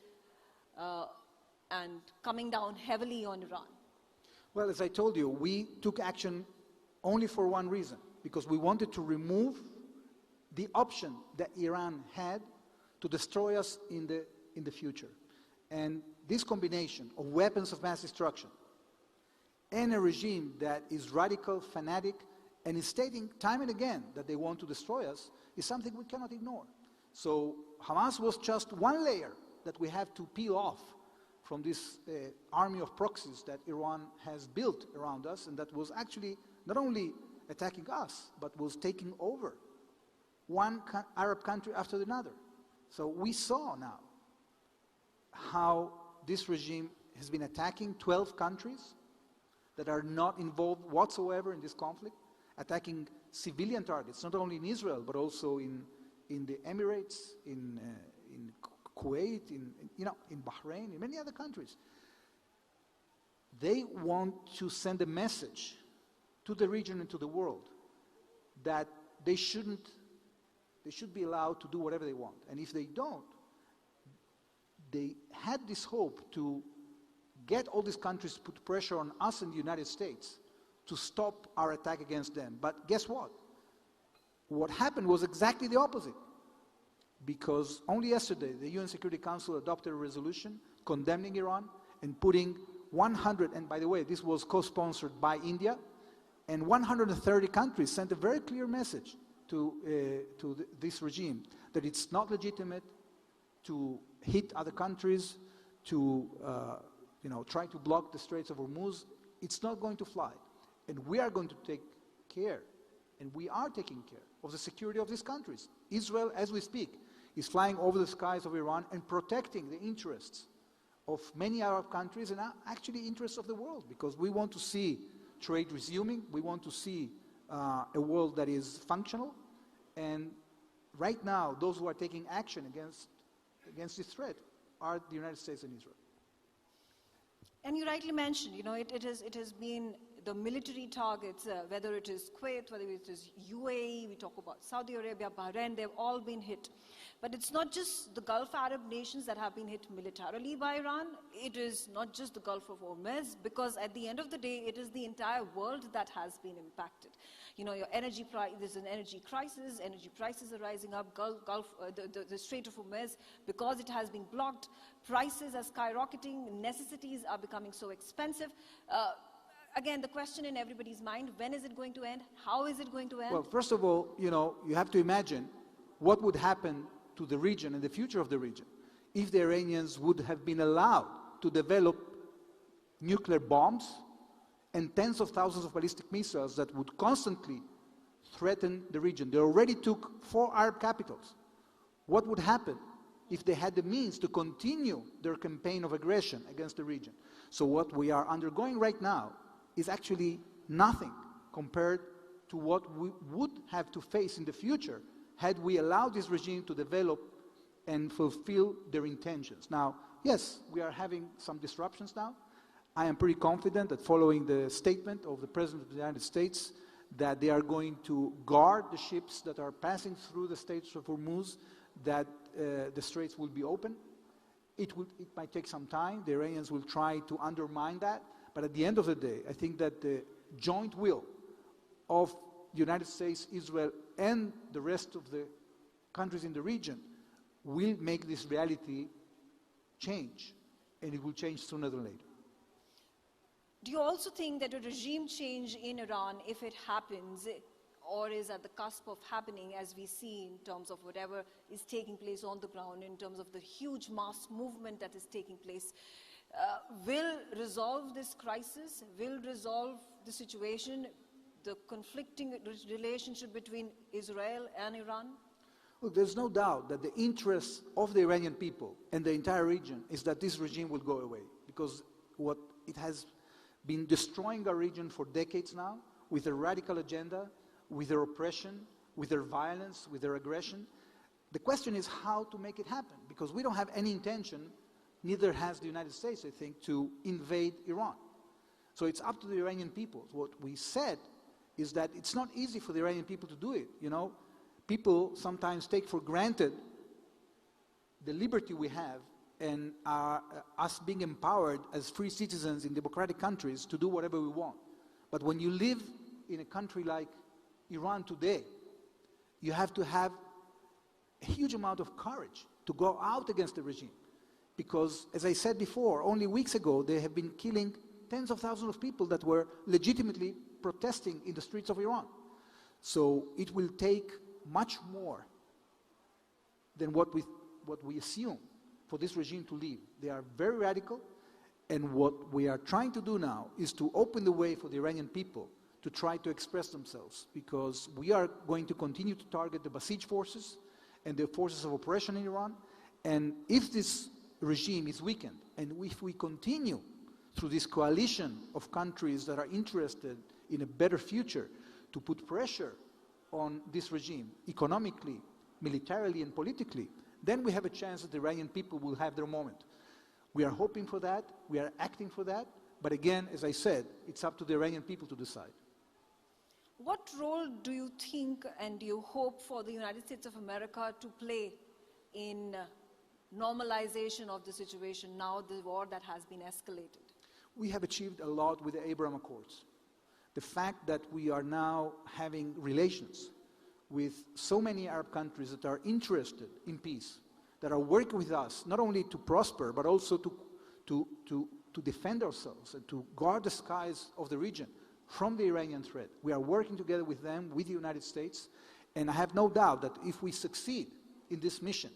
G: and coming down heavily on Iran?
F: Well, as I told you, we took action only for one reason, because we wanted to remove the option that Iran had to destroy us in the future. And this combination of weapons of mass destruction and a regime that is radical, fanatic, and is stating time and again that they want to destroy us is something we cannot ignore. So Hamas was just one layer that we have to peel off from this army of proxies that Iran has built around us, and that was actually not only attacking us, but was taking over one Arab country after another. So we saw now how this regime has been attacking 12 countries that are not involved whatsoever in this conflict, attacking civilian targets, not only in Israel, but also in the Emirates, in Kuwait, in Bahrain, in many other countries. They want to send a message to the region and to the world that they should be allowed to do whatever they want. And if they don't, they had this hope to get all these countries to put pressure on us in the United States to stop our attack against them. But guess what? What happened was exactly the opposite. Because only yesterday, the UN Security Council adopted a resolution condemning Iran and putting 100, and by the way, this was co-sponsored by India, and 130 countries sent a very clear message to this regime that it's not legitimate to hit other countries, to try to block the Straits of Hormuz. It's not going to fly. And we are going to take care, and we are taking care of the security of these countries. Israel, as we speak, is flying over the skies of Iran and protecting the interests of many Arab countries and actually interests of the world, because we want to see trade resuming. We want to see a world that is functional. And right now, those who are taking action against this threat are the United States and Israel.
G: And you rightly mentioned, it has been the military targets, whether it is Kuwait, whether it is UAE, we talk about Saudi Arabia, Bahrain, they've all been hit. But it's not just the Gulf Arab nations that have been hit militarily by Iran. It is not just the Gulf of Hormuz, because at the end of the day, it is the entire world that has been impacted. Your energy price, there's an energy crisis, energy prices are rising up, the Strait of Hormuz, because it has been blocked, prices are skyrocketing, necessities are becoming so expensive. Again, the question in everybody's mind, when is it going to end? How is it going to end?
F: Well, first of all, you have to imagine what would happen to the region and the future of the region if the Iranians would have been allowed to develop nuclear bombs and tens of thousands of ballistic missiles that would constantly threaten the region. They already took 4 Arab capitals. What would happen if they had the means to continue their campaign of aggression against the region? So what we are undergoing right now is actually nothing compared to what we would have to face in the future had we allowed this regime to develop and fulfill their intentions. Now, yes, we are having some disruptions now. I am pretty confident that following the statement of the President of the United States that they are going to guard the ships that are passing through the Straits of Hormuz, that the straits will be open. It might take some time. The Iranians will try to undermine that. But at the end of the day, I think that the joint will of the United States, Israel, and the rest of the countries in the region will make this reality change, and it will change sooner than later.
G: Do you also think that a regime change in Iran, if it happens, or is at the cusp of happening, as we see in terms of whatever is taking place on the ground, in terms of the huge mass movement that is taking place, will resolve this crisis, will resolve the situation, the conflicting relationship between Israel and Iran?
F: Look, there's no doubt that the interest of the Iranian people and the entire region is that this regime will go away, because what it has been destroying our region for decades now, with their radical agenda, with their oppression, with their violence, with their aggression. The question is how to make it happen, because we don't have any intention, neither has the United States, I think, to invade Iran. So it's up to the Iranian people. What we said is that it's not easy for the Iranian people to do it. You know, people sometimes take for granted the liberty we have and us being empowered as free citizens in democratic countries to do whatever we want. But when you live in a country like Iran today, you have to have a huge amount of courage to go out against the regime. Because, as I said before, only weeks ago they have been killing tens of thousands of people that were legitimately protesting in the streets of Iran. So it will take much more than what we assume for this regime to leave. They are very radical, and what we are trying to do now is to open the way for the Iranian people to try to express themselves, because we are going to continue to target the Basij forces and the forces of oppression in Iran. And if this regime is weakened, and if we continue through this coalition of countries that are interested in a better future to put pressure on this regime economically, militarily, and politically, then we have a chance that the Iranian people will have their moment. We are hoping for that, we are acting for that, but again, as I said, it's up to the Iranian people to decide.
G: What role do you think and do you hope for the United States of America to play in normalization of the situation now, the war that has been escalated?
F: We have achieved a lot with the Abraham Accords. The fact that we are now having relations with so many Arab countries that are interested in peace, that are working with us, not only to prosper, but also to defend ourselves and to guard the skies of the region from the Iranian threat. We are working together with them, with the United States, and I have no doubt that if we succeed in this mission,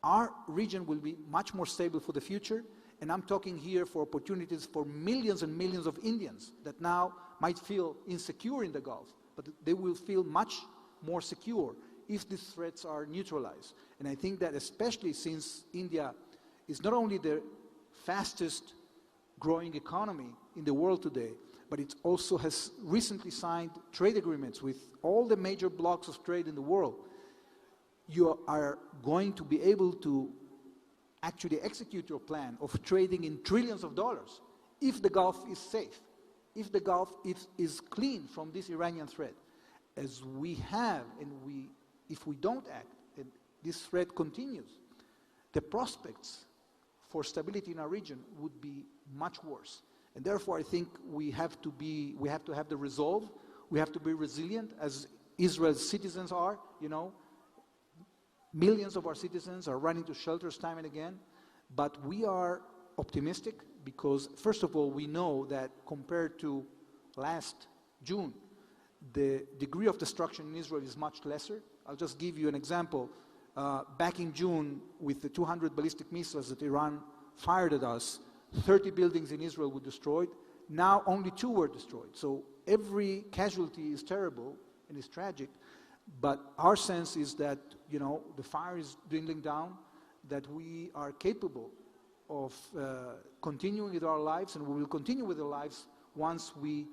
F: our region will be much more stable for the future. And I'm talking here for opportunities for millions and millions of Indians that now might feel insecure in the Gulf, but they will feel much more secure if these threats are neutralized. And I think that especially since India is not only the fastest growing economy in the world today, but it also has recently signed trade agreements with all the major blocks of trade in the world. You are going to be able to actually execute your plan of trading in trillions of dollars if the Gulf is safe, if the Gulf is clean from this Iranian threat. As we have, and if we don't act, and this threat continues, the prospects for stability in our region would be much worse. And therefore, I think we have to have the resolve, we have to be resilient, as Israel's citizens are, you know. Millions of our citizens are running to shelters time and again, but we are optimistic because, first of all, we know that compared to last June, the degree of destruction in Israel is much lesser. I'll just give you an example. Back in June, with the 200 ballistic missiles that Iran fired at us, 30 buildings in Israel were destroyed. Now only 2 were destroyed. So every casualty is terrible and is tragic. But our sense is that, you know, the fire is dwindling down, that we are capable of continuing with our lives, and we will continue with our lives once we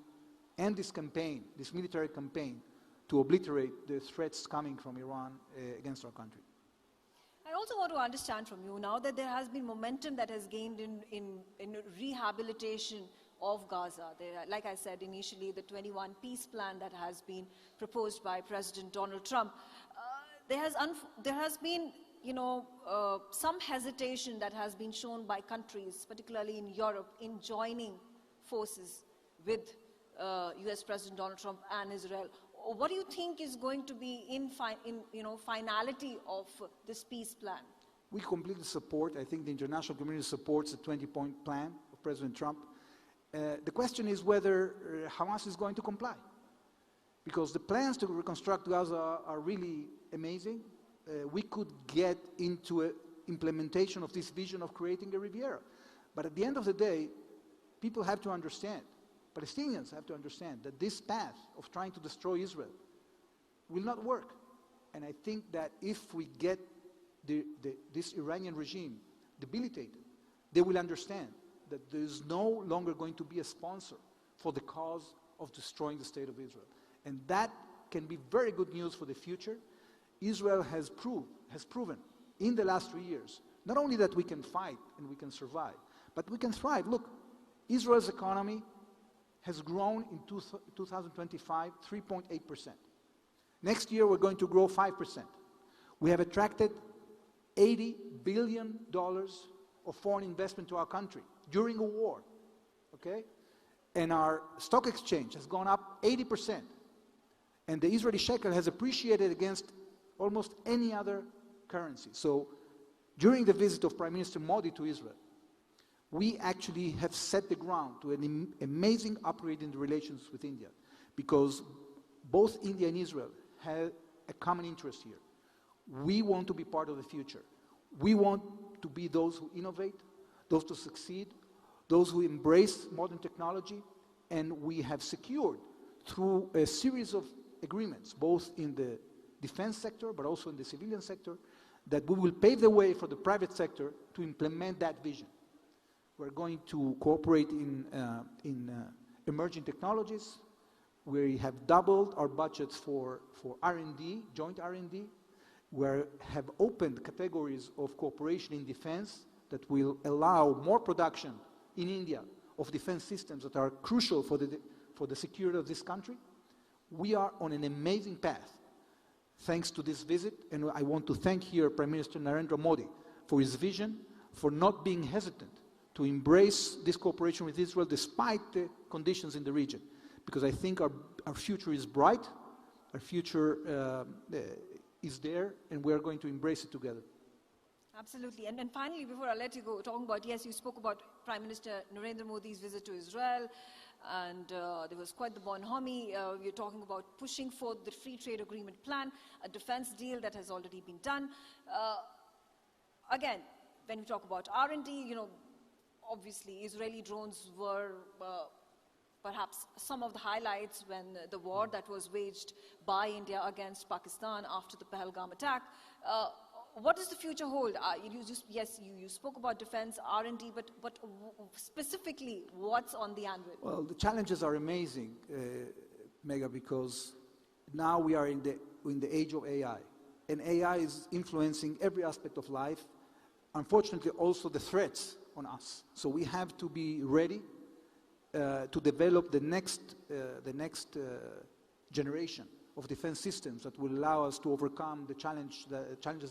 F: end this campaign, this military campaign, to obliterate the threats coming from Iran against our country.
G: I also want to understand from you now that there has been momentum that has gained in rehabilitation of Gaza. Like I said initially, the 21 peace plan that has been proposed by President Donald Trump, there has been, you know, some hesitation that has been shown by countries, particularly in Europe, in joining forces with US President Donald Trump and Israel. What do you think is going to be in finality of this peace plan?
F: We completely support, I think the international community supports the 20-point plan of President Trump. The question is whether Hamas is going to comply. Because the plans to reconstruct Gaza are really amazing. We could get into an implementation of this vision of creating a Riviera. But at the end of the day, people have to understand, Palestinians have to understand that this path of trying to destroy Israel will not work. And I think that if we get this Iranian regime debilitated, they will understand that there is no longer going to be a sponsor for the cause of destroying the state of Israel. And that can be very good news for the future. Israel has proven in the last 3 years, not only that we can fight and we can survive, but we can thrive. Look, Israel's economy has grown in 2025 3.8%. Next year, we're going to grow 5%. We have attracted $80 billion of foreign investment to our country during a war, okay? And our stock exchange has gone up 80%. And the Israeli shekel has appreciated against almost any other currency. So during the visit of Prime Minister Modi to Israel, we actually have set the ground to an amazing upgrade in the relations with India, because both India and Israel have a common interest here. We want to be part of the future. We want to be those who innovate, those who succeed, those who embrace modern technology, and we have secured through a series of agreements, both in the defense sector but also in the civilian sector, that we will pave the way for the private sector to implement that vision. We're going to cooperate in emerging technologies. We have doubled our budgets for R&D, joint R&D. We have opened categories of cooperation in defense that will allow more production in India of defense systems that are crucial for the security of this country. We are on an amazing path thanks to this visit, and I want to thank here Prime Minister Narendra Modi for his vision, for not being hesitant to embrace this cooperation with Israel despite the conditions in the region, because I think our future is bright, our future is there, and we are going to embrace it together.
G: Absolutely. And then finally, before I let you go, talking about, yes, you spoke about Prime Minister Narendra Modi's visit to Israel, and there was quite the bonhomie. We're talking about pushing for the free trade agreement plan, a defense deal that has already been done. Again, when we talk about R&D, you know, obviously Israeli drones were perhaps some of the highlights when the war that was waged by India against Pakistan after the Pahalgam attack. What does the future hold? You spoke about defense, R&D, but specifically, what's on the anvil?
F: Well, the challenges are amazing, Mega, because now we are in the age of AI. And AI is influencing every aspect of life. Unfortunately, also the threats on us. So we have to be ready to develop the next generation of defense systems that will allow us to overcome the challenges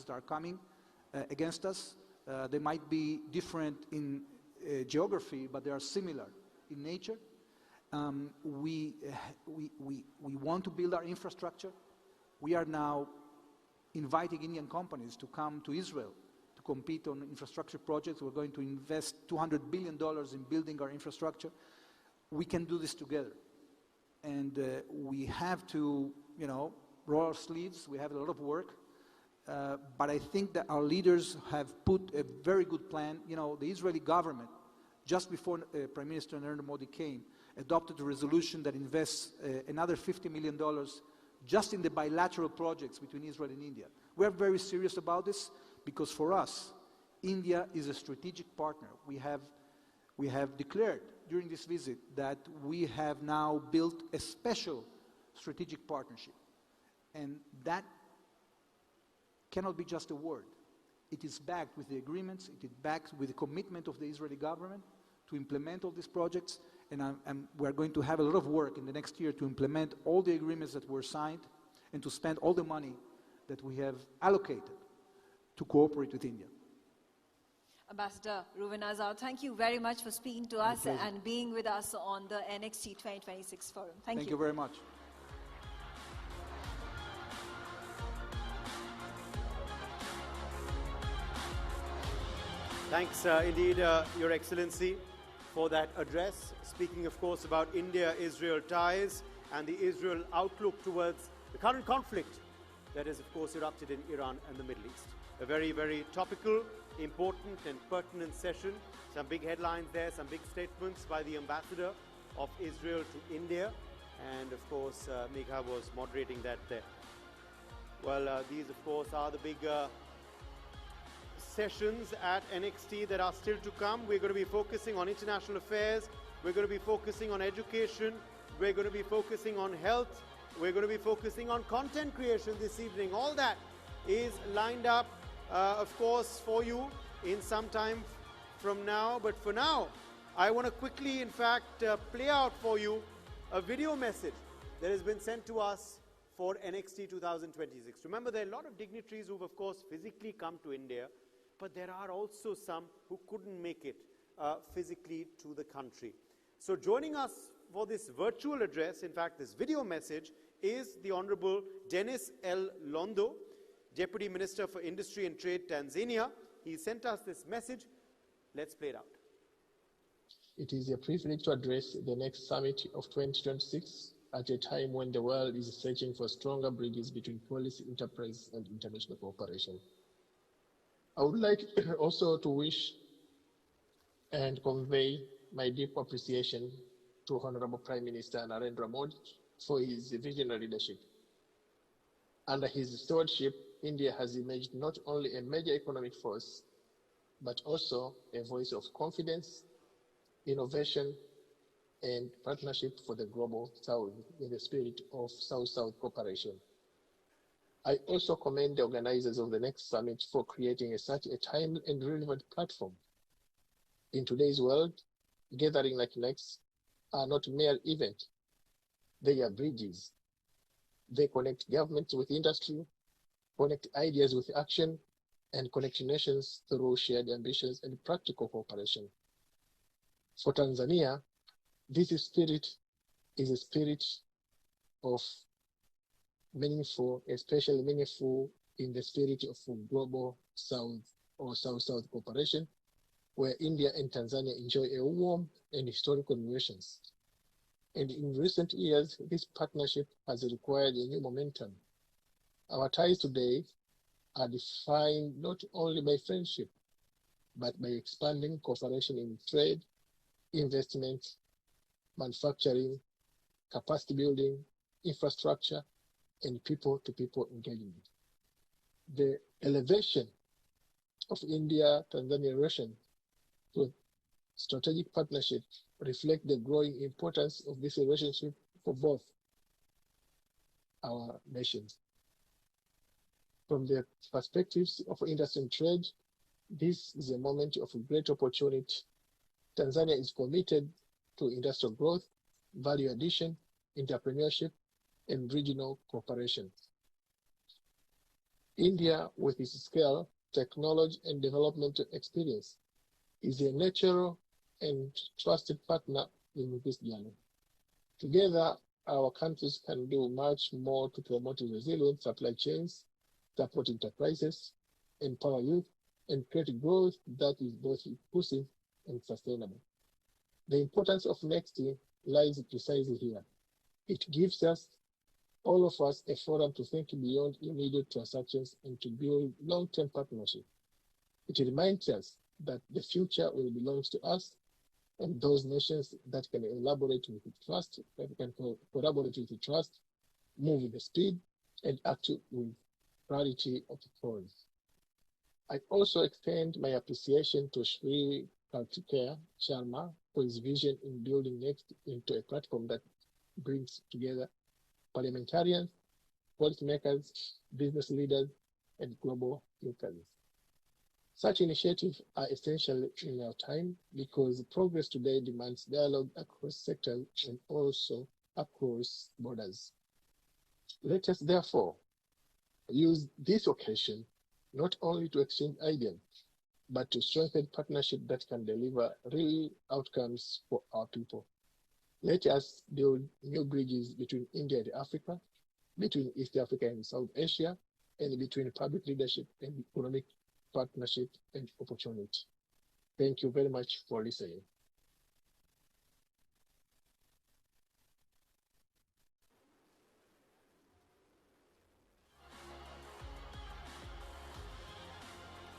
F: that are coming against us. They might be different in geography, but they are similar in nature. We want to build our infrastructure. We are now inviting Indian companies to come to Israel to compete on infrastructure projects. We're going to invest $200 billion in building our infrastructure. We can do this together. And we have to, roll our sleeves. We have a lot of work. But I think that our leaders have put a very good plan. The Israeli government, just before Prime Minister Narendra Modi came, adopted a resolution that invests another $50 million just in the bilateral projects between Israel and India. We're very serious about this because for us, India is a strategic partner. We have declared during this visit that we have now built a special strategic partnership. And that cannot be just a word. It is backed with the agreements, it is backed with the commitment of the Israeli government to implement all these projects, and we're going to have a lot of work in the next year to implement all the agreements that were signed and to spend all the money that we have allocated to cooperate with India.
G: Ambassador Reuven Azar, thank you very much for speaking to us and being with us on the NXT 2026 Forum. Thank
F: you very much.
A: Thanks indeed, Your Excellency, for that address, speaking, of course, about India-Israel ties and the Israel outlook towards the current conflict that has, of course, erupted in Iran and the Middle East. A very, very topical, important and pertinent session. Some big headlines there, some big statements by the ambassador of Israel to India. And, of course, Megha was moderating that there. Well, these, of course, are the big sessions at NXT that are still to come. We're going to be focusing on international affairs. We're going to be focusing on education. We're going to be focusing on health. We're going to be focusing on content creation this evening. All that is lined up, of course, for you in some time from now. But for now, I want to quickly, in fact, play out for you a video message that has been sent to us for NXT 2026. Remember, there are a lot of dignitaries who've, of course, physically come to India, but there are also some who couldn't make it physically to the country. So joining us for this virtual address, in fact, this video message, is the Honorable Dennis L. Londo, Deputy Minister for Industry and Trade, Tanzania. He sent us this message. Let's play it out.
C: It is a privilege to address the next summit of 2026 at a time when the world is searching for stronger bridges between policy, enterprise, and international cooperation. I would like also to wish and convey my deep appreciation to Honorable Prime Minister Narendra Modi for his visionary leadership. Under his stewardship, India has emerged not only a major economic force, but also a voice of confidence, innovation, and partnership for the global South in the spirit of South-South cooperation. I also commend the organizers of the next summit for creating such a timely and relevant platform. In today's world, gatherings like next are not mere events. They are bridges. They connect governments with industry, connect ideas with action, and connect nations through shared ambitions and practical cooperation. For Tanzania, this spirit is a spirit of meaningful, especially meaningful in the spirit of global South or South-South cooperation, where India and Tanzania enjoy a warm and historical relations. And in recent years, this partnership has required a new momentum. Our ties today are defined not only by friendship, but by expanding cooperation in trade, investment, manufacturing, capacity building, infrastructure, and people-to-people engagement. The elevation of India-Tanzania relations to strategic partnership reflect the growing importance of this relationship for both our nations. From the perspectives of industry and trade, this is a moment of great opportunity. Tanzania is committed to industrial growth, value addition, entrepreneurship, and regional cooperation. India, with its scale, technology, and development experience, is a natural and trusted partner in this journey. Together, our countries can do much more to promote resilient supply chains, support enterprises, empower youth, and create growth that is both inclusive and sustainable. The importance of NXT lies precisely here. It gives us, all of us, a forum to think beyond immediate transactions and to build long-term partnership. It reminds us that the future will belong to us and those nations that can elaborate with trust, that can collaborate with trust, move with the speed, and act with clarity of purpose. I also extend my appreciation to Sri Kartikeya Sharma for his vision in building NXT into a platform that brings together parliamentarians, policymakers, business leaders, and global thinkers. Such initiatives are essential in our time because progress today demands dialogue across sectors and also across borders. Let us therefore use this occasion not only to exchange ideas, but to strengthen partnership that can deliver real outcomes for our people. Let us build new bridges between India and Africa, between East Africa and South Asia, and between public leadership and economic partnership and opportunity. Thank you very much for listening.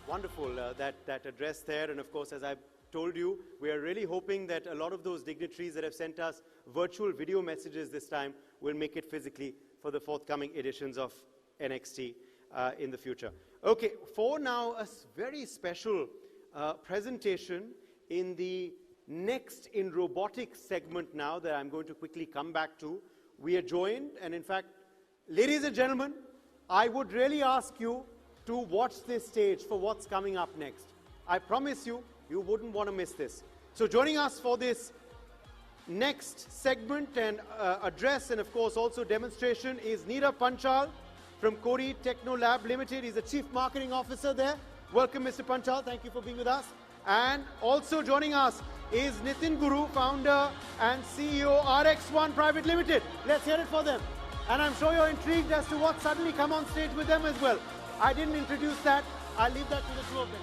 A: Wonderful, that address there. And of course, as I've told you, we are really hoping that a lot of those dignitaries that have sent us virtual video messages this time will make it physically for the forthcoming editions of NXT in the future. Okay, for now, a very special presentation in the next in robotics segment now that I'm going to quickly come back to. We are joined, and in fact, ladies and gentlemen, I would really ask you to watch this stage for what's coming up next. I promise you, you wouldn't want to miss this. So joining us for this next segment and address, and of course also demonstration, is Neerav Panchal from Kori Techno Lab Limited. He's the Chief Marketing Officer there. Welcome, Mr. Panchal. Thank you for being with us. And also joining us is Nitin Guru, founder and CEO RX1 Private Limited. Let's hear it for them. And I'm sure you're intrigued as to what suddenly come on stage with them as well. I didn't introduce that. I'll leave that to the two of them.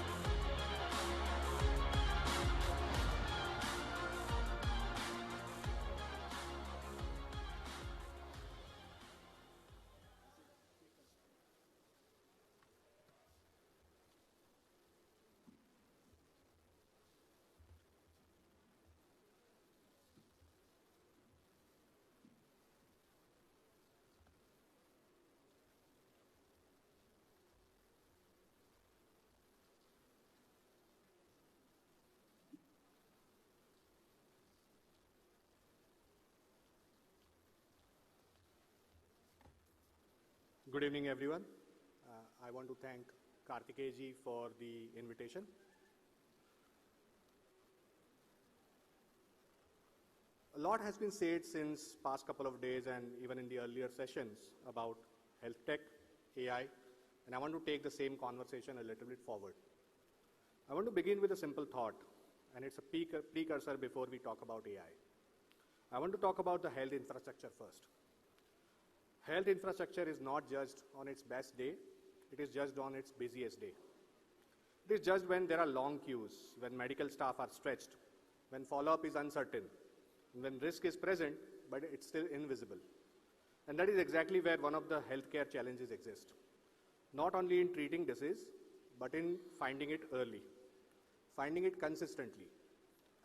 E: Good evening, everyone. I want to thank Kartikeji for the invitation. A lot has been said since past couple of days and even in the earlier sessions about health tech, AI, and I want to take the same conversation a little bit forward. I want to begin with a simple thought, and it's a precursor before we talk about AI. I want to talk about the health infrastructure first. Health infrastructure is not judged on its best day, it is judged on its busiest day. It is judged when there are long queues, when medical staff are stretched, when follow-up is uncertain, and when risk is present, but it's still invisible. And that is exactly where one of the healthcare challenges exist. Not only in treating disease, but in finding it early, finding it consistently,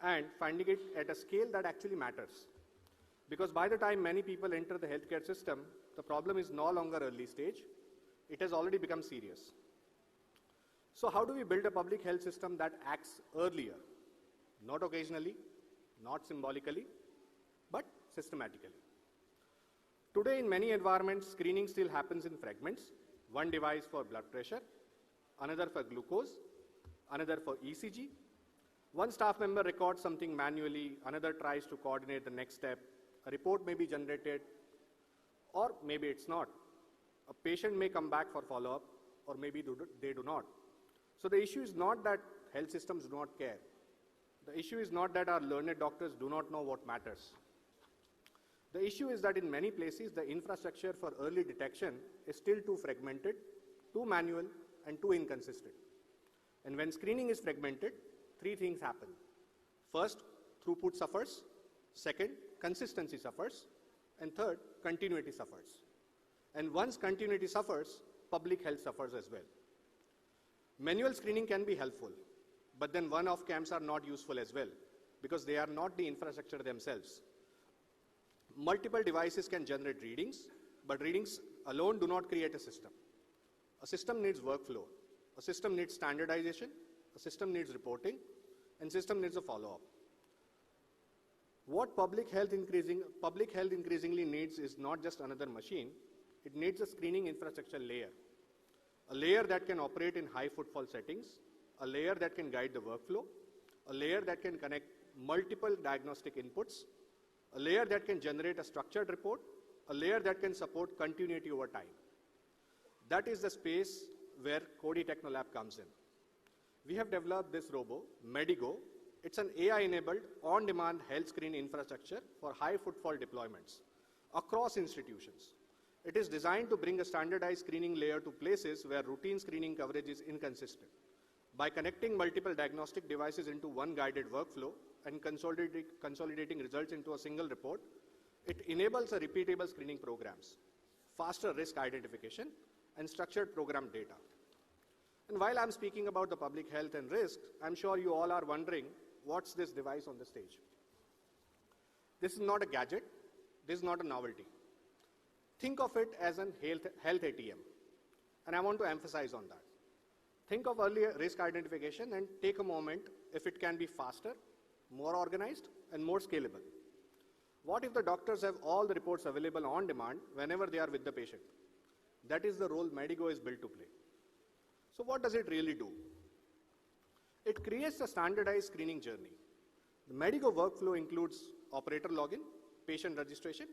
E: and finding it at a scale that actually matters. Because by the time many people enter the healthcare system, the problem is no longer early stage, it has already become serious. So how do we build a public health system that acts earlier? Not occasionally, not symbolically, but systematically. Today in many environments, screening still happens in fragments. One device for blood pressure, another for glucose, another for ECG. One staff member records something manually, another tries to coordinate the next step. A report may be generated, or maybe it's not. A patient may come back for follow-up, or maybe they do not. So the issue is not that health systems do not care. The issue is not that our learned doctors do not know what matters. The issue is that in many places, the infrastructure for early detection is still too fragmented, too manual, and too inconsistent. And when screening is fragmented, three things happen. First, throughput suffers. Second, consistency suffers. And third, continuity suffers. And once continuity suffers, public health suffers as well. Manual screening can be helpful, but then one-off camps are not useful as well, because they are not the infrastructure themselves. Multiple devices can generate readings, but readings alone do not create a system. A system needs workflow. A system needs standardization. A system needs reporting. And system needs a follow-up. What public health increasingly needs is not just another machine, it needs a screening infrastructure layer. A layer that can operate in high footfall settings, a layer that can guide the workflow, a layer that can connect multiple diagnostic inputs, a layer that can generate a structured report, a layer that can support continuity over time. That is the space where Kori Techno Lab comes in. We have developed this robo, Medigo. It's an AI-enabled, on-demand health screen infrastructure for high-footfall deployments across institutions. It is designed to bring a standardized screening layer to places where routine screening coverage is inconsistent. By connecting multiple diagnostic devices into one guided workflow and consolidating results into a single report, it enables a repeatable screening programs, faster risk identification, and structured program data. And while I'm speaking about the public health and risk, I'm sure you all are wondering, what's this device on the stage? This is not a gadget. This is not a novelty. Think of it as a health ATM. And I want to emphasize on that. Think of early risk identification and take a moment if it can be faster, more organized, and more scalable. What if the doctors have all the reports available on demand whenever they are with the patient? That is the role Medigo is built to play. So what does it really do? It creates a standardized screening journey. The Medigo workflow includes operator login, patient registration,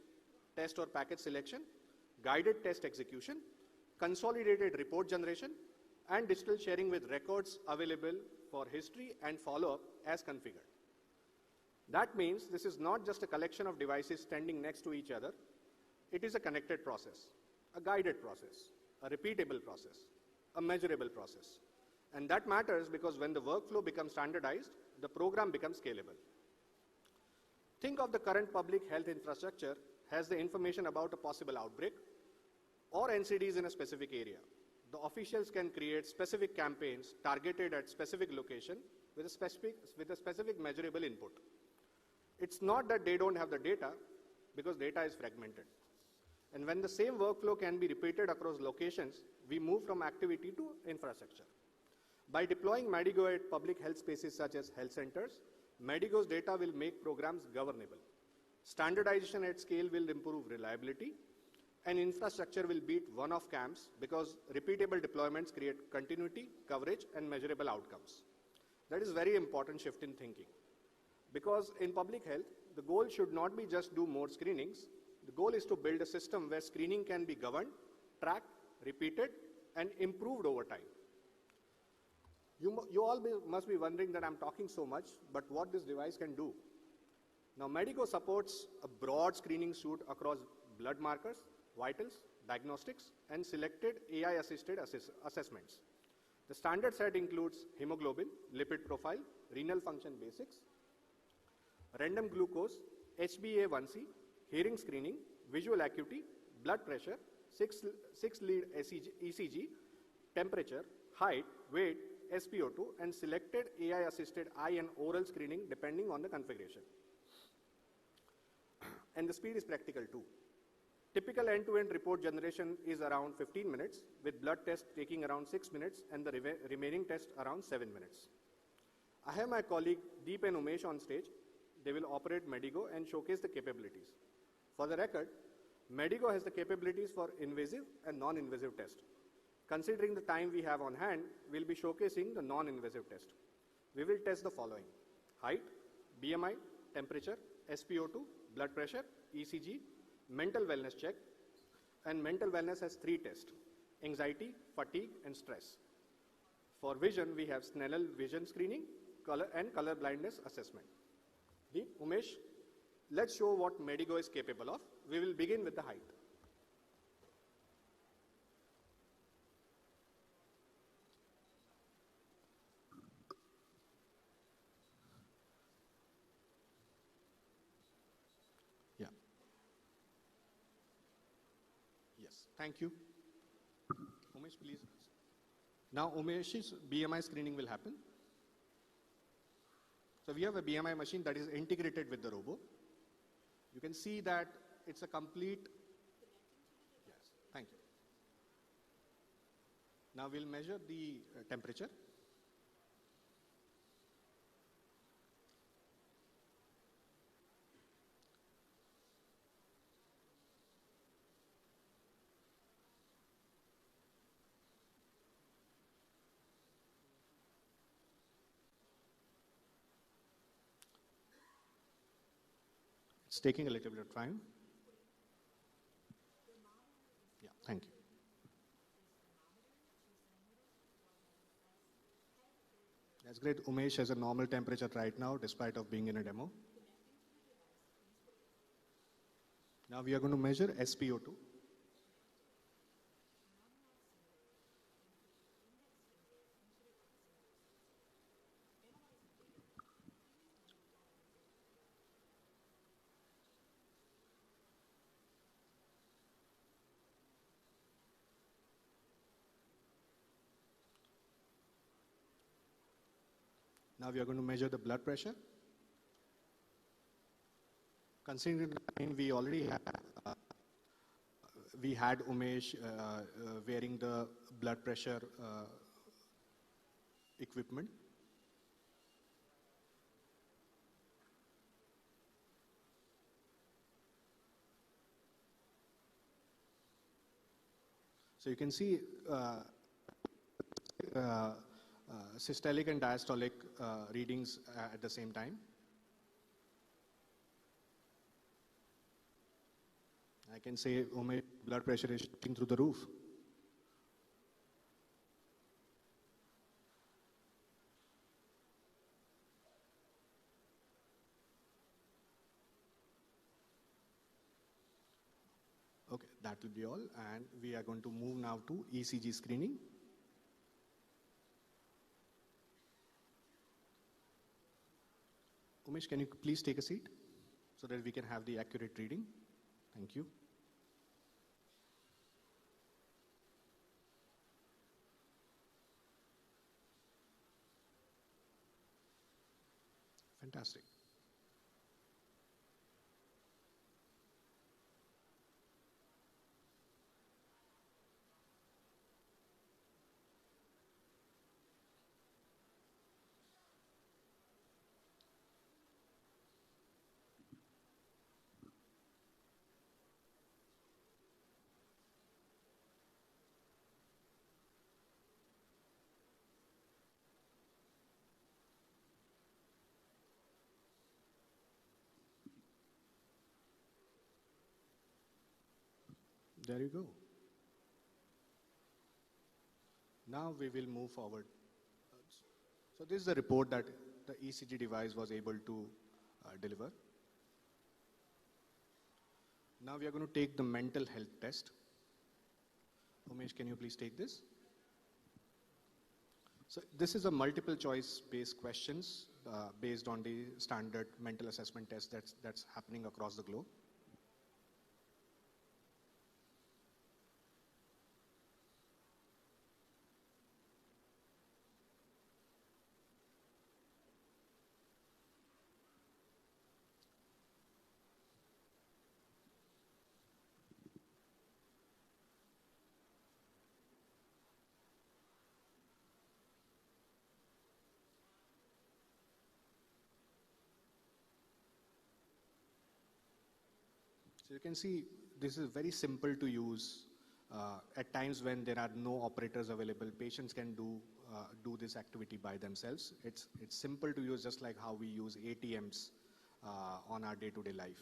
E: test or package selection, guided test execution, consolidated report generation, and digital sharing with records available for history and follow-up as configured. That means this is not just a collection of devices standing next to each other. It is a connected process, a guided process, a repeatable process, a measurable process. And that matters because when the workflow becomes standardized, the program becomes scalable. Think of the current public health infrastructure has the information about a possible outbreak or NCDs in a specific area. The officials can create specific campaigns targeted at specific location with a specific measurable input. It's not that they don't have the data, because data is fragmented. And when the same workflow can be repeated across locations, we move from activity to infrastructure. By deploying Medigo at public health spaces such as health centers, Medigo's data will make programs governable. Standardization at scale will improve reliability, and infrastructure will beat one-off camps because repeatable deployments create continuity, coverage, and measurable outcomes. That is a very important shift in thinking. Because in public health, the goal should not be just do more screenings. The goal is to build a system where screening can be governed, tracked, repeated, and improved over time. You all must be wondering that I'm talking so much, but what this device can do. Now, Medigo supports a broad screening suite across blood markers, vitals, diagnostics, and selected AI-assisted assessments. The standard set includes hemoglobin, lipid profile, renal function basics, random glucose, HbA1c, hearing screening, visual acuity, blood pressure, 6-lead ECG, temperature, height, weight, SpO2, and selected AI-assisted eye and oral screening depending on the configuration. And the speed is practical too. Typical end-to-end report generation is around 15 minutes, with blood tests taking around 6 minutes and the remaining tests around 7 minutes. I have my colleague Deep and Umesh on stage. They will operate Medigo and showcase the capabilities. For the record, Medigo has the capabilities for invasive and non-invasive tests. Considering the time we have on hand, we'll be showcasing the non-invasive test. We will test the following: height, BMI, temperature, SpO2, blood pressure, ECG, mental wellness check, and mental wellness has 3 tests: anxiety, fatigue, and stress. For vision, we have Snellen vision screening, and color blindness assessment. Deep, Umesh, let's show what Medigo is capable of. We will begin with the height. Yeah. Yes, thank you. Umesh, please. Now, Umesh's BMI screening will happen. So we have a BMI machine that is integrated with the robo. You can see that it's a complete, yes, thank you. Now we'll measure the temperature. It's taking a little bit of time. Yeah, thank you. That's great. Umesh has a normal temperature right now, despite of being in a demo. Now we are going to measure SpO2. Now we are going to measure the blood pressure. Considering the time we already have, we had Umesh wearing the blood pressure equipment. So you can see systolic and diastolic readings at the same time. I can say, oh, my blood pressure is shooting through the roof. Okay, that will be all. And we are going to move now to ECG screening. Umesh, can you please take a seat so that we can have the accurate reading? Thank you. Fantastic. There you go. Now we will move forward. So this is the report that the ECG device was able to deliver. Now we are going to take the mental health test. Umesh, can you please take this? So this is a multiple choice based questions based on the standard mental assessment test that's happening across the globe. So you can see this is very simple to use. At times when there are no operators available, patients can do this activity by themselves. It's simple to use, just like how we use ATMs on our day-to-day life.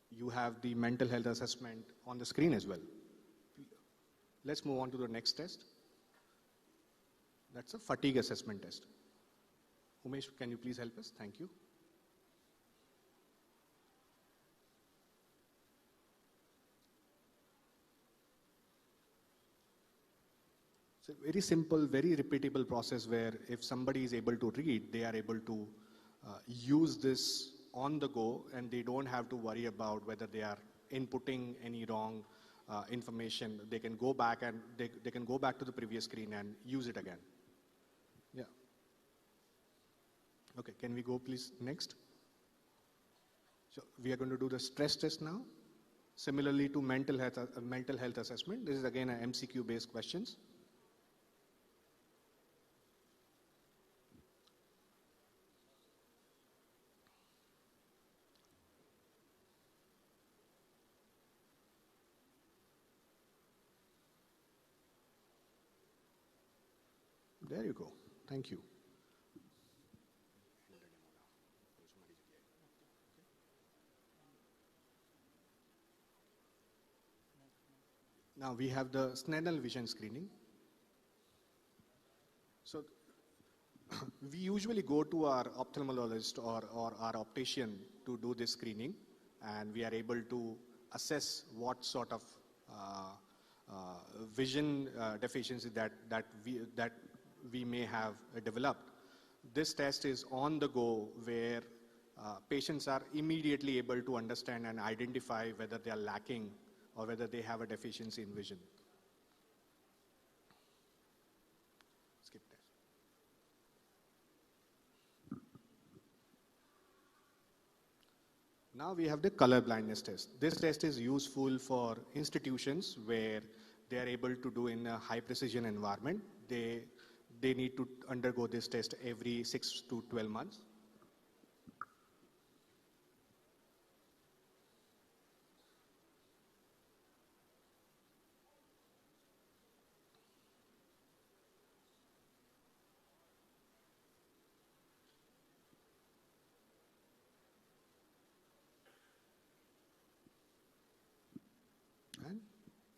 E: You have the mental health assessment on the screen as well. Let's move on to the next test. That's a fatigue assessment test. Umesh, can you please help us? Thank you. So very simple, very repeatable process where if somebody is able to read, they are able to use this on the go, and they don't have to worry about whether they are inputting any wrong information. They can go back and they can go back to the previous screen and use it again. Yeah. Okay, can we go please next? So we are going to do the stress test now. Similarly to mental health assessment, this is again an MCQ based questions. There you go. Thank you. Now we have the Snellen vision screening. So we usually go to our ophthalmologist or our optician to do this screening, and we are able to assess what sort of vision deficiency that we may have developed. This test is on the go, where patients are immediately able to understand and identify whether they are lacking or whether they have a deficiency in vision. Skip that. Now we have the color blindness test. This test is useful for institutions where they are able to do in a high precision environment. They need to undergo this test every 6 to 12 months.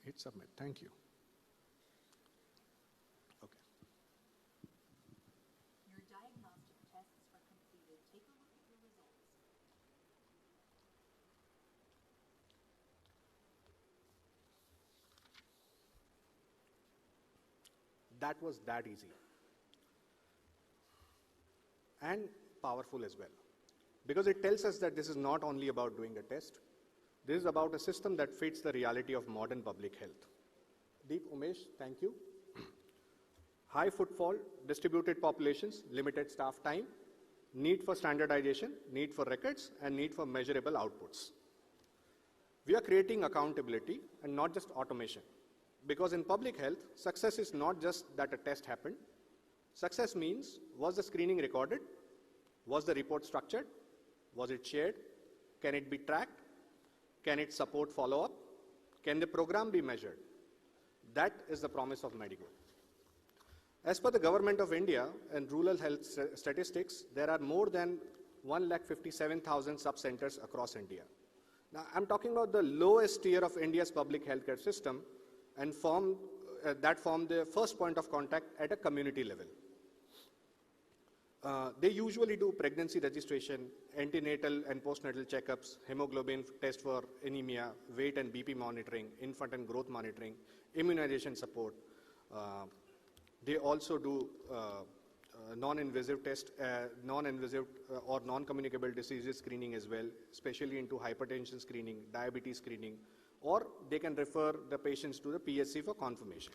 E: hit submit. Thank you. Okay.
P: Your diagnostic tests are completed. Take a look at your results.
E: That was that easy. And powerful as well. Because it tells us that this is not only about doing a test, this is about a system that fits the reality of modern public health. Deep, Umesh, thank you. High footfall, distributed populations, limited staff time, need for standardization, need for records, and need for measurable outputs. We are creating accountability and not just automation. Because in public health, success is not just that a test happened. Success means, was the screening recorded? Was the report structured? Was it shared? Can it be tracked? Can it support follow-up? Can the program be measured? That is the promise of Medigo. As per the Government of India and rural health statistics, there are more than 1,57,000 sub-centers across India. Now, I'm talking about the lowest tier of India's public healthcare system and that form the first point of contact at a community level. They usually do pregnancy registration, antenatal and postnatal checkups, hemoglobin test for anemia, weight and BP monitoring, infant and growth monitoring, immunization support. They also do non-invasive test, non-invasive or non-communicable diseases screening as well, especially into hypertension screening, diabetes screening, or they can refer the patients to the PSC for confirmation.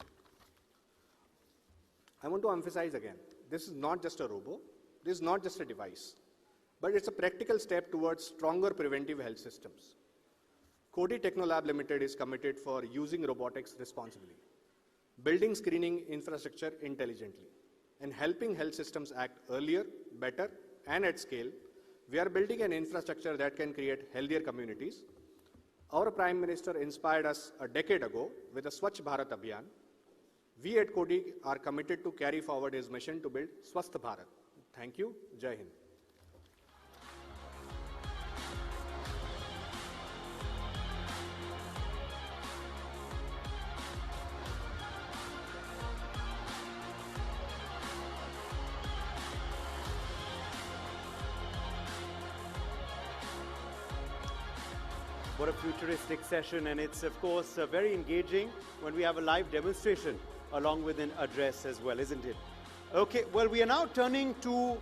E: I want to emphasize again, this is not just a robo, this is not just a device, but it's a practical step towards stronger preventive health systems. Coady Technolab Limited is committed for using robotics responsibly, building screening infrastructure intelligently, and helping health systems act earlier, better, and at scale. We are building an infrastructure that can create healthier communities. Our Prime Minister inspired us a decade ago with the Swachh Bharat Abhiyan. We at Coady are committed to carry forward his mission to build Swasth Bharat. Thank you. Jai Hind.
A: What a futuristic session, and it's of course very engaging when we have a live demonstration along with an address as well, isn't it? Okay, well, we are now turning to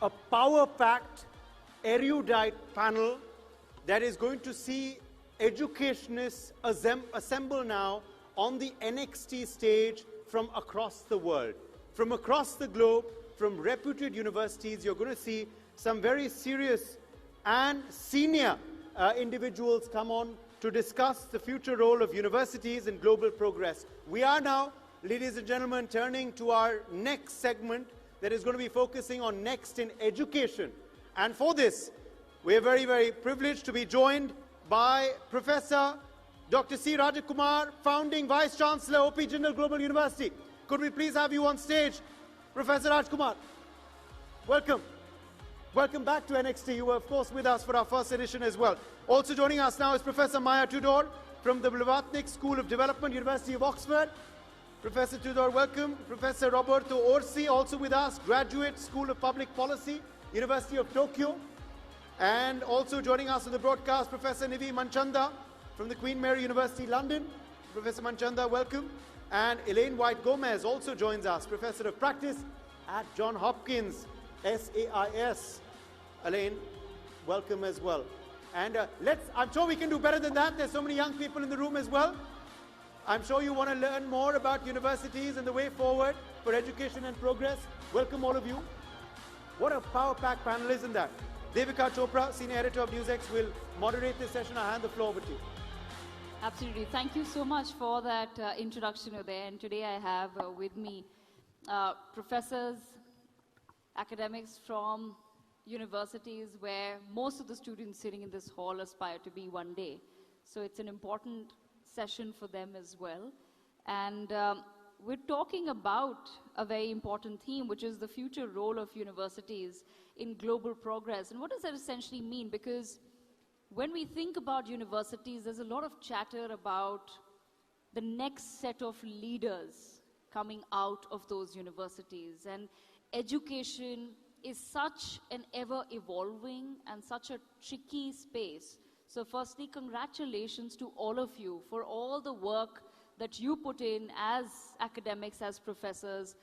A: a power-packed, erudite panel that is going to see educationists assemble now on the NXT stage from across the world. From across the globe, from reputed universities, you're going to see some very serious and senior individuals come on to discuss the future role of universities in global progress. We are now, ladies and gentlemen, turning to our next segment that is going to be focusing on next in education. And for this, we are very, very privileged to be joined by Professor Dr. C. Rajakumar, founding Vice Chancellor, OP Jindal Global University. Could we please have you on stage, Professor Rajkumar? Welcome. Welcome back to NXT. You were, of course, with us for our first edition as well. Also joining us now is Professor Maya Tudor from the Blavatnik School of Development, University of Oxford. Professor Tudor, welcome. Professor Roberto Orsi, also with us, Graduate School of Public Policy, University of Tokyo. And also joining us on the broadcast, Professor Nivi Manchanda from the Queen Mary University, London. Professor Manchanda, welcome. And Elaine White-Gomez also joins us, Professor of Practice at Johns Hopkins, SAIS. Elaine, welcome as well. And I'm sure we can do better than that. There's so many young people in the room as well. I'm sure you want to learn more about universities and the way forward for education and progress. Welcome all of you. What a power-packed panel, isn't that? Devika Chopra, Senior Editor of NewsX, will moderate this session. I hand the floor over to you.
Q: Absolutely. Thank you so much for that introduction there. And today I have with me professors, academics from universities where most of the students sitting in this hall aspire to be one day. So it's an important session for them as well. And we're talking about a very important theme, which is the future role of universities in global progress. And what does that essentially mean? Because when we think about universities, there's a lot of chatter about the next set of leaders coming out of those universities. And education is such an ever-evolving and such a tricky space. So firstly, congratulations to all of you for all the work that you put in as academics, as professors,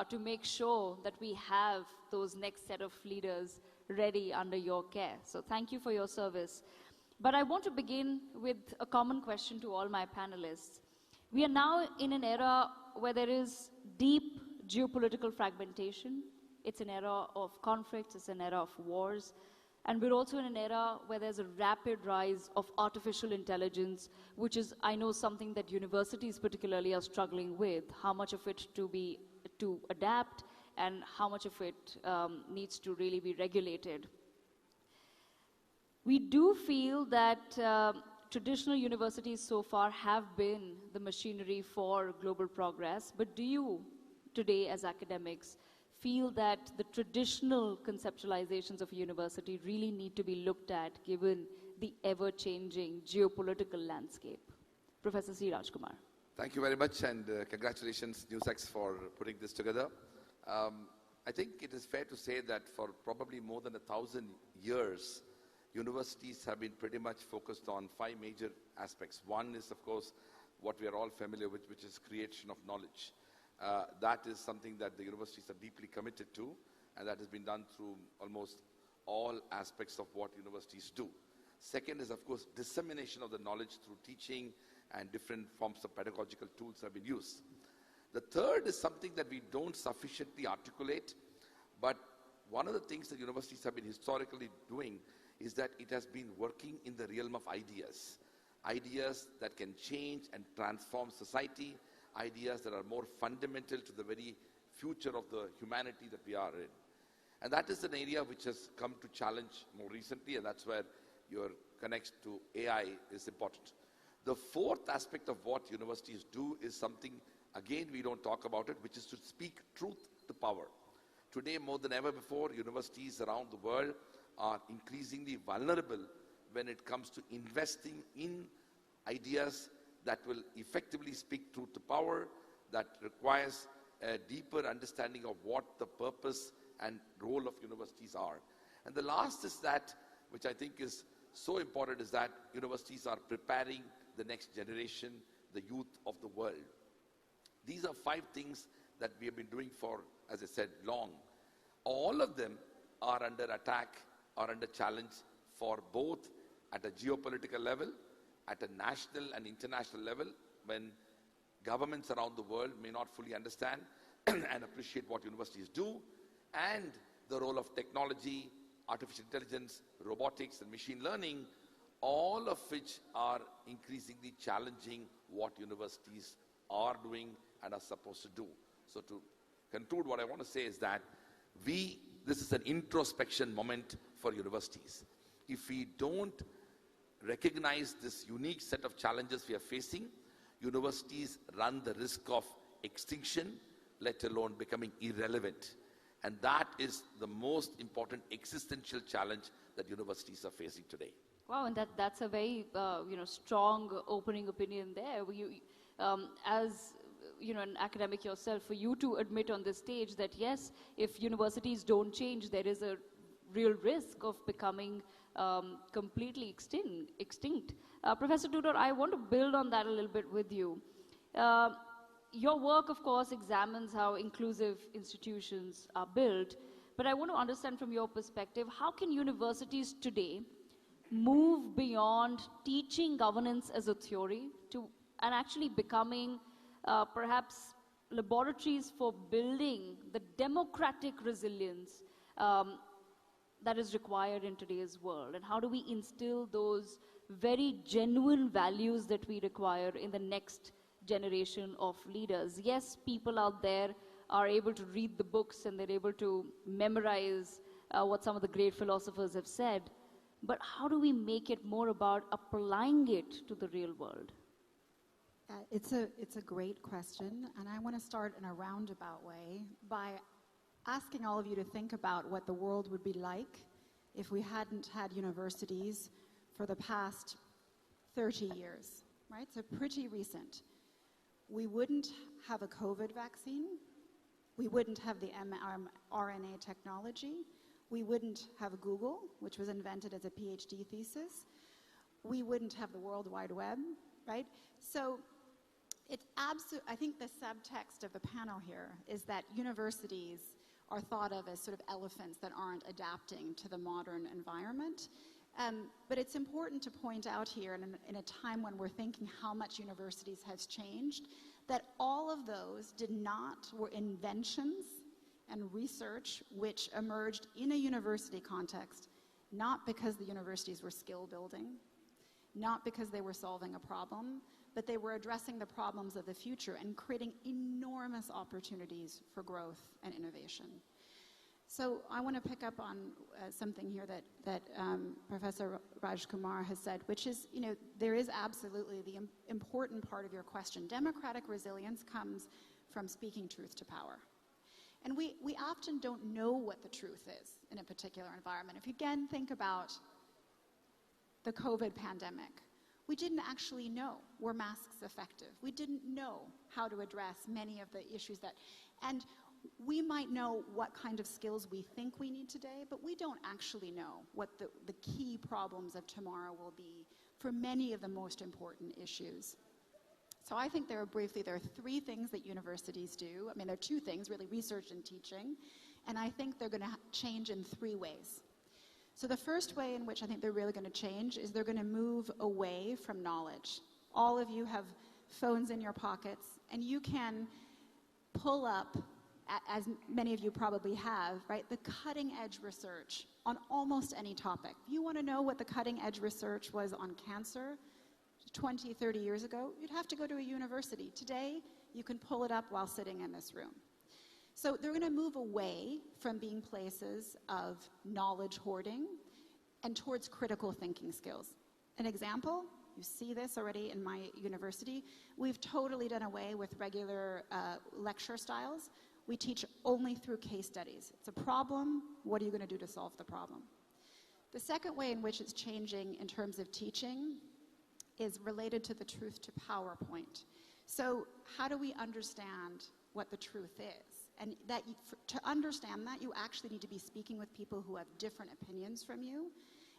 Q: to make sure that we have those next set of leaders ready under your care. So thank you for your service. But I want to begin with a common question to all my panelists. We are now in an era where there is deep geopolitical fragmentation. It's an era of conflicts, it's an era of wars. And we're also in an era where there's a rapid rise of artificial intelligence, which is, I know, something that universities particularly are struggling with, how much of it to adapt and how much of it needs to really be regulated. We do feel that traditional universities so far have been the machinery for global progress, but do you, today as academics, feel that the traditional conceptualizations of a university really need to be looked at given the ever-changing geopolitical landscape? Professor C. Rajkumar.
D: Thank you very much, and congratulations, NewsX, for putting this together. I think it is fair to say that for probably more than 1,000 years, universities have been pretty much focused on 5 major aspects. One is, of course, what we are all familiar with, which is creation of knowledge. That is something that the universities are deeply committed to, and that has been done through almost all aspects of what universities do. Second is, of course, dissemination of the knowledge through teaching, and different forms of pedagogical tools have been used. The third is something that we don't sufficiently articulate, but one of the things that universities have been historically doing is that it has been working in the realm of ideas. Ideas that can change and transform society, ideas that are more fundamental to the very future of the humanity that we are in. And that is an area which has come to challenge more recently, and that's where your connection to AI is important. The fourth aspect of what universities do is something, again, we don't talk about it, which is to speak truth to power. Today, more than ever before, universities around the world are increasingly vulnerable when it comes to investing in ideas that will effectively speak truth to power, that requires a deeper understanding of what the purpose and role of universities are. And the last is that, which I think is so important, is that universities are preparing the next generation, the youth of the world. These are 5 things that we have been doing for, as I said, long. All of them are under attack, are under challenge for both at a geopolitical level, at a national and international level, when governments around the world may not fully understand and appreciate what universities do, and the role of technology, artificial intelligence, robotics, and machine learning, all of which are increasingly challenging what universities are doing and are supposed to do. So to conclude, what I want to say is that this is an introspection moment for universities. If we don't recognize this unique set of challenges we are facing, universities run the risk of extinction, let alone becoming irrelevant. And that is the most important existential challenge that universities are facing today.
Q: Wow, and that's a very strong opening opinion there. As an academic yourself, for you to admit on this stage that yes, if universities don't change, there is a real risk of becoming completely extinct. Professor Tudor, I want to build on that a little bit with you. Your work, of course, examines how inclusive institutions are built, but I want to understand from your perspective, how can universities today move beyond teaching governance as a theory and actually becoming perhaps laboratories for building the democratic resilience that is required in today's world? And how do we instill those very genuine values that we require in the next generation of leaders? Yes, people out there are able to read the books and they're able to memorize what some of the great philosophers have said, but how do we make it more about applying it to the real world?
P: It's a great question, and I want to start in a roundabout way by asking all of you to think about what the world would be like if we hadn't had universities for the past 30 years, right? So pretty recent. We wouldn't have a COVID vaccine. We wouldn't have the mRNA technology. We wouldn't have Google, which was invented as a PhD thesis. We wouldn't have the World Wide Web, right? So it's I think the subtext of the panel here is that universities are thought of as sort of elephants that aren't adapting to the modern environment. But it's important to point out here, in a time when we're thinking how much universities has changed, that all of those were inventions and research which emerged in a university context, not because the universities were skill building, not because they were solving a problem, but they were addressing the problems of the future and creating enormous opportunities for growth and innovation. So I want to pick up on something here that Professor Rajkumar has said, which is, there is absolutely the important part of your question. Democratic resilience comes from speaking truth to power. And we often don't know what the truth is in a particular environment. If you again think about the COVID pandemic, we didn't actually know, were masks effective? We didn't know how to address many of the issues and we might know what kind of skills we think we need today, but we don't actually know what the key problems of tomorrow will be for many of the most important issues. So I think there are 3 things that universities do. I mean, there are 2 things, really, research and teaching, and I think they're going to change in 3 ways. So the first way in which I think they're really going to change is they're going to move away from knowledge. All of you have phones in your pockets, and you can pull up, as many of you probably have, right, the cutting-edge research on almost any topic. If you want to know what the cutting-edge research was on cancer 20, 30 years ago, you'd have to go to a university. Today, you can pull it up while sitting in this room. So they're going to move away from being places of knowledge hoarding and towards critical thinking skills. An example, you see this already in my university, we've totally done away with regular lecture styles. We teach only through case studies. It's a problem, what are you going to do to solve the problem? The second way in which it's changing in terms of teaching is related to the truth to power point. So how do we understand what the truth is? And to understand that, you actually need to be speaking with people who have different opinions from you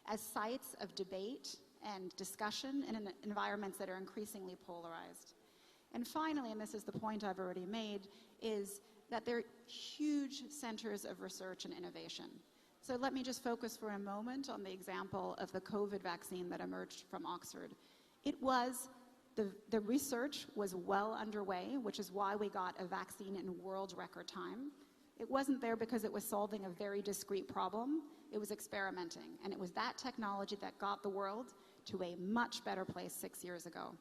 P: as sites of debate and discussion in environments that are increasingly polarized. And finally, and this is the point I've already made, is that they're huge centers of research and innovation. So let me just focus for a moment on the example of the COVID vaccine that emerged from Oxford. The research was well underway, which is why we got a vaccine in world record time. It wasn't there because it was solving a very discrete problem. It was experimenting. And it was that technology that got the world to a much better place 6 years ago,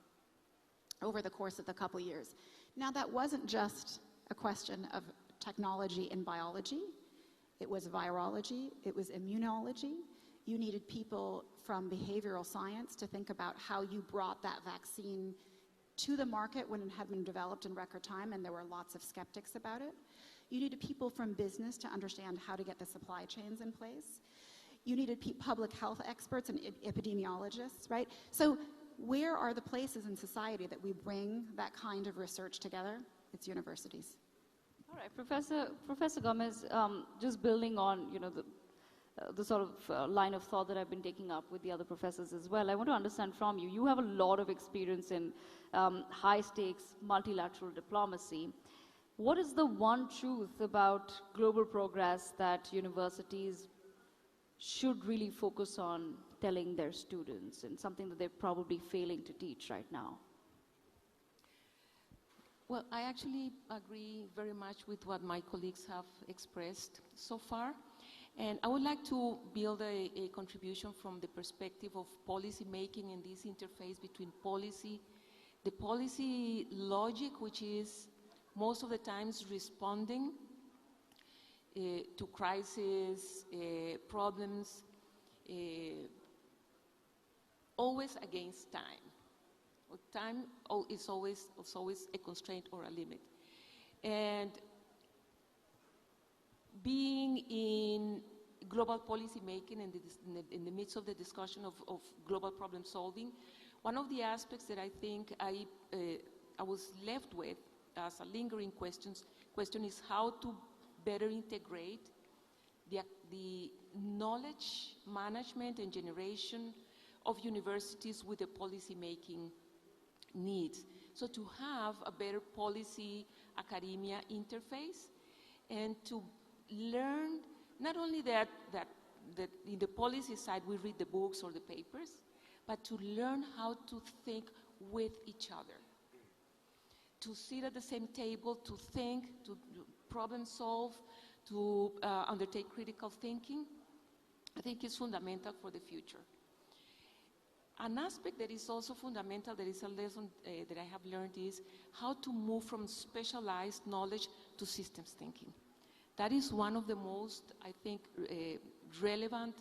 P: over the course of the couple years. Now, that wasn't just a question of technology in biology. It was virology. It was immunology. You needed people from behavioral science to think about how you brought that vaccine to the market when it had been developed in record time, and there were lots of skeptics about it. You needed people from business to understand how to get the supply chains in place. You needed public health experts and epidemiologists, right? So where are the places in society that we bring that kind of research together? It's universities.
Q: All right, Professor Gomez, just building on, the sort of line of thought that I've been taking up with the other professors as well. I want to understand from you, you have a lot of experience in high-stakes multilateral diplomacy. What is the one truth about global progress that universities should really focus on telling their students, and something that they're probably failing to teach right now?
L: Well, I actually agree very much with what my colleagues have expressed so far. And I would like to build a contribution from the perspective of policy making in this interface between policy, the policy logic, which is most of the times responding to crises, problems, always against time. Time is always a constraint or a limit. And being in global policy making and in the midst of the discussion of global problem solving, one of the aspects that I think I was left with as a lingering question is how to better integrate the knowledge management and generation of universities with the policy making needs. So to have a better policy academia interface and to learn not only that in the policy side we read the books or the papers, but to learn how to think with each other. To sit at the same table, to think, to problem solve, to undertake critical thinking, I think is fundamental for the future. An aspect that is also fundamental, that is a lesson that I have learned, is how to move from specialized knowledge to systems thinking. That is one of the most, I think, relevant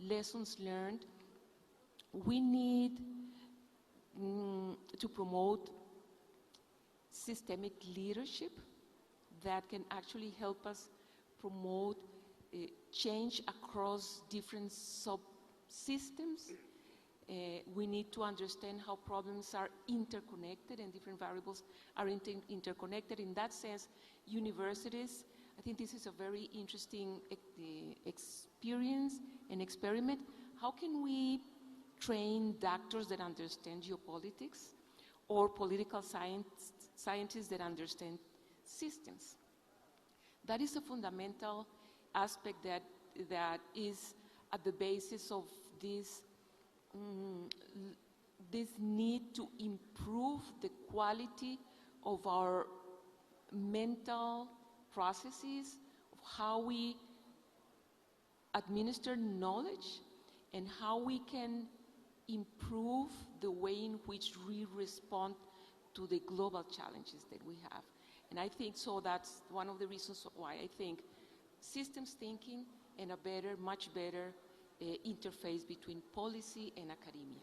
L: lessons learned. We need to promote systemic leadership that can actually help us promote change across different subsystems. We need to understand how problems are interconnected and different variables are interconnected. In that sense, universities, I think this is a very interesting experience and experiment. How can we train doctors that understand geopolitics or political scientists that understand systems? That is a fundamental aspect that is at the basis of this need to improve the quality of our mental processes, of how we administer knowledge, and how we can improve the way in which we respond to the global challenges that we have. And I think so that's one of the reasons why I think systems thinking and a better, much better interface between policy and academia.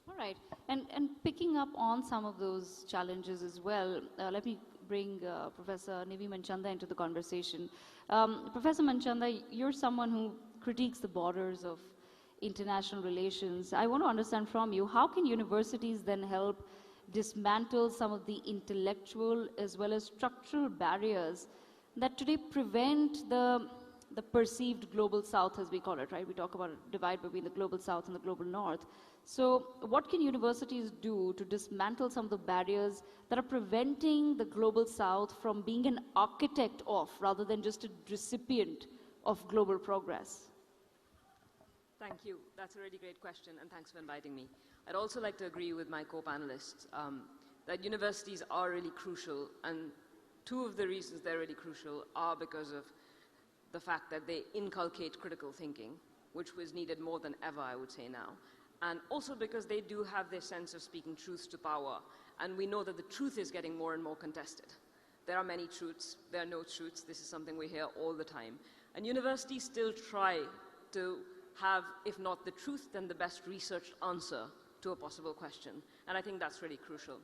Q: All right, and picking up on some of those challenges as well, let me bring Professor Nivi Manchanda into the conversation. Professor Manchanda, you're someone who critiques the borders of international relations. I want to understand from you, how can universities then help dismantle some of the intellectual as well as structural barriers that today prevent the perceived global south, as we call it, right? We talk about a divide between the global south and the global north. So what can universities do to dismantle some of the barriers that are preventing the global south from being an architect of, rather than just a recipient of global progress?
H: Thank you. That's a really great question, and thanks for inviting me. I'd also like to agree with my co-panelists that universities are really crucial, and two of the reasons they're really crucial are because of the fact that they inculcate critical thinking, which was needed more than ever, I would say now, and also because they do have this sense of speaking truths to power, and we know that the truth is getting more and more contested. There are many truths, there are no truths. This is something we hear all the time. And universities still try to have, if not the truth, then the best researched answer to a possible question. And I think that's really crucial.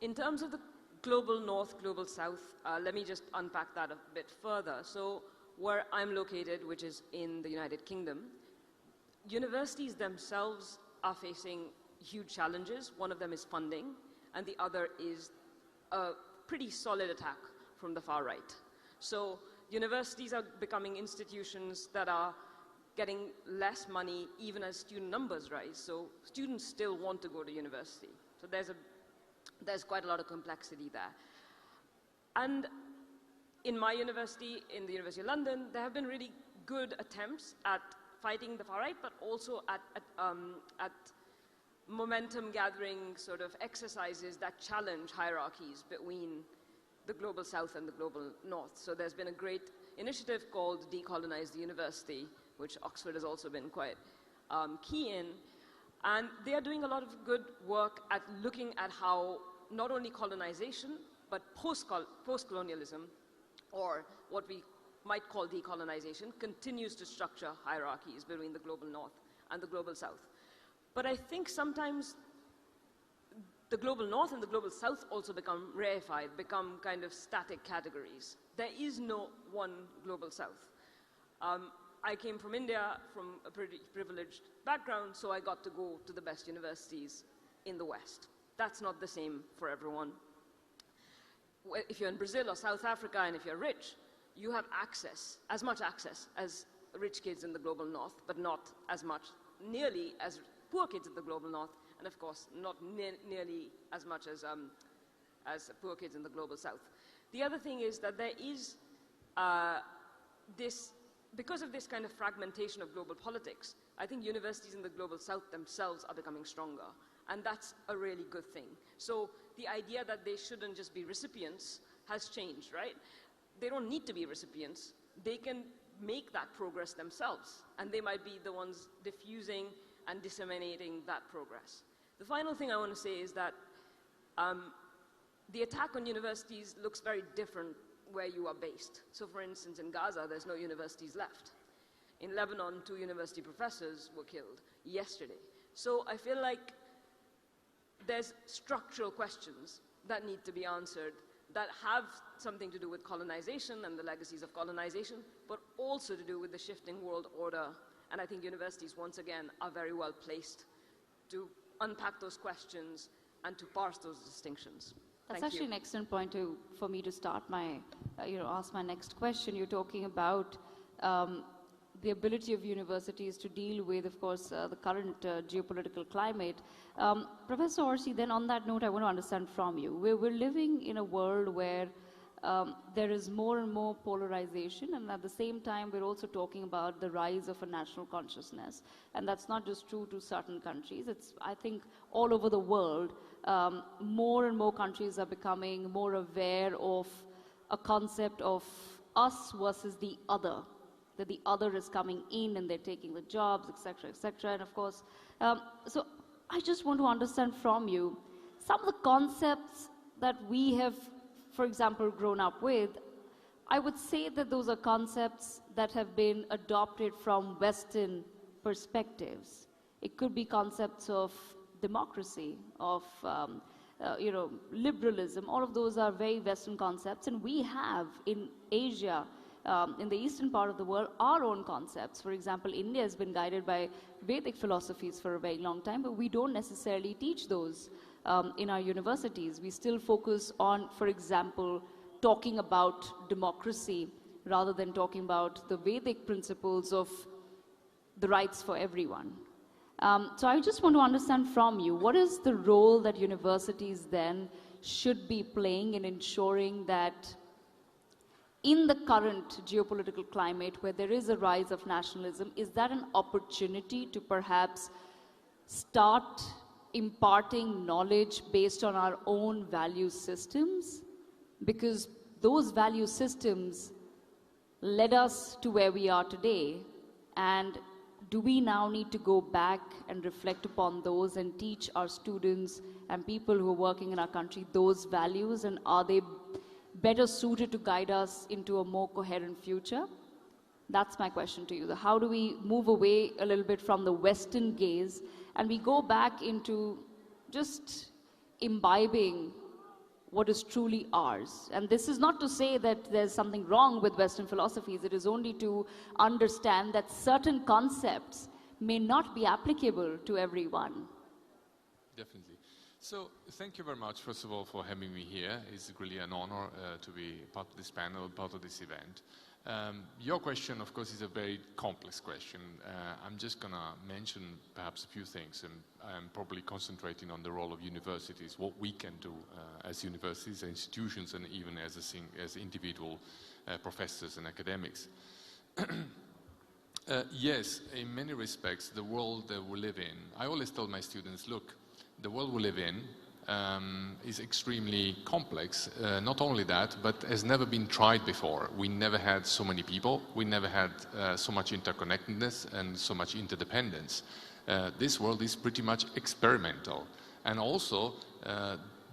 H: In terms of the global north, global south, let me just unpack that a bit further. So where I'm located, which is in the United Kingdom, universities themselves are facing huge challenges. One of them is funding, and the other is a pretty solid attack from the far right. So universities are becoming institutions that are getting less money even as student numbers rise. So students still want to go to university. So there's quite a lot of complexity there. And in my university, in the University of London, there have been really good attempts at fighting the far right, but also at momentum gathering sort of exercises that challenge hierarchies between the global south and the global north. So there's been a great initiative called Decolonize the University, which Oxford has also been quite key in. And they are doing a lot of good work at looking at how not only colonization, but post-colonialism, or what we might call decolonization, continues to structure hierarchies between the global north and the global south. But I think sometimes the global north and the global south also become reified, become kind of static categories. There is no one global south. I came from India, from a pretty privileged background, so I got to go to the best universities in the West. That's not the same for everyone. If you're in Brazil or South Africa, and if you're rich, you have access, as much access as rich kids in the global north, but not as much, nearly as poor kids in the global north, and of course, not nearly as much as poor kids in the global south. The other thing is that there is because of this kind of fragmentation of global politics, I think universities in the global south themselves are becoming stronger, and that's a really good thing. So the idea that they shouldn't just be recipients has changed, right? They don't need to be recipients. They can make that progress themselves, and they might be the ones diffusing and disseminating that progress. The final thing I want to say is that the attack on universities looks very different where you are based. So for instance, in Gaza, there's no universities left. In Lebanon, 2 university professors were killed yesterday. So I feel like there's structural questions that need to be answered that have something to do with colonization and the legacies of colonization, but also to do with the shifting world order. And I think universities, once again, are very well placed to unpack those questions and to parse those distinctions.
Q: That's
H: Thank
Q: actually
H: you.
Q: an excellent point for me to start my, ask my next question. You're talking about the ability of universities to deal with, of course, the current geopolitical climate. Professor Orsi, then on that note, I want to understand from you. We're living in a world where there is more and more polarization, and at the same time, we're also talking about the rise of a national consciousness. And that's not just true to certain countries. It's, I think, all over the world, more and more countries are becoming more aware of a concept of us versus the other, that the other is coming in and they're taking the jobs, et cetera, and of course, so I just want to understand from you some of the concepts that we have, for example, grown up with. I would say that those are concepts that have been adopted from Western perspectives. It could be concepts of democracy, of liberalism. All of those are very Western concepts, and we have in Asia, in the eastern part of the world, our own concepts. For example, India has been guided by Vedic philosophies for a very long time, but we don't necessarily teach those in our universities. We still focus on, for example, talking about democracy rather than talking about the Vedic principles of the rights for everyone. So I just want to understand from you, what is the role that universities then should be playing in ensuring that in the current geopolitical climate where there is a rise of nationalism, is that an opportunity to perhaps start imparting knowledge based on our own value systems? Because those value systems led us to where we are today, and do we now need to go back and reflect upon those and teach our students and people who are working in our country those values, and are they better suited to guide us into a more coherent future? That's my question to you. How do we move away a little bit from the Western gaze and we go back into just imbibing what is truly ours? And this is not to say that there's something wrong with Western philosophies. It is only to understand that certain concepts may not be applicable to everyone.
R: Definitely. So thank you very much, first of all, for having me here. It's really an honor to be part of this panel, part of this event. Your question, of course, is a very complex question. I'm just going to mention perhaps a few things, and I'm probably concentrating on the role of universities, what we can do as universities, institutions, and even as individual professors and academics. Yes, in many respects, the world that we live in, I always tell my students, look, the world we live in is extremely complex. Not only that, but has never been tried before. We never had so many people. We never had so much interconnectedness and so much interdependence. This world is pretty much experimental, and also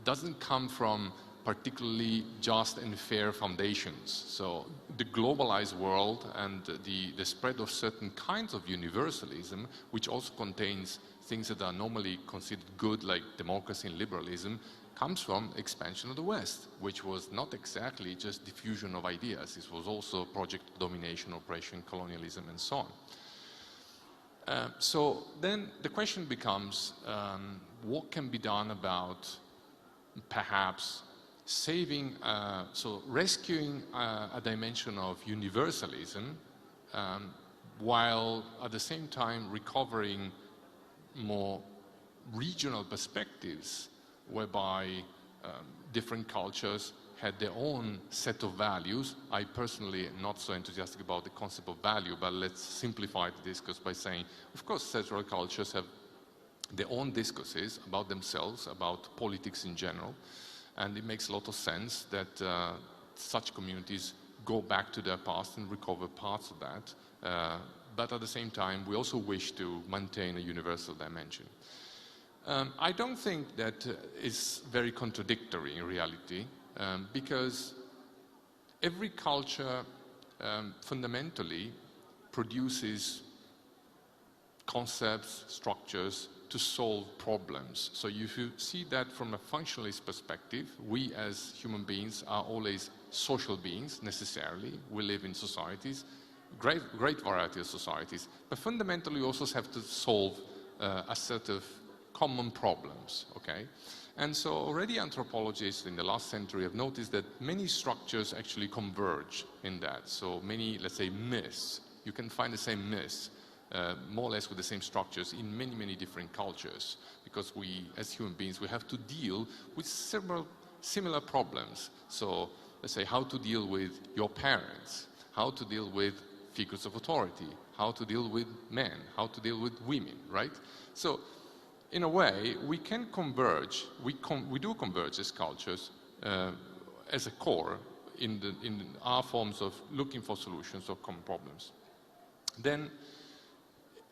R: doesn't come from particularly just and fair foundations. So the globalized world and the spread of certain kinds of universalism, which also contains things that are normally considered good, like democracy and liberalism, comes from expansion of the West, which was not exactly just diffusion of ideas. This was also project domination, oppression, colonialism, and so on. So then the question becomes, what can be done about perhaps saving, so rescuing a dimension of universalism, while at the same time recovering more regional perspectives whereby different cultures had their own set of values. I personally am not so enthusiastic about the concept of value, but let's simplify the discourse by saying, of course, several cultures have their own discourses about themselves, about politics in general, and it makes a lot of sense that such communities go back to their past and recover parts of that. But at the same time, we also wish to maintain a universal dimension. I don't think that is very contradictory in reality, because every culture fundamentally produces concepts, structures to solve problems. So if you see that from a functionalist perspective, we as human beings are always social beings necessarily. We live in societies, great variety of societies, but fundamentally we also have to solve a set of common problems, okay? And so already anthropologists in the last century have noticed that many structures actually converge in that. So many, let's say, myths, you can find the same myths, more or less with the same structures in many, many different cultures, because we, as human beings, we have to deal with several similar problems. So let's say how to deal with your parents, how to deal with figures of authority, how to deal with men, how to deal with women, right? So in a way, we can converge, we do converge as cultures as a core in our forms of looking for solutions of common problems. Then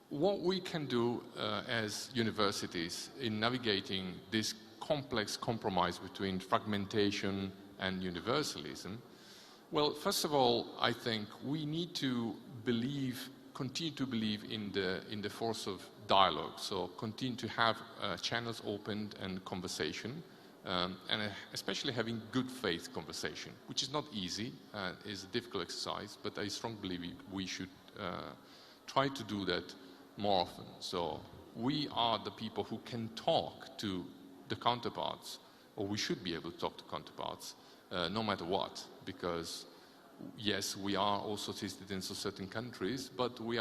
R: what we can do as universities in navigating this complex compromise between fragmentation and universalism, well, first of all, I think we need to continue to believe in the force of dialogue. So continue to have channels opened and conversation, and especially having good faith conversation, which is not easy, is a difficult exercise, but I strongly believe we should try to do that more often. So we are the people who can talk to the counterparts, or we should be able to talk to counterparts, no matter what, because yes, we are also citizens of certain countries, but we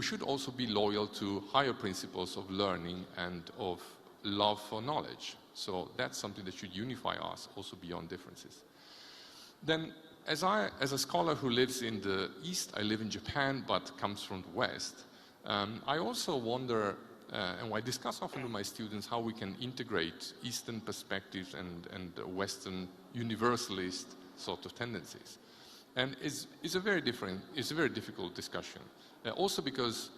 R: should also be loyal to higher principles of learning and of love for knowledge. So that's something that should unify us also beyond differences. Then, as a scholar who lives in the East, I live in Japan, but comes from the West, I also wonder, and I discuss often with my students, how we can integrate Eastern perspectives and Western universalist sort of tendencies. And it's a very difficult discussion. Also because,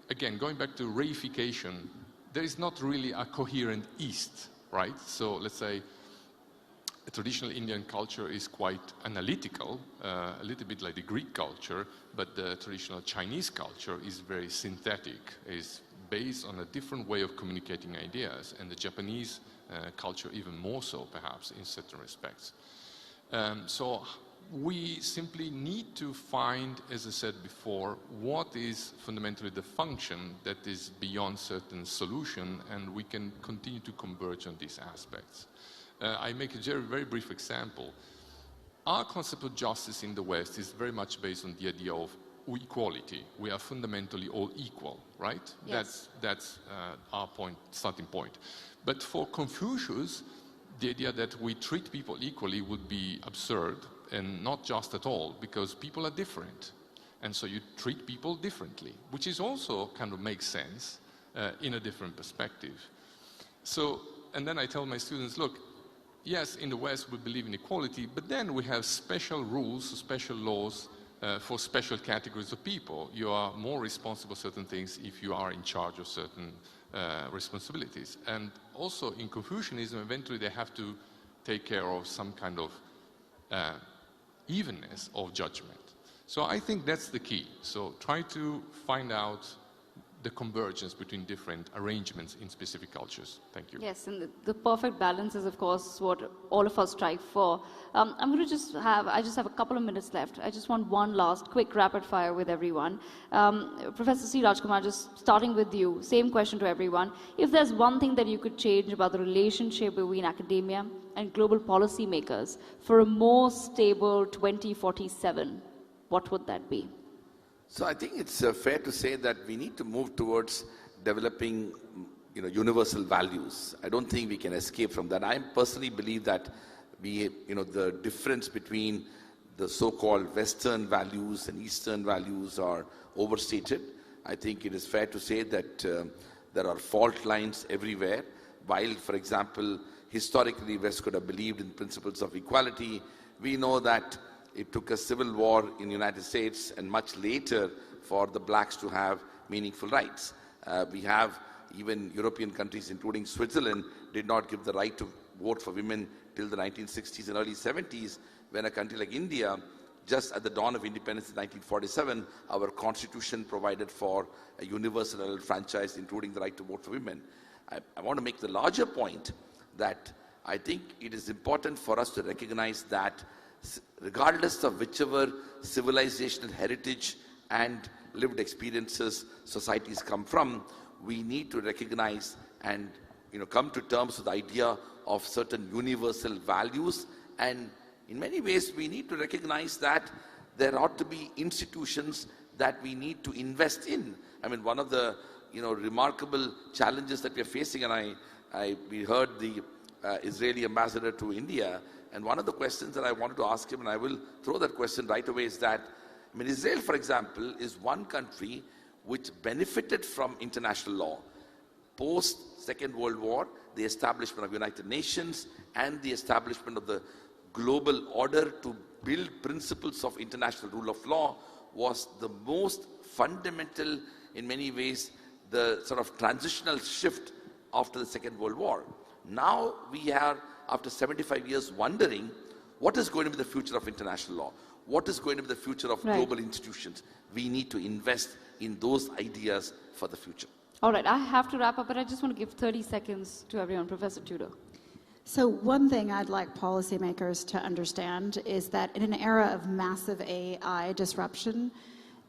R: again, going back to reification, there is not really a coherent East, right? So let's say a traditional Indian culture is quite analytical, a little bit like the Greek culture, but the traditional Chinese culture is very synthetic, is based on a different way of communicating ideas, and the Japanese culture even more so, perhaps, in certain respects. So we simply need to find, as I said before, what is fundamentally the function that is beyond certain solution, and we can continue to converge on these aspects. I make a very brief example. Our concept of justice in the West is very much based on the idea of equality. We are fundamentally all equal, right?
L: Yes.
R: That's our starting point. But for Confucius, the idea that we treat people equally would be absurd, and not just at all, because people are different. And so you treat people differently, which is also kind of makes sense in a different perspective. So, and then I tell my students, look, yes, in the West we believe in equality, but then we have special rules, special laws for special categories of people. You are more responsible for certain things if you are in charge of certain responsibilities. And also in Confucianism, eventually they have to take care of some kind of evenness of judgment. So I think that's the key. So try to find out the convergence between different arrangements in specific cultures. Thank you.
Q: Yes, and the perfect balance is, of course, what all of us strive for. I'm going to I just have a couple of minutes left. I just want one last quick rapid fire with everyone. Professor C. Rajkumar, just starting with you, same question to everyone. If there's one thing that you could change about the relationship between academia and global policymakers for a more stable 2047, what would that be?
D: So I think it's fair to say that we need to move towards developing, universal values. I don't think we can escape from that. I personally believe that the difference between the so-called Western values and Eastern values are overstated. I think it is fair to say that there are fault lines everywhere. While, for example, historically West could have believed in principles of equality, we know that it took a civil war in the United States and much later for the blacks to have meaningful rights. We have even European countries, including Switzerland, did not give the right to vote for women till the 1960s and early 70s, when a country like India, just at the dawn of independence in 1947, our constitution provided for a universal adult franchise, including the right to vote for women. I want to make the larger point that I think it is important for us to recognize that regardless of whichever civilizational heritage and lived experiences societies come from, we need to recognize and come to terms with the idea of certain universal values. And in many ways, we need to recognize that there ought to be institutions that we need to invest in. I mean, one of the remarkable challenges that we are facing, and we heard the Israeli ambassador to India, and one of the questions that I wanted to ask him, and I will throw that question right away, is that, Israel, for example, is one country which benefited from international law. Post Second World War, the establishment of United Nations and the establishment of the global order to build principles of international rule of law was the most fundamental, in many ways, the sort of transitional shift after the Second World War. Now we are, after 75 years, wondering what is going to be the future of international law? What is going to be the future of global institutions? We need to invest in those ideas for the future.
Q: All right, I have to wrap up, but I just want to give 30 seconds to everyone. Professor Tudor.
P: So one thing I'd like policymakers to understand is that in an era of massive AI disruption,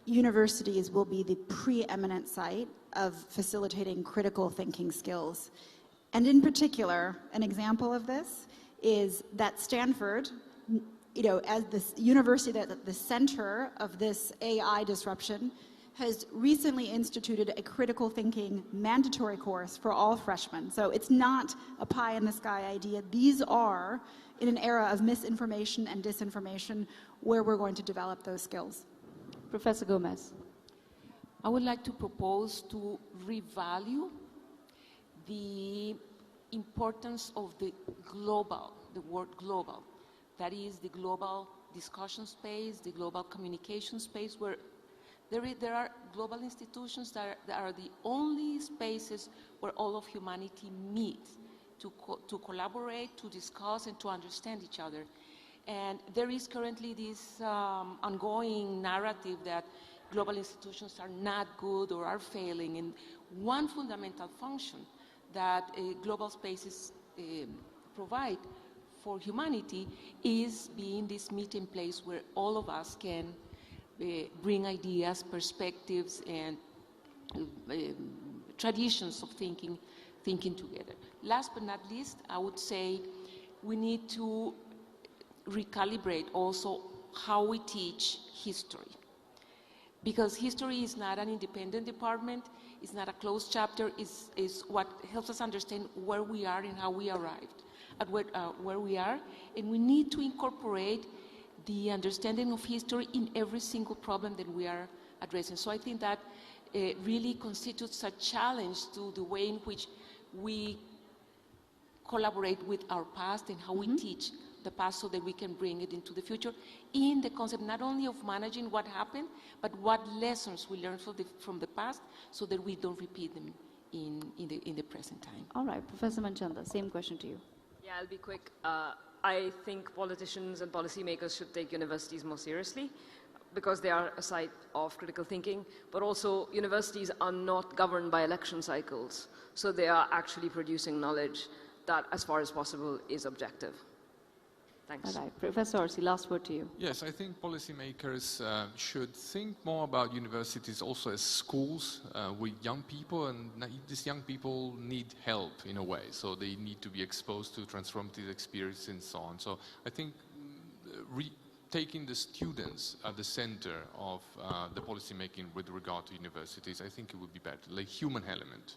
P: universities will be the preeminent site of facilitating critical thinking skills. And in particular, an example of this is that Stanford, as this university that's at the center of this AI disruption, has recently instituted a critical thinking mandatory course for all freshmen. So it's not a pie-in-the-sky idea. These are, in an era of misinformation and disinformation, where we're going to develop those skills.
Q: Professor Gomez.
L: I would like to propose to revalue the importance of the word global. That is the global discussion space, the global communication space, where there are global institutions that are the only spaces where all of humanity meets to collaborate, to discuss, and to understand each other. And there is currently this ongoing narrative that global institutions are not good or are failing. And one fundamental function that global spaces provide for humanity is being this meeting place where all of us can bring ideas, perspectives, and traditions of thinking together. Last but not least, I would say we need to recalibrate also how we teach history. Because history is not an independent department, it's not a closed chapter, is what helps us understand where we are and how we arrived at where we are. And we need to incorporate the understanding of history in every single problem that we are addressing. So I think that really constitutes a challenge to the way in which we collaborate with our past and how we teach the past so that we can bring it into the future in the concept not only of managing what happened, but what lessons we learned from the past so that we don't repeat them in the present time.
Q: All right, Professor Manchanda, same question to you.
H: Yeah, I'll be quick. I think politicians and policymakers should take universities more seriously. because they are a site of critical thinking, but also universities are not governed by election cycles. So they are actually producing knowledge that, as far as possible, is objective. Thanks.
Q: All right. Professor Orsi, last word to you.
R: Yes, I think policymakers should think more about universities also as schools with young people, and these young people need help in a way, so they need to be exposed to transformative experience and so on. So I think taking the students at the center of the policymaking with regard to universities, I think it would be better, like human element.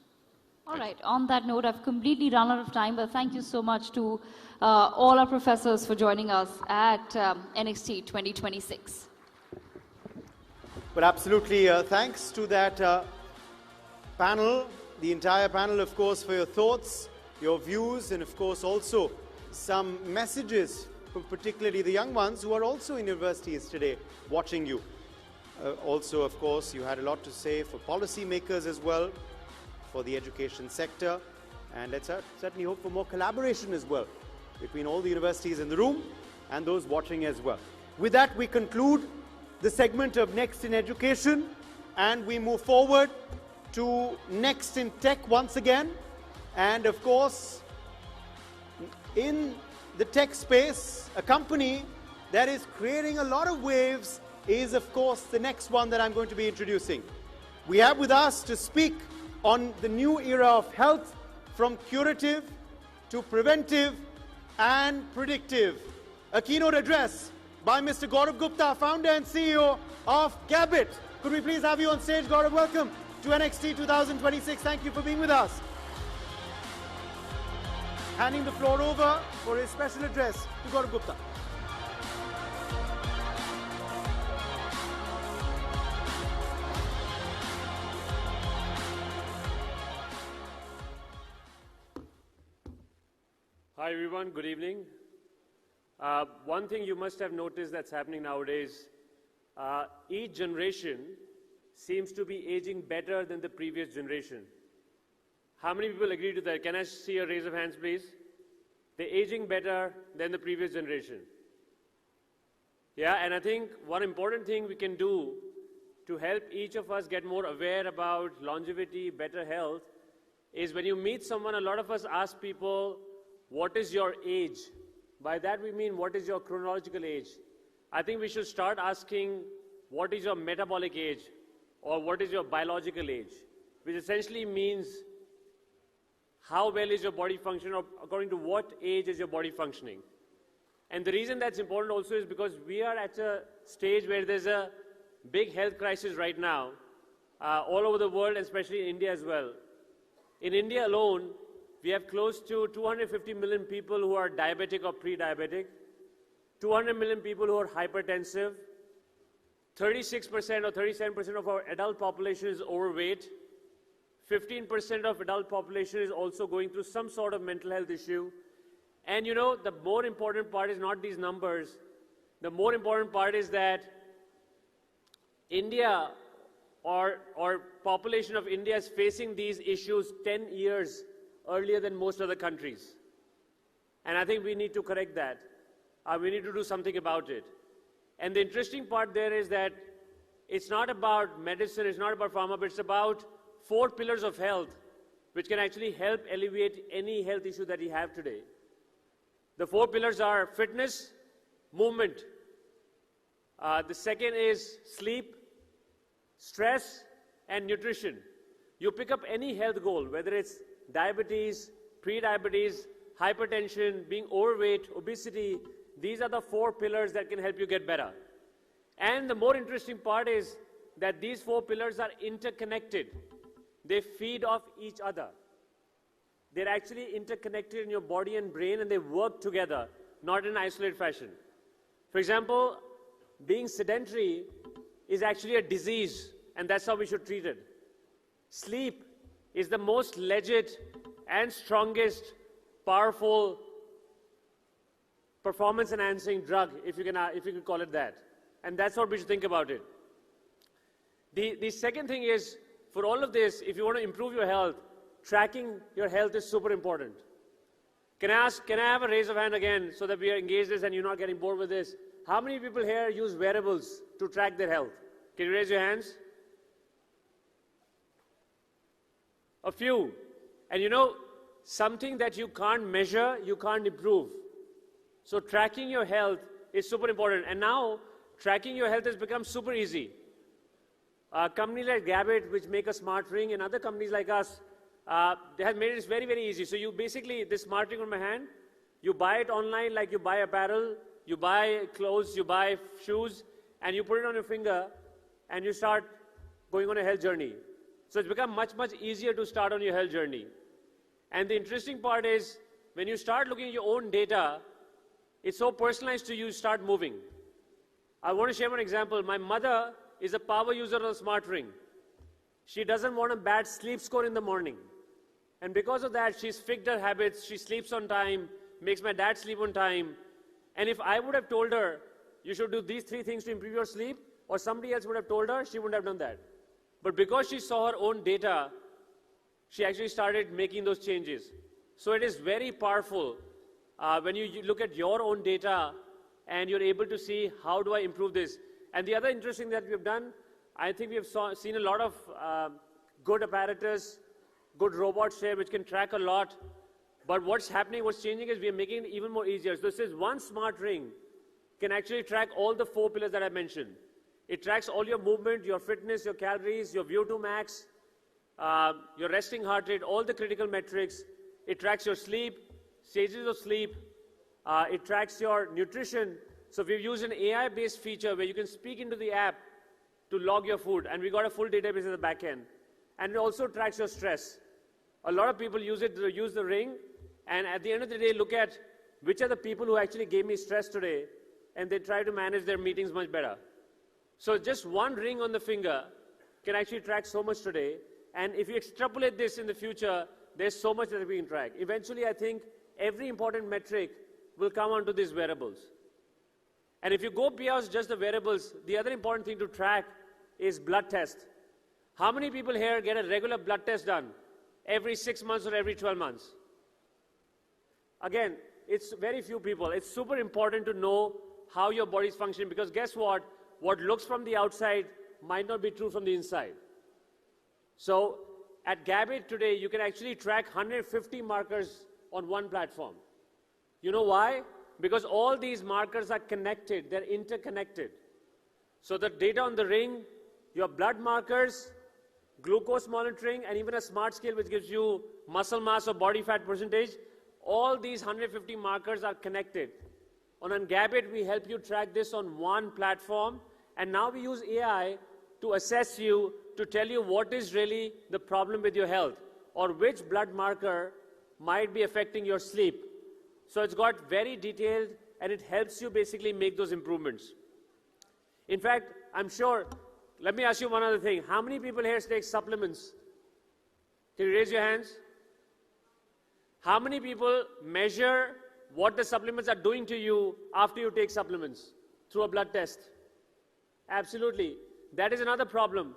Q: All right. On that note, I've completely run out of time, but thank you so much to all our professors for joining us at NXT 2026.
A: But absolutely, thanks to that panel, the entire panel, of course, for your thoughts, your views, and of course also some messages for particularly the young ones who are also in universities today watching you. Also, of course, you had a lot to say for policymakers as well, for the education sector, and let's certainly hope for more collaboration as well between all the universities in the room and those watching as well. With that, we conclude the segment of Next in Education, and we move forward to Next in Tech once again. And of course, in the tech space, a company that is creating a lot of waves is, of course, the next one that I'm going to be introducing. We have with us to speak on the new era of health, from curative to preventive and predictive. A keynote address by Mr. Gaurav Gupta, founder and CEO of Gabit. Could we please have you on stage, Gaurav? Welcome to NXT 2026. Thank you for being with us. Handing the floor over for his special address to Gaurav Gupta.
I: Hi everyone, good evening. One thing you must have noticed that's happening nowadays, each generation seems to be aging better than the previous generation. How many people agree to that? Can I see a raise of hands, please? They're aging better than the previous generation. Yeah, and I think one important thing we can do to help each of us get more aware about longevity, better health, is when you meet someone, a lot of us ask people, what is your age? By that we mean, what is your chronological age? I think we should start asking, what is your metabolic age? Or what is your biological age? Which essentially means, how well is your body functioning, or according to what age is your body functioning? And the reason that's important also is because we are at a stage where there's a big health crisis right now, all over the world, especially in India as well. In India alone, we have close to 250 million people who are diabetic or pre-diabetic, 200 million people who are hypertensive, 36% or 37% of our adult population is overweight, 15% of adult population is also going through some sort of mental health issue. And you know, the more important part is not these numbers. The more important part is that India, or population of India, is facing these issues 10 years earlier than most other countries. And I think we need to correct that. We need to do something about it. And the interesting part there is that it's not about medicine, it's not about pharma, but it's about 4 pillars of health, which can actually help alleviate any health issue that you have today. The 4 pillars are fitness, movement. The second is sleep, stress, and nutrition. You pick up any health goal, whether it's diabetes, pre-diabetes, hypertension, being overweight, obesity, these are the 4 pillars that can help you get better. And the more interesting part is that these 4 pillars are interconnected. They feed off each other. They're actually interconnected in your body and brain, and they work together, not in an isolated fashion. For example, being sedentary is actually a disease, and that's how we should treat it. Sleep is the most legit and strongest, powerful, performance-enhancing drug, if you can call it that. And that's what we should think about it. The second thing is, for all of this, if you want to improve your health, tracking your health is super important. Can I have a raise of hand again so that we are engaged this and you're not getting bored with this? how many people here use wearables to track their health? Can you raise your hands? A few. And you know, something that you can't measure, you can't improve. So tracking your health is super important. And now, tracking your health has become super easy. Companies like Gabbett, which make a smart ring, and other companies like us, they have made it very, very easy. So you basically, this smart ring on my hand, you buy it online like you buy apparel, you buy clothes, you buy shoes, and you put it on your finger, and you start going on a health journey. So it's become much, much easier to start on your health journey. And the interesting part is, when you start looking at your own data, it's so personalized to you, start moving. I want to share one example. My mother is a power user of a smart ring. She doesn't want a bad sleep score in the morning. And because of that, she's fixed her habits, she sleeps on time, makes my dad sleep on time. And if I would have told her, you should do these 3 things to improve your sleep, or somebody else would have told her, she wouldn't have done that. But because she saw her own data, she actually started making those changes. So it is very powerful when you look at your own data and you're able to see how do I improve this. And the other interesting that we've done, I think we have seen a lot of good apparatus, good robots here which can track a lot. But what's happening, what's changing is we are making it even more easier. So this is one smart ring can actually track all the 4 pillars that I mentioned. It tracks all your movement, your fitness, your calories, your VO2 max, your resting heart rate, all the critical metrics. It tracks your sleep, stages of sleep. It tracks your nutrition. So we've used an AI-based feature where you can speak into the app to log your food. And we got a full database at the back end. And it also tracks your stress. A lot of people use it to use the ring. And at the end of the day, look at which are the people who actually gave me stress today. And they try to manage their meetings much better. So just one ring on the finger can actually track so much today. And if you extrapolate this in the future, there's so much that we can track. Eventually, I think every important metric will come onto these wearables. And if you go beyond just the wearables, the other important thing to track is blood test. How many people here get a regular blood test done every 6 months or every 12 months? Again, it's very few people. It's super important to know how your body is functioning, because guess what? What looks from the outside might not be true from the inside. So at Gabbett today, you can actually track 150 markers on one platform. You know why? Because all these markers are connected, they're interconnected. So the data on the ring, your blood markers, glucose monitoring, and even a smart scale which gives you muscle mass or body fat percentage, all these 150 markers are connected. On Gabbett, we help you track this on one platform, and now we use AI to assess you, to tell you what is really the problem with your health, or which blood marker might be affecting your sleep. So it's got very detailed, and it helps you basically make those improvements. In fact, I'm sure, let me ask you one other thing. How many people here take supplements? Can you raise your hands? How many people measure what the supplements are doing to you after you take supplements through a blood test? Absolutely. That is another problem,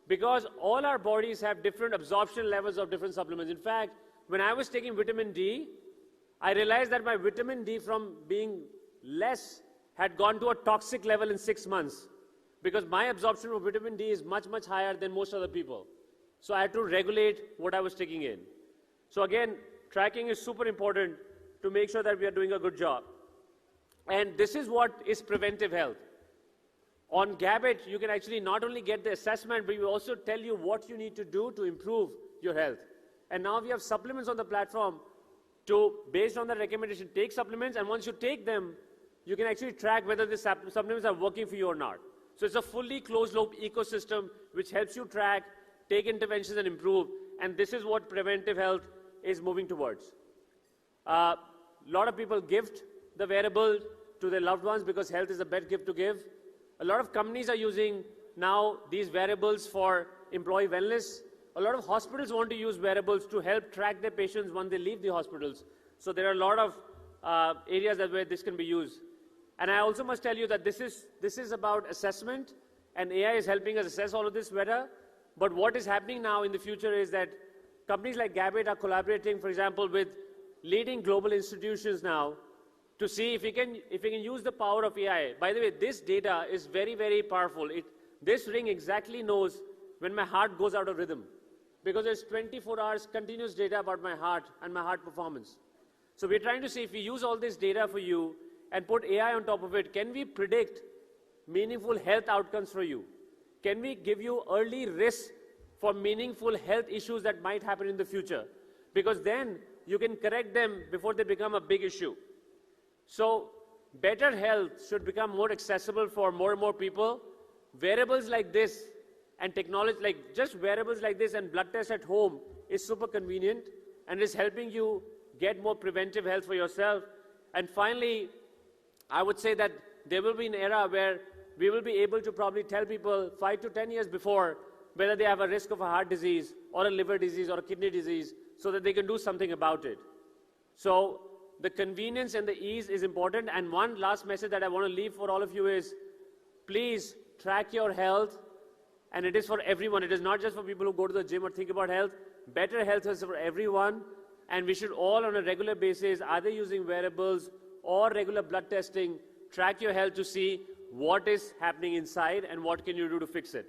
I: because all our bodies have different absorption levels of different supplements. In fact, when I was taking vitamin D, I realized that my vitamin D from being less had gone to a toxic level in 6 months, because my absorption of vitamin D is much, much higher than most other people. So I had to regulate what I was taking in. So again, tracking is super important to make sure that we are doing a good job. And this is what is preventive health. On Gabbett, you can actually not only get the assessment, but we also tell you what you need to do to improve your health. And now we have supplements on the platform to, based on the recommendation, take supplements, and once you take them, you can actually track whether the supplements are working for you or not. So it's a fully closed-loop ecosystem which helps you track, take interventions, and improve. And this is what preventive health is moving towards. A lot of people gift the wearable to their loved ones because health is the best gift to give. A lot of companies are using now these wearables for employee wellness. A lot of hospitals want to use wearables to help track their patients when they leave the hospitals. So there are a lot of areas where this can be used. And I also must tell you that this is about assessment, and AI is helping us assess all of this better. But what is happening now in the future is that companies like Gabbett are collaborating, for example, with leading global institutions now to see if we can use the power of AI. By the way, this data is very, very powerful. This ring exactly knows when my heart goes out of rhythm, because there's 24 hours continuous data about my heart and my heart performance. So we're trying to see if we use all this data for you and put AI on top of it, can we predict meaningful health outcomes for you? Can we give you early risks for meaningful health issues that might happen in the future? Because then you can correct them before they become a big issue. So better health should become more accessible for more and more people. Wearables like this and technology, like just wearables like this and blood tests at home is super convenient and is helping you get more preventive health for yourself. And finally, I would say that there will be an era where we will be able to probably tell people 5 to 10 years before whether they have a risk of a heart disease or a liver disease or a kidney disease, so that they can do something about it. So the convenience and the ease is important. And one last message that I want to leave for all of you is, please track your health. And it is for everyone. It is not just for people who go to the gym or think about health. Better health is for everyone. And we should all on a regular basis, either using wearables or regular blood testing, track your health to see what is happening inside and what can you do to fix it.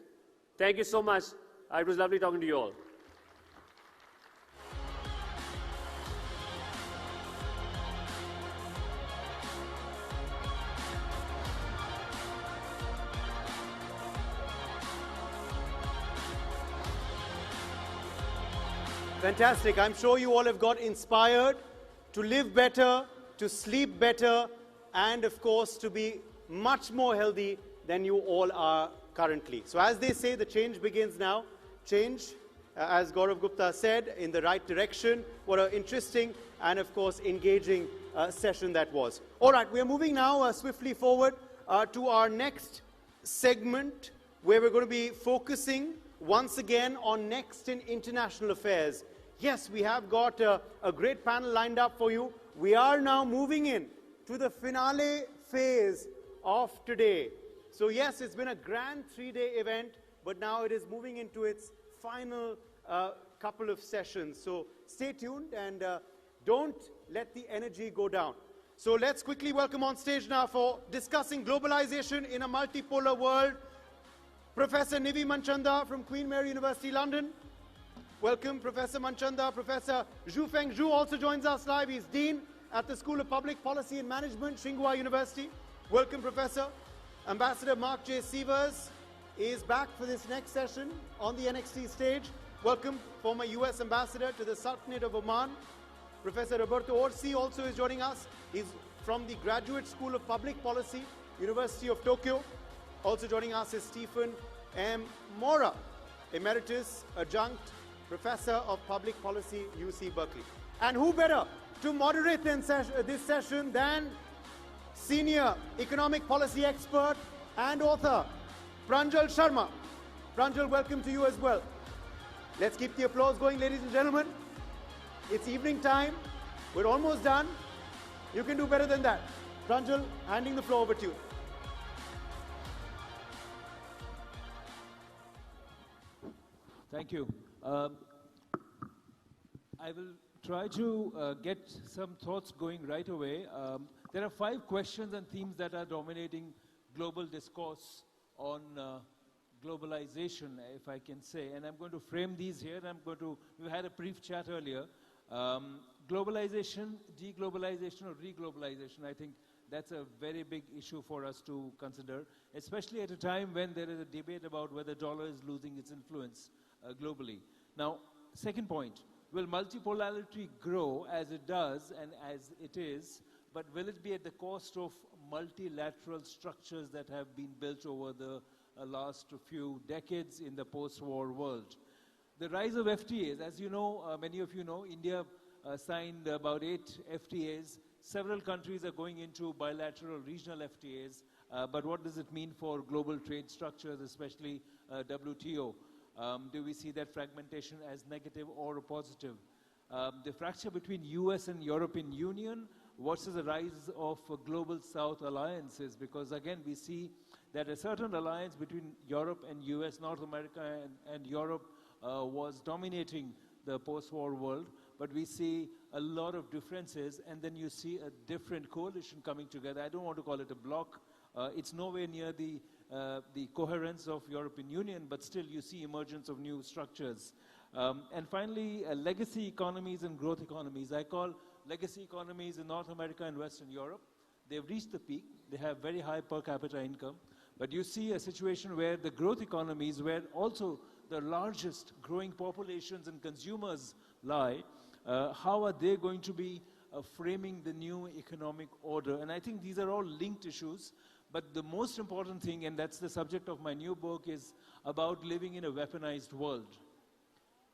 I: Thank you so much. It was lovely talking to you all.
A: Fantastic. I'm sure you all have got inspired to live better, to sleep better, and of course to be much more healthy than you all are currently. So as they say, the change begins now. Change, as Gaurav Gupta said, in the right direction. What an interesting and of course engaging session that was. All right, we are moving now swiftly forward to our next segment, where we're going to be focusing once again on Next in International Affairs. Yes, we have got a great panel lined up for you. We are now moving in to the finale phase of today. So yes, it's been a grand 3-day event, but now it is moving into its final couple of sessions. So stay tuned and don't let the energy go down. So let's quickly welcome on stage now for discussing globalization in a multipolar world, Professor Nivi Manchanda from Queen Mary University, London. Welcome, Professor Manchanda. Professor Zhu Feng Zhu also joins us live. He's Dean at the School of Public Policy and Management, Tsinghua University. Welcome, Professor. Ambassador Mark J. Sievers is back for this next session on the NXT stage. Welcome, former US Ambassador to the Sultanate of Oman. Professor Roberto Orsi also is joining us. He's from the Graduate School of Public Policy, University of Tokyo. Also joining us is Stephen M. Mora, Emeritus Adjunct Professor of Public Policy, UC Berkeley. And who better to moderate this session than Senior Economic Policy Expert and author, Pranjal Sharma. Pranjal, welcome to you as well. Let's keep the applause going, ladies and gentlemen. It's evening time. We're almost done. You can do better than that. Pranjal, handing the floor over to you.
J: Thank you. I will try to get some thoughts going right away. There are 5 questions and themes that are dominating global discourse on globalization, if I can say. And I'm going to frame these here. We had a brief chat earlier. Globalization, deglobalization, or reglobalization, I think that's a very big issue for us to consider, especially at a time when there is a debate about whether dollar is losing its influence globally. Now, second point, will multipolarity grow as it does and as it is, but will it be at the cost of multilateral structures that have been built over the last few decades in the post-war world? The rise of FTAs, as you know, many of you know, India signed about 8 FTAs. Several countries are going into bilateral regional FTAs, but what does it mean for global trade structures, especially WTO? Do we see that fragmentation as negative or positive? The fracture between US and European Union versus the rise of global South alliances, because again we see that a certain alliance between Europe and US, North America and Europe was dominating the post-war world. but we see a lot of differences, and then you see a different coalition coming together. I don't want to call it a bloc. It's nowhere near the coherence of European Union, but still you see emergence of new structures. And finally, legacy economies and growth economies. I call legacy economies in North America and Western Europe. They've reached the peak. They have very high per capita income. But you see a situation where the growth economies, where also the largest growing populations and consumers lie, how are they going to be framing the new economic order? And I think these are all linked issues. But the most important thing, and that's the subject of my new book, is about living in a weaponized world.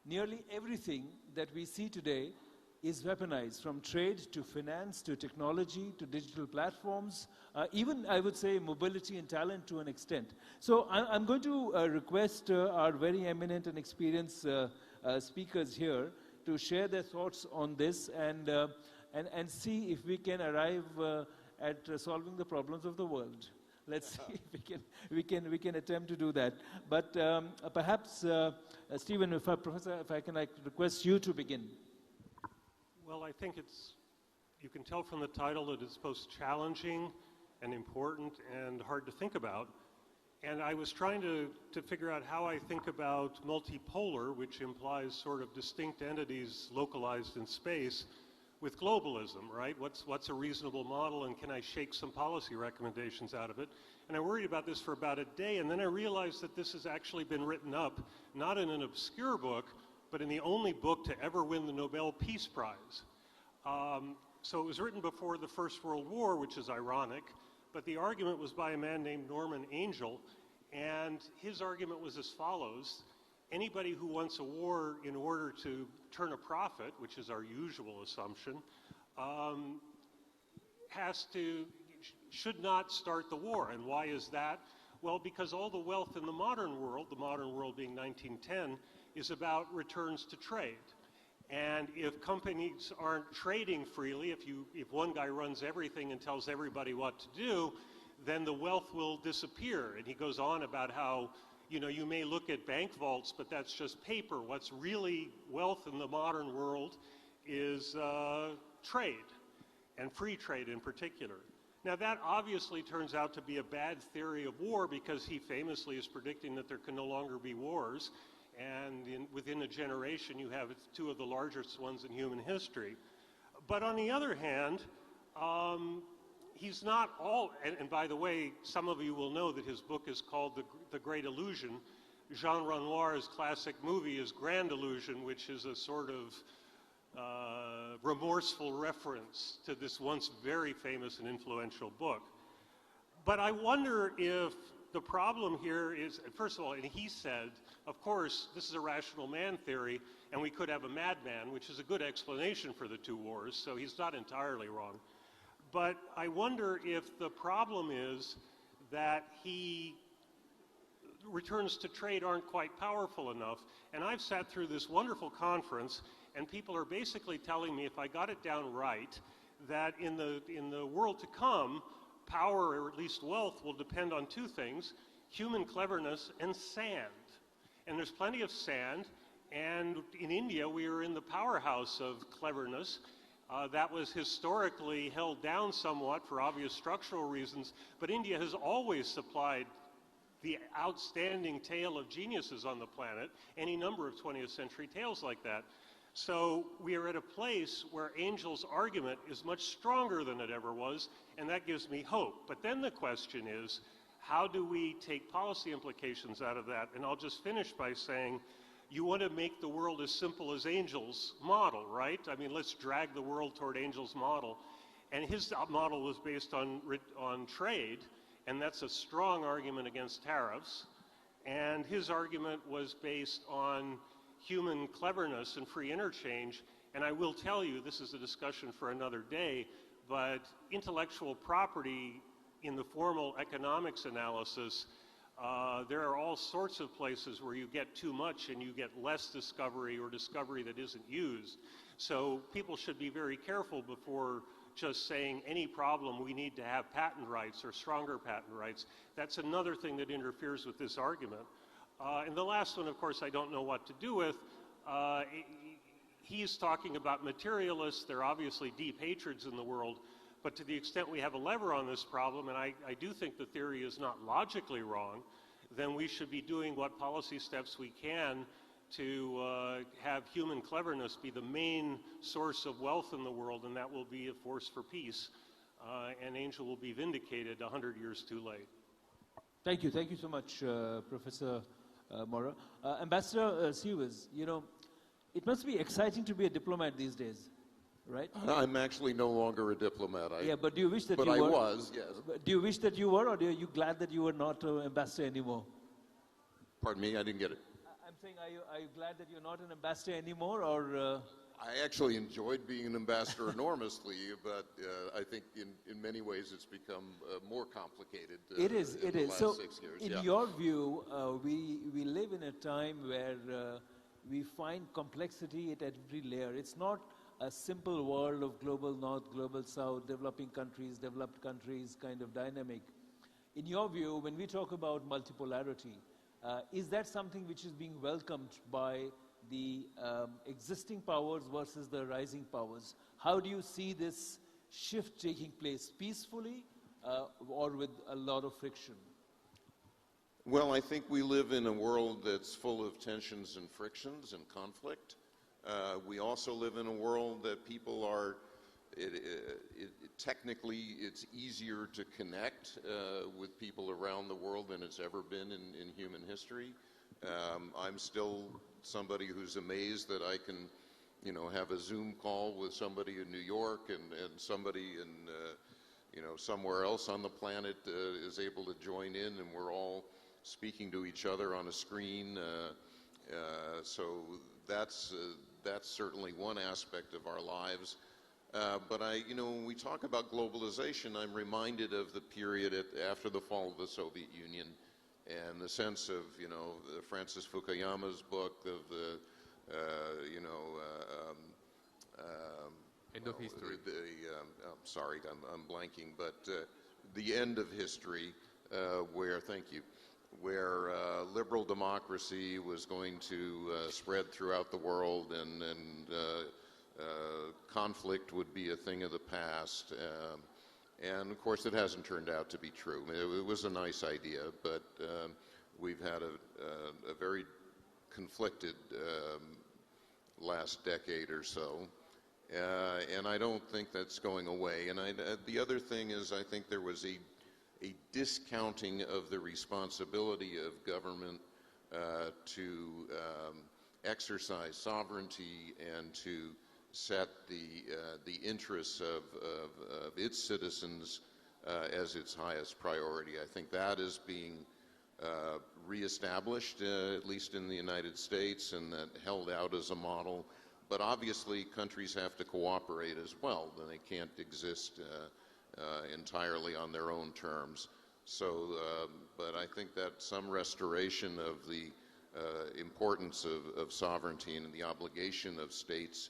J: Nearly everything that we see today is weaponized, from trade to finance to technology to digital platforms, even, I would say, mobility and talent to an extent. So I'm going to request our very eminent and experienced speakers here to share their thoughts on this and see if we can arrive at solving the problems of the world. Let's see if we can attempt to do that. But perhaps, Stephen, Professor, if I can request you to begin.
M: Well, I think you can tell from the title that it's both challenging and important and hard to think about. And I was trying to figure out how I think about multipolar, which implies sort of distinct entities localized in space, with globalism, right? What's a reasonable model, and can I shake some policy recommendations out of it? And I worried about this for about a day, and then I realized that this has actually been written up, not in an obscure book, but in the only book to ever win the Nobel Peace Prize. So it was written before the First World War, which is ironic, but the argument was by a man named Norman Angell, and his argument was as follows. Anybody who wants a war in order to turn a profit, which is our usual assumption, should not start the war. And why is that? Well, because all the wealth in the modern world being 1910, is about returns to trade. And if companies aren't trading freely, if one guy runs everything and tells everybody what to do, then the wealth will disappear. And he goes on about how, you may look at bank vaults, but that's just paper. What's really wealth in the modern world is trade, and free trade in particular. Now, that obviously turns out to be a bad theory of war, because he famously is predicting that there can no longer be wars. And within a generation, you have two of the largest ones in human history. But on the other hand, he's not all, and by the way, some of you will know that his book is called The Great Illusion. Jean Renoir's classic movie is Grand Illusion, which is a sort of remorseful reference to this once very famous and influential book. But I wonder if the problem here is, first of all, and he said, of course, this is a rational man theory, and we could have a madman, which is a good explanation for the two wars, so he's not entirely wrong. But I wonder if the problem is that returns to trade aren't quite powerful enough. And I've sat through this wonderful conference, and people are basically telling me, if I got it down right, that in the world to come, power, or at least wealth, will depend on two things: human cleverness and sand. And there's plenty of sand, and in India we are in the powerhouse of cleverness. That was historically held down somewhat for obvious structural reasons, but India has always supplied the outstanding tale of geniuses on the planet, any number of 20th century tales like that. So we are at a place where Angell's argument is much stronger than it ever was, and that gives me hope. But then the question is, how do we take policy implications out of that? And I'll just finish by saying, you want to make the world as simple as Angell's model, right? I mean, let's drag the world toward Angell's model. And his model was based on trade, and that's a strong argument against tariffs. And his argument was based on human cleverness and free interchange. And I will tell you, this is a discussion for another day, but intellectual property in the formal economics analysis, there are all sorts of places where you get too much and you get less discovery, or discovery that isn't used. So people should be very careful before just saying any problem we need to have patent rights or stronger patent rights. That's another thing that interferes with this argument. And the last one, of course, I don't know what to do with. he's talking about materialists. There are obviously deep hatreds in the world, but to the extent we have a lever on this problem, and I do think the theory is not logically wrong, then we should be doing what policy steps we can to have human cleverness be the main source of wealth in the world, and that will be a force for peace. And Angel will be vindicated 100 years too late.
J: Thank you so much, Professor Mora. Ambassador Siewers, you know, it must be exciting to be a diplomat these days, right?
S: I'm actually no longer a diplomat.
J: Yeah, but do you wish that
S: but
J: you
S: I
J: were?
S: was, yes.
J: Do you wish that you were, or are you glad that you were not an ambassador anymore?
S: Pardon me, I didn't get it.
J: I'm saying, are you glad that you're not an ambassador anymore, or?
S: I actually enjoyed being an ambassador enormously, but I think in many ways it's become more complicated.
J: It is.
S: In the last
J: So,
S: 6 years.
J: in
S: Yeah.
J: your view, we live in a time where we find complexity at every layer. It's not a simple world of global north, global south, developing countries, developed countries kind of dynamic. In your view, when we talk about multipolarity, is that something which is being welcomed by the existing powers versus the rising powers? How do you see this shift taking place, peacefully or with a lot of friction?
S: Well, I think we live in a world that's full of tensions and frictions and conflict. We also live in a world that people are, technically, it's easier to connect with people around the world than it's ever been in human history. I'm still somebody who's amazed that I can, you know, have a Zoom call with somebody in New York and somebody in, you know, somewhere else on the planet is able to join in, and we're all speaking to each other on a screen. So that's certainly one aspect of our lives. But you know, when we talk about globalization, I'm reminded of the period after the fall of the Soviet Union, and the sense of, you know, Francis Fukuyama's book of the, you know,
R: End of history.
S: I'm sorry, I'm blanking, but the end of history, where, thank you, where liberal democracy was going to spread throughout the world, and conflict would be a thing of the past. And of course, it hasn't turned out to be true. It was a nice idea, but we've had a very conflicted last decade or so. And I don't think that's going away. And the other thing is, I think there was a discounting of the responsibility of government to exercise sovereignty and to set the interests of its citizens as its highest priority. I think that is being reestablished, at least in the United States, and that held out as a model. But obviously, countries have to cooperate as well. They can't exist entirely on their own terms. So, but I think that some restoration of the importance of sovereignty and the obligation of states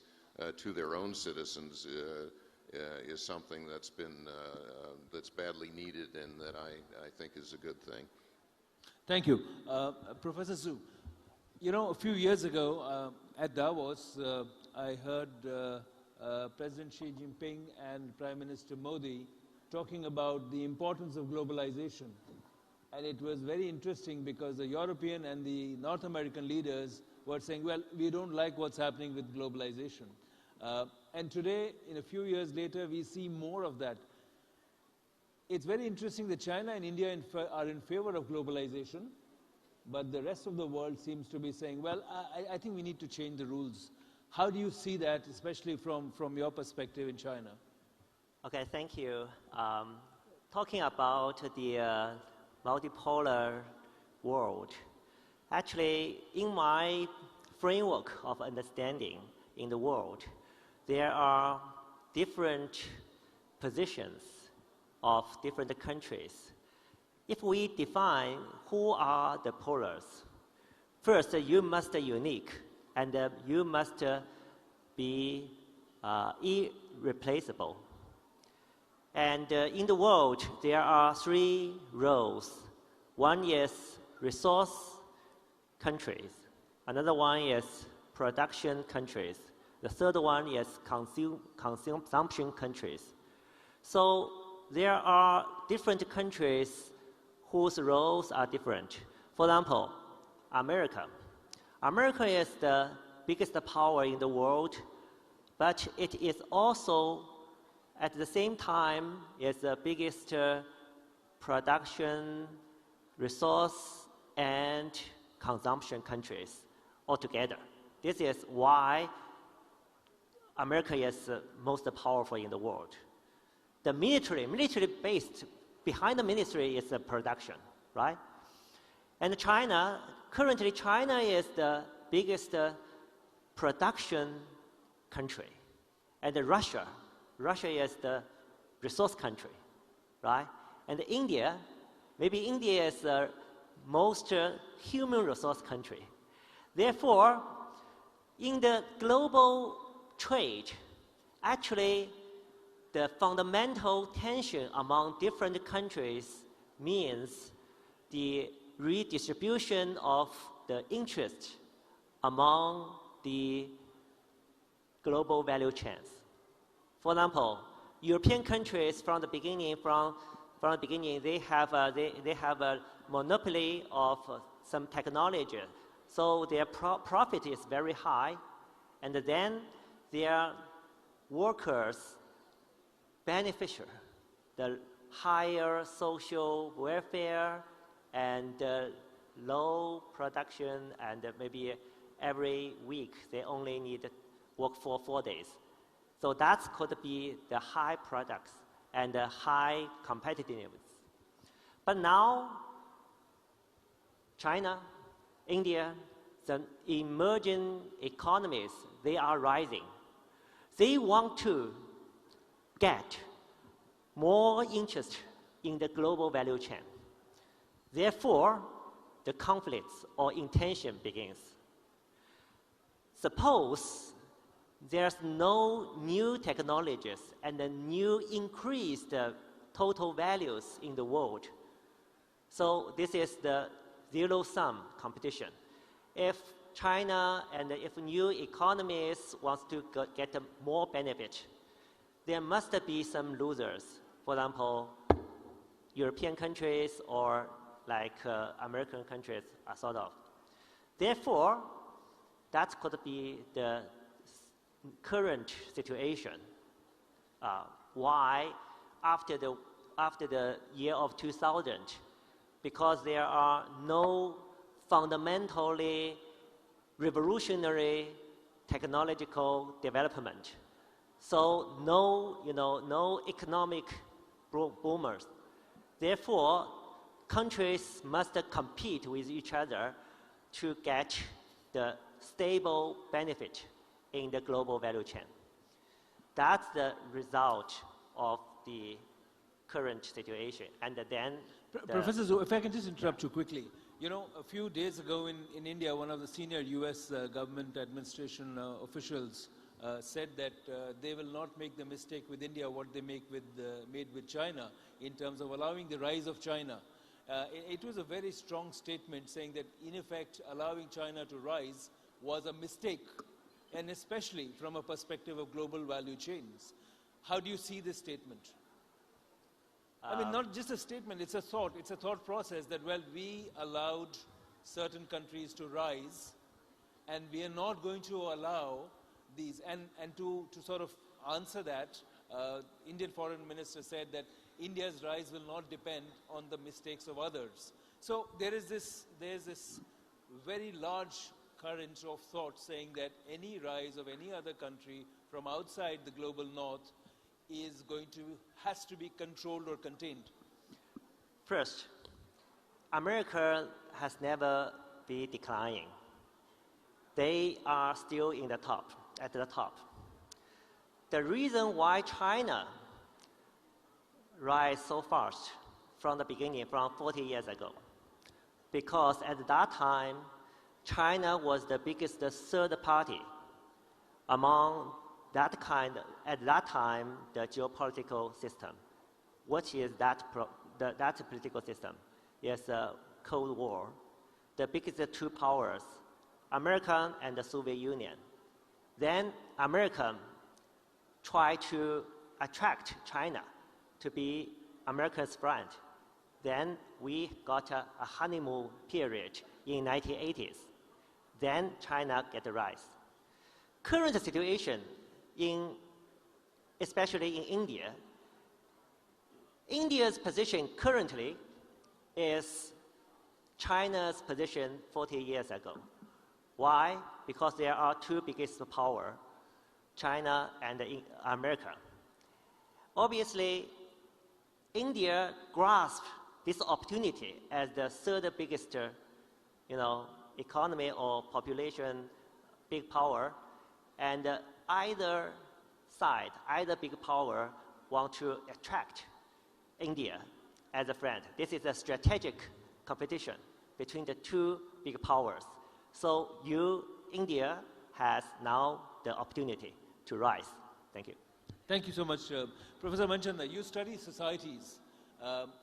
S: to their own citizens is something that's been that's badly needed, and that I think is a good thing.
J: Thank you. Professor Zhu, you know, a few years ago at Davos, I heard President Xi Jinping and Prime Minister Modi talking about the importance of globalization. And it was very interesting because the European and the North American leaders were saying, well, we don't like what's happening with globalization. And today, in a few years later, we see more of that. It's very interesting that China and India are in favor of globalization, but the rest of the world seems to be saying, well, I think we need to change the rules. How do you see that, especially from your perspective in China?
T: Okay, thank you. Talking about the multipolar world, actually, in my framework of understanding in the world, there are different positions of different countries. If we define who are the polars, first you must be unique, and you must be irreplaceable. And in the world, there are three roles. One is resource countries, another one is production countries, The third one is consumption countries. So there are different countries whose roles are different. For example, America. America is the biggest power in the world, but it is also, at the same time, is the biggest production, resource, and consumption countries altogether. This is why America is most powerful in the world. The military based, behind the military is the production, right? And China, currently China is the biggest production country. And Russia is the resource country, right? And India, maybe India is the most human resource country. Therefore, in the global trade, actually, the fundamental tension among different countries means the redistribution of the interest among the global value chains. For example, European countries from the beginning, they have a monopoly of some technology, so their profit is very high, and then their workers beneficial, the higher social welfare and low production, and maybe every week they only need to work for 4 days. So that could be the high products and the high competitiveness. But now, China, India, the emerging economies, they are rising. They want to get more interest in the global value chain. Therefore, the conflicts or intention begins. Suppose there's no new technologies and the new increased total values in the world. So this is the zero-sum competition. If China and if new economies want to get more benefit, there must be some losers. For example, European countries or like American countries are sort of. Therefore, that could be the current situation. Why after the year of 2000, because there are no fundamentally revolutionary technological development. So no economic boomers. Therefore, countries must compete with each other to get the stable benefit in the global value chain. That's the result of the current situation. And then
J: Professor Zhou, if I can just interrupt you quickly. You know, a few days ago in India, one of the senior US government administration officials said that they will not make the mistake with India what they made with China in terms of allowing the rise of China. It was a very strong statement saying that in effect allowing China to rise was a mistake, and especially from a perspective of global value chains. How do you see this statement? I mean, not just a statement, it's a thought process that, well, we allowed certain countries to rise and we are not going to allow these. And to sort of answer that, Indian Foreign Minister said that India's rise will not depend on the mistakes of others. So there's this very large current of thought saying that any rise of any other country from outside the global north has to be controlled or contained.
T: First, America has never been declining. They are still at the top. The reason why China rise so fast from the beginning, from 40 years ago, because at that time, China was the biggest third party among that kind, at that time, the geopolitical system. What is that political system? It's a Cold War. The biggest two powers, America and the Soviet Union. Then America tried to attract China to be America's friend. Then we got a honeymoon period in 1980s. Then China get a rise. Current situation especially in India, India's position currently is China's position 40 years ago. Why? Because there are two biggest powers, China and America. Obviously, India grasped this opportunity as the third biggest, economy or population, big power, and either side, either big power, want to attract India as a friend. This is a strategic competition between the two big powers. So India has now the opportunity to rise. Thank you.
J: Thank you so much. Professor Manchanda, you study societies.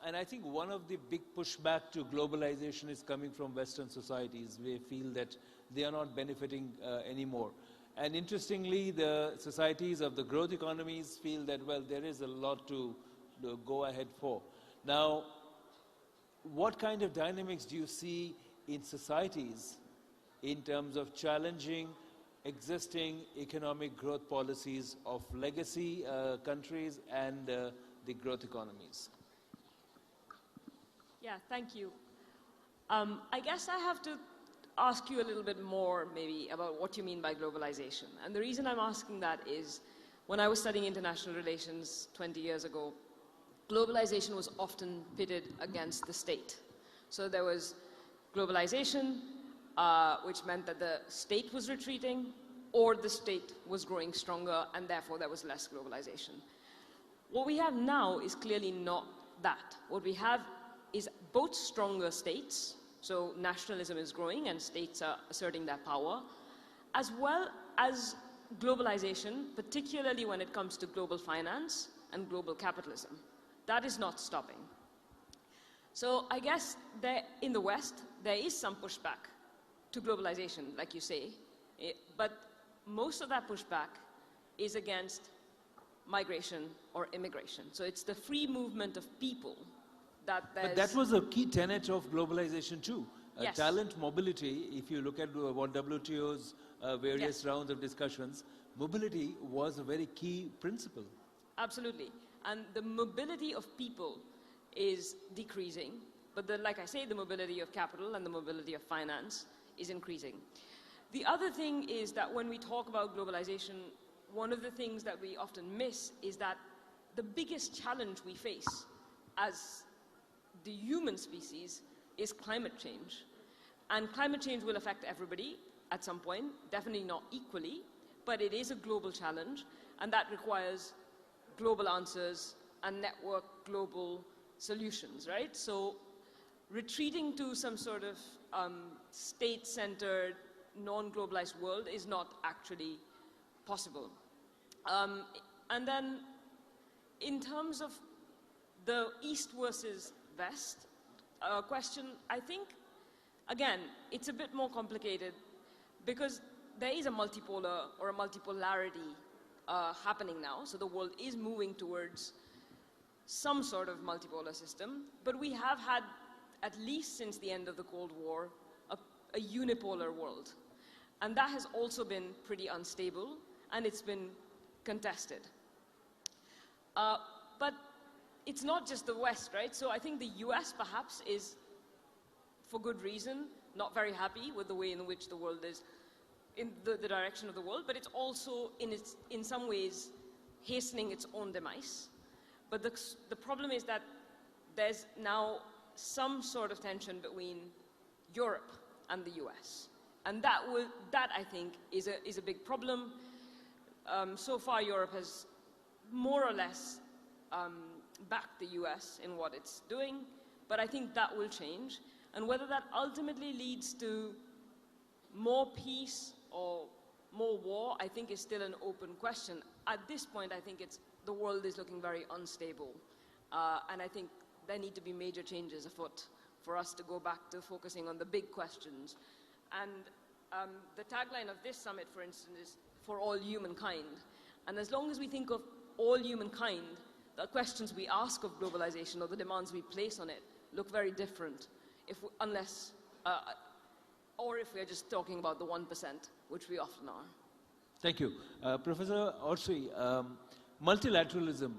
J: And I think one of the big pushback to globalization is coming from Western societies. We feel that they are not benefiting anymore. And interestingly, the societies of the growth economies feel that, well, there is a lot to go ahead for. Now, what kind of dynamics do you see in societies in terms of challenging existing economic growth policies of legacy countries and the growth economies?
H: Yeah, thank you. I guess I have to ask you a little bit more maybe about what you mean by globalization. And the reason I'm asking that is when I was studying international relations 20 years ago, globalization was often pitted against the state. So there was globalization, which meant that the state was retreating or the state was growing stronger and therefore there was less globalization. What we have now is clearly not that. What we have is both stronger states, so nationalism is growing and states are asserting their power, as well as globalization, particularly when it comes to global finance and global capitalism. That is not stopping. So I guess in the West, there is some pushback to globalization, like you say, but most of that pushback is against migration or immigration. So it's the free movement of people that there's...
J: But that was a key tenet of globalization too.
H: Yes.
J: Talent mobility, if you look at what WTO's various rounds of discussions, mobility was a very key principle.
H: Absolutely. And the mobility of people is decreasing, but like I say, the mobility of capital and the mobility of finance is increasing. The other thing is that when we talk about globalization, one of the things that we often miss is that the biggest challenge we face as the human species is climate change. And climate change will affect everybody at some point, definitely not equally, but it is a global challenge, and that requires global answers and network global solutions, right? So retreating to some sort of state-centered, non-globalized world is not actually possible. And then in terms of the East versus West question, I think, again, it's a bit more complicated because there is a multipolar or a multipolarity happening now. So the world is moving towards some sort of multipolar system, but we have had, at least since the end of the Cold War, a unipolar world. And that has also been pretty unstable, and it's been contested. But it's not just the West, right? So I think the US perhaps is, for good reason, not very happy with the way in which the world is, in the direction of the world, but it's also, in some ways, hastening its own demise. But the problem is that there's now some sort of tension between Europe and the US. And that I think, is a big problem. So far, Europe has more or less backed the US in what it's doing, but I think that will change. And whether that ultimately leads to more peace or more war, I think is still an open question. At this point, I think the world is looking very unstable. And I think there need to be major changes afoot for us to go back to focusing on the big questions. And the tagline of this summit, for instance, is for all humankind. And as long as we think of all humankind, the questions we ask of globalization or the demands we place on it look very different unless we're just talking about the 1%, which we often are.
J: Thank you. Professor Orsui, multilateralism,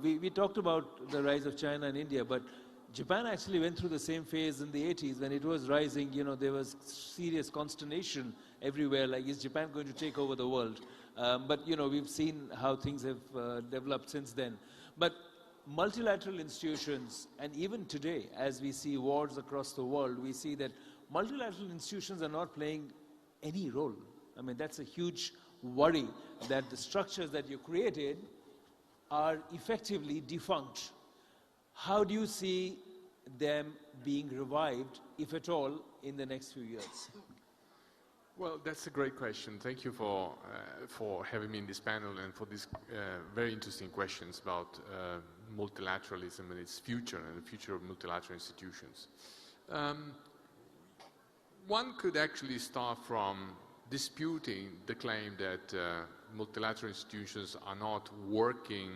J: we talked about the rise of China and India, but Japan actually went through the same phase in the 80s when it was rising. There was serious consternation everywhere, like, is Japan going to take over the world? But we've seen how things have developed since then. But multilateral institutions, and even today, as we see wars across the world, we see that multilateral institutions are not playing any role. I mean, that's a huge worry, that the structures that you created are effectively defunct. How do you see them being revived, if at all, in the next few years?
R: Well, that's a great question. Thank you for having me in this panel and for these very interesting questions about multilateralism and its future and the future of multilateral institutions. One could actually start from disputing the claim that multilateral institutions are not working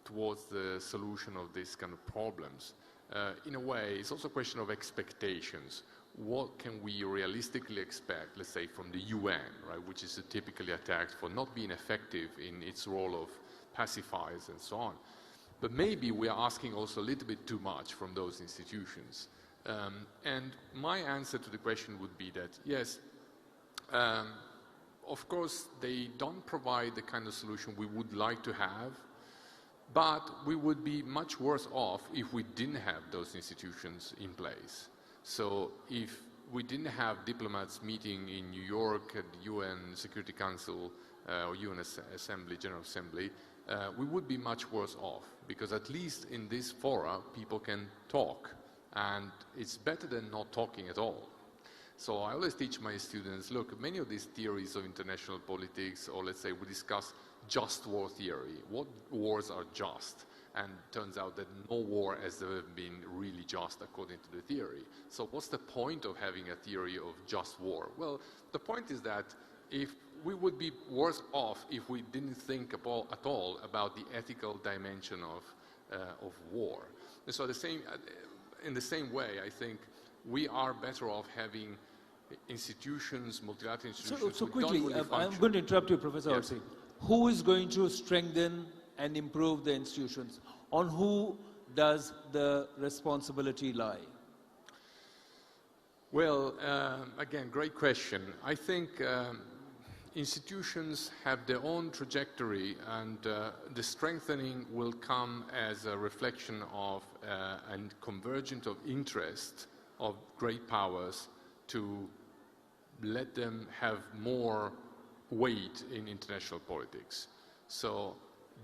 R: towards the solution of these kind of problems. In a way, it's also a question of expectations. What can we realistically expect, let's say, from the UN, right, which is typically attacked for not being effective in its role of pacifiers and so on. But maybe we are asking also a little bit too much from those institutions. And my answer to the question would be that, yes, of course, they don't provide the kind of solution we would like to have, but we would be much worse off if we didn't have those institutions in place. So if we didn't have diplomats meeting in New York at the UN Security Council or UN Assembly, General Assembly, we would be much worse off, because at least in this fora, people can talk, and it's better than not talking at all. So I always teach my students, look, many of these theories of international politics, or let's say we discuss just war theory, what wars are just? And turns out that no war has ever been really just according to the theory. So what's the point of having a theory of just war? Well, the point is that if we would be worse off if we didn't think at all about the ethical dimension of war. And so in the same way, I think we are better off having institutions, multilateral institutions.
J: So
R: which don't
J: quickly,
R: really
J: I'm going to interrupt you, Professor Orsui. Who is going to strengthen and improve the institutions? On who does the responsibility lie?
R: Well, again, great question. I think institutions have their own trajectory, and the strengthening will come as a reflection of and convergence of interest of great powers to let them have more weight in international politics. So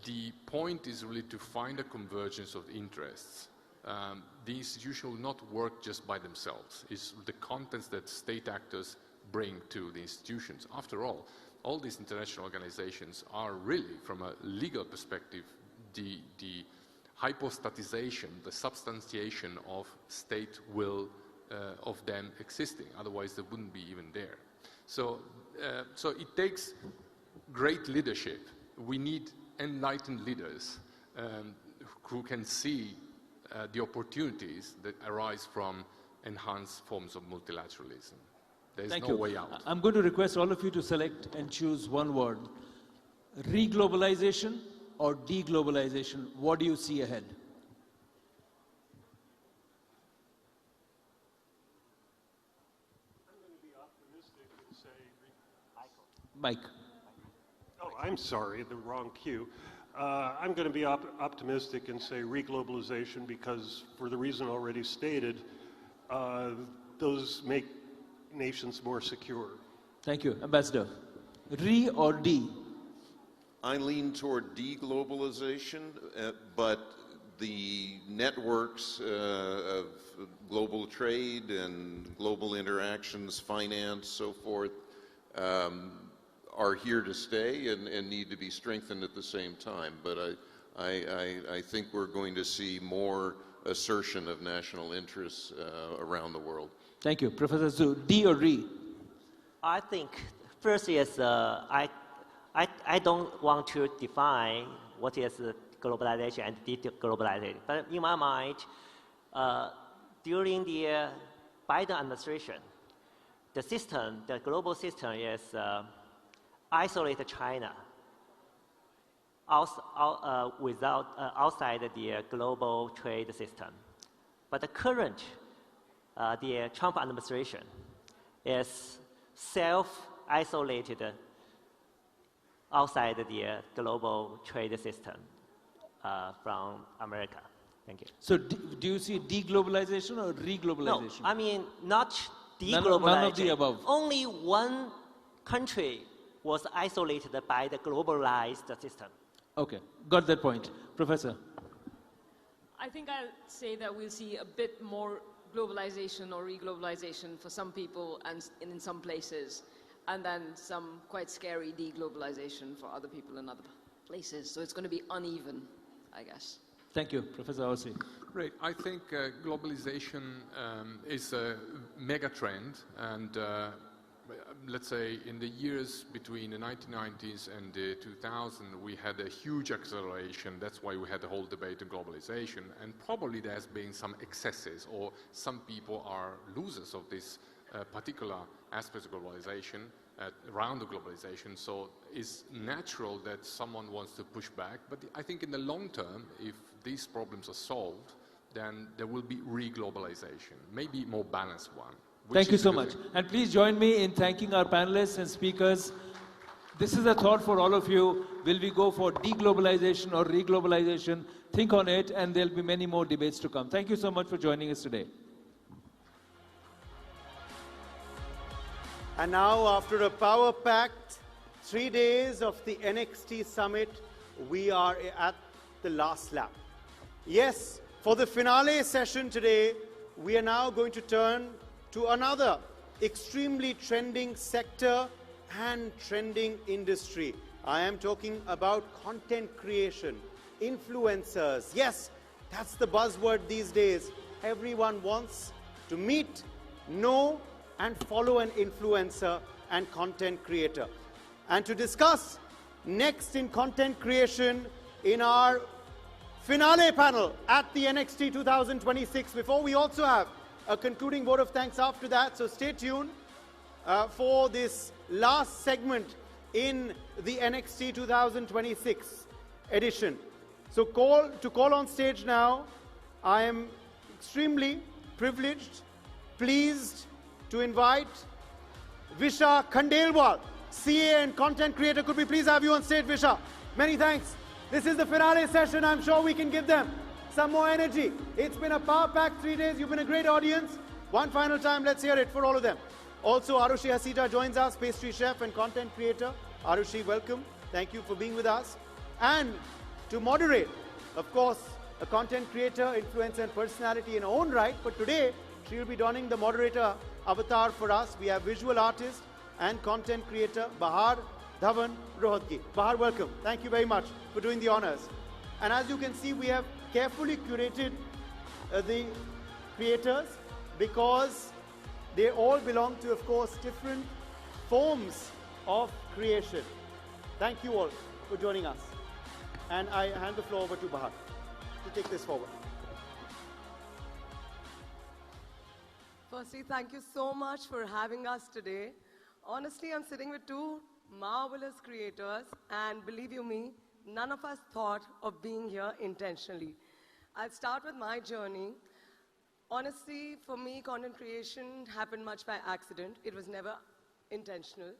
R: the point is really to find a convergence of interests. The institution will not work just by themselves. It's the contents that state actors bring to the institutions. After all these international organizations are really, from a legal perspective, the hypostatization, the substantiation of state will of them existing. Otherwise, they wouldn't be even there. So it takes great leadership. We need enlightened leaders who can see the opportunities that arise from enhanced forms of multilateralism. There's no way out.
J: I'm going to request all of you to select and choose one word. Reglobalization or deglobalization? What do you see ahead? Mike.
M: Oh, I'm sorry, the wrong cue. I'm going to be optimistic and say reglobalization because, for the reason already stated, those make nations more secure.
J: Thank you. Ambassador. Re or D?
S: I lean toward deglobalization, but the networks of global trade and global interactions, finance, so forth, are here to stay and need to be strengthened at the same time. But I think we're going to see more assertion of national interests around the world.
J: Thank you. Professor Zhu, D or Re?
T: I think First is, I don't want to define what is globalization and deglobalization, but in my mind, during the Biden administration, the system, the global system is isolate China outside the global trade system. But the current, the Trump administration is self-isolated outside the global trade system from America. Thank you.
J: So do you see deglobalization or reglobalization?
T: No, I mean not deglobalization.
J: None of the above.
T: Only one country was isolated by the globalized system.
J: Okay, got that point. Professor?
H: I think I'll say that we'll see a bit more globalization or reglobalization for some people and in some places, and then some quite scary deglobalization for other people in other places. So it's going to be uneven, I guess.
J: Thank you, Professor Aussie.
R: Great. I think globalization is a mega trend, and let's say in the years between the 1990s and the 2000, we had a huge acceleration. That's why we had the whole debate on globalization, and probably there's been some excesses, or some people are losers of this particular aspect of globalization, around the globalization. So it's natural that someone wants to push back, but I think in the long term, if these problems are solved, then there will be re-globalization, maybe more balanced one.
J: Thank you so much. And please join me in thanking our panelists and speakers. This is a thought for all of you. Will we go for deglobalization or reglobalization? Think on it, and there'll be many more debates to come. Thank you so much for joining us today.
A: And now, after a power-packed 3 days of the NXT Summit, we are at the last lap. Yes, for the finale session today, we are now going to turn to another extremely trending sector and trending industry. I am talking about content creation, influencers. Yes, that's the buzzword these days. Everyone wants to meet, know, and follow an influencer and content creator. And to discuss next in content creation in our finale panel at the NXT 2026, before we also have a concluding vote of thanks after that, so stay tuned for this last segment in the NXT 2026 edition. So to call on stage now, I am extremely privileged, pleased to invite Visha Khandelwal, CA and content creator. Could we please have you on stage, Visha? Many thanks. This is the finale session. I'm sure we can give them some more energy. It's been a power-packed 3 days. You've been a great audience. One final time, let's hear it for all of them. Also, Arushi Hasita joins us, pastry chef and content creator. Arushi, welcome. Thank you for being with us. And to moderate, of course, a content creator, influencer, and personality in her own right. But today, she will be donning the moderator avatar for us. We have visual artist and content creator, Bahar Dhawan Rohatgi. Bahar, welcome. Thank you very much for doing the honors. And as you can see, we have carefully curated the creators because they all belong to, of course, different forms of creation. Thank you all for joining us. And I hand the floor over to Bahar to take this forward.
U: Firstly, thank you so much for having us today. Honestly, I'm sitting with two marvelous creators, and believe you me, none of us thought of being here intentionally. I'll start with my journey. Honestly, for me, content creation happened much by accident. It was never intentional.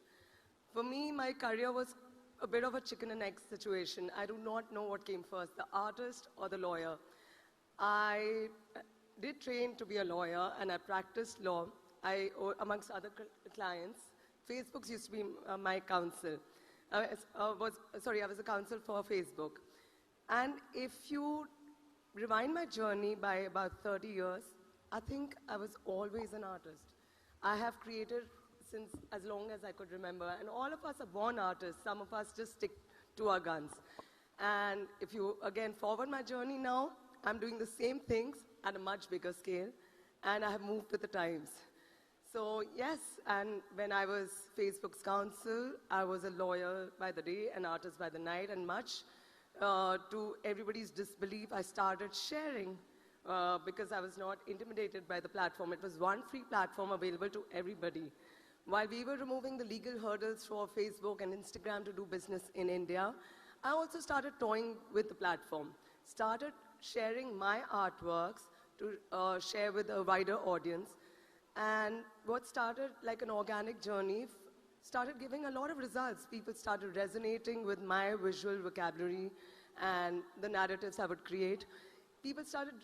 U: For me, my career was a bit of a chicken and egg situation. I do not know what came first, the artist or the lawyer. I did train to be a lawyer, and I practiced law. Amongst other clients, Facebook's used to be my counsel. I was a counsel for Facebook. And if you rewind my journey by about 30 years, I think I was always an artist. I have created since as long as I could remember. And all of us are born artists. Some of us just stick to our guns. And if you, again, forward my journey now, I'm doing the same things at a much bigger scale. And I have moved with the times. So yes, and when I was Facebook's counsel, I was a lawyer by the day, an artist by the night, and much to everybody's disbelief, I started sharing because I was not intimidated by the platform. It was one free platform available to everybody. While we were removing the legal hurdles for Facebook and Instagram to do business in India, I also started toying with the platform, started sharing my artworks to share with a wider audience. And what started like an organic journey started giving a lot of results. People started resonating with my visual vocabulary and the narratives I would create. People started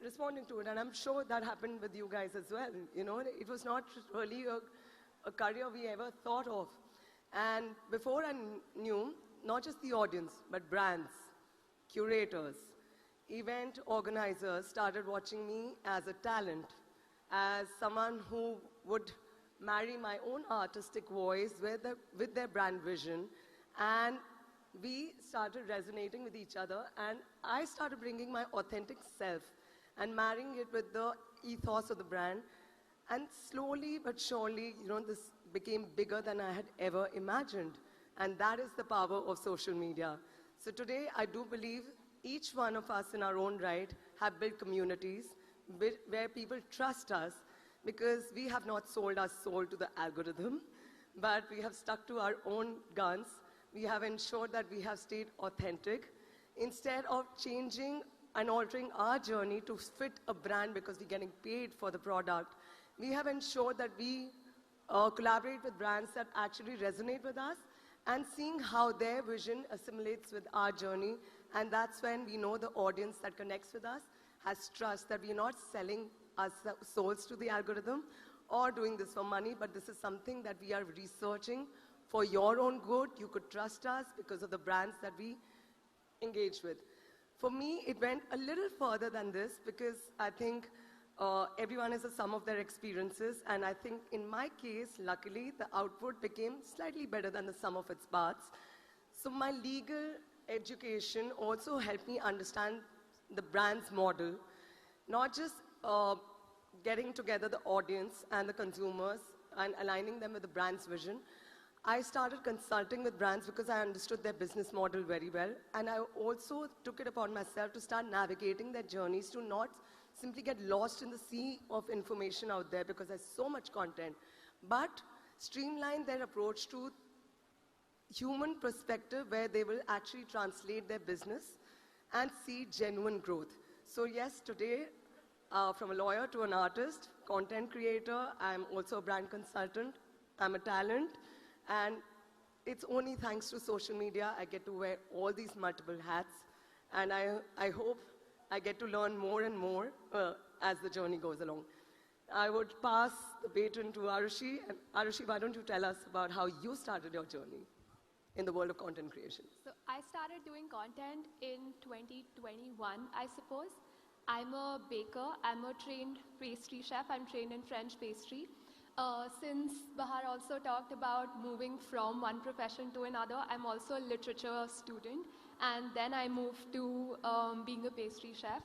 U: responding to it, and I'm sure that happened with you guys as well. It was not really a career we ever thought of. And before I knew, not just the audience, but brands, curators, event organizers started watching me as a talent, as someone who would marry my own artistic voice with their brand vision, and we started resonating with each other, and I started bringing my authentic self and marrying it with the ethos of the brand, and slowly but surely, this became bigger than I had ever imagined, and that is the power of social media. So today, I do believe each one of us in our own right have built communities where people trust us, because we have not sold our soul to the algorithm, but we have stuck to our own guns. We have ensured that we have stayed authentic. Instead of changing and altering our journey to fit a brand because we're getting paid for the product, we have ensured that we collaborate with brands that actually resonate with us and seeing how their vision assimilates with our journey. And that's when we know the audience that connects with us has trust that we're not selling our souls to the algorithm or doing this for money, but this is something that we are researching for your own good. You could trust us because of the brands that we engage with. For me, it went a little further than this because I think everyone is a sum of their experiences, and I think in my case, luckily, the output became slightly better than the sum of its parts. So my legal education also helped me understand the brand's model, not just getting together the audience and the consumers and aligning them with the brand's vision. I started consulting with brands because I understood their business model very well, and I also took it upon myself to start navigating their journeys to not simply get lost in the sea of information out there because there's so much content, but streamline their approach to human perspective where they will actually translate their business and see genuine growth. So yes, today, from a lawyer to an artist, content creator, I'm also a brand consultant, I'm a talent, and it's only thanks to social media I get to wear all these multiple hats, and I hope I get to learn more and more as the journey goes along. I would pass the baton to Arushi, and Arushi, why don't you tell us about how you started your journey in the world of content creation?
K: So I started doing content in 2021, I suppose. I'm a baker, I'm a trained pastry chef, I'm trained in French pastry. Since Bahar also talked about moving from one profession to another, I'm also a literature student, and then I moved to being a pastry chef.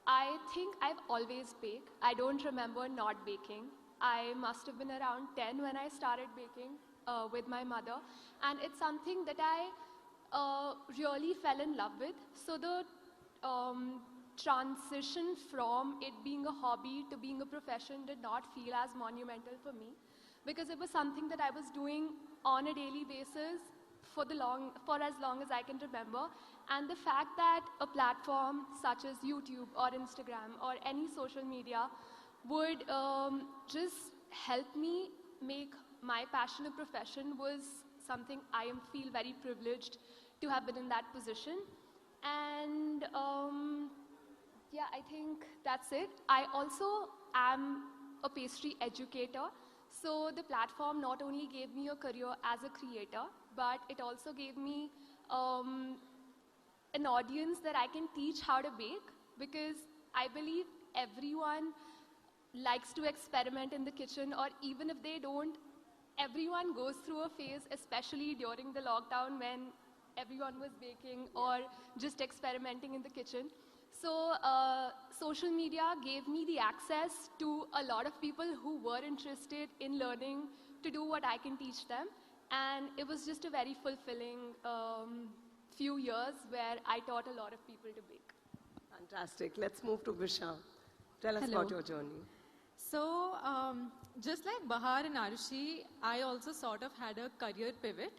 K: I think I've always baked. I don't remember not baking. I must have been around 10 when I started baking with my mother, and it's something that I really fell in love with. So the transition from it being a hobby to being a profession did not feel as monumental for me, because it was something that I was doing on a daily basis for as long as I can remember. And the fact that a platform such as YouTube or Instagram or any social media would just help me make my passion a profession was something I feel very privileged to have been in that position. And yeah, I think that's it. I also am a pastry educator. So the platform not only gave me a career as a creator, but it also gave me an audience that I can teach how to bake, because I believe everyone likes to experiment in the kitchen, or even if they don't, everyone goes through a phase, especially during the lockdown when everyone was baking or just experimenting in the kitchen. So social media gave me the access to a lot of people who were interested in learning to do what I can teach them. And it was just a very fulfilling few years where I taught a lot of people to bake.
U: Fantastic. Let's move to Visha. Tell us
N: Hello.
U: about your journey.
N: So, just like Bahar and Arushi, I also sort of had a career pivot.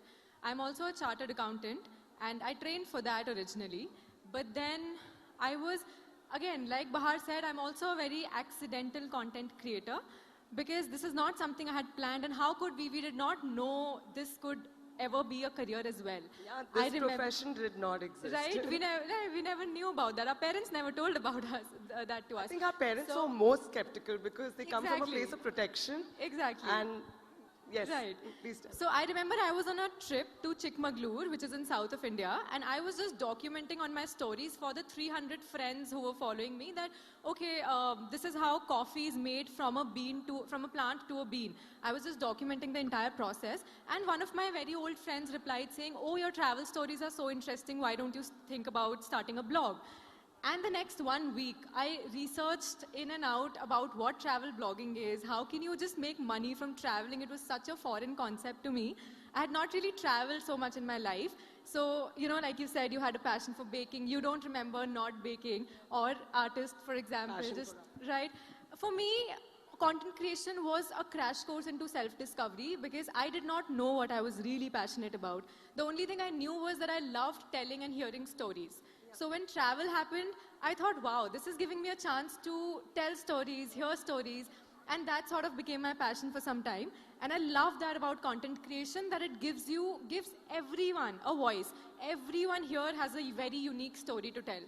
N: I'm also a chartered accountant, and I trained for that originally. But then I was, again, like Bahar said, I'm also a very accidental content creator, because this is not something I had planned, and how could we did not know this could ever be a career as well.
U: Yeah, this profession did not exist.
N: Right? We never knew about that. Our parents never told about us, that to us.
U: I think our parents were more skeptical because they come from a place of protection.
N: Exactly.
U: And yes,
N: right.
U: Please tell.
N: So I remember I was on a trip to Chikmagalur, which is in south of India, and I was just documenting on my stories for the 300 friends who were following me that, okay, this is how coffee is made from a plant to a bean. I was just documenting the entire process, and one of my very old friends replied saying, oh, your travel stories are so interesting, why don't you think about starting a blog? And the next 1 week, I researched in and out about what travel blogging is, how can you just make money from traveling. It was such a foreign concept to me. I had not really traveled so much in my life. So, you know, like you said, you had a passion for baking. You don't remember not baking, or artists, for example, right? For me, content creation was a crash course into self-discovery, because I did not know what I was really passionate about. The only thing I knew was that I loved telling and hearing stories. So when travel happened, I thought, wow, this is giving me a chance to tell stories, hear stories, and that sort of became my passion for some time. And I love that about content creation, that it gives everyone a voice. Everyone here has a very unique story to tell.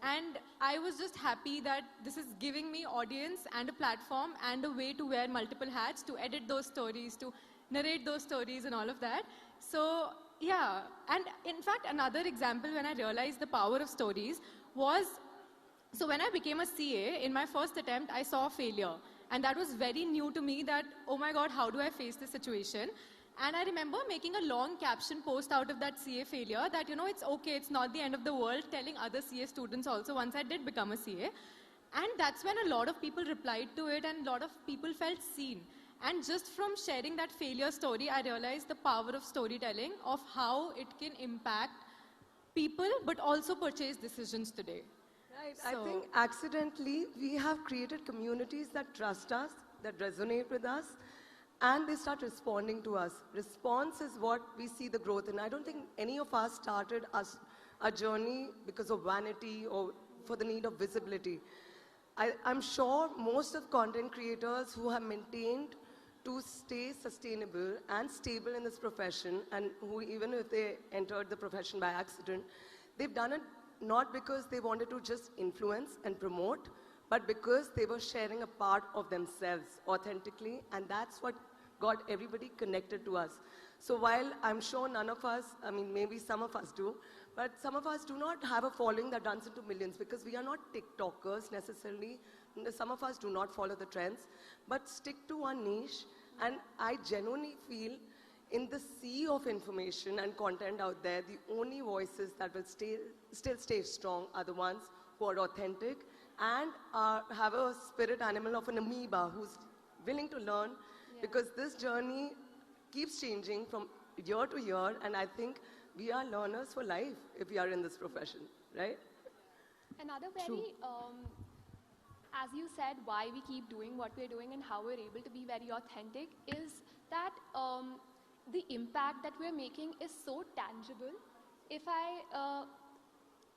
N: And I was just happy that this is giving me audience and a platform and a way to wear multiple hats, to edit those stories, to narrate those stories and all of that. So yeah, and in fact, another example when I realized the power of stories was, so when I became a CA, in my first attempt, I saw a failure. And that was very new to me, that, oh my God, how do I face this situation? And I remember making a long caption post out of that CA failure that, you know, it's okay, it's not the end of the world, telling other CA students also once I did become a CA. And that's when a lot of people replied to it, and a lot of people felt seen. And just from sharing that failure story, I realized the power of storytelling, of how it can impact people, but also purchase decisions today.
U: Right. I think accidentally, we have created communities that trust us, that resonate with us, and they start responding to us. Response is what we see the growth in. I don't think any of us started a journey because of vanity or for the need of visibility. I'm sure most of content creators who have maintained to stay sustainable and stable in this profession, and who, even if they entered the profession by accident, they've done it not because they wanted to just influence and promote, but because they were sharing a part of themselves authentically, and that's what got everybody connected to us. So while I'm sure none of us, I mean, maybe some of us do, but some of us do not have a following that runs into millions, because we are not TikTokers necessarily. Some of us do not follow the trends, but stick to one niche. And I genuinely feel, in the sea of information and content out there, the only voices that will still stay strong are the ones who are authentic and have a spirit animal of an amoeba who's willing to learn, because this journey keeps changing from year to year, and I think we are learners for life if we are in this profession, right?
K: Another very, as you said, why we keep doing what we're doing and how we're able to be very authentic is that the impact that we're making is so tangible. If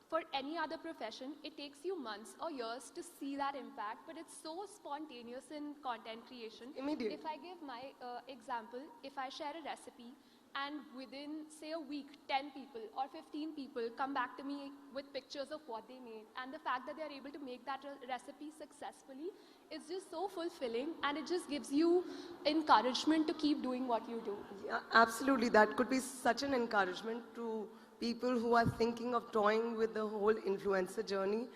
K: for any other profession, it takes you months or years to see that impact, but it's so spontaneous in content creation.
U: Immediate.
K: If I give my example, if I share a recipe, and within, say, a week, 10 people or 15 people come back to me with pictures of what they made, and the fact that they're able to make that recipe successfully is just so fulfilling, and it just gives you encouragement to keep doing what you do.
U: Yeah, absolutely. That could be such an encouragement to people who are thinking of toying with the whole influencer journey.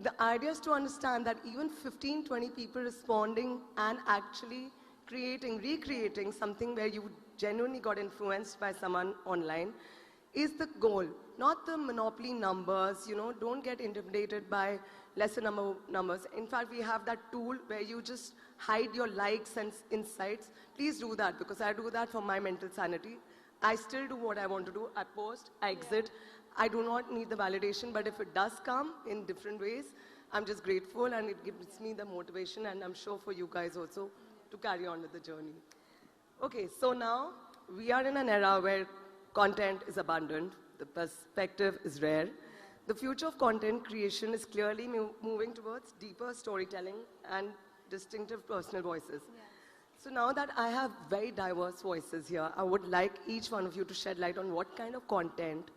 U: The idea is to understand that even 15, 20 people responding and actually recreating something where you genuinely got influenced by someone online is the goal, not the monopoly numbers. Don't get intimidated by lesser numbers. In fact, we have that tool where you just hide your likes and insights. Please do that, because I do that for my mental sanity. I still do what I want to do. I post, I exit. I do not need the validation, but if it does come in different ways, I'm just grateful, and it gives me the motivation, and I'm sure for you guys also, to carry on with the journey. Okay, so now we are in an era where content is abundant, the perspective is rare. The future of content creation is clearly moving towards deeper storytelling and distinctive personal voices. So now that I have very diverse voices here, I would like each one of you to shed light on what kind of content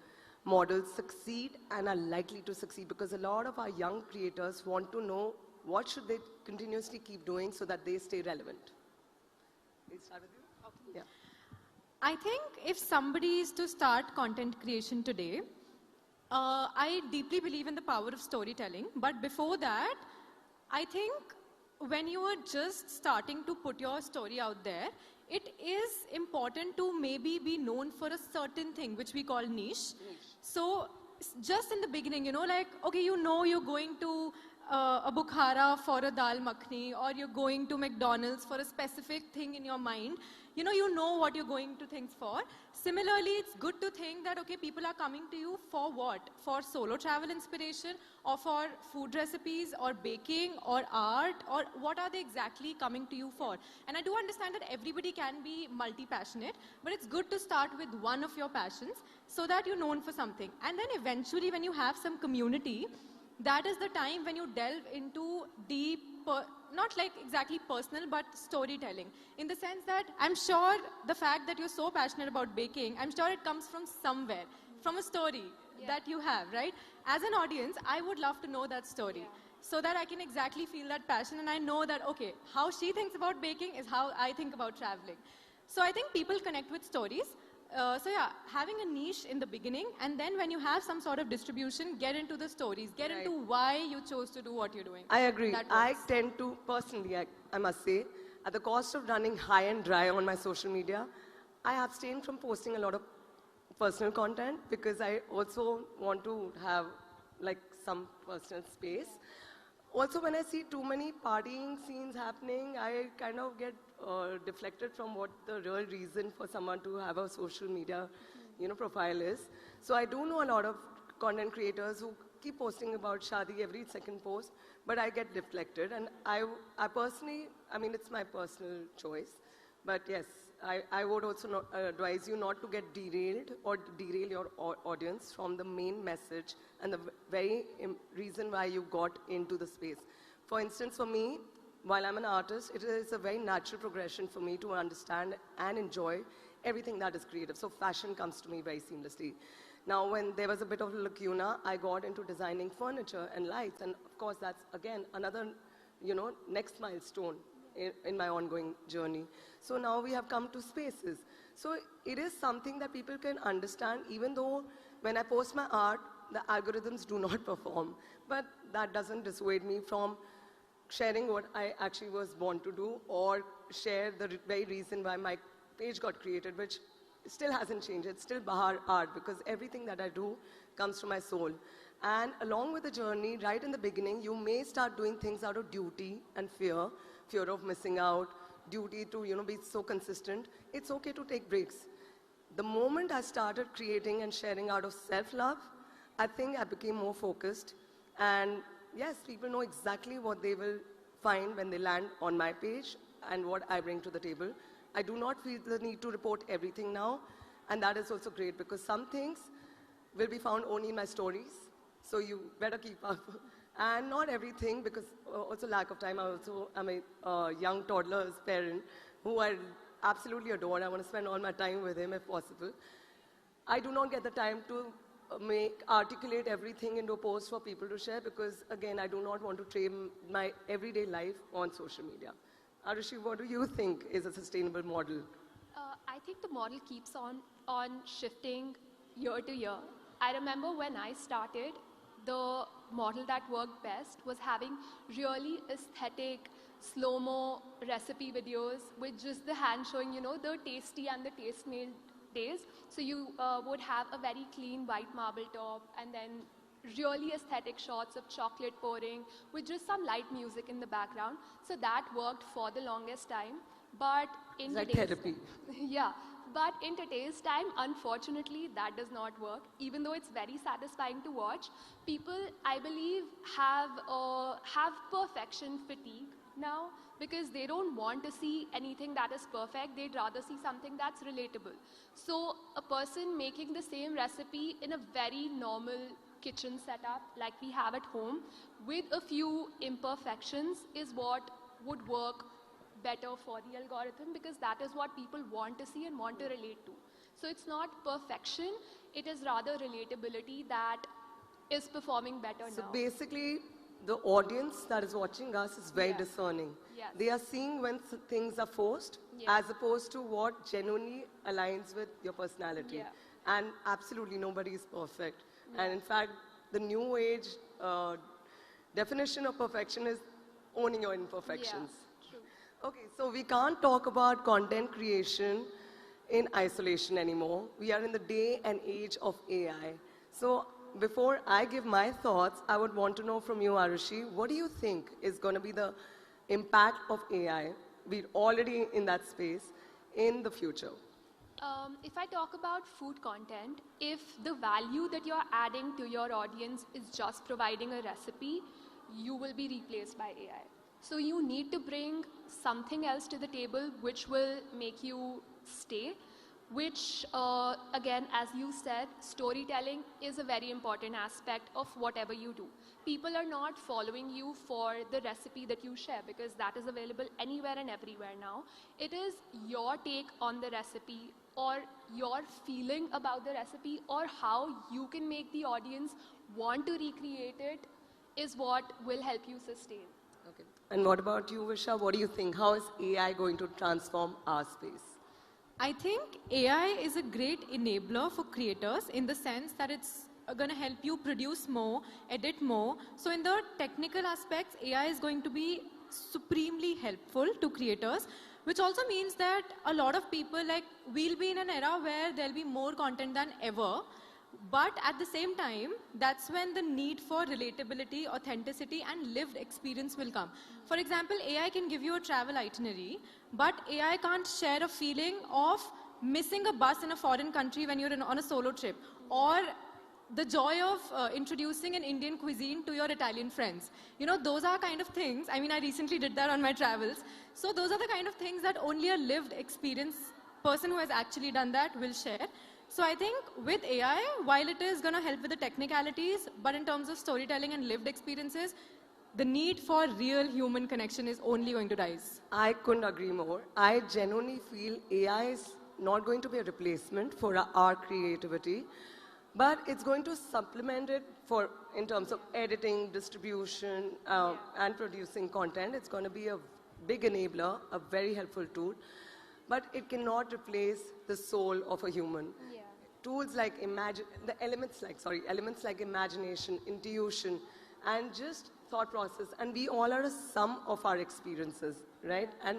U: models succeed and are likely to succeed, because a lot of our young creators want to know what should they continuously keep doing so that they stay relevant. Let's start with you. Okay. Yeah.
N: I think if somebody is to start content creation today, I deeply believe in the power of storytelling. But before that, I think when you are just starting to put your story out there, it is important to maybe be known for a certain thing, which we call niche. So just in the beginning, like, okay, you're going to a Bukhara for a dal makhni, or you're going to McDonald's for a specific thing in your mind. You know what you're going to things for. Similarly, it's good to think that, okay, people are coming to you for what? For solo travel inspiration, or for food recipes, or baking, or art, or what are they exactly coming to you for? And I do understand that everybody can be multi-passionate, but it's good to start with one of your passions so that you're known for something. And then eventually, when you have some community, that is the time when you delve into deep, not like exactly personal, but storytelling. In the sense that I'm sure the fact that you're so passionate about baking, I'm sure it comes from somewhere, from a story that you have, right? As an audience, I would love to know that story so that I can exactly feel that passion, and I know that, okay, how she thinks about baking is how I think about traveling. So I think people connect with stories. So yeah, having a niche in the beginning, and then when you have some sort of distribution, get into the stories, get into why you chose to do what you're doing.
U: I agree. I tend to, personally, I must say, at the cost of running high and dry on my social media, I abstain from posting a lot of personal content, because I also want to have like some personal space. Also, when I see too many partying scenes happening, I kind of get deflected from what the real reason for someone to have a social media, profile is. So I do know a lot of content creators who keep posting about Shadi every second post, but I get deflected. And I personally, it's my personal choice. But yes, I would also advise you not to get derailed or derail your audience from the main message and the very reason why you got into the space. For instance, for me, while I'm an artist, it is a very natural progression for me to understand and enjoy everything that is creative. So fashion comes to me very seamlessly. Now, when there was a bit of a lacuna, I got into designing furniture and lights. And of course, that's, again, another, next milestone in my ongoing journey. So now we have come to spaces. So it is something that people can understand, even though when I post my art, the algorithms do not perform. But that doesn't dissuade me from sharing what I actually was born to do, or share the very reason why my page got created, which still hasn't changed. It's still Bahar art, because everything that I do comes from my soul. And along with the journey, right in the beginning, you may start doing things out of duty and fear of missing out, duty to be so consistent. It's okay to take breaks. The moment I started creating and sharing out of self-love, I think I became more focused. And yes, people know exactly what they will find when they land on my page and what I bring to the table. I do not feel the need to report everything now, and that is also great, because some things will be found only in my stories, so you better keep up. And not everything, because also lack of time. I'm a young toddler's parent who I absolutely adore. I want to spend all my time with him if possible. I do not get the time to articulate everything into a post for people to share, because again, I do not want to trade my everyday life on social media. Arushi, what do you think is a sustainable model?
K: I think the model keeps on shifting year to year. I remember when I started, the model that worked best was having really aesthetic, slow-mo recipe videos with just the hand showing, the tasty and the taste-made days. So you would have a very clean white marble top and then really aesthetic shots of chocolate pouring with just some light music in the background. So that worked for the longest time. But in
U: It's like
K: today's
U: therapy.
K: yeah, but in today's time, unfortunately, that does not work. Even though it's very satisfying to watch, people, I believe, have perfection fatigue now because they don't want to see anything that is perfect. They'd rather see something that's relatable. So a person making the same recipe in a very normal kitchen setup like we have at home with a few imperfections is what would work better for the algorithm because that is what people want to see and want to relate to. So it's not perfection, it is rather relatability that is performing better
U: So
K: now.
U: basically, the audience that is watching us is very discerning.
K: Yes.
U: They are seeing when things are forced as opposed to what genuinely aligns with your personality.
K: Yeah.
U: And absolutely nobody is perfect. And in fact, the new age definition of perfection is owning your imperfections. Okay, so we can't talk about content creation in isolation anymore. We are in the day and age of AI. So before I give my thoughts, I would want to know from you, Arushi, what do you think is going to be the impact of AI, we're already in that space, in the future?
K: If I talk about food content, if the value that you're adding to your audience is just providing a recipe, you will be replaced by AI. So you need to bring something else to the table which will make you stay, which again, as you said, storytelling is a very important aspect of whatever you do. People are not following you for the recipe that you share because that is available anywhere and everywhere now. It is your take on the recipe or your feeling about the recipe or how you can make the audience want to recreate it is what will help you sustain.
U: Okay. And what about you, Visha? What do you think? How is AI going to transform our space?
N: I think AI is a great enabler for creators in the sense that it's going to help you produce more, edit more. So in the technical aspects, AI is going to be supremely helpful to creators, which also means that a lot of people, like, we'll be in an era where there'll be more content than ever. But at the same time, that's when the need for relatability, authenticity, and lived experience will come. For example, AI can give you a travel itinerary, but AI can't share a feeling of missing a bus in a foreign country when you're on a solo trip, or the joy of introducing an Indian cuisine to your Italian friends. You know, those are kind of things. I mean, I recently did that on my travels. So those are the kind of things that only a lived experience person who has actually done that will share. So I think with AI, while it is going to help with the technicalities, but in terms of storytelling and lived experiences, the need for real human connection is only going to rise.
U: I couldn't agree more. I genuinely feel AI is not going to be a replacement for our creativity, but it's going to supplement it in terms of editing, distribution, and producing content. It's going to be a big enabler, a very helpful tool, but it cannot replace the soul of a human. Tools like elements like imagination, intuition, and just thought process. And we all are a sum of our experiences, right? And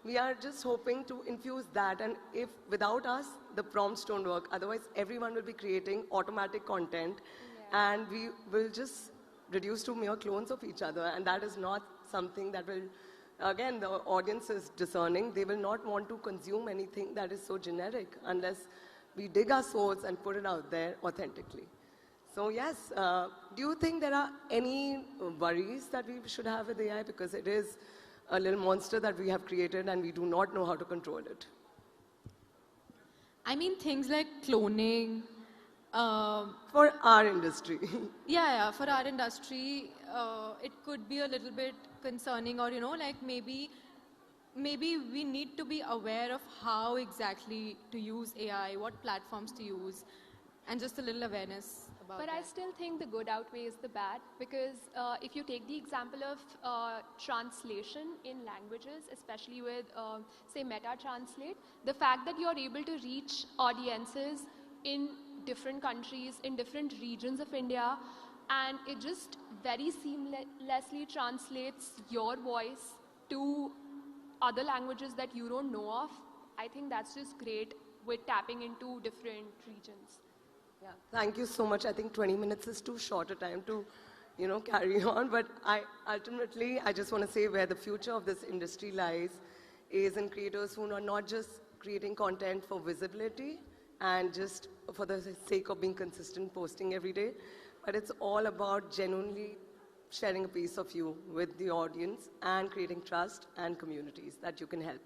U: we are just hoping to infuse that. And if without us, the prompts don't work. Otherwise, everyone will be creating automatic content, and we will just reduce to mere clones of each other. And that is not something that will. Again, the audience is discerning. They will not want to consume anything that is so generic unless we dig our souls and put it out there authentically. So yes, do you think there are any worries that we should have with AI? Because it is a little monster that we have created and we do not know how to control it.
N: I mean, things like cloning.
U: For our industry.
N: Yeah, for our industry, it could be a little bit concerning, or, you know, like maybe we need to be aware of how exactly to use AI, what platforms to use, and just a little awareness about
K: But I still think the good outweighs the bad because if you take the example of translation in languages, especially with, say, Meta Translate, the fact that you're able to reach audiences in different countries, in different regions of India, and it just very seamlessly translates your voice to other languages that you don't know of, I think that's just great with tapping into different regions.
U: Yeah, thank you so much. I think 20 minutes is too short a time to, carry on. But ultimately, I just want to say where the future of this industry lies is in creators who are not just creating content for visibility and just for the sake of being consistent posting every day, but it's all about genuinely sharing a piece of you with the audience and creating trust and communities that you can help.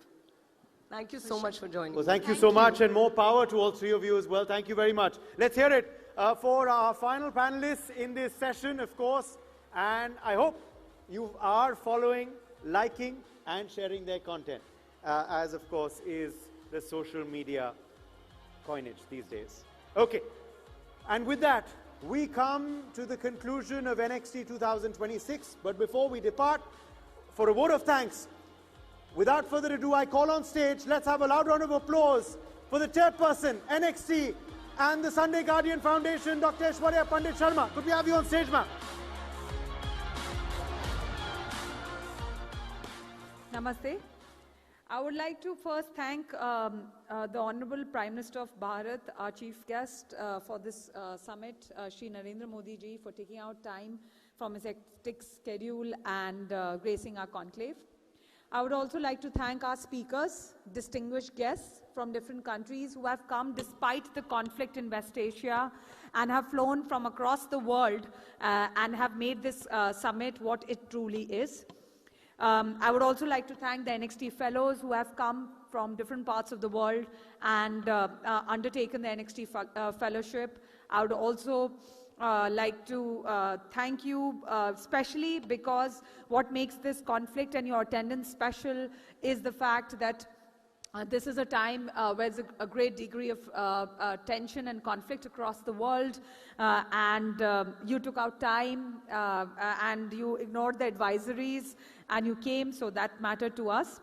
U: Thank you so much for joining.
A: Well, thank you so much, and more power to all three of you as well. Thank you very much. Let's hear it for our final panelists in this session, of course, and I hope you are following, liking, and sharing their content, as of course is the social media coinage these days. Okay, and with that, we come to the conclusion of NXT 2026, but before we depart, for a vote of thanks, without further ado, I call on stage, let's have a loud round of applause for the chairperson, NXT, and the Sunday Guardian Foundation, Dr. Aishwarya Pandit Sharma. Could we have you on stage, ma'am?
B: Namaste. I would like to first thank the Honorable Prime Minister of Bharat, our chief guest for this summit, Shri Narendra Modi ji, for taking out time from his hectic schedule and gracing our conclave. I would also like to thank our speakers, distinguished guests from different countries who have come despite the conflict in West Asia and have flown from across the world and have made this summit what it truly is. I would also like to thank the NXT fellows who have come from different parts of the world and undertaken the NXT fellowship. I would also like to thank you, especially because what makes this conflict and your attendance special is the fact that this is a time where there's a great degree of tension and conflict across the world, and you took out time and you ignored the advisories and you came, so that mattered to us.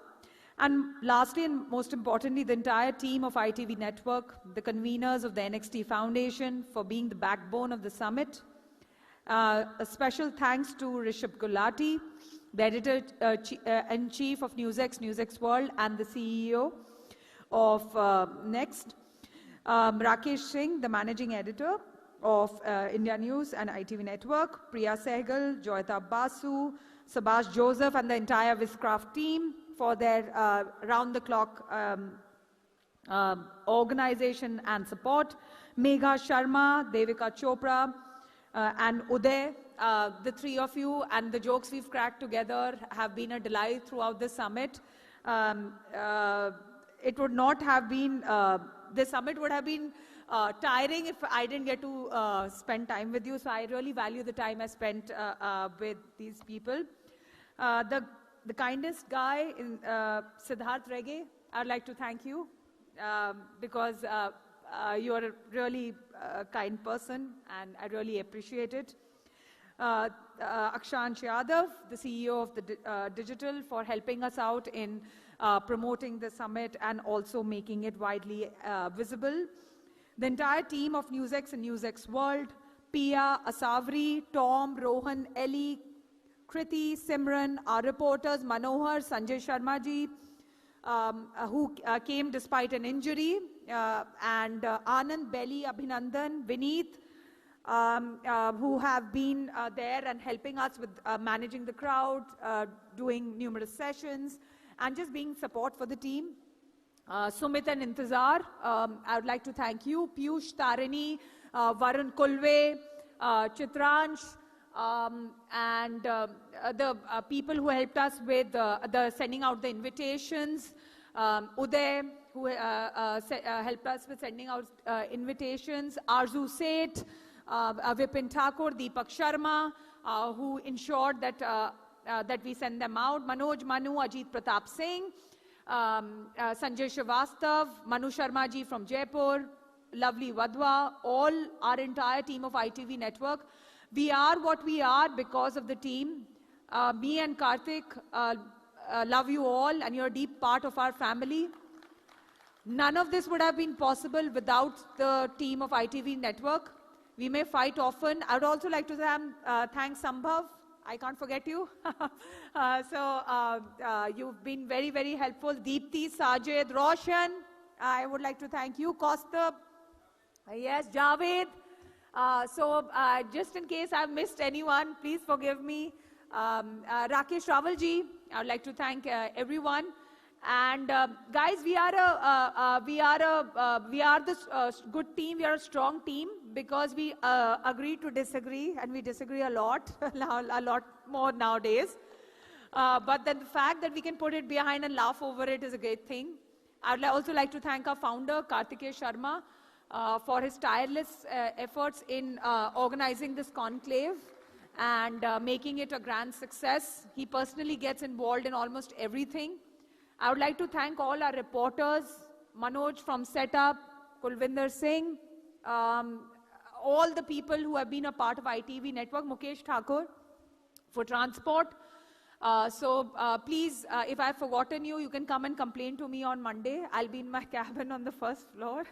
B: And lastly, and most importantly, the entire team of ITV Network, the conveners of the NXT Foundation for being the backbone of the summit. A special thanks to Rishabh Gulati, the editor-in-chief of NewsX World and the CEO of Next. Rakesh Singh, the managing editor of India News and ITV Network. Priya Sehgal, Joyita Basu, Subhash Joseph and the entire Viscraft team for their round-the-clock organization and support. Megha Sharma, Devika Chopra, and Uday, the three of you, and the jokes we've cracked together have been a delight throughout the summit. It would not have been, the summit would have been tiring if I didn't get to spend time with you, so I really value the time I spent with these people. The kindest guy, Siddharth Rege, I'd like to thank you because you are a really kind person and I really appreciate it. Akshansh Yadav, the CEO of the Digital, for helping us out in promoting the summit and also making it widely visible. The entire team of NewsX and NewsX World, Pia, Asavri, Tom, Rohan, Ellie, Kriti, Simran, our reporters, Manohar, Sanjay Sharma ji, who came despite an injury, and Anand, Belly, Abhinandan, Vineet, who have been there and helping us with managing the crowd, doing numerous sessions, and just being support for the team. Sumit and Intizar, I would like to thank you. Piyush, Tarini, Varun Kulve, Chitransh, and the people who helped us with the sending out the invitations. Uday, who helped us with sending out invitations. Arzu Seth, Vipin Thakur, Deepak Sharma, who ensured that, that we send them out. Manoj Manu, Ajit Pratap Singh, Sanjay Srivastav, Manu Sharma ji from Jaipur, Lovely Wadhwa, all our entire team of ITV Network. We are what we are because of the team. Me and Karthik love you all and you're a deep part of our family. None of this would have been possible without the team of ITV Network. We may fight often. I would also like to thank Sambhav. I can't forget you. You've been very, very helpful. Deepthi, Sajid, Roshan, I would like to thank you, Costa. Yes, Javed. Just in case I've missed anyone, please forgive me. Rakesh Rawalji, I would like to thank everyone. And guys, we are the good team. We are a strong team because we agree to disagree, and we disagree a lot, a lot more nowadays. But then the fact that we can put it behind and laugh over it is a great thing. I would also like to thank our founder, Kartikeya Sharma, for his tireless efforts in organizing this conclave and making it a grand success. He personally gets involved in almost everything. I would like to thank all our reporters, Manoj from Setup, Kulvinder Singh, all the people who have been a part of ITV network, Mukesh Thakur for transport. Please, if I've forgotten you, you can come and complain to me on Monday. I'll be in my cabin on the first floor.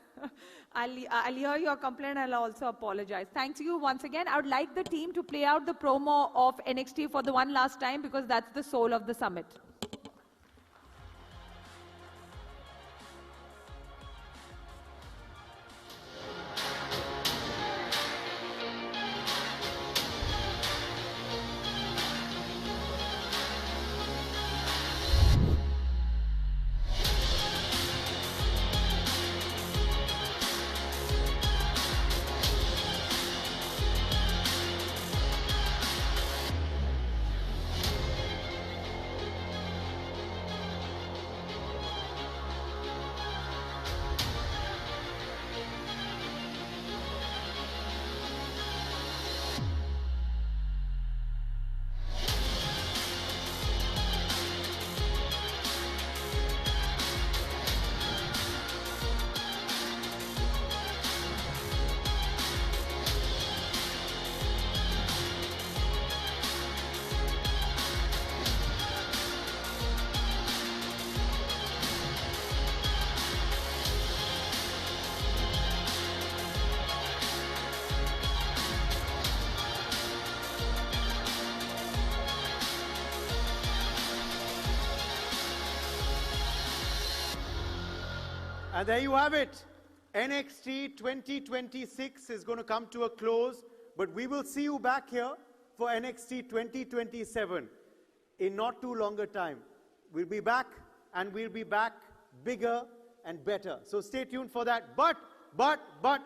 B: I'll hear your complaint and I'll also apologize. Thanks you once again. I would like the team to play out the promo of NXT for the one last time because that's the soul of the summit.
A: And there you have it. NXT 2026 is going to come to a close, but we will see you back here for NXT 2027 in not too longer time. We'll be back, and we'll be back bigger and better. So stay tuned for that. But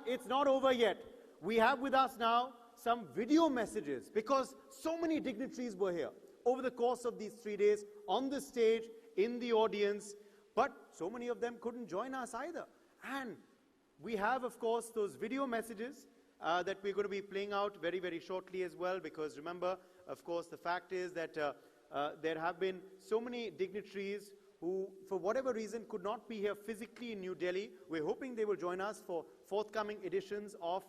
A: it's not over yet. We have with us now some video messages because so many dignitaries were here over the course of these 3 days on the stage, in the audience, but so many of them couldn't join us either. And we have, of course, those video messages that we're going to be playing out very, very shortly as well, because remember, of course, the fact is that there have been so many dignitaries who, for whatever reason, could not be here physically in New Delhi. We're hoping they will join us for forthcoming editions of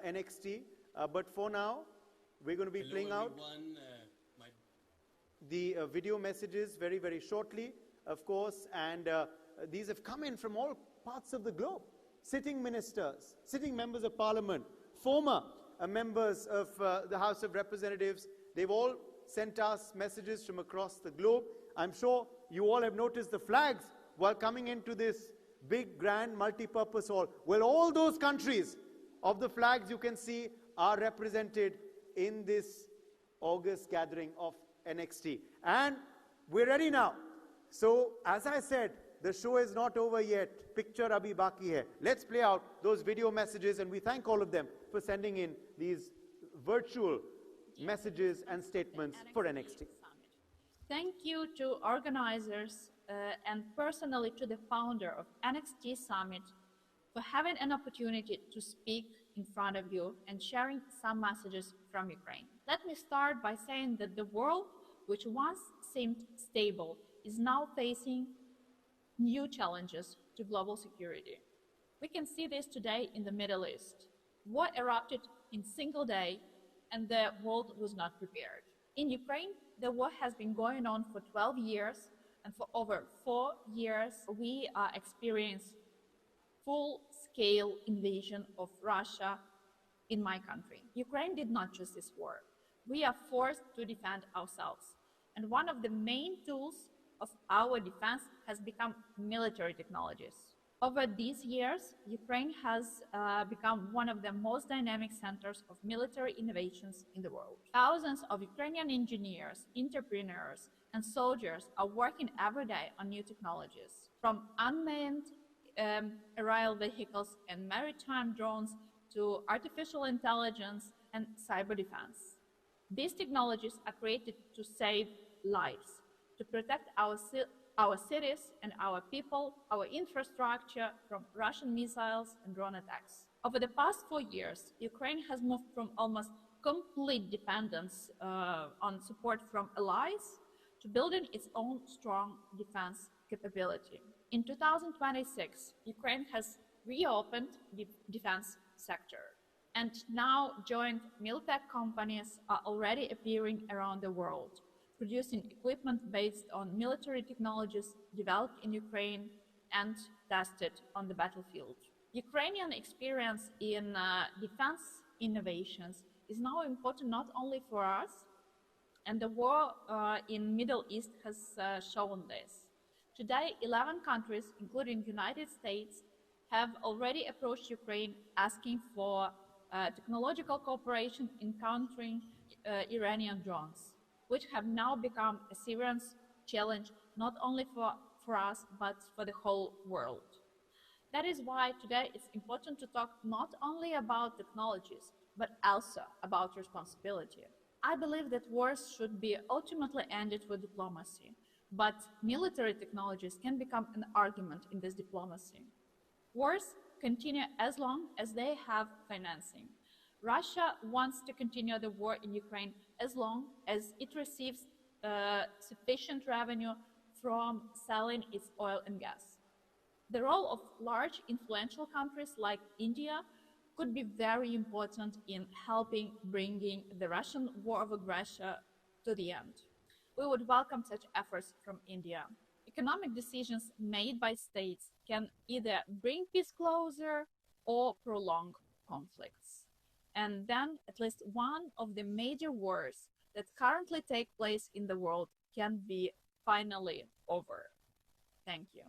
A: NXT. But for now, we're going to be playing out the video messages very, very shortly, of course. And these have come in from all parts of the globe. Sitting ministers, sitting members of parliament, former members of the House of Representatives, they've all sent us messages from across the globe. I'm sure you all have noticed the flags while coming into this big, grand, multi-purpose hall. Well, all those countries of the flags you can see are represented in this August gathering of NXT. And we're ready now. So, as I said, the show is not over yet. Picture abhi baki hai. Let's play out those video messages, and we thank all of them for sending in these virtual messages and statements for NXT.
O: Thank you to organizers and personally to the founder of NXT Summit for having an opportunity to speak in front of you and sharing some messages from Ukraine. Let me start by saying that the world, which once seemed stable, is now facing new challenges to global security. We can see this today in the Middle East. War erupted in a single day, and the world was not prepared. In Ukraine, the war has been going on for 12 years, and for over 4 years, we experienced full-scale invasion of Russia in my country. Ukraine did not choose this war. We are forced to defend ourselves. And one of the main tools of our defense has become military technologies. Over these years, Ukraine has become one of the most dynamic centers of military innovations in the world. Thousands of Ukrainian engineers, entrepreneurs, and soldiers are working every day on new technologies, from unmanned aerial vehicles and maritime drones to artificial intelligence and cyber defense. These technologies are created to save lives, to protect our cities and our people, our infrastructure from Russian missiles and drone attacks. Over the past 4 years, Ukraine has moved from almost complete dependence on support from allies to building its own strong defense capability. In 2026, Ukraine has reopened the defense sector, and now joint militech companies are already appearing around the world, producing equipment based on military technologies developed in Ukraine and tested on the battlefield. Ukrainian experience in defense innovations is now important not only for us, and the war in Middle East has shown this. Today, 11 countries, including United States, have already approached Ukraine asking for technological cooperation in countering Iranian drones, which have now become a serious challenge not only for us, but for the whole world. That is why today it's important to talk not only about technologies, but also about responsibility. I believe that wars should be ultimately ended with diplomacy, but military technologies can become an argument in this diplomacy. Wars continue as long as they have financing. Russia wants to continue the war in Ukraine as long as it receives sufficient revenue from selling its oil and gas. The role of large influential countries like India could be very important in helping bringing the Russian war of aggression to the end. We would welcome such efforts from India. Economic decisions made by states can either bring peace closer or prolong conflicts. And then at least one of the major wars that currently take place in the world can be finally over. Thank you.